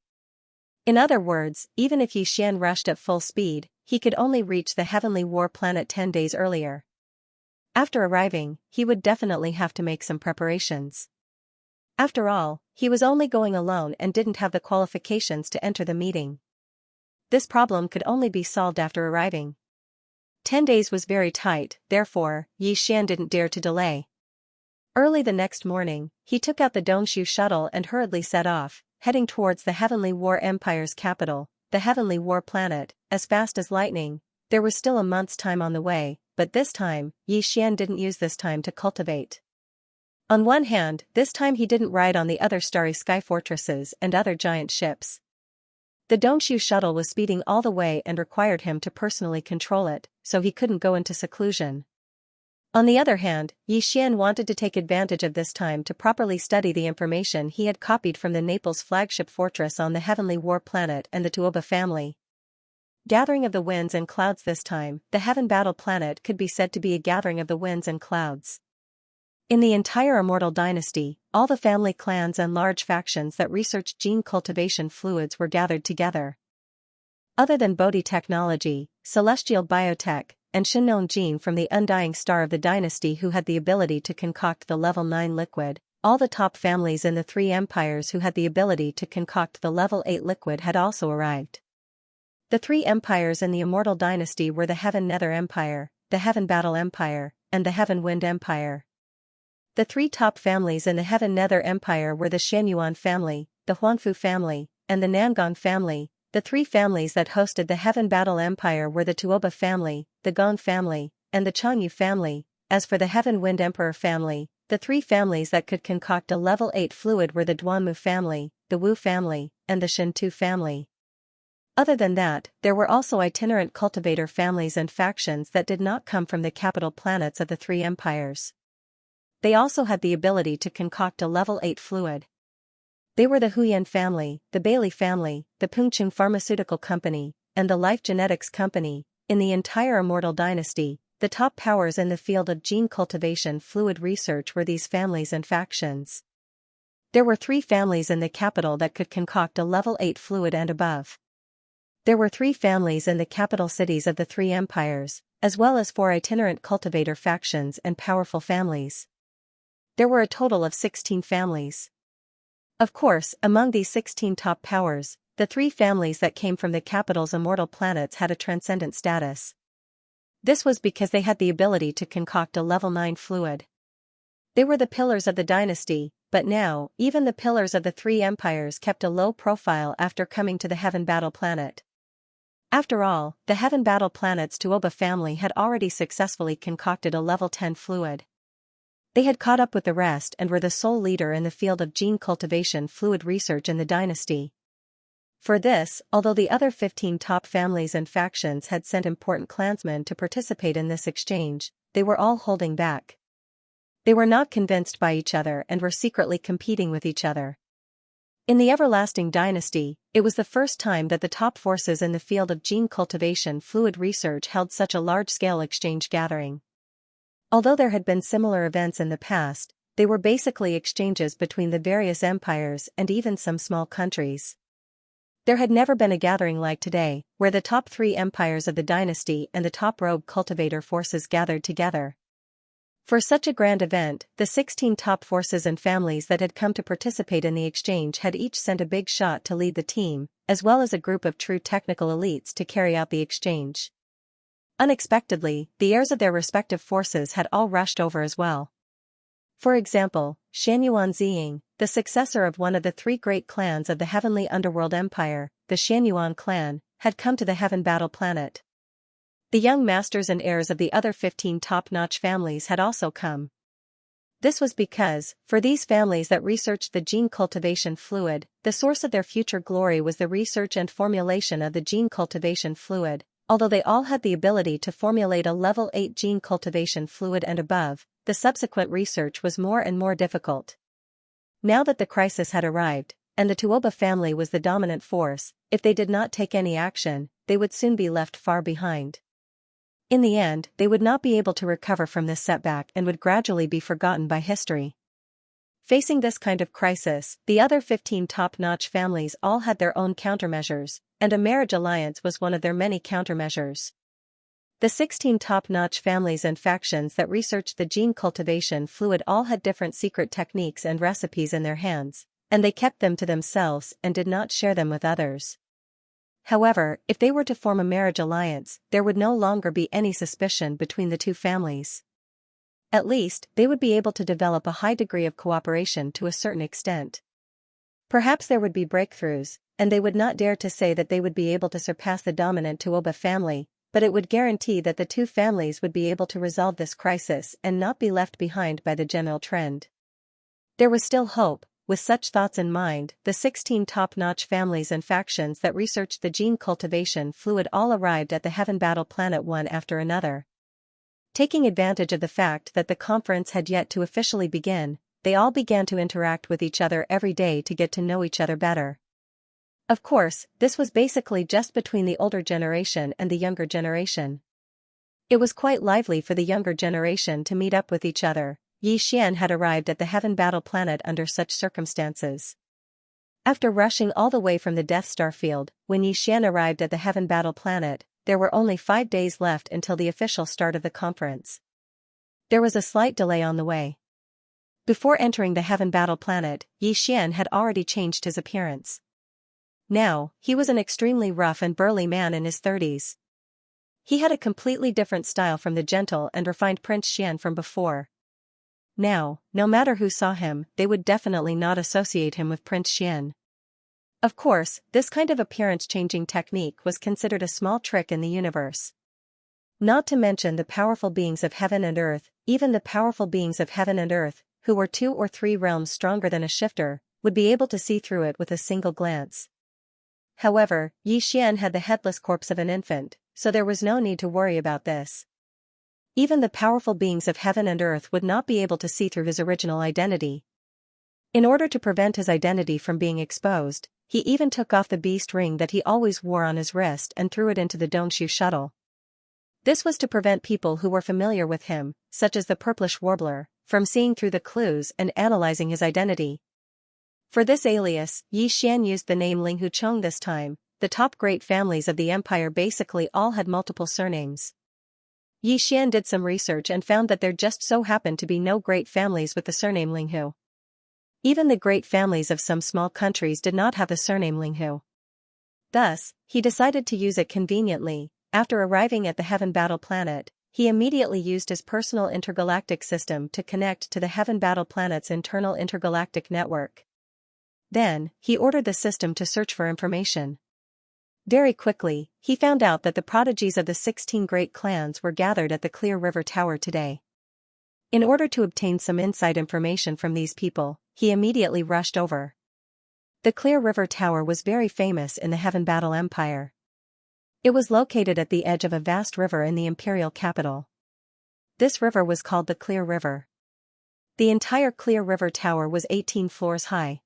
In other words, even if Xian rushed at full speed, he could only reach the Heavenly War planet 10 days earlier. After arriving, he would definitely have to make some preparations. After all, he was only going alone and didn't have the qualifications to enter the meeting. This problem could only be solved after arriving. 10 days was very tight, therefore, Xian didn't dare to delay. Early the next morning, he took out the Dongshu shuttle and hurriedly set off, heading towards the Heavenly War Empire's capital, the Heavenly War planet, as fast as lightning. There was still a month's time on the way, but this time, Xian didn't use this time to cultivate. On one hand, this time he didn't ride on the other starry sky fortresses and other giant ships. The Dongshu shuttle was speeding all the way and required him to personally control it, so he couldn't go into seclusion. On the other hand, Xian wanted to take advantage of this time to properly study the information he had copied from the Naples flagship fortress on the Heavenly War planet and the Tuoba family. Gathering of the winds and clouds. This time, the Heaven Battle planet could be said to be a gathering of the winds and clouds. In the entire Immortal Dynasty, all the family clans and large factions that researched gene cultivation fluids were gathered together. Other than Bodhi Technology, Celestial Biotech, and Shinnon Gene from the Undying Star of the Dynasty who had the ability to concoct the level 9 liquid, all the top families in the 3 empires who had the ability to concoct the level 8 liquid had also arrived. The 3 empires in the Immortal Dynasty were the Heaven Nether Empire, the Heaven Battle Empire, and the Heaven Wind Empire. The 3 top families in the Heaven Nether Empire were the Shenyuan family, the Huangfu family, and the Nangang family. The 3 families that hosted the Heaven Battle Empire were the Tuoba family, the Gong family, and the Changyu family. As for the Heaven Wind Emperor family, the 3 families that could concoct a level 8 fluid were the Duanmu family, the Wu family, and the Shintu family. Other than that, there were also itinerant cultivator families and factions that did not come from the capital planets of the 3 empires. They also had the ability to concoct a level 8 fluid. They were the Huyan family, the Bailey family, the Pengcheng Pharmaceutical Company, and the Life Genetics Company. In the entire Immortal Dynasty, the top powers in the field of gene cultivation fluid research were these families and factions. There were 3 families in the capital that could concoct a level 8 fluid and above. There were 3 families in the capital cities of the 3 empires, as well as 4 itinerant cultivator factions and powerful families. There were a total of 16 families. Of course, among these 16 top powers, the 3 families that came from the capital's immortal planets had a transcendent status. This was because they had the ability to concoct a level 9 fluid. They were the pillars of the dynasty, but now, even the pillars of the 3 empires kept a low profile after coming to the Heaven Battle planet. After all, the Heaven Battle planet's Tuoba family had already successfully concocted a level 10 fluid. They had caught up with the rest and were the sole leader in the field of gene cultivation fluid research in the dynasty. For this, although the other 15 top families and factions had sent important clansmen to participate in this exchange, they were all holding back. They were not convinced by each other and were secretly competing with each other. In the Everlasting Dynasty, it was the first time that the top forces in the field of gene cultivation fluid research held such a large-scale exchange gathering. Although there had been similar events in the past, they were basically exchanges between the various empires and even some small countries. There had never been a gathering like today, where the top 3 empires of the dynasty and the top rogue cultivator forces gathered together. For such a grand event, the 16 top forces and families that had come to participate in the exchange had each sent a big shot to lead the team, as well as a group of true technical elites to carry out the exchange. Unexpectedly, the heirs of their respective forces had all rushed over as well. For example, Xianxia, the successor of one of the 3 great clans of the heavenly underworld empire, the Xianxia clan, had come to the Heaven Battle planet. The young masters and heirs of the other 15 top-notch families had also come. This was because, for these families that researched the gene cultivation fluid, the source of their future glory was the research and formulation of the gene cultivation fluid. Although they all had the ability to formulate a level 8 gene cultivation fluid and above, the subsequent research was more and more difficult. Now that the crisis had arrived, and the Tuoba family was the dominant force, if they did not take any action, they would soon be left far behind. In the end, they would not be able to recover from this setback and would gradually be forgotten by history. Facing this kind of crisis, the other 15 top-notch families all had their own countermeasures, and a marriage alliance was one of their many countermeasures. The 16 top-notch families and factions that researched the gene cultivation fluid all had different secret techniques and recipes in their hands, and they kept them to themselves and did not share them with others. However, if they were to form a marriage alliance, there would no longer be any suspicion between the 2 families. At least, they would be able to develop a high degree of cooperation to a certain extent. Perhaps there would be breakthroughs, and they would not dare to say that they would be able to surpass the dominant Tuoba family, but it would guarantee that the 2 families would be able to resolve this crisis and not be left behind by the general trend. There was still hope. With such thoughts in mind, the 16 top-notch families and factions that researched the gene cultivation fluid all arrived at the Heaven Battle planet one after another. Taking advantage of the fact that the conference had yet to officially begin, they all began to interact with each other every day to get to know each other better. Of course, this was basically just between the older generation and the younger generation. It was quite lively for the younger generation to meet up with each other. Xian had arrived at the Heaven Battle planet under such circumstances. After rushing all the way from the Death Star field, when Xian arrived at the Heaven Battle planet, there were only 5 days left until the official start of the conference. There was a slight delay on the way. Before entering the Heaven Battle planet, Xian had already changed his appearance. Now, he was an extremely rough and burly man in his 30s. He had a completely different style from the gentle and refined Prince Xian from before. Now, no matter who saw him, they would definitely not associate him with Prince Xian. Of course, this kind of appearance-changing technique was considered a small trick in the universe. Not to mention the powerful beings of heaven and earth, even the powerful beings of heaven and earth, who were 2 or 3 realms stronger than a shifter, would be able to see through it with a single glance. However, Xian had the headless corpse of an infant, so there was no need to worry about this. Even the powerful beings of heaven and earth would not be able to see through his original identity. In order to prevent his identity from being exposed, he even took off the beast ring that he always wore on his wrist and threw it into the Dongxiu shuttle. This was to prevent people who were familiar with him, such as the purplish warbler, from seeing through the clues and analyzing his identity. For this alias, Xian used the name Ling Huchong this time. The top great families of the empire basically all had multiple surnames. Xian did some research and found that there just so happened to be no great families with the surname Linghu. Even the great families of some small countries did not have the surname Linghu. Thus, he decided to use it conveniently. After arriving at the Heaven Battle planet, he immediately used his personal intergalactic system to connect to the Heaven Battle planet's internal intergalactic network. Then, he ordered the system to search for information. Very quickly, he found out that the prodigies of the 16 great clans were gathered at the Clear River Tower today. In order to obtain some inside information from these people, he immediately rushed over. The Clear River Tower was very famous in the Heaven Battle Empire. It was located at the edge of a vast river in the imperial capital. This river was called the Clear River. The entire Clear River Tower was 18 floors high.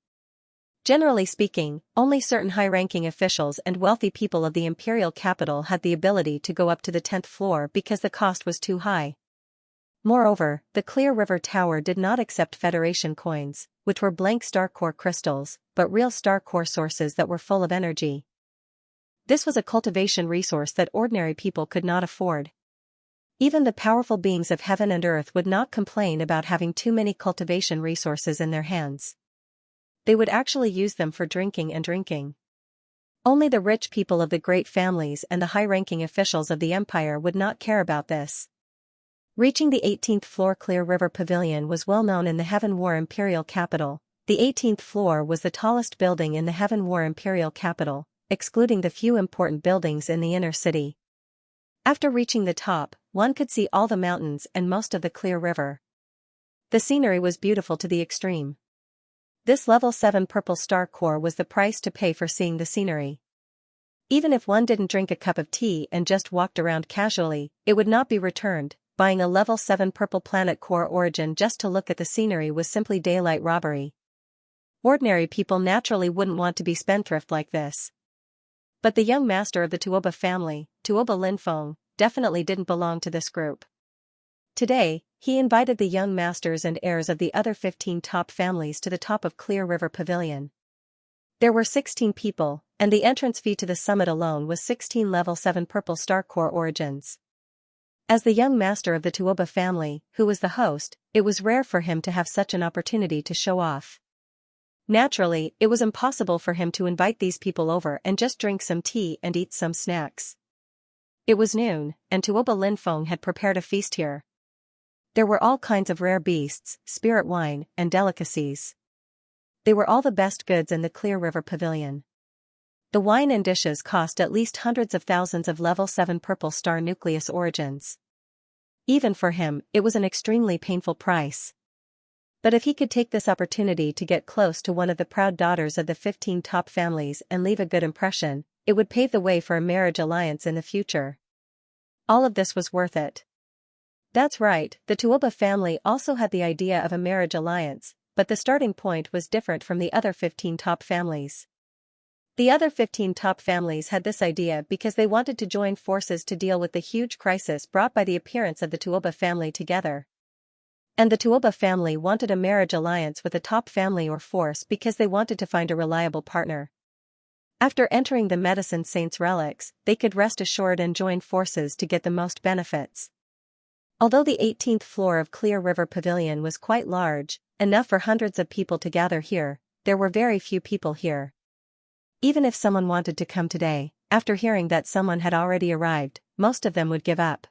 Generally speaking, only certain high-ranking officials and wealthy people of the imperial capital had the ability to go up to the 10th floor because the cost was too high. Moreover, the Clear River Tower did not accept Federation coins, which were blank star core crystals, but real star core sources that were full of energy. This was a cultivation resource that ordinary people could not afford. Even the powerful beings of heaven and earth would not complain about having too many cultivation resources in their hands. They would actually use them for drinking and drinking. Only the rich people of the great families and the high-ranking officials of the empire would not care about this. Reaching the 18th floor Clear River Pavilion was well known in the Heaven War imperial capital. The 18th floor was the tallest building in the Heaven War imperial capital, excluding the few important buildings in the inner city. After reaching the top, one could see all the mountains and most of the Clear River. The scenery was beautiful to the extreme. This level 7 purple star core was the price to pay for seeing the scenery. Even if one didn't drink a cup of tea and just walked around casually, it would not be returned. Buying a level 7 purple planet core origin just to look at the scenery was simply daylight robbery. Ordinary people naturally wouldn't want to be spendthrift like this. But the young master of the Tuoba family, Tuoba Linfeng, definitely didn't belong to this group. Today, he invited the young masters and heirs of the other 15 top families to the top of Clear River Pavilion. There were 16 people, and the entrance fee to the summit alone was 16 level 7 purple star core origins. As the young master of the Tuoba family, who was the host, it was rare for him to have such an opportunity to show off. Naturally, it was impossible for him to invite these people over and just drink some tea and eat some snacks. It was noon, and Tuoba Linfeng had prepared a feast here. There were all kinds of rare beasts, spirit wine, and delicacies. They were all the best goods in the Clear River Pavilion. The wine and dishes cost at least hundreds of thousands of level 7 purple star nucleus origins. Even for him, it was an extremely painful price. But if he could take this opportunity to get close to one of the proud daughters of the 15 top families and leave a good impression, it would pave the way for a marriage alliance in the future. All of this was worth it. That's right, the Tuoba family also had the idea of a marriage alliance, but the starting point was different from the other 15 top families. The other 15 top families had this idea because they wanted to join forces to deal with the huge crisis brought by the appearance of the Tuoba family together. And the Tuoba family wanted a marriage alliance with a top family or force because they wanted to find a reliable partner. After entering the Medicine Saint's relics, they could rest assured and join forces to get the most benefits. Although the 18th floor of Clear River Pavilion was quite large, enough for hundreds of people to gather here, there were very few people here. Even if someone wanted to come today, after hearing that someone had already arrived, most of them would give up.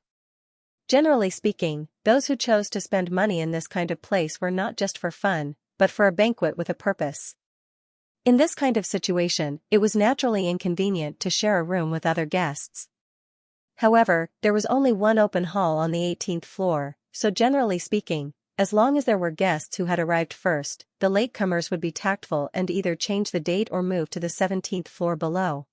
Generally speaking, those who chose to spend money in this kind of place were not just for fun, but for a banquet with a purpose. In this kind of situation, it was naturally inconvenient to share a room with other guests. However, there was only one open hall on the 18th floor, so generally speaking, as long as there were guests who had arrived first, the latecomers would be tactful and either change the date or move to the 17th floor below.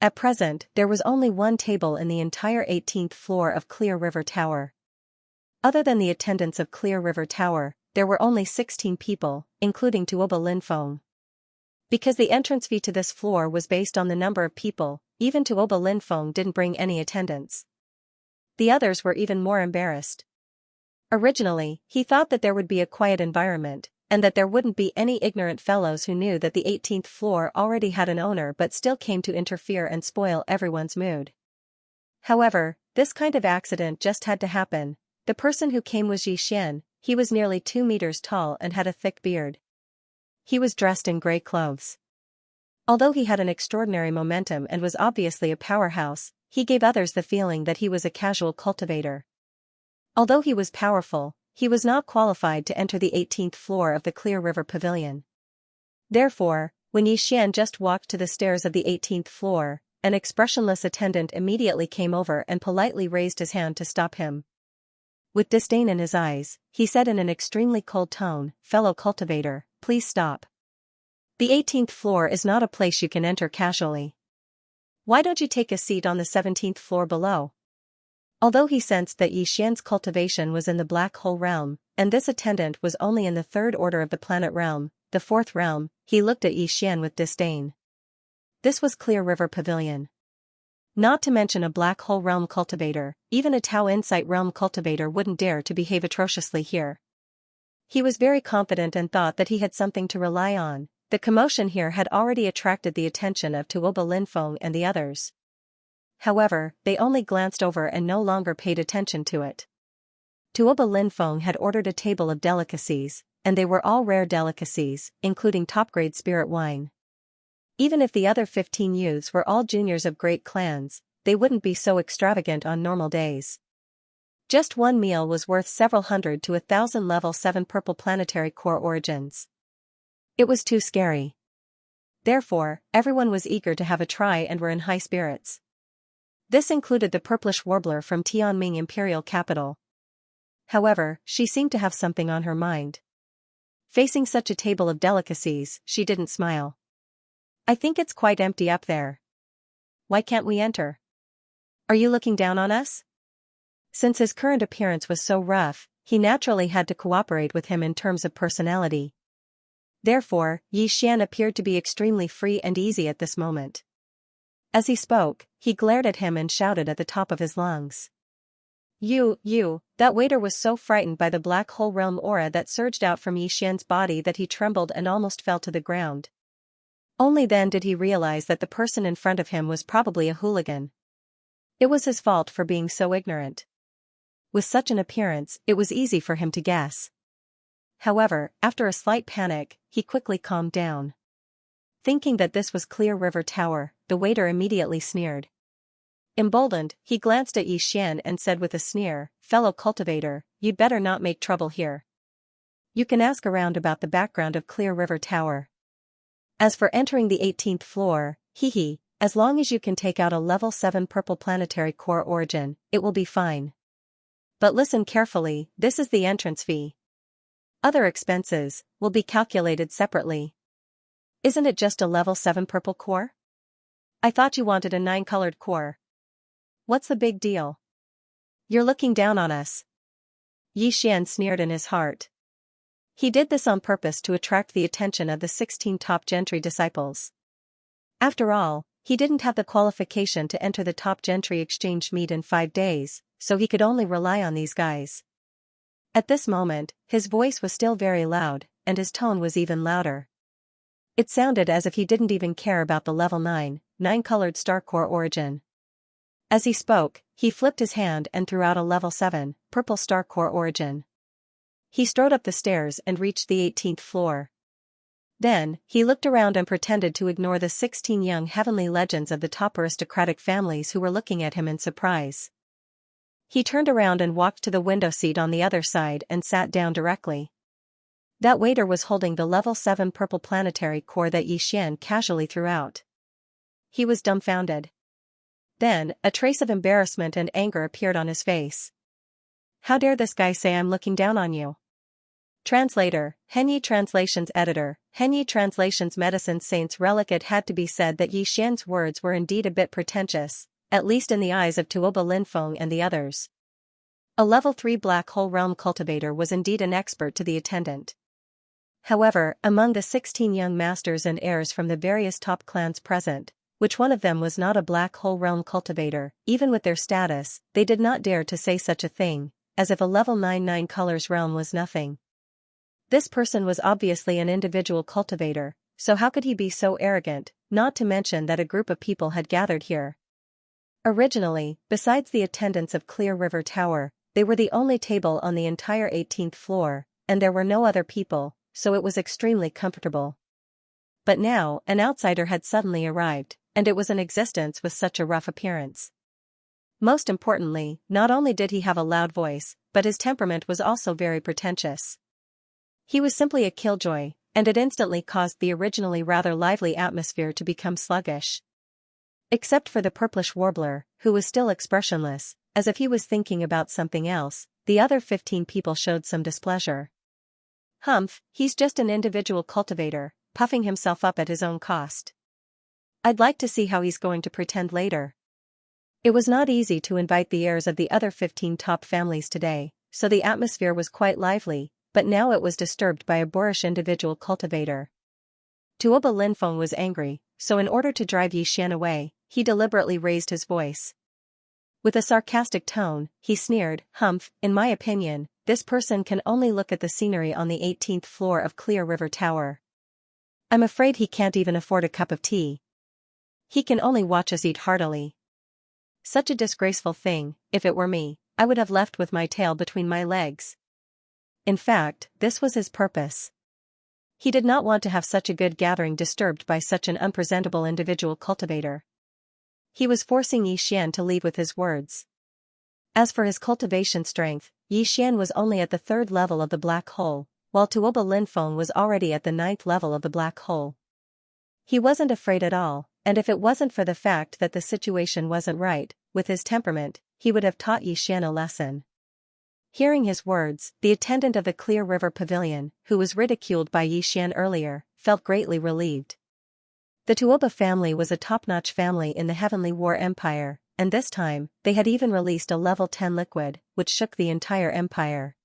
At present, there was only one table in the entire 18th floor of Clear River Tower. Other than the attendants of Clear River Tower, there were only 16 people, including Tuoba Linfeng. Because the entrance fee to this floor was based on the number of people, even Tuoba Linfeng didn't bring any attendants. The others were even more embarrassed. Originally, he thought that there would be a quiet environment, and that there wouldn't be any ignorant fellows who knew that the 18th floor already had an owner but still came to interfere and spoil everyone's mood. However, this kind of accident just had to happen. The person who came was Xianxia. He was nearly 2 meters tall and had a thick beard. He was dressed in gray clothes. Although he had an extraordinary momentum and was obviously a powerhouse, he gave others the feeling that he was a casual cultivator. Although he was powerful, he was not qualified to enter the 18th floor of the Clear River Pavilion. Therefore, when Xianxia just walked to the stairs of the 18th floor, an expressionless attendant immediately came over and politely raised his hand to stop him. With disdain in his eyes, he said in an extremely cold tone, "Fellow cultivator, please stop. The 18th floor is not a place you can enter casually. Why don't you take a seat on the 17th floor below?" Although he sensed that Xianxia's cultivation was in the black hole realm, and this attendant was only in the third order of the planet realm, the fourth realm, he looked at Xian with disdain. This was Clear River Pavilion. Not to mention a Black Hole Realm cultivator, even a Tau Insight Realm cultivator wouldn't dare to behave atrociously here. He was very confident and thought that he had something to rely on. The commotion here had already attracted the attention of Tuoba Linfeng and the others. However, they only glanced over and no longer paid attention to it. Tuoba Linfeng had ordered a table of delicacies, and they were all rare delicacies, including top-grade spirit wine. Even if the other 15 youths were all juniors of great clans, they wouldn't be so extravagant on normal days. Just one meal was worth several hundred to 1,000 level 7 purple planetary core origins. It was too scary. Therefore, everyone was eager to have a try and were in high spirits. This included the purplish warbler from Tianming Imperial Capital. However, she seemed to have something on her mind. Facing such a table of delicacies, she didn't smile. I think it's quite empty up there. Why can't we enter? Are you looking down on us? Since his current appearance was so rough, he naturally had to cooperate with him in terms of personality. Therefore, Xian appeared to be extremely free and easy at this moment. As he spoke, he glared at him and shouted at the top of his lungs. That waiter was so frightened by the Black Hole Realm aura that surged out from Xian's body that he trembled and almost fell to the ground. Only then did he realize that the person in front of him was probably a hooligan. It was his fault for being so ignorant. With such an appearance, it was easy for him to guess. However, after a slight panic, he quickly calmed down. Thinking that this was Clear River Tower, the waiter immediately sneered. Emboldened, he glanced at Xian and said with a sneer, "Fellow cultivator, you'd better not make trouble here. You can ask around about the background of Clear River Tower. As for entering the 18th floor, as long as you can take out a level 7 purple planetary core origin, it will be fine. But listen carefully, this is the entrance fee. Other expenses will be calculated separately. Isn't it just a level 7 purple core? I thought you wanted a 9-colored core. What's the big deal? You're looking down on us." Xian sneered in his heart. He did this on purpose to attract the attention of the 16 top gentry disciples. After all, he didn't have the qualification to enter the top gentry exchange meet in 5 days, so he could only rely on these guys. At this moment, his voice was still very loud, and his tone was even louder. It sounded as if he didn't even care about the level 9-colored star core origin. As he spoke, he flipped his hand and threw out a level 7, purple star core origin. He strode up the stairs and reached the 18th floor. Then, he looked around and pretended to ignore the 16 young heavenly legends of the top aristocratic families who were looking at him in surprise. He turned around and walked to the window seat on the other side and sat down directly. That waiter was holding the level 7 purple planetary core that Xian casually threw out. He was dumbfounded. Then, a trace of embarrassment and anger appeared on his face. How dare this guy say I'm looking down on you? Translator, Henyi Translations Editor, Henyi Translations Medicine Saints Relic. It had to be said that Xian's words were indeed a bit pretentious, at least in the eyes of Tuoba Linfeng and the others. A level 3 Black Hole Realm cultivator was indeed an expert to the attendant. However, among the 16 young masters and heirs from the various top clans present, which one of them was not a Black Hole Realm cultivator? Even with their status, they did not dare to say such a thing, as if a level 9 colors realm was nothing. This person was obviously an individual cultivator, so how could he be so arrogant, not to mention that a group of people had gathered here. Originally, besides the attendants of Clear River Tower, they were the only table on the entire 18th floor, and there were no other people, so it was extremely comfortable. But now, an outsider had suddenly arrived, and it was in existence with such a rough appearance. Most importantly, not only did he have a loud voice, but his temperament was also very pretentious. He was simply a killjoy, and it instantly caused the originally rather lively atmosphere to become sluggish. Except for the purplish warbler, who was still expressionless, as if he was thinking about something else, the other 15 people showed some displeasure. Humph, he's just an individual cultivator, puffing himself up at his own cost. I'd like to see how he's going to pretend later. It was not easy to invite the heirs of the other 15 top families today, so the atmosphere was quite lively, but now it was disturbed by a boorish individual cultivator. Tuoba Linfeng was angry, so in order to drive Yixian away, he deliberately raised his voice. With a sarcastic tone, he sneered, "Humph, in my opinion, this person can only look at the scenery on the 18th floor of Clear River Tower. I'm afraid he can't even afford a cup of tea. He can only watch us eat heartily. Such a disgraceful thing, if it were me, I would have left with my tail between my legs." In fact, this was his purpose. He did not want to have such a good gathering disturbed by such an unpresentable individual cultivator. He was forcing Yixian to leave with his words. As for his cultivation strength, Yixian was only at the 3rd level of the black hole, while Tuoba Linfeng was already at the 9th level of the black hole. He wasn't afraid at all, and if it wasn't for the fact that the situation wasn't right, with his temperament, he would have taught Yixian a lesson. Hearing his words, the attendant of the Clear River Pavilion, who was ridiculed by Yixian earlier, felt greatly relieved. The Tuoba family was a top-notch family in the Heavenly War Empire, and this time, they had even released a level 10 liquid, which shook the entire empire.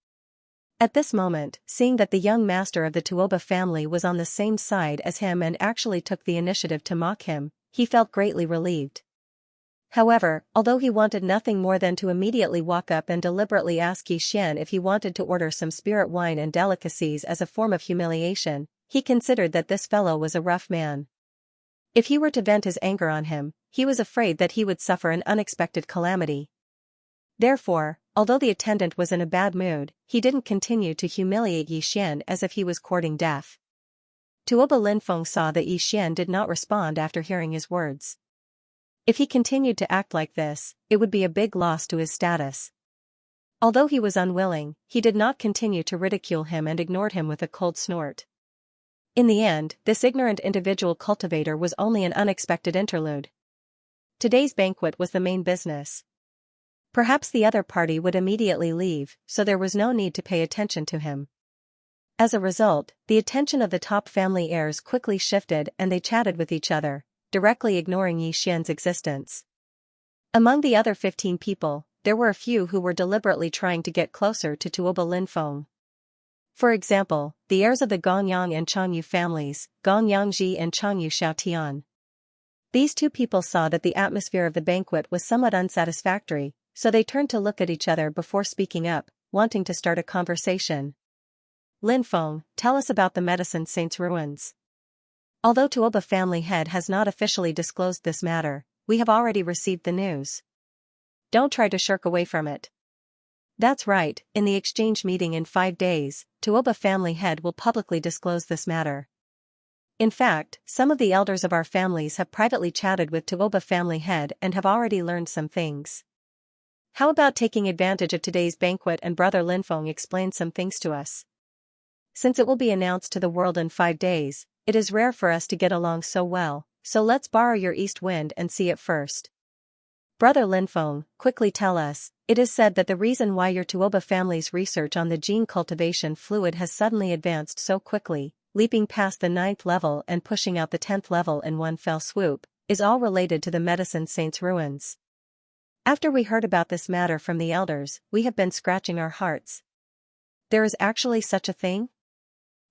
At this moment, seeing that the young master of the Tuoba family was on the same side as him and actually took the initiative to mock him, he felt greatly relieved. However, although he wanted nothing more than to immediately walk up and deliberately ask Yixian if he wanted to order some spirit wine and delicacies as a form of humiliation, he considered that this fellow was a rough man. If he were to vent his anger on him, he was afraid that he would suffer an unexpected calamity. Therefore, although the attendant was in a bad mood, he didn't continue to humiliate Yixian as if he was courting death. Tuoba Linfeng saw that Yixian did not respond after hearing his words. If he continued to act like this, it would be a big loss to his status. Although he was unwilling, he did not continue to ridicule him and ignored him with a cold snort. In the end, this ignorant individual cultivator was only an unexpected interlude. Today's banquet was the main business. Perhaps the other party would immediately leave, so there was no need to pay attention to him. As a result, the attention of the top family heirs quickly shifted and they chatted with each other, directly ignoring Yixian's existence. Among the other 15 people, there were a few who were deliberately trying to get closer to Tuoba Linfeng. For example, the heirs of the Gongyang and Changyu families, Gong Yangji and Changyu Xiaotian. These two people saw that the atmosphere of the banquet was somewhat unsatisfactory, so they turned to look at each other before speaking up, wanting to start a conversation. "Linfeng, tell us about the Medicine Saint's ruins." Although Tuoba family head has not officially disclosed this matter, we have already received the news. Don't try to shirk away from it. That's right, in the exchange meeting in 5 days, Tuoba family head will publicly disclose this matter. In fact, some of the elders of our families have privately chatted with Tuoba family head and have already learned some things. How about taking advantage of today's banquet and Brother Linfeng explain some things to us? Since it will be announced to the world in 5 days, it is rare for us to get along so well, so let's borrow your east wind and see it first. Brother Linfeng, quickly tell us, it is said that the reason why your Tuoba family's research on the gene cultivation fluid has suddenly advanced so quickly, leaping past the 9th level and pushing out the 10th level in one fell swoop, is all related to the Medicine Saint's ruins. After we heard about this matter from the elders, we have been scratching our hearts. There is actually such a thing?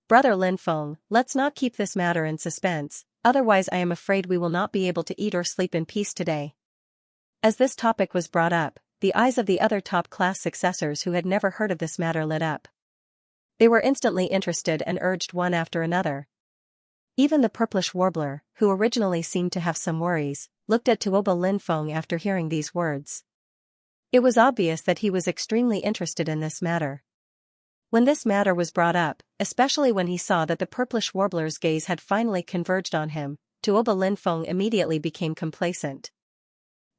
Brother Linfeng, let's not keep this matter in suspense, otherwise I am afraid we will not be able to eat or sleep in peace today. As this topic was brought up, the eyes of the other top-class successors who had never heard of this matter lit up. They were instantly interested and urged one after another. Even the purplish warbler, who originally seemed to have some worries, looked at Tuoba Linfeng after hearing these words. It was obvious that he was extremely interested in this matter. When this matter was brought up, especially when he saw that the purplish warbler's gaze had finally converged on him, Tuoba Linfeng immediately became complacent.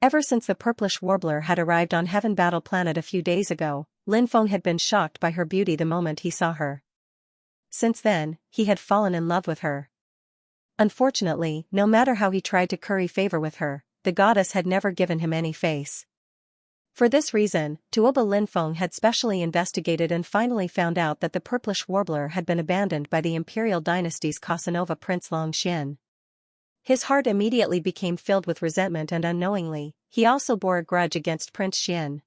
Ever since the purplish warbler had arrived on Heaven Battle Planet a few days ago, Linfeng had been shocked by her beauty the moment he saw her. Since then, he had fallen in love with her. Unfortunately, no matter how he tried to curry favor with her, the goddess had never given him any face. For this reason, Tuoba Linfeng had specially investigated and finally found out that the purplish warbler had been abandoned by the imperial dynasty's Casanova prince Longxian. His heart immediately became filled with resentment and unknowingly, he also bore a grudge against Prince Xian.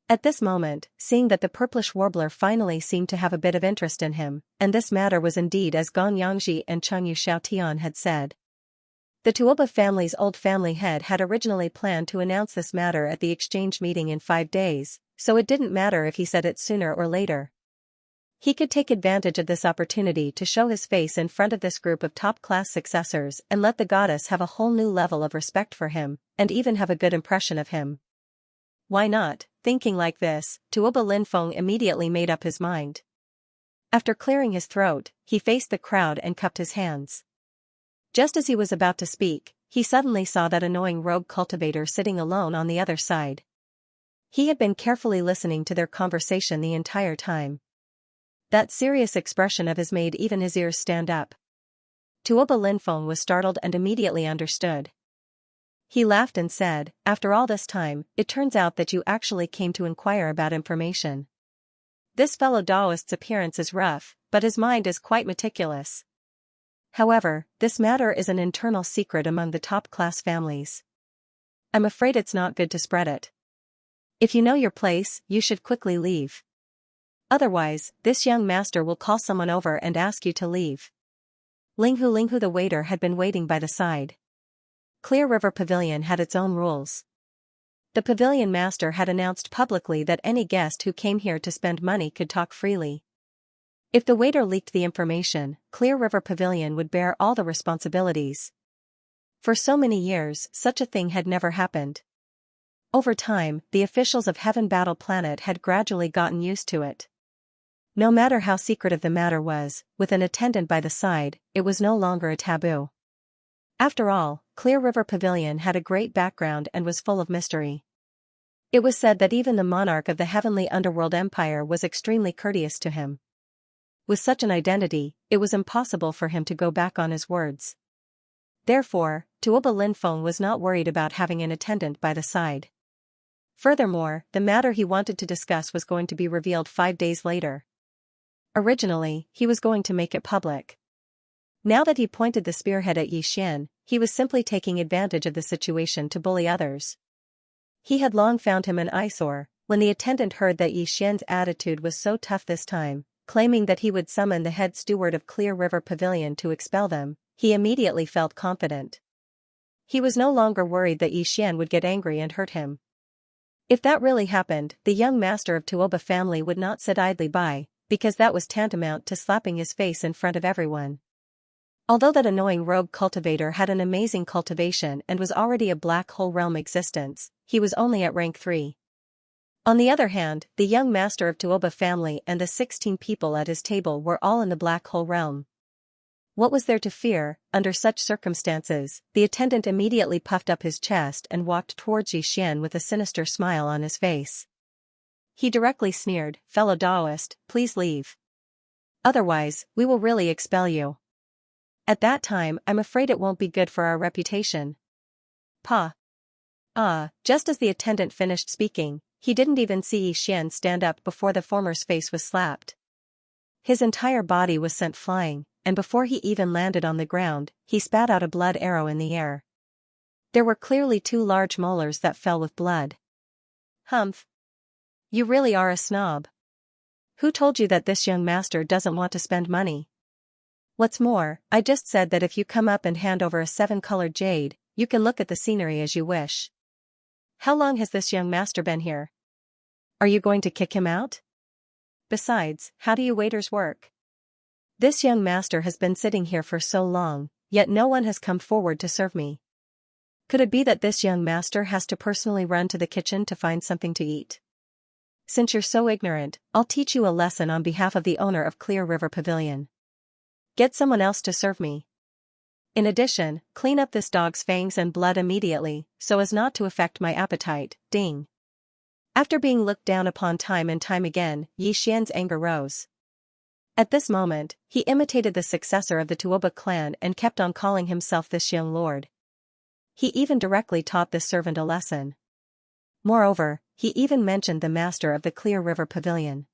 At this moment, seeing that the purplish warbler finally seemed to have a bit of interest in him, and this matter was indeed as Gong Yangji and Chengyu Xiaotian had said. The Tuoba family's old family head had originally planned to announce this matter at the exchange meeting in 5 days, so it didn't matter if he said it sooner or later. He could take advantage of this opportunity to show his face in front of this group of top-class successors and let the goddess have a whole new level of respect for him, and even have a good impression of him. Why not? Thinking like this, Tuoba Linfeng immediately made up his mind. After clearing his throat, he faced the crowd and cupped his hands. Just as he was about to speak, he suddenly saw that annoying rogue cultivator sitting alone on the other side. He had been carefully listening to their conversation the entire time. That serious expression of his made even his ears stand up. Tuoba Linfeng was startled and immediately understood. He laughed and said, "After all this time, it turns out that you actually came to inquire about information. This fellow Daoist's appearance is rough, but his mind is quite meticulous. However, this matter is an internal secret among the top-class families. I'm afraid it's not good to spread it. If you know your place, you should quickly leave. Otherwise, this young master will call someone over and ask you to leave." Linghu the waiter had been waiting by the side. Clear River Pavilion had its own rules. The pavilion master had announced publicly that any guest who came here to spend money could talk freely. If the waiter leaked the information, Clear River Pavilion would bear all the responsibilities. For so many years, such a thing had never happened. Over time, the officials of Heaven Battle Planet had gradually gotten used to it. No matter how secretive the matter was, with an attendant by the side, it was no longer a taboo. After all, Clear River Pavilion had a great background and was full of mystery. It was said that even the monarch of the heavenly underworld empire was extremely courteous to him. With such an identity, it was impossible for him to go back on his words. Therefore, Tuoba Linfeng was not worried about having an attendant by the side. Furthermore, the matter he wanted to discuss was going to be revealed 5 days later. Originally, he was going to make it public. Now that he pointed the spearhead at Yixian, he was simply taking advantage of the situation to bully others. He had long found him an eyesore. When the attendant heard that Yixian's attitude was so tough this time, claiming that he would summon the head steward of Clear River Pavilion to expel them, he immediately felt confident. He was no longer worried that Yixian would get angry and hurt him. If that really happened, the young master of Tuoba family would not sit idly by, because that was tantamount to slapping his face in front of everyone. Although that annoying rogue cultivator had an amazing cultivation and was already a black hole realm existence, he was only at rank 3. On the other hand, the young master of Tuoba family and the 16 people at his table were all in the black hole realm. What was there to fear? Under such circumstances, the attendant immediately puffed up his chest and walked towards Yixian with a sinister smile on his face. He directly sneered, "Fellow Daoist, please leave. Otherwise, we will really expel you. At that time, I'm afraid it won't be good for our reputation." Pa. Just as the attendant finished speaking, he didn't even see Yixian stand up before the former's face was slapped. His entire body was sent flying, and before he even landed on the ground, he spat out a blood arrow in the air. There were clearly 2 large molars that fell with blood. "Humph. You really are a snob. Who told you that this young master doesn't want to spend money? What's more, I just said that if you come up and hand over a 7-colored jade, you can look at the scenery as you wish. How long has this young master been here? Are you going to kick him out? Besides, how do you waiters work? This young master has been sitting here for so long, yet no one has come forward to serve me. Could it be that this young master has to personally run to the kitchen to find something to eat? Since you're so ignorant, I'll teach you a lesson on behalf of the owner of Clear River Pavilion. Get someone else to serve me. In addition, clean up this dog's fangs and blood immediately, so as not to affect my appetite." Ding. After being looked down upon time and time again, Yixian's anger rose. At this moment, he imitated the successor of the Tuoba clan and kept on calling himself this young lord. He even directly taught this servant a lesson. Moreover, he even mentioned the master of the Clear River Pavilion.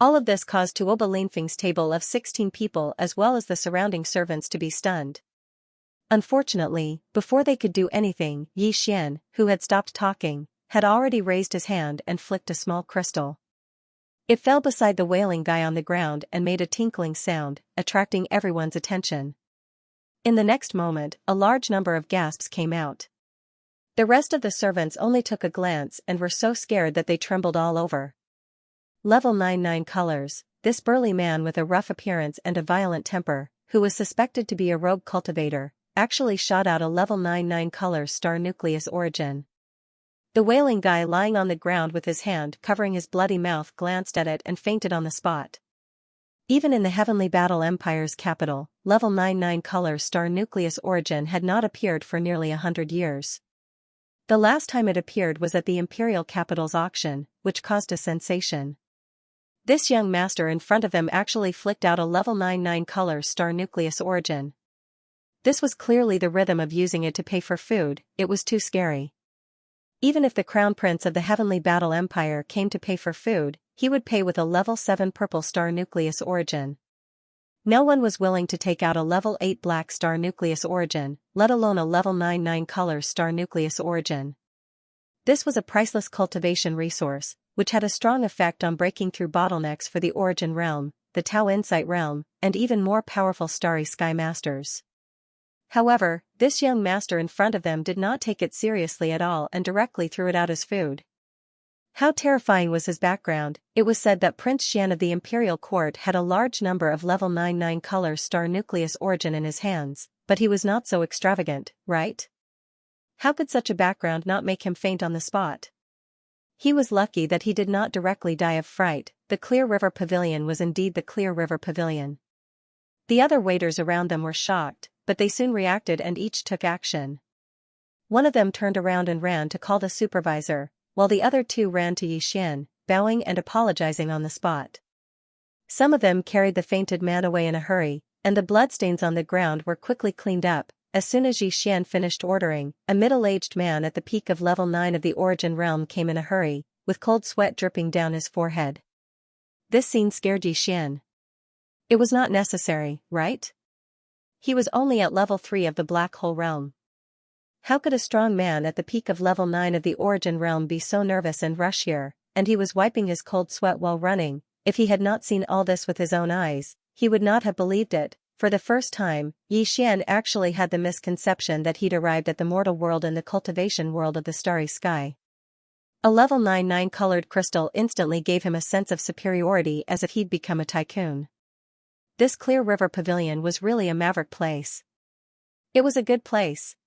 All of this caused Tuoba Linfeng's table of 16 people as well as the surrounding servants to be stunned. Unfortunately, before they could do anything, Yixian, who had stopped talking, had already raised his hand and flicked a small crystal. It fell beside the wailing guy on the ground and made a tinkling sound, attracting everyone's attention. In the next moment, a large number of gasps came out. The rest of the servants only took a glance and were so scared that they trembled all over. Level 99 colors. This burly man with a rough appearance and a violent temper, who was suspected to be a rogue cultivator, actually shot out a level 99 colors star nucleus origin. The wailing guy lying on the ground with his hand covering his bloody mouth glanced at it and fainted on the spot. Even in the Heavenly Battle Empire's capital, level 99 colors star nucleus origin had not appeared for nearly 100 years. The last time it appeared was at the Imperial Capital's auction, which caused a sensation. This young master in front of them actually flicked out a level 99 colors star nucleus origin. This was clearly the rhythm of using it to pay for food. It was too scary. Even if the Crown Prince of the Heavenly Battle Empire came to pay for food, he would pay with a level 7 purple star nucleus origin. No one was willing to take out a level 8 black star nucleus origin, let alone a level 99 colors star nucleus origin. This was a priceless cultivation resource, which had a strong effect on breaking through bottlenecks for the Origin Realm, the Tau Insight Realm, and even more powerful Starry Sky Masters. However, this young master in front of them did not take it seriously at all and directly threw it out as food. How terrifying was his background. It was said that Prince Xian of the Imperial Court had a large number of level 99 colors star nucleus origin in his hands, but he was not so extravagant, right? How could such a background not make him faint on the spot? He was lucky that he did not directly die of fright. The Clear River Pavilion was indeed the Clear River Pavilion. The other waiters around them were shocked, but they soon reacted and each took action. One of them turned around and ran to call the supervisor, while the other two ran to Xian, bowing and apologizing on the spot. Some of them carried the fainted man away in a hurry, and the bloodstains on the ground were quickly cleaned up. As soon as Xian finished ordering, a middle-aged man at the peak of level 9 of the Origin Realm came in a hurry, with cold sweat dripping down his forehead. This scene scared Xian. It was not necessary, right? He was only at level 3 of the Black Hole Realm. How could a strong man at the peak of level 9 of the Origin Realm be so nervous and rush here? And he was wiping his cold sweat while running. If he had not seen all this with his own eyes, he would not have believed it. For the first time, Xian actually had the misconception that he'd arrived at the mortal world and the cultivation world of the starry sky. A level 99 colored crystal instantly gave him a sense of superiority as if he'd become a tycoon. This Clear River Pavilion was really a maverick place. It was a good place.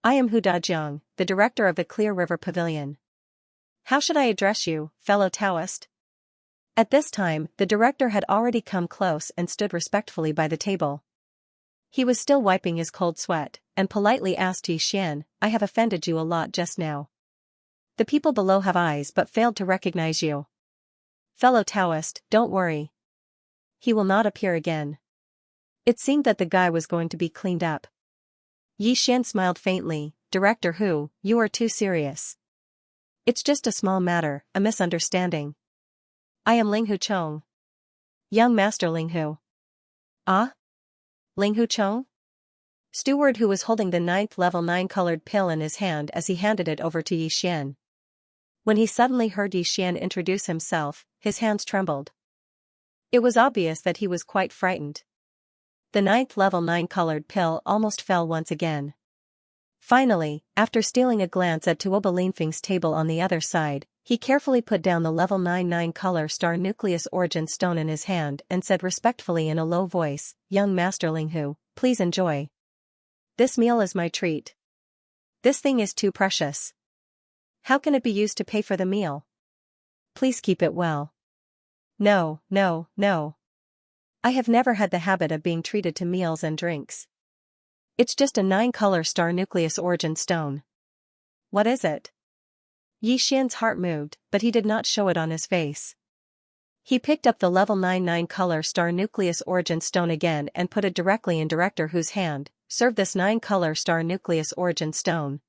I am Hu Dajiang, the director of the Clear River Pavilion. How should I address you, fellow Taoist? At this time, the director had already come close and stood respectfully by the table. He was still wiping his cold sweat, and politely asked Xian, I have offended you a lot just now. The people below have eyes but failed to recognize you. Fellow Taoist, don't worry. He will not appear again. It seemed that the guy was going to be cleaned up. Xian smiled faintly. Director Hu, you are too serious. It's just a small matter, a misunderstanding. I am Ling Hu Chong. Young Master Ling Hu. Ah? Ling Hu Chong? Steward who was holding the 9th level 9 colored pill in his hand as he handed it over to Xian. When he suddenly heard Xian introduce himself, his hands trembled. It was obvious that he was quite frightened. The 9th level 9 colored pill almost fell once again. Finally, after stealing a glance at Tuoba Linfeng's table on the other side, he carefully put down the level 99 color star nucleus origin stone in his hand and said respectfully in a low voice, Young Master Ling Hu, please enjoy. This meal is my treat. This thing is too precious. How can it be used to pay for the meal? Please keep it well. No, no, no. I have never had the habit of being treated to meals and drinks. It's just a 9-color star nucleus origin stone. What is it? Xian's heart moved, but he did not show it on his face. He picked up the level 9 color star nucleus origin stone again and put it directly in Director Hu's hand. Serve this 9-color star nucleus origin stone.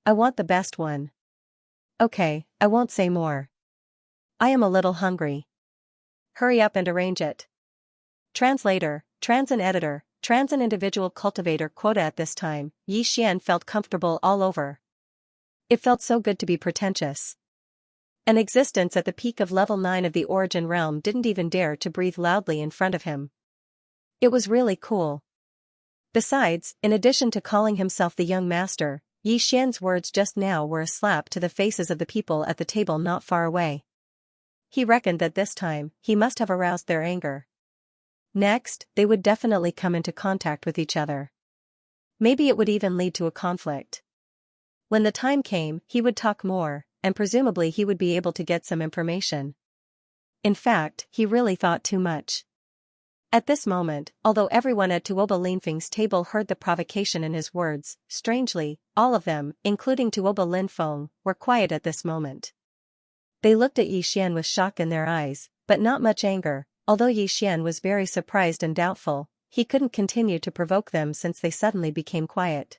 I want the best one. Okay, I won't say more. I am a little hungry. Hurry up and arrange it. Translator, trans and editor, trans and individual cultivator quota. At this time, Xian felt comfortable all over. It felt so good to be pretentious. An existence at the peak of level 9 of the Origin realm didn't even dare to breathe loudly in front of him. It was really cool. Besides, in addition to calling himself the young master, Yi Xian's words just now were a slap to the faces of the people at the table not far away. He reckoned that this time, he must have aroused their anger. Next, they would definitely come into contact with each other. Maybe it would even lead to a conflict. When the time came, he would talk more, and presumably he would be able to get some information. In fact, he really thought too much. At this moment, although everyone at Tuoba Linfeng's table heard the provocation in his words, strangely, all of them, including Tuoba Linfeng, were quiet at this moment. They looked at Yi Xian with shock in their eyes, but not much anger. Although Yi Xian was very surprised and doubtful, he couldn't continue to provoke them since they suddenly became quiet.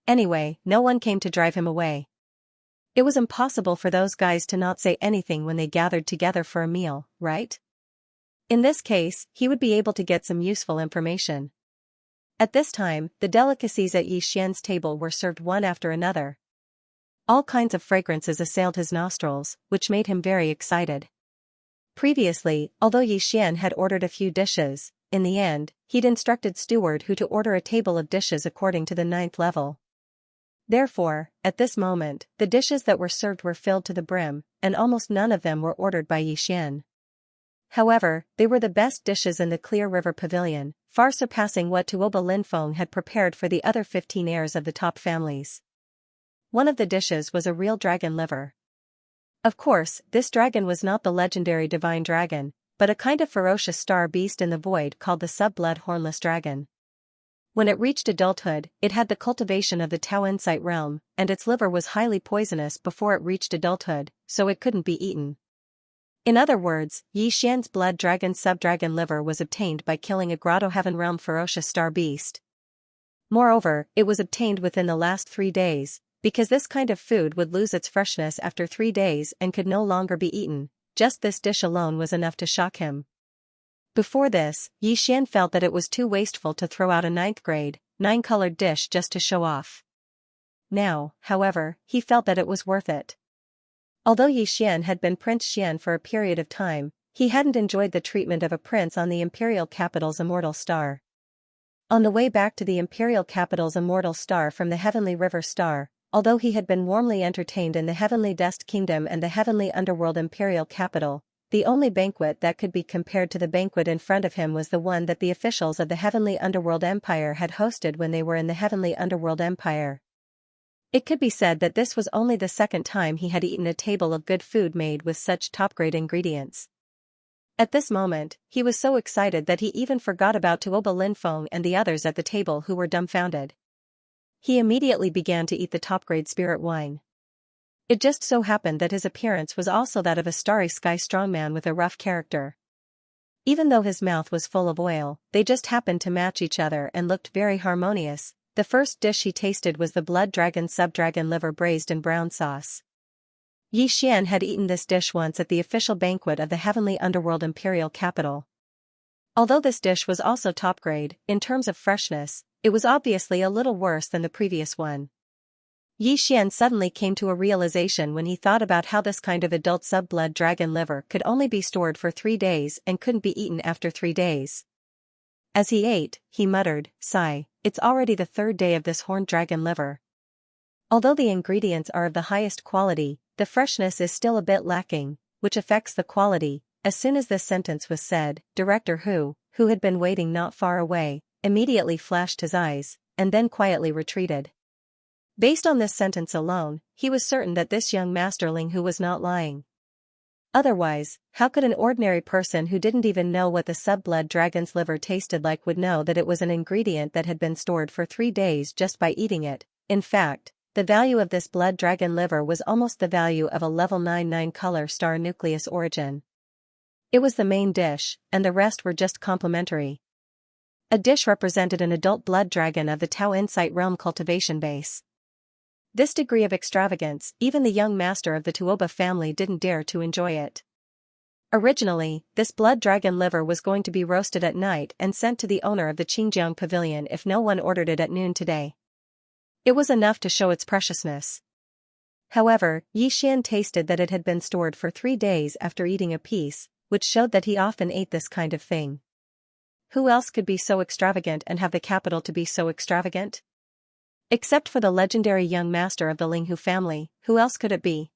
Anyway, no one came to drive him away. It was impossible for those guys to not say anything when they gathered together for a meal, right? In this case, he would be able to get some useful information. At this time, the delicacies at Yi Xian's table were served one after another. All kinds of fragrances assailed his nostrils, which made him very excited. Previously, although Yi Xian had ordered a few dishes, in the end, he'd instructed Steward Hu to order a table of dishes according to the 9th level. Therefore, at this moment, the dishes that were served were filled to the brim, and almost none of them were ordered by Yi Xian. However, they were the best dishes in the Clear River Pavilion, far surpassing what Tuoba Linfeng had prepared for the other 15 heirs of the top families. One of the dishes was a real dragon liver. Of course, this dragon was not the legendary divine dragon, but a kind of ferocious star beast in the void called the sub-blood hornless dragon. When it reached adulthood, it had the cultivation of the Tao Insight realm, and its liver was highly poisonous before it reached adulthood, so it couldn't be eaten. In other words, Yi Xian's blood dragon sub-dragon liver was obtained by killing a Grotto Heaven realm ferocious star beast. Moreover, it was obtained within the last 3 days, because this kind of food would lose its freshness after 3 days and could no longer be eaten. Just this dish alone was enough to shock him. Before this, Yi Xian felt that it was too wasteful to throw out a 9th grade, 9-colored dish just to show off. Now, however, he felt that it was worth it. Although Yi Xian had been Prince Xian for a period of time, he hadn't enjoyed the treatment of a prince on the imperial capital's immortal star. On the way back to the imperial capital's immortal star from the Heavenly River Star, although he had been warmly entertained in the Heavenly Dust Kingdom and the Heavenly Underworld imperial capital, the only banquet that could be compared to the banquet in front of him was the one that the officials of the Heavenly Underworld Empire had hosted when they were in the Heavenly Underworld Empire. It could be said that this was only the second time he had eaten a table of good food made with such top-grade ingredients. At this moment, he was so excited that he even forgot about Tuoba Linfeng and the others at the table who were dumbfounded. He immediately began to eat the top-grade spirit wine. It just so happened that his appearance was also that of a starry sky strongman with a rough character. Even though his mouth was full of oil, they just happened to match each other and looked very harmonious. The first dish he tasted was the blood dragon sub-dragon liver braised in brown sauce. Yi Xian had eaten this dish once at the official banquet of the Heavenly Underworld Imperial Capital. Although this dish was also top grade, in terms of freshness, it was obviously a little worse than the previous one. Yi Xian suddenly came to a realization when he thought about how this kind of adult sub-blood dragon liver could only be stored for 3 days and couldn't be eaten after 3 days. As he ate, he muttered, "Sigh, it's already the 3rd day of this horned dragon liver." Although the ingredients are of the highest quality, the freshness is still a bit lacking, which affects the quality. As soon as this sentence was said, Director Hu had been waiting not far away, immediately flashed his eyes, and then quietly retreated. Based on this sentence alone, he was certain that this young masterling who was not lying. Otherwise, how could an ordinary person who didn't even know what the sub-blood dragon's liver tasted like would know that it was an ingredient that had been stored for 3 days just by eating it? In fact, the value of this blood dragon liver was almost the value of a level 9 color star nucleus origin. It was the main dish, and the rest were just complementary. A dish represented an adult blood dragon of the Tao Insight realm cultivation base. This degree of extravagance, even the young master of the Tuoba family didn't dare to enjoy it. Originally, this blood dragon liver was going to be roasted at night and sent to the owner of the Qingjiang pavilion if no one ordered it at noon today. It was enough to show its preciousness. However, Yi Xian tasted that it had been stored for 3 days after eating a piece, which showed that he often ate this kind of thing. Who else could be so extravagant and have the capital to be so extravagant? Except for the legendary young master of the Linghu family, who else could it be?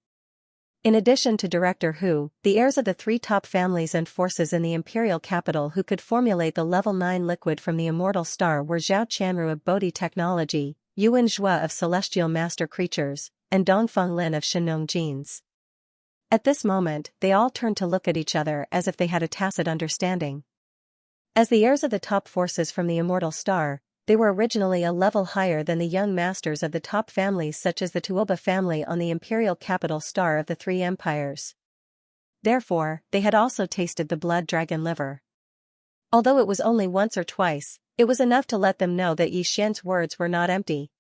In addition to Director Hu, the heirs of the 3 top families and forces in the imperial capital who could formulate the level 9 liquid from the immortal star were Zhao Qianru of Bodhi technology, Yuan Zhua of celestial master creatures, and Dongfeng Lin of Shenong genes. At this moment, they all turned to look at each other as if they had a tacit understanding. As the heirs of the top forces from the immortal star, they were originally a level higher than the young masters of the top families such as the Tuoba family on the imperial capital star of the 3 empires. Therefore, they had also tasted the blood dragon liver. Although it was only once or twice, it was enough to let them know that Yi Xian's words were not empty.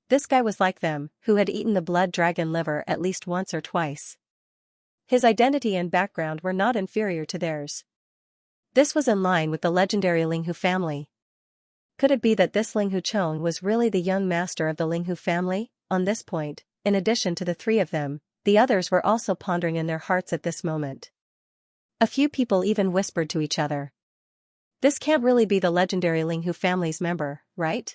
This guy was like them, who had eaten the blood dragon liver at least once or twice. His identity and background were not inferior to theirs. This was in line with the legendary Linghu family. Could it be that this Linghu Chong was really the young master of the Linghu family? On this point, in addition to the 3 of them, the others were also pondering in their hearts at this moment. A few people even whispered to each other. This can't really be the legendary Linghu family's member, right?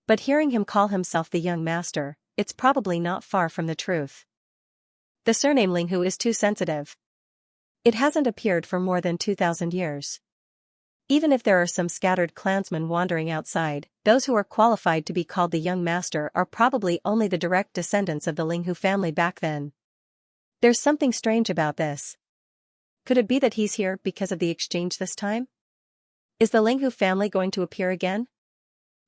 But hearing him call himself the young master, it's probably not far from the truth. The surname Linghu is too sensitive. It hasn't appeared for more than 2,000 years. Even if there are some scattered clansmen wandering outside, those who are qualified to be called the young master are probably only the direct descendants of the Linghu family back then. There's something strange about this. Could it be that he's here because of the exchange this time? Is the Linghu family going to appear again?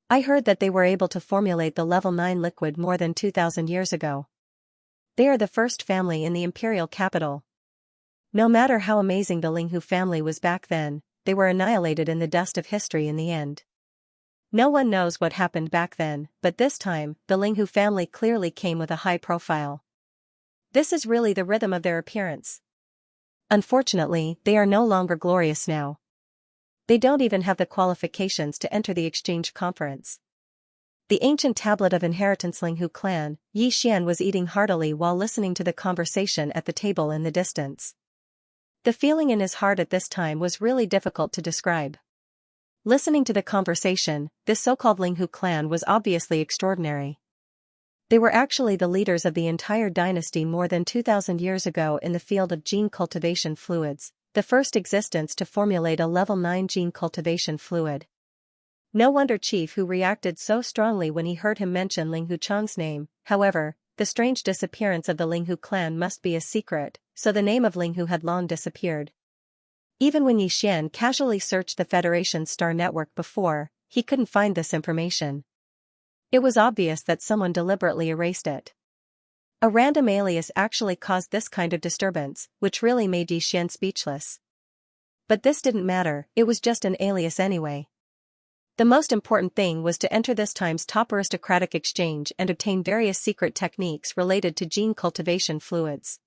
I heard that they were able to formulate the level 9 liquid more than 2,000 years ago. They are the first family in the imperial capital. No matter how amazing the Linghu family was back then, they were annihilated in the dust of history in the end. No one knows what happened back then, but this time, the Linghu family clearly came with a high profile. This is really the rhythm of their appearance. Unfortunately, they are no longer glorious now. They don't even have the qualifications to enter the exchange conference. The ancient tablet of inheritance Linghu clan, Yi Xian was eating heartily while listening to the conversation at the table in the distance. The feeling in his heart at this time was really difficult to describe. Listening to the conversation, this so-called Linghu clan was obviously extraordinary. They were actually the leaders of the entire dynasty more than 2,000 years ago in the field of gene cultivation fluids, the first existence to formulate a level 9 gene cultivation fluid. No wonder Chief Hu reacted so strongly when he heard him mention Linghu Chang's name. However, the strange disappearance of the Linghu clan must be a secret, so the name of Linghu had long disappeared. Even when Yi Xian casually searched the Federation's star network before, he couldn't find this information. It was obvious that someone deliberately erased it. A random alias actually caused this kind of disturbance, which really made Yi Xian speechless. But this didn't matter, it was just an alias anyway. The most important thing was to enter this time's top aristocratic exchange and obtain various secret techniques related to gene cultivation fluids.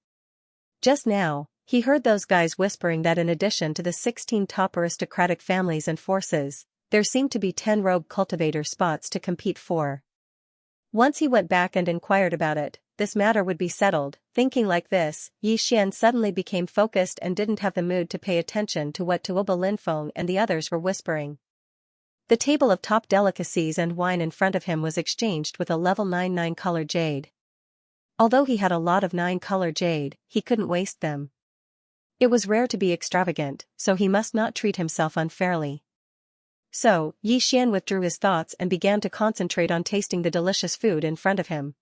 Just now, he heard those guys whispering that in addition to the 16 top aristocratic families and forces, there seemed to be 10 rogue cultivator spots to compete for. Once he went back and inquired about it, this matter would be settled. Thinking like this, Yi Xian suddenly became focused and didn't have the mood to pay attention to what Tuoba Linfeng and the others were whispering. The table of top delicacies and wine in front of him was exchanged with a level 9 9-color jade. Although he had a lot of 9-color jade, he couldn't waste them. It was rare to be extravagant, so he must not treat himself unfairly. So, Yi Xian withdrew his thoughts and began to concentrate on tasting the delicious food in front of him.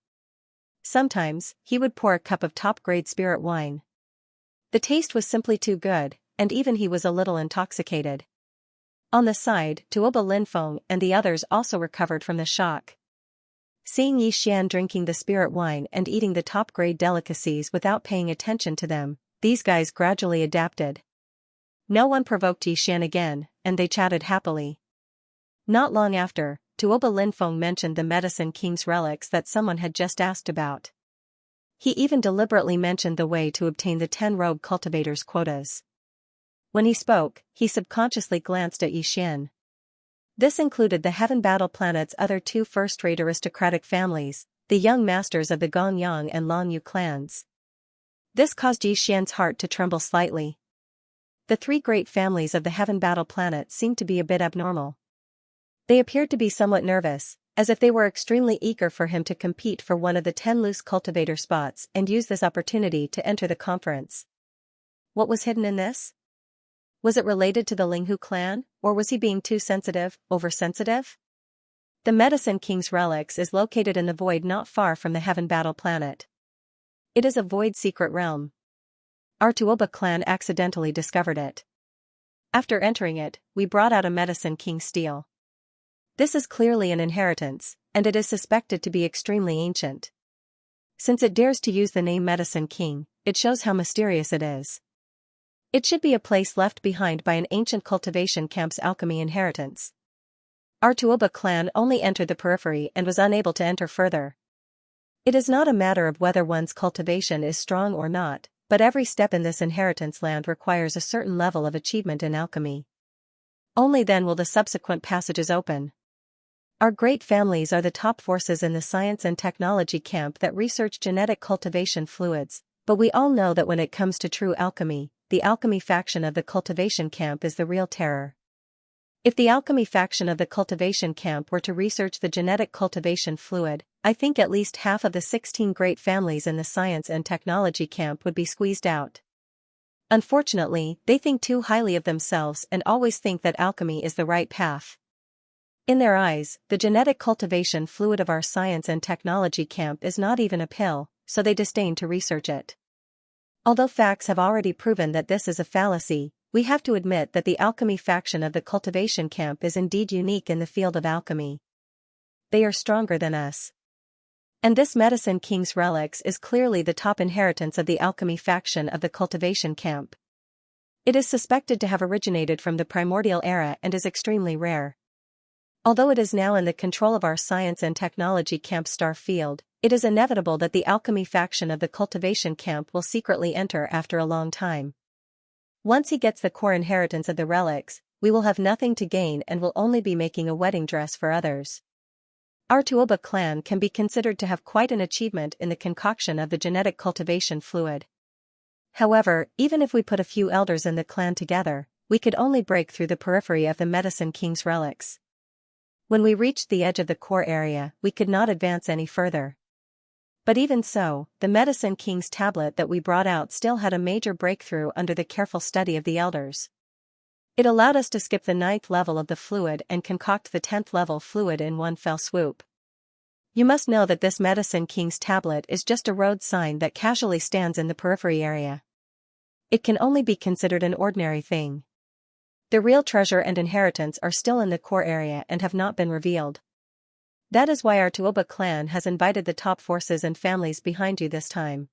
Sometimes, he would pour a cup of top-grade spirit wine. The taste was simply too good, and even he was a little intoxicated. On the side, Tuoba Linfeng and the others also recovered from the shock. Seeing Yi Xian drinking the spirit wine and eating the top-grade delicacies without paying attention to them, these guys gradually adapted. No one provoked Yi Xian again, and they chatted happily. Not long after, Tuoba Linfeng mentioned the Medicine King's relics that someone had just asked about. He even deliberately mentioned the way to obtain the 10 rogue cultivators' quotas. When he spoke, he subconsciously glanced at Yi Xian. This included the Heaven Battle Planet's other 2 first-rate aristocratic families, the young masters of the Gongyang and Longyu clans. This caused Yi Xian's heart to tremble slightly. The three great families of the Heaven Battle planet seemed to be a bit abnormal. They appeared to be somewhat nervous, as if they were extremely eager for him to compete for one of the 10 loose cultivator spots and use this opportunity to enter the conference. What was hidden in this? Was it related to the Linghu clan, or was he being too sensitive, oversensitive? The Medicine King's relics is located in the void not far from the Heaven Battle planet. It is a void secret realm. Our Tuoba clan accidentally discovered it. After entering it, we brought out a Medicine King stele. This is clearly an inheritance, and it is suspected to be extremely ancient. Since it dares to use the name Medicine King, it shows how mysterious it is. It should be a place left behind by an ancient cultivation camp's alchemy inheritance. Our Tuoba clan only entered the periphery and was unable to enter further. It is not a matter of whether one's cultivation is strong or not, but every step in this inheritance land requires a certain level of achievement in alchemy. Only then will the subsequent passages open. Our great families are the top forces in the science and technology camp that research genetic cultivation fluids, but we all know that when it comes to true alchemy, the alchemy faction of the cultivation camp is the real terror. If the alchemy faction of the cultivation camp were to research the genetic cultivation fluid, I think at least half of the 16 great families in the science and technology camp would be squeezed out. Unfortunately, they think too highly of themselves and always think that alchemy is the right path. In their eyes, the genetic cultivation fluid of our science and technology camp is not even a pill, so they disdain to research it. Although facts have already proven that this is a fallacy, we have to admit that the alchemy faction of the cultivation camp is indeed unique in the field of alchemy. They are stronger than us. And this Medicine King's relics is clearly the top inheritance of the alchemy faction of the cultivation camp. It is suspected to have originated from the primordial era and is extremely rare. Although it is now in the control of our science and technology camp star field, it is inevitable that the alchemy faction of the cultivation camp will secretly enter after a long time. Once he gets the core inheritance of the relics, we will have nothing to gain and will only be making a wedding dress for others. Our Tuoba clan can be considered to have quite an achievement in the concoction of the genetic cultivation fluid. However, even if we put a few elders in the clan together, we could only break through the periphery of the Medicine King's relics. When we reached the edge of the core area, we could not advance any further. But even so, the Medicine King's tablet that we brought out still had a major breakthrough under the careful study of the elders. It allowed us to skip the 9th level of the fluid and concoct the 10th level fluid in one fell swoop. You must know that this Medicine King's tablet is just a road sign that casually stands in the periphery area. It can only be considered an ordinary thing. The real treasure and inheritance are still in the core area and have not been revealed. That is why our Tuoba clan has invited the top forces and families behind you this time.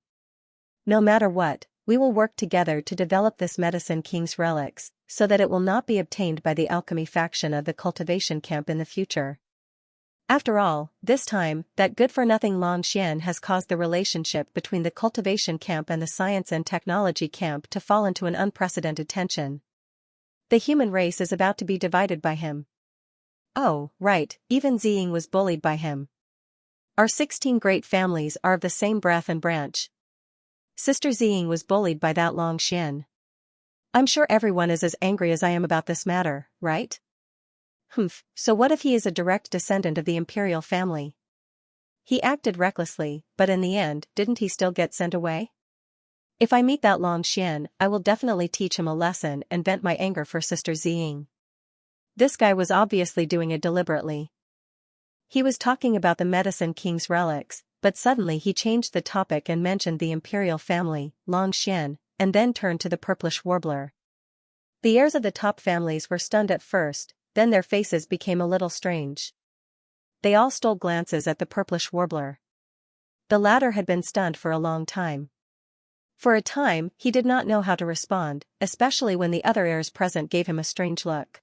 No matter what, we will work together to develop this Medicine King's relics, so that it will not be obtained by the alchemy faction of the cultivation camp in the future. After all, this time, that good-for-nothing Long Xian has caused the relationship between the cultivation camp and the science and technology camp to fall into an unprecedented tension. The human race is about to be divided by him. Oh, right, even Ziying was bullied by him. Our 16 great families are of the same breath and branch. Sister Ziying was bullied by that Long Xian. I'm sure everyone is as angry as I am about this matter, right? So what if he is a direct descendant of the imperial family? He acted recklessly, but in the end, didn't he still get sent away? If I meet that Long Xian, I will definitely teach him a lesson and vent my anger for Sister Ziying. This guy was obviously doing it deliberately. He was talking about the Medicine King's relics, but suddenly he changed the topic and mentioned the imperial family, Long Xian, and then turned to the purplish warbler. The heirs of the top families were stunned at first, then their faces became a little strange. They all stole glances at the purplish warbler. The latter had been stunned for a long time. For a time, he did not know how to respond, especially when the other heirs present gave him a strange look.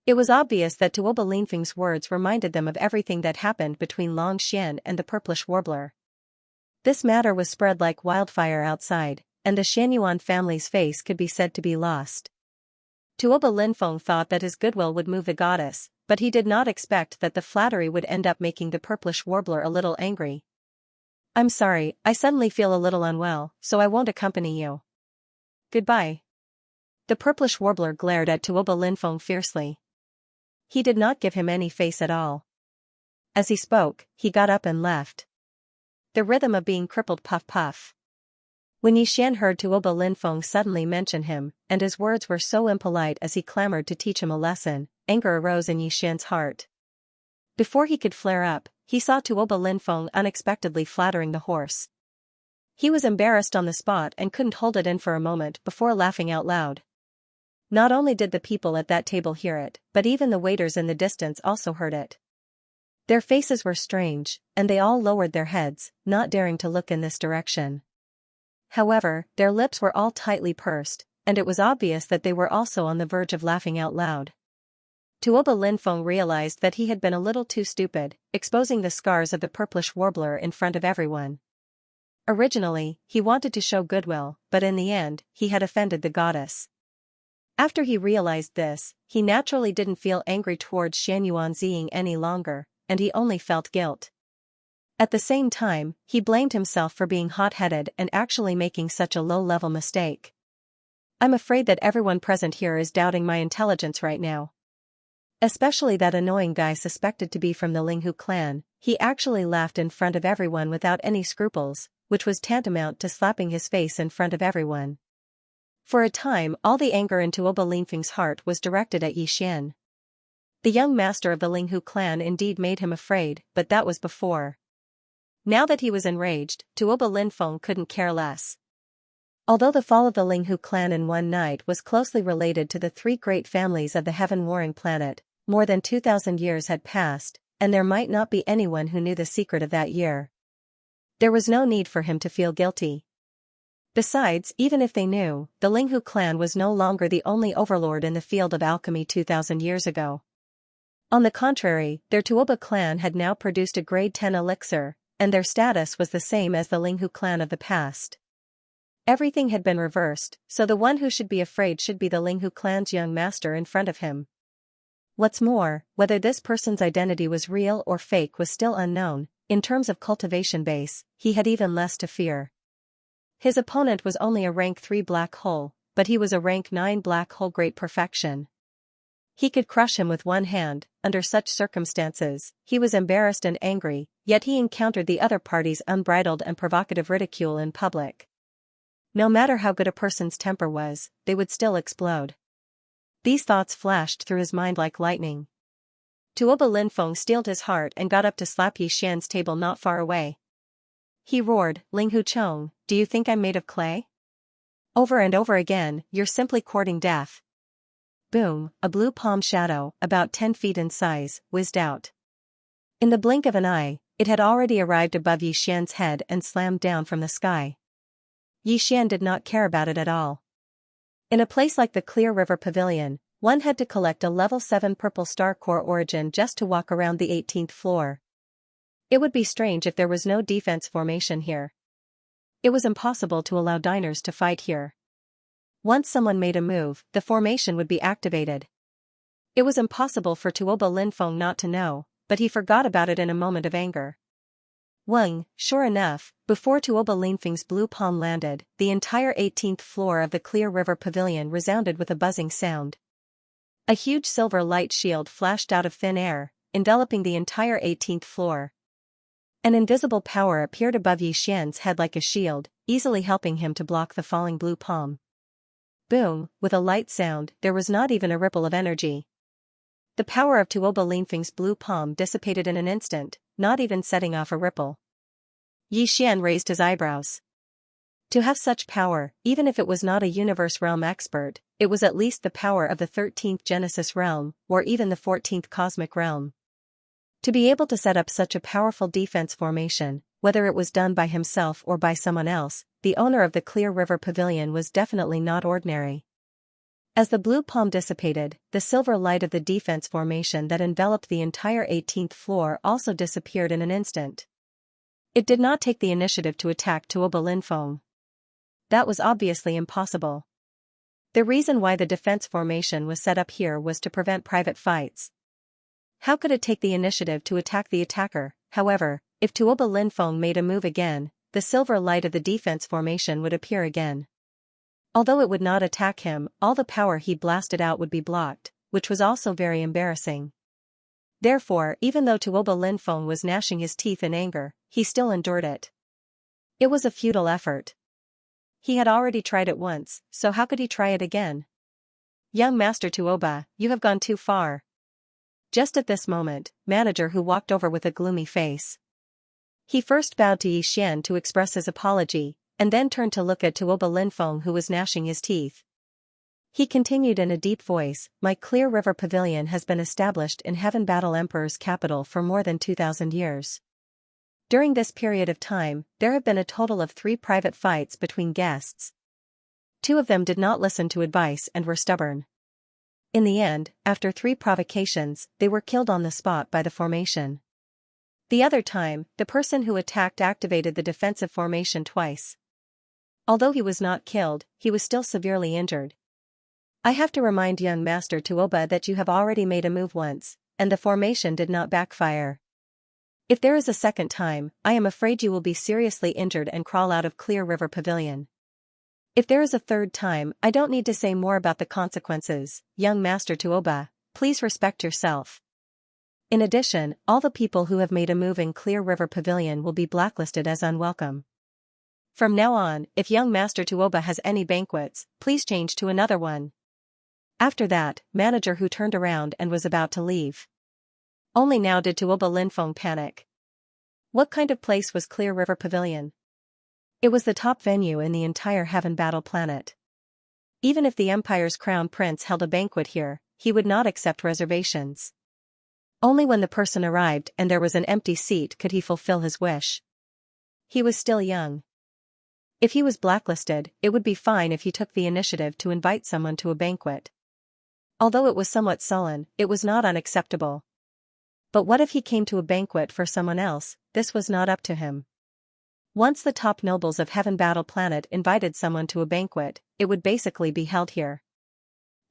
It was obvious that Tuoba Linfeng's words reminded them of everything that happened between Long Xian and the purplish warbler. This matter was spread like wildfire outside, and the Xianyuan family's face could be said to be lost. Tuoba Linfeng thought that his goodwill would move the goddess, but he did not expect that the flattery would end up making the purplish warbler a little angry. I'm sorry, I suddenly feel a little unwell, so I won't accompany you. Goodbye. The purplish warbler glared at Tuoba Linfeng fiercely. He did not give him any face at all. As he spoke, he got up and left. The rhythm of being crippled puff puff. When Yixian heard Tuoba Linfeng suddenly mention him, and his words were so impolite as he clamored to teach him a lesson, anger arose in Yixian's heart. Before he could flare up, he saw Tuoba Linfeng unexpectedly flattering the horse. He was embarrassed on the spot and couldn't hold it in for a moment before laughing out loud. Not only did the people at that table hear it, but even the waiters in the distance also heard it. Their faces were strange, and they all lowered their heads, not daring to look in this direction. However, their lips were all tightly pursed, and it was obvious that they were also on the verge of laughing out loud. Tuoba Linfeng realized that he had been a little too stupid, exposing the scars of the purplish warbler in front of everyone. Originally, he wanted to show goodwill, but in the end, he had offended the goddess. After he realized this, he naturally didn't feel angry towards Shan Yuanziying any longer, and he only felt guilt. At the same time, he blamed himself for being hot-headed and actually making such a low-level mistake. I'm afraid that everyone present here is doubting my intelligence right now. Especially that annoying guy suspected to be from the Linghu clan. He actually laughed in front of everyone without any scruples, which was tantamount to slapping his face in front of everyone. For a time, all the anger in Tuoba Linfeng's heart was directed at Yixian. The young master of the Linghu clan indeed made him afraid, but that was before. Now that he was enraged, Tuoba Linfeng couldn't care less. Although the fall of the Linghu clan in one night was closely related to the three great families of the heaven-warring planet, more than 2,000 years had passed, and there might not be anyone who knew the secret of that year. There was no need for him to feel guilty. Besides, even if they knew, the Linghu clan was no longer the only overlord in the field of alchemy 2,000 years ago. On the contrary, their Tuoba clan had now produced a grade 10 elixir, and their status was the same as the Linghu clan of the past. Everything had been reversed, so the one who should be afraid should be the Linghu clan's young master in front of him. What's more, whether this person's identity was real or fake was still unknown. In terms of cultivation base, he had even less to fear. His opponent was only a rank 3 black hole, but he was a rank 9 black hole great perfection. He could crush him with one hand. Under such circumstances, he was embarrassed and angry, yet he encountered the other party's unbridled and provocative ridicule in public. No matter how good a person's temper was, they would still explode. These thoughts flashed through his mind like lightning. Tuoba Linfeng steeled his heart and got up to slap Yixian's table not far away. He roared, Linghu Chong, do you think I'm made of clay? Over and over again, you're simply courting death. Boom, a blue palm shadow, about 10 feet in size, whizzed out. In the blink of an eye, it had already arrived above Yixian's head and slammed down from the sky. Yixian did not care about it at all. In a place like the Clear River Pavilion, one had to collect a level 7 purple star core origin just to walk around the 18th floor. It would be strange if there was no defense formation here. It was impossible to allow diners to fight here. Once someone made a move, the formation would be activated. It was impossible for Tuoba Linfeng not to know, but he forgot about it in a moment of anger. Wang, sure enough, before Tuoba Linfeng's blue palm landed, the entire 18th floor of the Clear River Pavilion resounded with a buzzing sound. A huge silver light shield flashed out of thin air, enveloping the entire 18th floor. An invisible power appeared above Yixian's head like a shield, easily helping him to block the falling blue palm. Boom, with a light sound, there was not even a ripple of energy. The power of Tuoba Linfeng's blue palm dissipated in an instant, not even setting off a ripple. Yixian raised his eyebrows. To have such power, even if it was not a universe realm expert, it was at least the power of the 13th Genesis realm, or even the 14th cosmic realm. To be able to set up such a powerful defense formation, whether it was done by himself or by someone else, the owner of the Clear River Pavilion was definitely not ordinary. As the blue palm dissipated, the silver light of the defense formation that enveloped the entire 18th floor also disappeared in an instant. It did not take the initiative to attack Tuoba Linfeng. That was obviously impossible. The reason why the defense formation was set up here was to prevent private fights. How could it take the initiative to attack the attacker? However, if Tuoba Linfeng made a move again, the silver light of the defense formation would appear again. Although it would not attack him, all the power he blasted out would be blocked, which was also very embarrassing. Therefore, even though Tuoba Linfeng was gnashing his teeth in anger, he still endured it. It was a futile effort. He had already tried it once, so how could he try it again? Young Master Tuoba, you have gone too far. Just at this moment, manager Hu walked over with a gloomy face. He first bowed to Yixian to express his apology, and then turned to look at Tuoba Linfeng who was gnashing his teeth. He continued in a deep voice, "My Clear River Pavilion has been established in Heaven Battle Emperor's capital for more than 2,000 years. During this period of time, there have been a total of 3 private fights between guests. 2 of them did not listen to advice and were stubborn. In the end, after 3 provocations, they were killed on the spot by the formation. The other time, the person who attacked activated the defensive formation twice. Although he was not killed, he was still severely injured. I have to remind young Master Tuoba that you have already made a move once, and the formation did not backfire. If there is a second time, I am afraid you will be seriously injured and crawl out of Clear River Pavilion. If there is a third time, I don't need to say more about the consequences. Young Master Tuoba, please respect yourself. In addition, all the people who have made a move in Clear River Pavilion will be blacklisted as unwelcome. From now on, if young Master Tuoba has any banquets, please change to another one." After that, manager Hu turned around and was about to leave. Only now did Tuoba Linfeng panic. What kind of place was Clear River Pavilion? It was the top venue in the entire Heaven Battle planet. Even if the Empire's crown prince held a banquet here, he would not accept reservations. Only when the person arrived and there was an empty seat could he fulfill his wish. He was still young. If he was blacklisted, it would be fine if he took the initiative to invite someone to a banquet. Although it was somewhat sullen, it was not unacceptable. But what if he came to a banquet for someone else? This was not up to him. Once the top nobles of Heaven Battle Planet invited someone to a banquet, it would basically be held here.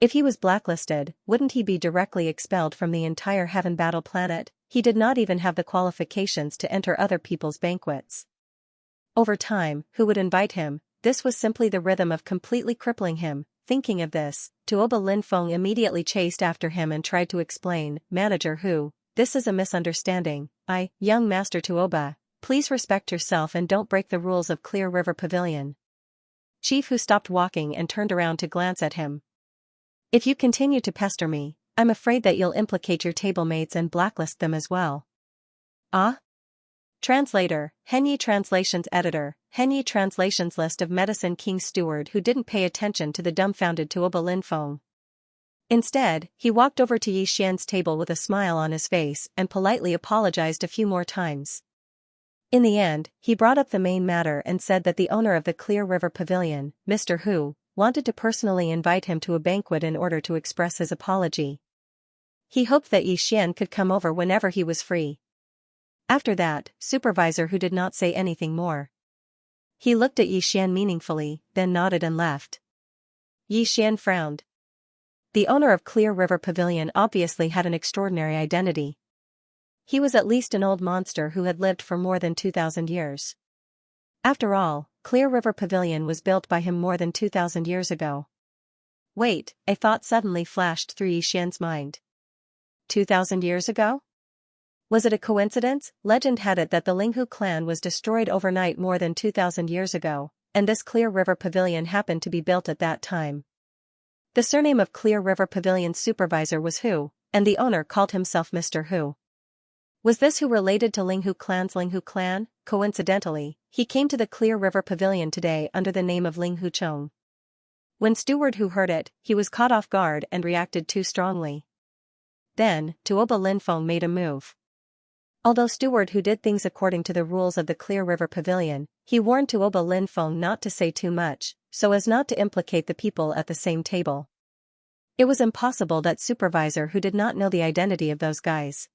If he was blacklisted, wouldn't he be directly expelled from the entire Heaven Battle Planet? He did not even have the qualifications to enter other people's banquets. Over time, who would invite him? This was simply the rhythm of completely crippling him. Thinking of this, Tuoba Linfeng immediately chased after him and tried to explain, "Manager Hu, this is a misunderstanding. Young Master Tuoba, please respect yourself and don't break the rules of Clear River Pavilion." Chief Hu stopped walking and turned around to glance at him. "If you continue to pester me, I'm afraid that you'll implicate your table mates and blacklist them as well." Ah? Translator, Henyi Translations Editor, Henyi Translations List of Medicine King Steward who didn't pay attention to the dumbfounded Tuoba Linfeng. Instead, he walked over to Yixian's table with a smile on his face and politely apologized a few more times. In the end, he brought up the main matter and said that the owner of the Clear River Pavilion, Mr. Hu, wanted to personally invite him to a banquet in order to express his apology. He hoped that Yixian could come over whenever he was free. After that, Supervisor Hu did not say anything more. He looked at Yixian meaningfully, then nodded and left. Yixian frowned. The owner of Clear River Pavilion obviously had an extraordinary identity. He was at least an old monster who had lived for more than 2,000 years. After all, Clear River Pavilion was built by him more than 2,000 years ago. Wait, a thought suddenly flashed through Yixian's mind. 2,000 years ago? Was it a coincidence? Legend had it that the Linghu clan was destroyed overnight more than 2,000 years ago, and this Clear River Pavilion happened to be built at that time. The surname of Clear River Pavilion's supervisor was Hu, and the owner called himself Mr. Hu. Was this Hu related to Linghu clan's Linghu clan? Coincidentally, he came to the Clear River Pavilion today under the name of Linghu Chong. When Steward Hu heard it, he was caught off guard and reacted too strongly. Then, Tuoba Linfeng made a move. Although Steward Hu did things according to the rules of the Clear River Pavilion, he warned Tuoba Linfeng not to say too much, so as not to implicate the people at the same table. It was impossible that Supervisor Hu did not know the identity of those guys.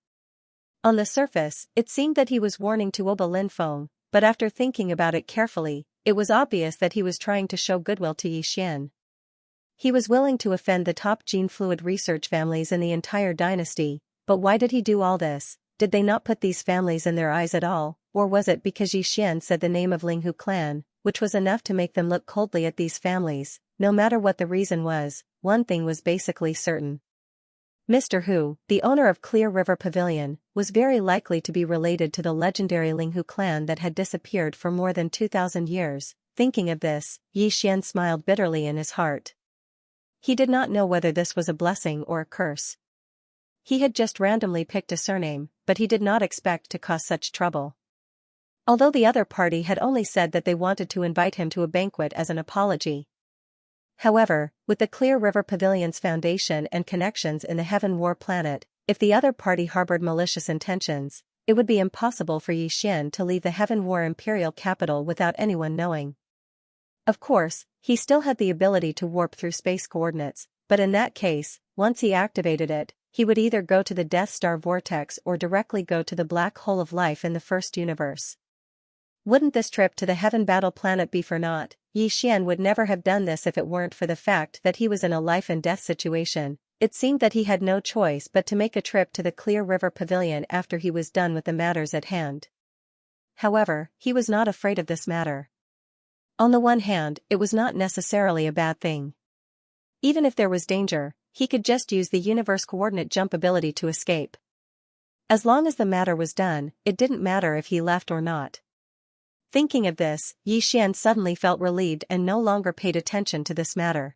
On the surface, it seemed that he was warning Tuoba Linfeng, but after thinking about it carefully, it was obvious that he was trying to show goodwill to Yixian. He was willing to offend the top gene fluid research families in the entire dynasty, but why did he do all this? Did they not put these families in their eyes at all, or was it because Xian said the name of Linghu clan, which was enough to make them look coldly at these families? No matter what the reason was, one thing was basically certain. Mr. Hu, the owner of Clear River Pavilion, was very likely to be related to the legendary Linghu clan that had disappeared for more than 2,000 years. Thinking of this, Yi Xian smiled bitterly in his heart. He did not know whether this was a blessing or a curse. He had just randomly picked a surname, but he did not expect to cause such trouble. Although the other party had only said that they wanted to invite him to a banquet as an apology. However, with the Clear River Pavilion's foundation and connections in the Heaven War planet, if the other party harbored malicious intentions, it would be impossible for Yi Xian to leave the Heaven War imperial capital without anyone knowing. Of course, he still had the ability to warp through space coordinates, but in that case, once he activated it, he would either go to the Death Star vortex or directly go to the black hole of life in the first universe. Wouldn't this trip to the Heaven Battle planet be for naught? Yi Xian would never have done this if it weren't for the fact that he was in a life and death situation. It seemed that he had no choice but to make a trip to the Clear River Pavilion after he was done with the matters at hand. However, he was not afraid of this matter. On the one hand, it was not necessarily a bad thing. Even if there was danger, he could just use the universe coordinate jump ability to escape. As long as the matter was done, it didn't matter if he left or not. Thinking of this, Yi Xian suddenly felt relieved and no longer paid attention to this matter.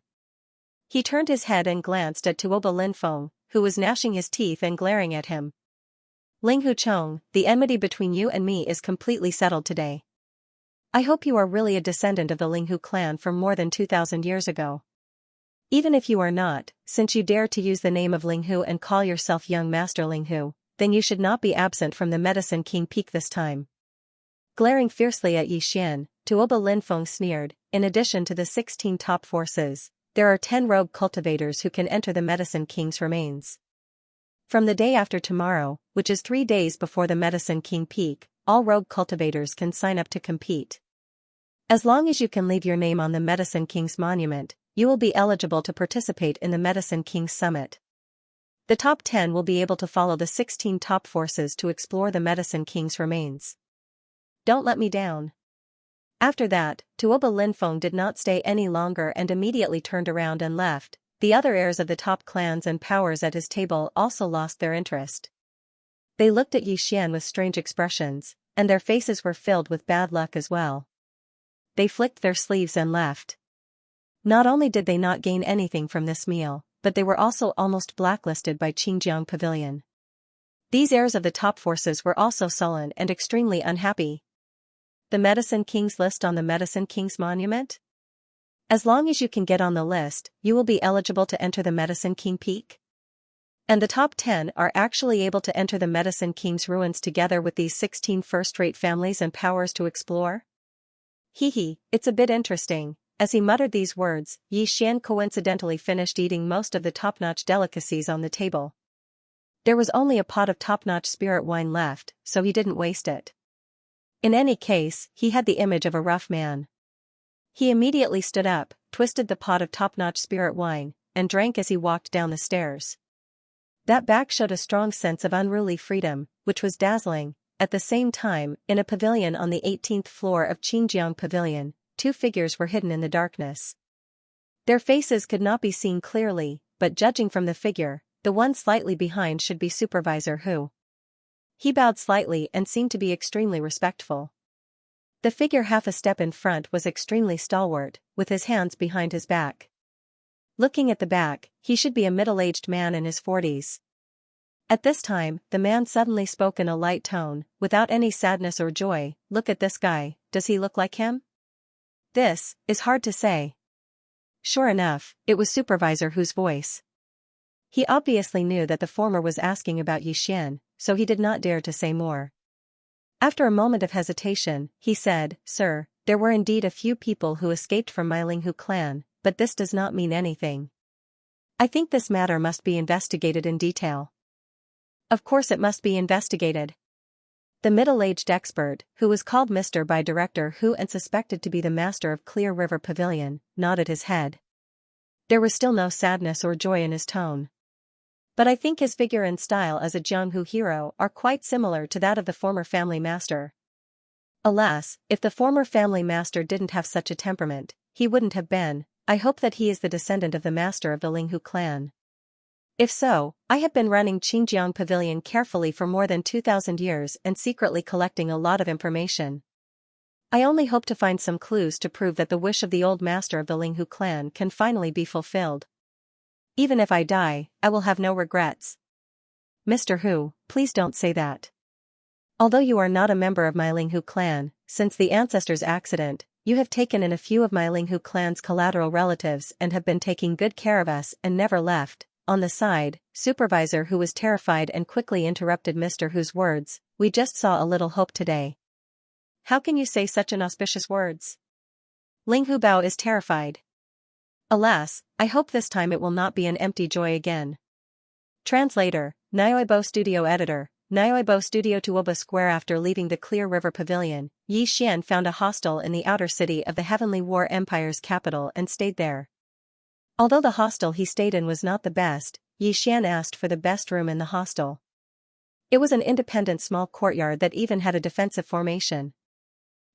He turned his head and glanced at Tuoba Linfeng, who was gnashing his teeth and glaring at him. Linghu Chong, the enmity between you and me is completely settled today. I hope you are really a descendant of the Linghu clan from more than 2,000 years ago. Even if you are not, since you dare to use the name of Linghu and call yourself young Master Linghu, then you should not be absent from the Medicine King Peak this time. Glaring fiercely at Yi Xian, Tuoba Linfeng sneered, in addition to the 16 top forces, there are 10 rogue cultivators who can enter the Medicine King's remains. From the day after tomorrow, which is 3 days before the Medicine King Peak, all rogue cultivators can sign up to compete. As long as you can leave your name on the Medicine King's monument, you will be eligible to participate in the Medicine King's summit. The top 10 will be able to follow the 16 top forces to explore the Medicine King's remains. Don't let me down. After that, Tuoba Linfeng did not stay any longer and immediately turned around and left. The other heirs of the top clans and powers at his table also lost their interest. They looked at Yi Xian with strange expressions, and their faces were filled with bad luck as well. They flicked their sleeves and left. Not only did they not gain anything from this meal, but they were also almost blacklisted by Qingjiang Pavilion. These heirs of the top forces were also sullen and extremely unhappy. The Medicine King's list on the Medicine King's monument? As long as you can get on the list, you will be eligible to enter the Medicine King Peak. And the top 10 are actually able to enter the Medicine King's ruins together with these 16 first-rate families and powers to explore? Hee, it's a bit interesting. As he muttered these words, Yi Xian coincidentally finished eating most of the top-notch delicacies on the table. There was only a pot of top-notch spirit wine left, so he didn't waste it. In any case, he had the image of a rough man. He immediately stood up, twisted the pot of top-notch spirit wine, and drank as he walked down the stairs. That back showed a strong sense of unruly freedom, which was dazzling. At the same time, in a pavilion on the 18th floor of Qingjiang Pavilion, 2 figures were hidden in the darkness. Their faces could not be seen clearly, but judging from the figure, the one slightly behind should be Supervisor Hu. He bowed slightly and seemed to be extremely respectful. The figure half a step in front was extremely stalwart, with his hands behind his back. Looking at the back, he should be a middle-aged man in his 40s. At this time, the man suddenly spoke in a light tone, without any sadness or joy. Look at this guy, does he look like him? This is hard to say. Sure enough, it was Supervisor Hu's voice. He obviously knew that the former was asking about Yi Xian, so he did not dare to say more. After a moment of hesitation, he said, Sir, there were indeed a few people who escaped from my Linghu clan, but this does not mean anything. I think this matter must be investigated in detail. Of course it must be investigated. The middle-aged expert, who was called Mr. by Director Hu and suspected to be the master of Clear River Pavilion, nodded his head. There was still no sadness or joy in his tone. But I think his figure and style as a Jianghu hero are quite similar to that of the former family master. Alas, if the former family master didn't have such a temperament, he wouldn't have been. I hope that he is the descendant of the master of the Linghu clan. If so, I have been running Xinjiang Pavilion carefully for more than 2,000 years and secretly collecting a lot of information. I only hope to find some clues to prove that the wish of the old master of the Linghu clan can finally be fulfilled. Even if I die, I will have no regrets. Mr. Hu, please don't say that. Although you are not a member of my Linghu clan, since the ancestor's accident, you have taken in a few of my Linghu clan's collateral relatives and have been taking good care of us and never left. On the side, supervisor who was terrified and quickly interrupted Mr. Hu's words, we just saw a little hope today. How can you say such inauspicious words? Linghu Bao is terrified. Alas, I hope this time it will not be an empty joy again. Translator, Nyoibo Studio Editor, Nyoibo Studio Tuoba Square. After leaving the Clear River Pavilion, Yi Xian found a hostel in the outer city of the Heavenly War Empire's capital and stayed there. Although the hostel he stayed in was not the best, Yi Xian asked for the best room in the hostel. It was an independent small courtyard that even had a defensive formation.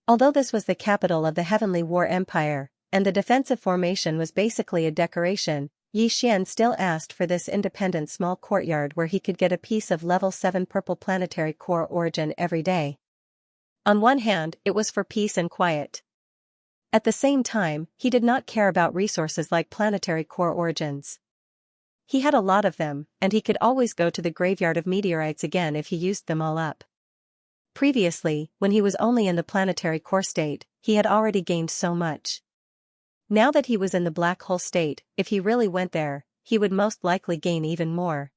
Although this was the capital of the Heavenly War Empire, and the defensive formation was basically a decoration, Yi Xian still asked for this independent small courtyard where he could get a piece of level 7 purple planetary core origin every day. On one hand, it was for peace and quiet. At the same time, he did not care about resources like planetary core origins. He had a lot of them, and he could always go to the graveyard of meteorites again if he used them all up. Previously, when he was only in the planetary core state, he had already gained so much. Now that he was in the black hole state, if he really went there, he would most likely gain even more.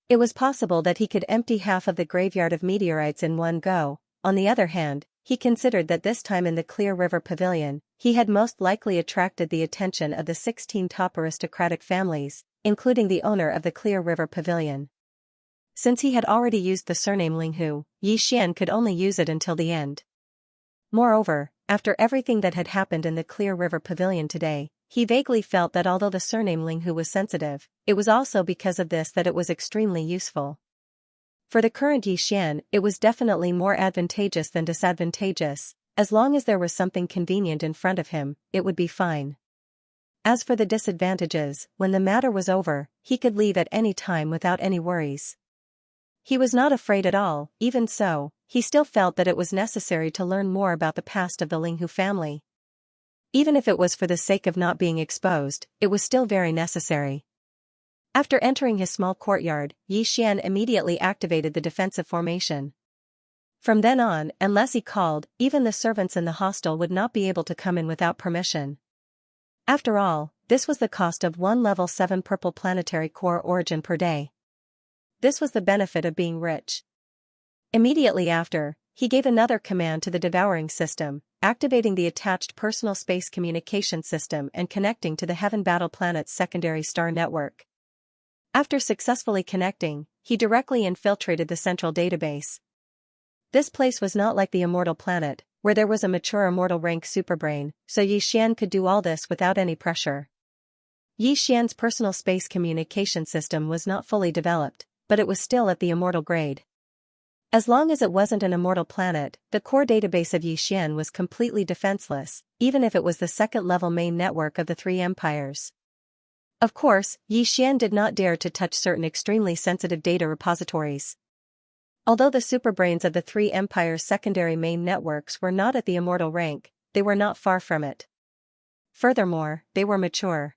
It was possible that he could empty half of the graveyard of meteorites in one go. On the other hand, he considered that this time in the Clear River Pavilion, he had most likely attracted the attention of the 16 top aristocratic families, including the owner of the Clear River Pavilion. Since he had already used the surname Linghu, Yi Xian could only use it until the end. Moreover, after everything that had happened in the Clear River Pavilion today, he vaguely felt that although the surname Linghu was sensitive, it was also because of this that it was extremely useful. For the current Yi Xian, it was definitely more advantageous than disadvantageous. As long as there was something convenient in front of him, it would be fine. As for the disadvantages, when the matter was over, he could leave at any time without any worries. He was not afraid at all. Even so, he still felt that it was necessary to learn more about the past of the Linghu family. Even if it was for the sake of not being exposed, it was still very necessary. After entering his small courtyard, Yi Xian immediately activated the defensive formation. From then on, unless he called, even the servants in the hostel would not be able to come in without permission. After all, this was the cost of one level 7 purple planetary core origin per day. This was the benefit of being rich. Immediately after, he gave another command to the Devouring system, activating the attached personal space communication system and connecting to the Heaven Battle Planet's secondary star network. After successfully connecting, he directly infiltrated the central database. This place was not like the Immortal Planet, where there was a mature immortal rank superbrain, so Yi Xian could do all this without any pressure. Yi Xian's personal space communication system was not fully developed, but it was still at the immortal grade. As long as it wasn't an immortal planet, the core database of Yi Xian was completely defenseless, even if it was the second-level main network of the three empires. Of course, Yi Xian did not dare to touch certain extremely sensitive data repositories. Although the superbrains of the three empires' secondary main networks were not at the immortal rank, they were not far from it. Furthermore, they were mature.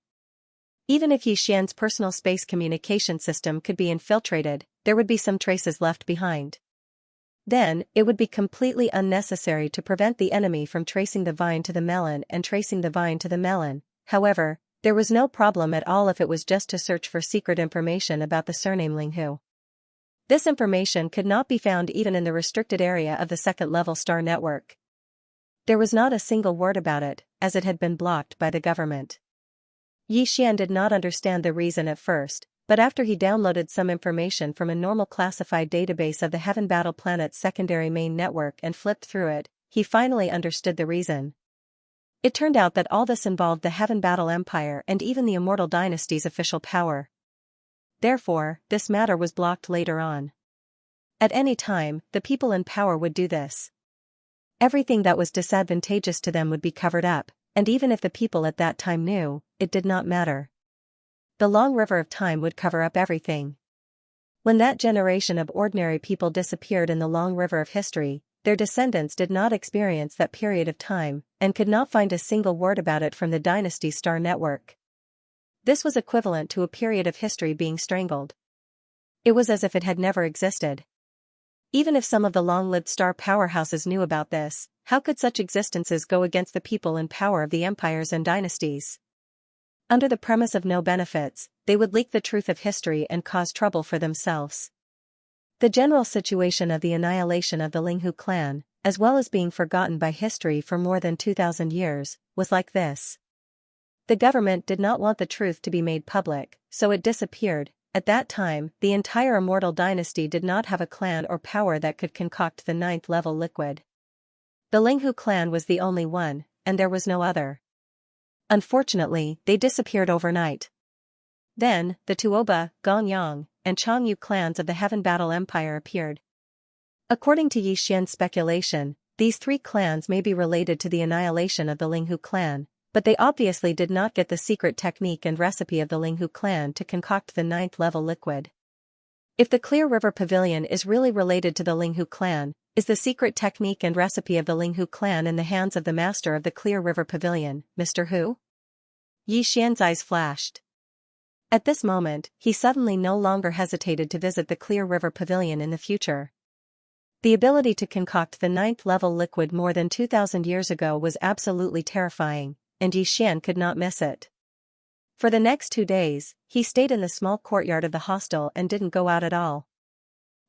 Even if Yi Xian's personal space communication system could be infiltrated, there would be some traces left behind. Then, it would be completely unnecessary to prevent the enemy from tracing the vine to the melon and tracing the vine to the melon. However, there was no problem at all if it was just to search for secret information about the surname Linghu. This information could not be found even in the restricted area of the second-level star network. There was not a single word about it, as it had been blocked by the government. Yi Xian did not understand the reason at first, but after he downloaded some information from a normal classified database of the Heaven Battle Planet's secondary main network and flipped through it, he finally understood the reason. It turned out that all this involved the Heaven Battle Empire and even the Immortal Dynasty's official power. Therefore, this matter was blocked later on. At any time, the people in power would do this. Everything that was disadvantageous to them would be covered up, and even if the people at that time knew, it did not matter. The long river of time would cover up everything. When that generation of ordinary people disappeared in the long river of history, their descendants did not experience that period of time, and could not find a single word about it from the Dynasty Star network. This was equivalent to a period of history being strangled. It was as if it had never existed. Even if some of the long-lived star powerhouses knew about this, how could such existences go against the people in power of the empires and dynasties? Under the premise of no benefits, they would leak the truth of history and cause trouble for themselves. The general situation of the annihilation of the Linghu clan, as well as being forgotten by history for more than 2,000 years, was like this. The government did not want the truth to be made public, so it disappeared. At that time, the entire Immortal Dynasty did not have a clan or power that could concoct the 9th level liquid. The Linghu clan was the only one, and there was no other. Unfortunately, they disappeared overnight. Then, the Tuoba, Gonyang, and Changyu clans of the Heaven Battle Empire appeared. According to Xianxia's speculation, these three clans may be related to the annihilation of the Linghu clan, but they obviously did not get the secret technique and recipe of the Linghu clan to concoct the 9th level liquid. If the Clear River Pavilion is really related to the Linghu clan, is the secret technique and recipe of the Linghu clan in the hands of the master of the Clear River Pavilion, Mr. Hu? Xianxia's eyes flashed. At this moment, he suddenly no longer hesitated to visit the Clear River Pavilion in the future. The ability to concoct the 9th level liquid more than 2,000 years ago was absolutely terrifying, and Xian could not miss it. For the next 2 days, he stayed in the small courtyard of the hostel and didn't go out at all.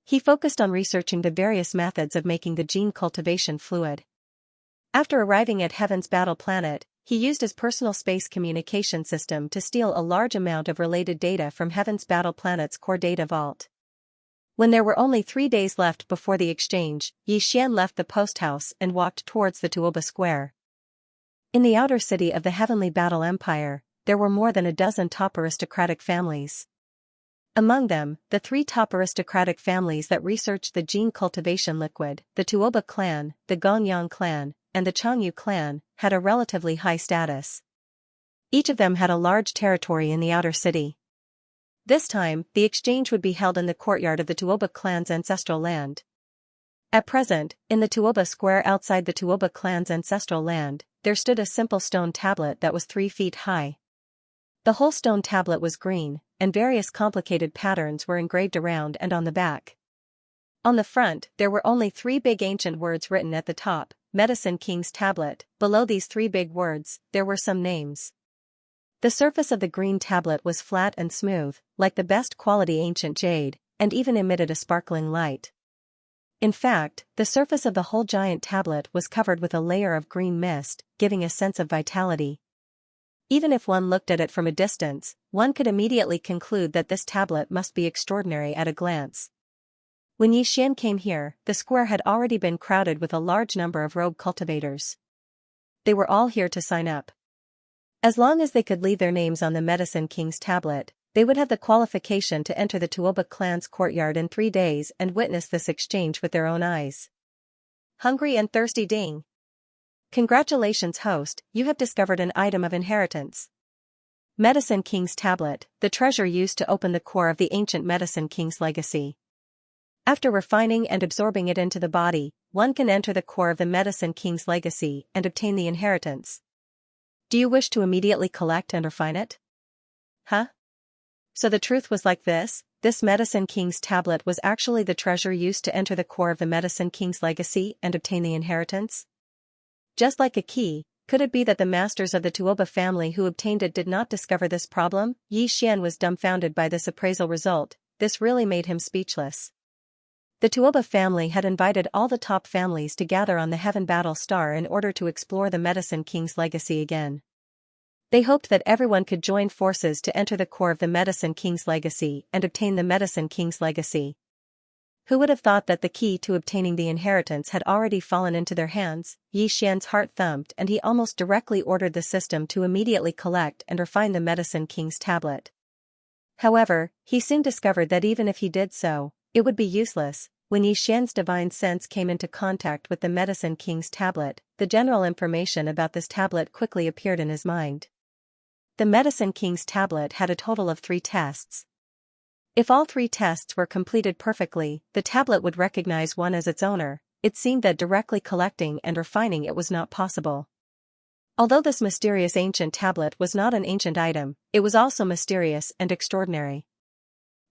He focused on researching the various methods of making the gene cultivation fluid. After arriving at Heaven's Battle Planet, he used his personal space communication system to steal a large amount of related data from Heaven's Battle Planet's core data vault. When there were only 3 days left before the exchange, Xian left the post house and walked towards the Tuoba Square. In the outer city of the Heavenly Battle Empire, there were more than a dozen top aristocratic families. Among them, the 3 top aristocratic families that researched the gene cultivation liquid, the Tuoba clan, the Gonyang clan, and the Changyu clan, had a relatively high status. Each of them had a large territory in the outer city. This time, the exchange would be held in the courtyard of the Tuoba clan's ancestral land. At present, in the Tuoba Square outside the Tuoba clan's ancestral land, there stood a simple stone tablet that was 3 feet high. The whole stone tablet was green, and various complicated patterns were engraved around and on the back. On the front, there were only 3 big ancient words written at the top, Medicine King's Tablet. Below these 3 big words, there were some names. The surface of the green tablet was flat and smooth, like the best quality ancient jade, and even emitted a sparkling light. In fact, the surface of the whole giant tablet was covered with a layer of green mist, giving a sense of vitality. Even if one looked at it from a distance, one could immediately conclude that this tablet must be extraordinary at a glance. When Xian came here, the square had already been crowded with a large number of rogue cultivators. They were all here to sign up. As long as they could leave their names on the Medicine King's tablet, they would have the qualification to enter the Tuoba clan's courtyard in 3 days and witness this exchange with their own eyes. Hungry and thirsty Ding. Congratulations, host, you have discovered an item of inheritance. Medicine King's Tablet, the treasure used to open the core of the ancient Medicine King's legacy. After refining and absorbing it into the body, one can enter the core of the Medicine King's legacy and obtain the inheritance. Do you wish to immediately collect and refine it? Huh? So the truth was like this Medicine King's Tablet was actually the treasure used to enter the core of the Medicine King's legacy and obtain the inheritance? Just like a key, could it be that the masters of the Tuoba family who obtained it did not discover this problem? Xian was dumbfounded by this appraisal result. This really made him speechless. The Tuoba family had invited all the top families to gather on the Heaven Battle Star in order to explore the Medicine King's legacy again. They hoped that everyone could join forces to enter the core of the Medicine King's legacy and obtain the Medicine King's legacy. Who would have thought that the key to obtaining the inheritance had already fallen into their hands? Yi Xian's heart thumped and he almost directly ordered the system to immediately collect and refine the Medicine King's tablet. However, he soon discovered that even if he did so, it would be useless. When Yi Xian's divine sense came into contact with the Medicine King's tablet, the general information about this tablet quickly appeared in his mind. The Medicine King's tablet had a total of 3 tests. If all 3 tests were completed perfectly, the tablet would recognize one as its owner. It seemed that directly collecting and refining it was not possible. Although this mysterious ancient tablet was not an ancient item, it was also mysterious and extraordinary.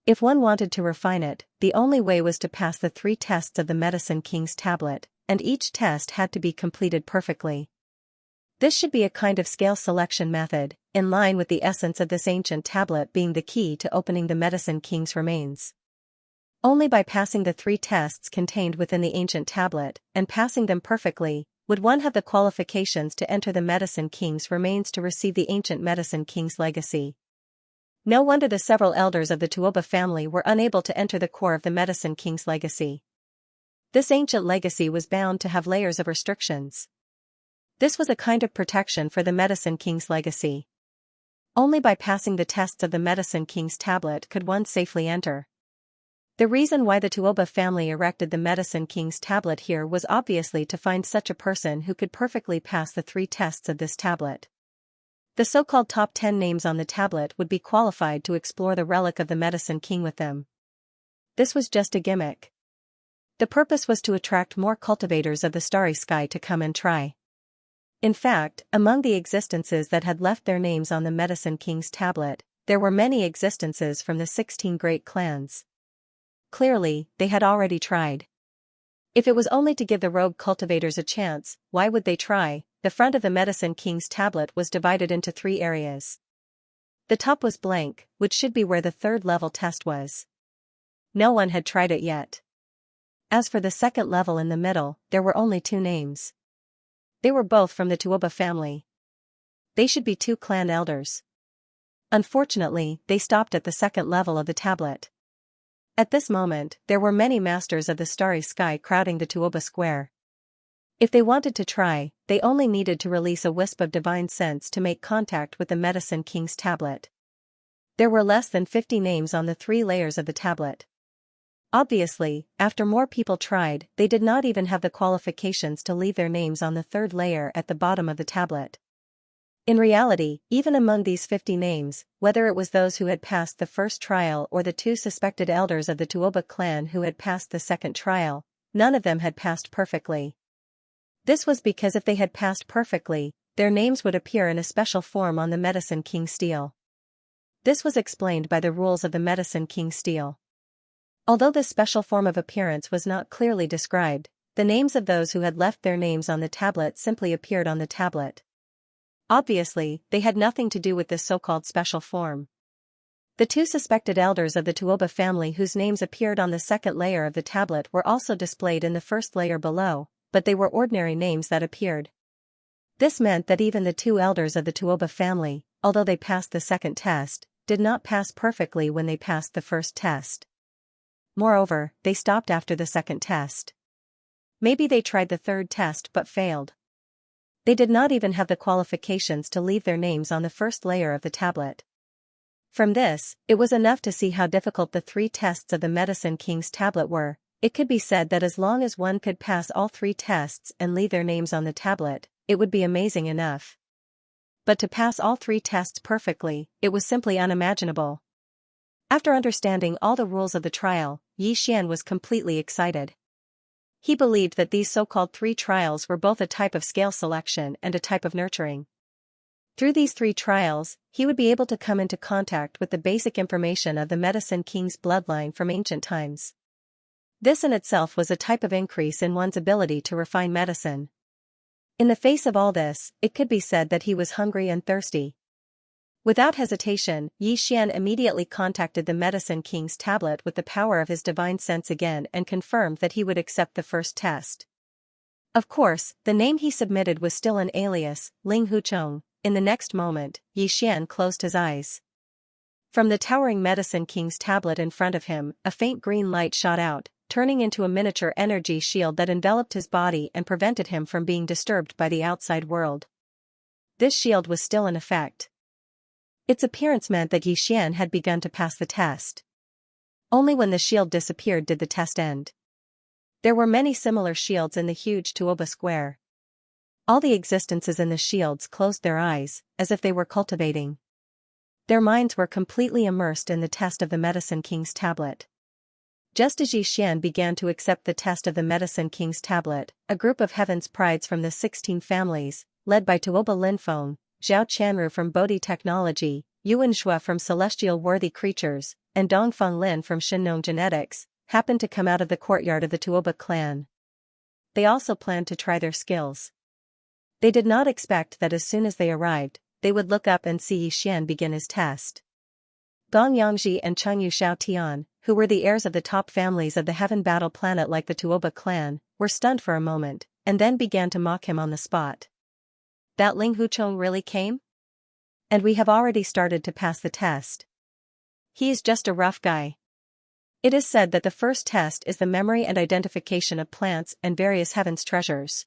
If one wanted to refine it, the only way was to pass the 3 tests of the Medicine King's tablet, and each test had to be completed perfectly. This should be a kind of scale selection method, in line with the essence of this ancient tablet being the key to opening the Medicine King's remains. Only by passing the 3 tests contained within the ancient tablet, and passing them perfectly, would one have the qualifications to enter the Medicine King's remains to receive the ancient Medicine King's legacy. No wonder the several elders of the Tuoba family were unable to enter the core of the Medicine King's legacy. This ancient legacy was bound to have layers of restrictions. This was a kind of protection for the Medicine King's legacy. Only by passing the tests of the Medicine King's tablet could one safely enter. The reason why the Tuoba family erected the Medicine King's tablet here was obviously to find such a person who could perfectly pass the 3 tests of this tablet. The so-called top 10 names on the tablet would be qualified to explore the relic of the Medicine King with them. This was just a gimmick. The purpose was to attract more cultivators of the starry sky to come and try. In fact, among the existences that had left their names on the Medicine King's tablet, there were many existences from the 16 great clans. Clearly, they had already tried. If it was only to give the rogue cultivators a chance, why would they try? The front of the Medicine King's tablet was divided into 3 areas. The top was blank, which should be where the 3rd level test was. No one had tried it yet. As for the 2nd level in the middle, there were only 2 names. They were both from the Tuoba family. They should be 2 clan elders. Unfortunately, they stopped at the 2nd level of the tablet. At this moment, there were many masters of the starry sky crowding the Tuoba square. If they wanted to try, they only needed to release a wisp of divine sense to make contact with the Medicine King's tablet. There were less than 50 names on the 3 layers of the tablet. Obviously, after more people tried, they did not even have the qualifications to leave their names on the 3rd layer at the bottom of the tablet. In reality, even among these 50 names, whether it was those who had passed the 1st trial or the 2 suspected elders of the Tuoba clan who had passed the 2nd trial, none of them had passed perfectly. This was because if they had passed perfectly, their names would appear in a special form on the Medicine King's stele. This was explained by the rules of the Medicine King's stele. Although this special form of appearance was not clearly described, the names of those who had left their names on the tablet simply appeared on the tablet. Obviously, they had nothing to do with this so-called special form. The 2 suspected elders of the Tuoba family whose names appeared on the 2nd layer of the tablet were also displayed in the 1st layer below, but they were ordinary names that appeared. This meant that even the 2 elders of the Tuoba family, although they passed the 2nd test, did not pass perfectly when they passed the 1st test. Moreover, they stopped after the 2nd test. Maybe they tried the 3rd test but failed. They did not even have the qualifications to leave their names on the 1st layer of the tablet. From this, it was enough to see how difficult the 3 tests of the Medicine King's tablet were. It could be said that as long as one could pass all 3 tests and leave their names on the tablet, it would be amazing enough. But to pass all 3 tests perfectly, it was simply unimaginable. After understanding all the rules of the trial, Yi Xian was completely excited. He believed that these so-called 3 trials were both a type of scale selection and a type of nurturing. Through these 3 trials, he would be able to come into contact with the basic information of the Medicine King's bloodline from ancient times. This in itself was a type of increase in one's ability to refine medicine. In the face of all this, it could be said that he was hungry and thirsty. Without hesitation, Yi Xian immediately contacted the Medicine King's tablet with the power of his divine sense again and confirmed that he would accept the 1st test. Of course, the name he submitted was still an alias, Ling Huchong. In the next moment, Yi Xian closed his eyes. From the towering Medicine King's tablet in front of him, a faint green light shot out, turning into a miniature energy shield that enveloped his body and prevented him from being disturbed by the outside world. This shield was still in effect. Its appearance meant that Xian had begun to pass the test. Only when the shield disappeared did the test end. There were many similar shields in the huge Tuoba square. All the existences in the shields closed their eyes, as if they were cultivating. Their minds were completely immersed in the test of the Medicine King's tablet. Just as Xian began to accept the test of the Medicine King's tablet, a group of Heaven's Prides from the 16 families, led by Tuoba Linfeng, Zhao Qianru from Bodhi Technology, Yuan Xue from Celestial Worthy Creatures, and Dongfeng Lin from Shinong Genetics, happened to come out of the courtyard of the Tuoba clan. They also planned to try their skills. They did not expect that as soon as they arrived, they would look up and see Xian begin his test. Gong Yangji and Chengyu Xiaotian, who were the heirs of the top families of the Heaven Battle planet like the Tuoba clan, were stunned for a moment, and then began to mock him on the spot. That Ling Huchong really came? And we have already started to pass the test. He is just a rough guy. It is said that the first test is the memory and identification of plants and various heaven's treasures.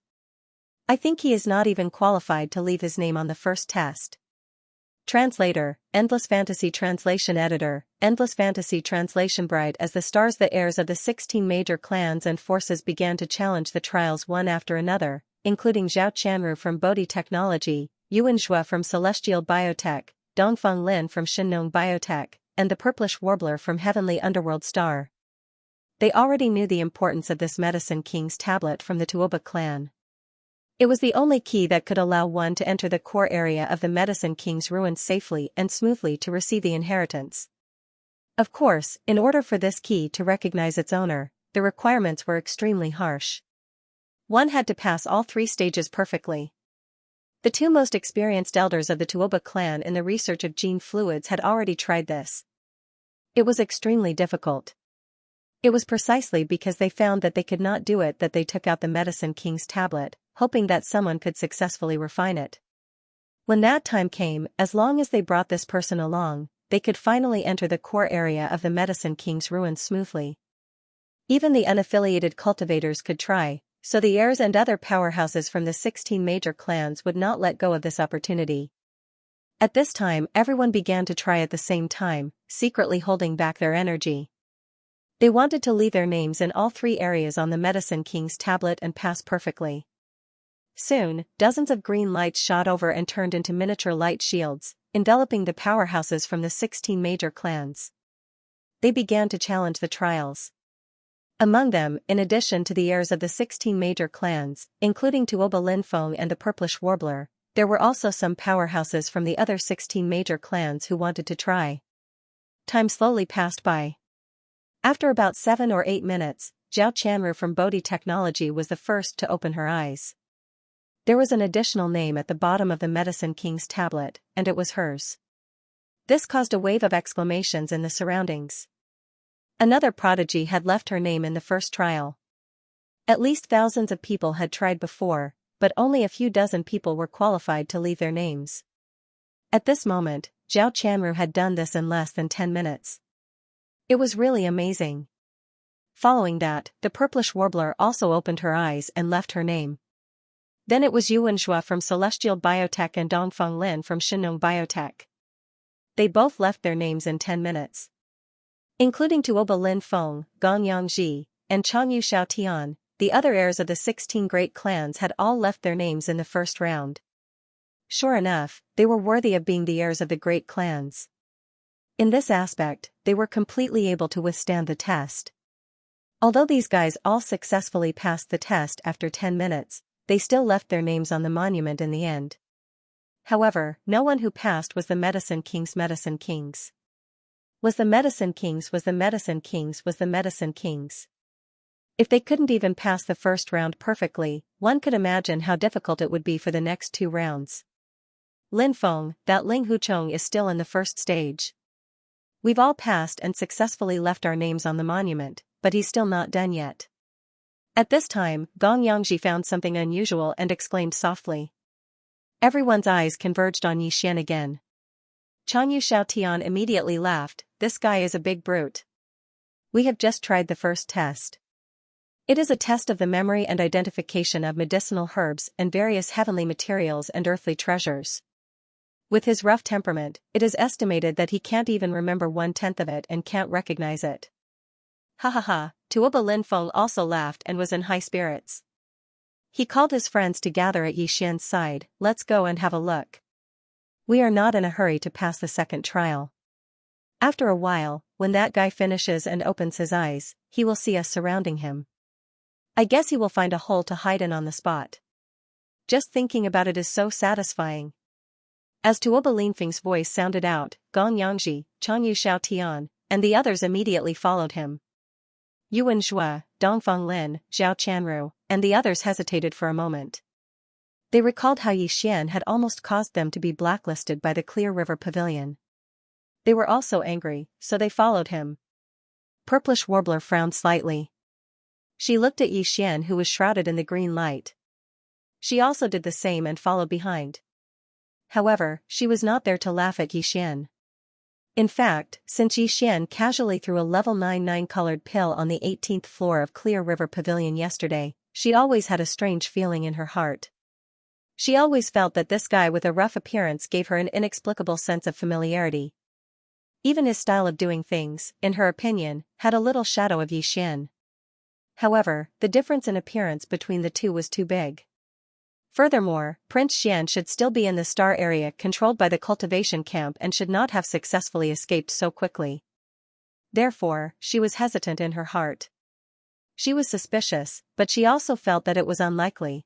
I think he is not even qualified to leave his name on the first test. Translator, Endless Fantasy Translation Editor, Endless Fantasy Translation Bride. As the stars, the heirs of the 16 major clans and forces began to challenge the trials one after another, including Zhao Qianru from Bodhi Technology, Yuan Xue from Celestial Biotech, Dongfeng Lin from Shinong Biotech, and the Purplish Warbler from Heavenly Underworld Star. They already knew the importance of this Medicine King's tablet from the Tuoba clan. It was the only key that could allow one to enter the core area of the Medicine King's ruins safely and smoothly to receive the inheritance. Of course, in order for this key to recognize its owner, the requirements were extremely harsh. One had to pass all 3 stages perfectly. The 2 most experienced elders of the Tuoba clan in the research of gene fluids had already tried this. It was extremely difficult. It was precisely because they found that they could not do it that they took out the Medicine King's tablet, hoping that someone could successfully refine it. When that time came, as long as they brought this person along, they could finally enter the core area of the Medicine King's ruins smoothly. Even the unaffiliated cultivators could try, so the heirs and other powerhouses from the 16 major clans would not let go of this opportunity. At this time, everyone began to try at the same time, secretly holding back their energy. They wanted to leave their names in all 3 areas on the Medicine King's tablet and pass perfectly. Soon, dozens of green lights shot over and turned into miniature light shields, enveloping the powerhouses from the 16 major clans. They began to challenge the trials. Among them, in addition to the heirs of the 16 major clans, including Tuoba Linfeng and the Purplish Warbler, there were also some powerhouses from the other 16 major clans who wanted to try. Time slowly passed by. After about 7 or 8 minutes, Zhao Qianru from Bodhi Technology was the first to open her eyes. There was an additional name at the bottom of the Medicine King's tablet, and it was hers. This caused a wave of exclamations in the surroundings. Another prodigy had left her name in the first trial. At least thousands of people had tried before, but only a few dozen people were qualified to leave their names. At this moment, Zhao Qianru had done this in less than 10 minutes. It was really amazing. Following that, the Purplish Warbler also opened her eyes and left her name. Then it was Yuan Xue from Celestial Biotech and Dongfeng Lin from Shinong Biotech. They both left their names in 10 minutes. Including Tuoba Linfeng, Gong Yangji, and Chengyu Xiaotian, the other heirs of the 16 great clans had all left their names in the first round. Sure enough, they were worthy of being the heirs of the great clans. In this aspect, they were completely able to withstand the test. Although these guys all successfully passed the test after 10 minutes, they still left their names on the monument in the end. However, no one who passed was the Medicine Kings. Was the Medicine Kings. If they couldn't even pass the first round perfectly, one could imagine how difficult it would be for the next 2 rounds. Linfeng, that Ling Huchong is still in the first stage. We've all passed and successfully left our names on the monument, but he's still not done yet. At this time, Gong Yangji found something unusual and exclaimed softly. Everyone's eyes converged on Xian again. Chengyu Xiaotian immediately laughed, "This guy is a big brute. We have just tried the first test. It is a test of the memory and identification of medicinal herbs and various heavenly materials and earthly treasures. With his rough temperament, it is estimated that he can't even remember 1/10 of it and can't recognize it. Ha ha ha, Tuoba Linfeng also laughed and was in high spirits. He called his friends to gather at Yixian's side. Let's go and have a look. We are not in a hurry to pass the second trial. After a while, when that guy finishes and opens his eyes, he will see us surrounding him. I guess he will find a hole to hide in on the spot. Just thinking about it is so satisfying. As Tuoba Linfeng's voice sounded out, Gong Yangji, Changyu Xiao Tian, and the others immediately followed him. Yuan Zhua, Dongfeng Lin, Zhao Chanru, and the others hesitated for a moment. They recalled how Yixian had almost caused them to be blacklisted by the Clear River Pavilion. They were also angry, so they followed him. Purplish Warbler frowned slightly. She looked at Yixian, who was shrouded in the green light. She also did the same and followed behind. However, she was not there to laugh at Yixian. In fact, since Yixian casually threw a level 99 colored pill on the 18th floor of Clear River Pavilion yesterday, she always had a strange feeling in her heart. She always felt that this guy with a rough appearance gave her an inexplicable sense of familiarity. Even his style of doing things, in her opinion, had a little shadow of Yixian. However, the difference in appearance between the two was too big. Furthermore, Prince Xian should still be in the star area controlled by the cultivation camp and should not have successfully escaped so quickly. Therefore, she was hesitant in her heart. She was suspicious, but she also felt that it was unlikely.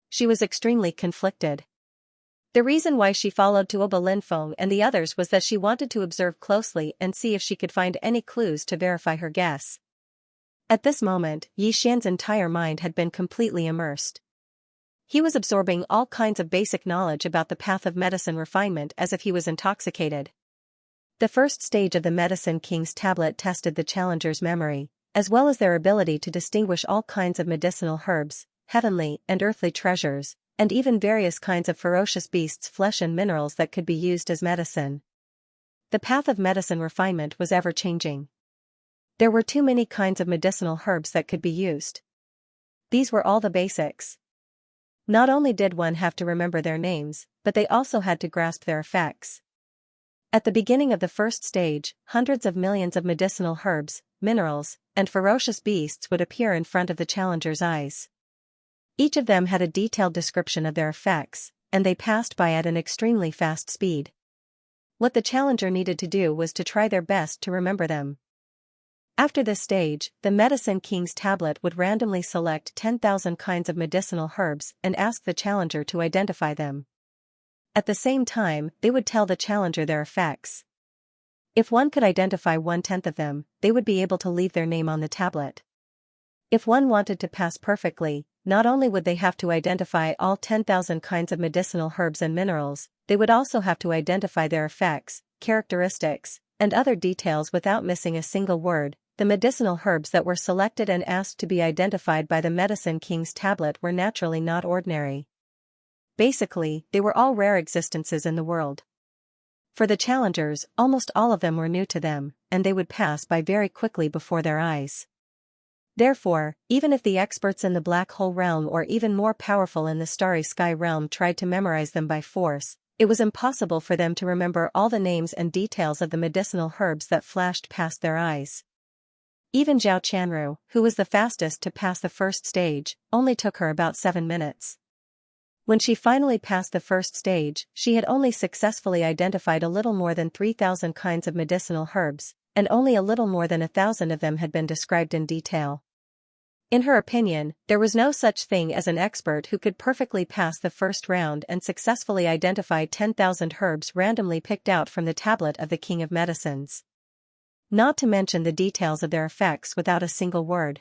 She was extremely conflicted. The reason why she followed Tuoba Linfeng and the others was that she wanted to observe closely and see if she could find any clues to verify her guess. At this moment, Yixian's entire mind had been completely immersed. He was absorbing all kinds of basic knowledge about the path of medicine refinement as if he was intoxicated. The first stage of the Medicine King's tablet tested the challengers' memory, as well as their ability to distinguish all kinds of medicinal herbs, heavenly and earthly treasures, and even various kinds of ferocious beasts' flesh and minerals that could be used as medicine. The path of medicine refinement was ever-changing. There were too many kinds of medicinal herbs that could be used. These were all the basics. Not only did one have to remember their names, but they also had to grasp their effects. At the beginning of the first stage, hundreds of millions of medicinal herbs, minerals, and ferocious beasts would appear in front of the challengers' eyes. Each of them had a detailed description of their effects, and they passed by at an extremely fast speed. What the challenger needed to do was to try their best to remember them. After this stage, the Medicine King's tablet would randomly select 10,000 kinds of medicinal herbs and ask the challenger to identify them. At the same time, they would tell the challenger their effects. If one could identify 1/10 of them, they would be able to leave their name on the tablet. If one wanted to pass perfectly, not only would they have to identify all 10,000 kinds of medicinal herbs and minerals, they would also have to identify their effects, characteristics, and other details without missing a single word. The medicinal herbs that were selected and asked to be identified by the Medicine King's tablet were naturally not ordinary. Basically, they were all rare existences in the world. For the challengers, almost all of them were new to them, and they would pass by very quickly before their eyes. Therefore, even if the experts in the Black Hole Realm or even more powerful in the Starry Sky Realm tried to memorize them by force, it was impossible for them to remember all the names and details of the medicinal herbs that flashed past their eyes. Even Zhao Chanru, who was the fastest to pass the first stage, only took her about 7 minutes. When she finally passed the first stage, she had only successfully identified a little more than 3,000 kinds of medicinal herbs, and only a little more than 1,000 of them had been described in detail. In her opinion, there was no such thing as an expert who could perfectly pass the first round and successfully identify 10,000 herbs randomly picked out from the tablet of the King of Medicines. Not to mention the details of their effects without a single word.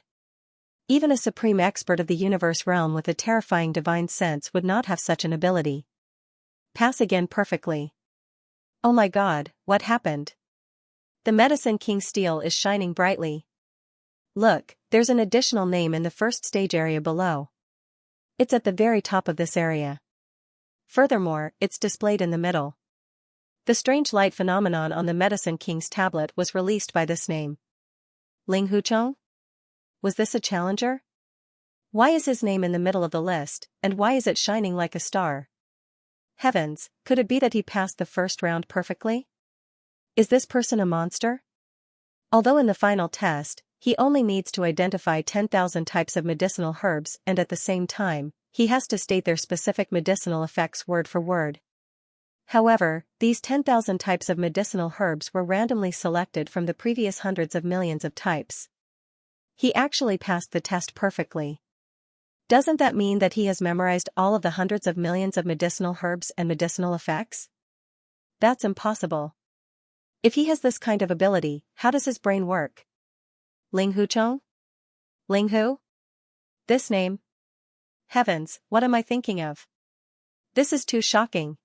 Even a supreme expert of the universe realm with a terrifying divine sense would not have such an ability. Pass again perfectly. Oh my God, what happened? The Medicine King's steel is shining brightly. Look, there's an additional name in the first stage area below. It's at the very top of this area. Furthermore, it's displayed in the middle. The strange light phenomenon on the Medicine King's tablet was released by this name. Ling Huchong? Was this a challenger? Why is his name in the middle of the list, and why is it shining like a star? Heavens, could it be that he passed the first round perfectly? Is this person a monster? Although in the final test, he only needs to identify 10,000 types of medicinal herbs and at the same time, he has to state their specific medicinal effects word for word. However, these 10,000 types of medicinal herbs were randomly selected from the previous hundreds of millions of types. He actually passed the test perfectly. Doesn't that mean that he has memorized all of the hundreds of millions of medicinal herbs and medicinal effects? That's impossible. If he has this kind of ability, how does his brain work? Ling Huchong? Ling Hu? This name? Heavens, what am I thinking of? This is too shocking.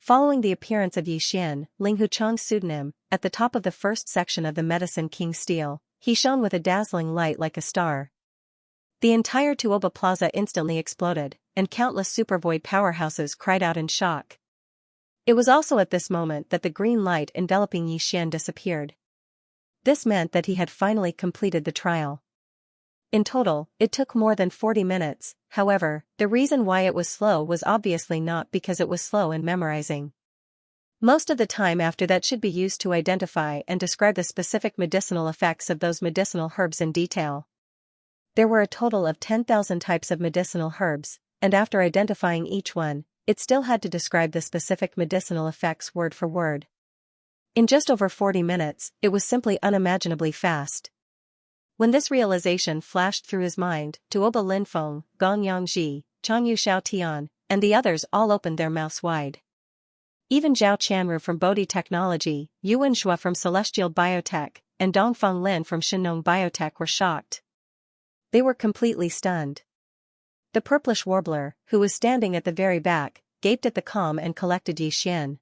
Following the appearance of Yi Xian, Ling Huchong's pseudonym, at the top of the first section of the Medicine King Stele, he shone with a dazzling light like a star. The entire Tuoba Plaza instantly exploded, and countless supervoid powerhouses cried out in shock. It was also at this moment that the green light enveloping Yi Xian disappeared. This meant that he had finally completed the trial. In total, it took more than 40 minutes, however, the reason why it was slow was obviously not because it was slow in memorizing. Most of the time after that should be used to identify and describe the specific medicinal effects of those medicinal herbs in detail. There were a total of 10,000 types of medicinal herbs, and after identifying each one, it still had to describe the specific medicinal effects word for word. In just over 40 minutes, it was simply unimaginably fast. When this realization flashed through his mind, Tuoba Linfeng, Gong Yangji, Changyu Xiaotian, and the others all opened their mouths wide. Even Zhao Chanru from Bodhi Technology, Yuan Shua from Celestial Biotech, and Dongfeng Lin from Shinong Biotech were shocked. They were completely stunned. The purplish warbler, who was standing at the very back, gaped at the calm and collected Yi Xian.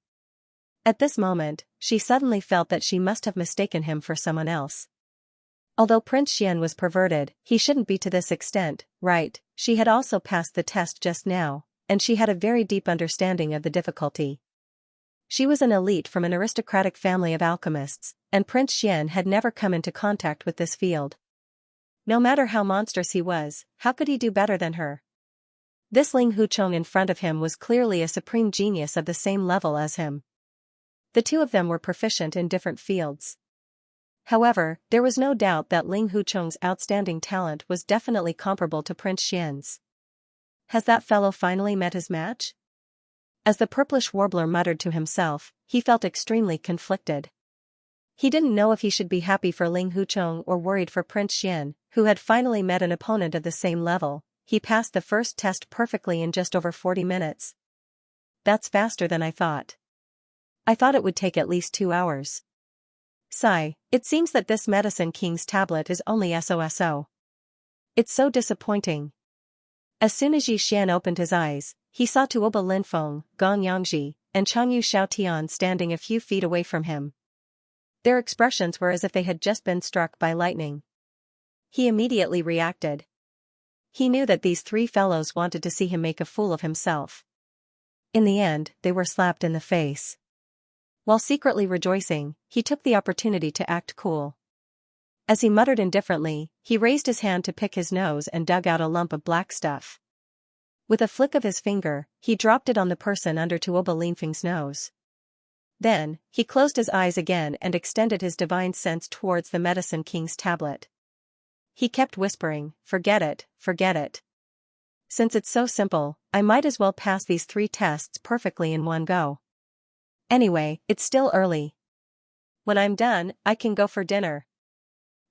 At this moment, she suddenly felt that she must have mistaken him for someone else. Although Prince Xian was perverted, he shouldn't be to this extent, right? She had also passed the test just now, and she had a very deep understanding of the difficulty. She was an elite from an aristocratic family of alchemists, and Prince Xian had never come into contact with this field. No matter how monstrous he was, how could he do better than her? This Ling Huchong in front of him was clearly a supreme genius of the same level as him. The two of them were proficient in different fields. However, there was no doubt that Ling Huchong's outstanding talent was definitely comparable to Prince Xian's. Has that fellow finally met his match? As the purplish warbler muttered to himself, he felt extremely conflicted. He didn't know if he should be happy for Ling Huchong or worried for Prince Xian, who had finally met an opponent of the same level. He passed the first test perfectly in just over 40 minutes. That's faster than I thought. I thought it would take at least 2 hours. Sigh, it seems that this Medicine King's tablet is only SOSO. It's so disappointing. As soon as Yi Xian opened his eyes, he saw Tuoba Linfeng, Gong Yangji, and Changyu Xiaotian standing a few feet away from him. Their expressions were as if they had just been struck by lightning. He immediately reacted. He knew that these three fellows wanted to see him make a fool of himself. In the end, they were slapped in the face. While secretly rejoicing, he took the opportunity to act cool. As he muttered indifferently, he raised his hand to pick his nose and dug out a lump of black stuff. With a flick of his finger, he dropped it on the person under Tuoba Linfeng's nose. Then, he closed his eyes again and extended his divine sense towards the Medicine King's tablet. He kept whispering, "Forget it, forget it. Since it's so simple, I might as well pass these 3 tests perfectly in one go. Anyway, it's still early. When I'm done, I can go for dinner."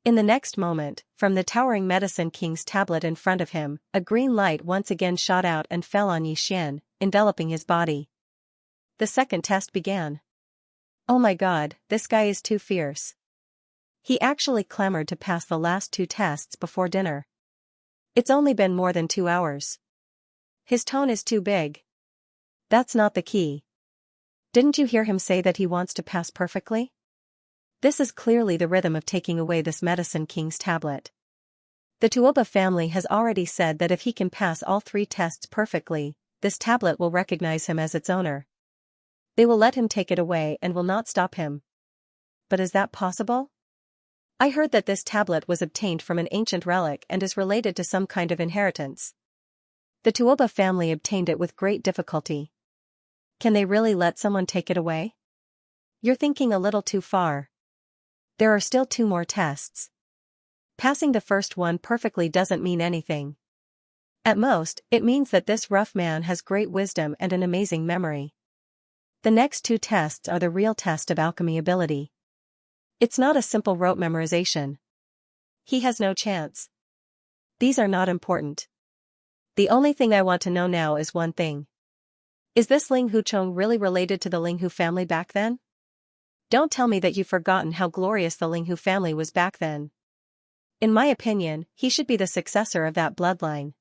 In the next moment, from the towering Medicine King's tablet in front of him, a green light once again shot out and fell on Yi Xian, enveloping his body. The second test began. Oh my god, this guy is too fierce. He actually clamored to pass the last 2 tests before dinner. It's only been more than 2 hours. His tone is too big. That's not the key. Didn't you hear him say that he wants to pass perfectly? This is clearly the rhythm of taking away this Medicine King's tablet. The Tuoba family has already said that if he can pass all 3 tests perfectly, this tablet will recognize him as its owner. They will let him take it away and will not stop him. But is that possible? I heard that this tablet was obtained from an ancient relic and is related to some kind of inheritance. The Tuoba family obtained it with great difficulty. Can they really let someone take it away? You're thinking a little too far. There are still 2 more tests. Passing the first one perfectly doesn't mean anything. At most, it means that this rough man has great wisdom and an amazing memory. The next 2 tests are the real test of alchemy ability. It's not a simple rote memorization. He has no chance. These are not important. The only thing I want to know now is one thing. Is this Ling Huchong really related to the Ling Hu family back then? Don't tell me that you've forgotten how glorious the Ling Hu family was back then. In my opinion, he should be the successor of that bloodline.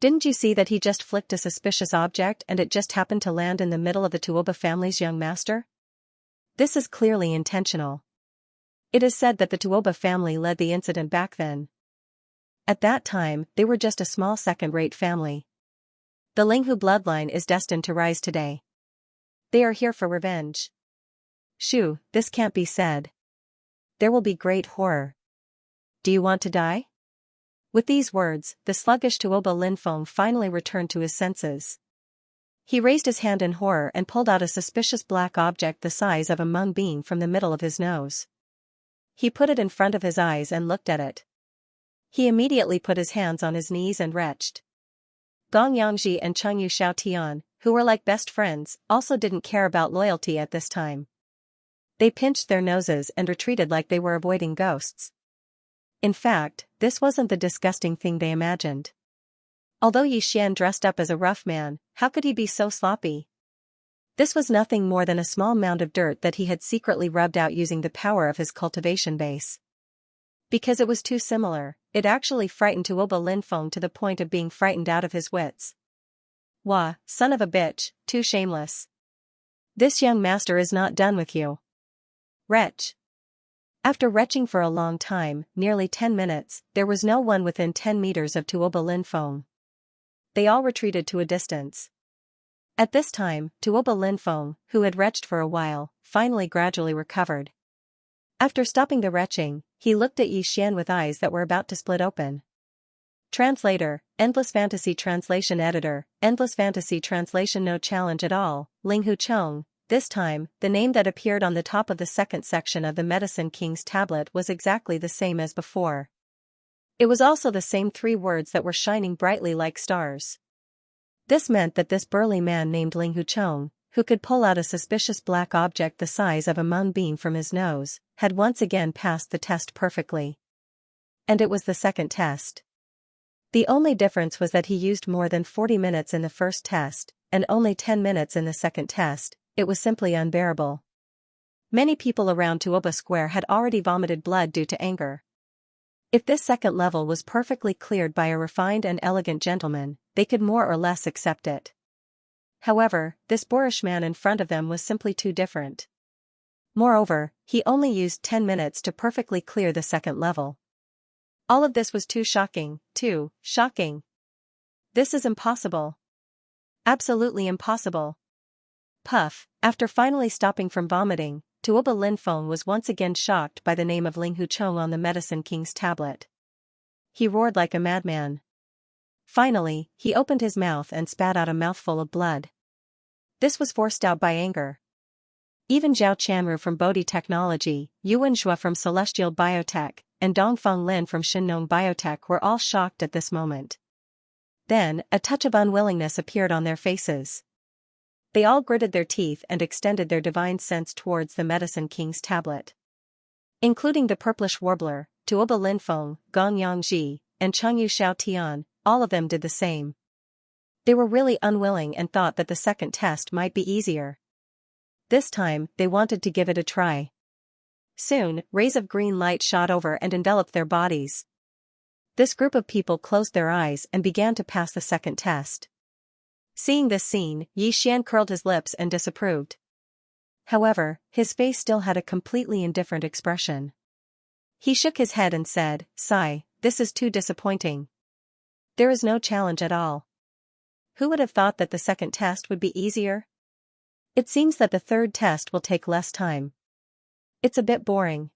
Didn't you see that he just flicked a suspicious object and it just happened to land in the middle of the Tuoba family's young master? This is clearly intentional. It is said that the Tuoba family led the incident back then. At that time, they were just a small second-rate family. The Ling Hu bloodline is destined to rise today. They are here for revenge. Shoo, this can't be said. There will be great horror. Do you want to die? With these words, the sluggish Tuoba Linfeng finally returned to his senses. He raised his hand in horror and pulled out a suspicious black object the size of a mung bean from the middle of his nose. He put it in front of his eyes and looked at it. He immediately put his hands on his knees and retched. Gong Yangji and Chengyu Xiaotian, who were like best friends, also didn't care about loyalty at this time. They pinched their noses and retreated like they were avoiding ghosts. In fact, this wasn't the disgusting thing they imagined. Although Yi Xian dressed up as a rough man, how could he be so sloppy? This was nothing more than a small mound of dirt that he had secretly rubbed out using the power of his cultivation base. Because it was too similar, it actually frightened Tuoba Linfeng to the point of being frightened out of his wits. Wah, son of a bitch, too shameless. This young master is not done with you. Retch. After retching for a long time, nearly 10 minutes, there was no one within 10 meters of Tuoba Linfeng. They all retreated to a distance. At this time, Tuoba Linfeng, who had retched for a while, finally gradually recovered. After stopping the retching, he looked at Yi Xian with eyes that were about to split open. Translator, Endless Fantasy Translation Editor, Endless Fantasy Translation. No challenge at all, Ling Huchong. This time, the name that appeared on the top of the second section of the Medicine King's tablet was exactly the same as before. It was also the same 3 words that were shining brightly like stars. This meant that this burly man named Ling Huchong, who could pull out a suspicious black object the size of a mung bean from his nose, had once again passed the test perfectly. And it was the second test. The only difference was that he used more than 40 minutes in the first test, and only 10 minutes in the second test. It was simply unbearable. Many people around Tuoba Square had already vomited blood due to anger. If this second level was perfectly cleared by a refined and elegant gentleman, they could more or less accept it. However, this boorish man in front of them was simply too different. Moreover, he only used 10 minutes to perfectly clear the second level. All of this was too shocking, too shocking. This is impossible. Absolutely impossible. Puff, after finally stopping from vomiting, Tuoba Linfeng was once again shocked by the name of Ling Huchong on the Medicine King's tablet. He roared like a madman. Finally, he opened his mouth and spat out a mouthful of blood. This was forced out by anger. Even Zhao Chanru from Bodhi Technology, Yuan Zhua from Celestial Biotech, and Dongfeng Lin from Shinnong Biotech were all shocked at this moment. Then, a touch of unwillingness appeared on their faces. They all gritted their teeth and extended their divine sense towards the Medicine King's tablet. Including the purplish warbler, Tuoba Linfeng, Gong Yangji, and Chengyu Xiaotian, all of them did the same. They were really unwilling and thought that the second test might be easier. This time, they wanted to give it a try. Soon, rays of green light shot over and enveloped their bodies. This group of people closed their eyes and began to pass the second test. Seeing this scene, Yi Xian curled his lips and disapproved. However, his face still had a completely indifferent expression. He shook his head and said, "Sigh, this is too disappointing. There is no challenge at all. Who would have thought that the second test would be easier? It seems that the third test will take less time. It's a bit boring."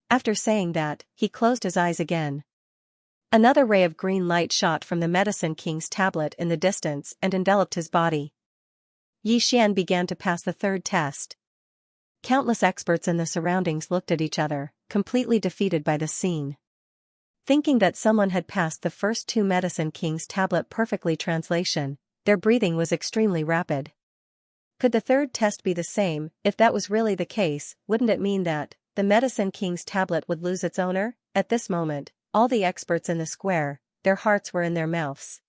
After saying that, he closed his eyes again. Another ray of green light shot from the Medicine King's tablet in the distance and enveloped his body. Xian began to pass the third test. Countless experts in the surroundings looked at each other, completely defeated by the scene. Thinking that someone had passed the first two Medicine King's tablet perfectly translation, their breathing was extremely rapid. Could the third test be the same? If that was really the case, wouldn't it mean that the Medicine King's tablet would lose its owner? At this moment, all the experts in the square, their hearts were in their mouths.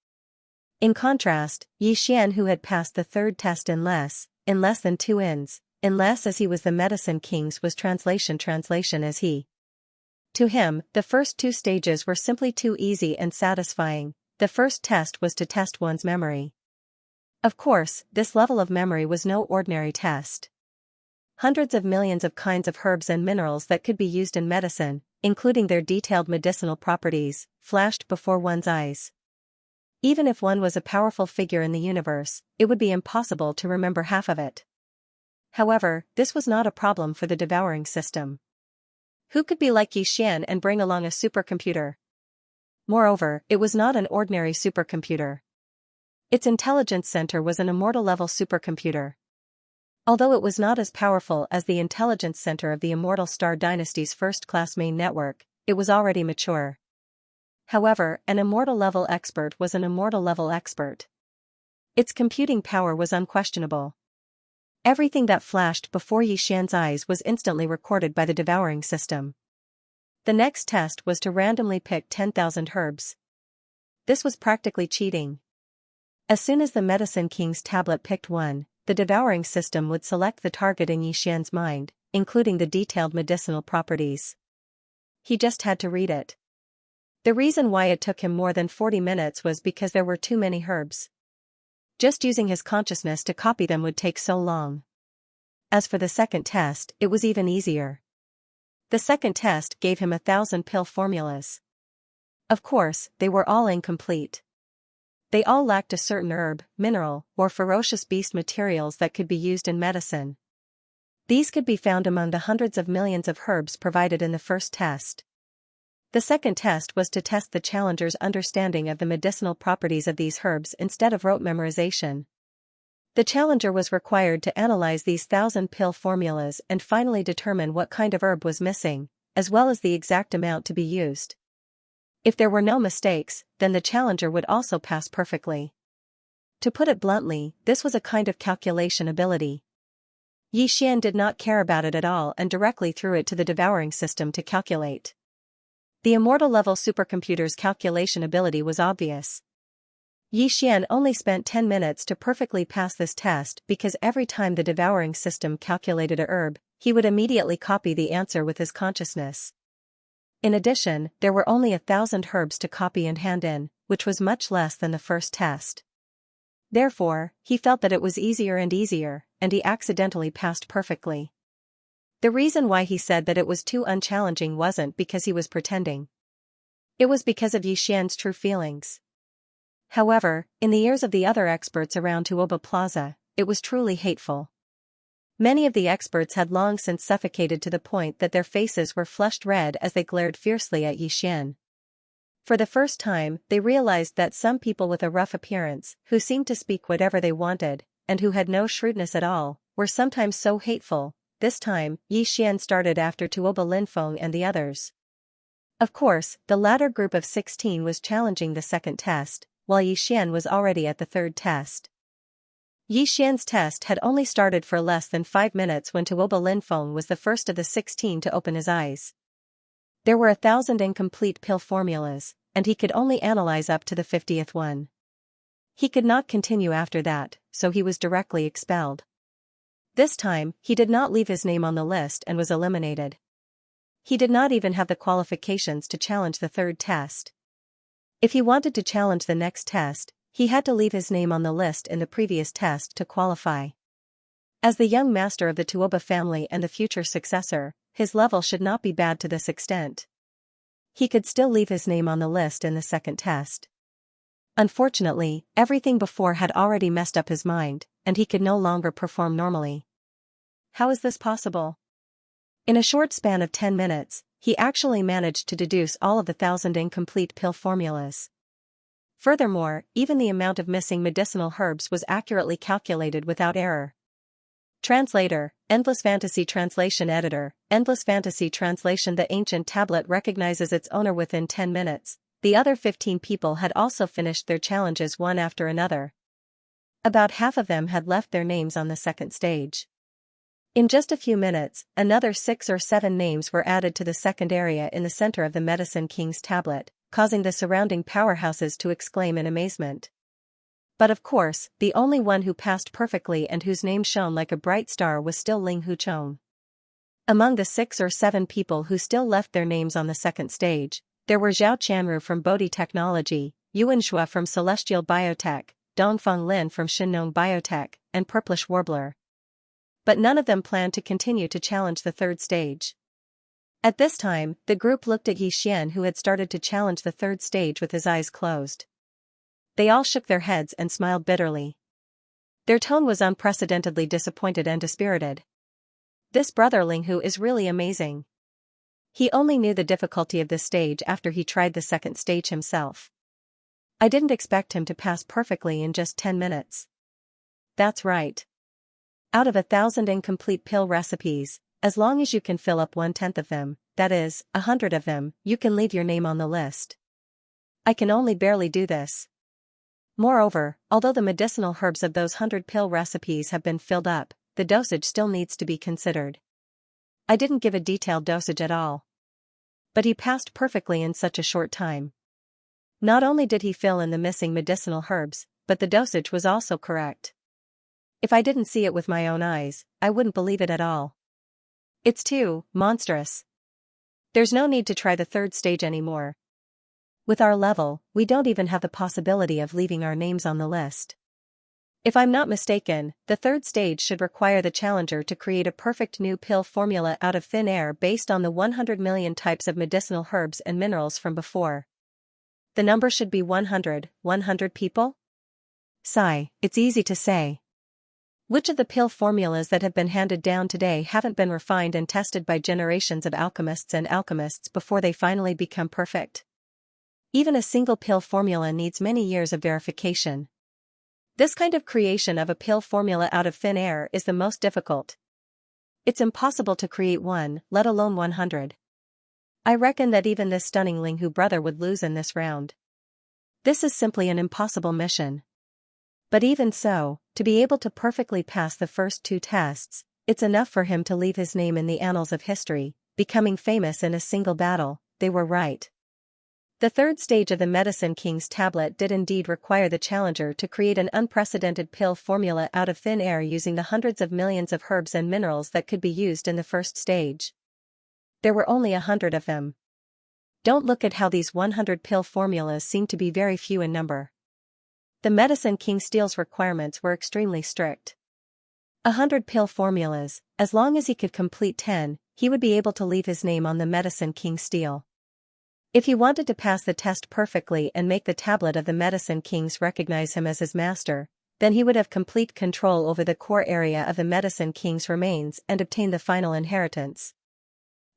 In contrast, Xian, who had passed the third test in less than 2 ins, in less as he was the Medicine King's was translation as he. To him, the first 2 stages were simply too easy and satisfying. The first test was to test one's memory. Of course, this level of memory was no ordinary test. Hundreds of millions of kinds of herbs and minerals that could be used in medicine, including their detailed medicinal properties, flashed before one's eyes. Even if one was a powerful figure in the universe, it would be impossible to remember half of it. However, this was not a problem for the devouring system. Who could be like Xian and bring along a supercomputer? Moreover, it was not an ordinary supercomputer. Its intelligence center was an immortal-level supercomputer. Although it was not as powerful as the intelligence center of the Immortal Star Dynasty's first-class main network, it was already mature. However, an immortal-level expert was an immortal-level expert. Its computing power was unquestionable. Everything that flashed before Xian's eyes was instantly recorded by the devouring system. The next test was to randomly pick 10,000 herbs. This was practically cheating. As soon as the Medicine King's tablet picked one, the devouring system would select the target in Xian's mind, including the detailed medicinal properties. He just had to read it. The reason why it took him more than 40 minutes was because there were too many herbs. Just using his consciousness to copy them would take so long. As for the second test, it was even easier. The second test gave him 1,000 pill formulas. Of course, they were all incomplete. They all lacked a certain herb, mineral, or ferocious beast materials that could be used in medicine. These could be found among the hundreds of millions of herbs provided in the first test. The second test was to test the challenger's understanding of the medicinal properties of these herbs instead of rote memorization. The challenger was required to analyze these 1,000 pill formulas and finally determine what kind of herb was missing, as well as the exact amount to be used. If there were no mistakes, then the challenger would also pass perfectly. To put it bluntly, this was a kind of calculation ability. Xian did not care about it at all and directly threw it to the devouring system to calculate. The immortal-level supercomputer's calculation ability was obvious. Xian only spent 10 minutes to perfectly pass this test because every time the devouring system calculated a herb, he would immediately copy the answer with his consciousness. In addition, there were only 1,000 herbs to copy and hand in, which was much less than the first test. Therefore, he felt that it was easier, and he accidentally passed perfectly. The reason why he said that it was too unchallenging wasn't because he was pretending. It was because of Xian's true feelings. However, in the ears of the other experts around Tuoba Plaza, it was truly hateful. Many of the experts had long since suffocated to the point that their faces were flushed red as they glared fiercely at Xian. For the first time, they realized that some people with a rough appearance, who seemed to speak whatever they wanted, and who had no shrewdness at all, were sometimes so hateful. This time, Xian started after Tuoba Linfeng and the others. Of course, the latter group of 16 was challenging the second test, while Xian was already at the third test. Xian's test had only started for less than 5 minutes when Tuoba Linfeng was the first of the 16 to open his eyes. There were 1,000 incomplete pill formulas, and he could only analyze up to the 50th one. He could not continue after that, so he was directly expelled. This time, he did not leave his name on the list and was eliminated. He did not even have the qualifications to challenge the third test. If he wanted to challenge the next test, he had to leave his name on the list in the previous test to qualify. As the young master of the Tuoba family and the future successor, his level should not be bad to this extent. He could still leave his name on the list in the second test. Unfortunately, everything before had already messed up his mind, and he could no longer perform normally. How is this possible? In a short span of 10 minutes, he actually managed to deduce all of the 1,000 incomplete pill formulas. Furthermore, even the amount of missing medicinal herbs was accurately calculated without error. Translator, Endless Fantasy Translation Editor, Endless Fantasy Translation. The ancient tablet recognizes its owner within 10 minutes. The other 15 people had also finished their challenges one after another. About half of them had left their names on the second stage. In just a few minutes, another 6 or 7 names were added to the second area in the center of the Medicine King's tablet, causing the surrounding powerhouses to exclaim in amazement. But of course, the only one who passed perfectly and whose name shone like a bright star was still Ling Huchong. Among the 6 or 7 people who still left their names on the second stage, there were Zhao Qianru from Bodhi Technology, Yuan Xue from Celestial Biotech, Dongfeng Lin from Shinong Biotech, and Purplish Warbler. But none of them planned to continue to challenge the third stage. At this time, the group looked at Yi Xian, who had started to challenge the third stage with his eyes closed. They all shook their heads and smiled bitterly. Their tone was unprecedentedly disappointed and dispirited. This brother Ling Hu is really amazing. He only knew the difficulty of this stage after he tried the second stage himself. I didn't expect him to pass perfectly in just 10 minutes. That's right. Out of 1,000 incomplete pill recipes, as long as you can fill up 1/10 of them, that is, 100 of them, you can leave your name on the list. I can only barely do this. Moreover, although the medicinal herbs of those 100 pill recipes have been filled up, the dosage still needs to be considered. I didn't give a detailed dosage at all. But he passed perfectly in such a short time. Not only did he fill in the missing medicinal herbs, but the dosage was also correct. If I didn't see it with my own eyes, I wouldn't believe it at all. It's too monstrous. There's no need to try the third stage anymore. With our level, we don't even have the possibility of leaving our names on the list. If I'm not mistaken, the third stage should require the challenger to create a perfect new pill formula out of thin air based on the 100 million types of medicinal herbs and minerals from before. The number should be 100 people? Sigh, it's easy to say. Which of the pill formulas that have been handed down today haven't been refined and tested by generations of alchemists before they finally become perfect? Even a single pill formula needs many years of verification. This kind of creation of a pill formula out of thin air is the most difficult. It's impossible to create one, let alone 100. I reckon that even this stunning Ling Hu brother would lose in this round. This is simply an impossible mission. But even so, to be able to perfectly pass the first 2 tests, it's enough for him to leave his name in the annals of history, becoming famous in a single battle. They were right. The third stage of the Medicine King's tablet did indeed require the challenger to create an unprecedented pill formula out of thin air using the hundreds of millions of herbs and minerals that could be used in the first stage. There were only 100 of them. Don't look at how these 100 pill formulas seem to be very few in number. The Medicine King Steel's requirements were extremely strict. 100 pill formulas, as long as he could complete 10, he would be able to leave his name on the Medicine King Steel. If he wanted to pass the test perfectly and make the tablet of the Medicine Kings recognize him as his master, then he would have complete control over the core area of the Medicine King's remains and obtain the final inheritance.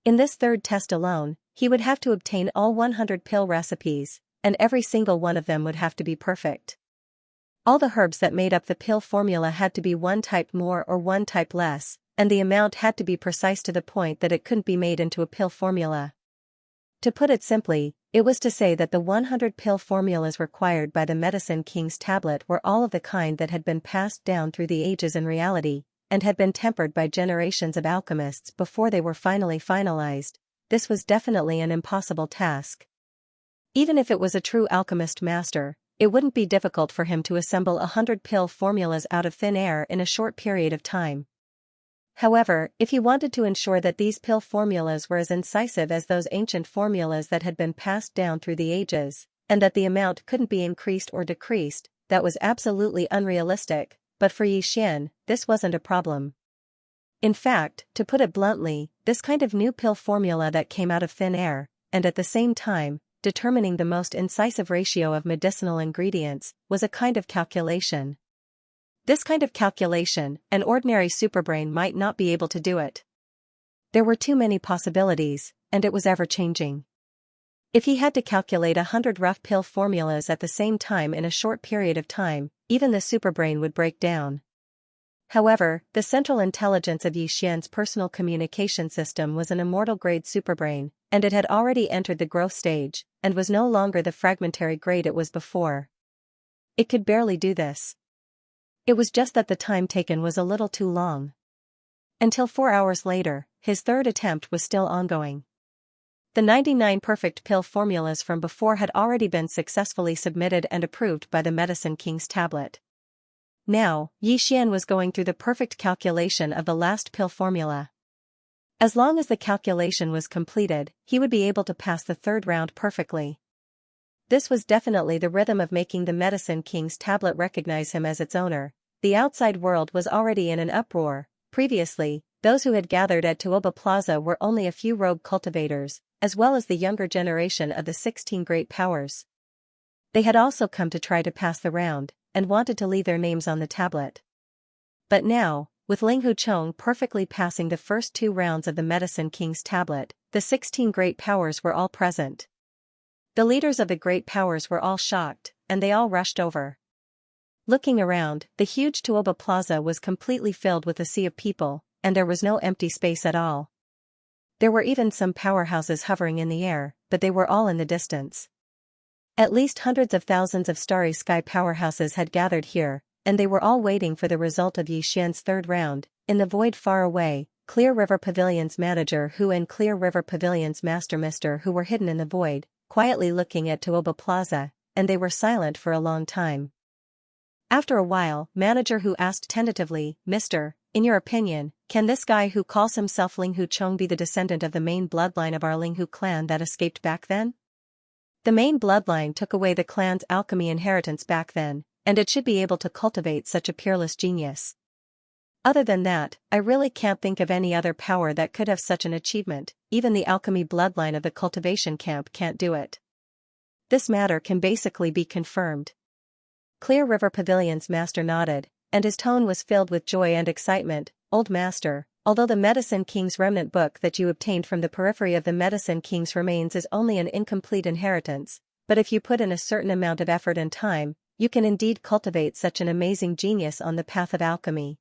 In this third test alone, he would have to obtain all 100 pill recipes, and every single one of them would have to be perfect. All the herbs that made up the pill formula had to be 1 type more or 1 type less, and the amount had to be precise to the point that it couldn't be made into a pill formula. To put it simply, it was to say that the 100 pill formulas required by the Medicine King's tablet were all of the kind that had been passed down through the ages in reality, and had been tempered by generations of alchemists before they were finally finalized. This was definitely an impossible task. Even if it was a true alchemist master, it wouldn't be difficult for him to assemble 100 pill formulas out of thin air in a short period of time. However, if he wanted to ensure that these pill formulas were as incisive as those ancient formulas that had been passed down through the ages, and that the amount couldn't be increased or decreased, that was absolutely unrealistic, but for Yi Xian, this wasn't a problem. In fact, to put it bluntly, this kind of new pill formula that came out of thin air, and at the same time, determining the most incisive ratio of medicinal ingredients, was a kind of calculation. This kind of calculation, an ordinary superbrain might not be able to do it. There were too many possibilities, and it was ever-changing. If he had to calculate 100 rough pill formulas at the same time in a short period of time, even the superbrain would break down. However, the central intelligence of Xianxia's personal communication system was an immortal-grade superbrain, and it had already entered the growth stage, and was no longer the fragmentary grade it was before. It could barely do this. It was just that the time taken was a little too long. Until 4 hours later, his third attempt was still ongoing. The 99 perfect pill formulas from before had already been successfully submitted and approved by the Medicine King's tablet. Now, Xian was going through the perfect calculation of the last pill formula. As long as the calculation was completed, he would be able to pass the third round perfectly. This was definitely the rhythm of making the Medicine King's tablet recognize him as its owner. The outside world was already in an uproar. Previously, those who had gathered at Tuoba Plaza were only a few rogue cultivators, as well as the younger generation of the 16 great powers. They had also come to try to pass the round, and wanted to leave their names on the tablet. But now, with Ling Hucheng perfectly passing the first 2 rounds of the Medicine King's tablet, the 16 great powers were all present. The leaders of the great powers were all shocked, and they all rushed over. Looking around, the huge Tuoba Plaza was completely filled with a sea of people, and there was no empty space at all. There were even some powerhouses hovering in the air, but they were all in the distance. At least hundreds of thousands of starry sky powerhouses had gathered here, and they were all waiting for the result of Xian's third round. In the void far away, Clear River Pavilion's manager Hu and Clear River Pavilion's master Mr. Hu were hidden in the void, quietly looking at Tuoba Plaza, and they were silent for a long time. After a while, Manager Hu asked tentatively, "Mr., in your opinion, can this guy who calls himself Ling Hucheng be the descendant of the main bloodline of our Ling Hu clan that escaped back then? The main bloodline took away the clan's alchemy inheritance back then, and it should be able to cultivate such a peerless genius. Other than that, I really can't think of any other power that could have such an achievement. Even the alchemy bloodline of the cultivation camp can't do it. This matter can basically be confirmed." Clear River Pavilion's master nodded, and his tone was filled with joy and excitement. "Old master, although the Medicine King's remnant book that you obtained from the periphery of the Medicine King's remains is only an incomplete inheritance, but if you put in a certain amount of effort and time, you can indeed cultivate such an amazing genius on the path of alchemy.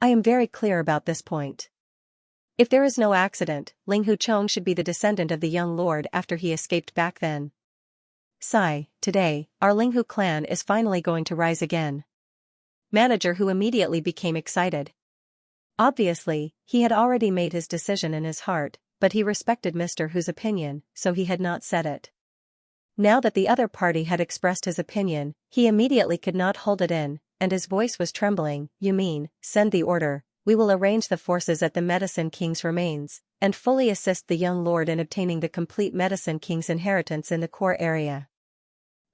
I am very clear about this point. If there is no accident, Ling Hucheng should be the descendant of the young lord after he escaped back then. Sigh, today, our Ling Hu clan is finally going to rise again." Manager Hu immediately became excited. Obviously, he had already made his decision in his heart, but he respected Mr. Hu's opinion, so he had not said it. Now that the other party had expressed his opinion, he immediately could not hold it in, and his voice was trembling. "You mean, send the order, we will arrange the forces at the Medicine King's remains, and fully assist the young lord in obtaining the complete Medicine King's inheritance in the core area."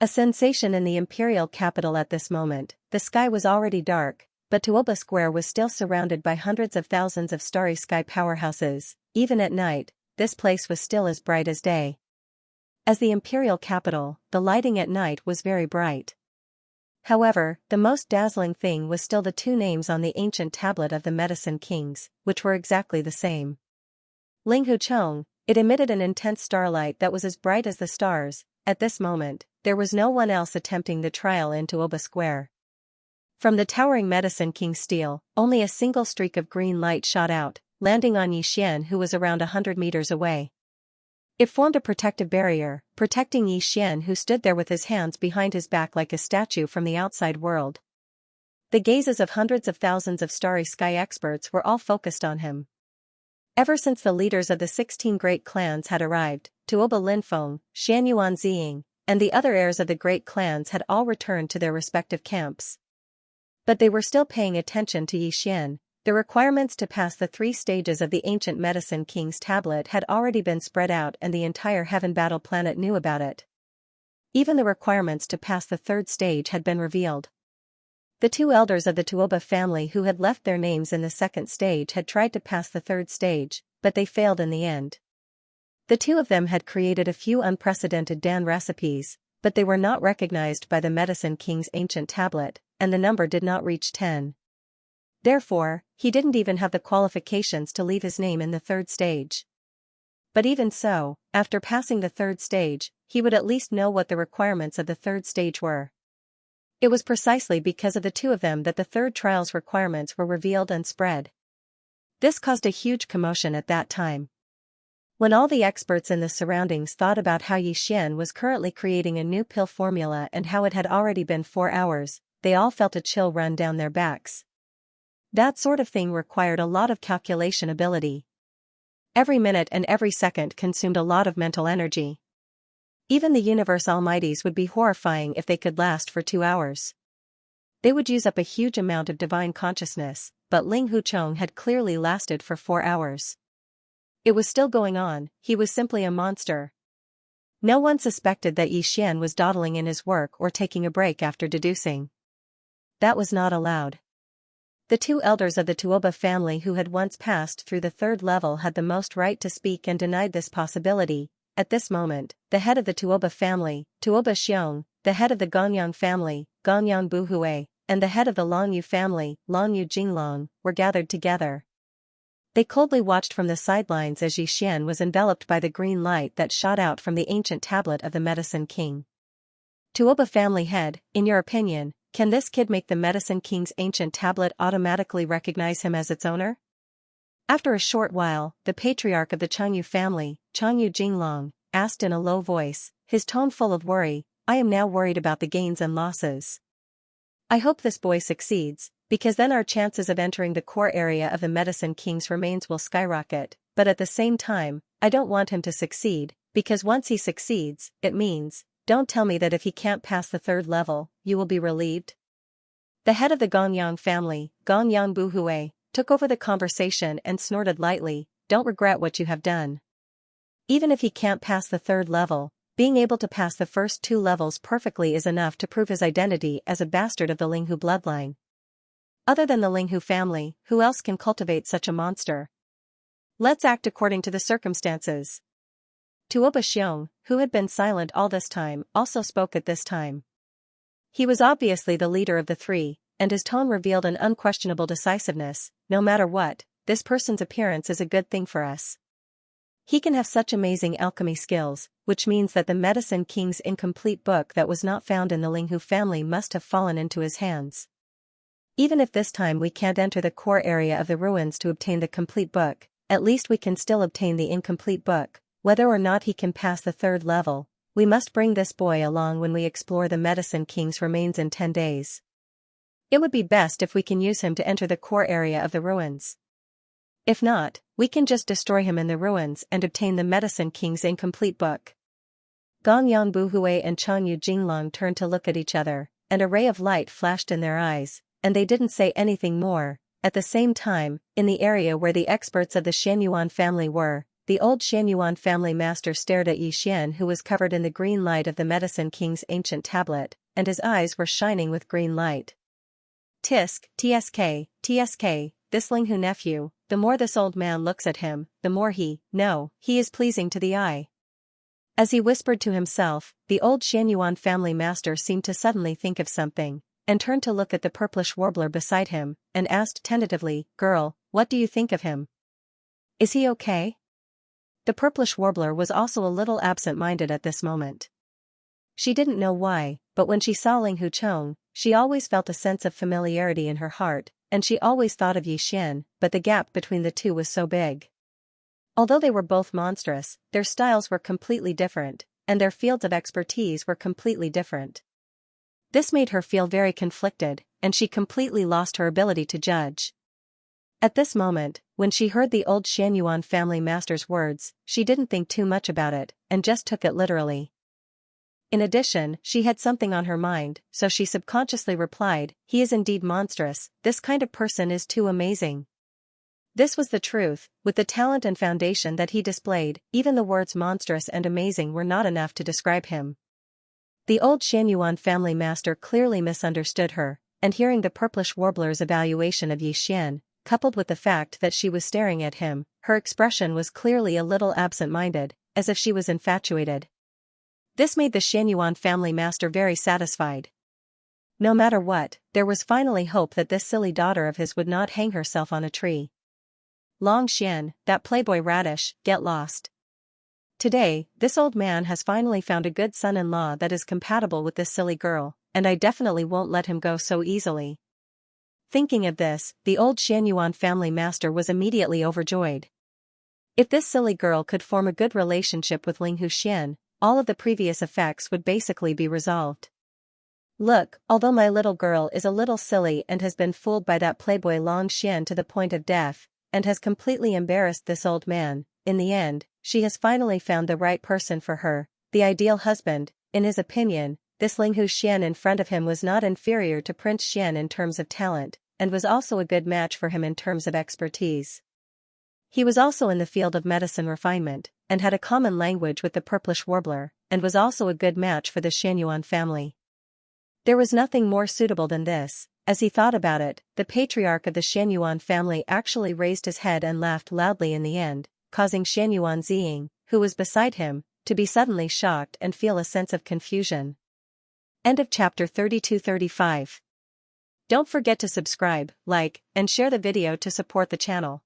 A sensation in the imperial capital at this moment. The sky was already dark, but Tuoba Square was still surrounded by hundreds of thousands of starry sky powerhouses. Even at night, this place was still as bright as day. As the imperial capital, the lighting at night was very bright. However, the most dazzling thing was still the 2 names on the ancient tablet of the Medicine Kings, which were exactly the same. Ling Hucheng. It emitted an intense starlight that was as bright as the stars. At this moment, there was no one else attempting the trial in Tuoba Square. From the towering Medicine King's steel, only a single streak of green light shot out, landing on Xian, who was around 100 meters away. It formed a protective barrier, protecting Xian, who stood there with his hands behind his back like a statue from the outside world. The gazes of hundreds of thousands of starry sky experts were all focused on him. Ever since the leaders of the 16 great clans had arrived, Tuoba Linfeng, Shan Ziying, and the other heirs of the great clans had all returned to their respective camps. But they were still paying attention to Xian. The requirements to pass the 3 stages of the ancient Medicine King's tablet had already been spread out, and the entire Heaven Battle planet knew about it. Even the requirements to pass the 3rd stage had been revealed. The 2 elders of the Tuoba family who had left their names in the 2nd stage had tried to pass the 3rd stage, but they failed in the end. The 2 of them had created a few unprecedented Dan recipes, but they were not recognized by the Medicine King's ancient tablet, and the number did not reach 10. Therefore, he didn't even have the qualifications to leave his name in the 3rd stage. But even so, after passing the third stage, he would at least know what the requirements of the third stage were. It was precisely because of the two of them that the third trial's requirements were revealed and spread. This caused a huge commotion at that time. When all the experts in the surroundings thought about how Xian was currently creating a new pill formula and how it had already been 4 hours, they all felt a chill run down their backs. That sort of thing required a lot of calculation ability. Every minute and every second consumed a lot of mental energy. Even the universe almighties would be horrifying if they could last for 2 hours. They would use up a huge amount of divine consciousness, but Ling Huchong had clearly lasted for 4 hours. It was still going on, he was simply a monster. No one suspected that Xian was dawdling in his work or taking a break after deducing. That was not allowed. The two elders of the Tuoba family who had once passed through the third level had the most right to speak and denied this possibility. At this moment, the head of the Tuoba family, Tuoba Xiong, the head of the Gonyang family, Gonyang Buhui, and the head of the Longyu family, Longyu Jinglong, were gathered together. They coldly watched from the sidelines as Xian was enveloped by the green light that shot out from the ancient tablet of the Medicine King. Tuoba family head, in your opinion, can this kid make the Medicine King's ancient tablet automatically recognize him as its owner? After a short while, the patriarch of the Changyu family, Changyu Jinglong, asked in a low voice, his tone full of worry, I am now worried about the gains and losses. I hope this boy succeeds, because then our chances of entering the core area of the Medicine King's remains will skyrocket, but at the same time, I don't want him to succeed, because once he succeeds, it means, don't tell me that if he can't pass the third level, you will be relieved. The head of the Gonyang family, Gonyang Buhui, took over the conversation and snorted lightly, don't regret what you have done. Even if he can't pass the third level, being able to pass the first 2 levels perfectly is enough to prove his identity as a bastard of the Linghu bloodline. Other than the Linghu family, who else can cultivate such a monster? Let's act according to the circumstances. Tuoba Xiong, who had been silent all this time, also spoke at this time. He was obviously the leader of the three, and his tone revealed an unquestionable decisiveness. No matter what, this person's appearance is a good thing for us. He can have such amazing alchemy skills, which means that the Medicine King's incomplete book that was not found in the Linghu family must have fallen into his hands. Even if this time we can't enter the core area of the ruins to obtain the complete book, at least we can still obtain the incomplete book. Whether or not he can pass the third level, we must bring this boy along when we explore the Medicine King's remains in 10 days. It would be best if we can use him to enter the core area of the ruins. If not, we can just destroy him in the ruins and obtain the Medicine King's incomplete book. Gonyang Buhui and Changyu Jinglong turned to look at each other, and a ray of light flashed in their eyes, and they didn't say anything more. At the same time, in the area where the experts of the Xianyuan family were, the old Xianyuan family master stared at Xian, who was covered in the green light of the Medicine King's ancient tablet, and his eyes were shining with green light. Tisk, TSK, this Linghu nephew, the more this old man looks at him, the more he is pleasing to the eye. As he whispered to himself, the old Xianyuan family master seemed to suddenly think of something, and turned to look at the purplish warbler beside him, and asked tentatively, girl, what do you think of him? Is he okay? The purplish warbler was also a little absent-minded at this moment. She didn't know why, but when she saw Ling Huchong, she always felt a sense of familiarity in her heart, and she always thought of Xian, but the gap between the two was so big. Although they were both monstrous, their styles were completely different, and their fields of expertise were completely different. This made her feel very conflicted, and she completely lost her ability to judge. At this moment, when she heard the old Xianyuan family master's words, she didn't think too much about it, and just took it literally. In addition, she had something on her mind, so she subconsciously replied, he is indeed monstrous, this kind of person is too amazing. This was the truth, with the talent and foundation that he displayed, even the words monstrous and amazing were not enough to describe him. The old Xianyuan family master clearly misunderstood her, and hearing the purplish warbler's evaluation of Xian, coupled with the fact that she was staring at him, her expression was clearly a little absent-minded, as if she was infatuated. This made the Xianyuan family master very satisfied. No matter what, there was finally hope that this silly daughter of his would not hang herself on a tree. Long Xian, that playboy radish, get lost. Today, this old man has finally found a good son-in-law that is compatible with this silly girl, and I definitely won't let him go so easily. Thinking of this, the old Xianyuan family master was immediately overjoyed. If this silly girl could form a good relationship with Ling Huxian, all of the previous effects would basically be resolved. Look, although my little girl is a little silly and has been fooled by that playboy Long Xian to the point of death, and has completely embarrassed this old man, in the end, she has finally found the right person for her, the ideal husband. In his opinion, this Ling Huxian in front of him was not inferior to Prince Xian in terms of talent, and was also a good match for him in terms of expertise. He was also in the field of medicine refinement, and had a common language with the purplish warbler, and was also a good match for the Xianyuan family. There was nothing more suitable than this. As he thought about it, the patriarch of the Xianyuan family actually raised his head and laughed loudly in the end, causing Xianyuan Ziying, who was beside him, to be suddenly shocked and feel a sense of confusion. End of chapter 32-35. Don't forget to subscribe, like, and share the video to support the channel.